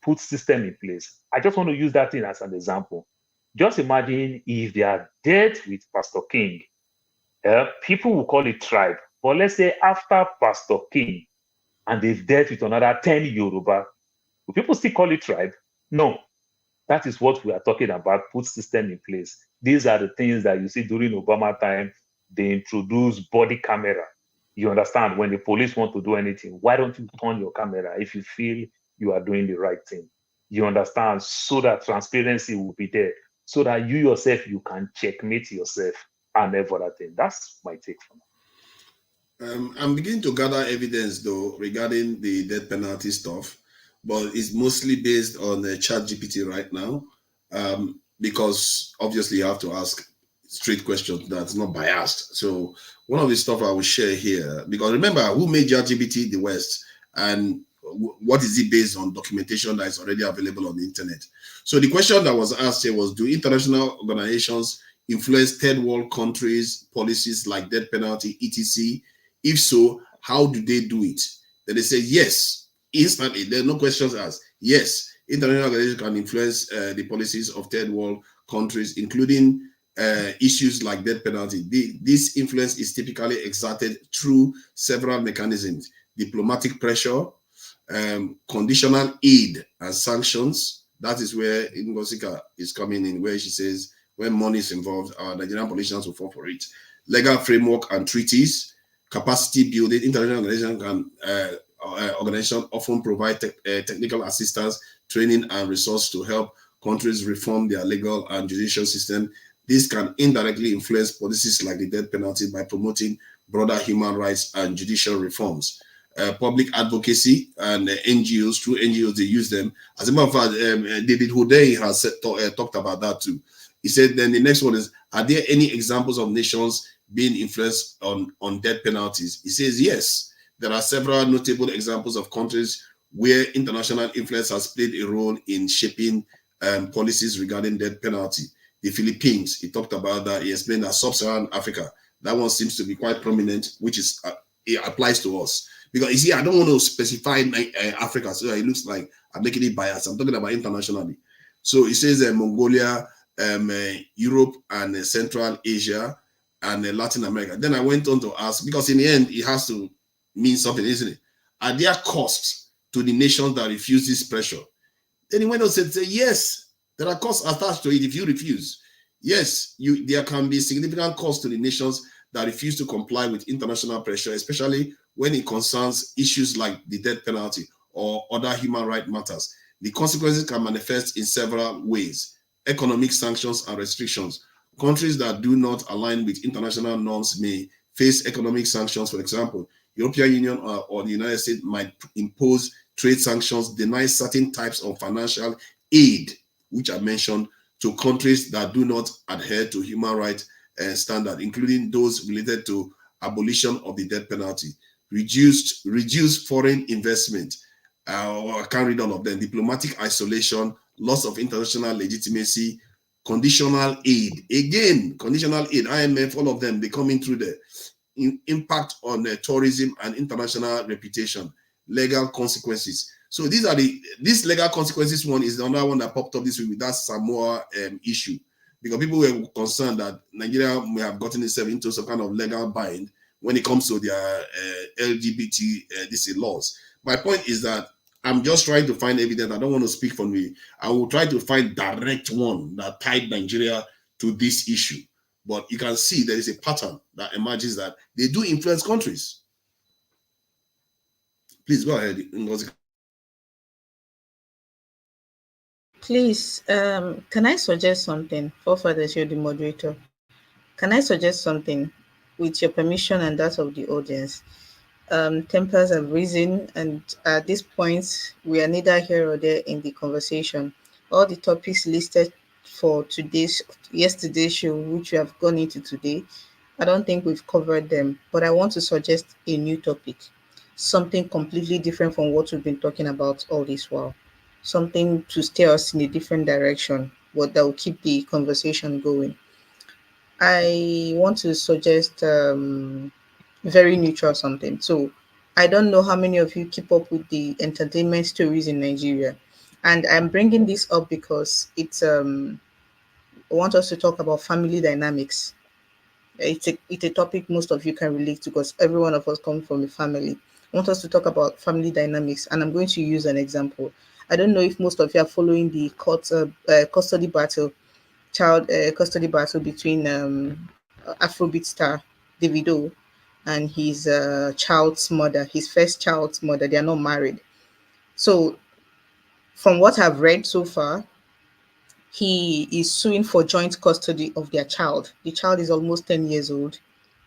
Put system in place. I just want to use that thing as an example. Just imagine if they are dead with Pastor King. People will call it tribe. But let's say after Pastor King and they've dealt with another 10 Yoruba, will people still call it tribe? No. That is what we are talking about, put system in place. These are the things that you see during Obama time. They introduce body camera. You understand? When the police want to do anything, why don't you turn your camera if you feel you are doing the right thing? You understand? So that transparency will be there. So that you yourself, you can checkmate yourself and every other thing. That's my take from it. I'm beginning to gather evidence, though, regarding the death penalty stuff, but it's mostly based on the ChatGPT right now, because obviously you have to ask straight questions that's not biased. So one of the stuff I will share here, because remember, who made ChatGPT? The West, and what is it based on? Documentation that is already available on the internet. So the question that was asked here was, do international organizations influence third world countries' policies like death penalty, etc.? If so, how do they do it? Then they say yes, instantly. There are no questions asked. Yes, international organizations can influence the policies of third world countries, including issues like death penalty. This influence is typically exerted through several mechanisms: diplomatic pressure, conditional aid and sanctions. That is where Ngosika is coming in, where she says when money is involved, our Nigerian politicians will fall for it. Legal framework and treaties, capacity building. International organizations often provide technical assistance, training, and resources to help countries reform their legal and judicial system. This can indirectly influence policies like the death penalty by promoting broader human rights and judicial reforms. Public advocacy and NGOs, through NGOs, they use them. As a matter of fact, David Hodei has talked about that too. He said, then the next one is, are there any examples of nations being influenced on death penalties? He says, yes, there are several notable examples of countries where international influence has played a role in shaping policies regarding death penalty. The Philippines, he talked about that. He explained that Sub-Saharan Africa, that one seems to be quite prominent, which is it applies to us. Because you see, I don't want to specify Africa, so it looks like I'm making it biased. I'm talking about internationally. So he says Mongolia, Europe, and Central Asia, and Latin America. Then I went on to ask, because in the end, it has to mean something, isn't it? Are there costs to the nations that refuse this pressure? Then he went on to say, yes, there are costs attached to it if you refuse. Yes, there can be significant costs to the nations that refuse to comply with international pressure, especially when it concerns issues like the death penalty or other human rights matters. The consequences can manifest in several ways: economic sanctions and restrictions. Countries that do not align with international norms may face economic sanctions. For example, European Union or the United States might impose trade sanctions, deny certain types of financial aid, which I mentioned, to countries that do not adhere to human rights standards, including those related to abolition of the death penalty, reduced foreign investment. I can't read all of them. Diplomatic isolation, loss of international legitimacy, conditional aid. Again, conditional aid, IMF, all of them, they come in through the impact on tourism and international reputation, legal consequences. So these legal consequences one is the other one that popped up this week with that Samoa issue, because people were concerned that Nigeria may have gotten itself into some kind of legal bind when it comes to their LGBT laws. My point is that I'm just trying to find evidence. I don't want to speak for me. I will try to find direct one that tied Nigeria to this issue. But you can see there is a pattern that emerges that they do influence countries. Please go ahead. Please, can I suggest something? Forefathers, you're the moderator. Can I suggest something with your permission and that of the audience? Tempers have risen, and at this point, we are neither here or there in the conversation. All the topics listed for yesterday's show, which we have gone into today, I don't think we've covered them, but I want to suggest a new topic, something completely different from what we've been talking about all this while, something to steer us in a different direction. what that will keep the conversation going. I want to suggest very neutral something. So I don't know how many of you keep up with the entertainment stories in Nigeria, and I'm bringing this up because it's I want us to talk about family dynamics. It's a topic most of you can relate to because every one of us come from a family. I want us to talk about family dynamics, and I'm going to use an example. I don't know if most of you are following the custody battle, child custody battle between Afrobeat star Davido and his child's mother, his first child's mother. They are not married. So, from what I've read so far, he is suing for joint custody of their child. The child is almost 10 years old.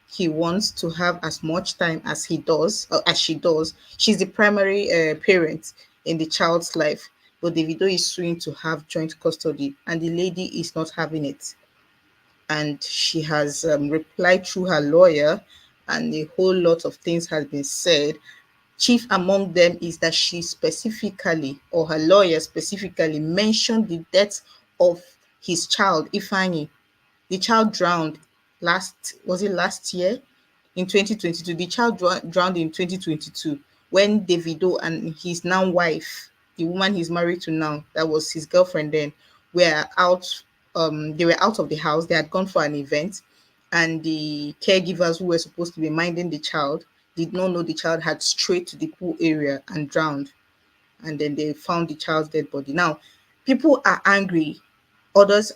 He wants to have as much time as he does, or as she does. She's the primary parent in the child's life, but Davido is suing to have joint custody, and the lady is not having it. And she has replied through her lawyer, and a whole lot of things has been said. Chief among them is that she specifically, or her lawyer specifically, mentioned the death of his child, Ifani. The child drowned last year in 2022. The child drowned in 2022 when Davido and his now wife, the woman he's married to now, that was his girlfriend then, were out. They were out of the house. They had gone for an event, and the caregivers who were supposed to be minding the child did not know the child had strayed to the pool area and drowned. And then they found the child's dead body. Now, people are angry. Others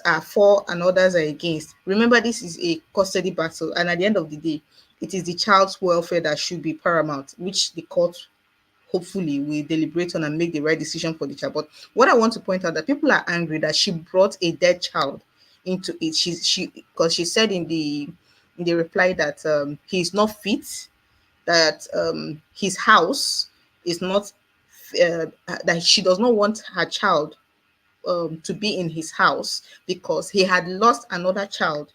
are for and others are against. Remember, this is a custody battle, and at the end of the day, it is the child's welfare that should be paramount, which the court hopefully will deliberate on and make the right decision for the child. But what I want to point out, that people are angry that she brought a dead child into it. She because she said in the reply that he's not fit, that his house is not that she does not want her child to be in his house because he had lost another child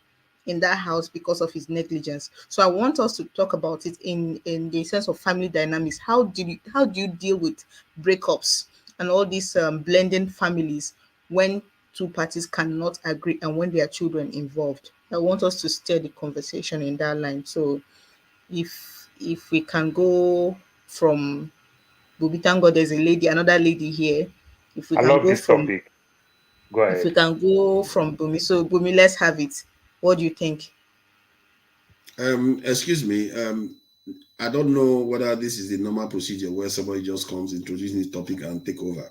in that house because of his negligence. So I want us to talk about it in the sense of family dynamics. How do you deal with breakups and all these blending families when two parties cannot agree and when there are children involved? I want us to steer the conversation in that line. So if we can go from Bubi, thank God there's another lady here. If we I can love go this from topic. Go if we ahead. can go from Bumi. So Bumi, let's have it. What do you think? Excuse me. I don't know whether this is the normal procedure where somebody just comes, introducing the topic and take over.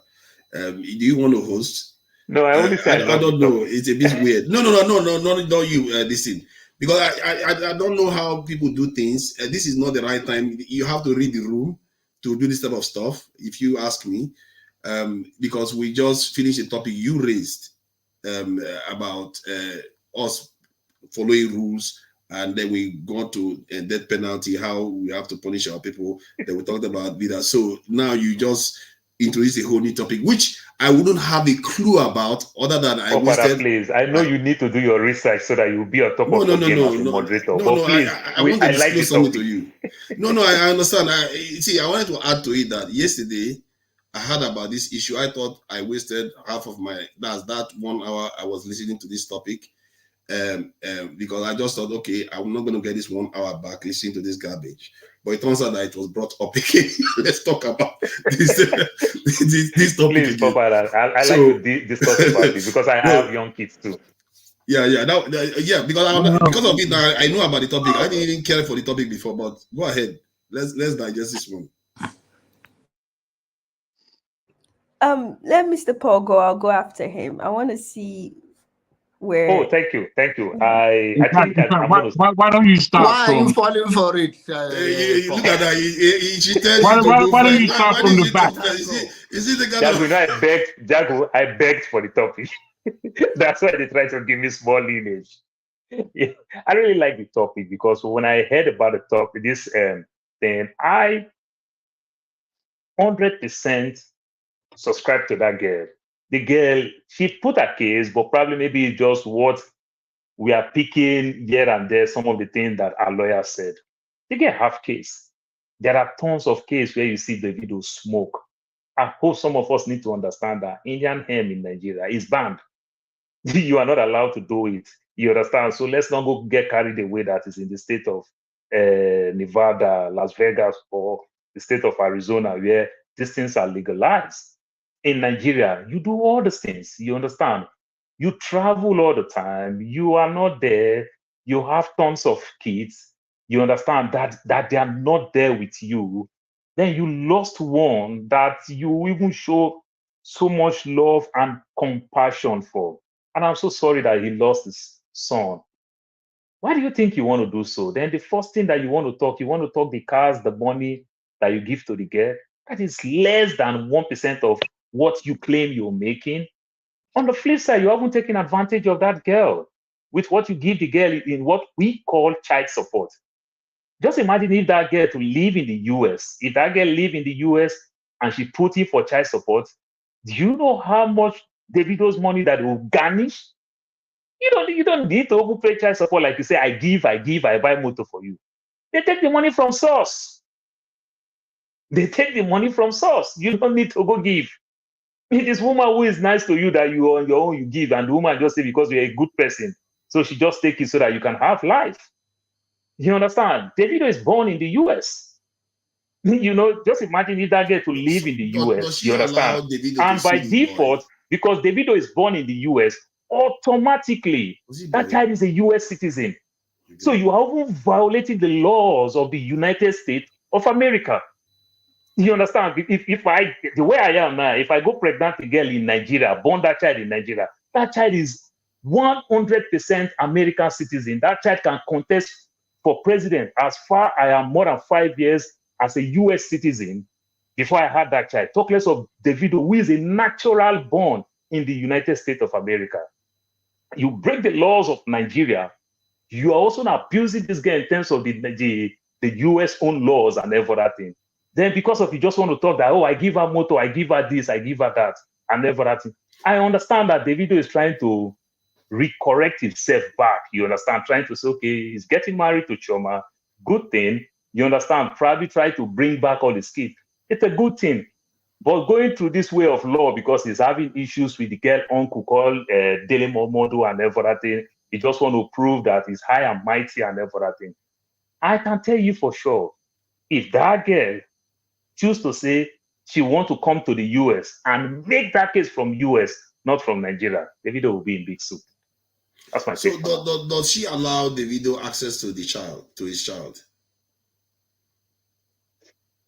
Do you want to host? No, I only say I love don't the know. topic. It's a bit weird. No, not you. Listen, because I don't know how people do things. This is not the right time. You have to read the room to do this type of stuff. If you ask me, because we just finished a topic you raised about us following rules, and then we go to a death penalty, how we have to punish our people. Then we talked about that. So now you just introduce a whole new topic, which I wouldn't have a clue about, other than I wasted. Please, I know you need to do your research so that you'll be on top of your game as a moderator. But please, I want to I like disclose the something topic. to you. I understand. I wanted to add to it that yesterday I heard about this issue. I thought I wasted half of that 1 hour I was listening to this topic. Because I just thought, okay, I'm not going to get this 1 hour back listening to this garbage. But it turns out that it was brought up again. Let's talk about this this topic Please, again. Papa, I like to discuss about it because I have young kids too. Yeah, because of it now, I know about the topic. I didn't even care for the topic before, but go ahead. Let's digest this one. Let Mr. Paul go. I'll go after him. I want to see where. Oh, thank you. I think I'm going to. Why don't you start? Why are you falling for it? Look at that. She tells why don't you start from the back? Is it the guy? Jago, I begged for the topic. That's why they try to give me small lineage. Yeah, I really like the topic because when I heard about the topic, this thing, I 100% subscribe to that girl. The girl, she put a case, but probably maybe just what we are picking here and there, some of the things that our lawyer said. The girl have case. There are tons of cases where you see the video smoke. I hope some of us need to understand that Indian hemp in Nigeria is banned. You are not allowed to do it. You understand? So let's not go get carried away that is in the state of Nevada, Las Vegas, or the state of Arizona, where these things are legalized. In Nigeria, you do all these things. You understand? You travel all the time. You are not there. You have tons of kids. You understand that they are not there with you. Then you lost one that you even show so much love and compassion for. And I'm so sorry that he lost his son. Why do you think you want to do so? Then the first thing that you want to talk the cars, the money that you give to the girl. That is less than 1% of what you claim you're making. On the flip side, you haven't taken advantage of that girl with what you give the girl in what we call child support. Just imagine if that girl to live in the US, if that girl live in the US and she put in for child support, do you know how much Davido's money that will garnish? You don't need to pay child support like you say, I give, I buy motor for you. They take the money from source. They take the money from source. You don't need to go give. It is woman who is nice to you that you on your own you give, and the woman just say because you're a good person, so she just take it so that you can have life. You understand? Davido is born in the US. Just imagine if that girl to live in the US. You understand? And by default, because Davido is born in the US, automatically that child is a US citizen. So you are even violating the laws of the United States of America. You understand? If I, the way I am now, if I go pregnant a girl in Nigeria, born that child in Nigeria, that child is 100% American citizen. That child can contest for president as far I am more than 5 years as a US citizen before I had that child. Talk less of Davido, who is a natural born in the United States of America. You break the laws of Nigeria, you are also abusing this guy in terms of the US own laws and every other thing. Then because of you just want to talk that, oh, I give her motor, I give her this, I give her that, and every other thing. I understand that Davido is trying to recorrect himself back. You understand? Trying to say, okay, he's getting married to Choma. Good thing. You understand? Probably try to bring back all his kids. It's a good thing. But going through this way of law because he's having issues with the girl uncle called Dele Momodu and every other thing, he just want to prove that he's high and mighty and every other thing. I can tell you for sure, if that girl choose to say she want to come to the US and make that case from US, not from Nigeria, Davido will be in big soup. That's my take. So does she allow Davido access to his child?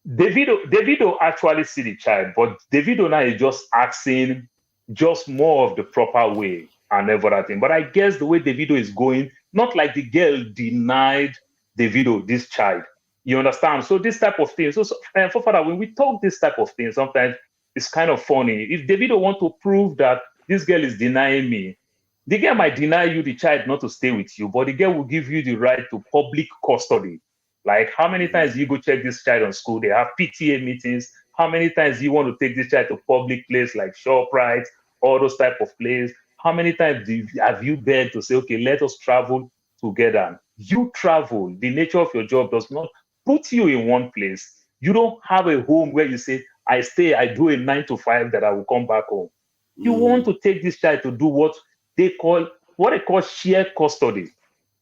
Davido actually see the child, but Davido now is just asking just more of the proper way and everything. But I guess the way Davido is going, not like the girl denied Davido this child. You understand? So this type of thing. So Forefather, when we talk this type of thing, sometimes it's kind of funny. If Davido want to prove that this girl is denying me, the girl might deny you the child not to stay with you, but the girl will give you the right to public custody. Like how many times you go check this child on school? They have PTA meetings. How many times you want to take this child to public place like ShopRite, all those type of places? How many times have you begged to say, okay, let us travel together? You travel. The nature of your job does not put you in one place. You don't have a home where you say, I stay, I do a 9 to 5 that I will come back home. You want to take this child to do what they call shared custody.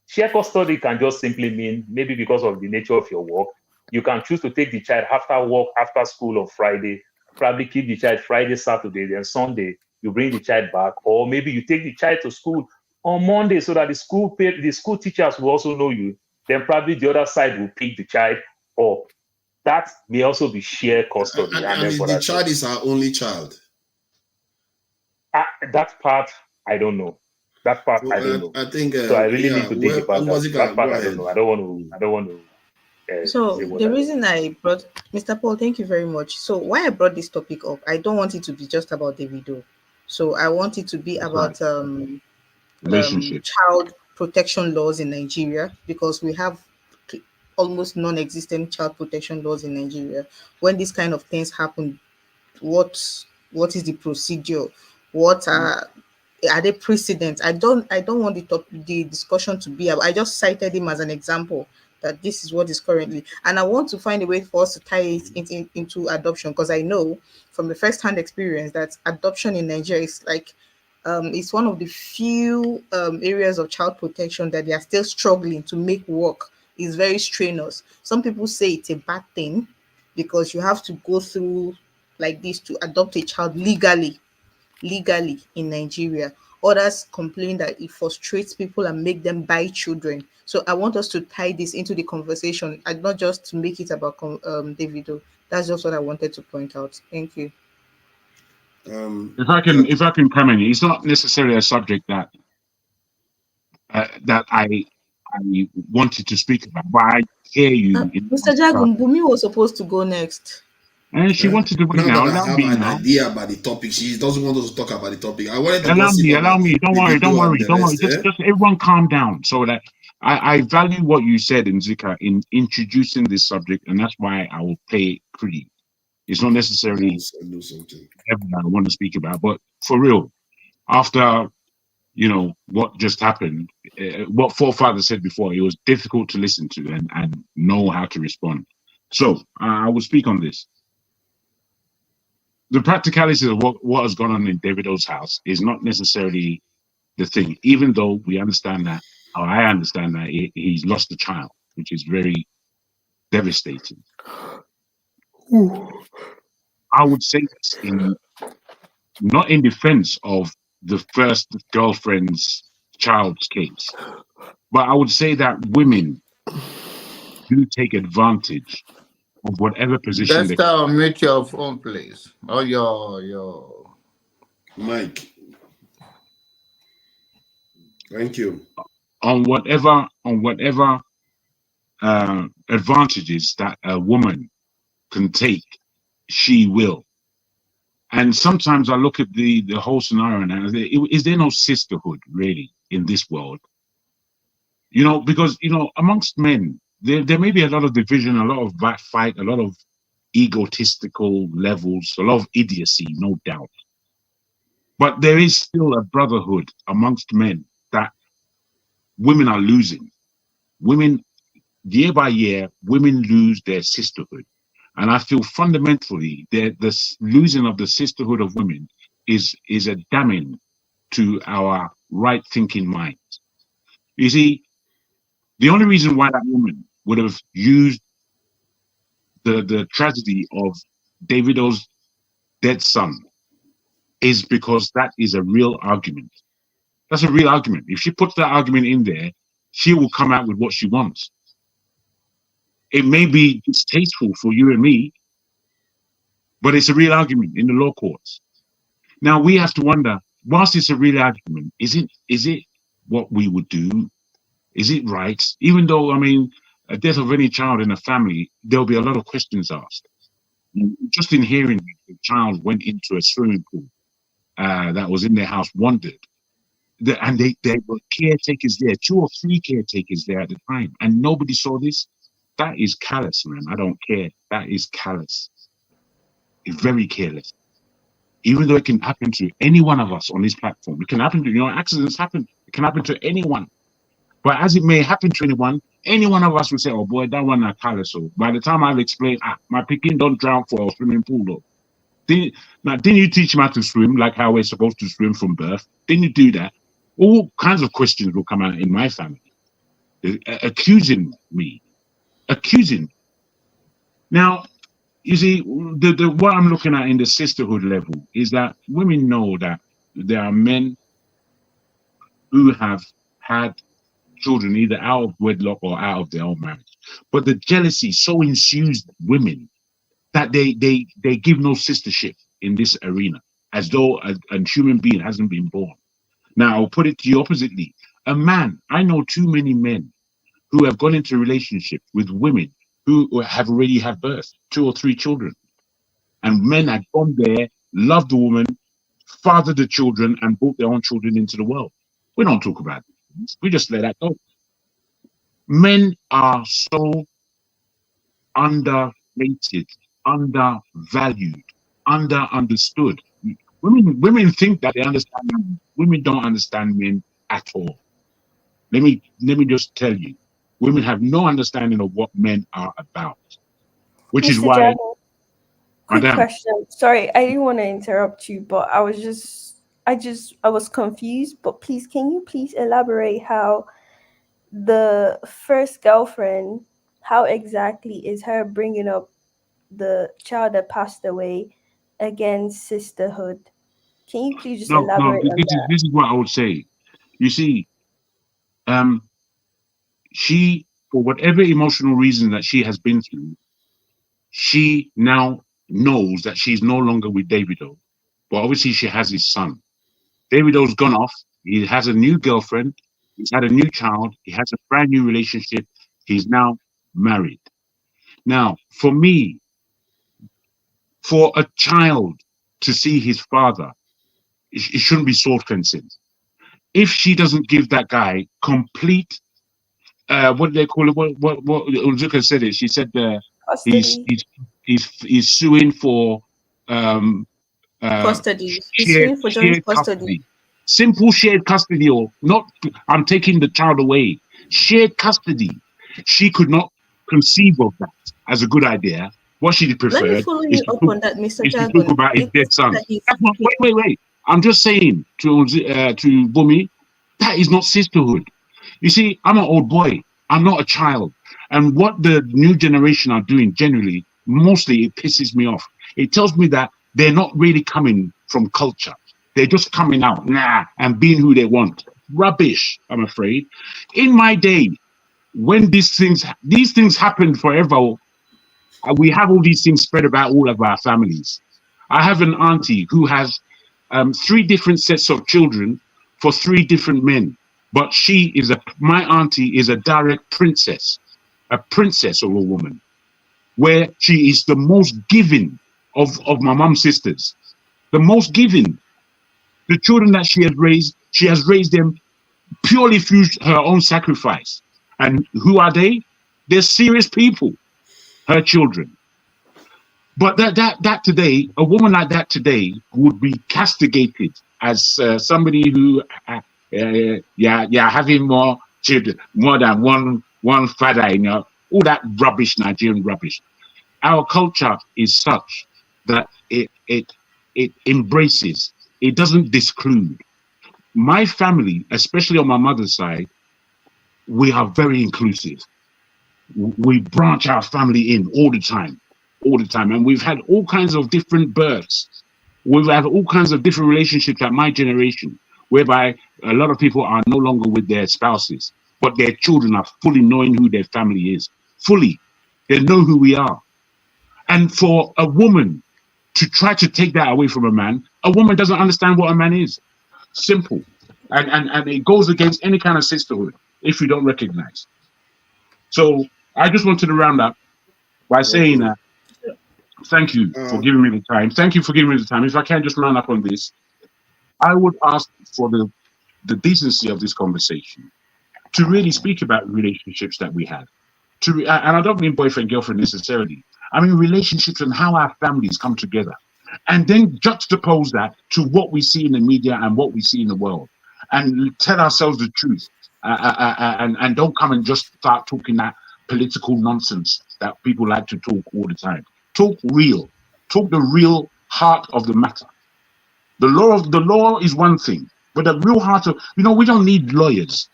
Shared custody can just simply mean, maybe because of the nature of your work, you can choose to take the child after work, after school on Friday, probably keep the child Friday, Saturday, then Sunday, you bring the child back, or maybe you take the child to school on Monday so that the school teachers will also know you. Then probably the other side will pick the child up. That may also be shared custody. And the child is her only child. That part, I don't know. That part, I don't know. I think so. I really need to dig about that. That part, I don't know. I don't want to. So the reason I brought Mr. Paul, thank you very much. So why I brought this topic up, I don't want it to be just about Davido. So I want it to be about child protection laws in Nigeria, because we have almost non-existent child protection laws in Nigeria. When these kind of things happen, what is the procedure? What are they precedents? I don't want the discussion to be. I just cited him as an example that this is what is currently, and I want to find a way for us to tie it into adoption, because I know from the first-hand experience that adoption in Nigeria is like It's one of the few areas of child protection that they are still struggling to make work. It's very strenuous. Some people say it's a bad thing because you have to go through like this to adopt a child legally in Nigeria. Others complain that it frustrates people and make them buy children. So I want us to tie this into the conversation and not just to make it about Davido. That's just what I wanted to point out. Thank you. If I can come in, it's not necessarily a subject that I wanted to speak about, but I hear you. Mr. Jagun, Bumi was supposed to go next. And she wanted to win now now. that I have an now. idea about the topic, she doesn't want us to talk about the topic. I wanted to allow me. Don't worry. Just everyone calm down. So that I value what you said, Nzika, in introducing this subject, and that's why I will pay credit. It's not necessarily everything I want to speak about, but for real, after what just happened, what Forefathers said before, it was difficult to listen to and know how to respond. So I will speak on this. The practicalities of what has gone on in Davido's house is not necessarily the thing, even though we understand that, or I understand that he's lost a child, which is very devastating. Ooh. I would say this not in defense of the first girlfriend's child's case, but I would say that women do take advantage of whatever position Just mute your phone, please. Or your mic. Thank you. On whatever advantages that a woman can take, she will. And sometimes I look at the whole scenario and I say, is there no sisterhood really in this world? Because amongst men, there may be a lot of division, a lot of fight, a lot of egotistical levels, a lot of idiocy, no doubt. But there is still a brotherhood amongst men that women are losing. Women, year by year, women lose their sisterhood. And I feel fundamentally the losing of the sisterhood of women is a damning to our right-thinking minds. You see, the only reason why that woman would have used the tragedy of Davido's dead son is because that is a real argument. That's a real argument. If she puts that argument in there, she will come out with what she wants. It may be distasteful for you and me, but it's a real argument in the law courts. Now we have to wonder, whilst it's a real argument, is it what we would do? Is it right? Even though, a death of any child in a family, there'll be a lot of questions asked. Just in hearing the child went into a swimming pool that was in their house, wondered. And there were caretakers there, 2 or 3 caretakers there at the time, and nobody saw this. That is callous, man. I don't care. That is callous. It's very careless. Even though it can happen to any one of us on this platform, it can happen to, accidents happen. It can happen to anyone. But as it may happen to anyone, any one of us will say, oh boy, that one not callous. So by the time I've explained, my picking don't drown for a swimming pool though. Didn't you teach him how to swim like how we're supposed to swim from birth? Didn't you do that? All kinds of questions will come out in my family, accusing me. Now, you see, what I'm looking at in the sisterhood level is that women know that there are men who have had children either out of wedlock or out of their own marriage. But the jealousy so ensues women that they give no sistership in this arena, as though a human being hasn't been born. Now, I'll put it to you oppositely. A man, I know too many men who have gone into relationships with women who have already had birth, 2 or 3 children. And men had gone there, loved the woman, fathered the children, and brought their own children into the world. We don't talk about it. We just let that go. Men are so underrated, undervalued, understood. Women think that they understand men. Women don't understand men at all. Let me just tell you, women have no understanding of what men are about, which is why. Quick question. Sorry, I didn't want to interrupt you, but I was just I was confused, but please, can you please elaborate how the first girlfriend, how exactly is her bringing up the child that passed away against sisterhood? Can you please just No, elaborate on that? this is what I would say. You see, she, for whatever emotional reason that she has been through, she now knows that she's no longer with Davido. But obviously she has his son. Davido's gone off. He has a new girlfriend. He's had a new child. He has a brand new relationship. He's now married. Now, for me, for a child to see his father, it shouldn't be sword fencing. If she doesn't give that guy complete, what do they call it? What Unzuka said it. She said Custody. he's suing for Custody. He's suing for joint shared custody. Simple shared custody, or not. I'm taking the child away. Shared custody. She could not conceive of that as a good idea. What she Let me preferred follow is you up on that, Mr. to talk Dragon. about his You dead can see son. that he's That's not, wait. I'm just saying to Bumi, that is not sisterhood. You see, I'm an old boy. I'm not a child. And what the new generation are doing generally, mostly it pisses me off. It tells me that they're not really coming from culture. They're just coming out, and being who they want. Rubbish, I'm afraid. In my day, when these things happened forever, we have all these things spread about all of our families. I have an auntie who has 3 different sets of children for 3 different men. But my auntie is a direct princess, a princess of a woman, where she is the most giving of my mom's sisters, the most giving. The children that she has raised them purely through her own sacrifice. And who are they? They're serious people, her children. But that today, a woman like that today would be castigated as somebody who, having more children, more than one father, all that rubbish, Nigerian rubbish. Our culture is such that it embraces, it doesn't disclude. My family, especially on my mother's side, we are very inclusive. We branch our family in all the time. And we've had all kinds of different births. We've had all kinds of different relationships at my generation, whereby a lot of people are no longer with their spouses, but their children are fully knowing who their family is. Fully. They know who we are. And for a woman to try to take that away from a woman doesn't understand what a man is. Simple. And it goes against any kind of sisterhood if you don't recognize. So I just wanted to round up by saying that thank you for giving me the time. Thank you for giving me the time. If I can just round up on this, I would ask for the decency of this conversation to really speak about relationships that we have. And I don't mean boyfriend, girlfriend necessarily. I mean relationships and how our families come together. And then juxtapose that to what we see in the media and what we see in the world. And tell ourselves the truth. And don't come and just start talking that political nonsense that people like to talk all the time. Talk real. Talk the real heart of the matter. The law is one thing, but the real heart of, we don't need lawyers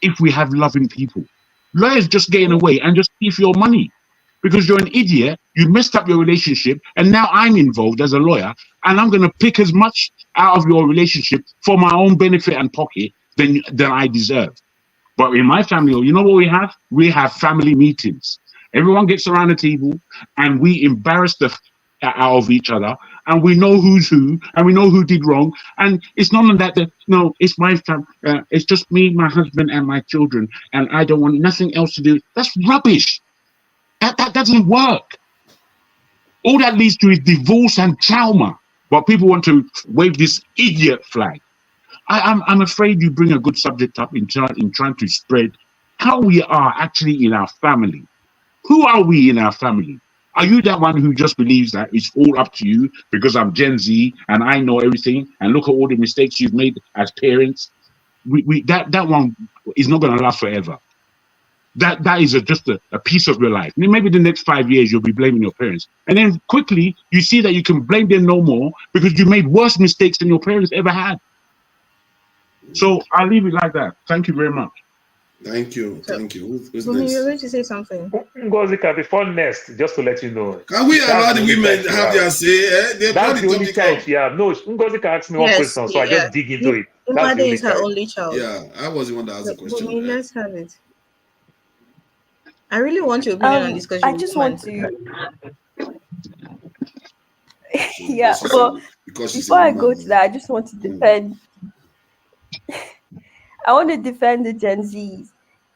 if we have loving people. Lawyers just get in the way and just thief your money because you're an idiot. You messed up your relationship, and now I'm involved as a lawyer, and I'm going to pick as much out of your relationship for my own benefit and pocket than I deserve. But in my family, you know what we have? We have family meetings. Everyone gets around the table, and we embarrass the out of each other, and we know who's who, and we know who did wrong. And it's none of that. No, it's my family. It's just me, my husband, and my children, and I don't want nothing else to do. That's rubbish. That doesn't work. All that leads to is divorce and trauma. But people want to wave this idiot flag. I'm afraid you bring a good subject up in trying to spread how we are actually in our family. Who are we in our family? Are you that one who just believes that it's all up to you because I'm Gen Z and I know everything and look at all the mistakes you've made as parents? That one is not going to last forever. That is just a piece of your life. Maybe the next 5 years you'll be blaming your parents. And then quickly you see that you can blame them no more because you made worse mistakes than your parents ever had. So I'll leave it like that. Thank you very much. Thank you. Thank you. Who's Bumi, next? you're going to say something. Ngozika, before next, just to let you know. Can we allow the women have their say? That's the only time she have. No, Ngozika asked me one question, so I just dig into it. That's the only is her time. only child. Yeah, I was the one that asked the question. Bumi, let's have it. I really want your opinion on this because I just want to. Yeah, but before I go to that, I just want to defend. I want to defend the Gen Zs.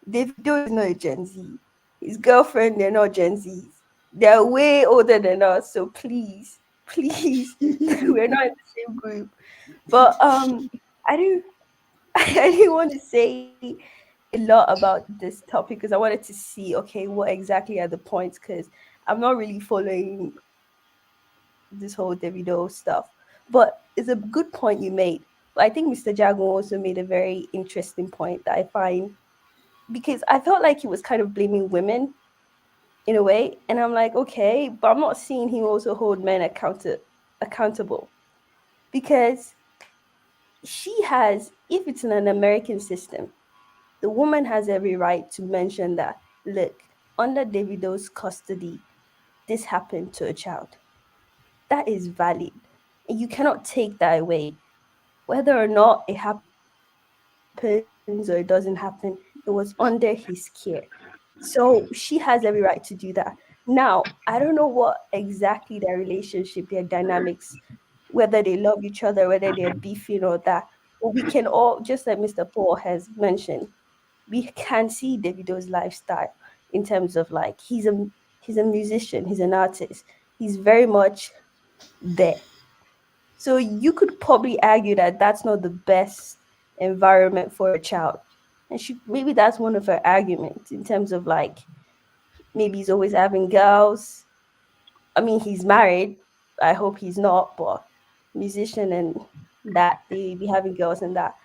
Davido is not a Gen Z. His girlfriend, they're not Gen Zs. They're way older than us. So please, we're not in the same group. But I didn't want to say a lot about this topic because I wanted to see, okay, what exactly are the points? Because I'm not really following this whole Davido stuff. But it's a good point you made. But I think Mr. Jago also made a very interesting point that I find, because I felt like he was kind of blaming women in a way. And I'm like, okay, but I'm not seeing him also hold men accountable. Because she has, if it's in an American system, the woman has every right to mention that, look, under Davido's custody, this happened to a child. That is valid. And you cannot take that away. Whether or not it happens or it doesn't happen, it was under his care. So she has every right to do that. Now, I don't know what exactly their relationship, their dynamics, whether they love each other, whether they're beefing or that. But we can all, just like Mr. Paul has mentioned, we can see Davido's lifestyle in terms of like he's a musician, he's an artist, he's very much there. So you could probably argue that that's not the best environment for a child. And maybe that's one of her arguments in terms of like, maybe he's always having girls. I mean, he's married. I hope he's not, but musician and that, they be having girls and that.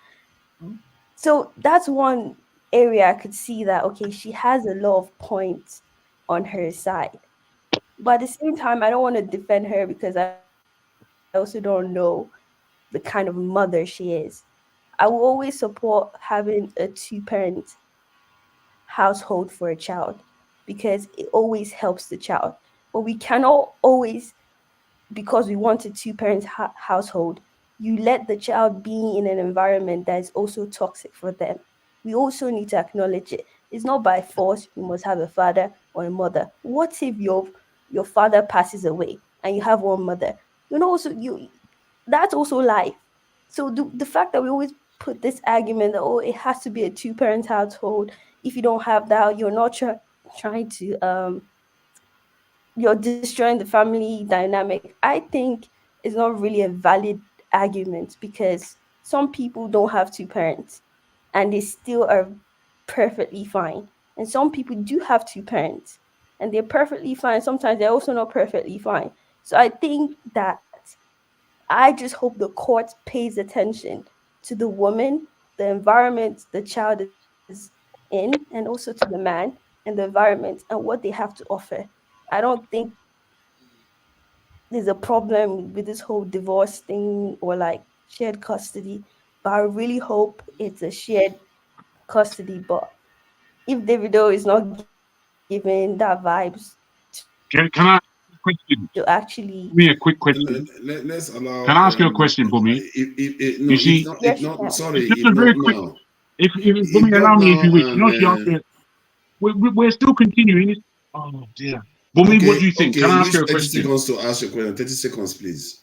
So that's one area I could see that, okay, she has a lot of points on her side. But at the same time, I don't want to defend her because I also don't know the kind of mother she is. I will always support having a two-parent household for a child because it always helps the child. But we cannot always, because we want a two-parent household, you let the child be in an environment that is also toxic for them. We also need to acknowledge it. It's not by force you must have a father or a mother. What if your father passes away and you have one mother? That's also life. So the fact that we always put this argument that, oh, it has to be a two-parent household. If you don't have that, you're not trying to you're destroying the family dynamic. I think it's not really a valid argument because some people don't have two parents and they still are perfectly fine. And some people do have two parents and they're perfectly fine. Sometimes they're also not perfectly fine. So I think that I just hope the court pays attention to the woman, the environment the child is in, and also to the man and the environment and what they have to offer. I don't think there's a problem with this whole divorce thing or like shared custody, but I really hope it's a shared custody. But if Davido is not giving that vibes Can I ask a question? to actually Give me a quick question. Let's allow. Can I ask you a question, Bumi? No, you see, sorry, it's just a very quick. now. If Bumi allow me, if you wish, no, she asked me. We're still continuing. Oh dear, Bumi, Okay, what do you think? Okay, Can I ask you a 30 question? seconds to ask your question. 30 seconds, please.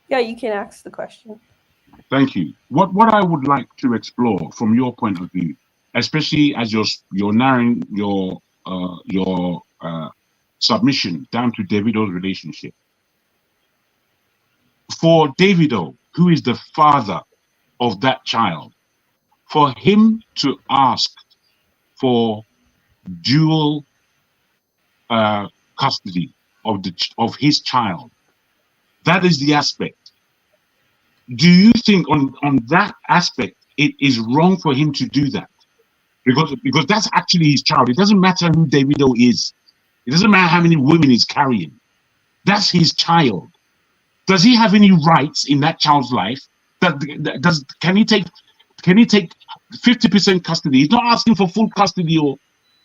Yeah, you can ask the question. Thank you. What I would like to explore from your point of view, especially as you're narrowing your submission down to Davido's relationship. For Davido, who is the father of that child, for him to ask for dual custody of his child, that is the aspect. Do you think on that aspect it is wrong for him to do that? Because that's actually his child. It doesn't matter who Davido is. It doesn't matter how many women he's carrying. That's his child. Does he have any rights in that child's life? Can he take 50% custody? He's not asking for full custody, or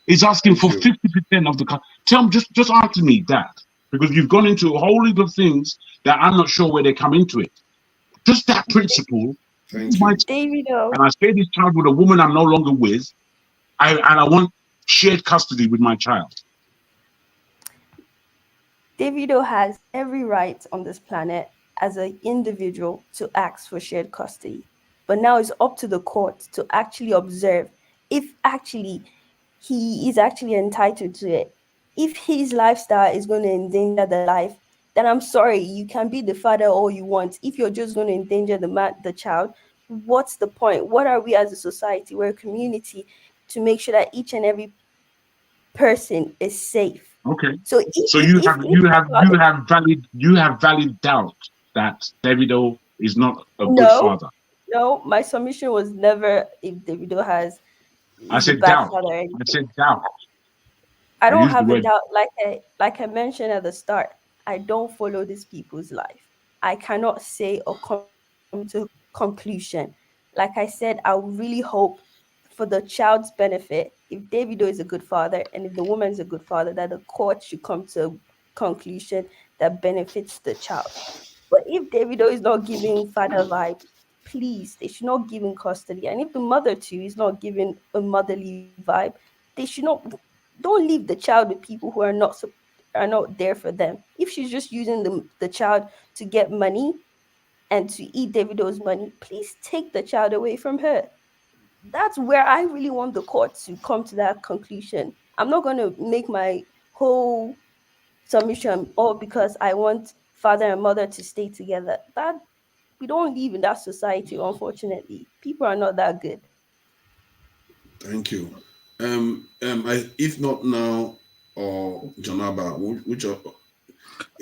he's asking for 50% of the custody. Tell him, just answer me that, because you've gone into a whole heap of things that I'm not sure where they come into it. Just that principle. Thank you. And I share this child with a woman I'm no longer with, and I want shared custody with my child. Davido has every right on this planet as an individual to ask for shared custody. But now it's up to the court to actually observe if actually he is actually entitled to it. If his lifestyle is going to endanger the life, then I'm sorry, you can be the father all you want. If you're just going to endanger the child, what's the point? What are we as a society? We're a community to make sure that each and every person is safe. Okay. So you have valid doubt that Davido is not a good father. No, my submission was never if Davido has. I said doubt. I said doubt. I don't have a doubt. Like I mentioned at the start, I don't follow these people's life. I cannot say or come to a conclusion. Like I said, I really hope for the child's benefit, if Davido is a good father and if the woman is a good father, that the court should come to a conclusion that benefits the child. But if Davido is not giving father vibe, please, they should not give him custody. And if the mother too is not giving a motherly vibe, they should not. Don't leave the child with people who are not there for them. If she's just using the child to get money and to eat Davido's money, please take the child away from her. That's where I really want the court to come to that conclusion. I'm not going to make my whole submission all because I want father and mother to stay together. That we don't live in that society, unfortunately. People are not that good. Thank you. If not now or Janaba, which of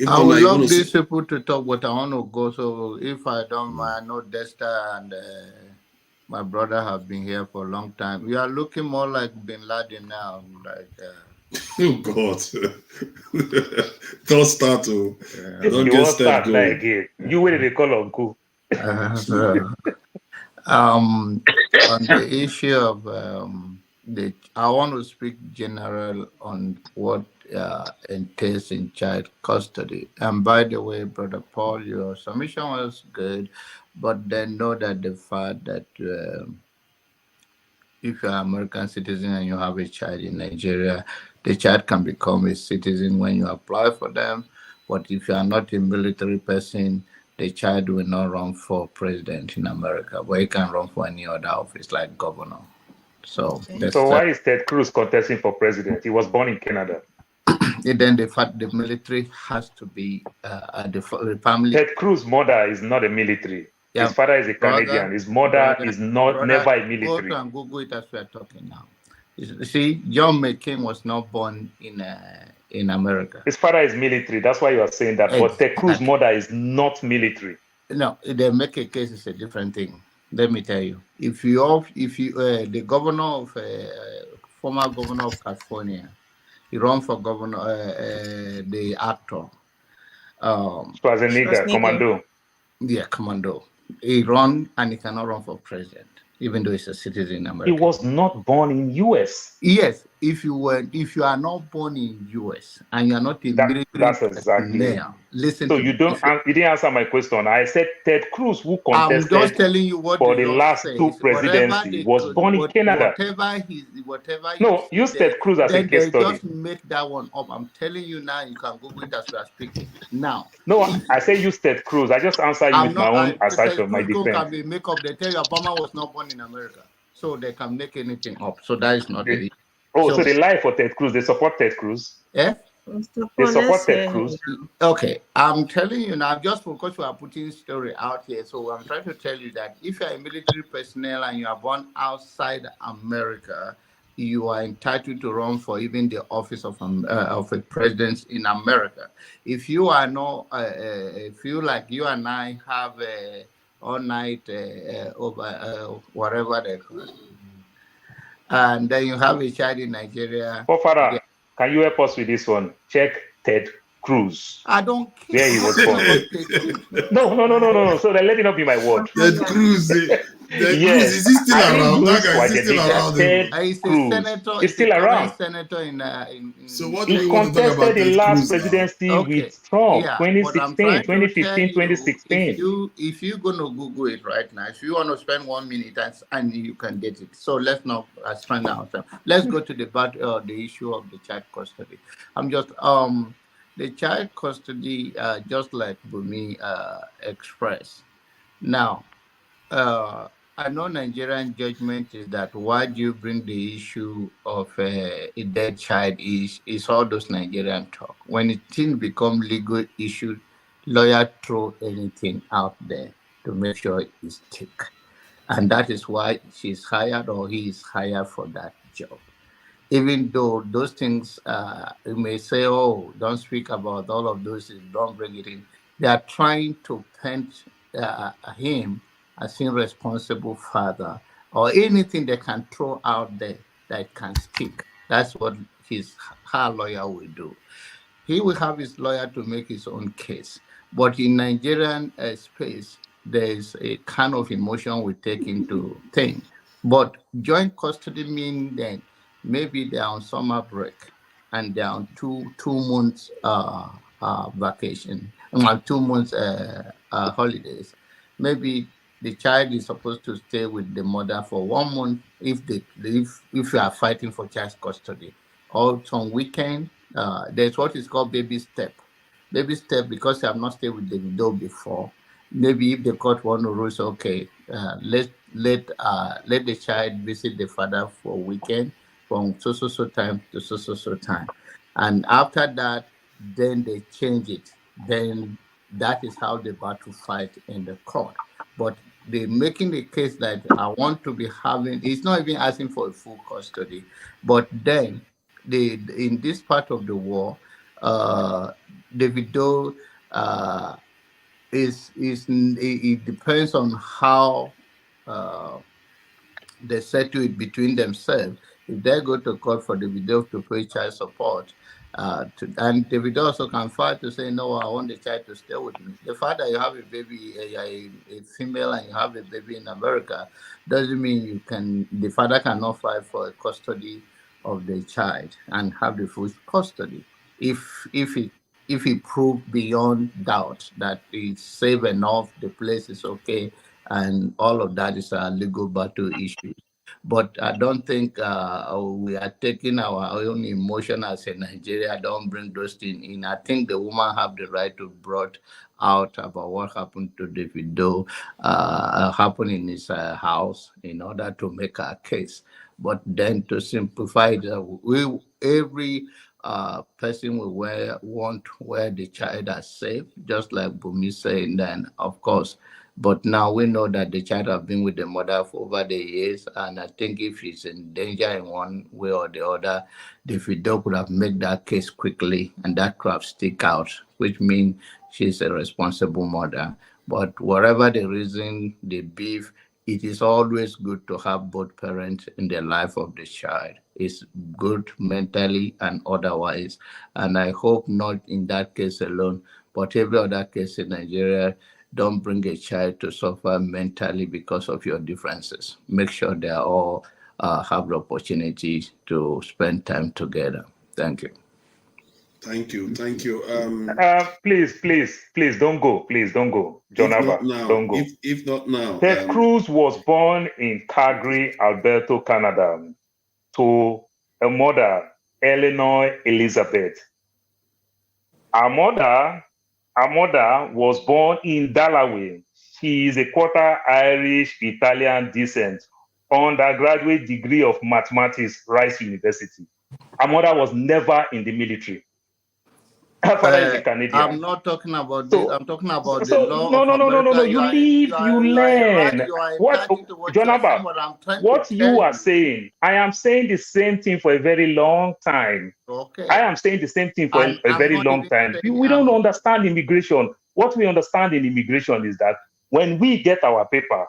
I would love these people to talk, but I want to go. So if I don't mind, I know Desta and my brother have been here for a long time. We are looking more like Bin Laden now. Oh God! Don't start to. Don't get started going. Again. You will they call uncle. On the issue of I want to speak general on what entails in child custody. And by the way, Brother Paul, your submission was good, but then know that the fact that if you're an American citizen and you have a child in Nigeria, the child can become a citizen when you apply for them. But if you are not a military person, the child will not run for president in America, but he can run for any other office like governor. So why is Ted Cruz contesting for president? He was born in Canada. Then the military has to be the family. Ted Cruz's mother is not a military. Yeah. His father is a Canadian. His mother is never a military. Go and Google it as we are talking now. You see, John McCain was not born in America. His father is military. That's why you are saying that. But Ted Cruz's mother is not military. No, they make a case is a different thing. Let me tell you. If the governor of former governor of California, he ran for governor, the actor. Schwarzenegger, Commando. Yeah, Commando. He run and he cannot run for president, even though he's a citizen in America. He was not born in US. Yes, if you are not born in US and you are not a military that's exactly. Listen. So you didn't answer my question. I said Ted Cruz, who contested I'm just telling you what for the last two presidencies, was born in Canada. Whatever. No, use Ted Cruz as a case study. Just make that one up. I'm telling you now. You can Google it as we are speaking now. No, I say use Ted Cruz. I just answer you with my own aside of my defense. Can be make up. They tell you Obama was not born in America, so they can make anything up. So that is not the. So they lie for Ted Cruz. They support Ted Cruz. Yeah. They support Ted Cruz. Okay, I'm telling you now, just because we are putting story out here, so I'm trying to tell you that if you are a military personnel and you are born outside America, you are entitled to run for even the office of a president in America. If you are not, if you like you and I have all night over whatever they call it, and then you have a child in Nigeria. Forefather, can you help us with this one? Check Ted Cruz. I don't care. Where he was born. No. So then let me not be my word. Ted Cruz. Ted Cruz, Yes, is he still I didn't around? That use guy, is he still Quadriga. around? Ted He's a Cruz senator. is He's still a current around. senator So what do He we want to talk about contested the Ted last Cruz now? presidency Okay. with Trump, Yeah, but I'm 2016, trying to tell 2015, you, 2016. if you're gonna Google it right now, if you want to spend 1 minute and you can get it. So let's not spend our time. Let's go to the issue of the child custody. I'm just the child custody, just like Bumi expressed. Now, I know Nigerian judgment is that why do you bring the issue of a dead child is all those Nigerian talk. When it thing become legal issue, lawyer throw anything out there to make sure it's stick. And that is why she's hired or he is hired for that job. Even though those things, you may say, oh, don't speak about all of those things, don't bring it in. They are trying to paint him as irresponsible father or anything they can throw out there that can stick. That's what her lawyer will do. He will have his lawyer to make his own case. But in Nigerian space, there is a kind of emotion we take into thing. But joint custody means then maybe they're on summer break and they're on two months vacation, 2 months holidays. Maybe the child is supposed to stay with the mother for 1 month if you are fighting for child custody. Or some weekend, there's what is called baby step. Baby step, because I have not stayed with the widow before. Maybe if the court want to rule, okay, let the child visit the father for a weekend from so time to so time, and after that, then they change it. Then that is how the battle fight in the court. But they making the case that I want to be having. It's not even asking for a full custody, but then in this part of the war, the widow it depends on how they settle it between themselves. If they go to court for the widow to pay child support, and the widow also can file to say, no, I want the child to stay with me. The fact that you have a baby, a female, and you have a baby in America, doesn't mean the father cannot file for a custody of the child and have the full custody. If he proved beyond doubt that it's safe enough, the place is okay, and all of that is a legal battle issue. But I don't think we are taking our own emotion as a Nigeria. Don't bring those things in. I think the woman have the right to brought out about what happened to David Doe, happened in his house in order to make her case. But then to simplify it, every person will want where the child is safe, just like Bumi saying then, of course. But now we know that the child has been with the mother for over the years, and I think if she's in danger in one way or the other, the widow could have made that case quickly, and that could have stick out, which means she's a responsible mother. But whatever the reason, the beef, it is always good to have both parents in the life of the child. It's good mentally and otherwise. And I hope not in that case alone, but every other case in Nigeria, don't bring a child to suffer mentally because of your differences. Make sure they all have the opportunity to spend time together. Thank you. Thank you. Please don't go. Please don't go. John Abba, don't go. If not now. Ted Cruz was born in Calgary, Alberta, Canada, to a mother, Eleanor Elizabeth. Her mother was born in Delaware. She is a quarter Irish Italian descent, undergraduate degree of mathematics, Rice University. Her mother was never in the military. Her father is a Canadian. I'm not talking about this. I'm talking about the law of America. No. You learn. John Abba, what you are saying, I am saying the same thing for a very long time. Okay. I am saying the same thing for a very long time. We don't understand immigration. What we understand in immigration is that when we get our paper,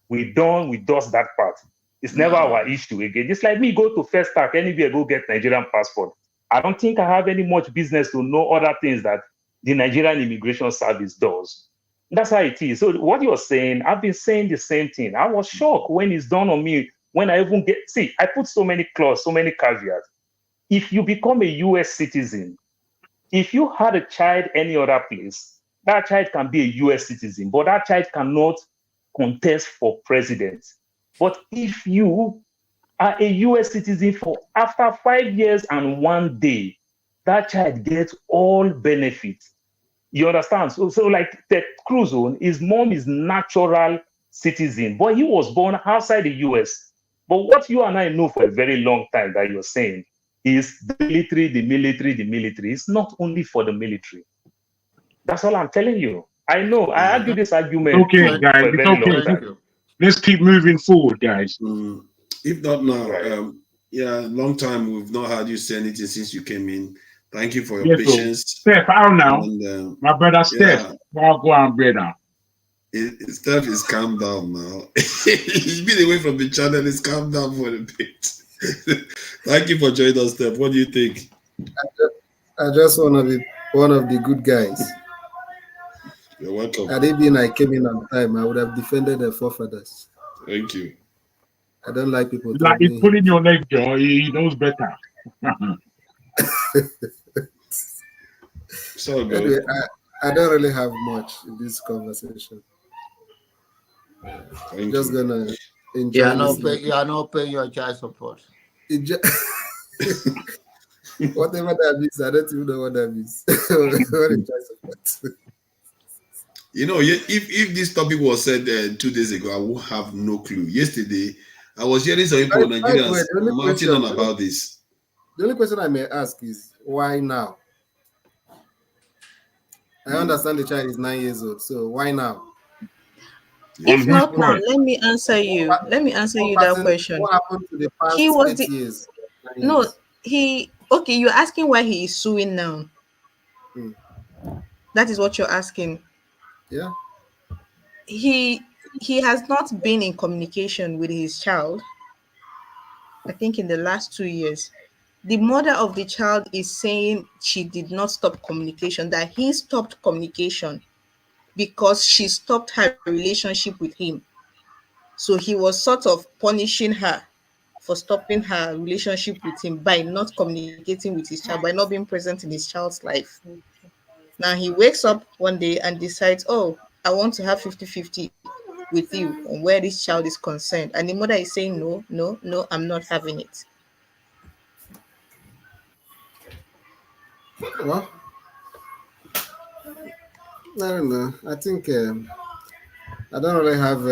we dust that part. It's never our issue again. It's like me go to First Stack, anywhere, go get Nigerian passport. I don't think I have any much business to know other things that the Nigerian Immigration Service does. That's how it is. So what you're saying, I've been saying the same thing. I was shocked when it's done on me. When I even I put so many clauses, so many caveats. If you become a US citizen, if you had a child any other place, that child can be a US citizen, but that child cannot contest for president. But if you are a US citizen for after 5 years and 1 day, that child gets all benefits. You understand? So like Ted Cruz, his mom is natural citizen, but he was born outside the US. But what you and I know for a very long time that you're saying is the military, the military, the military. It's not only for the military. That's all I'm telling you. I know. I argue this argument okay, guys. for a very long time. Let's keep moving forward, guys. If not now, yeah, long time we've not had you say anything since you came in. Thank you for your patience. Steph, how now? And, my brother Steph, well, go on, brother. Steph is calmed down now. He's been away from the channel. He's calmed down for a bit. Thank you for joining us, Steph. What do you think? I just want to be one of the good guys. You're welcome. Had it been I came in on time, I would have defended the forefathers. Thank you. I don't like people. Like he's pulling your leg, Joe. He knows better. So good. Anyway, I don't really have much in this conversation. I'm just gonna enjoy. You are not paying your child support. Whatever that means, I don't even know what that means. What is child support? You know, if this topic was said 2 days ago, I would have no clue. Yesterday, I was hearing some people, Nigerians, mounting on about this. The only question I may ask is, why now? I understand the child is 9 years old, so why now? If not now, let me answer you. Let me answer you that question. What happened to the past 8 years? No, okay, you're asking why he is suing now. That is what you're asking. Yeah. He has not been in communication with his child, I think, in the last 2 years. The mother of the child is saying she did not stop communication, that he stopped communication because she stopped her relationship with him. So he was sort of punishing her for stopping her relationship with him by not communicating with his child, by not being present in his child's life. Now he wakes up one day and decides, oh, I want to have 50-50 with you on where this child is concerned. And the mother is saying, no, I'm not having it. Well, I don't know. I think I don't really have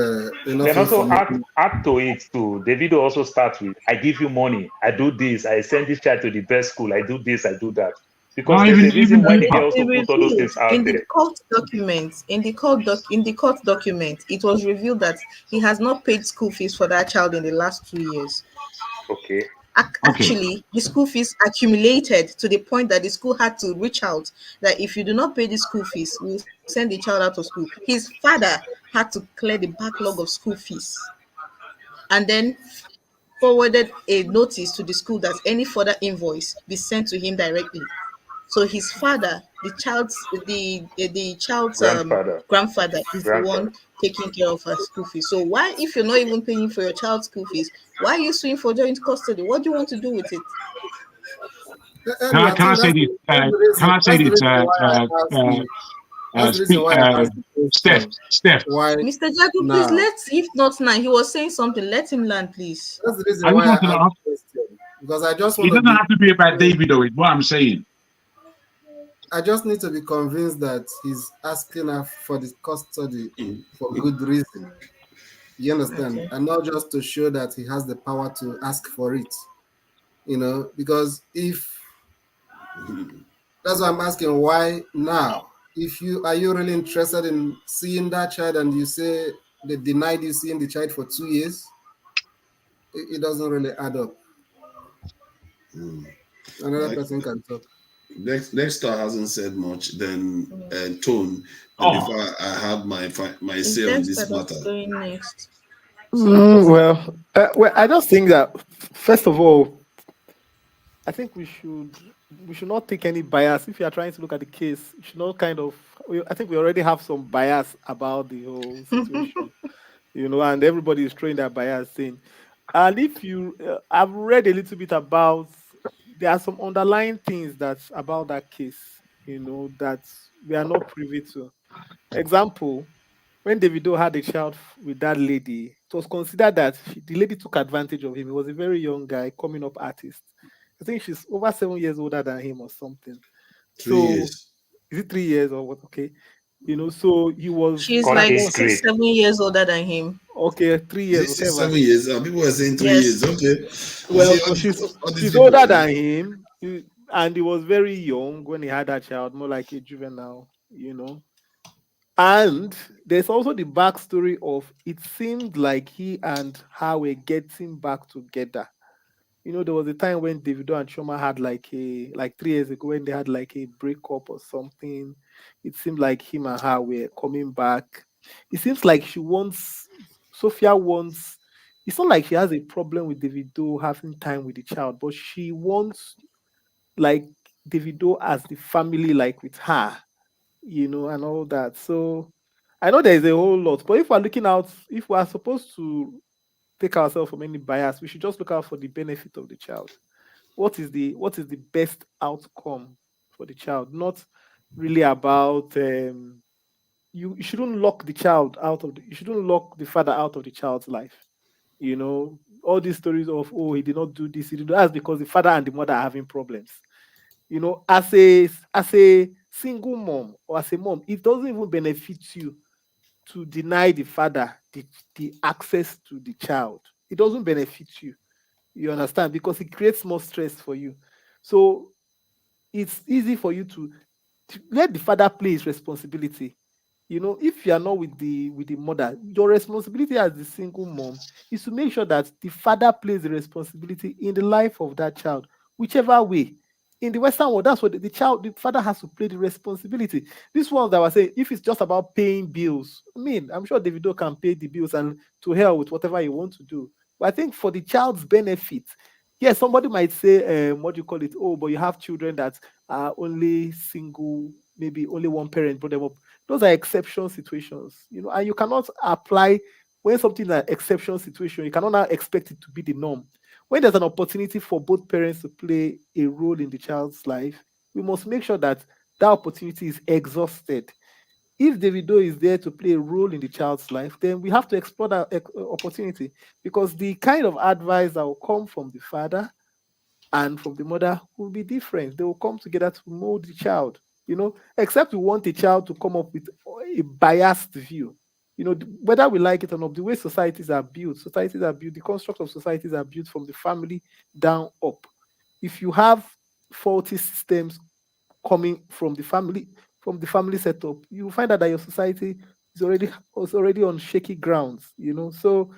enough. Then also add to it too. Davido also starts with, I give you money, I do this, I send this child to the best school, I do this, I do that. Because there's a reason why they also put all those things out in there. the court documents, in the court document, it was revealed that he has not paid school fees for that child in the last 2 years. Okay. Actually, the school fees accumulated to the point that the school had to reach out that if you do not pay the school fees, we'll send the child out of school. His father had to clear the backlog of school fees and then forwarded a notice to the school that any further invoice be sent to him directly. So his father, the child's grandfather is the one taking care of her school fees. So why, if you're not even paying for your child's school fees, why are you suing for joint custody? What do you want to do with it? Can I say this? Steph. Why, Mr. Jago, please if not now, he was saying something. Let him land, please. That's the reason why I asked the question. Because I just want it doesn't have to be about David, though, is what I'm saying. I just need to be convinced that he's asking her for the custody for good reason. You understand? Okay. And not just to show that he has the power to ask for it. You know, because if that's why I'm asking, why now? Are you really interested in seeing that child and you say they denied you seeing the child for 2 years? It doesn't really add up. Another person can talk. Next star hasn't said much. Then Tone. Before I have my say on this matter. Going next. Well, I just think that first of all, I think we should not take any bias. If you are trying to look at the case, you should not I think we already have some bias about the whole situation, and everybody is throwing that bias in. And if I've read a little bit about, there are some underlying things that's about that case, that we are not privy to. Example, when Davido had a child with that lady, it was considered that the lady took advantage of him. He was a very young guy, coming up artist. I think she's over 7 years older than him or something. 3 So years. is it 3 years or what? Okay. So he was. She's like 6, 7 years older than him. Okay, 3 years. Is it Whatever. 7 years? People were saying 3 years. Okay. Well, See, she's older than him, and he was very young when he had that child, more like a juvenile, And there's also the backstory of it seemed like he and her were getting back together. There was a time when Davido and Choma had like 3 years ago when they had like a breakup or something. It seemed like him and her were coming back. It seems like Sophia wants. It's not like she has a problem with Davido having time with the child, but she wants like Davido as the family, like with her, and all that. So I know there is a whole lot, but if we are supposed to take ourselves from any bias, we should just look out for the benefit of the child. What is the best outcome for the child? Not really about you shouldn't lock the child out of you shouldn't lock the father out of the child's life. All these stories of, oh, he did not do this, he did that's because the father and the mother are having problems. As a single mom or as a mom, it doesn't even benefit you to deny the father the access to the child. It doesn't benefit you. You understand? Because it creates more stress for you. So it's easy for you to let the father play his responsibility. If you are not with the mother, your responsibility as the single mom is to make sure that the father plays the responsibility in the life of that child, whichever way. In the Western world, that's what the father has to play the responsibility. This one that was saying, if it's just about paying bills, I'm sure Davido can pay the bills and to hell with whatever you want to do. But I think for the child's benefit, yes, somebody might say, what do you call it? Oh, but you have children that are only single, maybe only one parent brought them up. Those are exception situations, and you cannot apply when something is an exception situation. You cannot now expect it to be the norm. When there's an opportunity for both parents to play a role in the child's life, we must make sure that that opportunity is exhausted. If Davido is there to play a role in the child's life, then we have to explore that opportunity, because the kind of advice that will come from the father and from the mother will be different. They will come together to mold the child, except we want the child to come up with a biased view. Whether we like it or not, the way societies are built, the construct of societies are built from the family down up. If you have faulty systems coming from the family setup, you find out that your society is already on shaky grounds. So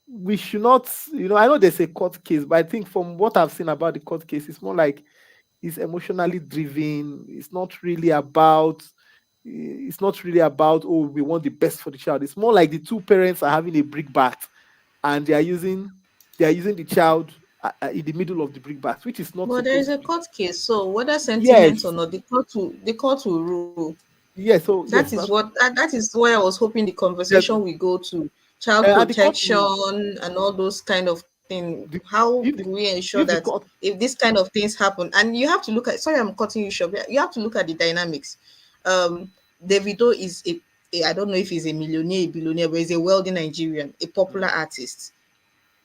we should not, I know there's a court case, but I think from what I've seen about the court case, it's more like it's emotionally driven. It's not really about oh, we want the best for the child. It's more like the two parents are having a brick bath and they are using the child in the middle of the brick bath, which is not. But there is a court case, so whether sentiments or not, the court will rule. Yes, so that is where I was hoping the conversation will go to child protection and all those kind of things. How do we ensure that if this kind of things happen, and you have to look at, sorry, I'm cutting you short, you have to look at the dynamics. Davido is I don't know if he's a millionaire, a billionaire, but he's a wealthy Nigerian, a popular artist.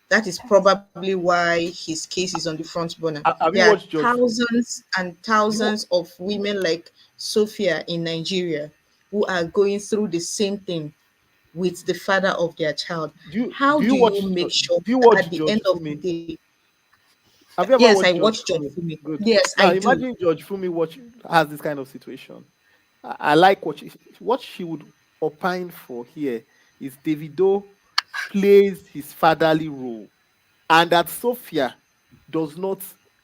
That is probably why his case is on the front burner. There are thousands and thousands of women like Sophia in Nigeria who are going through the same thing with the father of their child. How do you make sure that at the end of the day? Yes, I watched Judge Fumi. Yes, now, I do. Imagine Judge Fumi has this kind of situation. I like what she would opine for here is Davido plays his fatherly role, and that Sophia does not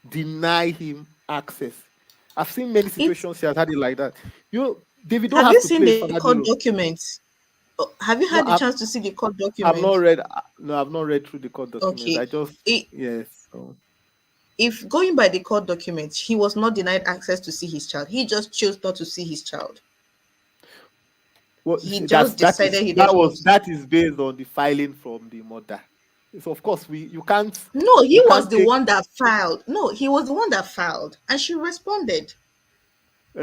deny him access. I've seen many situations she has had it like that. Davido have has you to seen play the court documents? Have you had the chance to see the court documents? I've not read through the court documents. Okay. I just yes. So. if going by the court documents, he was not denied access to see his child. He just chose not to see his child. Well, He that just decided he doesn't want to. that is based on the filing from the mother. So of course you can't. No, he you was can't the take, one that filed. No, he was the one that filed, and she responded.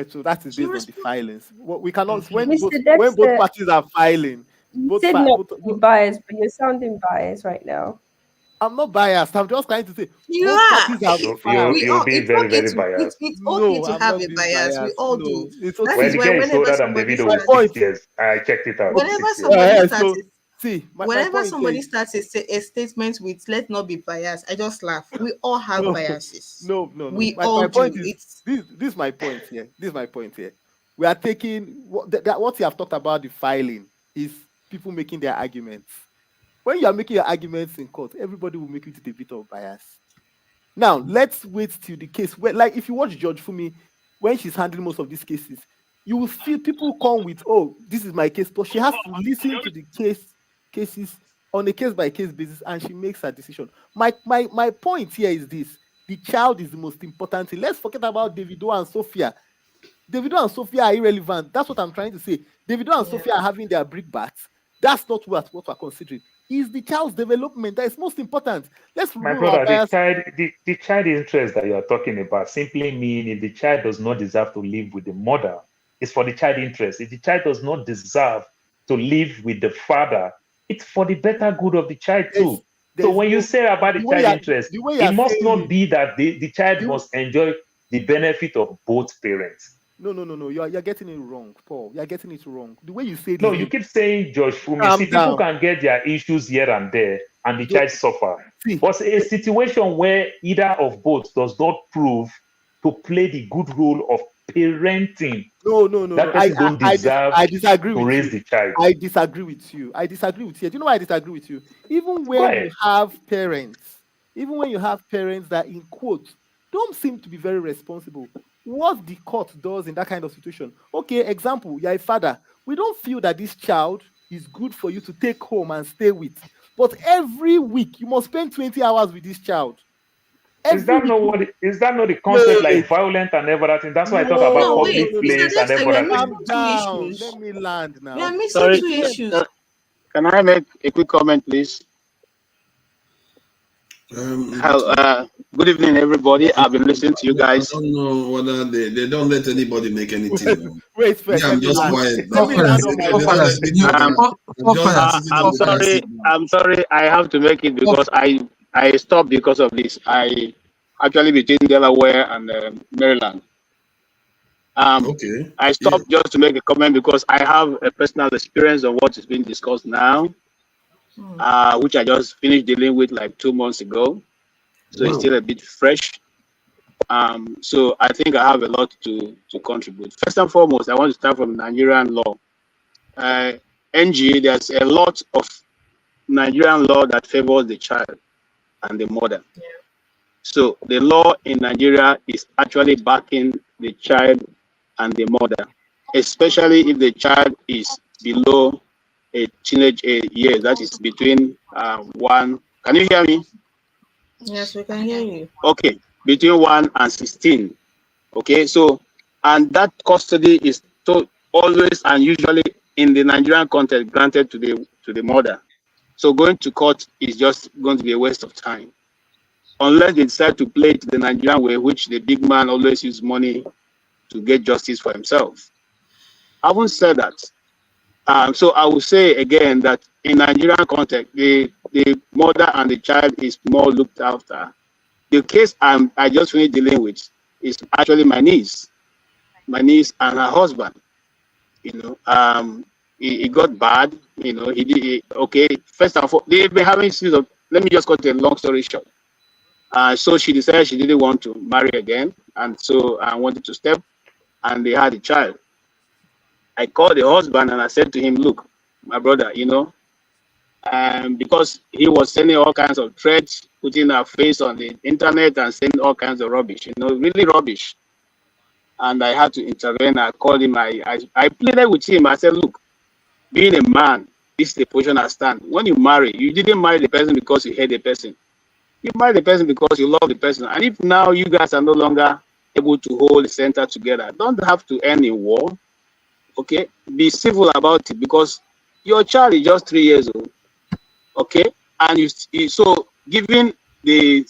So that is based on the filings. What we cannot when Mr. both Dexter, parties are filing. you said not to be biased, but you're sounding biased right now. I'm not biased. I'm just trying to say You both are. parties have You're being It's very, okay very to biased. it's okay No, to I'm have not a being bias. We biased. all No, do. it's That okay. Well, is the why guy is whenever older than somebody Davido starts, with 6 years. I checked it out. whenever 6 years. somebody starts, my whenever point somebody is, starts a statement with "let's not be biased," I just laugh. We all have biases. No. We My all point do. is It's this is my point here. This is my point here. We are taking what you have talked about the filing is people making their arguments. When you are making your arguments in court, everybody will make it a bit of bias. Now let's wait till the case where, like, if you watch Judge Fumi when she's handling most of these cases, you will feel people come with, oh, this is my case, but she has to listen to the cases on a case-by-case basis, and she makes her decision. My point here is this: the child is the most important thing. Let's forget about Davido and Sophia. Davido and Sophia are irrelevant. That's what I'm trying to say. Davido and Sophia are having their brick bats. That's not what we're considering. Is the child's development that is most important. Let's My remove our brother, bias. the child interest that you are talking about simply mean if the child does not deserve to live with the mother, it's for the child interest. If the child does not deserve to live with the father, it's for the better good of the child too. So when you say about the child interest, it must not be that the child must enjoy the benefit of both parents. No. You're getting it wrong, Paul. You're getting it wrong. The way you say No, you keep saying George Fumi. See, people can get their issues here and there, and the child suffer. But a situation where either of both does not prove to play the good role of parenting. No. That person don't deserve I disagree to with raise you. the child. I disagree with you. Do you know why I disagree with you? Even when you have parents that, in quotes, don't seem to be very responsible. What the court does in that kind of situation. Okay, example, you're a father. We don't feel that this child is good for you to take home and stay with. But every week you must spend 20 hours with this child. Is that not the concept, like violent and everything? That's why I talk about public place and everything. Down. Let me land now. We are missing Sorry, two issues. Can I make a quick comment, please? Good evening, everybody. I've been listening to you guys. I don't know whether they don't let anybody make anything. Wait first. I'm just quiet. I'm sorry. I have to make it because I stopped because of this. I actually between Delaware and Maryland. I stopped just to make a comment because I have a personal experience of what is being discussed now, which I just finished dealing with like 2 months ago. So it's still a bit fresh. So I think I have a lot to contribute. First and foremost, I want to start from Nigerian law. NG, there's a lot of Nigerian law that favors the child and the mother. So the law in Nigeria is actually backing the child and the mother, especially if the child is below a teenage year, that is between one. Can you hear me? Yes, we can hear you. Okay, between 1 and 16. Okay, so and that custody is always and usually in the Nigerian context granted to the mother. So going to court is just going to be a waste of time, unless they decide to play it the Nigerian way, which the big man always uses money to get justice for himself. Having said that, so I will say again that in Nigerian context, the mother and the child is more looked after. The case I just finished dealing with is actually my niece and her husband. You know, it got bad. You know, he did okay. First and foremost, they've been having series of. Let me just cut a long story short. So she decided she didn't want to marry again, and so I wanted to step, and they had a child. I called the husband and I said to him, "Look, my brother, you know, because he was sending all kinds of threats, putting her face on the internet and saying all kinds of rubbish, you know, really rubbish." And I had to intervene. I called him. I pleaded with him. I said, "Look, being a man, this is the position I stand. When you marry, you didn't marry the person because you hate the person. You marry the person because you love the person. And if now you guys are no longer able to hold the center together, don't have to end in war. Okay, be civil about it, because your child is just 3 years old. Okay, and so given the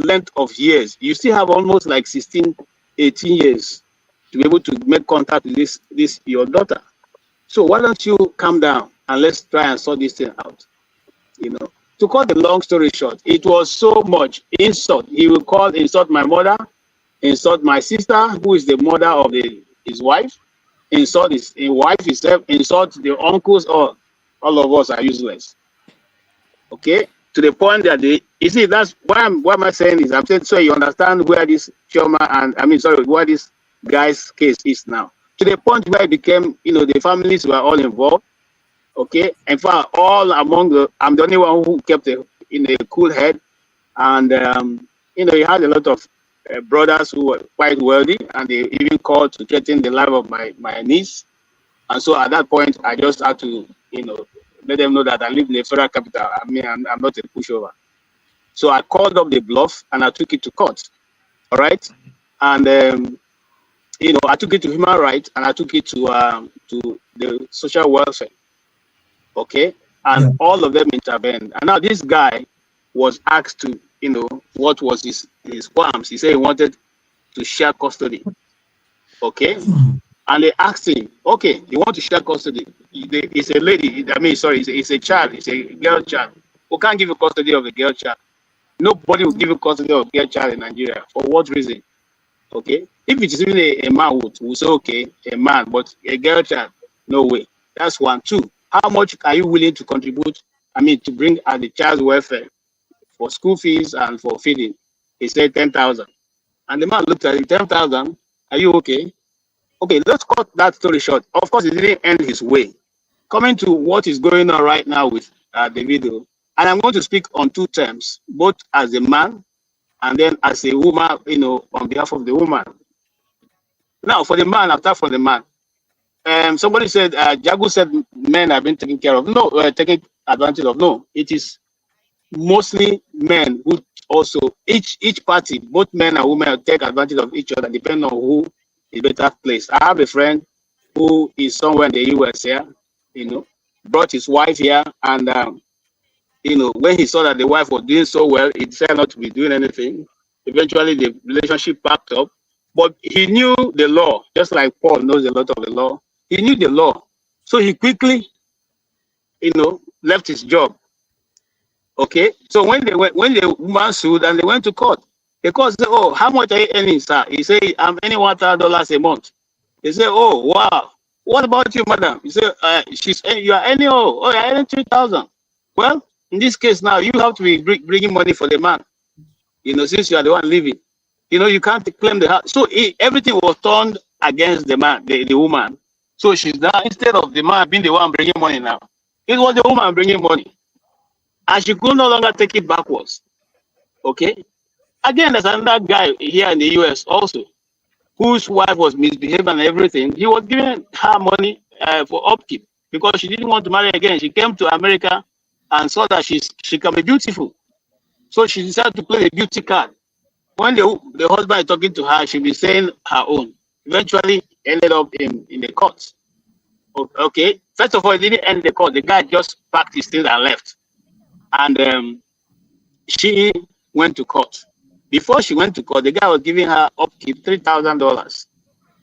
length of years, you still have almost like 16, 18 years to be able to make contact with this your daughter. So why don't you calm down and let's try and sort this thing out? You know, to cut the long story short, it was so much insult. He will insult my mother, insult my sister, who is the mother of his wife, insult his wife himself, insult the uncles. All of us are useless. Okay, to the point that you see, that's why what am I saying is, I'm saying so you understand where this where this guy's case is now. To the point where it became, the families were all involved. Okay, in fact, all among I'm the only one who kept in a cool head, and he had a lot of brothers who were quite wealthy, and they even called to threaten the life of my niece. And so at that point, I just had to, let them know that I live in the federal capital. I mean, I'm not a pushover. So I called up the bluff and I took it to court. All right, and I took it to human rights and I took it to the social welfare. Okay, and all of them intervened. And now this guy was asked to, what was his qualms. He said he wanted to share custody. Okay, and they asked him, okay, you want to share custody? It's a lady. It's a child. It's a girl child. Who can't give you custody of a girl child? Nobody will give you custody of a girl child in Nigeria. For what reason? Okay, if it is even a man would say, okay, a man, but a girl child, no way. That's one. Two, how much are you willing to contribute? To bring at the child's welfare for school fees and for feeding? He said 10,000, and the man looked at it, 10,000. Are you okay? Okay, let's cut that story short. Of course, it didn't end his way. Coming to what is going on right now with the video, and I'm going to speak on two terms, both as a man and then as a woman, on behalf of the woman. Now, for the man, I'll start from the man. Somebody said, Jagu said men have been taken care of. No, taken advantage of. No, it is mostly men who also, each party, both men and women, take advantage of each other, depending on who is better placed. I have a friend who is somewhere in the US here, brought his wife here, and when he saw that the wife was doing so well, he decided not to be doing anything. Eventually, the relationship packed up, but he knew the law, just like Paul knows a lot of the law. He knew the law, so he quickly, left his job. Okay, so when the woman sued and they went to court, the court said, "Oh, how much are you earning, sir?" He said, "I'm earning $1,000 a month." They said, "Oh, wow. What about you, madam?" He said, "You are earning you're earning 3,000." Well, in this case now, you have to be bringing money for the man, since you are the one living. You can't claim the house. So everything was turned against the man, the woman. So she's now, instead of the man being the one bringing money now, it was the woman bringing money. And she could no longer take it backwards. Okay? Again, there's another guy here in the US also, whose wife was misbehaving and everything. He was giving her money for upkeep because she didn't want to marry again. She came to America and saw that she can be beautiful. So she decided to play the beauty card. When the husband is talking to her, she'll be saying her own. Eventually ended up in the courts. Okay. First of all, it didn't end the court. The guy just packed his things and left. And she went to court. Before she went to court, the guy was giving her upkeep, $3,000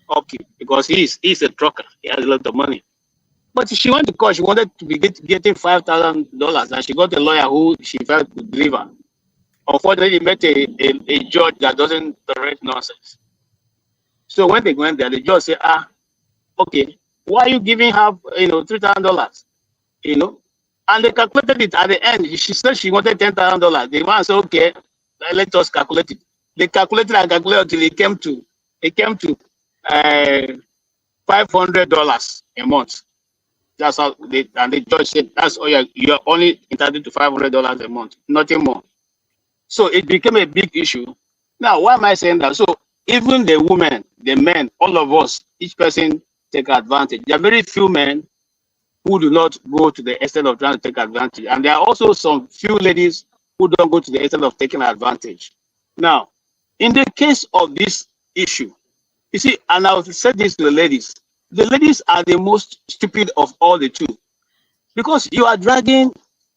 upkeep, because he's a trucker. He has a lot of money. But she went to court. She wanted to be getting $5,000, and she got a lawyer who she felt could deliver. Unfortunately, met a judge that doesn't tolerate nonsense. So when they went there, the judge said, okay, why are you giving her, $3,000? And they calculated it at the end. She said she wanted $10,000. The man said, okay, let us calculate it. They calculated and calculated until it came to $500 a month. That's how the judge said, you're only entitled to $500 a month, nothing more. So it became a big issue. Now, why am I saying that? So even the women, the men, all of us, each person take advantage. There are very few men who do not go to the extent of trying to take advantage. And there are also some few ladies who don't go to the extent of taking advantage. Now, in the case of this issue, you see, and I'll say this to the ladies are the most stupid of all the two, because you are dragging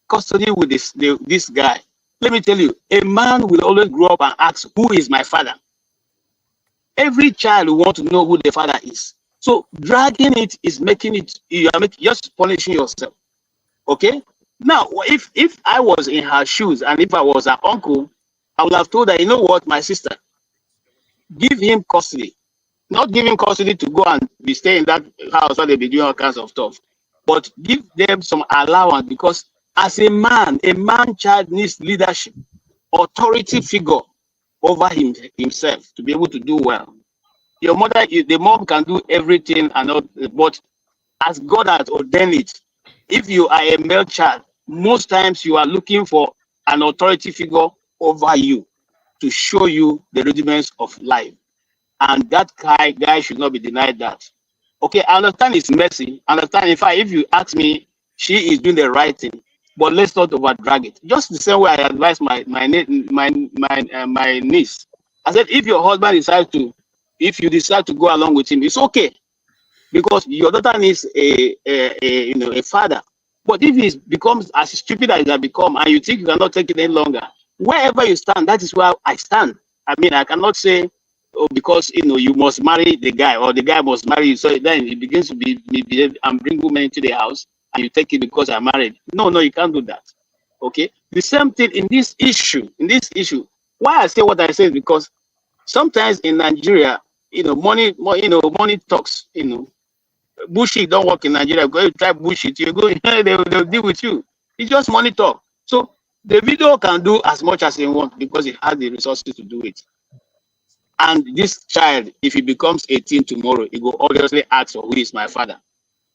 custody with this guy. Let me tell you, a man will always grow up and ask, who is my father? Every child will want to know who the father is. So dragging it is making it, you are just punishing yourself. Okay? Now, if I was in her shoes and if I was her uncle, I would have told her, you know what, my sister, give him custody. Not give him custody to go and be staying in that house where they be doing all kinds of stuff, but give them some allowance, because as a man child needs leadership, authority figure over himself to be able to do well. Your mother, the mom can do everything and all, but as God has ordained it, if you are a male child, most times you are looking for an authority figure over you to show you the rudiments of life. And that guy should not be denied that. Okay, I understand it's messy. I understand, in fact, if you ask me, she is doing the right thing, but let's not over drag it. Just the same way I advised my niece. I said, if your husband decides to, if you decide to go along with him, it's okay, because your daughter needs a father. But if he becomes as stupid as he has become, and you think you cannot take it any longer, wherever you stand, that is where I stand. I mean, I cannot say, oh, because you must marry the guy, or the guy must marry you, so then it begins to behave and bring women into the house, and you take it because I'm married. No, you can't do that. Okay, the same thing in this issue. Why I say what I say is because sometimes in Nigeria, money talks. Bullshit don't work in Nigeria. Go try bullshit, you go, they'll deal with you. It's just money talk. So the video can do as much as he wants because he has the resources to do it. And this child, if he becomes 18 tomorrow, he will obviously ask for who is my father.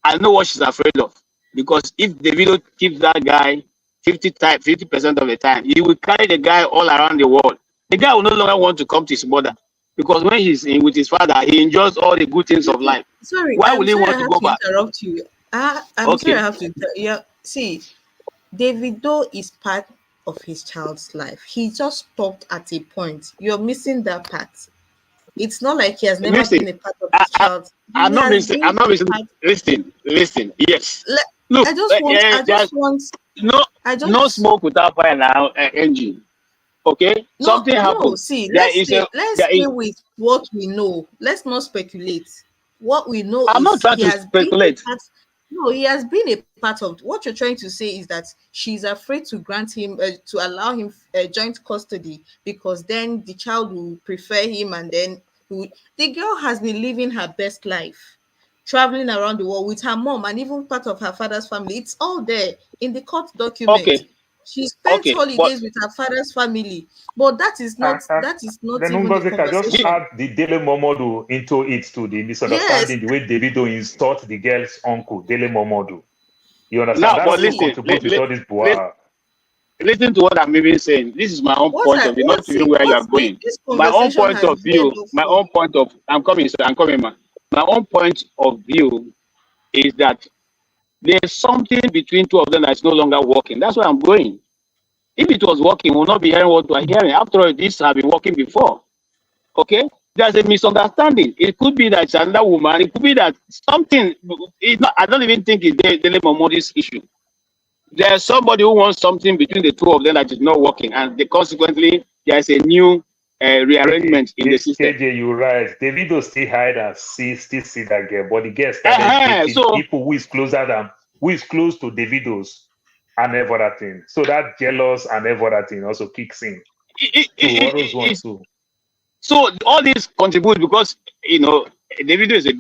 I know what she's afraid of, because if the video keeps that guy 50% of the time, he will carry the guy all around the world. The guy will no longer want to come to his mother, because when he's in with his father, he enjoys all the good things of life. Sorry, why will he want to go back? Interrupt you. I'm sorry, I have to. Yeah, see, Davido is part of his child's life. He just stopped at a point. You're missing that part. It's not like he has never been a part of his child. I'm not missing. Listen. Yes. Look, no smoke without fire now, engine. Okay, something happened. No, see, let's stay with what we know. Let's not speculate. What we know I'm not trying to speculate. He has been a part of what you're trying to say is that she's afraid to grant him, to allow him joint custody, because then the child will prefer him, and then the girl has been living her best life, traveling around the world with her mom and even part of her father's family. It's all there in the court document. Okay. She spent holidays with her father's family, but that is not even the conversation. Just add the Dele Momodu into it to the misunderstanding, the way Davido insult the girl's uncle, Dele Momodu. You understand? Now, but listen to what I'm even saying. This is my own point of view, not to where you are going. My own point of view, I'm coming, man. My own point of view is that there's something between two of them that's no longer working. That's where I'm going. If it was working, we'll not be hearing what we're hearing. After all, this have been working before. Okay? There's a misunderstanding. It could be that it's another woman. It could be that something. I don't even think it's Dele Momodu's issue. There's somebody who wants something between the two of them that is not working, and consequently, there's a new rearrangement in the system. KJ, you're right. Davido still hide and still see that girl, but the girl started dating people who is close to Davido's and everything. So that jealous and everything also kicks in. So all this contributes because Davido is a.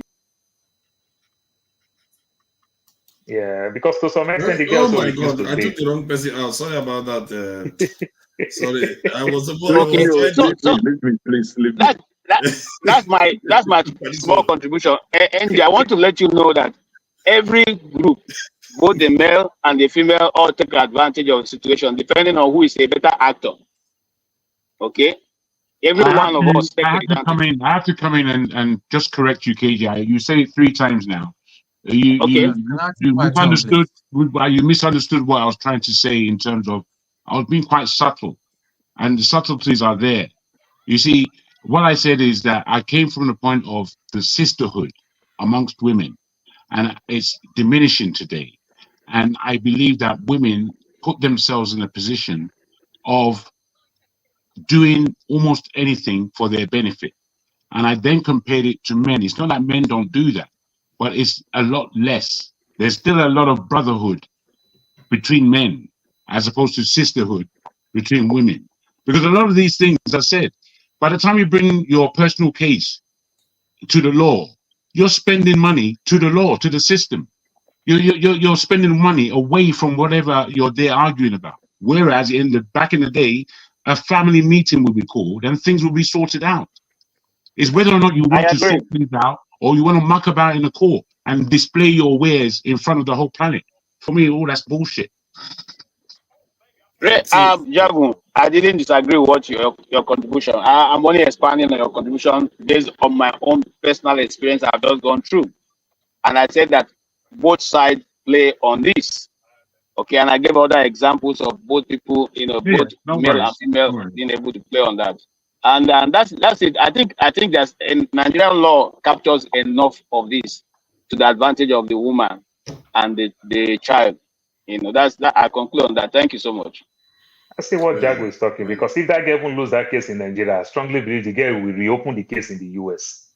Yeah, because to some extent the girls. Oh my God! I took the wrong person out. Sorry about that. Sorry, I was please leave me. That's my small contribution. And I want to let you know that every group, both the male and the female, all take advantage of the situation depending on who is a better actor. Okay, every one of us take advantage. I have to come in and just correct you, KJ. You said it 3 times now. You misunderstood what I was trying to say in terms of I was being quite subtle, and the subtleties are there. You see, what I said is that I came from the point of the sisterhood amongst women, and it's diminishing today. And I believe that women put themselves in a position of doing almost anything for their benefit. And I then compared it to men. It's not that men don't do that, but it's a lot less. There's still a lot of brotherhood between men as opposed to sisterhood between women. Because a lot of these things, as I said, by the time you bring your personal case to the law, you're spending money to the law, to the system. You're spending money away from whatever you're there arguing about. Whereas back in the day, a family meeting would be called and things will be sorted out. It's whether or not you want to sort things out or you want to muck about in the court and display your wares in front of the whole planet. For me, all that's bullshit. Jagu, I didn't disagree with your contribution. I'm only expanding on your contribution based on my own personal experience I've just gone through. And I said that both sides play on this. Okay, and I gave other examples of both people, both male and female being able to play on that. And that's it. I think there's Nigerian law captures enough of this to the advantage of the woman and the child. That's that. I conclude on that. Thank you so much. I see what Jago is talking, because if that girl won't lose that case in Nigeria, I strongly believe the girl will reopen the case in the US.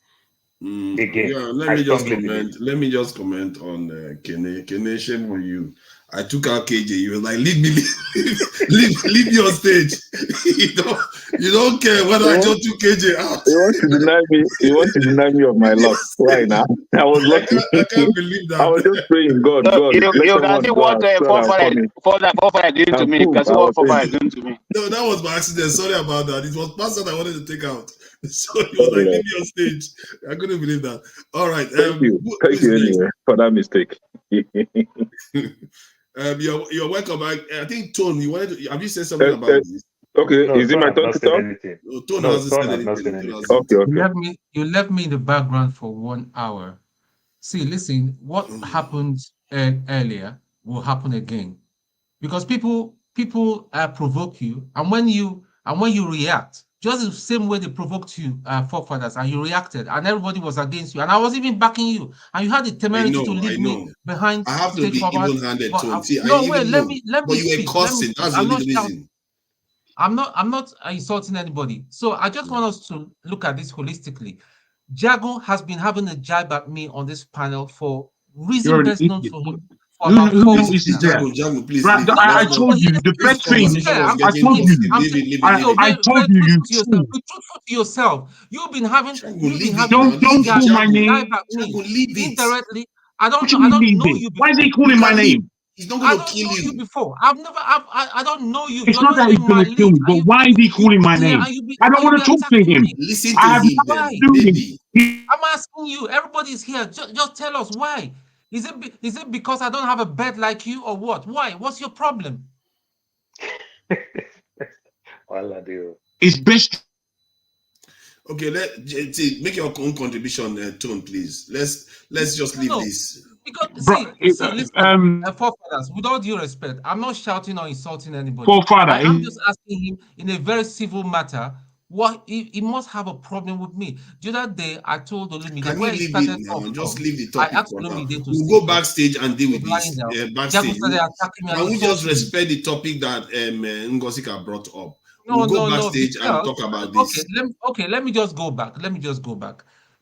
Again. Yeah, let me just comment on Kene. Shame on you. I took out KJ. You were like, leave me on stage. you don't care whether I just took KJ out. You want to deny me of my luck right now. I was lucky. I can't believe that. I was just praying, God. You can see what Forefathers did to me. You can see what Forefathers did to me. No, that was by accident. Sorry about that. It was past that I wanted to take out. So he was like, leave me on stage. I couldn't believe that. All right. Thank you anyway for that mistake. You're welcome. I think Tone, have you said something about this? Okay, is it my turn to talk? No, Tone hasn't said anything. Okay. You left me in the background for 1 hour. See, listen, what happened earlier will happen again, because people provoke you, and when you react, just the same way they provoked you, Forefathers, and you reacted, and everybody was against you, and I was even backing you, and you had the temerity to leave me behind. I have to be even-handed, Tone. See, let me but you were cursing. That's the only reason. I'm not insulting anybody. So I just want us to look at this holistically. Jago has been having a jab at me on this panel for reason best known to him. Jago, please. I told you the best thing. I told you. Be truthful to yourself. You've been having. Don't call my name. Indirectly. I don't know you. Why is he calling my name? He's not going to kill you. Before. I don't know you. It's not that he's going to kill me, but why is he calling my name? I don't want to talk to him. Listen to him. I'm asking you. Everybody's here. Just tell us why. Is it because I don't have a bed like you, or what? Why? What's your problem? It's best. Okay, make your own contribution, Tone, please. Let's just leave this. Because listen, Forefathers, with all due respect, I'm not shouting or insulting anybody. I'm just asking him in a very civil matter. What he must have a problem with me. The other day, I told Olumide where he started off. Just leave the topic. I asked Olumide to we'll go backstage and deal with this. Backstage. Can we just respect the topic that Ngosika brought up? We'll go backstage and talk about this. Let me just go back.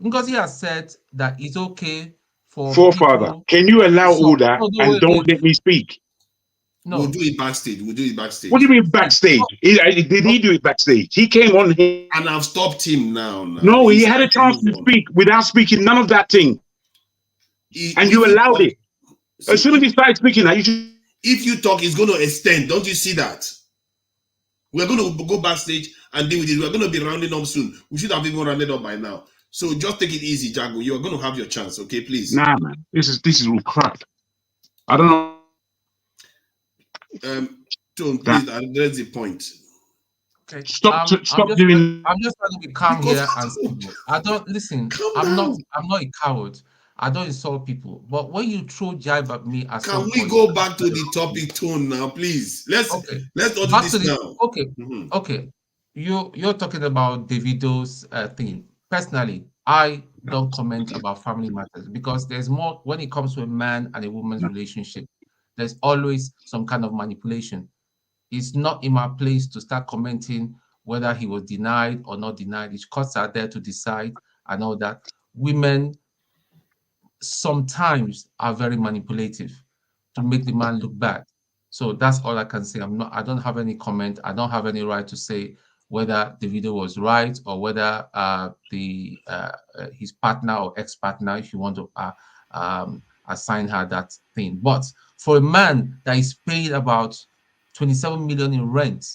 Ngozi has said that it's okay for Forefather. Can you allow all that and don't let me speak? No. We'll do it backstage. What do you mean backstage? Did he do it backstage? He came on here. And I've stopped him now. No, he had a chance to speak without speaking none of that thing. And you allowed it. As soon as he started speaking, if you talk, it's going to extend. Don't you see that? We're going to go backstage and deal with it. We're going to be rounding up soon. We should have even rounded up by now. So just take it easy, Jago. You're going to have your chance, okay? Please. Nah, man. This is all crap. I don't know. Tone, please address the point. Okay. Stop doing. I'm just trying to be calm here and simple. I don't listen. I'm not a coward. I don't insult people. But when you throw jibe at me at Can some we point, go back to the topic tone now, please? Let's not do back this to the now. okay. You're talking about Davido's thing. Personally, I don't comment about family matters because there's more when it comes to a man and a woman's relationship. There's always some kind of manipulation. It's not in my place to start commenting whether he was denied or not denied. The courts are there to decide and all that. Women sometimes are very manipulative to make the man look bad. So that's all I can say. I don't have any comment. I don't have any right to say whether the video was right or whether his partner or ex-partner, if you want to assign her that thing. But for a man that is paid about 27 million in rent,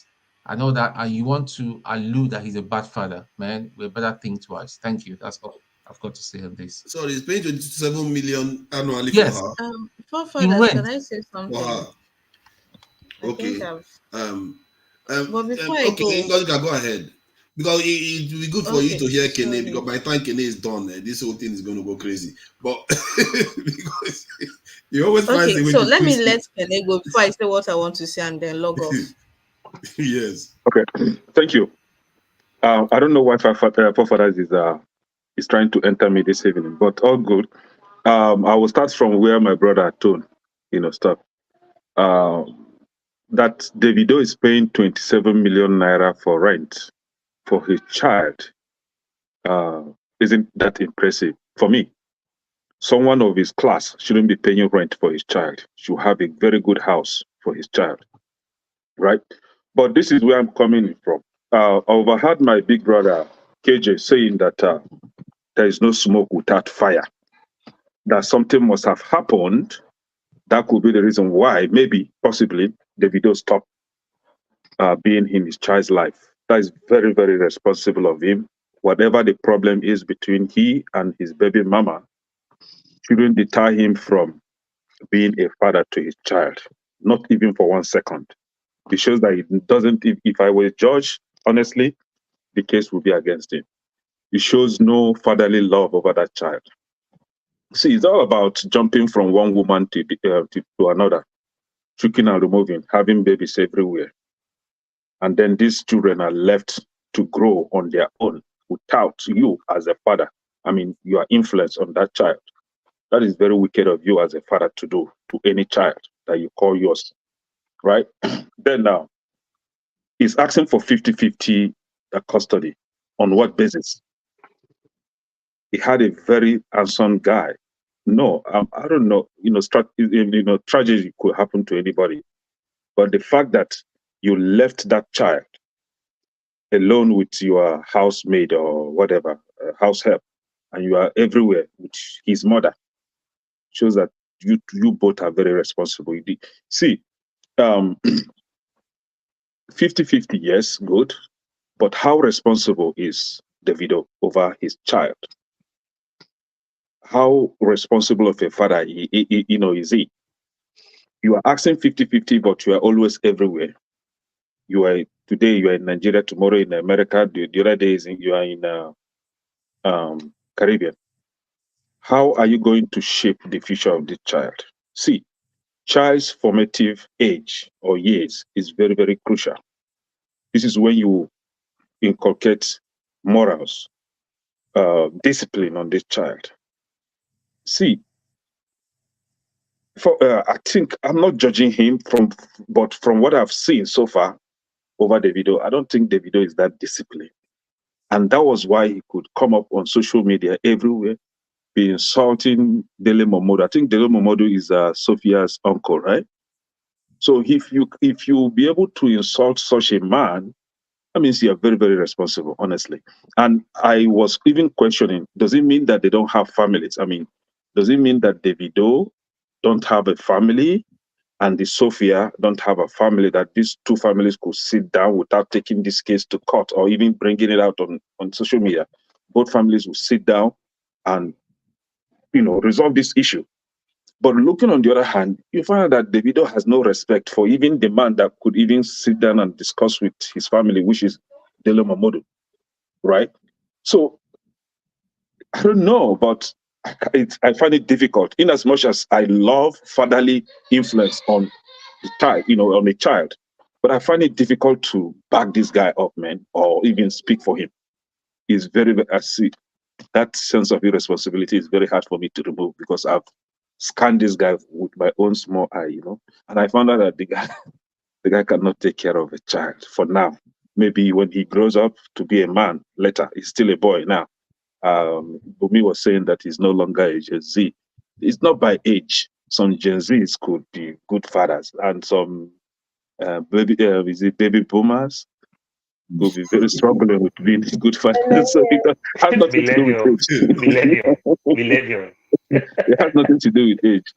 I know that, and you want to allude that he's a bad father, man, we better think twice. Thank you. That's all I've got to say on this. So he's paying 27 million annually yes. for her. Forefathers, can I say something? For her. Okay. But before I okay, go, you can go ahead. Because it will be good for you to hear Kene, because by the time Kene is done, this whole thing is going to go crazy. But because you always find a way so to let me twist let Kene go before I say what I want to say and then log off. Yes. Okay. Thank you. I don't know why Forefathers is trying to enter me this evening, but all good. I will start from where my brother Tone, stopped. That Davido is paying 27 million naira for rent for his child. Isn't that impressive? For me, someone of his class shouldn't be paying rent for his child. Should have a very good house for his child, right? But this is where I'm coming from. I overheard my big brother KJ saying that there is no smoke without fire. That something must have happened. That could be the reason why, maybe, possibly, Davido stopped being in his child's life. That is very, very responsible of him. Whatever the problem is between he and his baby mama shouldn't deter him from being a father to his child, not even for 1 second. It shows that it doesn't, if I were a judge, honestly, the case would be against him. It shows no fatherly love over that child. See, it's all about jumping from one woman to another, tricking and removing, having babies everywhere. And then these children are left to grow on their own without you as a father. I mean, your influence on that child. That is very wicked of you as a father to do to any child that you call yours, right? Then now, he's asking for 50-50 custody. On what basis? He had a very handsome guy. No, I don't know. Tragedy could happen to anybody. But the fact that you left that child alone with your housemaid or whatever, house help, and you are everywhere with his mother, shows that you both are very responsible. See, 50-50, yes, good. But how responsible is Davido over his child? How responsible of a father is he? You are asking 50-50, but you are always everywhere. Today you are in Nigeria, tomorrow in America, the other days you are in Caribbean. How are you going to shape the future of this child? See, child's formative age or years is very, very crucial. This is when you inculcate morals, discipline on this child. See, I think I'm not judging him but from what I've seen so far over Davido, I don't think Davido is that disciplined. And that was why he could come up on social media everywhere, be insulting Dele Momodu. I think Dele Momodu is Sophia's uncle, right? So if you be able to insult such a man, that means you are very, very responsible, honestly. And I was even questioning, does it mean that they don't have families? I mean, does it mean that Davido don't have a family and the Sophia don't have a family, that these two families could sit down without taking this case to court or even bringing it out on social media? Both families will sit down and, resolve this issue. But looking on the other hand, you find out that Davido has no respect for even the man that could even sit down and discuss with his family, which is Dele Momodu, right? So, I don't know, but I find it difficult, in as much as I love fatherly influence on the child, on a child, but I find it difficult to back this guy up, man, or even speak for him. It's I see that sense of irresponsibility is very hard for me to remove, because I've scanned this guy with my own small eye, and I found out that the guy cannot take care of a child for now. Maybe when he grows up to be a man later, he's still a boy now. Bumi was saying that he's no longer a Gen Z. It's not by age. Some Gen Zs could be good fathers, and some baby boomers will be very struggling with being good fathers. So it has nothing to do with age. It has nothing to do with age.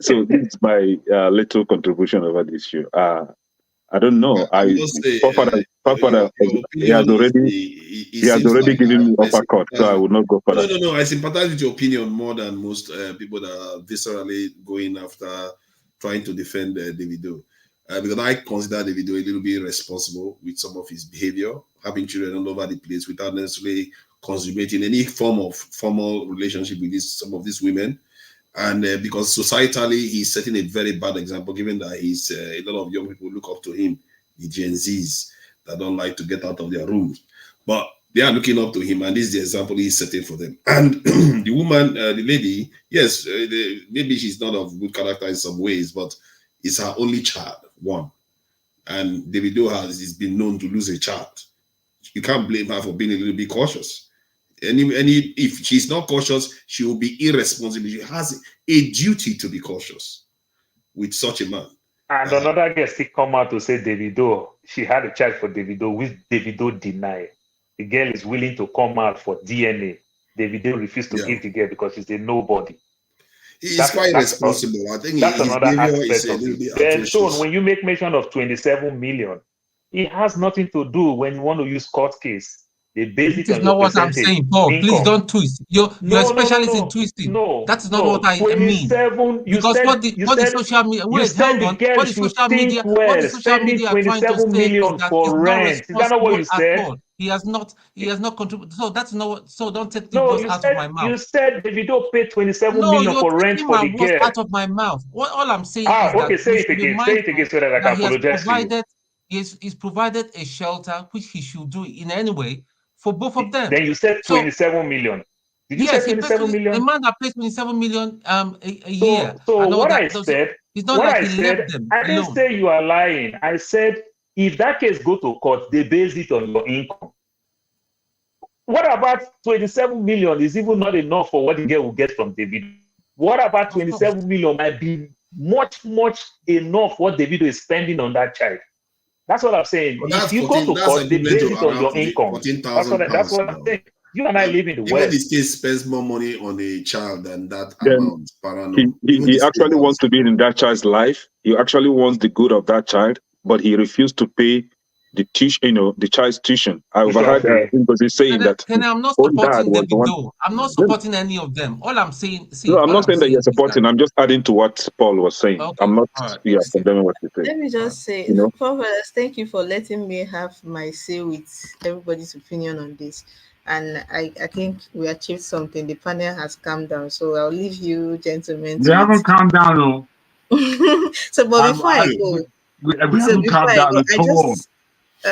So this is my little contribution over this issue. I don't know. Forefathers, he has already given me uppercut, so I will not go further. No. I sympathize with your opinion more than most people that are viscerally going after trying to defend Davido. Because I consider Davido a little bit irresponsible with some of his behavior, having children all over the place without necessarily consummating any form of formal relationship with some of these women. And because societally, he's setting a very bad example, given that he's a lot of young people look up to him, the Gen Zs that don't like to get out of their rooms. But they are looking up to him, and this is the example he's setting for them. And the woman, the lady, yes, maybe she's not of good character in some ways, but it's her only child, one. And Davido has been known to lose a child. You can't blame her for being a little bit cautious. If she's not cautious, she will be irresponsible. She has a duty to be cautious with such a man. And another guest come out to say Davido, she had a child for Davido, which Davido denied. The girl is willing to come out for DNA. Davido refused to give the girl because she's a nobody. He's quite responsible. I think that's another aspect of it. Then, Sean, when you make mention of 27 million, it has nothing to do when you want to use court case. They base it on not what I'm saying, Paul. Income. Please don't twist. You're a specialist in twisting. That is not what I mean. Because what the social media, wait, hang on. What the social media, are trying to say is that he's not responsible at all. He has not contributed. So that's not what. So don't take the words out of my mouth. You said Davido paid 27 million for rent for the girl. Out of my mouth. All I'm saying is that say it again so that I can apologize to you. He's provided a shelter, which he should do in any way for both of them. Then you said 27 million. Did you say 27 million? A man that pays 27 million a year. So what I said, it's not like he left them I didn't say you are lying. I said if that case go to court, they base it on your income. What about 27 million is even not enough for what the girl will get from David? What about 27 million might be much enough what Davido is spending on that child? That's what I'm saying. Well, if you go to court, they base it on your income. That's what I'm saying. You and I live in the West. Even the state spends more money on a child than that amount. He actually wants to be in that child's life. He actually wants the good of that child, but he refused to pay the the child's tuition. I overheard Ngozi saying that. I'm not supporting Davido. I'm not supporting any of them. All I'm saying. I'm not saying that you're supporting. I'm just adding to what Paul was saying. Okay. I'm not. Condemning what you say. Let me just say, Forefathers, thank you for letting me have my say with everybody's opinion on this. And I think we achieved something. The panel has calmed down, so I'll leave you, gentlemen. They haven't calmed down, though. So, but before I go,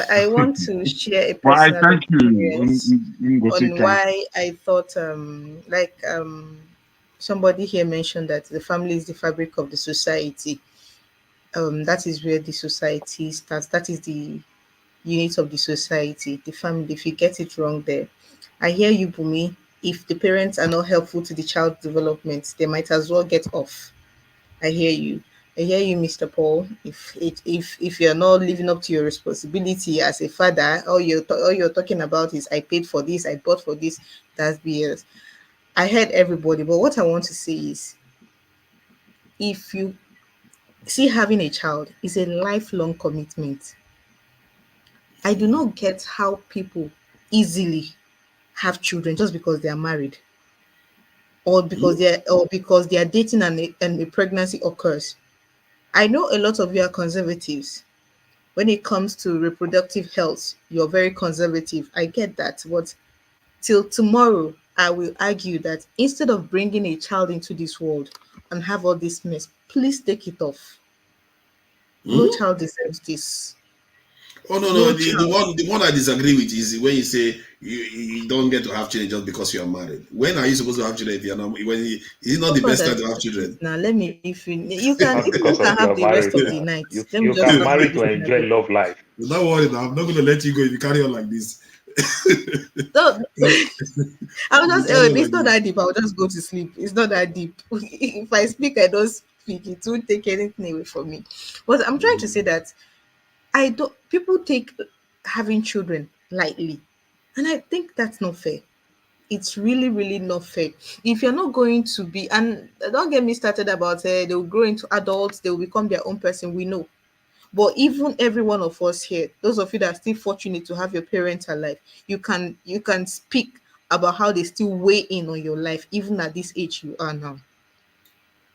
I want to share a personal experience on why I thought, somebody here mentioned that the family is the fabric of the society. That is where the society starts. That is the unit of the society, the family. If you get it wrong there, I hear you, Bumi. If the parents are not helpful to the child's development, they might as well get off. I hear you. I hear you, Mr. Paul. If you're not living up to your responsibility as a father, all you're talking about is I paid for this, I bought for this. That's BS. I heard everybody, but what I want to say is, if you see, having a child is a lifelong commitment. I do not get how people easily have children just because they are married, or because they are dating and a pregnancy occurs. I know a lot of you are conservatives. When it comes to reproductive health, you're very conservative. I get that. But till tomorrow, I will argue that instead of bringing a child into this world and have all this mess, please take it off. No child deserves this. Oh no, No the one I disagree with is when you say you don't get to have children just because you are married. When are you supposed to have children if you're not? Is it not the best time to have children? Now let me if you can Not you because can of have your the rest marriage of the now. night. Let me You just can have marry this to and enjoy love life. Don't worry now. I'm not going to let you go if you carry on like this. No, I'll just it's not this. that deep. I'll just go to sleep. It's not that deep. If I speak, I don't speak. It won't take anything away from me. But I'm trying to say that I don't. People take having children lightly, and I think that's not fair. It's really, really not fair. If you're not going to be, and don't get me started about they'll grow into adults, they'll become their own person. We know. But even every one of us here, those of you that are still fortunate to have your parents alive, you can speak about how they still weigh in on your life, even at this age you are now.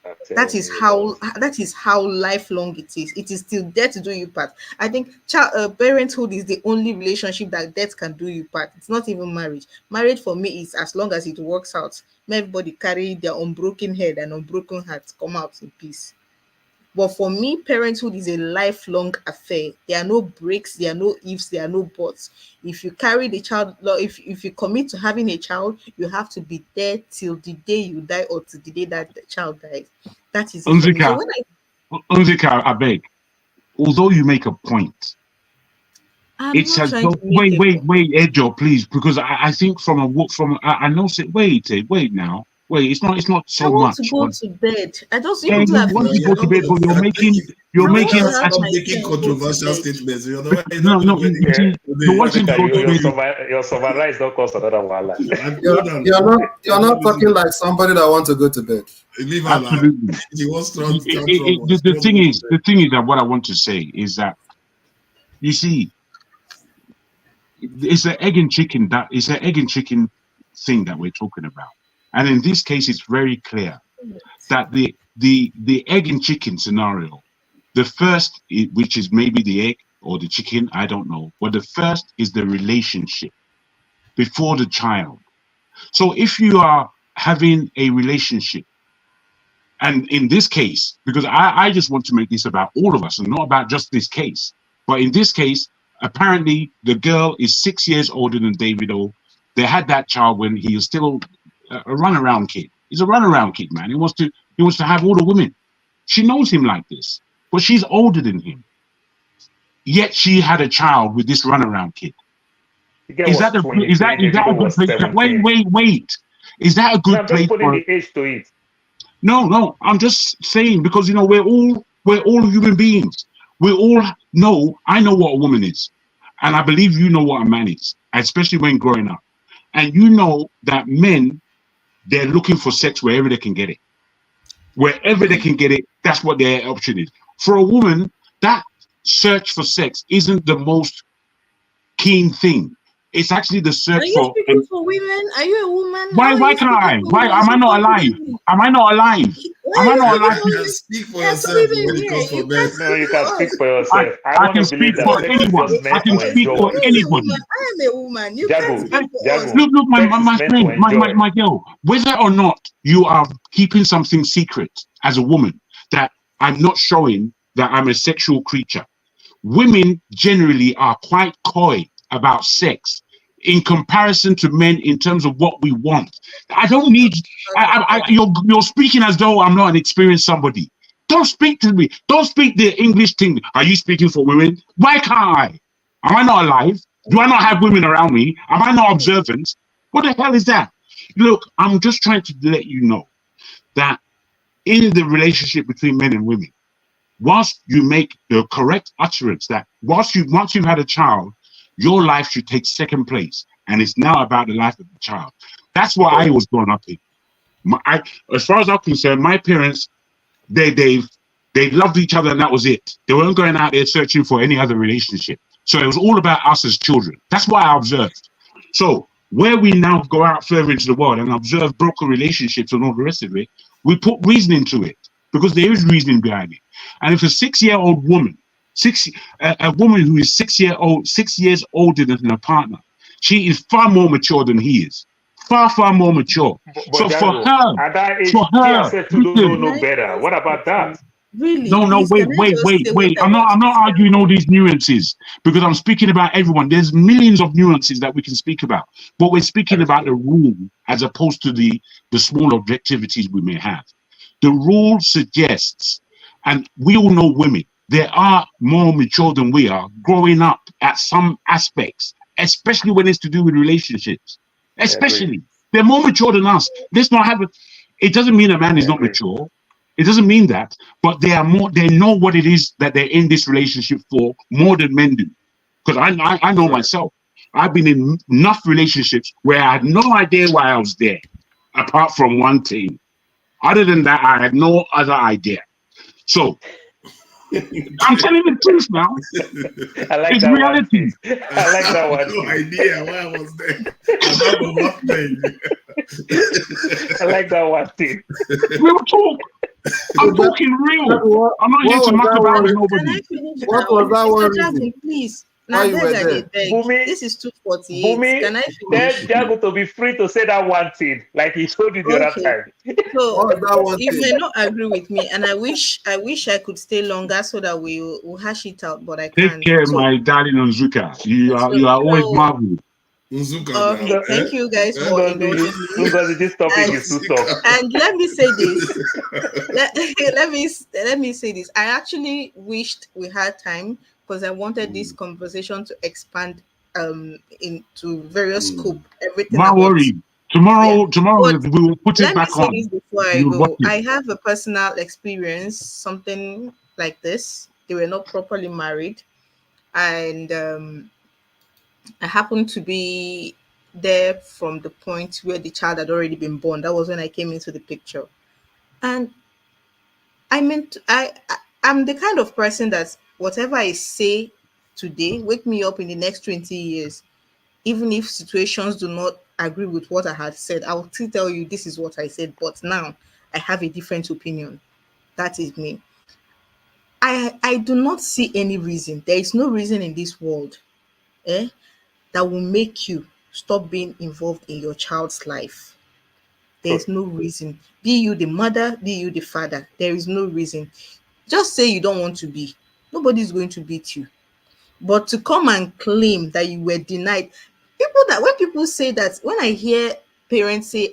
I'm That telling is you, how that is how lifelong it is. It is till death to do you part. I think parenthood is the only relationship that death can do you part. It's not even marriage. Marriage for me is as long as it works out. May everybody carry their unbroken head and unbroken heart come out in peace. But for me, parenthood is a lifelong affair. There are no breaks, there are no ifs, there are no buts. If you carry the child, if you commit to having a child, you have to be there till the day you die or till the day that the child dies. That is it for me. So when Unzika, I beg. Although you make a point, I'm it's not as trying though to make wait, Ejo, please, because I think I know. Wait now. Wait, it's not I so want to much. go to bed. I just you Yeah, people you are want to finishing go to bed, but you're I want making to Guys, have stop my tea making and go to controversial bed. statements. You're not no. going to You see, you're wanting to go to bed. your summarize don't cause another wahala. You're not talking like somebody that wants to go to bed. Leave her now. Absolutely. She wants strong The thing is that what I want to say is that you see, it's an egg and chicken thing that we're talking about, and in this case, it's very clear that the egg and chicken scenario, the first, which is maybe the egg or the chicken, I don't know, but the first is the relationship before the child. So if you are having a relationship, and in this case, because I just want to make this about all of us and not about just this case, but in this case, apparently the girl is 6 years older than Davido. They had that child when he was still a runaround kid. He's a runaround kid, man. He wants to have all the women. She knows him like this, but she's older than him. Yet she had a child with this runaround kid. Is that a good place? Wait. Is that a good place putting for the age to it? No. I'm just saying because we're all human beings. We all know. I know what a woman is, and I believe you know what a man is, especially when growing up. And you know that men, they're looking for sex wherever they can get it. Wherever they can get it, that's what their option is. For a woman, that search for sex isn't the most keen thing. It's actually the search Are you for. speaking for women? Are you a woman? Why can't I? Why am I not alive? Am I not alive? Am I not alive? You can speak for yourself when it comes from men. No, you can speak for yourself. I can speak for anyone. I can speak for anybody. I am a woman. You Jago, can't speak for us. Look, my friend, my girl, whether or not you are keeping something secret as a woman, that I'm not showing that I'm a sexual creature. Women generally are quite coy about sex in comparison to men in terms of what we want. I don't need. You're speaking as though I'm not an experienced somebody. Don't speak to me. Don't speak the English thing. Are you speaking for women? Why can't I? Am I not alive? Do I not have women around me? Am I not observant? What the hell is that? Look, I'm just trying to let you know that in the relationship between men and women, once you make the correct utterance that once you've had a child, your life should take second place, and it's now about the life of the child. That's what I was growing up in. As far as I'm concerned, my parents, they loved each other, and that was it. They weren't going out there searching for any other relationship. So it was all about us as children. That's what I observed. So where we now go out further into the world and observe broken relationships and all the rest of it, we put reasoning to it because there is reasoning behind it. And if a 6-year-old woman, a woman who is 6 years older than her partner, she is far more mature than he is. far, far more mature. But So for Django, her, at that age, for she her, has said to don't listen, know no better. What about that? Really, no, please, wait. can I just say what I I'm want to not say? arguing all these nuances because I'm speaking about everyone. There's millions of nuances that we can speak about, but we're speaking about the rule as opposed to the small objectivities we may have. The rule suggests, and we all know women, they are more mature than we are, growing up at some aspects, especially when it's to do with relationships. Especially, they're more mature than us. Let's not have it. It doesn't mean a man is not mature. It doesn't mean that, but they are more. They know what it is that they're in this relationship for more than men do. Because I know myself. I've been in enough relationships where I had no idea why I was there, apart from one thing. Other than that, I had no other idea. So I'm telling the truth now. I like it's that reality. I like that one. No idea why I was there. Apart from one thing. I like that one thing. Real talk. I'm talking real. I'm not here to muck about with nobody. What was that one reason? Please. Why you were there? Bumi, This is 248. Bumi, Can I tell finish? Jago to be free to say that one thing, like he told you the other time. So that one you thing? may not agree with me, and I wish I could stay longer so that we'll hash it out, but I Take can't. care, my darling Nzuka. You are always marvelous. Okay, thank you guys for indulging me. This topic is too tough. And let me say this. let me say this. I actually wished we had time because I wanted this conversation to expand into various scope. Everything. Don't worry. Tomorrow But we will put it back let on. me say this before I go. I have a personal experience, something like this. They were not properly married, and I happened to be there from the point where the child had already been born. That was when I came into the picture, and I'm the kind of person that whatever I say today, wake me up in the next 20 years, even if situations do not agree with what I had said, I will still tell you this is what I said, but now I have a different opinion. That is me. I do not see any reason. There is no reason in this world that will make you stop being involved in your child's life. There is no reason. Be you the mother, be you the father. There is no reason. Just say you don't want to be. Nobody's going to beat you. But to come and claim that you were denied, when people say that, when I hear parents say,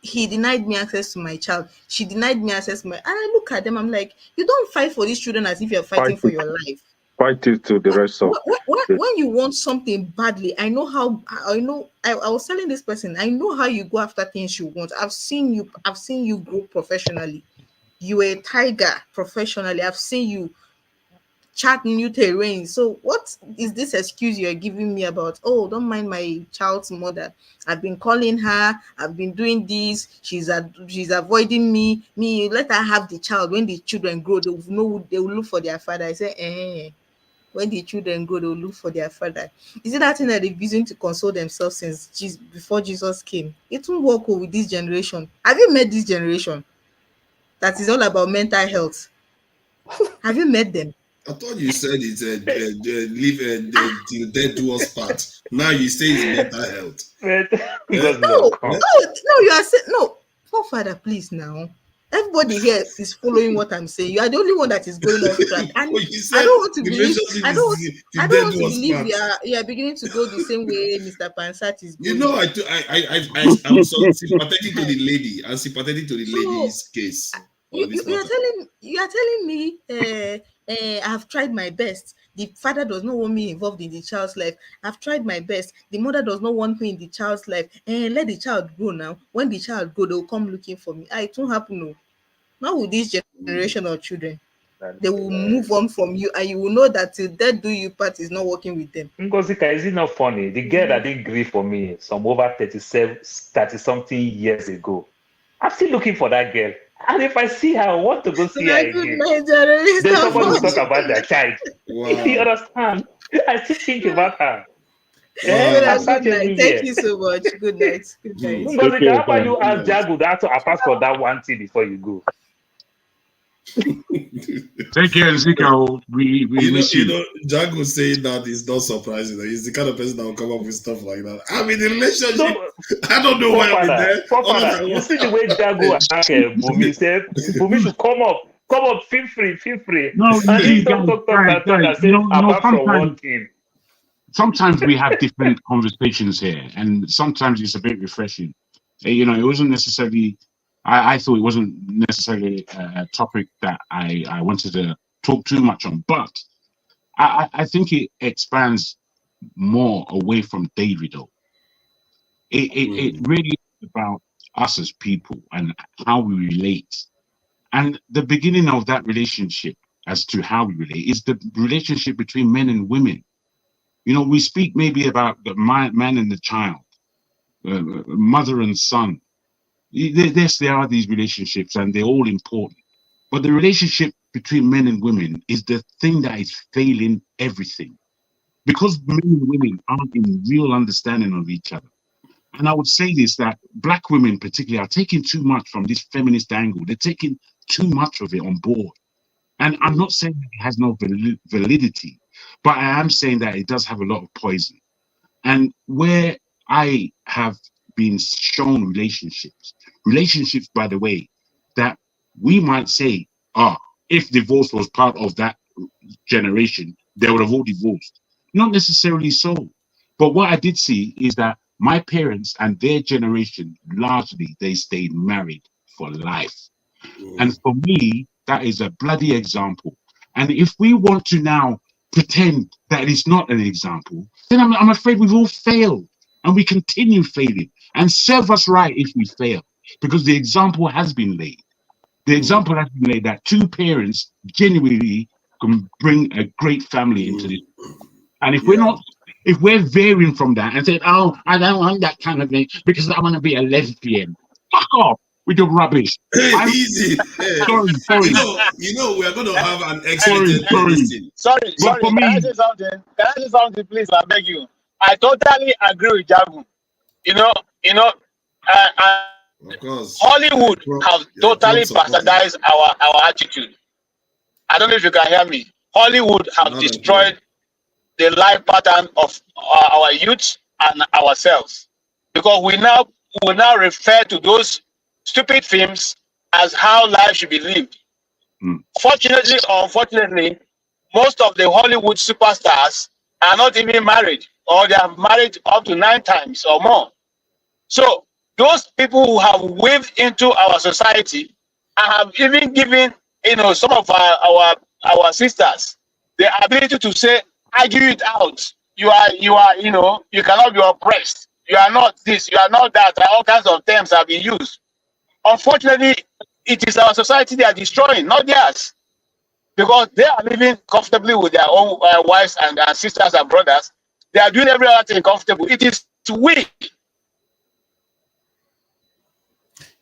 he denied me access to my child, she denied me access to my, and I look at them, I'm like, you don't fight for these children as if you're fighting for your life. Fight it to the rest of When you want something badly, I was telling this person, I know how you go after things you want. I've seen you grow professionally. You were a tiger professionally. I've seen you chart new terrain. So what is this excuse you're giving me about, oh, don't mind my child's mother, I've been calling her, I've been doing this, she's avoiding me, let her have the child. When the children grow, they will look for their father. I say, when the children grow, they'll look for their father. Is it that thing that they've been using to console themselves before Jesus came? It won't work with this generation. Have you met this generation that is all about mental health? Have you met them? I thought you said it's live till death do us part. Now you say it's mental health. No, you are saying no. Forefather, please now. Everybody here is following what I'm saying. You are the only one that is going off track. And I don't want to believe. I don't want to believe you are beginning to go the same way Mr. Pansat is going. You know, I'm so sympathetic to the lady. I'm sympathetic to the lady's case. You are telling me I have tried my best. The father does not want me involved in the child's life. I've tried my best. The mother does not want me in the child's life. Let the child grow now. When the child grow, they'll come looking for me. It won't happen. No. Not with this generation of children. They will move on from you, and you will know that till death do you part is not working with them. Ngozika, is it not funny? The girl that didn't grieve for me some over 30-something years ago, I'm still looking for that girl. And if I see her, I want to go see her again. Then someone will talk about their child. Wow. You understand? I still think about her. Good night. Thank you so much. Good night. Good night. Ngozika, how about you ask Jago that to pass for that one thing before you go? Take care, Zika. We you know, Jago saying that is not surprising. He's the kind of person that will come up with stuff like that. I'm in a relationship. No, I don't know why I'm in there. You see the way Jago asked Bumi said, Bumi should come up, feel free. No, and you he talk and say, apart from one thing. Sometimes we have different conversations here, and sometimes it's a bit refreshing. You know, it wasn't necessarily. I thought it wasn't necessarily a topic that I wanted to talk too much on, but I think it expands more away from Davido. It really is about us as people and how we relate. And the beginning of that relationship as to how we relate is the relationship between men and women. You know, we speak maybe about the man and the child, mother and son. Yes, there are these relationships and they're all important. But the relationship between men and women is the thing that is failing everything. Because men and women aren't in real understanding of each other. And I would say this, that Black women particularly are taking too much from this feminist angle. They're taking too much of it on board. And I'm not saying that it has no validity, but I am saying that it does have a lot of poison. And where I have been shown relationships, by the way, that we might say, if divorce was part of that generation, they would have all divorced. Not necessarily so. But what I did see is that my parents and their generation, largely, they stayed married for life. And for me, that is a bloody example. And if we want to now pretend that it's not an example, then I'm afraid we've all failed. And we continue failing. And serve us right if we fail. Because the example has been laid. The example has been laid that two parents genuinely can bring a great family into this. And if we're veering from that and saying, oh, I don't want that kind of thing because I want to be a lesbian. Fuck off with your rubbish. Easy. Sorry. You know, we are going to have an excellent Sorry. Can I say something, please? I beg you. I totally agree with Jagu. Of course. Hollywood have totally bastardized our attitude. I don't know if you can hear me. Hollywood have destroyed the life pattern of our youth and ourselves, because we will now refer to those stupid films as how life should be lived. Fortunately or unfortunately, most of the Hollywood superstars are not even married, or they are married up to 9 times or more. So those people who have weaved into our society and have even given, some of our sisters the ability to say, argue it out. You cannot be oppressed. You are not this, you are not that. All kinds of terms have been used. Unfortunately, it is our society they are destroying, not theirs. Because they are living comfortably with their own wives and sisters and brothers. They are doing every other thing comfortable. It is weak.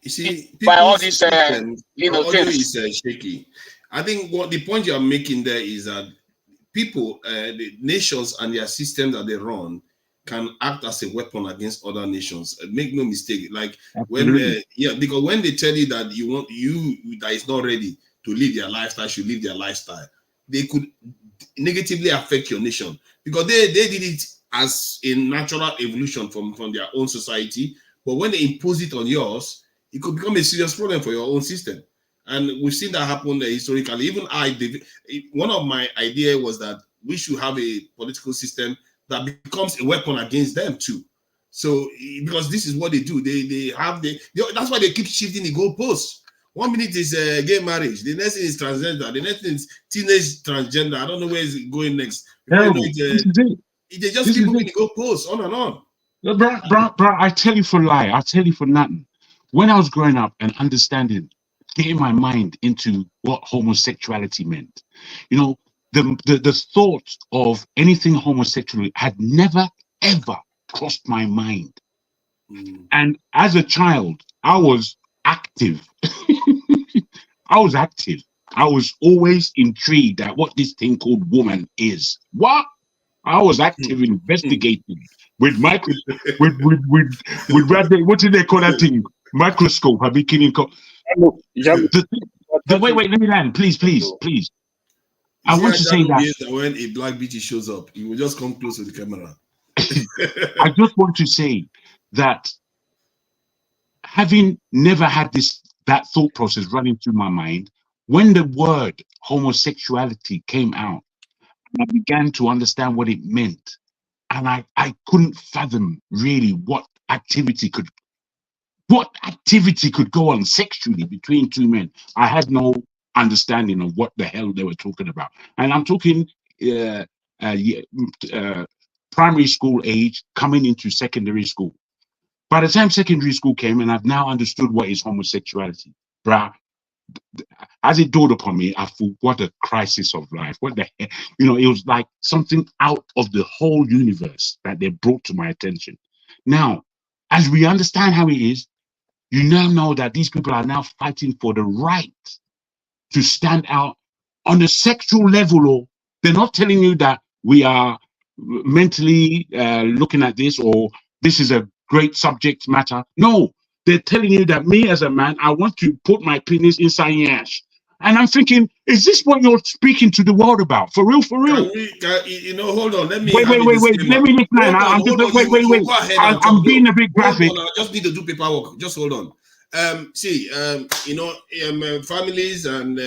You see, by all these things is shaky. I think what the point you are making there is that people, the nations and their systems that they run can act as a weapon against other nations. Make no mistake. Like because when they tell you that you that is not ready to live their lifestyle should live their lifestyle, they could negatively affect your nation, because they did it as a natural evolution from their own society. But when they impose it on yours, it could become a serious problem for your own system. And we've seen that happen historically. Even one of my ideas was that we should have a political system that becomes a weapon against them too. So, because this is what they do, that's why they keep shifting the goalposts. 1 minute is gay marriage, the next thing is transgender, the next thing is teenage transgender. I don't know where it's going next. They just keep moving the goalposts on and on. Bro, I tell you for lie, I tell you for nothing. When I was growing up and understanding, getting my mind into what homosexuality meant, the thought of anything homosexual had never, ever crossed my mind. And as a child, I was active. I was always intrigued at what this thing called woman is. What? I was active investigating with what do they call that thing? Microscope. I've been killing. Wait, let me land, please. I want to say that when a black beauty shows up, he will just come close to the camera. I just want to say that having never had that thought process running through my mind, when the word homosexuality came out, I began to understand what it meant. And I couldn't fathom really what activity could go on sexually between two men. I had no understanding of what the hell they were talking about. And I'm talking primary school age coming into secondary school. By the time secondary school came, and I've now understood what is homosexuality, bruh, as it dawned upon me, I thought, what a crisis of life. What the heck? You know, it was like something out of the whole universe that they brought to my attention. Now, as we understand how it is, you now know that these people are now fighting for the right to stand out on a sexual level. Or they're not telling you that we are mentally looking at this, or this is a great subject matter. No, they're telling you that me as a man, I want to put my penis inside your ass. And I'm thinking, is this what you're speaking to the world about? For real, for real? Hold on. Let me wait. Let me listen. I'm being a bit graphic. I just need to do paperwork. Just hold on. Families and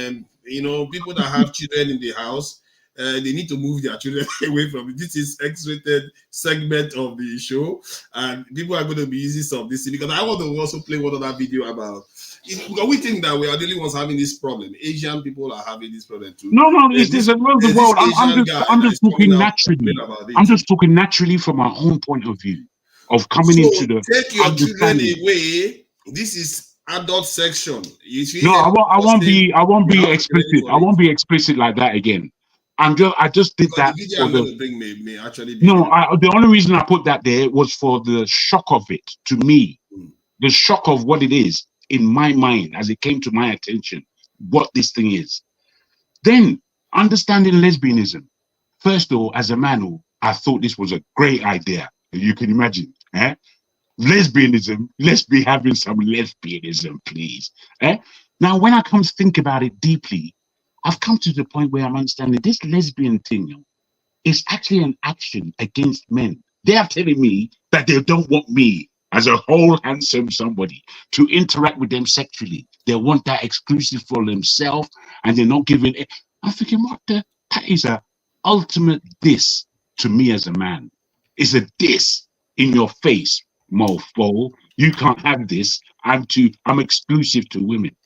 people that have children in the house, they need to move their children away from it. This is X-rated segment of the show, and people are going to be using some of this because I want to also play one other video about. Because we think that we are the only ones having this problem. Asian people are having this problem too. No, there's around the world. I'm just talking naturally. I'm just talking naturally from my own point of view of coming into the. Take your children away. This is adult section. I won't be explicit. I won't be explicit like that again. I just did that. The only reason I put that there was for the shock of it to me, the shock of what it is in my mind as it came to my attention, what this thing is. Then understanding lesbianism. First of all, as a man, I thought this was a great idea. You can imagine, lesbianism. Let's be having some lesbianism, please. Now, when I come to think about it deeply, I've come to the point where I'm understanding this lesbian thing is actually an action against men. They are telling me that they don't want me as a whole handsome somebody to interact with them sexually. They want that exclusive for themselves, and they're not giving it. I'm thinking, that is a ultimate diss to me as a man. It's a diss in your face, mofo. You can't have this. I'm exclusive to women.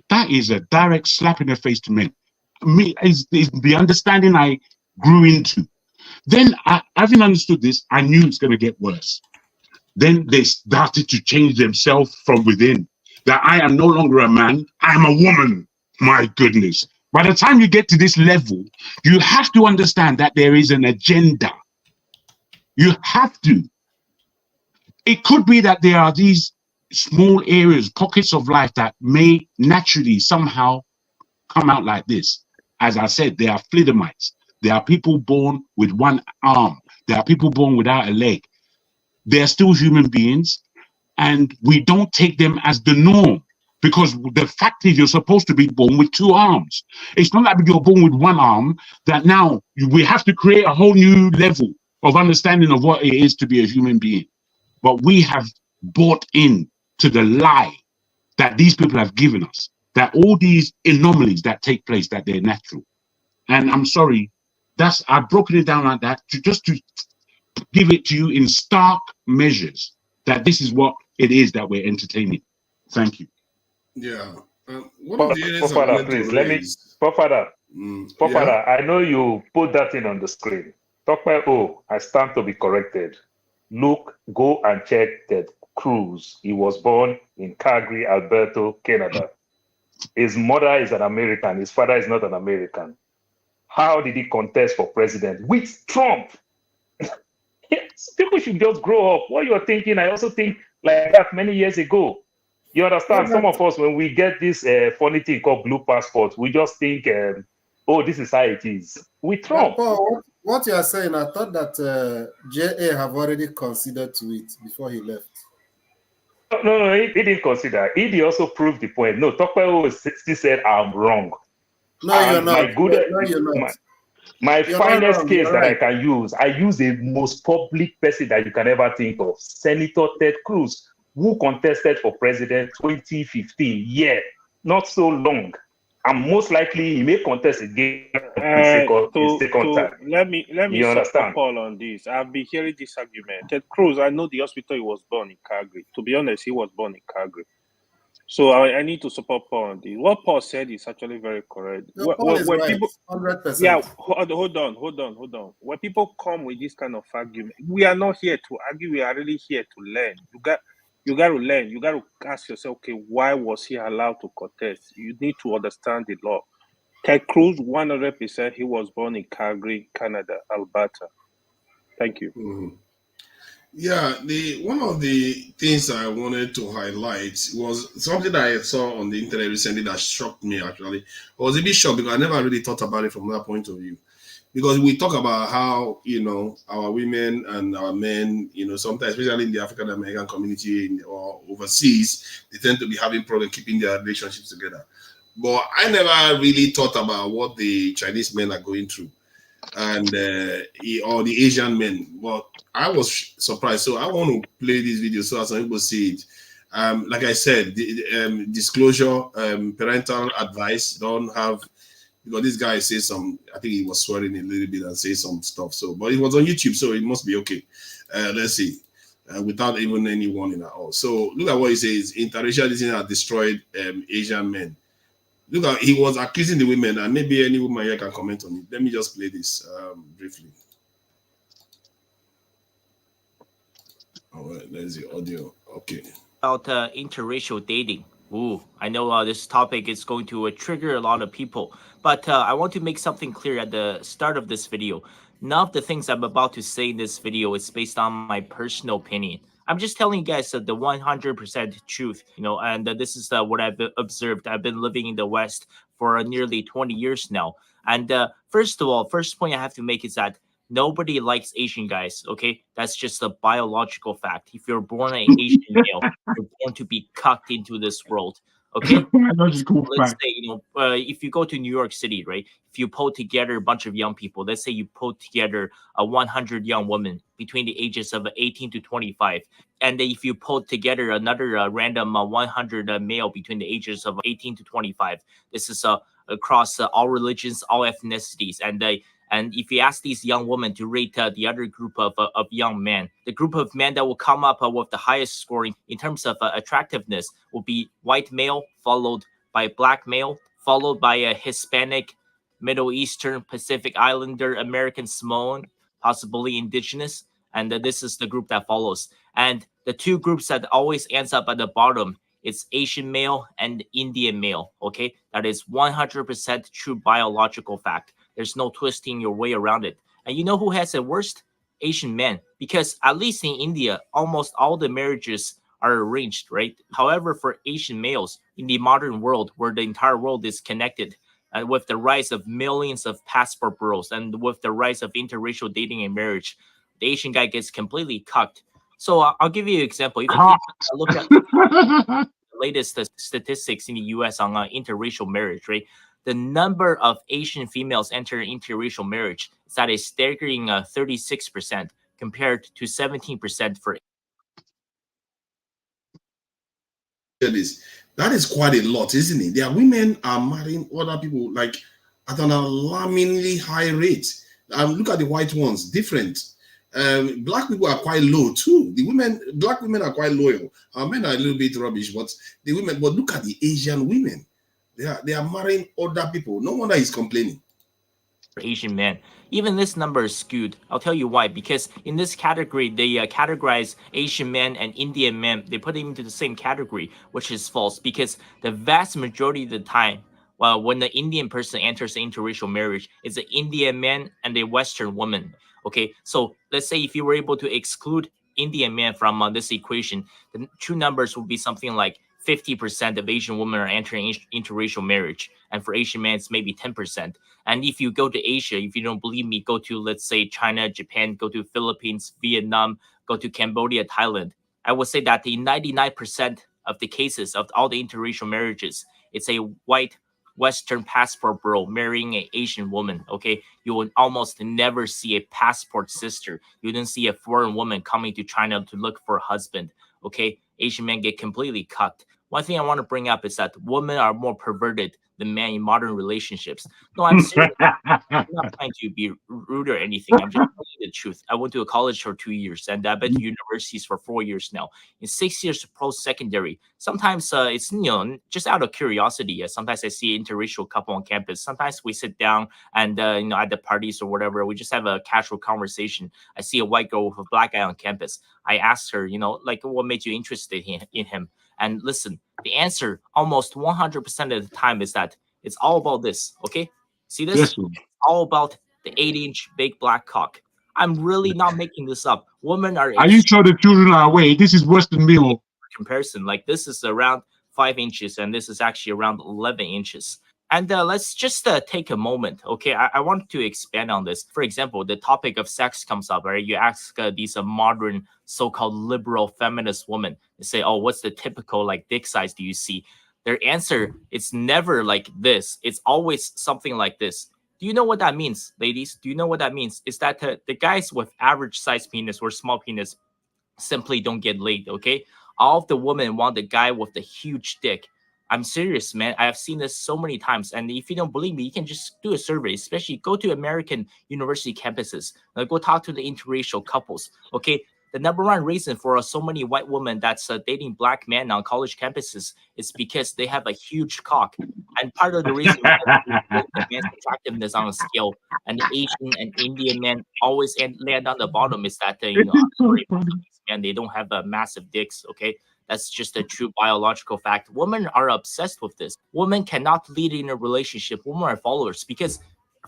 That is a direct slap in the face to men. Me is the understanding I grew into. Then, having understood this, I knew it's going to get worse. Then they started to change themselves from within. That I am no longer a man, I am a woman. My goodness. By the time you get to this level, you have to understand that there is an agenda. You have to. It could be that there are these small areas, pockets of life that may naturally somehow come out like this. As I said, there are Flidamites. There are people born with one arm. There are people born without a leg. They're still human beings, and we don't take them as the norm because the fact is you're supposed to be born with two arms. It's not like you're born with one arm that now we have to create a whole new level of understanding of what it is to be a human being. But we have bought in to the lie that these people have given us, that all these anomalies that take place, that they're natural. And I'm sorry, I've broken it down like that to give it to you in stark measures that this is what it is that we're entertaining. Thank you. Yeah. Forefather, please, let me. Forefather, I know you put that in on the screen. I stand to be corrected. Look, go and check Ted Cruz. He was born in Calgary, Alberta, Canada. His mother is an American. His father is not an American. How did he contest for president with Trump? Yes, people should just grow up. What you're thinking, I also think like that many years ago. You understand? Some of us, when we get this funny thing called blue passport, we just think, this is how it is. With Trump. Paul, what you are saying, I thought that JA have already considered to it before he left. No, he didn't consider. He also proved the point. No, Tokpeo still said I'm wrong. No, you're not. No, you're not. My You're finest wrong. case You're that right. I can use, I use the most public person that you can ever think of, Senator Ted Cruz, who contested for president 2015. Yeah, not so long. And most likely he may contest again his second time. Let me You support understand? Paul on this. I've been hearing this argument. Ted Cruz, I know the hospital he was born in Calgary. To be honest, he was born in Calgary. So I need to support Paul on this. What Paul said is actually very correct. No, Paul is when right. people, 100%. yeah, hold on. When people come with this kind of argument, we are not here to argue. We are really here to learn. You got to learn. You got to ask yourself, okay, why was he allowed to contest? You need to understand the law. Ted Cruz, 100%, he was born in Calgary, Canada, Alberta. Thank you. Mm-hmm. Yeah, one of the things I wanted to highlight was something that I saw on the internet recently that shocked me. Actually, I was a bit shocked because I never really thought about it from that point of view. Because we talk about how our women and our men, sometimes, especially in the African American community or overseas, they tend to be having problems keeping their relationships together. But I never really thought about what the Chinese men are going through, and or the Asian men. But I was surprised. So I want to play this video so that some people see it. Like I said, disclosure, parental advice. Don't have, because this guy says some. I think he was swearing a little bit and say some stuff. So, but it was on YouTube, so it must be okay. Let's see. Without even any warning at all. So look at what he says. Interracialism has destroyed Asian men. Look at, he was accusing the women, and maybe any woman here can comment on it. Let me just play this briefly. All right, there's the audio. Okay. About interracial dating. Ooh, I know this topic is going to trigger a lot of people, but I want to make something clear at the start of this video. None of the things I'm about to say in this video is based on my personal opinion. I'm just telling you guys the 100% truth, and this is what I've observed. I've been living in the West for nearly 20 years now. And first of all, first point I have to make is that nobody likes Asian guys, okay? That's just a biological fact. If you're born an Asian male, you're born to be cucked into this world, okay? Let's say, if you go to New York City, right? If you pull together a bunch of young people, let's say you pull together 100 young women between the ages of 18 to 25, and if you pull together another random 100 male between the ages of 18 to 25, this is across all religions, all ethnicities, and if you ask these young women to rate the other group of young men, the group of men that will come up with the highest scoring in terms of attractiveness will be white male, followed by black male, followed by a Hispanic, Middle Eastern, Pacific Islander, American Samoan, possibly indigenous. And this is the group that follows. And the two groups that always ends up at the bottom, it's Asian male and Indian male, okay? That is 100% true biological fact. There's no twisting your way around it. And you know who has the worst? Asian men. Because at least in India, almost all the marriages are arranged, right? However, for Asian males in the modern world, where the entire world is connected, and with the rise of millions of passport bureaus and with the rise of interracial dating and marriage, the Asian guy gets completely cucked. So I'll give you an example. If you look at the latest statistics in the US on interracial marriage, right? The number of Asian females entering interracial marriage is at a staggering 36% compared to 17% for. That is quite a lot, isn't it? Their women are marrying other people like at an alarmingly high rate. Look at the white ones, different. Black people are quite low too. Black women are quite loyal. Our men are a little bit rubbish, but the women. But look at the Asian women. They are marrying other people. No wonder he's complaining. Asian men. Even this number is skewed. I'll tell you why. Because in this category, they categorize Asian men and Indian men. They put them into the same category, which is false. Because the vast majority of the time, when the Indian person enters interracial marriage, it's an Indian man and a Western woman. Okay, so let's say if you were able to exclude Indian men from this equation, the true numbers would be something like 50% of Asian women are entering interracial marriage, and for Asian men, it's maybe 10%. And if you go to Asia, if you don't believe me, go to, let's say, China, Japan, go to Philippines, Vietnam, go to Cambodia, Thailand. I would say that the 99% of the cases of all the interracial marriages, it's a white Western passport bro marrying an Asian woman. Okay, you will almost never see a passport sister. You don't see a foreign woman coming to China to look for a husband. Okay, Asian men get completely cut. One thing I want to bring up is that women are more perverted than men in modern relationships. No, I'm serious. I'm not trying to be rude or anything. I'm just telling you the truth. I went to a college for 2 years, and I've been to universities for 4 years now. In 6 years post-secondary, sometimes it's just out of curiosity. Sometimes I see an interracial couple on campus. Sometimes we sit down and at the parties or whatever, we just have a casual conversation. I see a white girl with a black guy on campus. I asked her, like, what made you interested in him? And listen, the answer almost 100% of the time is that it's all about this. Okay, see this? Yes, it's all about the 8-inch big black cock. I'm really not making this up. Women are you sure the children are away? This is Western meal. Comparison, like this is around 5 inches, and this is actually around 11 inches. And let's just take a moment, okay? I want to expand on this. For example, the topic of sex comes up, right? You ask these modern so-called liberal feminist women, they say, oh, what's the typical like dick size do you see? Their answer, it's never like this. It's always something like this. Do you know what that means, ladies? Do you know what that means? Is that the guys with average size penis or small penis simply don't get laid, okay? All of the women want the guy with the huge dick. I'm serious, man. I have seen this so many times. And if you don't believe me, you can just do a survey, especially go to American university campuses. Go talk to the interracial couples, okay? The number one reason for so many white women that's dating black men on college campuses is because they have a huge cock. And part of the reason the man's attractiveness on a scale, and the Asian and Indian men always land on the bottom is that, man, they don't have massive dicks, okay? That's just a true biological fact. Women are obsessed with this. Women cannot lead in a relationship. Women are followers because,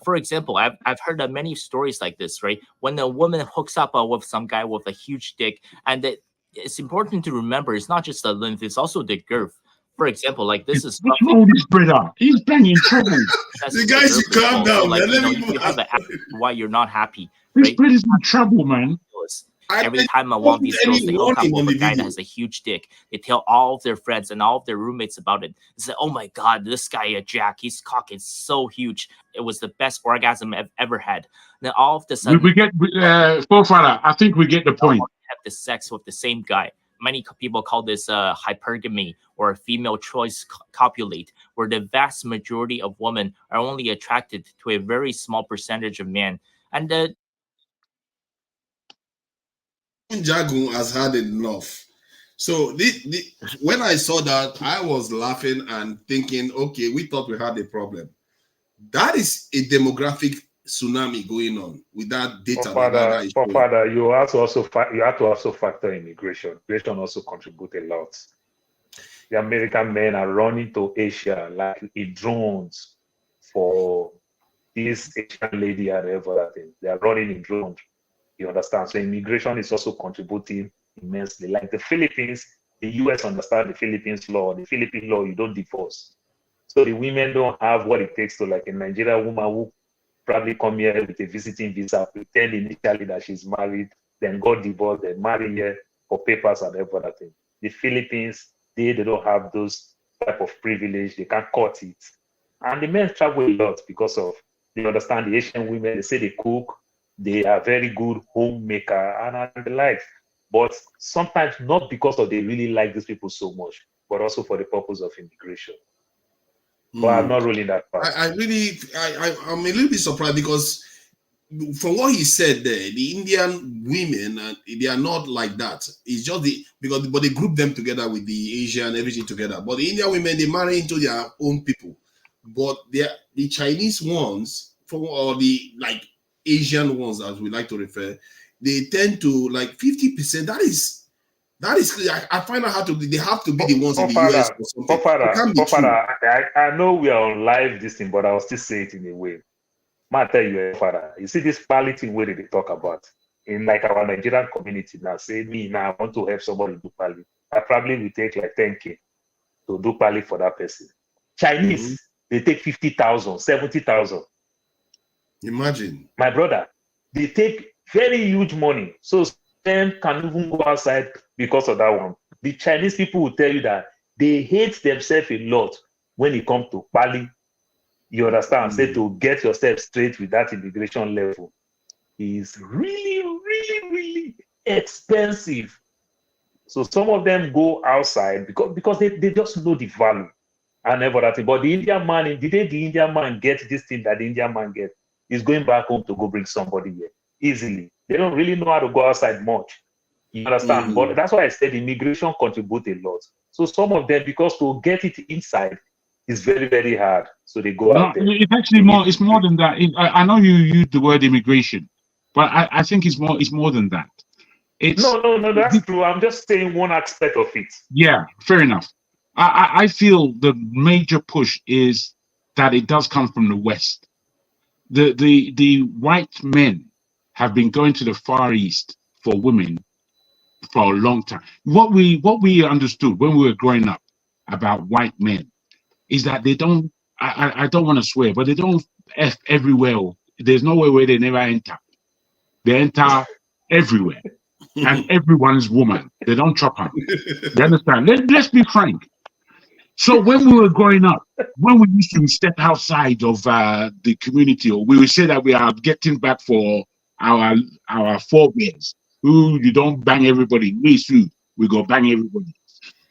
for example, I've heard of many stories like this, right? When a woman hooks up with some guy with a huge dick, and it's important to remember, it's not just the length, it's also the girth. For example, like this is what's wrong with this brother? He's banging trouble. The guys should calm down, like, man. You have an why you're not happy. This brother's in trouble, man. Every time one of these girls they hook up with a guy that has a huge dick, they tell all of their friends and all of their roommates about it. They say, "Oh my God, this guy Jack, his cock is so huge. It was the best orgasm I've ever had." And then all of a sudden, we get Forefather. I think we get the point. Have the sex with the same guy. Many people call this hypergamy or female choice copulate, where the vast majority of women are only attracted to a very small percentage of men. And Jagun has had enough. So when I saw that, I was laughing and thinking, okay, we thought we had a problem. That is a demographic tsunami going on with that data. Father, you have to also factor immigration. Immigration also contribute a lot. The American men are running to Asia like in drones for this Asian lady and everything. They are running in drones. You understand? So immigration is also contributing immensely. Like the Philippines, the US understand the Philippines law. The Philippine law, you don't divorce. So the women don't have what it takes to, like a Nigerian woman who probably come here with a visiting visa, pretend initially that she's married, then got divorced, then marry here for papers and everything. The Philippines, they don't have those type of privilege. They can't cut it. And the men travel a lot because of, they understand the Asian women, they say they cook, they are very good homemaker and the likes. But sometimes not because of they really like these people so much, but also for the purpose of immigration. But I'm not ruling that part. I'm a little bit surprised because from what he said there, the Indian women, they are not like that. It's just but they group them together with the Asian, everything together. But the Indian women, they marry into their own people. But the Chinese ones, or the like Asian ones, as we like to refer, they tend to like 50%. That is I find out they have to be the ones in the US or something. I know we are on live this thing, but I'll still say it in a way. I tell you, Father, you see this quality way they talk about in like our Nigerian community now. Say me now, I want to help somebody do pali. I probably will take like 10K to do pali for that person. Chinese, they take 50,000, 70,000. Imagine, my brother, they take very huge money. So them can even go outside because of that one. The Chinese people will tell you that they hate themselves a lot when it comes to Pali. You understand? Say to get yourself straight with that immigration level is really, really, really expensive. So some of them go outside because they just know the value and everything. But the Indian man, the day the Indian man gets this thing that the Indian man gets, is going back home to go bring somebody here easily. They don't really know how to go outside much. You understand? But that's why I said immigration contributes a lot. So some of them, because to get it inside is very, very hard. So they go out there. It's actually more. It's more than that. I know you used the word immigration, but I think it's more. It's more than that. No. That's true. I'm just saying one aspect of it. Yeah, fair enough. I feel the major push is that it does come from the West. The white men have been going to the Far East for women for a long time. What we understood when we were growing up about white men is that they don't. I don't want to swear, but they don't F everywhere. There's nowhere where they never enter. They enter everywhere, and everyone's woman. They don't chop her. You understand? Let's be frank. So when we were growing up, when we used to step outside of the community, or we would say that we are getting back for our forebears, who you don't bang everybody, we go bang everybody.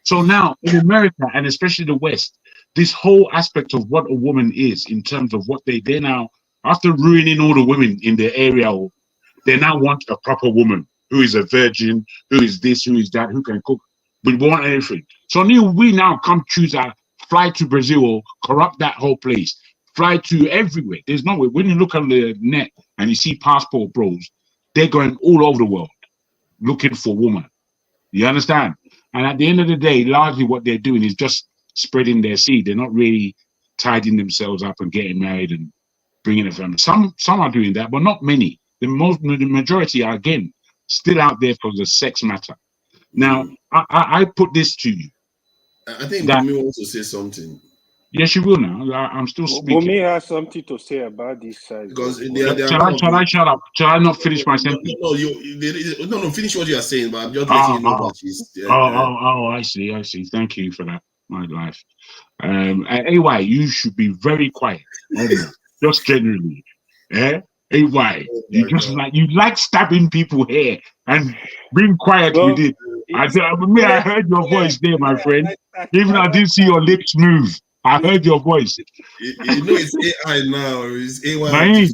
So now in America, and especially the West, this whole aspect of what a woman is in terms of what they now, after ruining all the women in the area, they now want a proper woman who is a virgin, who is this, who is that, who can cook. We want everything. So we now come choose our fly to Brazil or corrupt that whole place, fly to everywhere. There's no way. When you look on the net and you see passport bros, they're going all over the world looking for women. You understand? And at the end of the day, largely what they're doing is just spreading their seed. They're not really tidying themselves up and getting married and bringing a family. Some are doing that, but not many. The majority are, again, still out there for the sex matter. Now, I put this to you. I think Bumi wants to say something. Yes, you will now. I'm still speaking. Bumi has something to say about this side. Because shall I shut up? Shall I not finish my sentence? No, finish what you are saying, but I'm just letting you know that she's... I see. Thank you for that, my life. AY, you should be very quiet. Just generally. Eh? AY, you like stabbing people here and being quiet with it. I heard your voice there, my friend. Even I didn't see your lips move. I heard your voice. You know it's AI now. It's AI.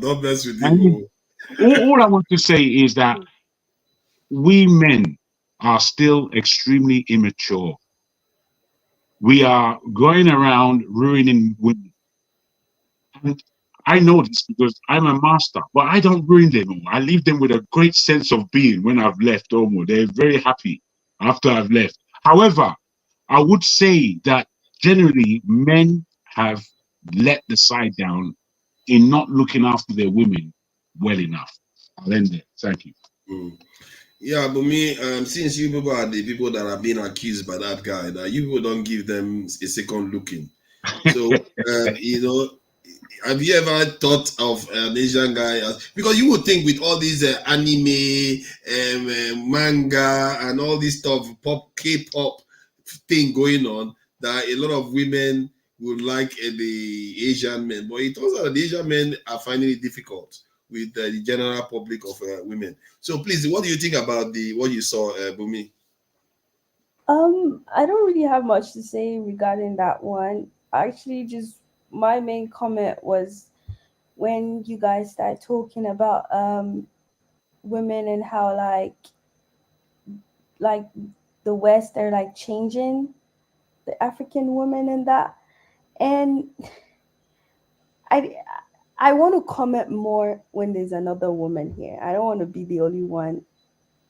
Don't mess with you. All I want to say is that we men are still extremely immature. We are going around ruining women. And I know this because I'm a master, but I don't ruin them. I leave them with a great sense of being when I've left. They're very happy after I've left. However, I would say that generally men have let the side down in not looking after their women well enough. I'll end there. Thank you. Yeah, but since you people are the people that are being accused by that guy, that you people don't give them a second looking. So, have you ever thought of an Asian guy? Because you would think with all these anime, manga, and all this stuff, K-pop thing going on, that a lot of women would like the Asian men. But it turns out the Asian men are finding it difficult with the general public of women. So please, what do you think about what you saw, Bumi? I don't really have much to say regarding that one. Actually, just my main comment was when you guys start talking about women and how like the West, they're like changing the African woman and that. And I want to comment more when there's another woman here. I don't want to be the only one.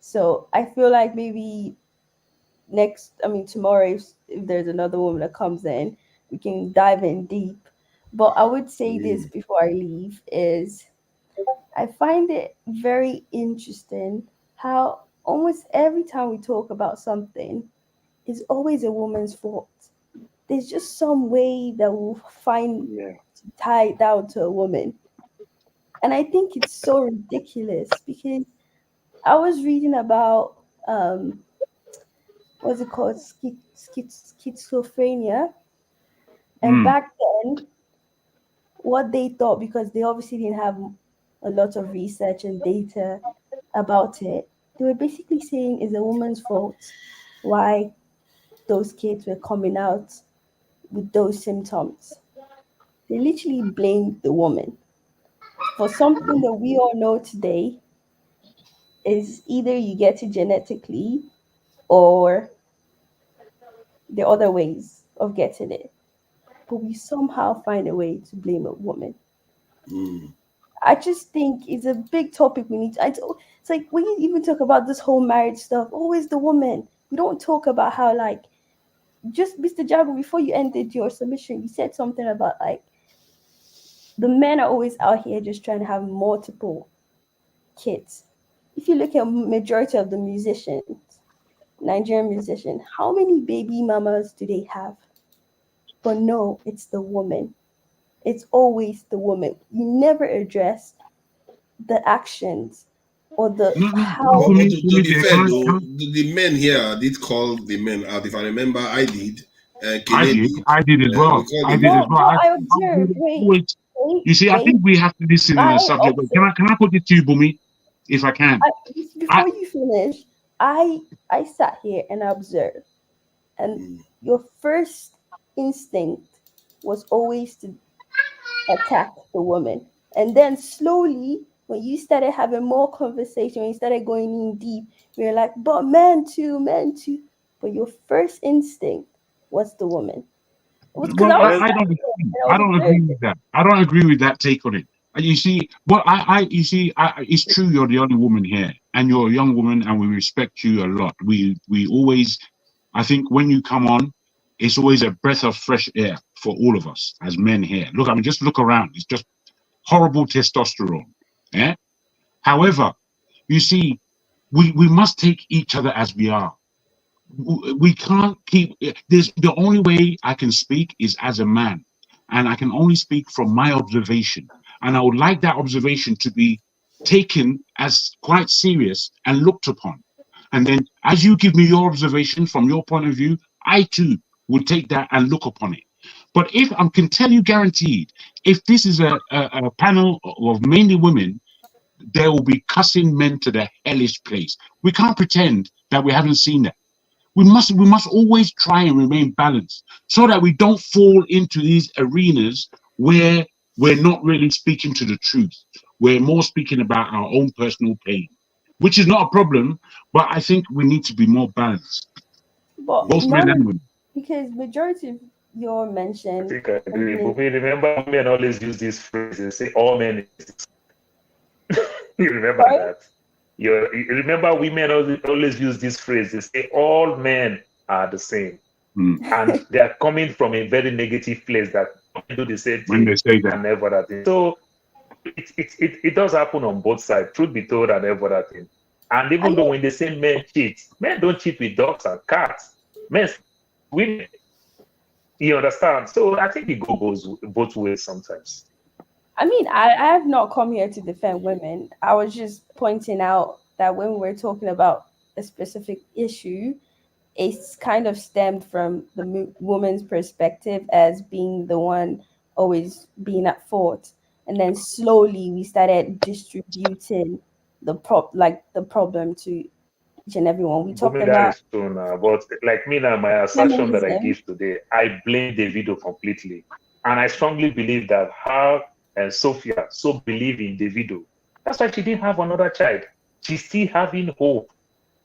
So I feel like maybe tomorrow, if there's another woman that comes in, we can dive in deep. But I would say this before I leave is I find it very interesting how almost every time we talk about something, it's always a woman's fault. There's just some way that we'll find to tie it down to a woman. And I think it's so ridiculous because I was reading about what's it called, schizophrenia, and back then, what they thought, because they obviously didn't have a lot of research and data about it, they were basically saying it's a woman's fault why those kids were coming out with those symptoms. They literally blamed the woman for something that we all know today is either you get it genetically or the other ways of getting it. But we somehow find a way to blame a woman. I just think it's a big topic we need to. It's like when you even talk about this whole marriage stuff, always the woman. We don't talk about how, like, just Mr. Jago, before you ended your submission, you said something about like the men are always out here just trying to have multiple kids. If you look at majority of the musicians, Nigerian musicians, how many baby mamas do they have? But no, it's the woman. It's always the woman. You never address the actions or the how. But to be fair, though, the men here did call the men out. If I remember, I did. I did as well. I observed. Wait. You see, I think we have to listen to the subject. Can I put it to you, Bumi, if I can? Before you finish, I sat here and observed, and your first instinct was always to attack the woman, and then slowly, when you started having more conversation, when you started going in deep, you're like, but men too. But your first instinct was the woman. I don't agree with that. I don't agree with that take on it. You see, it's true you're the only woman here, and you're a young woman, and we respect you a lot. We always, I think, when you come on, it's always a breath of fresh air for all of us as men here. Look, I mean, just look around. It's just horrible testosterone. Yeah. However, you see, we must take each other as we are. We can't keep this. The only way I can speak is as a man, and I can only speak from my observation. And I would like that observation to be taken as quite serious and looked upon. And then, as you give me your observation from your point of view, I too would take that and look upon it. But if I can tell you guaranteed, if this is a panel of mainly women, there will be cussing men to the hellish place. We can't pretend that we haven't seen that. We must always try and remain balanced so that we don't fall into these arenas where we're not really speaking to the truth. We're more speaking about our own personal pain, which is not a problem, but I think we need to be more balanced. But both men and women. Because majority of your mention. I think I agree. But we remember men always use this phrase. They say all men. You remember that? You remember women always use this phrase. They say all men are the same, and they are coming from a very negative place that do the same thing. When they say that, and every other thing. So it does happen on both sides. Truth be told, and every other thing. And even though when they say men cheat, men don't cheat with dogs and cats. Men, women. You understand? So I think it goes both ways sometimes. I mean, I have not come here to defend women. I was just pointing out that when we're talking about a specific issue, it's kind of stemmed from the woman's perspective as being the one always being at fault. And then slowly we started distributing the problem to each and everyone. We talked about but like me now, my assertion that I give today, I blame Davido completely. And I strongly believe that her and Sophia so believe in Davido. That's why she didn't have another child. She's still having hope,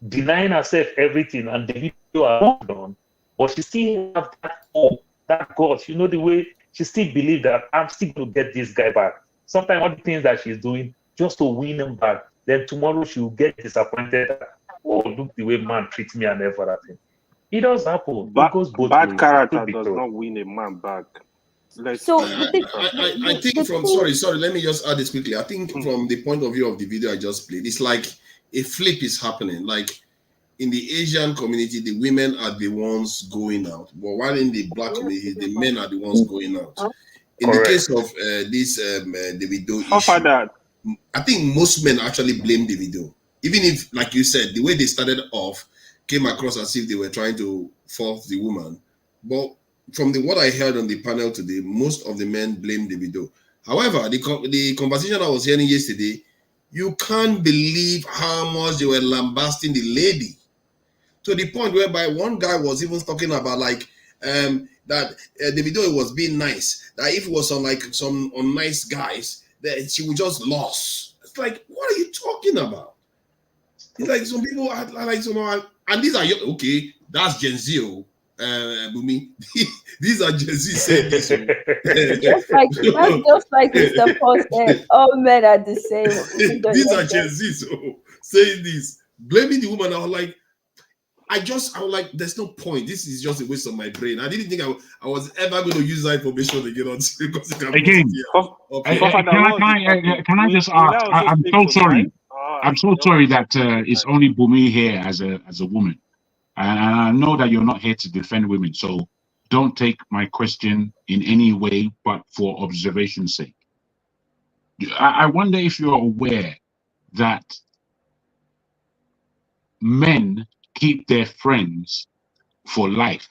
denying herself everything, and Davido moved on. But she still have that hope, that God. You know, the way she still believes that I'm still going to get this guy back. Sometimes all the things that she's doing just to win him back. Then tomorrow she'll get disappointed. Oh, look the way man treats me and everything. It does happen. It goes both bad ways. character does not win a man back. I think from sorry, let me just add this quickly. I think from the point of view of the video I just played, it's like a flip is happening. Like in the Asian community, the women are the ones going out, but while in the black community, the men are the ones going out. In the case of this Davido issue, I think most men actually blame Davido. even if, like you said, the way they started off came across as if they were trying to fault the woman. But from what I heard on the panel today, most of the men blame the widow. However, the conversation I was hearing yesterday, you can't believe how much they were lambasting the lady, to the point whereby one guy was even talking about like that the video was being nice, that if it was on like some nice guys, that she would just lose. It's like, what are you talking about? It's like some people are like, and these are okay, that's Gen Z. Bumi, these are Gen Z saying this. just like Mr. Paul said, all men are the same. These are Gen Z saying this, blaming the woman. I was like, there's no point. This is just a waste of my brain. I didn't think I was ever going to use that information again because it can can I just ask? I'm so sorry. I'm so sorry that it's only Bumi here as a woman. And I know that you're not here to defend women, so don't take my question in any way but for observation's sake. I wonder if you're aware that men keep their friends for life,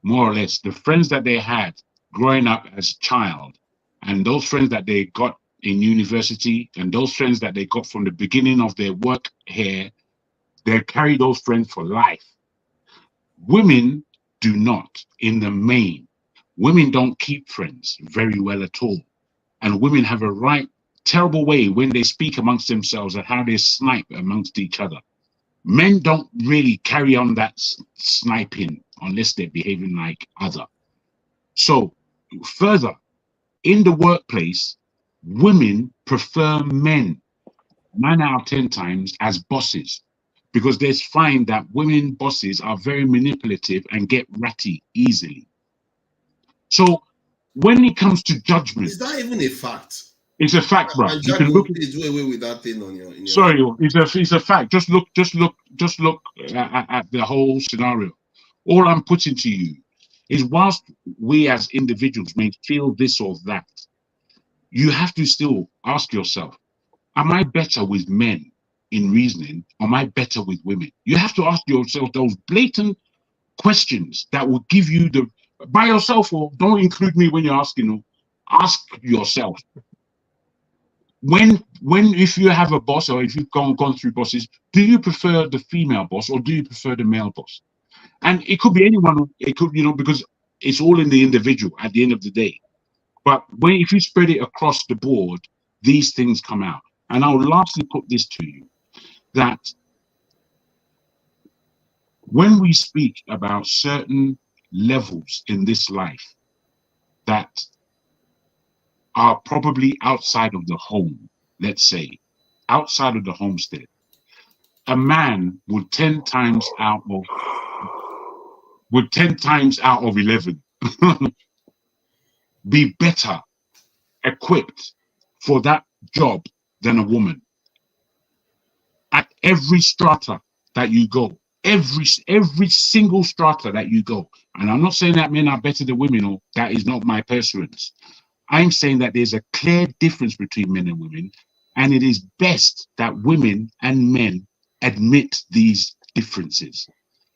more or less. The friends that they had growing up as a child, and those friends that they got in university, and those friends that they got from the beginning of their work here, they carry those friends for life. Women do not, in the main. Women don't keep friends very well at all. And women have a terrible way when they speak amongst themselves and how they snipe amongst each other. Men don't really carry on that sniping unless they're behaving like other. So further, in the workplace, women prefer men 9 out of 10 times as bosses, because they find that women bosses are very manipulative and get ratty easily. So when it comes to judgment, is that even a fact? It's a fact, bro. You can look away with that thing on your. Sorry, it's a fact. Just look at the whole scenario. All I'm putting to you is, whilst we as individuals may feel this or that, you have to still ask yourself, am I better with men in reasoning, or am I better with women? You have to ask yourself those blatant questions that will give you by yourself, or don't include me when you're asking. Ask yourself. If you have a boss, or if you've gone through bosses, do you prefer the female boss or do you prefer the male boss? And it could be anyone. It could, because it's all in the individual at the end of the day. But if you spread it across the board, these things come out. And I'll lastly put this to you, that when we speak about certain levels in this life that are probably outside of the home, let's say, outside of the homestead, a man would 10 times out of 11 be better equipped for that job than a woman. At every strata that you go, every single strata that you go, and I'm not saying that men are better than women, or that is not my pursuance. I'm saying that there's a clear difference between men and women, and it is best that women and men admit these differences.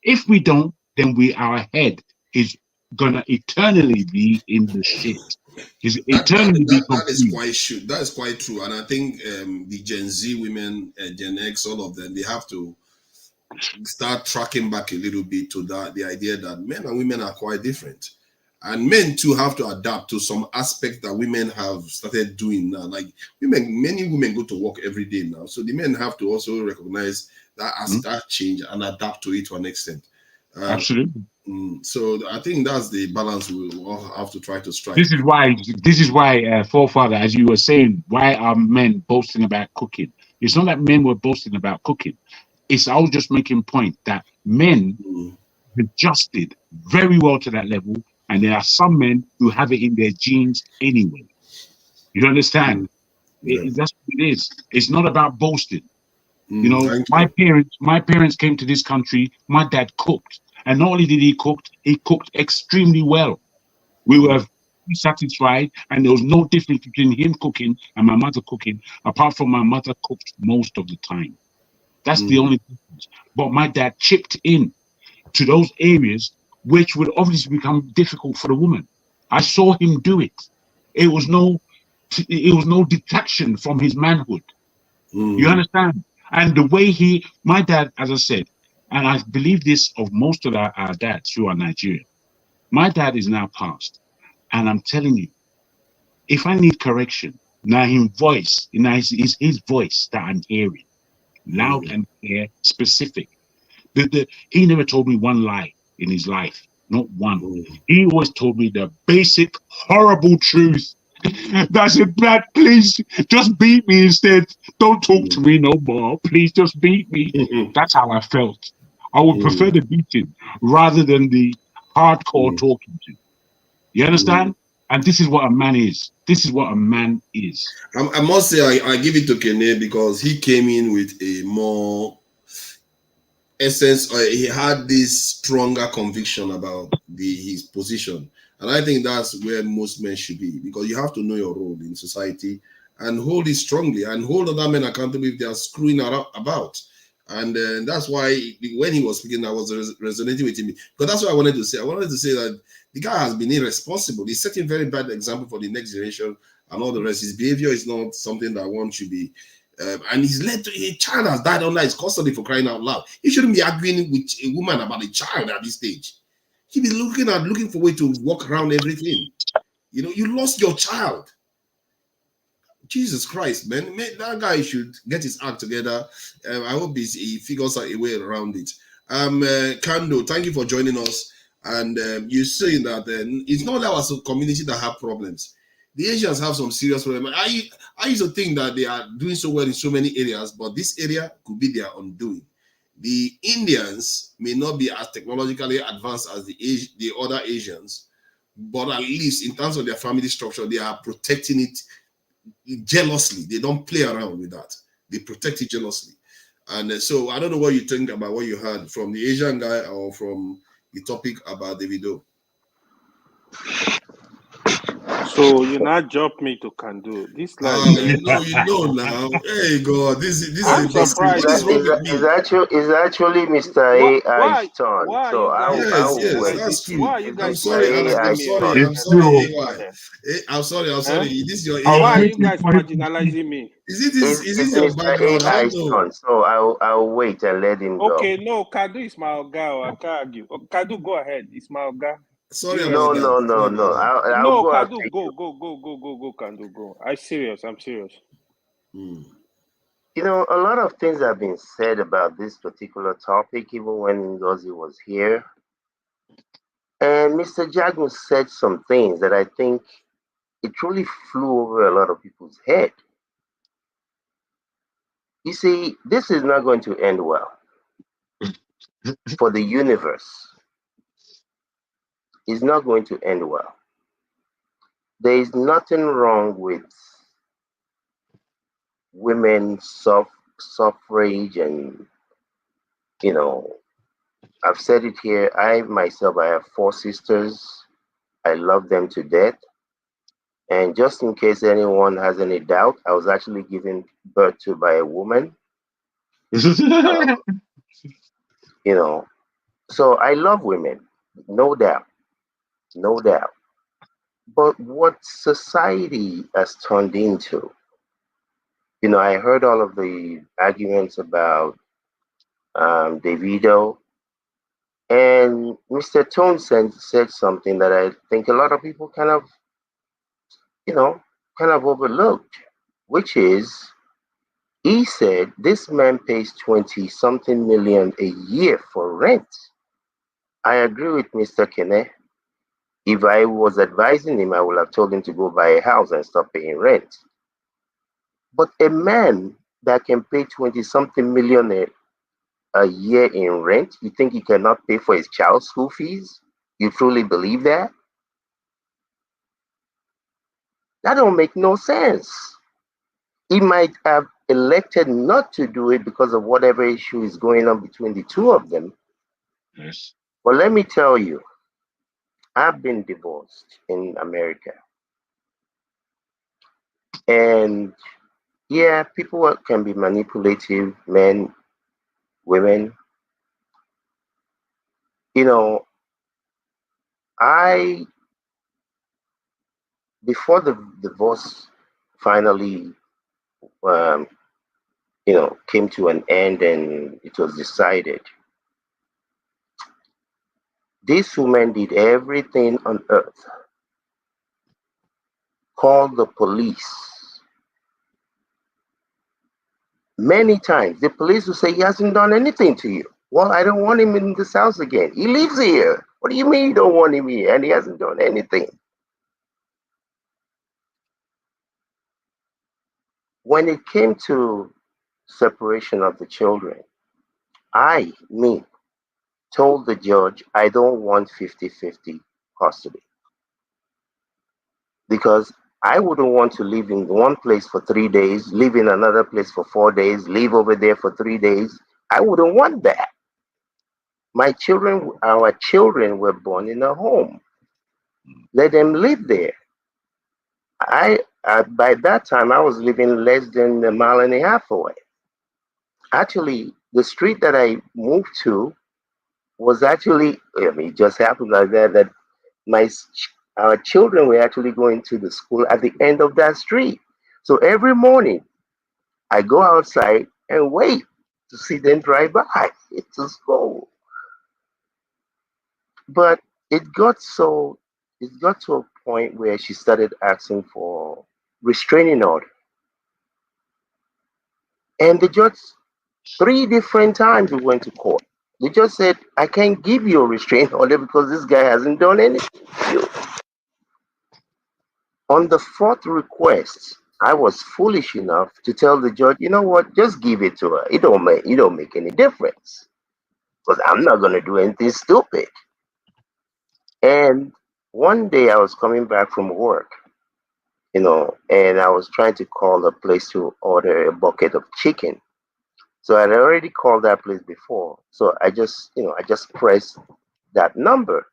If we don't, then our head is gonna eternally be in the shit. That is quite true, and I think the Gen Z women, Gen X, all of them, they have to start tracking back a little bit to the idea that men and women are quite different. And men too have to adapt to some aspects that women have started doing now. Like many women go to work every day now. So the men have to also recognize that that change and adapt to it to an extent. Absolutely. So I think that's the balance we all have to try to strike. This is why, Forefather, as you were saying, why are men boasting about cooking? It's not that men were boasting about cooking. I was just making point that men adjusted very well to that level. And there are some men who have it in their genes anyway. You understand? That's what it is. It's not about boasting. My parents came to this country. My dad cooked, and not only did he cooked extremely well. We were satisfied, and there was no difference between him cooking and my mother cooking, apart from my mother cooked most of the time. That's the only difference. But my dad chipped in to those areas which would obviously become difficult for the woman. I saw him do it. It was no detraction from his manhood. You understand? And the way my dad, as I said, and I believe this of most of our dads who are Nigerian, my dad is now passed. And I'm telling you, if I need correction, now it's his voice that I'm hearing, loud and clear, specific. He never told me one lie in his life, not one. He always told me the basic, horrible truth. That's it, Brad, please, just beat me instead. Don't talk to me no more. Please, just beat me. That's how I felt. I would prefer the beating rather than the hardcore talking to. You understand? And this is what a man is. This is what a man is. I must say, I give it to Kene because he came in with a more essence. He had this stronger conviction about his position, and I think that's where most men should be, because you have to know your role in society and hold it strongly and hold other men accountable if they are screwing about. And that's why when he was speaking, I was resonating with him, because that's what I wanted to say. I wanted to say that the guy has been irresponsible. He's setting very bad example for the next generation and all the rest. His behavior is not something that one should be. And he's led to a child has died under his custody, for crying out loud. He shouldn't be arguing with a woman about a child at this stage. He'd be looking for a way to walk around everything. You know, you lost your child. Jesus Christ, man, that guy should get his act together. I hope he figures out a way around it. Kando, thank you for joining us. And you're saying that it's not like us a community that have problems. The Asians have some serious problems. I used to think that they are doing so well in so many areas, but this area could be their undoing. The Indians may not be as technologically advanced as the other Asians, but at least in terms of their family structure, they are protecting it jealously. They don't play around with that. They protect it jealously. And so I don't know what you think about what you heard from the Asian guy or from the topic about Davido. So you now drop me to Kando. This life. You know now. Hey God, this I'm is surprised. what is wrong with me? It's actually Mr. AI's turn. So That's true. Why are you guys I'm sorry. I'm sorry. I'm sorry. This is your Why AI. are you guys marginalizing me? Is it your background? I don't know. So I'll wait and let him go. Okay, no, Kadu is my oga. I can't argue. Kadu, go ahead. It's my oga. Sorry about that. No. I'll go Kadu, go, Kadu, go. I'm serious. You know, a lot of things have been said about this particular topic, even when Ngozi was here. And Mr. Jagun said some things that I think it truly flew over a lot of people's head. You see, this is not going to end well for the universe. It's not going to end well. There is nothing wrong with women's suffrage, and you know, I've said it here. I have 4 sisters. I love them to death. And just in case anyone has any doubt, I was actually given birth to by a woman. You know, so I love women, no doubt. But what society has turned into, you know, I heard all of the arguments about Davido, and Mr. Tone said something that I think a lot of people kind of overlooked, which is he said this man pays 20 something million a year for rent. I agree with Mr. Kene. If I was advising him, I would have told him to go buy a house and stop paying rent. But a man that can pay 20 something million a year in rent, you think he cannot pay for his child's school fees? You truly believe that? That don't make no sense. He might have elected not to do it because of whatever issue is going on between the two of them. Yes. But let me tell you, I've been divorced in America. And yeah, people can be manipulative, men, women. You know, before the divorce finally, came to an end and it was decided, this woman did everything on earth, called the police. Many times, the police will say, he hasn't done anything to you. Well, I don't want him in this house again. He lives here. What do you mean you don't want him here? And he hasn't done anything. When it came to separation of the children, told the judge, I don't want 50-50 custody. Because I wouldn't want to live in one place for 3 days, live in another place for 4 days, live over there for 3 days. I wouldn't want that. Our children were born in a home. Let them live there. By that time, I was living less than 1.5 miles away. Actually, the street that I moved to was actually, it just happened like that our children were actually going to the school at the end of that street. So every morning, I go outside and wait to see them drive by to school. But it got to a point where she started asking for restraining order. And the judge, 3 different times we went to court. They just said, I can't give you a restraining order because this guy hasn't done anything to you. On the 4th request, I was foolish enough to tell the judge, you know what, just give it to her. It don't make any difference. Because I'm not going to do anything stupid. And one day I was coming back from work, and I was trying to call a place to order a bucket of chicken. So I'd already called that place before. So I just pressed that number.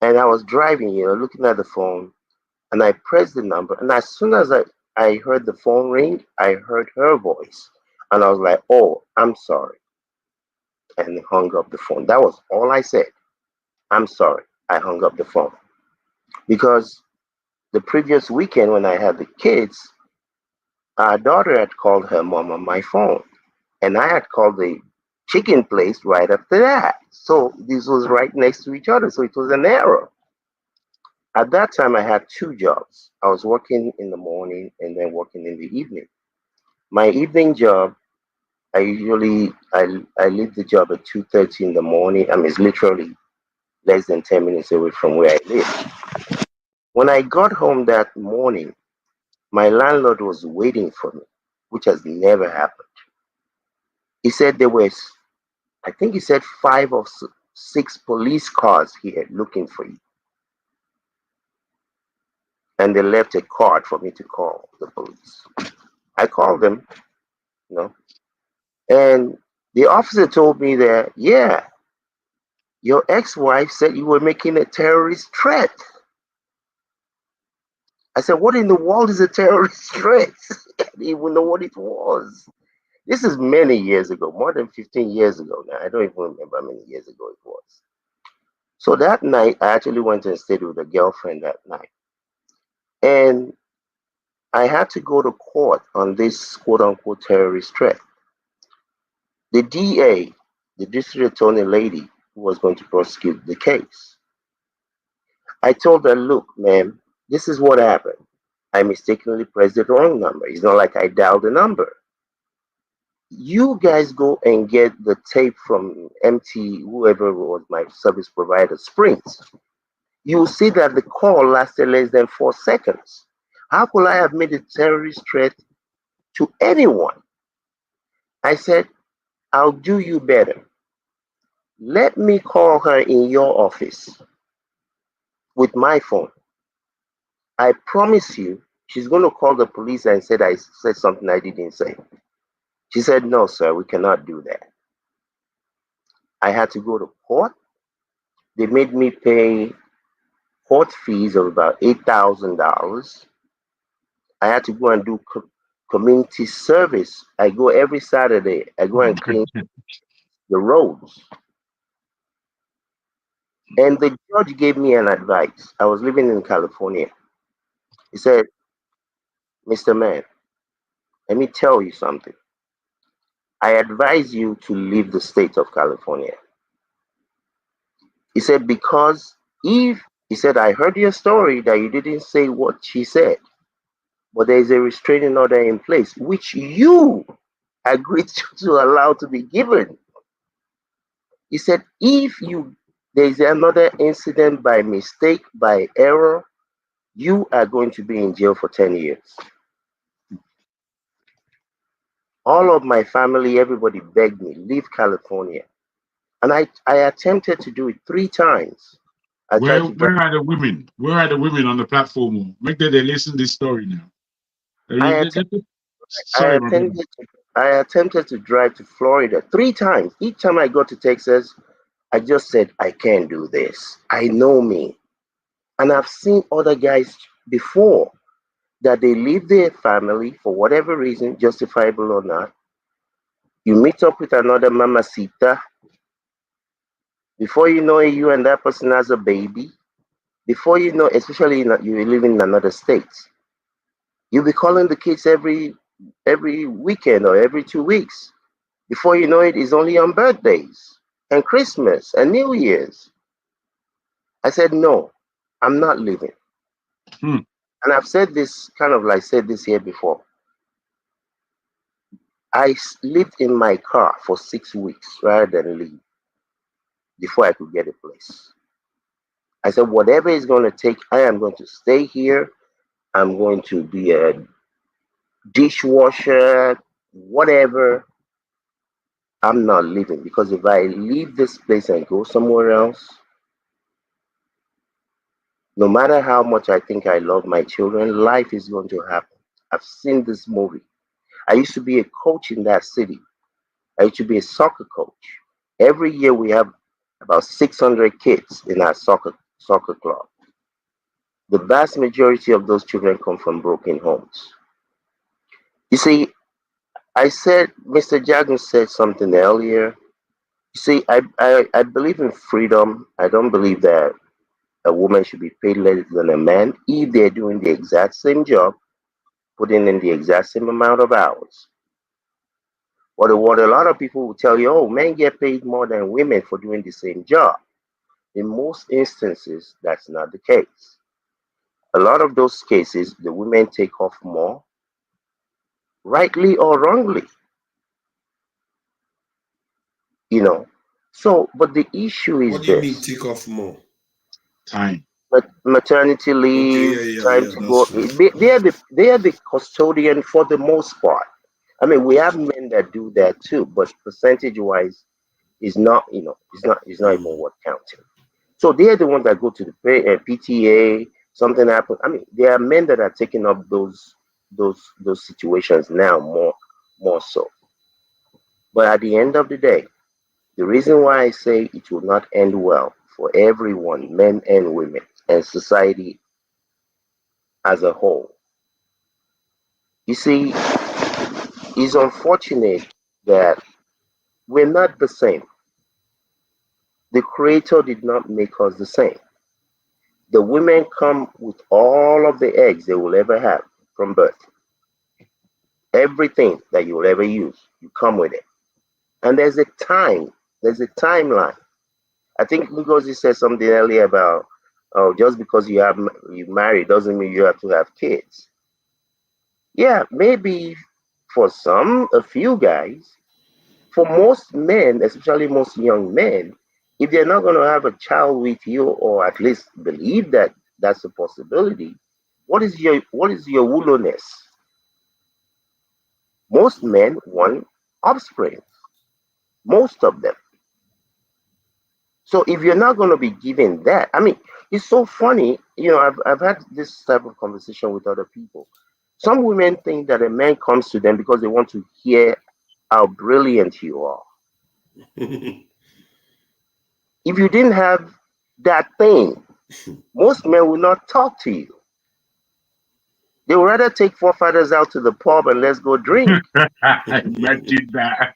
And I was driving, looking at the phone, and I pressed the number. And as soon as I heard the phone ring, I heard her voice. And I was like, oh, I'm sorry. And hung up the phone. That was all I said. I'm sorry. I hung up the phone. Because the previous weekend when I had the kids, our daughter had called her mom on my phone. And I had called the chicken place right after that. So this was right next to each other. So it was an error. At that time, I had 2 jobs. I was working in the morning and then working in the evening. My evening job, I leave the job at 2:30 in the morning. It's literally less than 10 minutes away from where I live. When I got home that morning, my landlord was waiting for me, which has never happened. He said there was, I think he said 5 or 6 police cars here looking for you. And they left a card for me to call the police. I called them, and the officer told me that, yeah, your ex-wife said you were making a terrorist threat. I said, what in the world is a terrorist threat? I didn't even know what it was. This is many years ago, more than 15 years ago now. I don't even remember how many years ago it was. So that night, I actually went and stayed with a girlfriend that night. And I had to go to court on this quote-unquote terrorist threat. The DA, the district attorney lady, who was going to prosecute the case, I told her, look, ma'am, this is what happened. I mistakenly pressed the wrong number. It's not like I dialed the number. You guys go and get the tape from MT, whoever was my service provider, Sprint. You will see that the call lasted less than 4 seconds. How could I have made a terrorist threat to anyone? I said, I'll do you better. Let me call her in your office with my phone. I promise you, she's going to call the police and say I said something I didn't say. She said, no, sir, we cannot do that. I had to go to court. They made me pay court fees of about $8,000. I had to go and do community service. I go every Saturday. I go and clean the roads. And the judge gave me an advice. I was living in California. He said, Mr. Man, let me tell you something. I advise you to leave the state of California. He said, because he said, I heard your story that you didn't say what she said, but there is a restraining order in place, which you agreed to allow to be given. He said, if there is another incident by mistake, by error, you are going to be in jail for 10 years. All of my family, everybody begged me, leave California. And I attempted to do it 3 times. Where are the women? Where are the women on the platform? Make sure they listen to this story now. I attempted to drive to Florida 3 times. Each time I got to Texas, I just said, I can't do this. I know me. And I've seen other guys before that they leave their family for whatever reason, justifiable or not. You meet up with another mamacita. Before you know it, you and that person has a baby. Before you know, especially you live in another state, you'll be calling the kids every weekend or every 2 weeks. Before you know it, it's only on birthdays and Christmas and New Year's. I said, no, I'm not leaving. And I've said this here before. I lived in my car for 6 weeks rather than leave before I could get a place. I said, whatever it's going to take, I am going to stay here. I'm going to be a dishwasher, whatever. I'm not leaving, because if I leave this place and go somewhere else, no matter how much I think I love my children, life is going to happen. I've seen this movie. I used to be a coach in that city. I used to be a soccer coach. Every year we have about 600 kids in our soccer club. The vast majority of those children come from broken homes. You see, I said, Mr. Jagan said something earlier. You see, I believe in freedom. I don't believe that a woman should be paid less than a man if they're doing the exact same job, putting in the exact same amount of hours. What a lot of people will tell you, oh, men get paid more than women for doing the same job. In most instances, that's not the case. A lot of those cases, the women take off more, rightly or wrongly. You know, so, but the issue is What do you mean this. take off more? Time. But maternity leave, time to go. They are the custodian for the most part. I mean, we have men that do that too, but percentage-wise, is not, it's not even worth counting. So they are the ones that go to the PTA. Something happens. I mean, there are men that are taking up those situations now more so. But at the end of the day, the reason why I say it will not end well for everyone, men and women, and society as a whole. You see, it's unfortunate that we're not the same. The Creator did not make us the same. The women come with all of the eggs they will ever have from birth. Everything that you will ever use, you come with it. And there's a timeline. I think because he said something earlier about, oh, just because you married doesn't mean you have to have kids. Yeah, maybe for a few guys. For most men, especially most young men, if they're not going to have a child with you, or at least believe that that's a possibility, what is your willingness? Most men want offspring. Most of them. So if you're not going to be given that, I mean, it's so funny. I've had this type of conversation with other people. Some women think that a man comes to them because they want to hear how brilliant you are. If you didn't have that thing, most men will not talk to you. They would rather take forefathers out to the pub and let's go drink. Imagine that.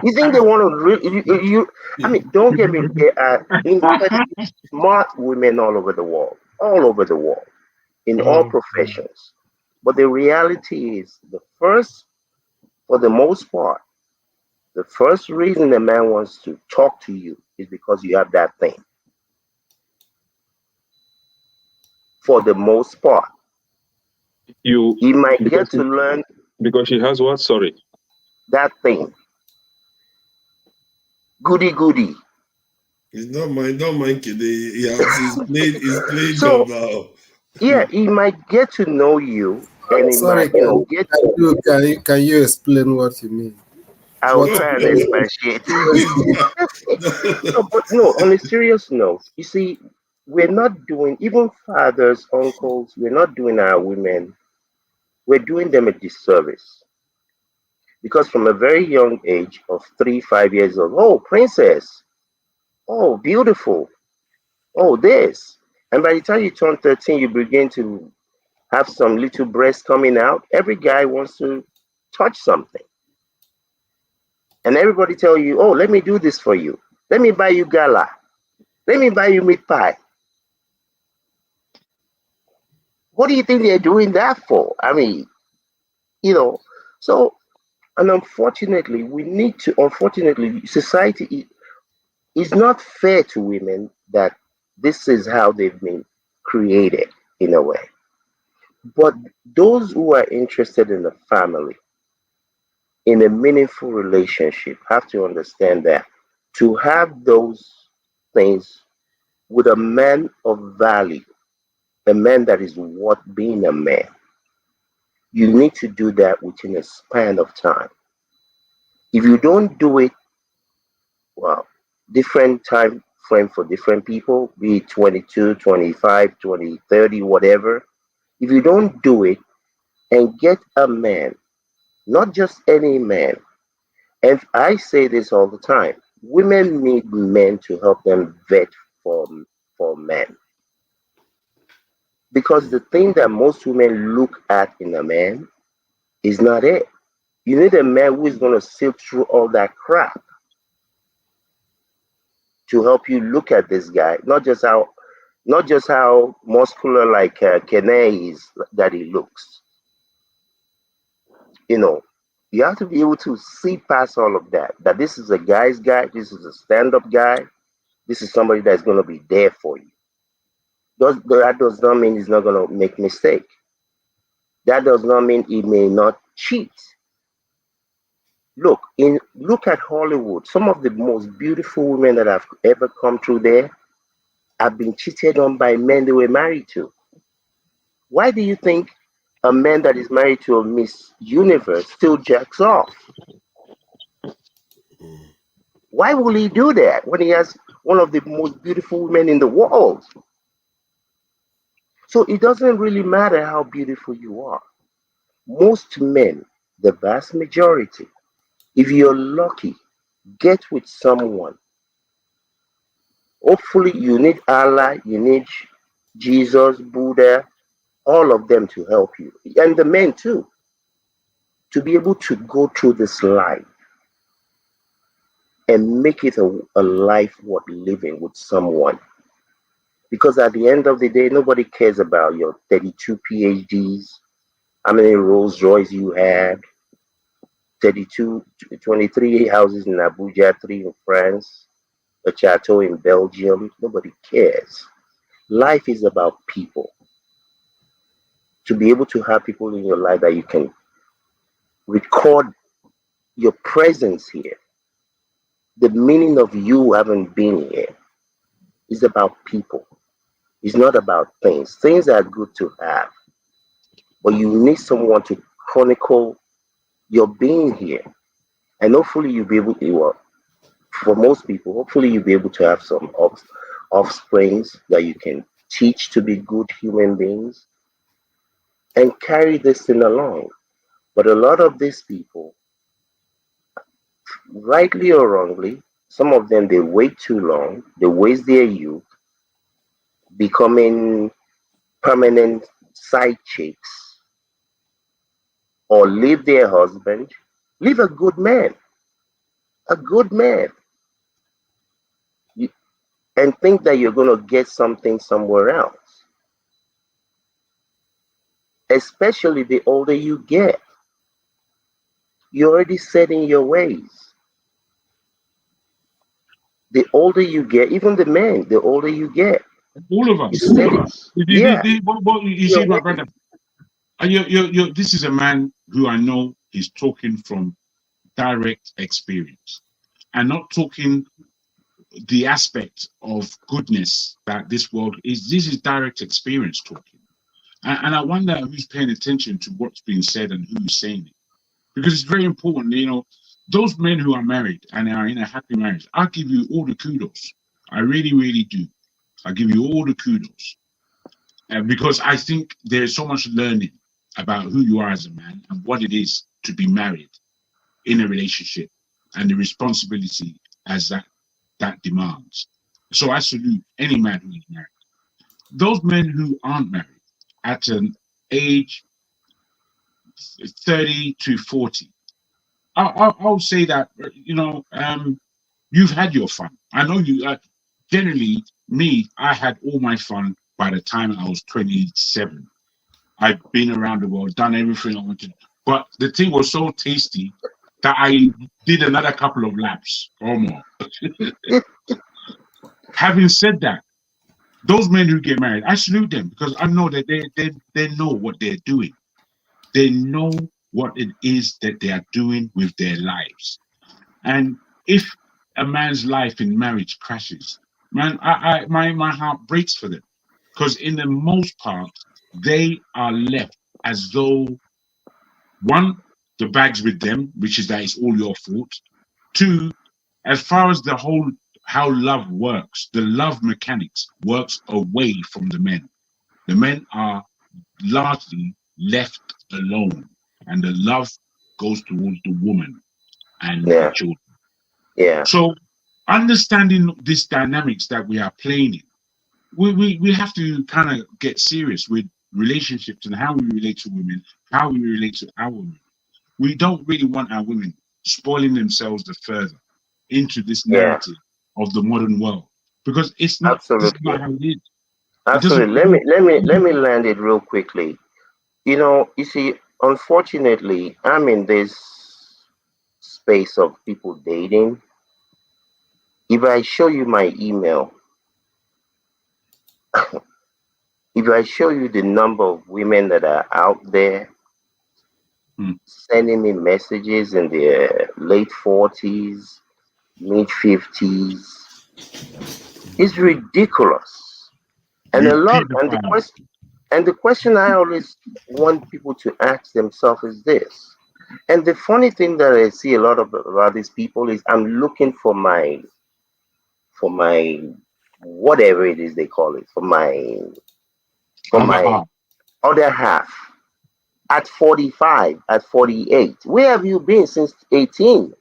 You think they want to really? I mean, don't get me. There are incredibly smart women all over the world, in all professions. But the reality is, for the most part, the first reason a man wants to talk to you is because you have that thing. For the most part, he might get to learn because she has what? Sorry, that thing. Goody. He's not mind kid. He's played So, job now. Yeah, he might get to know you, and he Sorry, might, get. Can you explain what you mean? I will try and expatiate. No, on a serious note, you see, we're not doing, even fathers, uncles, we're not doing our women, we're doing them a disservice. Because from a very young age of 3, 5 years old, oh, princess, oh, beautiful, oh, this. And by the time you turn 13, you begin to have some little breast coming out. Every guy wants to touch something. And everybody tell you, oh, let me do this for you. Let me buy you gala. Let me buy you meat pie. What do you think they're doing that for? I mean, so, and unfortunately, society is not fair to women that this is how they've been created in a way. But those who are interested in the family, in a meaningful relationship, have to understand that to have those things with a man of value, a man that is worth being a man, you need to do that within a span of time. If you don't do it, well, different time frame for different people, be it 22, 25, 20, 30, whatever. If you don't do it and get a man, not just any man, and I say this all the time, women need men to help them vet for men. Because the thing that most women look at in a man is not it. You need a man who is going to sift through all that crap to help you look at this guy, not just how muscular like Kene is that he looks. You have to be able to see past all of that. That this is a guy's guy, this is a stand-up guy, this is somebody that's going to be there for you. That does not mean he's not going to make mistake. That does not mean he may not cheat. Look at Hollywood. Some of the most beautiful women that have ever come through there have been cheated on by men they were married to. Why do you think a man that is married to a Miss Universe still jacks off? Why will he do that when he has one of the most beautiful women in the world? So it doesn't really matter how beautiful you are. Most men, the vast majority, if you're lucky, get with someone. Hopefully you need Allah, you need Jesus, Buddha, all of them to help you. And the men too. To be able to go through this life and make it a life worth living with someone. Because at the end of the day, nobody cares about your 32 PhDs, how many Rolls Royce you had, 23 houses in Abuja, 3 in France, a chateau in Belgium. Nobody cares. Life is about people. To be able to have people in your life that you can record your presence here, the meaning of you having been here, is about people. It's not about things. Things are good to have, but you need someone to chronicle your being here. And hopefully you'll be able to, well, for most people, hopefully you'll be able to have some offsprings that you can teach to be good human beings and carry this thing along. But a lot of these people, rightly or wrongly, some of them, they wait too long, they waste their youth, becoming permanent side chicks or leave their husband, leave a good man, a good man, and think that you're going to get something somewhere else. Especially the older you get, you're already set in your ways. The older you get, even the men, the older you get. All of us. Yeah. You see, my brother, this is a man who I know is talking from direct experience and not talking the aspect of goodness that this world is. This is direct experience talking. And I wonder who's paying attention to what's being said and who's saying it. Because it's very important, those men who are married and are in a happy marriage, I'll give you all the kudos. I really, really do. I give you all the kudos. Because I think there's so much learning about who you are as a man and what it is to be married in a relationship and the responsibility as that demands. So I salute any man who is married. Those men who aren't married at an age 30 to 40, I'll say that, you've had your fun. I know you, generally, I had all my fun by the time I was 27. I've been around the world, done everything I wanted. But the thing was so tasty that I did another couple of laps or more. Having said that, those men who get married, I salute them because I know that they know what they're doing. They know what it is that they are doing with their lives. And if a man's life in marriage crashes, man, my heart breaks for them. Because in the most part, they are left as though, one, the bag's with them, which is that it's all your fault. Two, as far as how love works, the love mechanics works away from the men. The men are largely left alone, and the love goes towards the woman and the children. Yeah. So understanding this dynamics that we are playing in, we have to kind of get serious with relationships and how we relate to women, how we relate to our women. We don't really want our women spoiling themselves the further into this narrative of the modern world, because it's not. This is not how it is. Absolutely. Let me land it real quickly. You see, unfortunately, I'm in this space of people dating. If I show you my email, if I show you the number of women that are out there sending me messages in their late 40s, mid 50s, it's ridiculous. And the question I always want people to ask themselves is this. And the funny thing that I see a lot about these people is I'm looking for my whatever it is they call it, for my other half at 45, at 48. Where have you been since 18?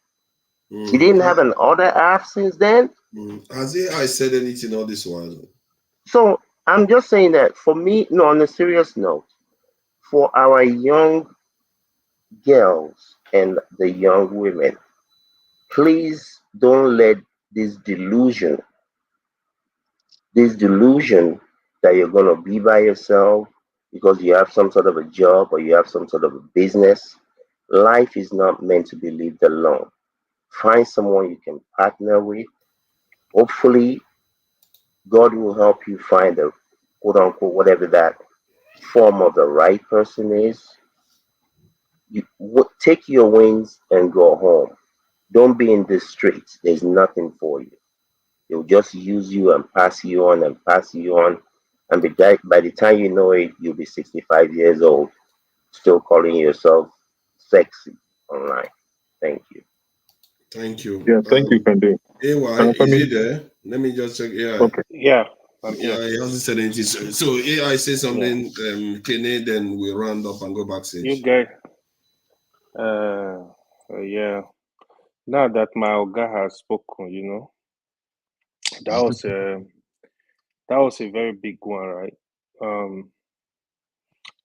You didn't have an other half since then? Has AI said anything on this one? So I'm just saying that for me, no, on a serious note, for our young girls and the young women, please don't let this delusion that you're going to be by yourself because you have some sort of a job or you have some sort of a business. Life is not meant to be lived alone. Find someone you can partner with. Hopefully, God will help you find a quote unquote whatever that form of the right person is. You take your wings and go home. Don't be in the streets. There's nothing for you. They'll just use you and pass you on and pass you on. And by the time you know it, you'll be 65 years old, still calling yourself sexy online. Thank you. Thank you. Yeah, thank you, Kande. AY, is he there? Let me just check AI. Okay. Yeah, I'm here. Yeah, he hasn't said anything. So AI say something, Kene, then we round up and go backstage. You guys, yeah. Now that my Oga has spoken, that was a very big one, right?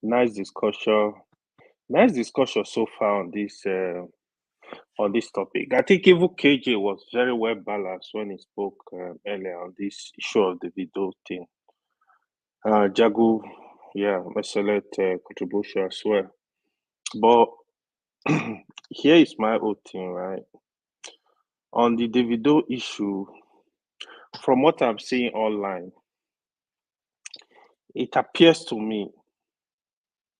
Nice discussion. Nice discussion so far on this topic. I think even KJ was very well balanced when he spoke earlier on this issue of the video thing. Jagu, yeah, excellent contribution as well. But here is my own thing, right? On the Davido issue, from what I'm seeing online, it appears to me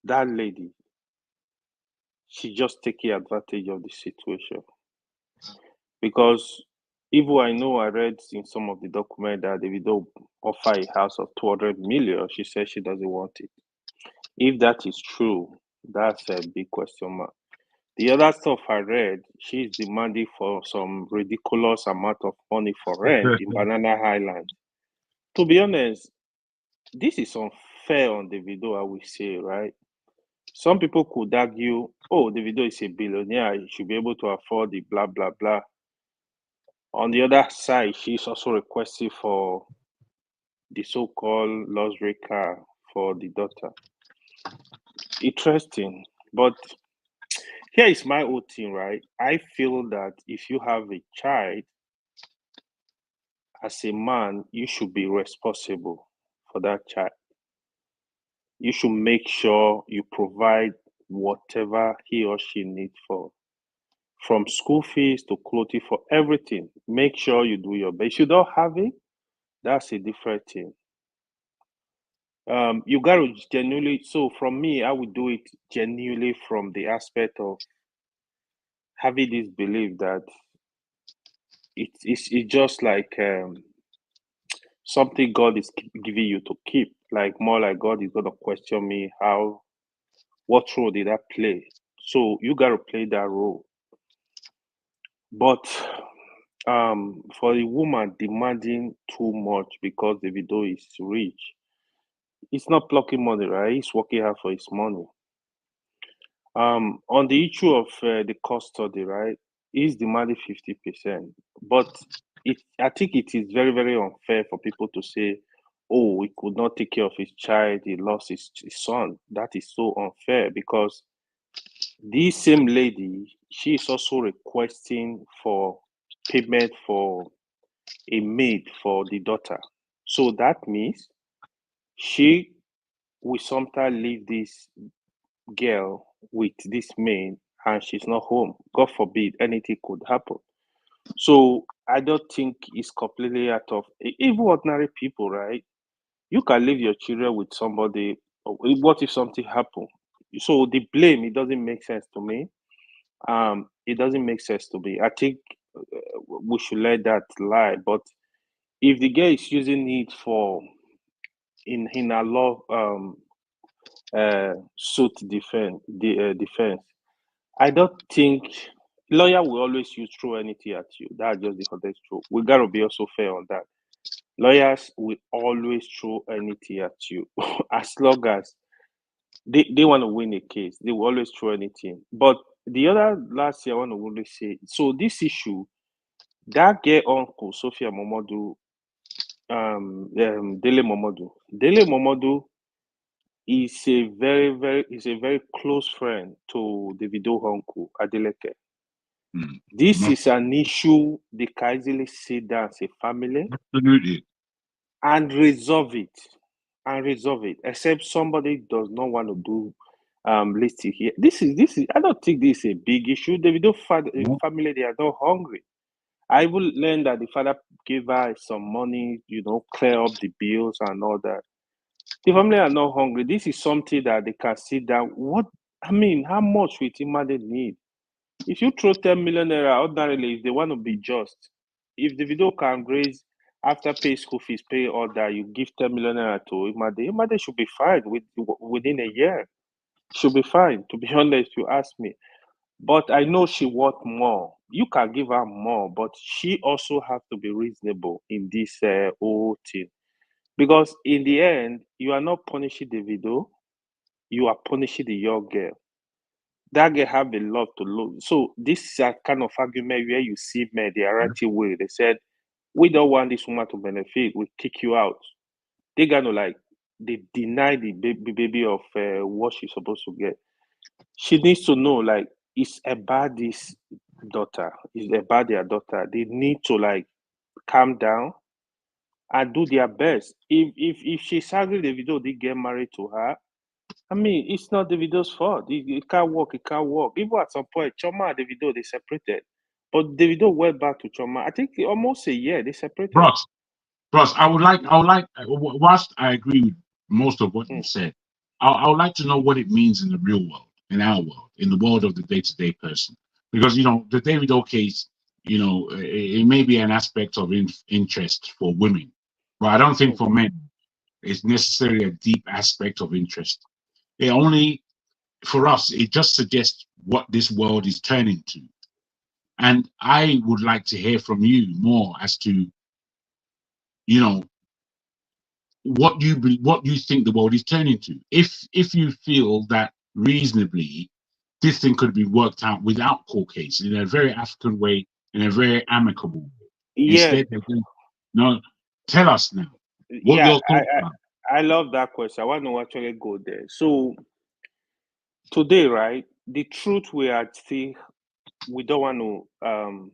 that lady, she just taking advantage of the situation. Because even I know I read in some of the document that Davido offer a house of 200 million, she says she doesn't want it. If that is true, that's a big question mark. The other stuff I read, she's demanding for some ridiculous amount of money for rent in Banana Island. To be honest, this is unfair on Davido, I will say, right? Some people could argue, oh, Davido is a billionaire, he should be able to afford the blah, blah, blah. On the other side, she's also requesting for the so-called luxury car for the daughter. Interesting. But here is my own thing, right? I feel that if you have a child, as a man, you should be responsible for that child. You should make sure you provide whatever he or she needs for, from school fees to clothing, for everything. Make sure you do your best. If you don't have it, that's a different thing. You got to genuinely, so from me, I would do it genuinely from the aspect of having this belief that it's just like something God is giving you to keep. Like more like God is gonna question me what role did I play? So you gotta play that role. But for a woman demanding too much because the video is rich, it's not plucking money, right? He's working hard for his money. On the issue of the custody, right? He's demanding 50%, but I think it is very, very unfair for people to say, "Oh, he could not take care of his child; he lost his son." That is so unfair because this same lady, she is also requesting for payment for a maid for the daughter. So that means she will sometimes leave this girl with this maid and she's not home. God forbid anything could happen. So I don't think it's completely out of even ordinary people, right? You can leave your children with somebody. What if something happened? So the blame, it doesn't make sense to me. It doesn't make sense to me. I think we should let that lie. But if the girl is using it for in a law suit defense, I don't think lawyer will always use throw anything at you. That's just the honest truth. We gotta be also fair on that. Lawyers will always throw anything at you as long as they want to win a case. They will always throw anything. But the other last year I want to really say, so this issue, that girl uncle Sophia Momodu, Dele Momodu is a very close friend to Davido uncle Adeleke. This is an issue they can easily sit down as a family. Absolutely. And resolve it. Except somebody does not want to do listing here. This is I don't think this is a big issue. Davido family, they are not hungry. I even learned that the father gave her some money, clear up the bills and all that. The family are not hungry. This is something that they can sit down. How much will Imade need? If you throw 10 million naira ordinarily, if they want to be just, if the video can raise after pay school fees, pay all that, you give 10 million naira to Imade should be fine within a year. Should be fine, to be honest, if you ask me. But I know she wants more. You can give her more, but she also has to be reasonable in this whole thing. Because in the end, you are not punishing the video, you are punishing the young girl. That girl have a lot to lose. So this is a kind of argument where you see men, the right way. They said, we don't want this woman to benefit, we kick you out. They they deny the baby of what she's supposed to get. she needs to know, like, it's about this daughter, it's about their daughter. They need to like calm down and do their best. If she's angry Davido did get married to her, I mean, it's not Davido's fault. It can't work. It can't work. Even at some point, Choma and Davido, they separated. But Davido went back to Choma. I think almost a year they separated. Bros, I would like, whilst I agree with most of what you said, I would like to know what it means in the real world, in our world, in the world of the day-to-day person. Because, the Davido case, it may be an aspect of interest for women, but I don't think for men it's necessarily a deep aspect of interest. For us, it just suggests what this world is turning to. And I would like to hear from you more as to, what you think the world is turning to. If you feel that reasonably this thing could be worked out without court case in a very African way, in a very amicable way. Yeah. Instead, no, tell us now. What Yeah, your thoughts are. I love that question. I want to actually go there. So today, right, the truth we don't want to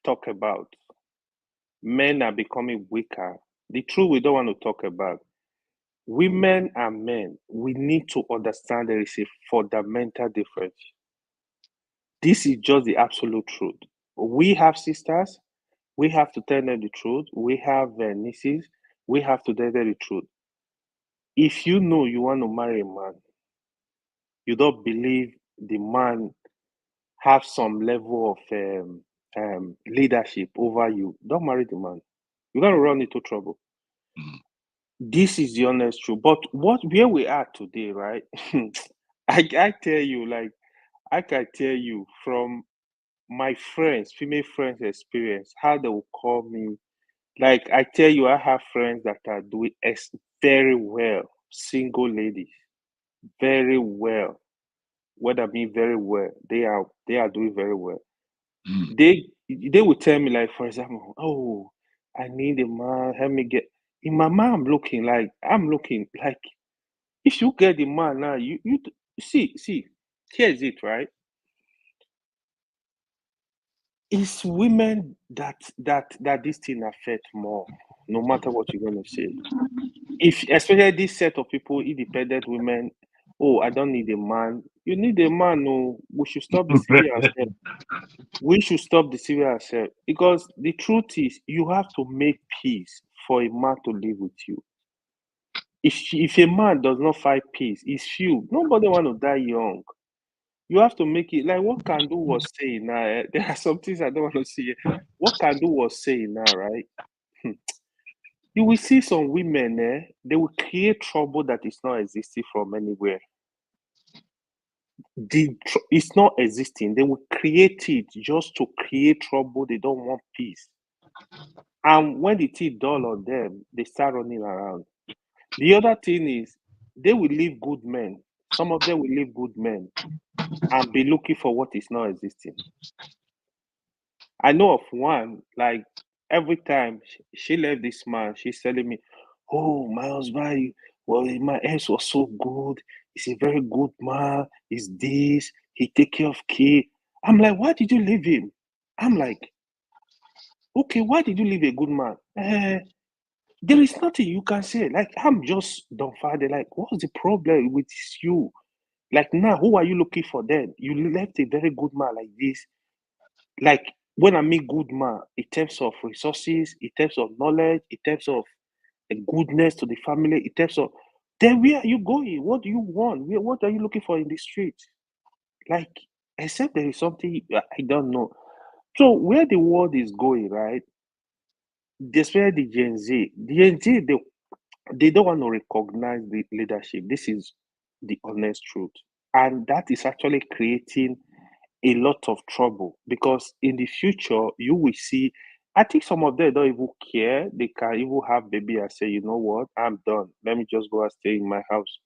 talk about. Men are becoming weaker. The truth we don't want to talk about. Women and men, we need to understand there is a fundamental difference. This is just the absolute truth. We have sisters, we have to tell them the truth. We have nieces, we have to tell them the truth. If you know you want to marry a man, you don't believe the man have some level of leadership over you, don't marry the man. You're going to run into trouble. This is the honest truth. But where we are today, right? I tell you, like, I can tell you from my friends, female friends' experience, how they will call me. Like, I tell you, I have friends that are doing very well, single ladies, very well. What I mean, very well, they are doing very well. They will tell me, like, for example, oh, I need a man, help me get. In my mind, I'm looking like, if you get the man now, you see, here's it, right? It's women that this thing affect more, no matter what you're gonna say. If especially this set of people, independent women, oh, I don't need a man. You need a man, no. We should stop deceiving ourselves. We should stop deceiving ourselves, because the truth is, you have to make peace for a man to live with you. If a man does not find peace, it's few. Nobody want to die young. You have to make it like what Kandu was saying now. There are some things I don't want to see. What Kandu was saying now, right? You will see some women, they will create trouble that is not existing from anywhere. It's not existing. They will create it just to create trouble. They don't want peace. And when the tea dull on them, they start running around. The other thing is, they will leave good men. Some of them will leave good men and be looking for what is not existing. I know of one, like, every time she left this man, she's telling me, oh, my husband, my ex was so good. He's a very good man. He's this. He take care of kids. I'm like, why did you leave him? I'm like, okay, why did you leave a good man? There is nothing you can say. Like, I'm just dumbfounded. Like, what's the problem with you? Like, now, who are you looking for then? You left a very good man like this. Like, when I mean good man, in terms of resources, in terms of knowledge, in terms of goodness to the family, in terms of, then where are you going? What do you want? What are you looking for in the street? Like, except there is something I don't know. So where the world is going, right? Especially the Gen Z, they don't want to recognize the leadership. This is the honest truth. And that is actually creating a lot of trouble, because in the future, you will see, I think some of them don't even care. They can even have baby and say, you know what, I'm done. Let me just go and stay in my house.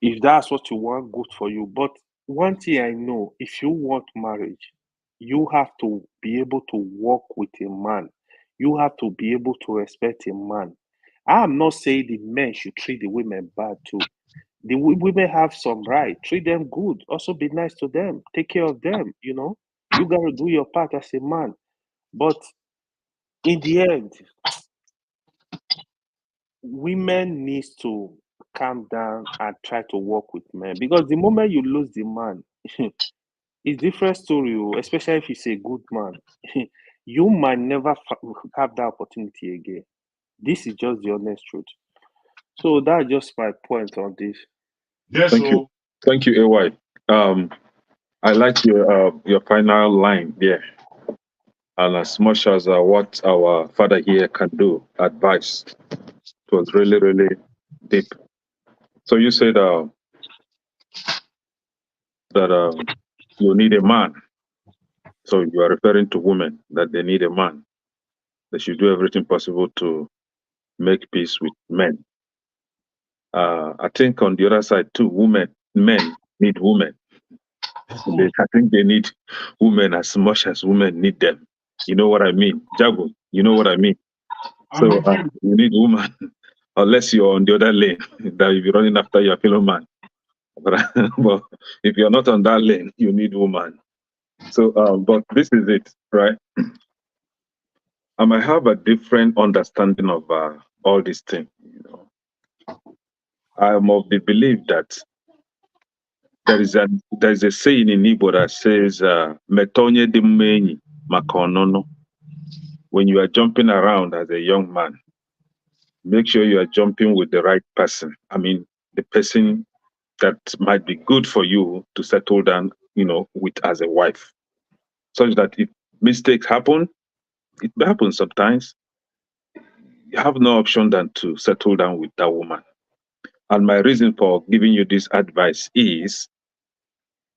If that's what you want, good for you. But one thing I know, if you want marriage, you have to be able to work with a man. You have to be able to respect a man. I'm not saying the men should treat the women bad too. The women have some right. Treat them good. Also be nice to them. Take care of them. You know, you gotta do your part as a man. But in the end, women need to calm down and try to work with men, because the moment you lose the man, it's different story, especially if he's a good man. You might never have that opportunity again. This is just the honest truth. So that's just my point on this. Yes, Thank you, AY. I like your final line there. And as much as what our father here can do, advice, it was really, really deep. So you said that you need a man. So you are referring to women, that they need a man. They should do everything possible to make peace with men. I think on the other side too, men need women. I think they need women as much as women need them. You know what I mean? Jago, you know what I mean? So you need woman, unless you're on the other lane, that you'll be running after your fellow man. But if you're not on that lane, you need woman. So, but this is it, right? I might have a different understanding of all these things. You know, I'm of the belief that there is a saying in Igbo that says, "Metonye dimmenyi makonono." When you are jumping around as a young man, make sure you are jumping with the right person. I mean, the person that might be good for you to settle down, you know, with as a wife, such that if mistakes happen, it happens sometimes, you have no option than to settle down with that woman. And my reason for giving you this advice is,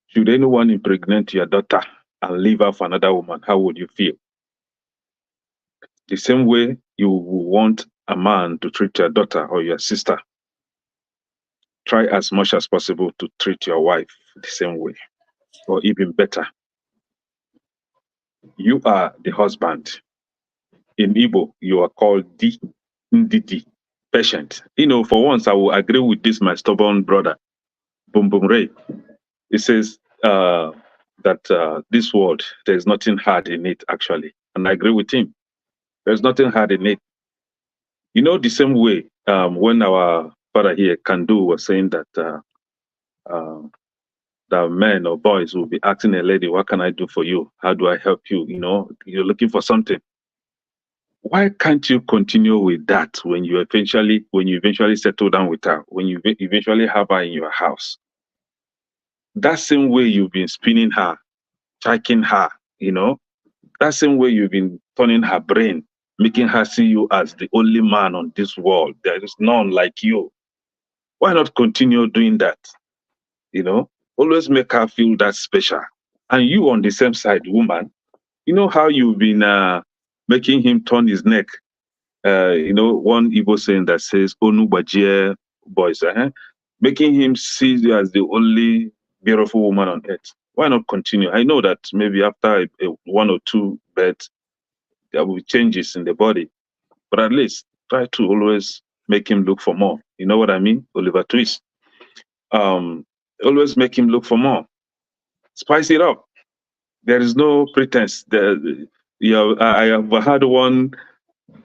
should anyone impregnate your daughter and leave her for another woman, how would you feel? The same way you want a man to treat your daughter or your sister, try as much as possible to treat your wife the same way, or even better. You are the husband. In Igbo, you are called Ndidi, patient. You know, for once, I will agree with this, my stubborn brother, Boom Boom Ray. He says that this word, there's nothing hard in it, actually. And I agree with him. There's nothing hard in it. You know, the same way when our father here, Kandu, was saying that that men or boys will be asking a lady, what can I do for you? How do I help you? You know, you're looking for something. Why can't you continue with that when you eventually settle down with her, when you eventually have her in your house? That same way you've been spinning her, checking her, you know, that same way you've been turning her brain, making her see you as the only man on this world. There is none like you. Why not continue doing that? You know, always make her feel that special. And you on the same side, woman, you know how you've been making him turn his neck. You know, one Igbo saying that says, Onu Bajie boys, making him see you as the only beautiful woman on earth. Why not continue? I know that maybe after one or two beds, there will be changes in the body, but at least try to always make him look for more. You know what I mean? Oliver Twist. Always make him look for more. Spice it up. There is no pretense. I have had one,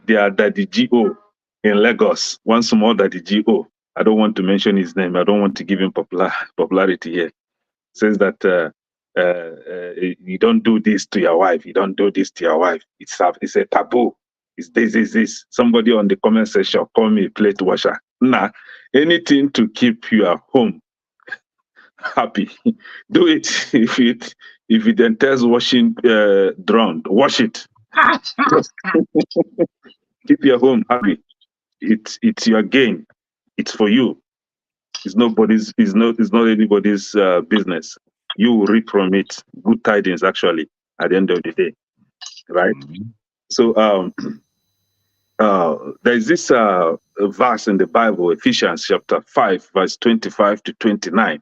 their daddy G.O. in Lagos, one small daddy G.O. I don't want to mention his name. I don't want to give him popularity here. Says that you don't do this to your wife. You don't do this to your wife. It's a taboo. It's this. Somebody on the comment section call me a plate washer. Nah, anything to keep your home happy. Do it. If it entails washing drum, wash it. Keep your home happy. It's your gain. It's for you. It's not anybody's business. You will reap from it. Good tidings, actually, at the end of the day, right? So there's this verse in the Bible, Ephesians chapter 5, verse 25 to 29,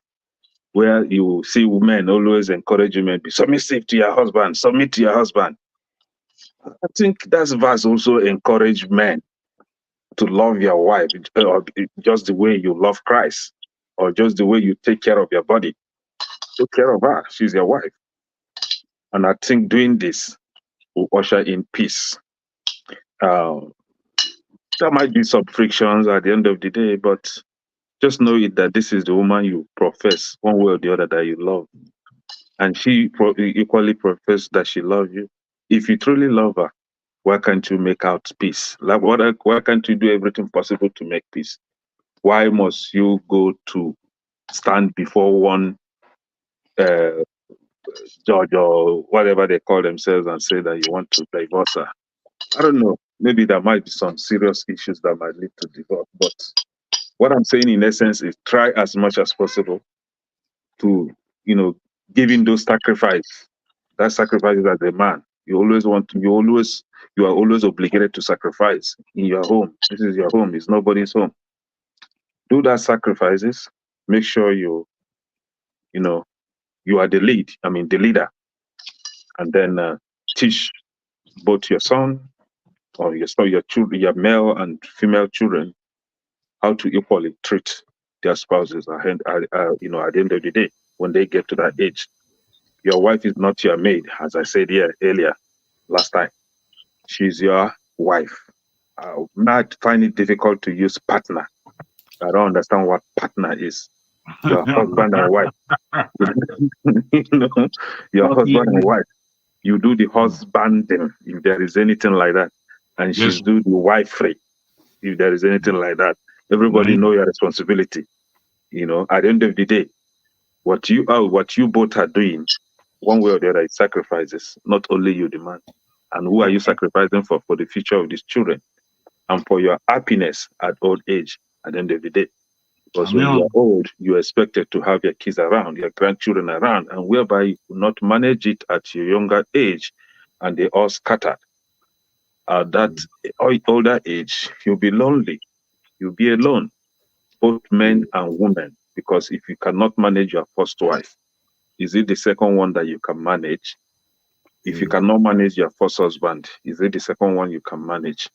where you see women always encourage women, be submissive to your husband, submit to your husband. I think that verse also encourage men to love your wife just the way you love Christ. or just the way you take care of your body. Take care of her. She's your wife. And I think doing this will usher in peace. There might be some frictions at the end of the day, but just know it that this is the woman you profess one way or the other that you love. And she equally professes that she loves you. If you truly love her, why can't you make out peace? Like, why can't you do everything possible to make peace? Why must you go to stand before one judge or whatever they call themselves and say that you want to divorce her? I don't know. Maybe there might be some serious issues that might lead to divorce. But what I'm saying in essence is try as much as possible to, giving those sacrifices. That sacrifices as a man. You are always obligated to sacrifice in your home. This is your home. It's nobody's home. Do that sacrifices. Make sure you are the leader. And then teach both your son or your children, your male and female children, how to equally treat their spouses at the end of the day when they get to that age. Your wife is not your maid, as I said here earlier last time. She's your wife. I might find it difficult to use partner. I don't understand what partner is. Your husband and wife. Your husband and wife. You do the husbanding, if there is anything like that. And she's do the wifery, if there is anything like that. Everybody know your responsibility. At the end of the day, what you both are doing, one way or the other, is sacrifices. Not only you, the man. And who are you sacrificing for? For the future of these children and for your happiness at old age at the end of the day. Because when you are old, you're expected to have your kids around, your grandchildren around, and whereby you could not manage it at your younger age and they all scattered. At that older age, you'll be lonely. You'll be alone, both men and women. Because if you cannot manage your first wife, is it the second one that you can manage? If you cannot manage your first husband, is it the second one you can manage?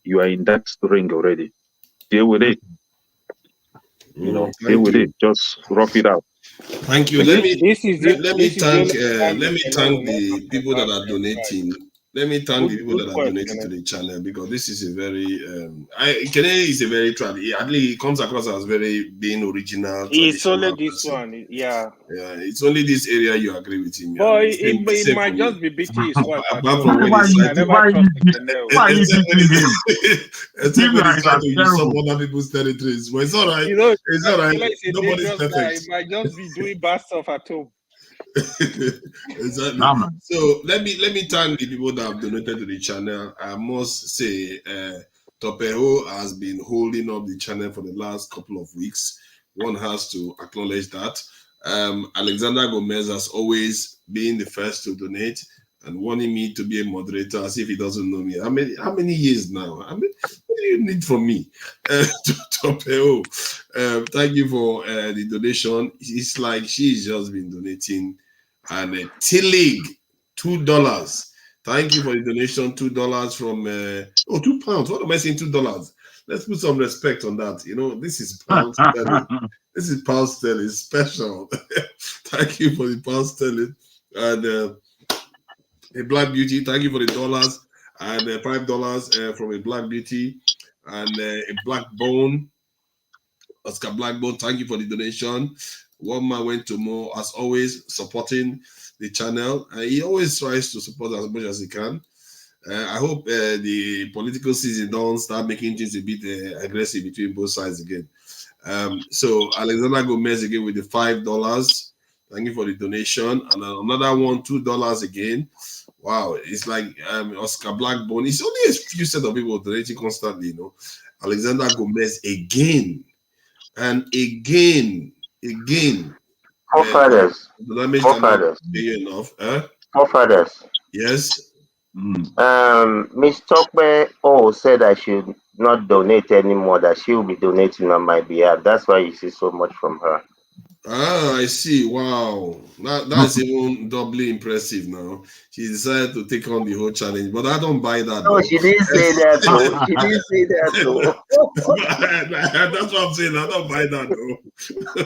You are in that ring already. Deal with it. Deal with it. Just rough it out. Thank you. Let me thank the people that are donating. Let me thank the people that are donating to the channel, because this is a very Kene is a very it comes across as very being original. It's only this one, yeah. It's only this area you agree with him. But it might just be beating his wife. Apart from when he said, except when he's trying to use some other people's territories. But it's all right. It's all right. Nobody's perfect. He might just be doing bad stuff at home. Exactly. So let me thank the people that have donated to the channel. I must say, Topeho has been holding up the channel for the last couple of weeks. One has to acknowledge that. Alexander Gomez has always been the first to donate and wanting me to be a moderator as if he doesn't know me. How many years now? What do you need from me? Topeho, thank you for the donation. It's like she's just been donating. And Tillig, $2. Thank you for the donation. $2 from £2. What am I saying? $2. Let's put some respect on that. This is pound sterling. This is pound sterling special. Thank you for the pound sterling. And a Black Beauty, thank you for the dollars. And $5 from a Black Beauty. And a Black Bone, Oscar Blackbone, thank you for the donation. One man went to more, as always, supporting the channel. He always tries to support as much as he can. I hope the political season don't start making things a bit aggressive between both sides again. So Alexander Gomez again with the $5. Thank you for the donation. And another one, $2 again. Wow, it's like Oscar Blackbone. It's only a few set of people donating constantly, Alexander Gomez again and again. Forefathers. Forefathers. Yes. Miss Tokbe said I should not donate anymore, that she will be donating on my behalf. That's why you see so much from her. Ah, I see. Wow. That's even doubly impressive now. She decided to take on the whole challenge, but I don't buy that. No, she didn't say that though. She didn't say that though. That's what I'm saying. I don't buy that though.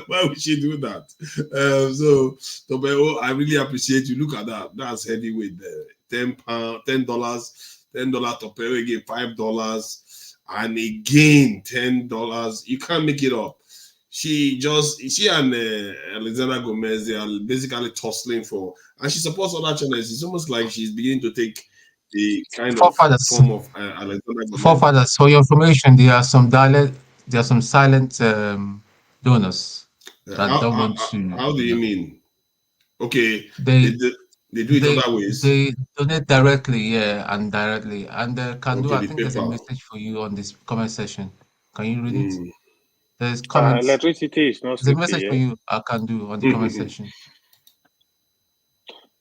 Why would she do that? So Tobayo, I really appreciate you. Look at that. That's heavyweight there. £10, $10, Tobayo again, $5, and again $10. You can't make it up. She and Alexander Gomez, they are basically tussling for, and she supports other channels. It's almost like she's beginning to take the kind of Forefathers. form of Alexander Gomez. Forefathers. For your information, there are some silent donors that don't want to. How do you mean? Okay, They do it other ways. They donate directly, yeah, and directly. And can do. Okay, I think there's a PayPal. message for you on this comment section. Can you read it? Mm. There's comments. Electricity is not There's a sleepy, message for yeah? you. I can do on the comment section.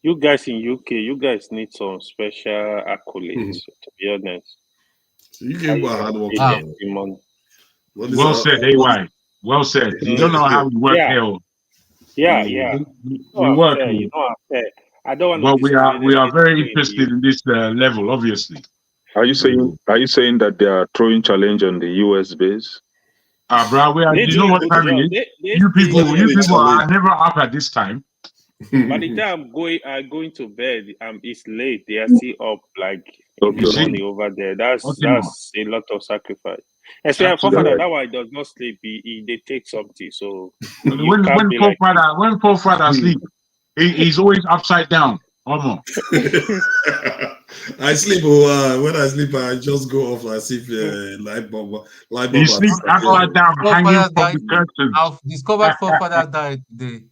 You guys in UK, you guys need some special accolades, to be honest. So you can go hard work. Well said, AY. Well said. You don't know how we work here. Yeah. We work. You know, I don't want But to we are very interested in this level, obviously. Are you saying that they are throwing challenge on the US base? Bro, you know what time it is? You people are never up at this time. By the time I'm going to bed, it's late. They are still up like in the morning over there. That's a lot of sacrifice. Especially Forefather, that one does not sleep. They take something. So when Forefather sleep, he's always upside down. Almost. I sleep. When I sleep, I just go off as if light bulb. You sleep upside down, hanging from the curtain. I've discovered Forefather died today.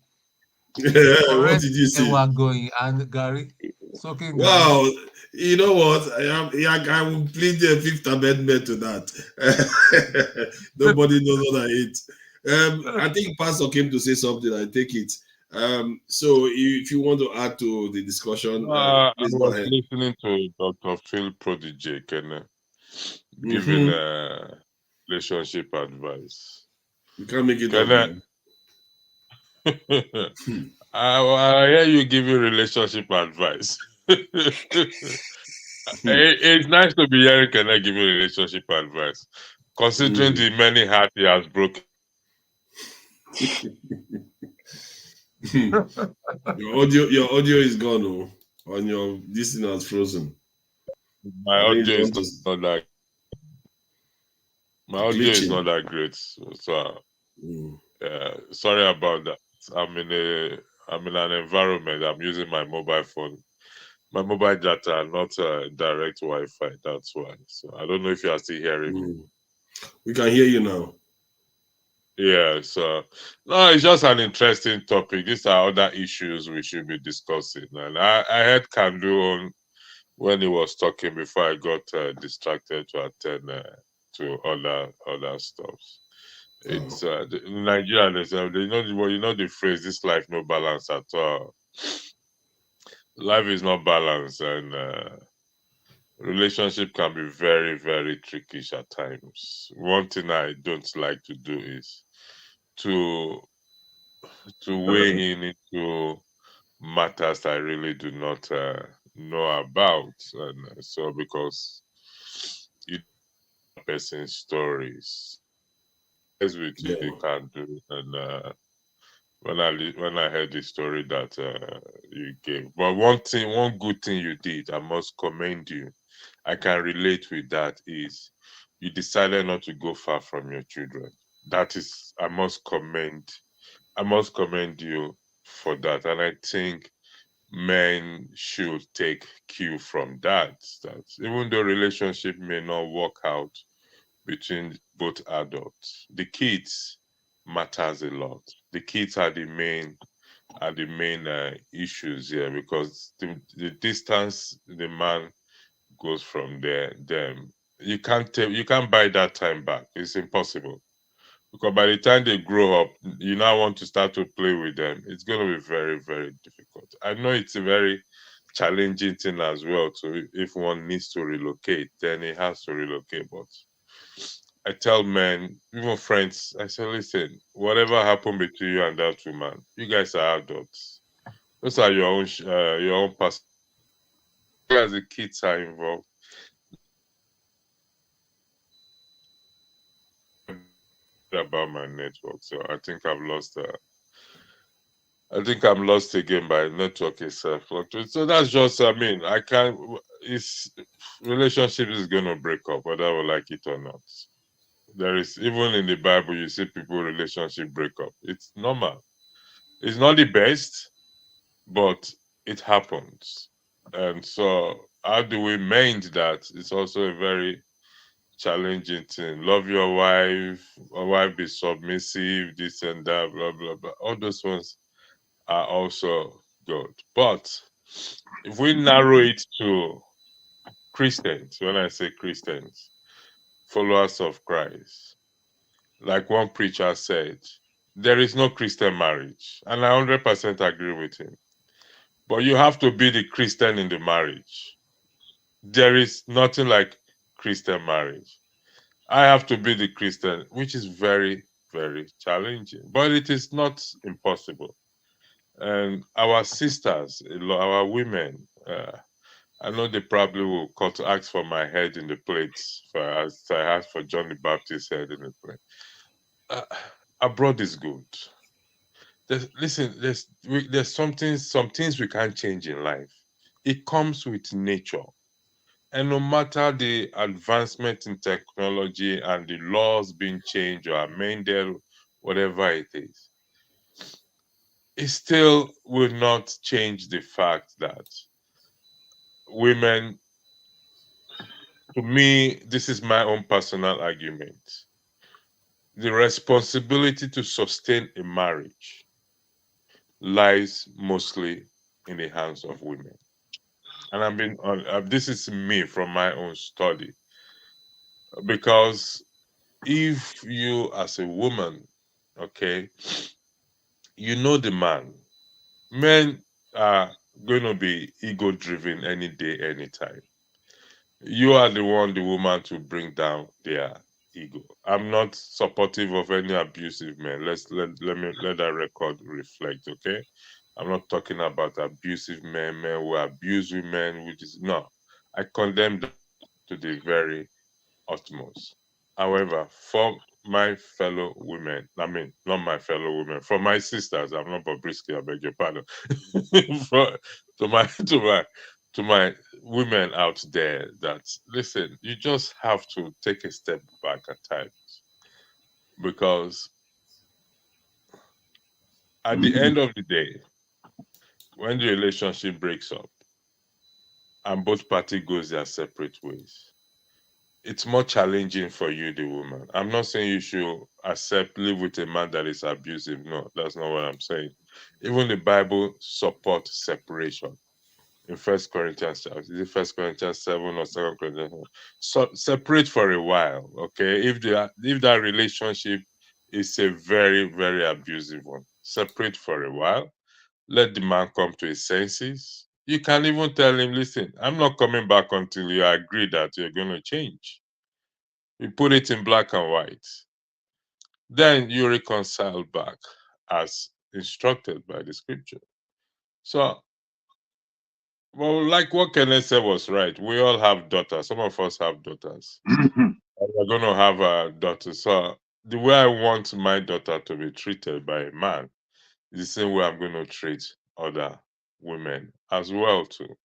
What did you say? Going and Gary soaking. Wow, you know what? I will plead the Fifth Amendment to that. Nobody knows what I eat. I think Pastor came to say something. I take it. So if you want to add to the discussion, I please was go ahead. listening to Dr. Phil Prodigy giving relationship advice. You can't make it up, man. I hear you giving relationship advice. It's nice to be hearing Kenna giving relationship advice, considering the many hearts he has broken. Your audio is gone, on your this thing has frozen. My audio is not that. My audio is not that great, so sorry about that. I'm in an environment. I'm using my mobile phone, my mobile data, not direct Wi-Fi. That's why. So I don't know if you are still hearing me. We can hear you now. Yeah. So no, it's just an interesting topic. These are other issues we should be discussing. And I heard Kandu on when he was talking before I got distracted to attend to other stuff. It's Nigeria. You know the phrase, "This life no balance at all." Life is not balanced, and relationship can be very, very tricky at times. One thing I don't like to do is to weigh in into matters I really do not know about, and so because you know person's stories, as with you, they can't do, and when I heard the story that you gave. But one good thing you did, I must commend you. I can relate with that is you decided not to go far from your children. That is, I must commend you for that. And I think men should take cue from that. That even though relationship may not work out between both adults, the kids matters a lot. The kids are the main issues here, because the distance the man goes from them, you can't buy that time back. It's impossible, because by the time they grow up, you now want to start to play with them. It's going to be very, very difficult. I know it's a very challenging thing as well. So if one needs to relocate, then he has to relocate. But I tell men, even friends, I say, listen, whatever happened between you and that woman, you guys are adults. Those are your own person. As the kids are involved, about my network, so I think I've lost. I think I'm lost again by network itself. So that's just. I mean, I can't. It's relationship is gonna break up, whether I like it or not. There is, even in the Bible, you see people relationship break up. It's normal. It's not the best, but it happens. And so, how do we mend that? It's also a very challenging thing. Love your wife, or wife be submissive, this and that, blah blah blah. All those ones are also good. But if we narrow it to Christians, when I say Christians, followers of Christ, like one preacher said, there is no Christian marriage. And I 100% agree with him. But you have to be the Christian in the marriage. There is nothing like Christian marriage. I have to be the Christian, which is very, very challenging. But it is not impossible. And our sisters, our women, I know they probably will call to ask for my head in the plate, as I asked for John the Baptist's head in the plate. Abroad is good. Listen, there's some things we can't change in life. It comes with nature. And no matter the advancement in technology and the laws being changed or amended, whatever it is, it still will not change the fact that women, to me, this is my own personal argument, the responsibility to sustain a marriage lies mostly in the hands of women. And I'm being this is me from my own study, because if you as a woman, okay, you know the man, men are going to be ego driven any day, anytime. You are the woman to bring down their ego. I'm not supportive of any abusive men. Let that record reflect, okay? I'm not talking about abusive men who abuse women, which is no. I condemn them to the very utmost. However, for my fellow women, I mean, not my fellow women, for my sisters, I'm not Bobrisky, I beg your pardon. To my women out there, that listen, you just have to take a step back at times, because at the end of the day, when the relationship breaks up and both parties goes their separate ways, it's more challenging for you, the woman. I'm not saying you should live with a man that is abusive. No, that's not what I'm saying. Even the Bible supports separation. In 1 Corinthians, is it 1 Corinthians 7 or 2 Corinthians 7? So separate for a while, okay? If that relationship is a very, very abusive one, separate for a while. Let the man come to his senses. You can even tell him, listen, I'm not coming back until you agree that you're going to change. You put it in black and white. Then you reconcile back as instructed by the scripture. So, well, like what Kenneth said was right. We all have daughters. Some of us have daughters. We're going to have a daughter. So the way I want my daughter to be treated by a man is the same way I'm going to treat other women as well too.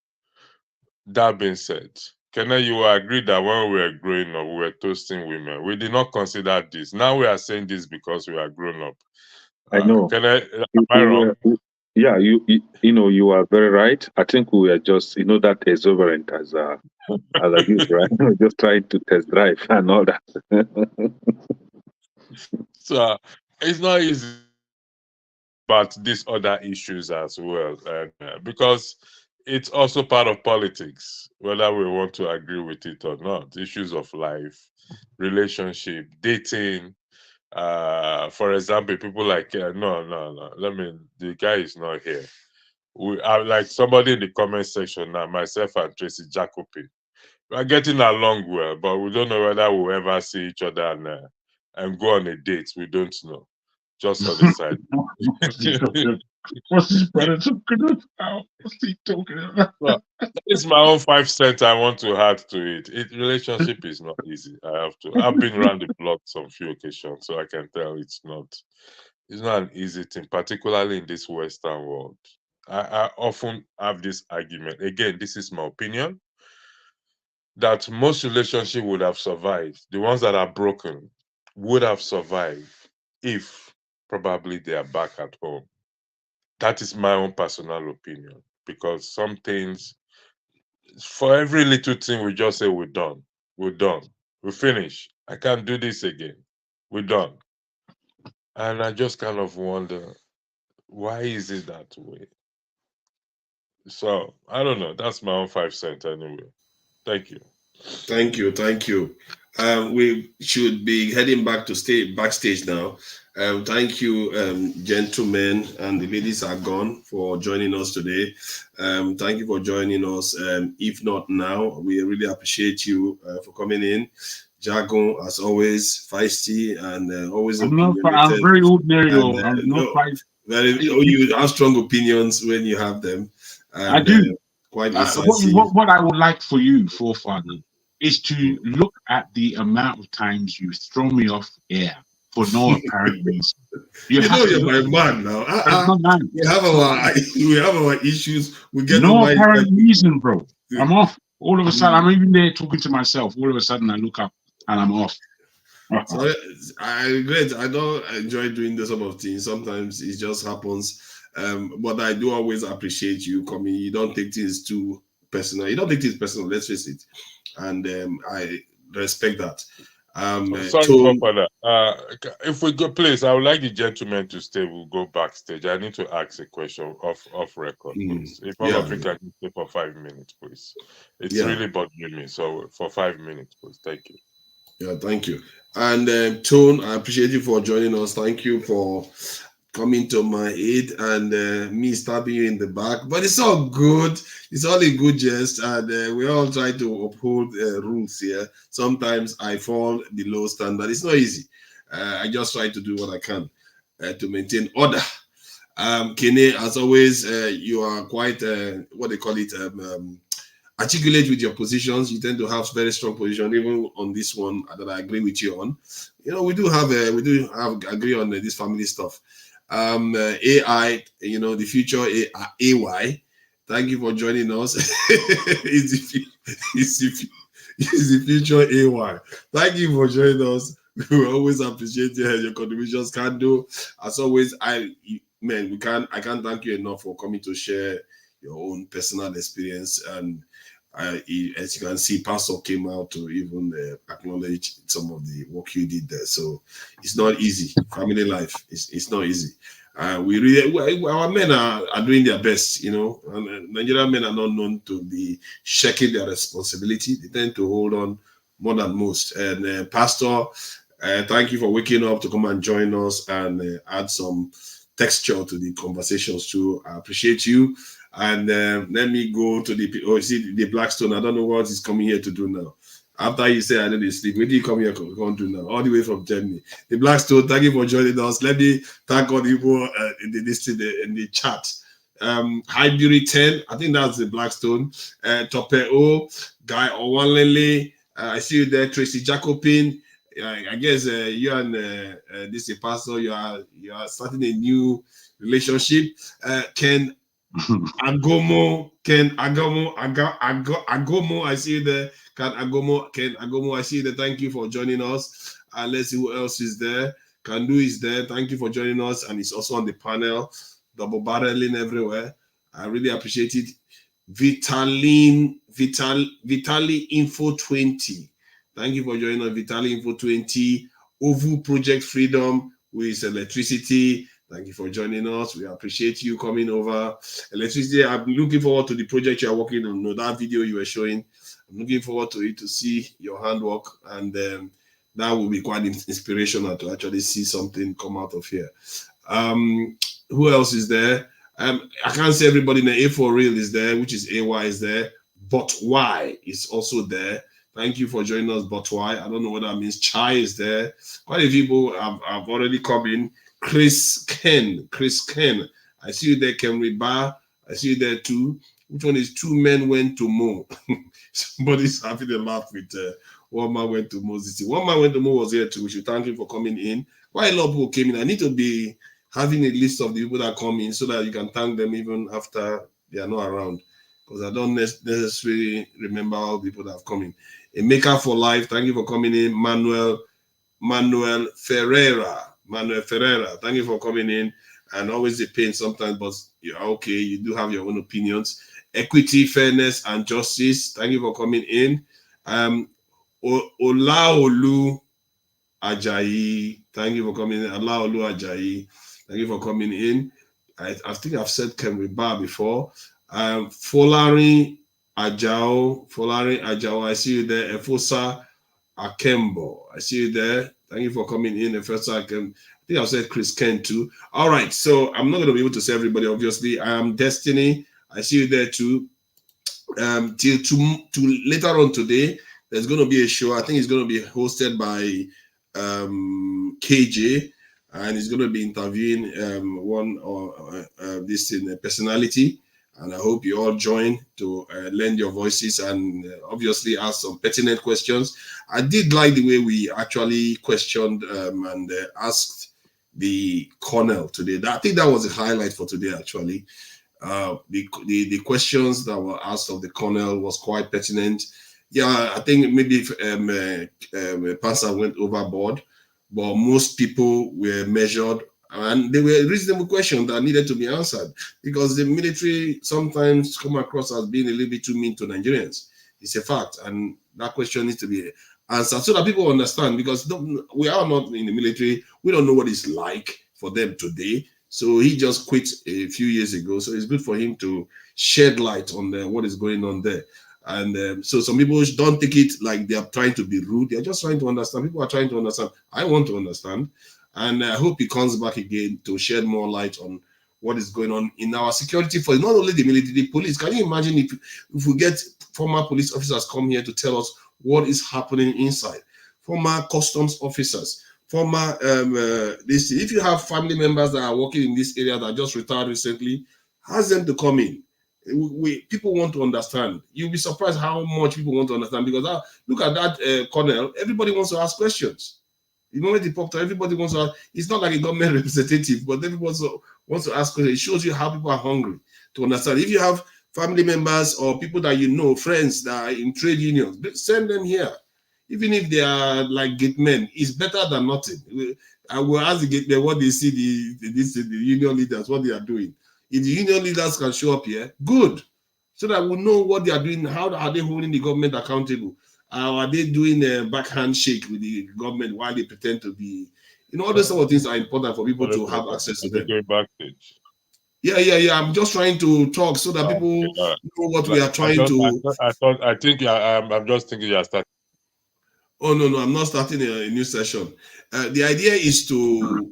That being said, Kenneth, you will agree that when we were growing up, we were toasting women. We did not consider this. Now we are saying this because we are grown up. I know. Am I wrong? Yeah, you know, you are very right. I think we are just, that exuberant as a youth, right? Just trying to test drive and all that. So it's not easy, but these other issues as well, and because it's also part of politics, whether we want to agree with it or not. Issues of life, relationship, dating. For example, people like no. The guy is not here. We are like somebody in the comment section now. Myself and Tracy Jacopi, we are getting along well, but we don't know whether we'll ever see each other and go on a date. We don't know. just for the side. What's this brother talking about? What's he talking about? Well, it's my own 5 cents I want to add to it. Relationship is not easy. I've been around the block some few occasions, so I can tell it's not an easy thing, particularly in this Western world. I often have this argument. Again, this is my opinion, that most relationships would have survived. The ones that are broken would have survived if probably they are back at home. That is my own personal opinion, because some things, for every little thing, we just say we're done, we finish. I can't do this again. We're done. And I just kind of wonder, why is it that way? So I don't know. That's my own 5 cents anyway. Thank you. Thank you. We should be heading back to backstage now. Thank you, gentlemen, and the ladies are gone, for joining us today. Thank you for joining us. If not now, we really appreciate you for coming in. Jago, as always, feisty and always opinionated. I'm very ordinary. I'm not you have strong opinions when you have them. And, I do. Quite decisive. What I would like for you, Forefather, is to look at the amount of times you throw me off air for no apparent reason. You're my man now. We have our issues. We get no apparent reason, bro. I'm off. All of a sudden, I'm even there talking to myself. All of a sudden, I look up and I'm off. So I regret. I don't enjoy doing those sort of things. Sometimes it just happens. But I do always appreciate you coming. You don't take things too personal. Let's face it. And I respect that. Sorry for that. If we go, please, I would like the gentleman to stay. We'll go backstage. I need to ask a question off record, please. If all of you can stay for 5 minutes, please. It's really bothering me. So for 5 minutes, please. Thank you. Yeah, thank you. And Tone, I appreciate you for joining us. Thank you for coming to my aid and me stabbing you in the back. But it's all good. It's all a good jest. And we all try to uphold rules here. Sometimes I fall below standard. It's not easy. I just try to do what I can to maintain order. Kene, as always, you are quite, articulate with your positions. You tend to have very strong position, even on this one that I agree with you on. You know, we do have agree on this family stuff. AI, the future AY. Thank you for joining us. It's the future AY. Thank you for joining us. We always appreciate your contributions. Can do as always. I can't thank you enough for coming to share your own personal experience. And as you can see, Pastor came out to even acknowledge some of the work you did there. So it's not easy. Family life it's not easy. Our men are doing their best, and Nigerian men are not known to be shirking their responsibility. They tend to hold on more than most. And Pastor, thank you for waking up to come and join us and add some texture to the conversations too. I appreciate you. And let me go to the Blackstone. I don't know what he's coming here to do now. After you say I need to sleep, where do you come here to do now? All the way from Germany. The Blackstone, thank you for joining us. Let me thank all the people in the chat. Highbury 10, I think that's the Blackstone. Topeo, Guy Owanlele, I see you there. Tracy Jacobin. I guess you and this pastor, you are starting a new relationship. Ken Agomo, I see you there. Ken Agomo, I see you there. Thank you for joining us. Let's see who else is there. Kandu is there. Thank you for joining us, and he's also on the panel. Double barreling everywhere. I really appreciate it. Vitali Info 20. Thank you for joining us, Vitali Info 20. OVU Project Freedom with electricity. Thank you for joining us. We appreciate you coming over. Electricity, I'm looking forward to the project you're working on. That video you were showing, I'm looking forward to it, to see your handwork. And that will be quite inspirational to actually see something come out of here. Who else is there? I can't say everybody in the A4 Real is there, which is AY is there. But Y is also there. Thank you for joining us, But Y. I don't know what that means. Chai is there. Quite a few people have already come in. Chris Ken. I see you there, Kenry Bar. I see you there too. Which one is two men went to Mo? Somebody's having a laugh with one man went to Mo. One man went to Mo was here too. We should thank him for coming in. Quite a lot of people came in. I need to be having a list of the people that come in so that you can thank them even after they are not around. Because I don't necessarily remember all the people that have come in. A Maker for Life, thank you for coming in. Manuel Ferreira, thank you for coming in. And always a pain sometimes, but you're okay. You do have your own opinions. Equity, Fairness, and Justice, thank you for coming in. Olaolu Ajayi, thank you for coming in. Olaolu Ajayi, thank you for coming in. I think I've said Kenry Bar before. Folari Ajao, I see you there. Efosa Akembo, I see you there. Thank you for coming in. Efosa Akembo. I think I've said Chris Ken too. All right, so I'm not going to be able to say everybody, obviously. I am Destiny. I see you there too. Till later on today, there's going to be a show. I think it's going to be hosted by KJ, and he's going to be interviewing one or this in a personality. And I hope you all join to lend your voices and obviously ask some pertinent questions. I did like the way we actually questioned and asked the Colonel today. I think that was a highlight for today, actually. The questions that were asked of the Colonel was quite pertinent. Yeah, I think maybe Pansa went overboard, but most people were measured and they were reasonable questions that needed to be answered, because the military sometimes come across as being a little bit too mean to Nigerians. It's a fact, and that question needs to be answered so that people understand, because we are not in the military. We don't know what it's like for them today. So he just quit a few years ago. So it's good for him to shed light on what is going on there. And so some people don't take it like they are trying to be rude. They're just trying to understand. People are trying to understand. I want to understand. And I hope he comes back again to shed more light on what is going on in our security for not only the military, the police. Can you imagine if we get former police officers come here to tell us what is happening inside? Former customs officers, former this. If you have family members that are working in this area that just retired recently, ask them to come in. People want to understand. You'll be surprised how much people want to understand, because look at that Colonel. Everybody wants to ask questions. The moment he popped up, everybody wants to ask. It's not like a government representative, but everybody wants to ask questions. It shows you how people are hungry to understand. If you have family members or people that you know, friends that are in trade unions, send them here. Even if they are like gate men, it's better than nothing. I will ask the gate men what they see, the union leaders, what they are doing. If the union leaders can show up here, good. So that we know what they are doing. How are they holding the government accountable? Are they doing a backhand shake with the government while they pretend to be? All those sort of things are important for people to have access to them. Backstage. Yeah. I'm just trying to talk so that people know what we are trying to. I'm just thinking you are starting. Oh, no, I'm not starting a new session. The idea is to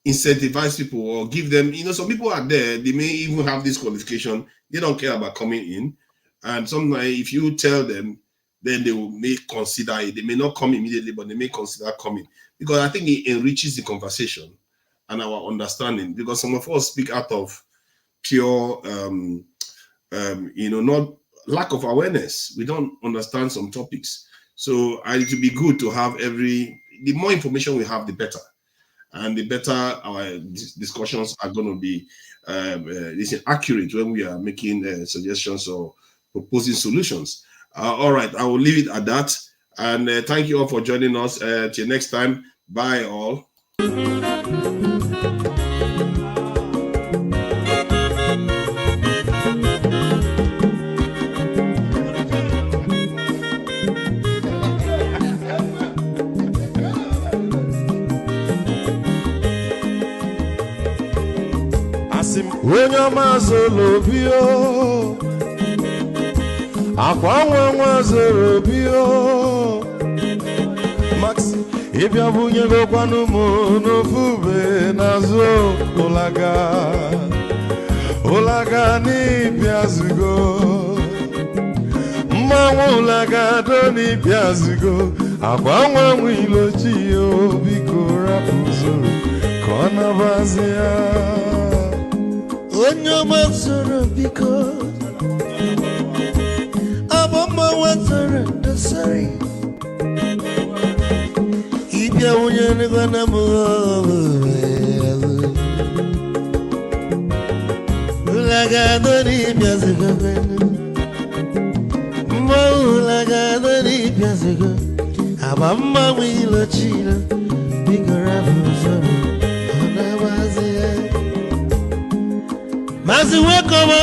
incentivize people or give them, some people are there, they may even have this qualification, they don't care about coming in. And sometimes if you tell them, then they may consider it. They may not come immediately, but they may consider coming, because I think it enriches the conversation and our understanding, because some of us speak out of pure, not lack of awareness. We don't understand some topics. So it would be good to have the more information we have, the better. And the better our discussions are going to be accurate when we are making suggestions or proposing solutions. All right, I will leave it at that. And thank you all for joining us. Till next time. Bye, all. Onye ọma zoro bio, akwa nwa zoro bio, Max ịbịa bunye gokwanụ m n'ofube n'azụ ụlaga n'ịbịa zigo, mmanwụ ụlaga do n'ịbịa zigo, akwa nwa ilochi yo biko rapụ zoro. Kona bazia Onyo mazuru biko Abama wazara dasari Ibya unyani gana Ulagadoni biazigo Ulagadoni biazigo Abama wilo chila Bigora fuzoro Ona wazia Mazi wekoma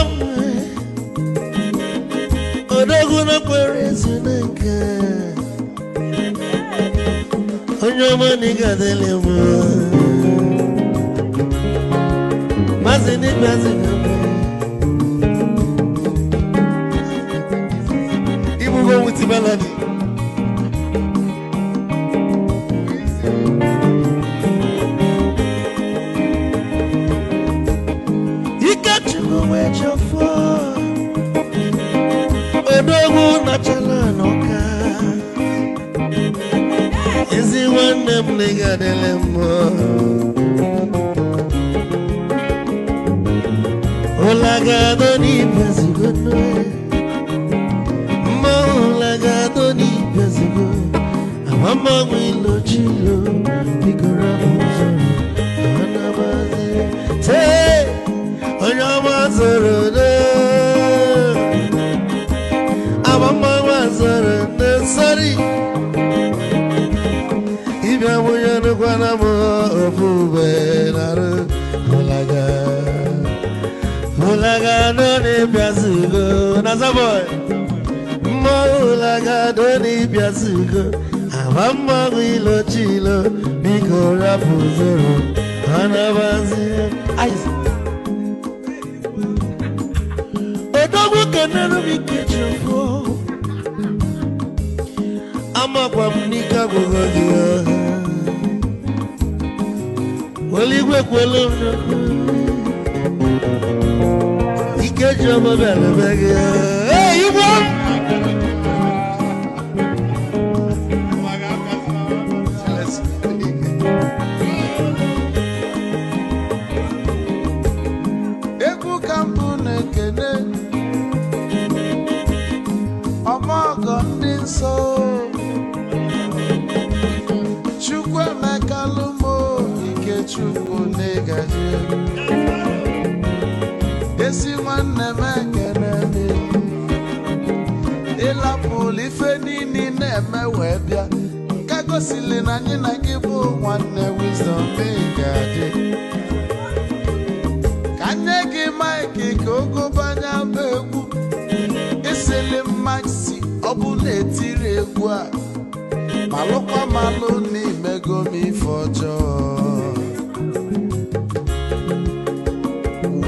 Odoguna kwerezu nanka Onyomo nigadele mo Mazi ni biazi gama Ibu go with the melody Odogu na chala noka Ezi wande mliga delemo Olagado ni pezigo noe Olagado ni pezigo Amama wilo chilo Bigora muzoro Anabazi Te Onyama zoro Sorry, if I were to go on a fool, Molaga, don't need Piazugo, Nazaboy, Molaga, don't need Piazugo, Amama Wilo Chilo, Miko Rapuzoro, Anabazi, Ice. A dog can never be kitchen for. Ama kwa mnika kugogia Waligwe kwelo Ikejo mabele bege Hey, you won! Eku kampune kene Ama gondin so Chukwu negaji Esi nwanne mekene Ịlapụ ife nini na-eme wee bịa Nke gosili na anyị na gị bụ nwanne wisdom megaji Ka nye gị maịkị ka ogobanya bụ egwu Isili maxi ọ bụ na-etiri egwu a Malụkwa malụ n'imego m ife ọjọọ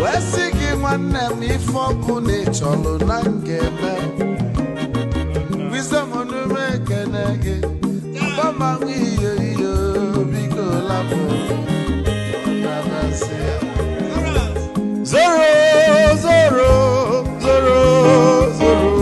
Wesi gị nwanne m ife ọkụ na-echọlụ na ngeme Wisdom onume ekene gị Bama iyo iyo biko lapụ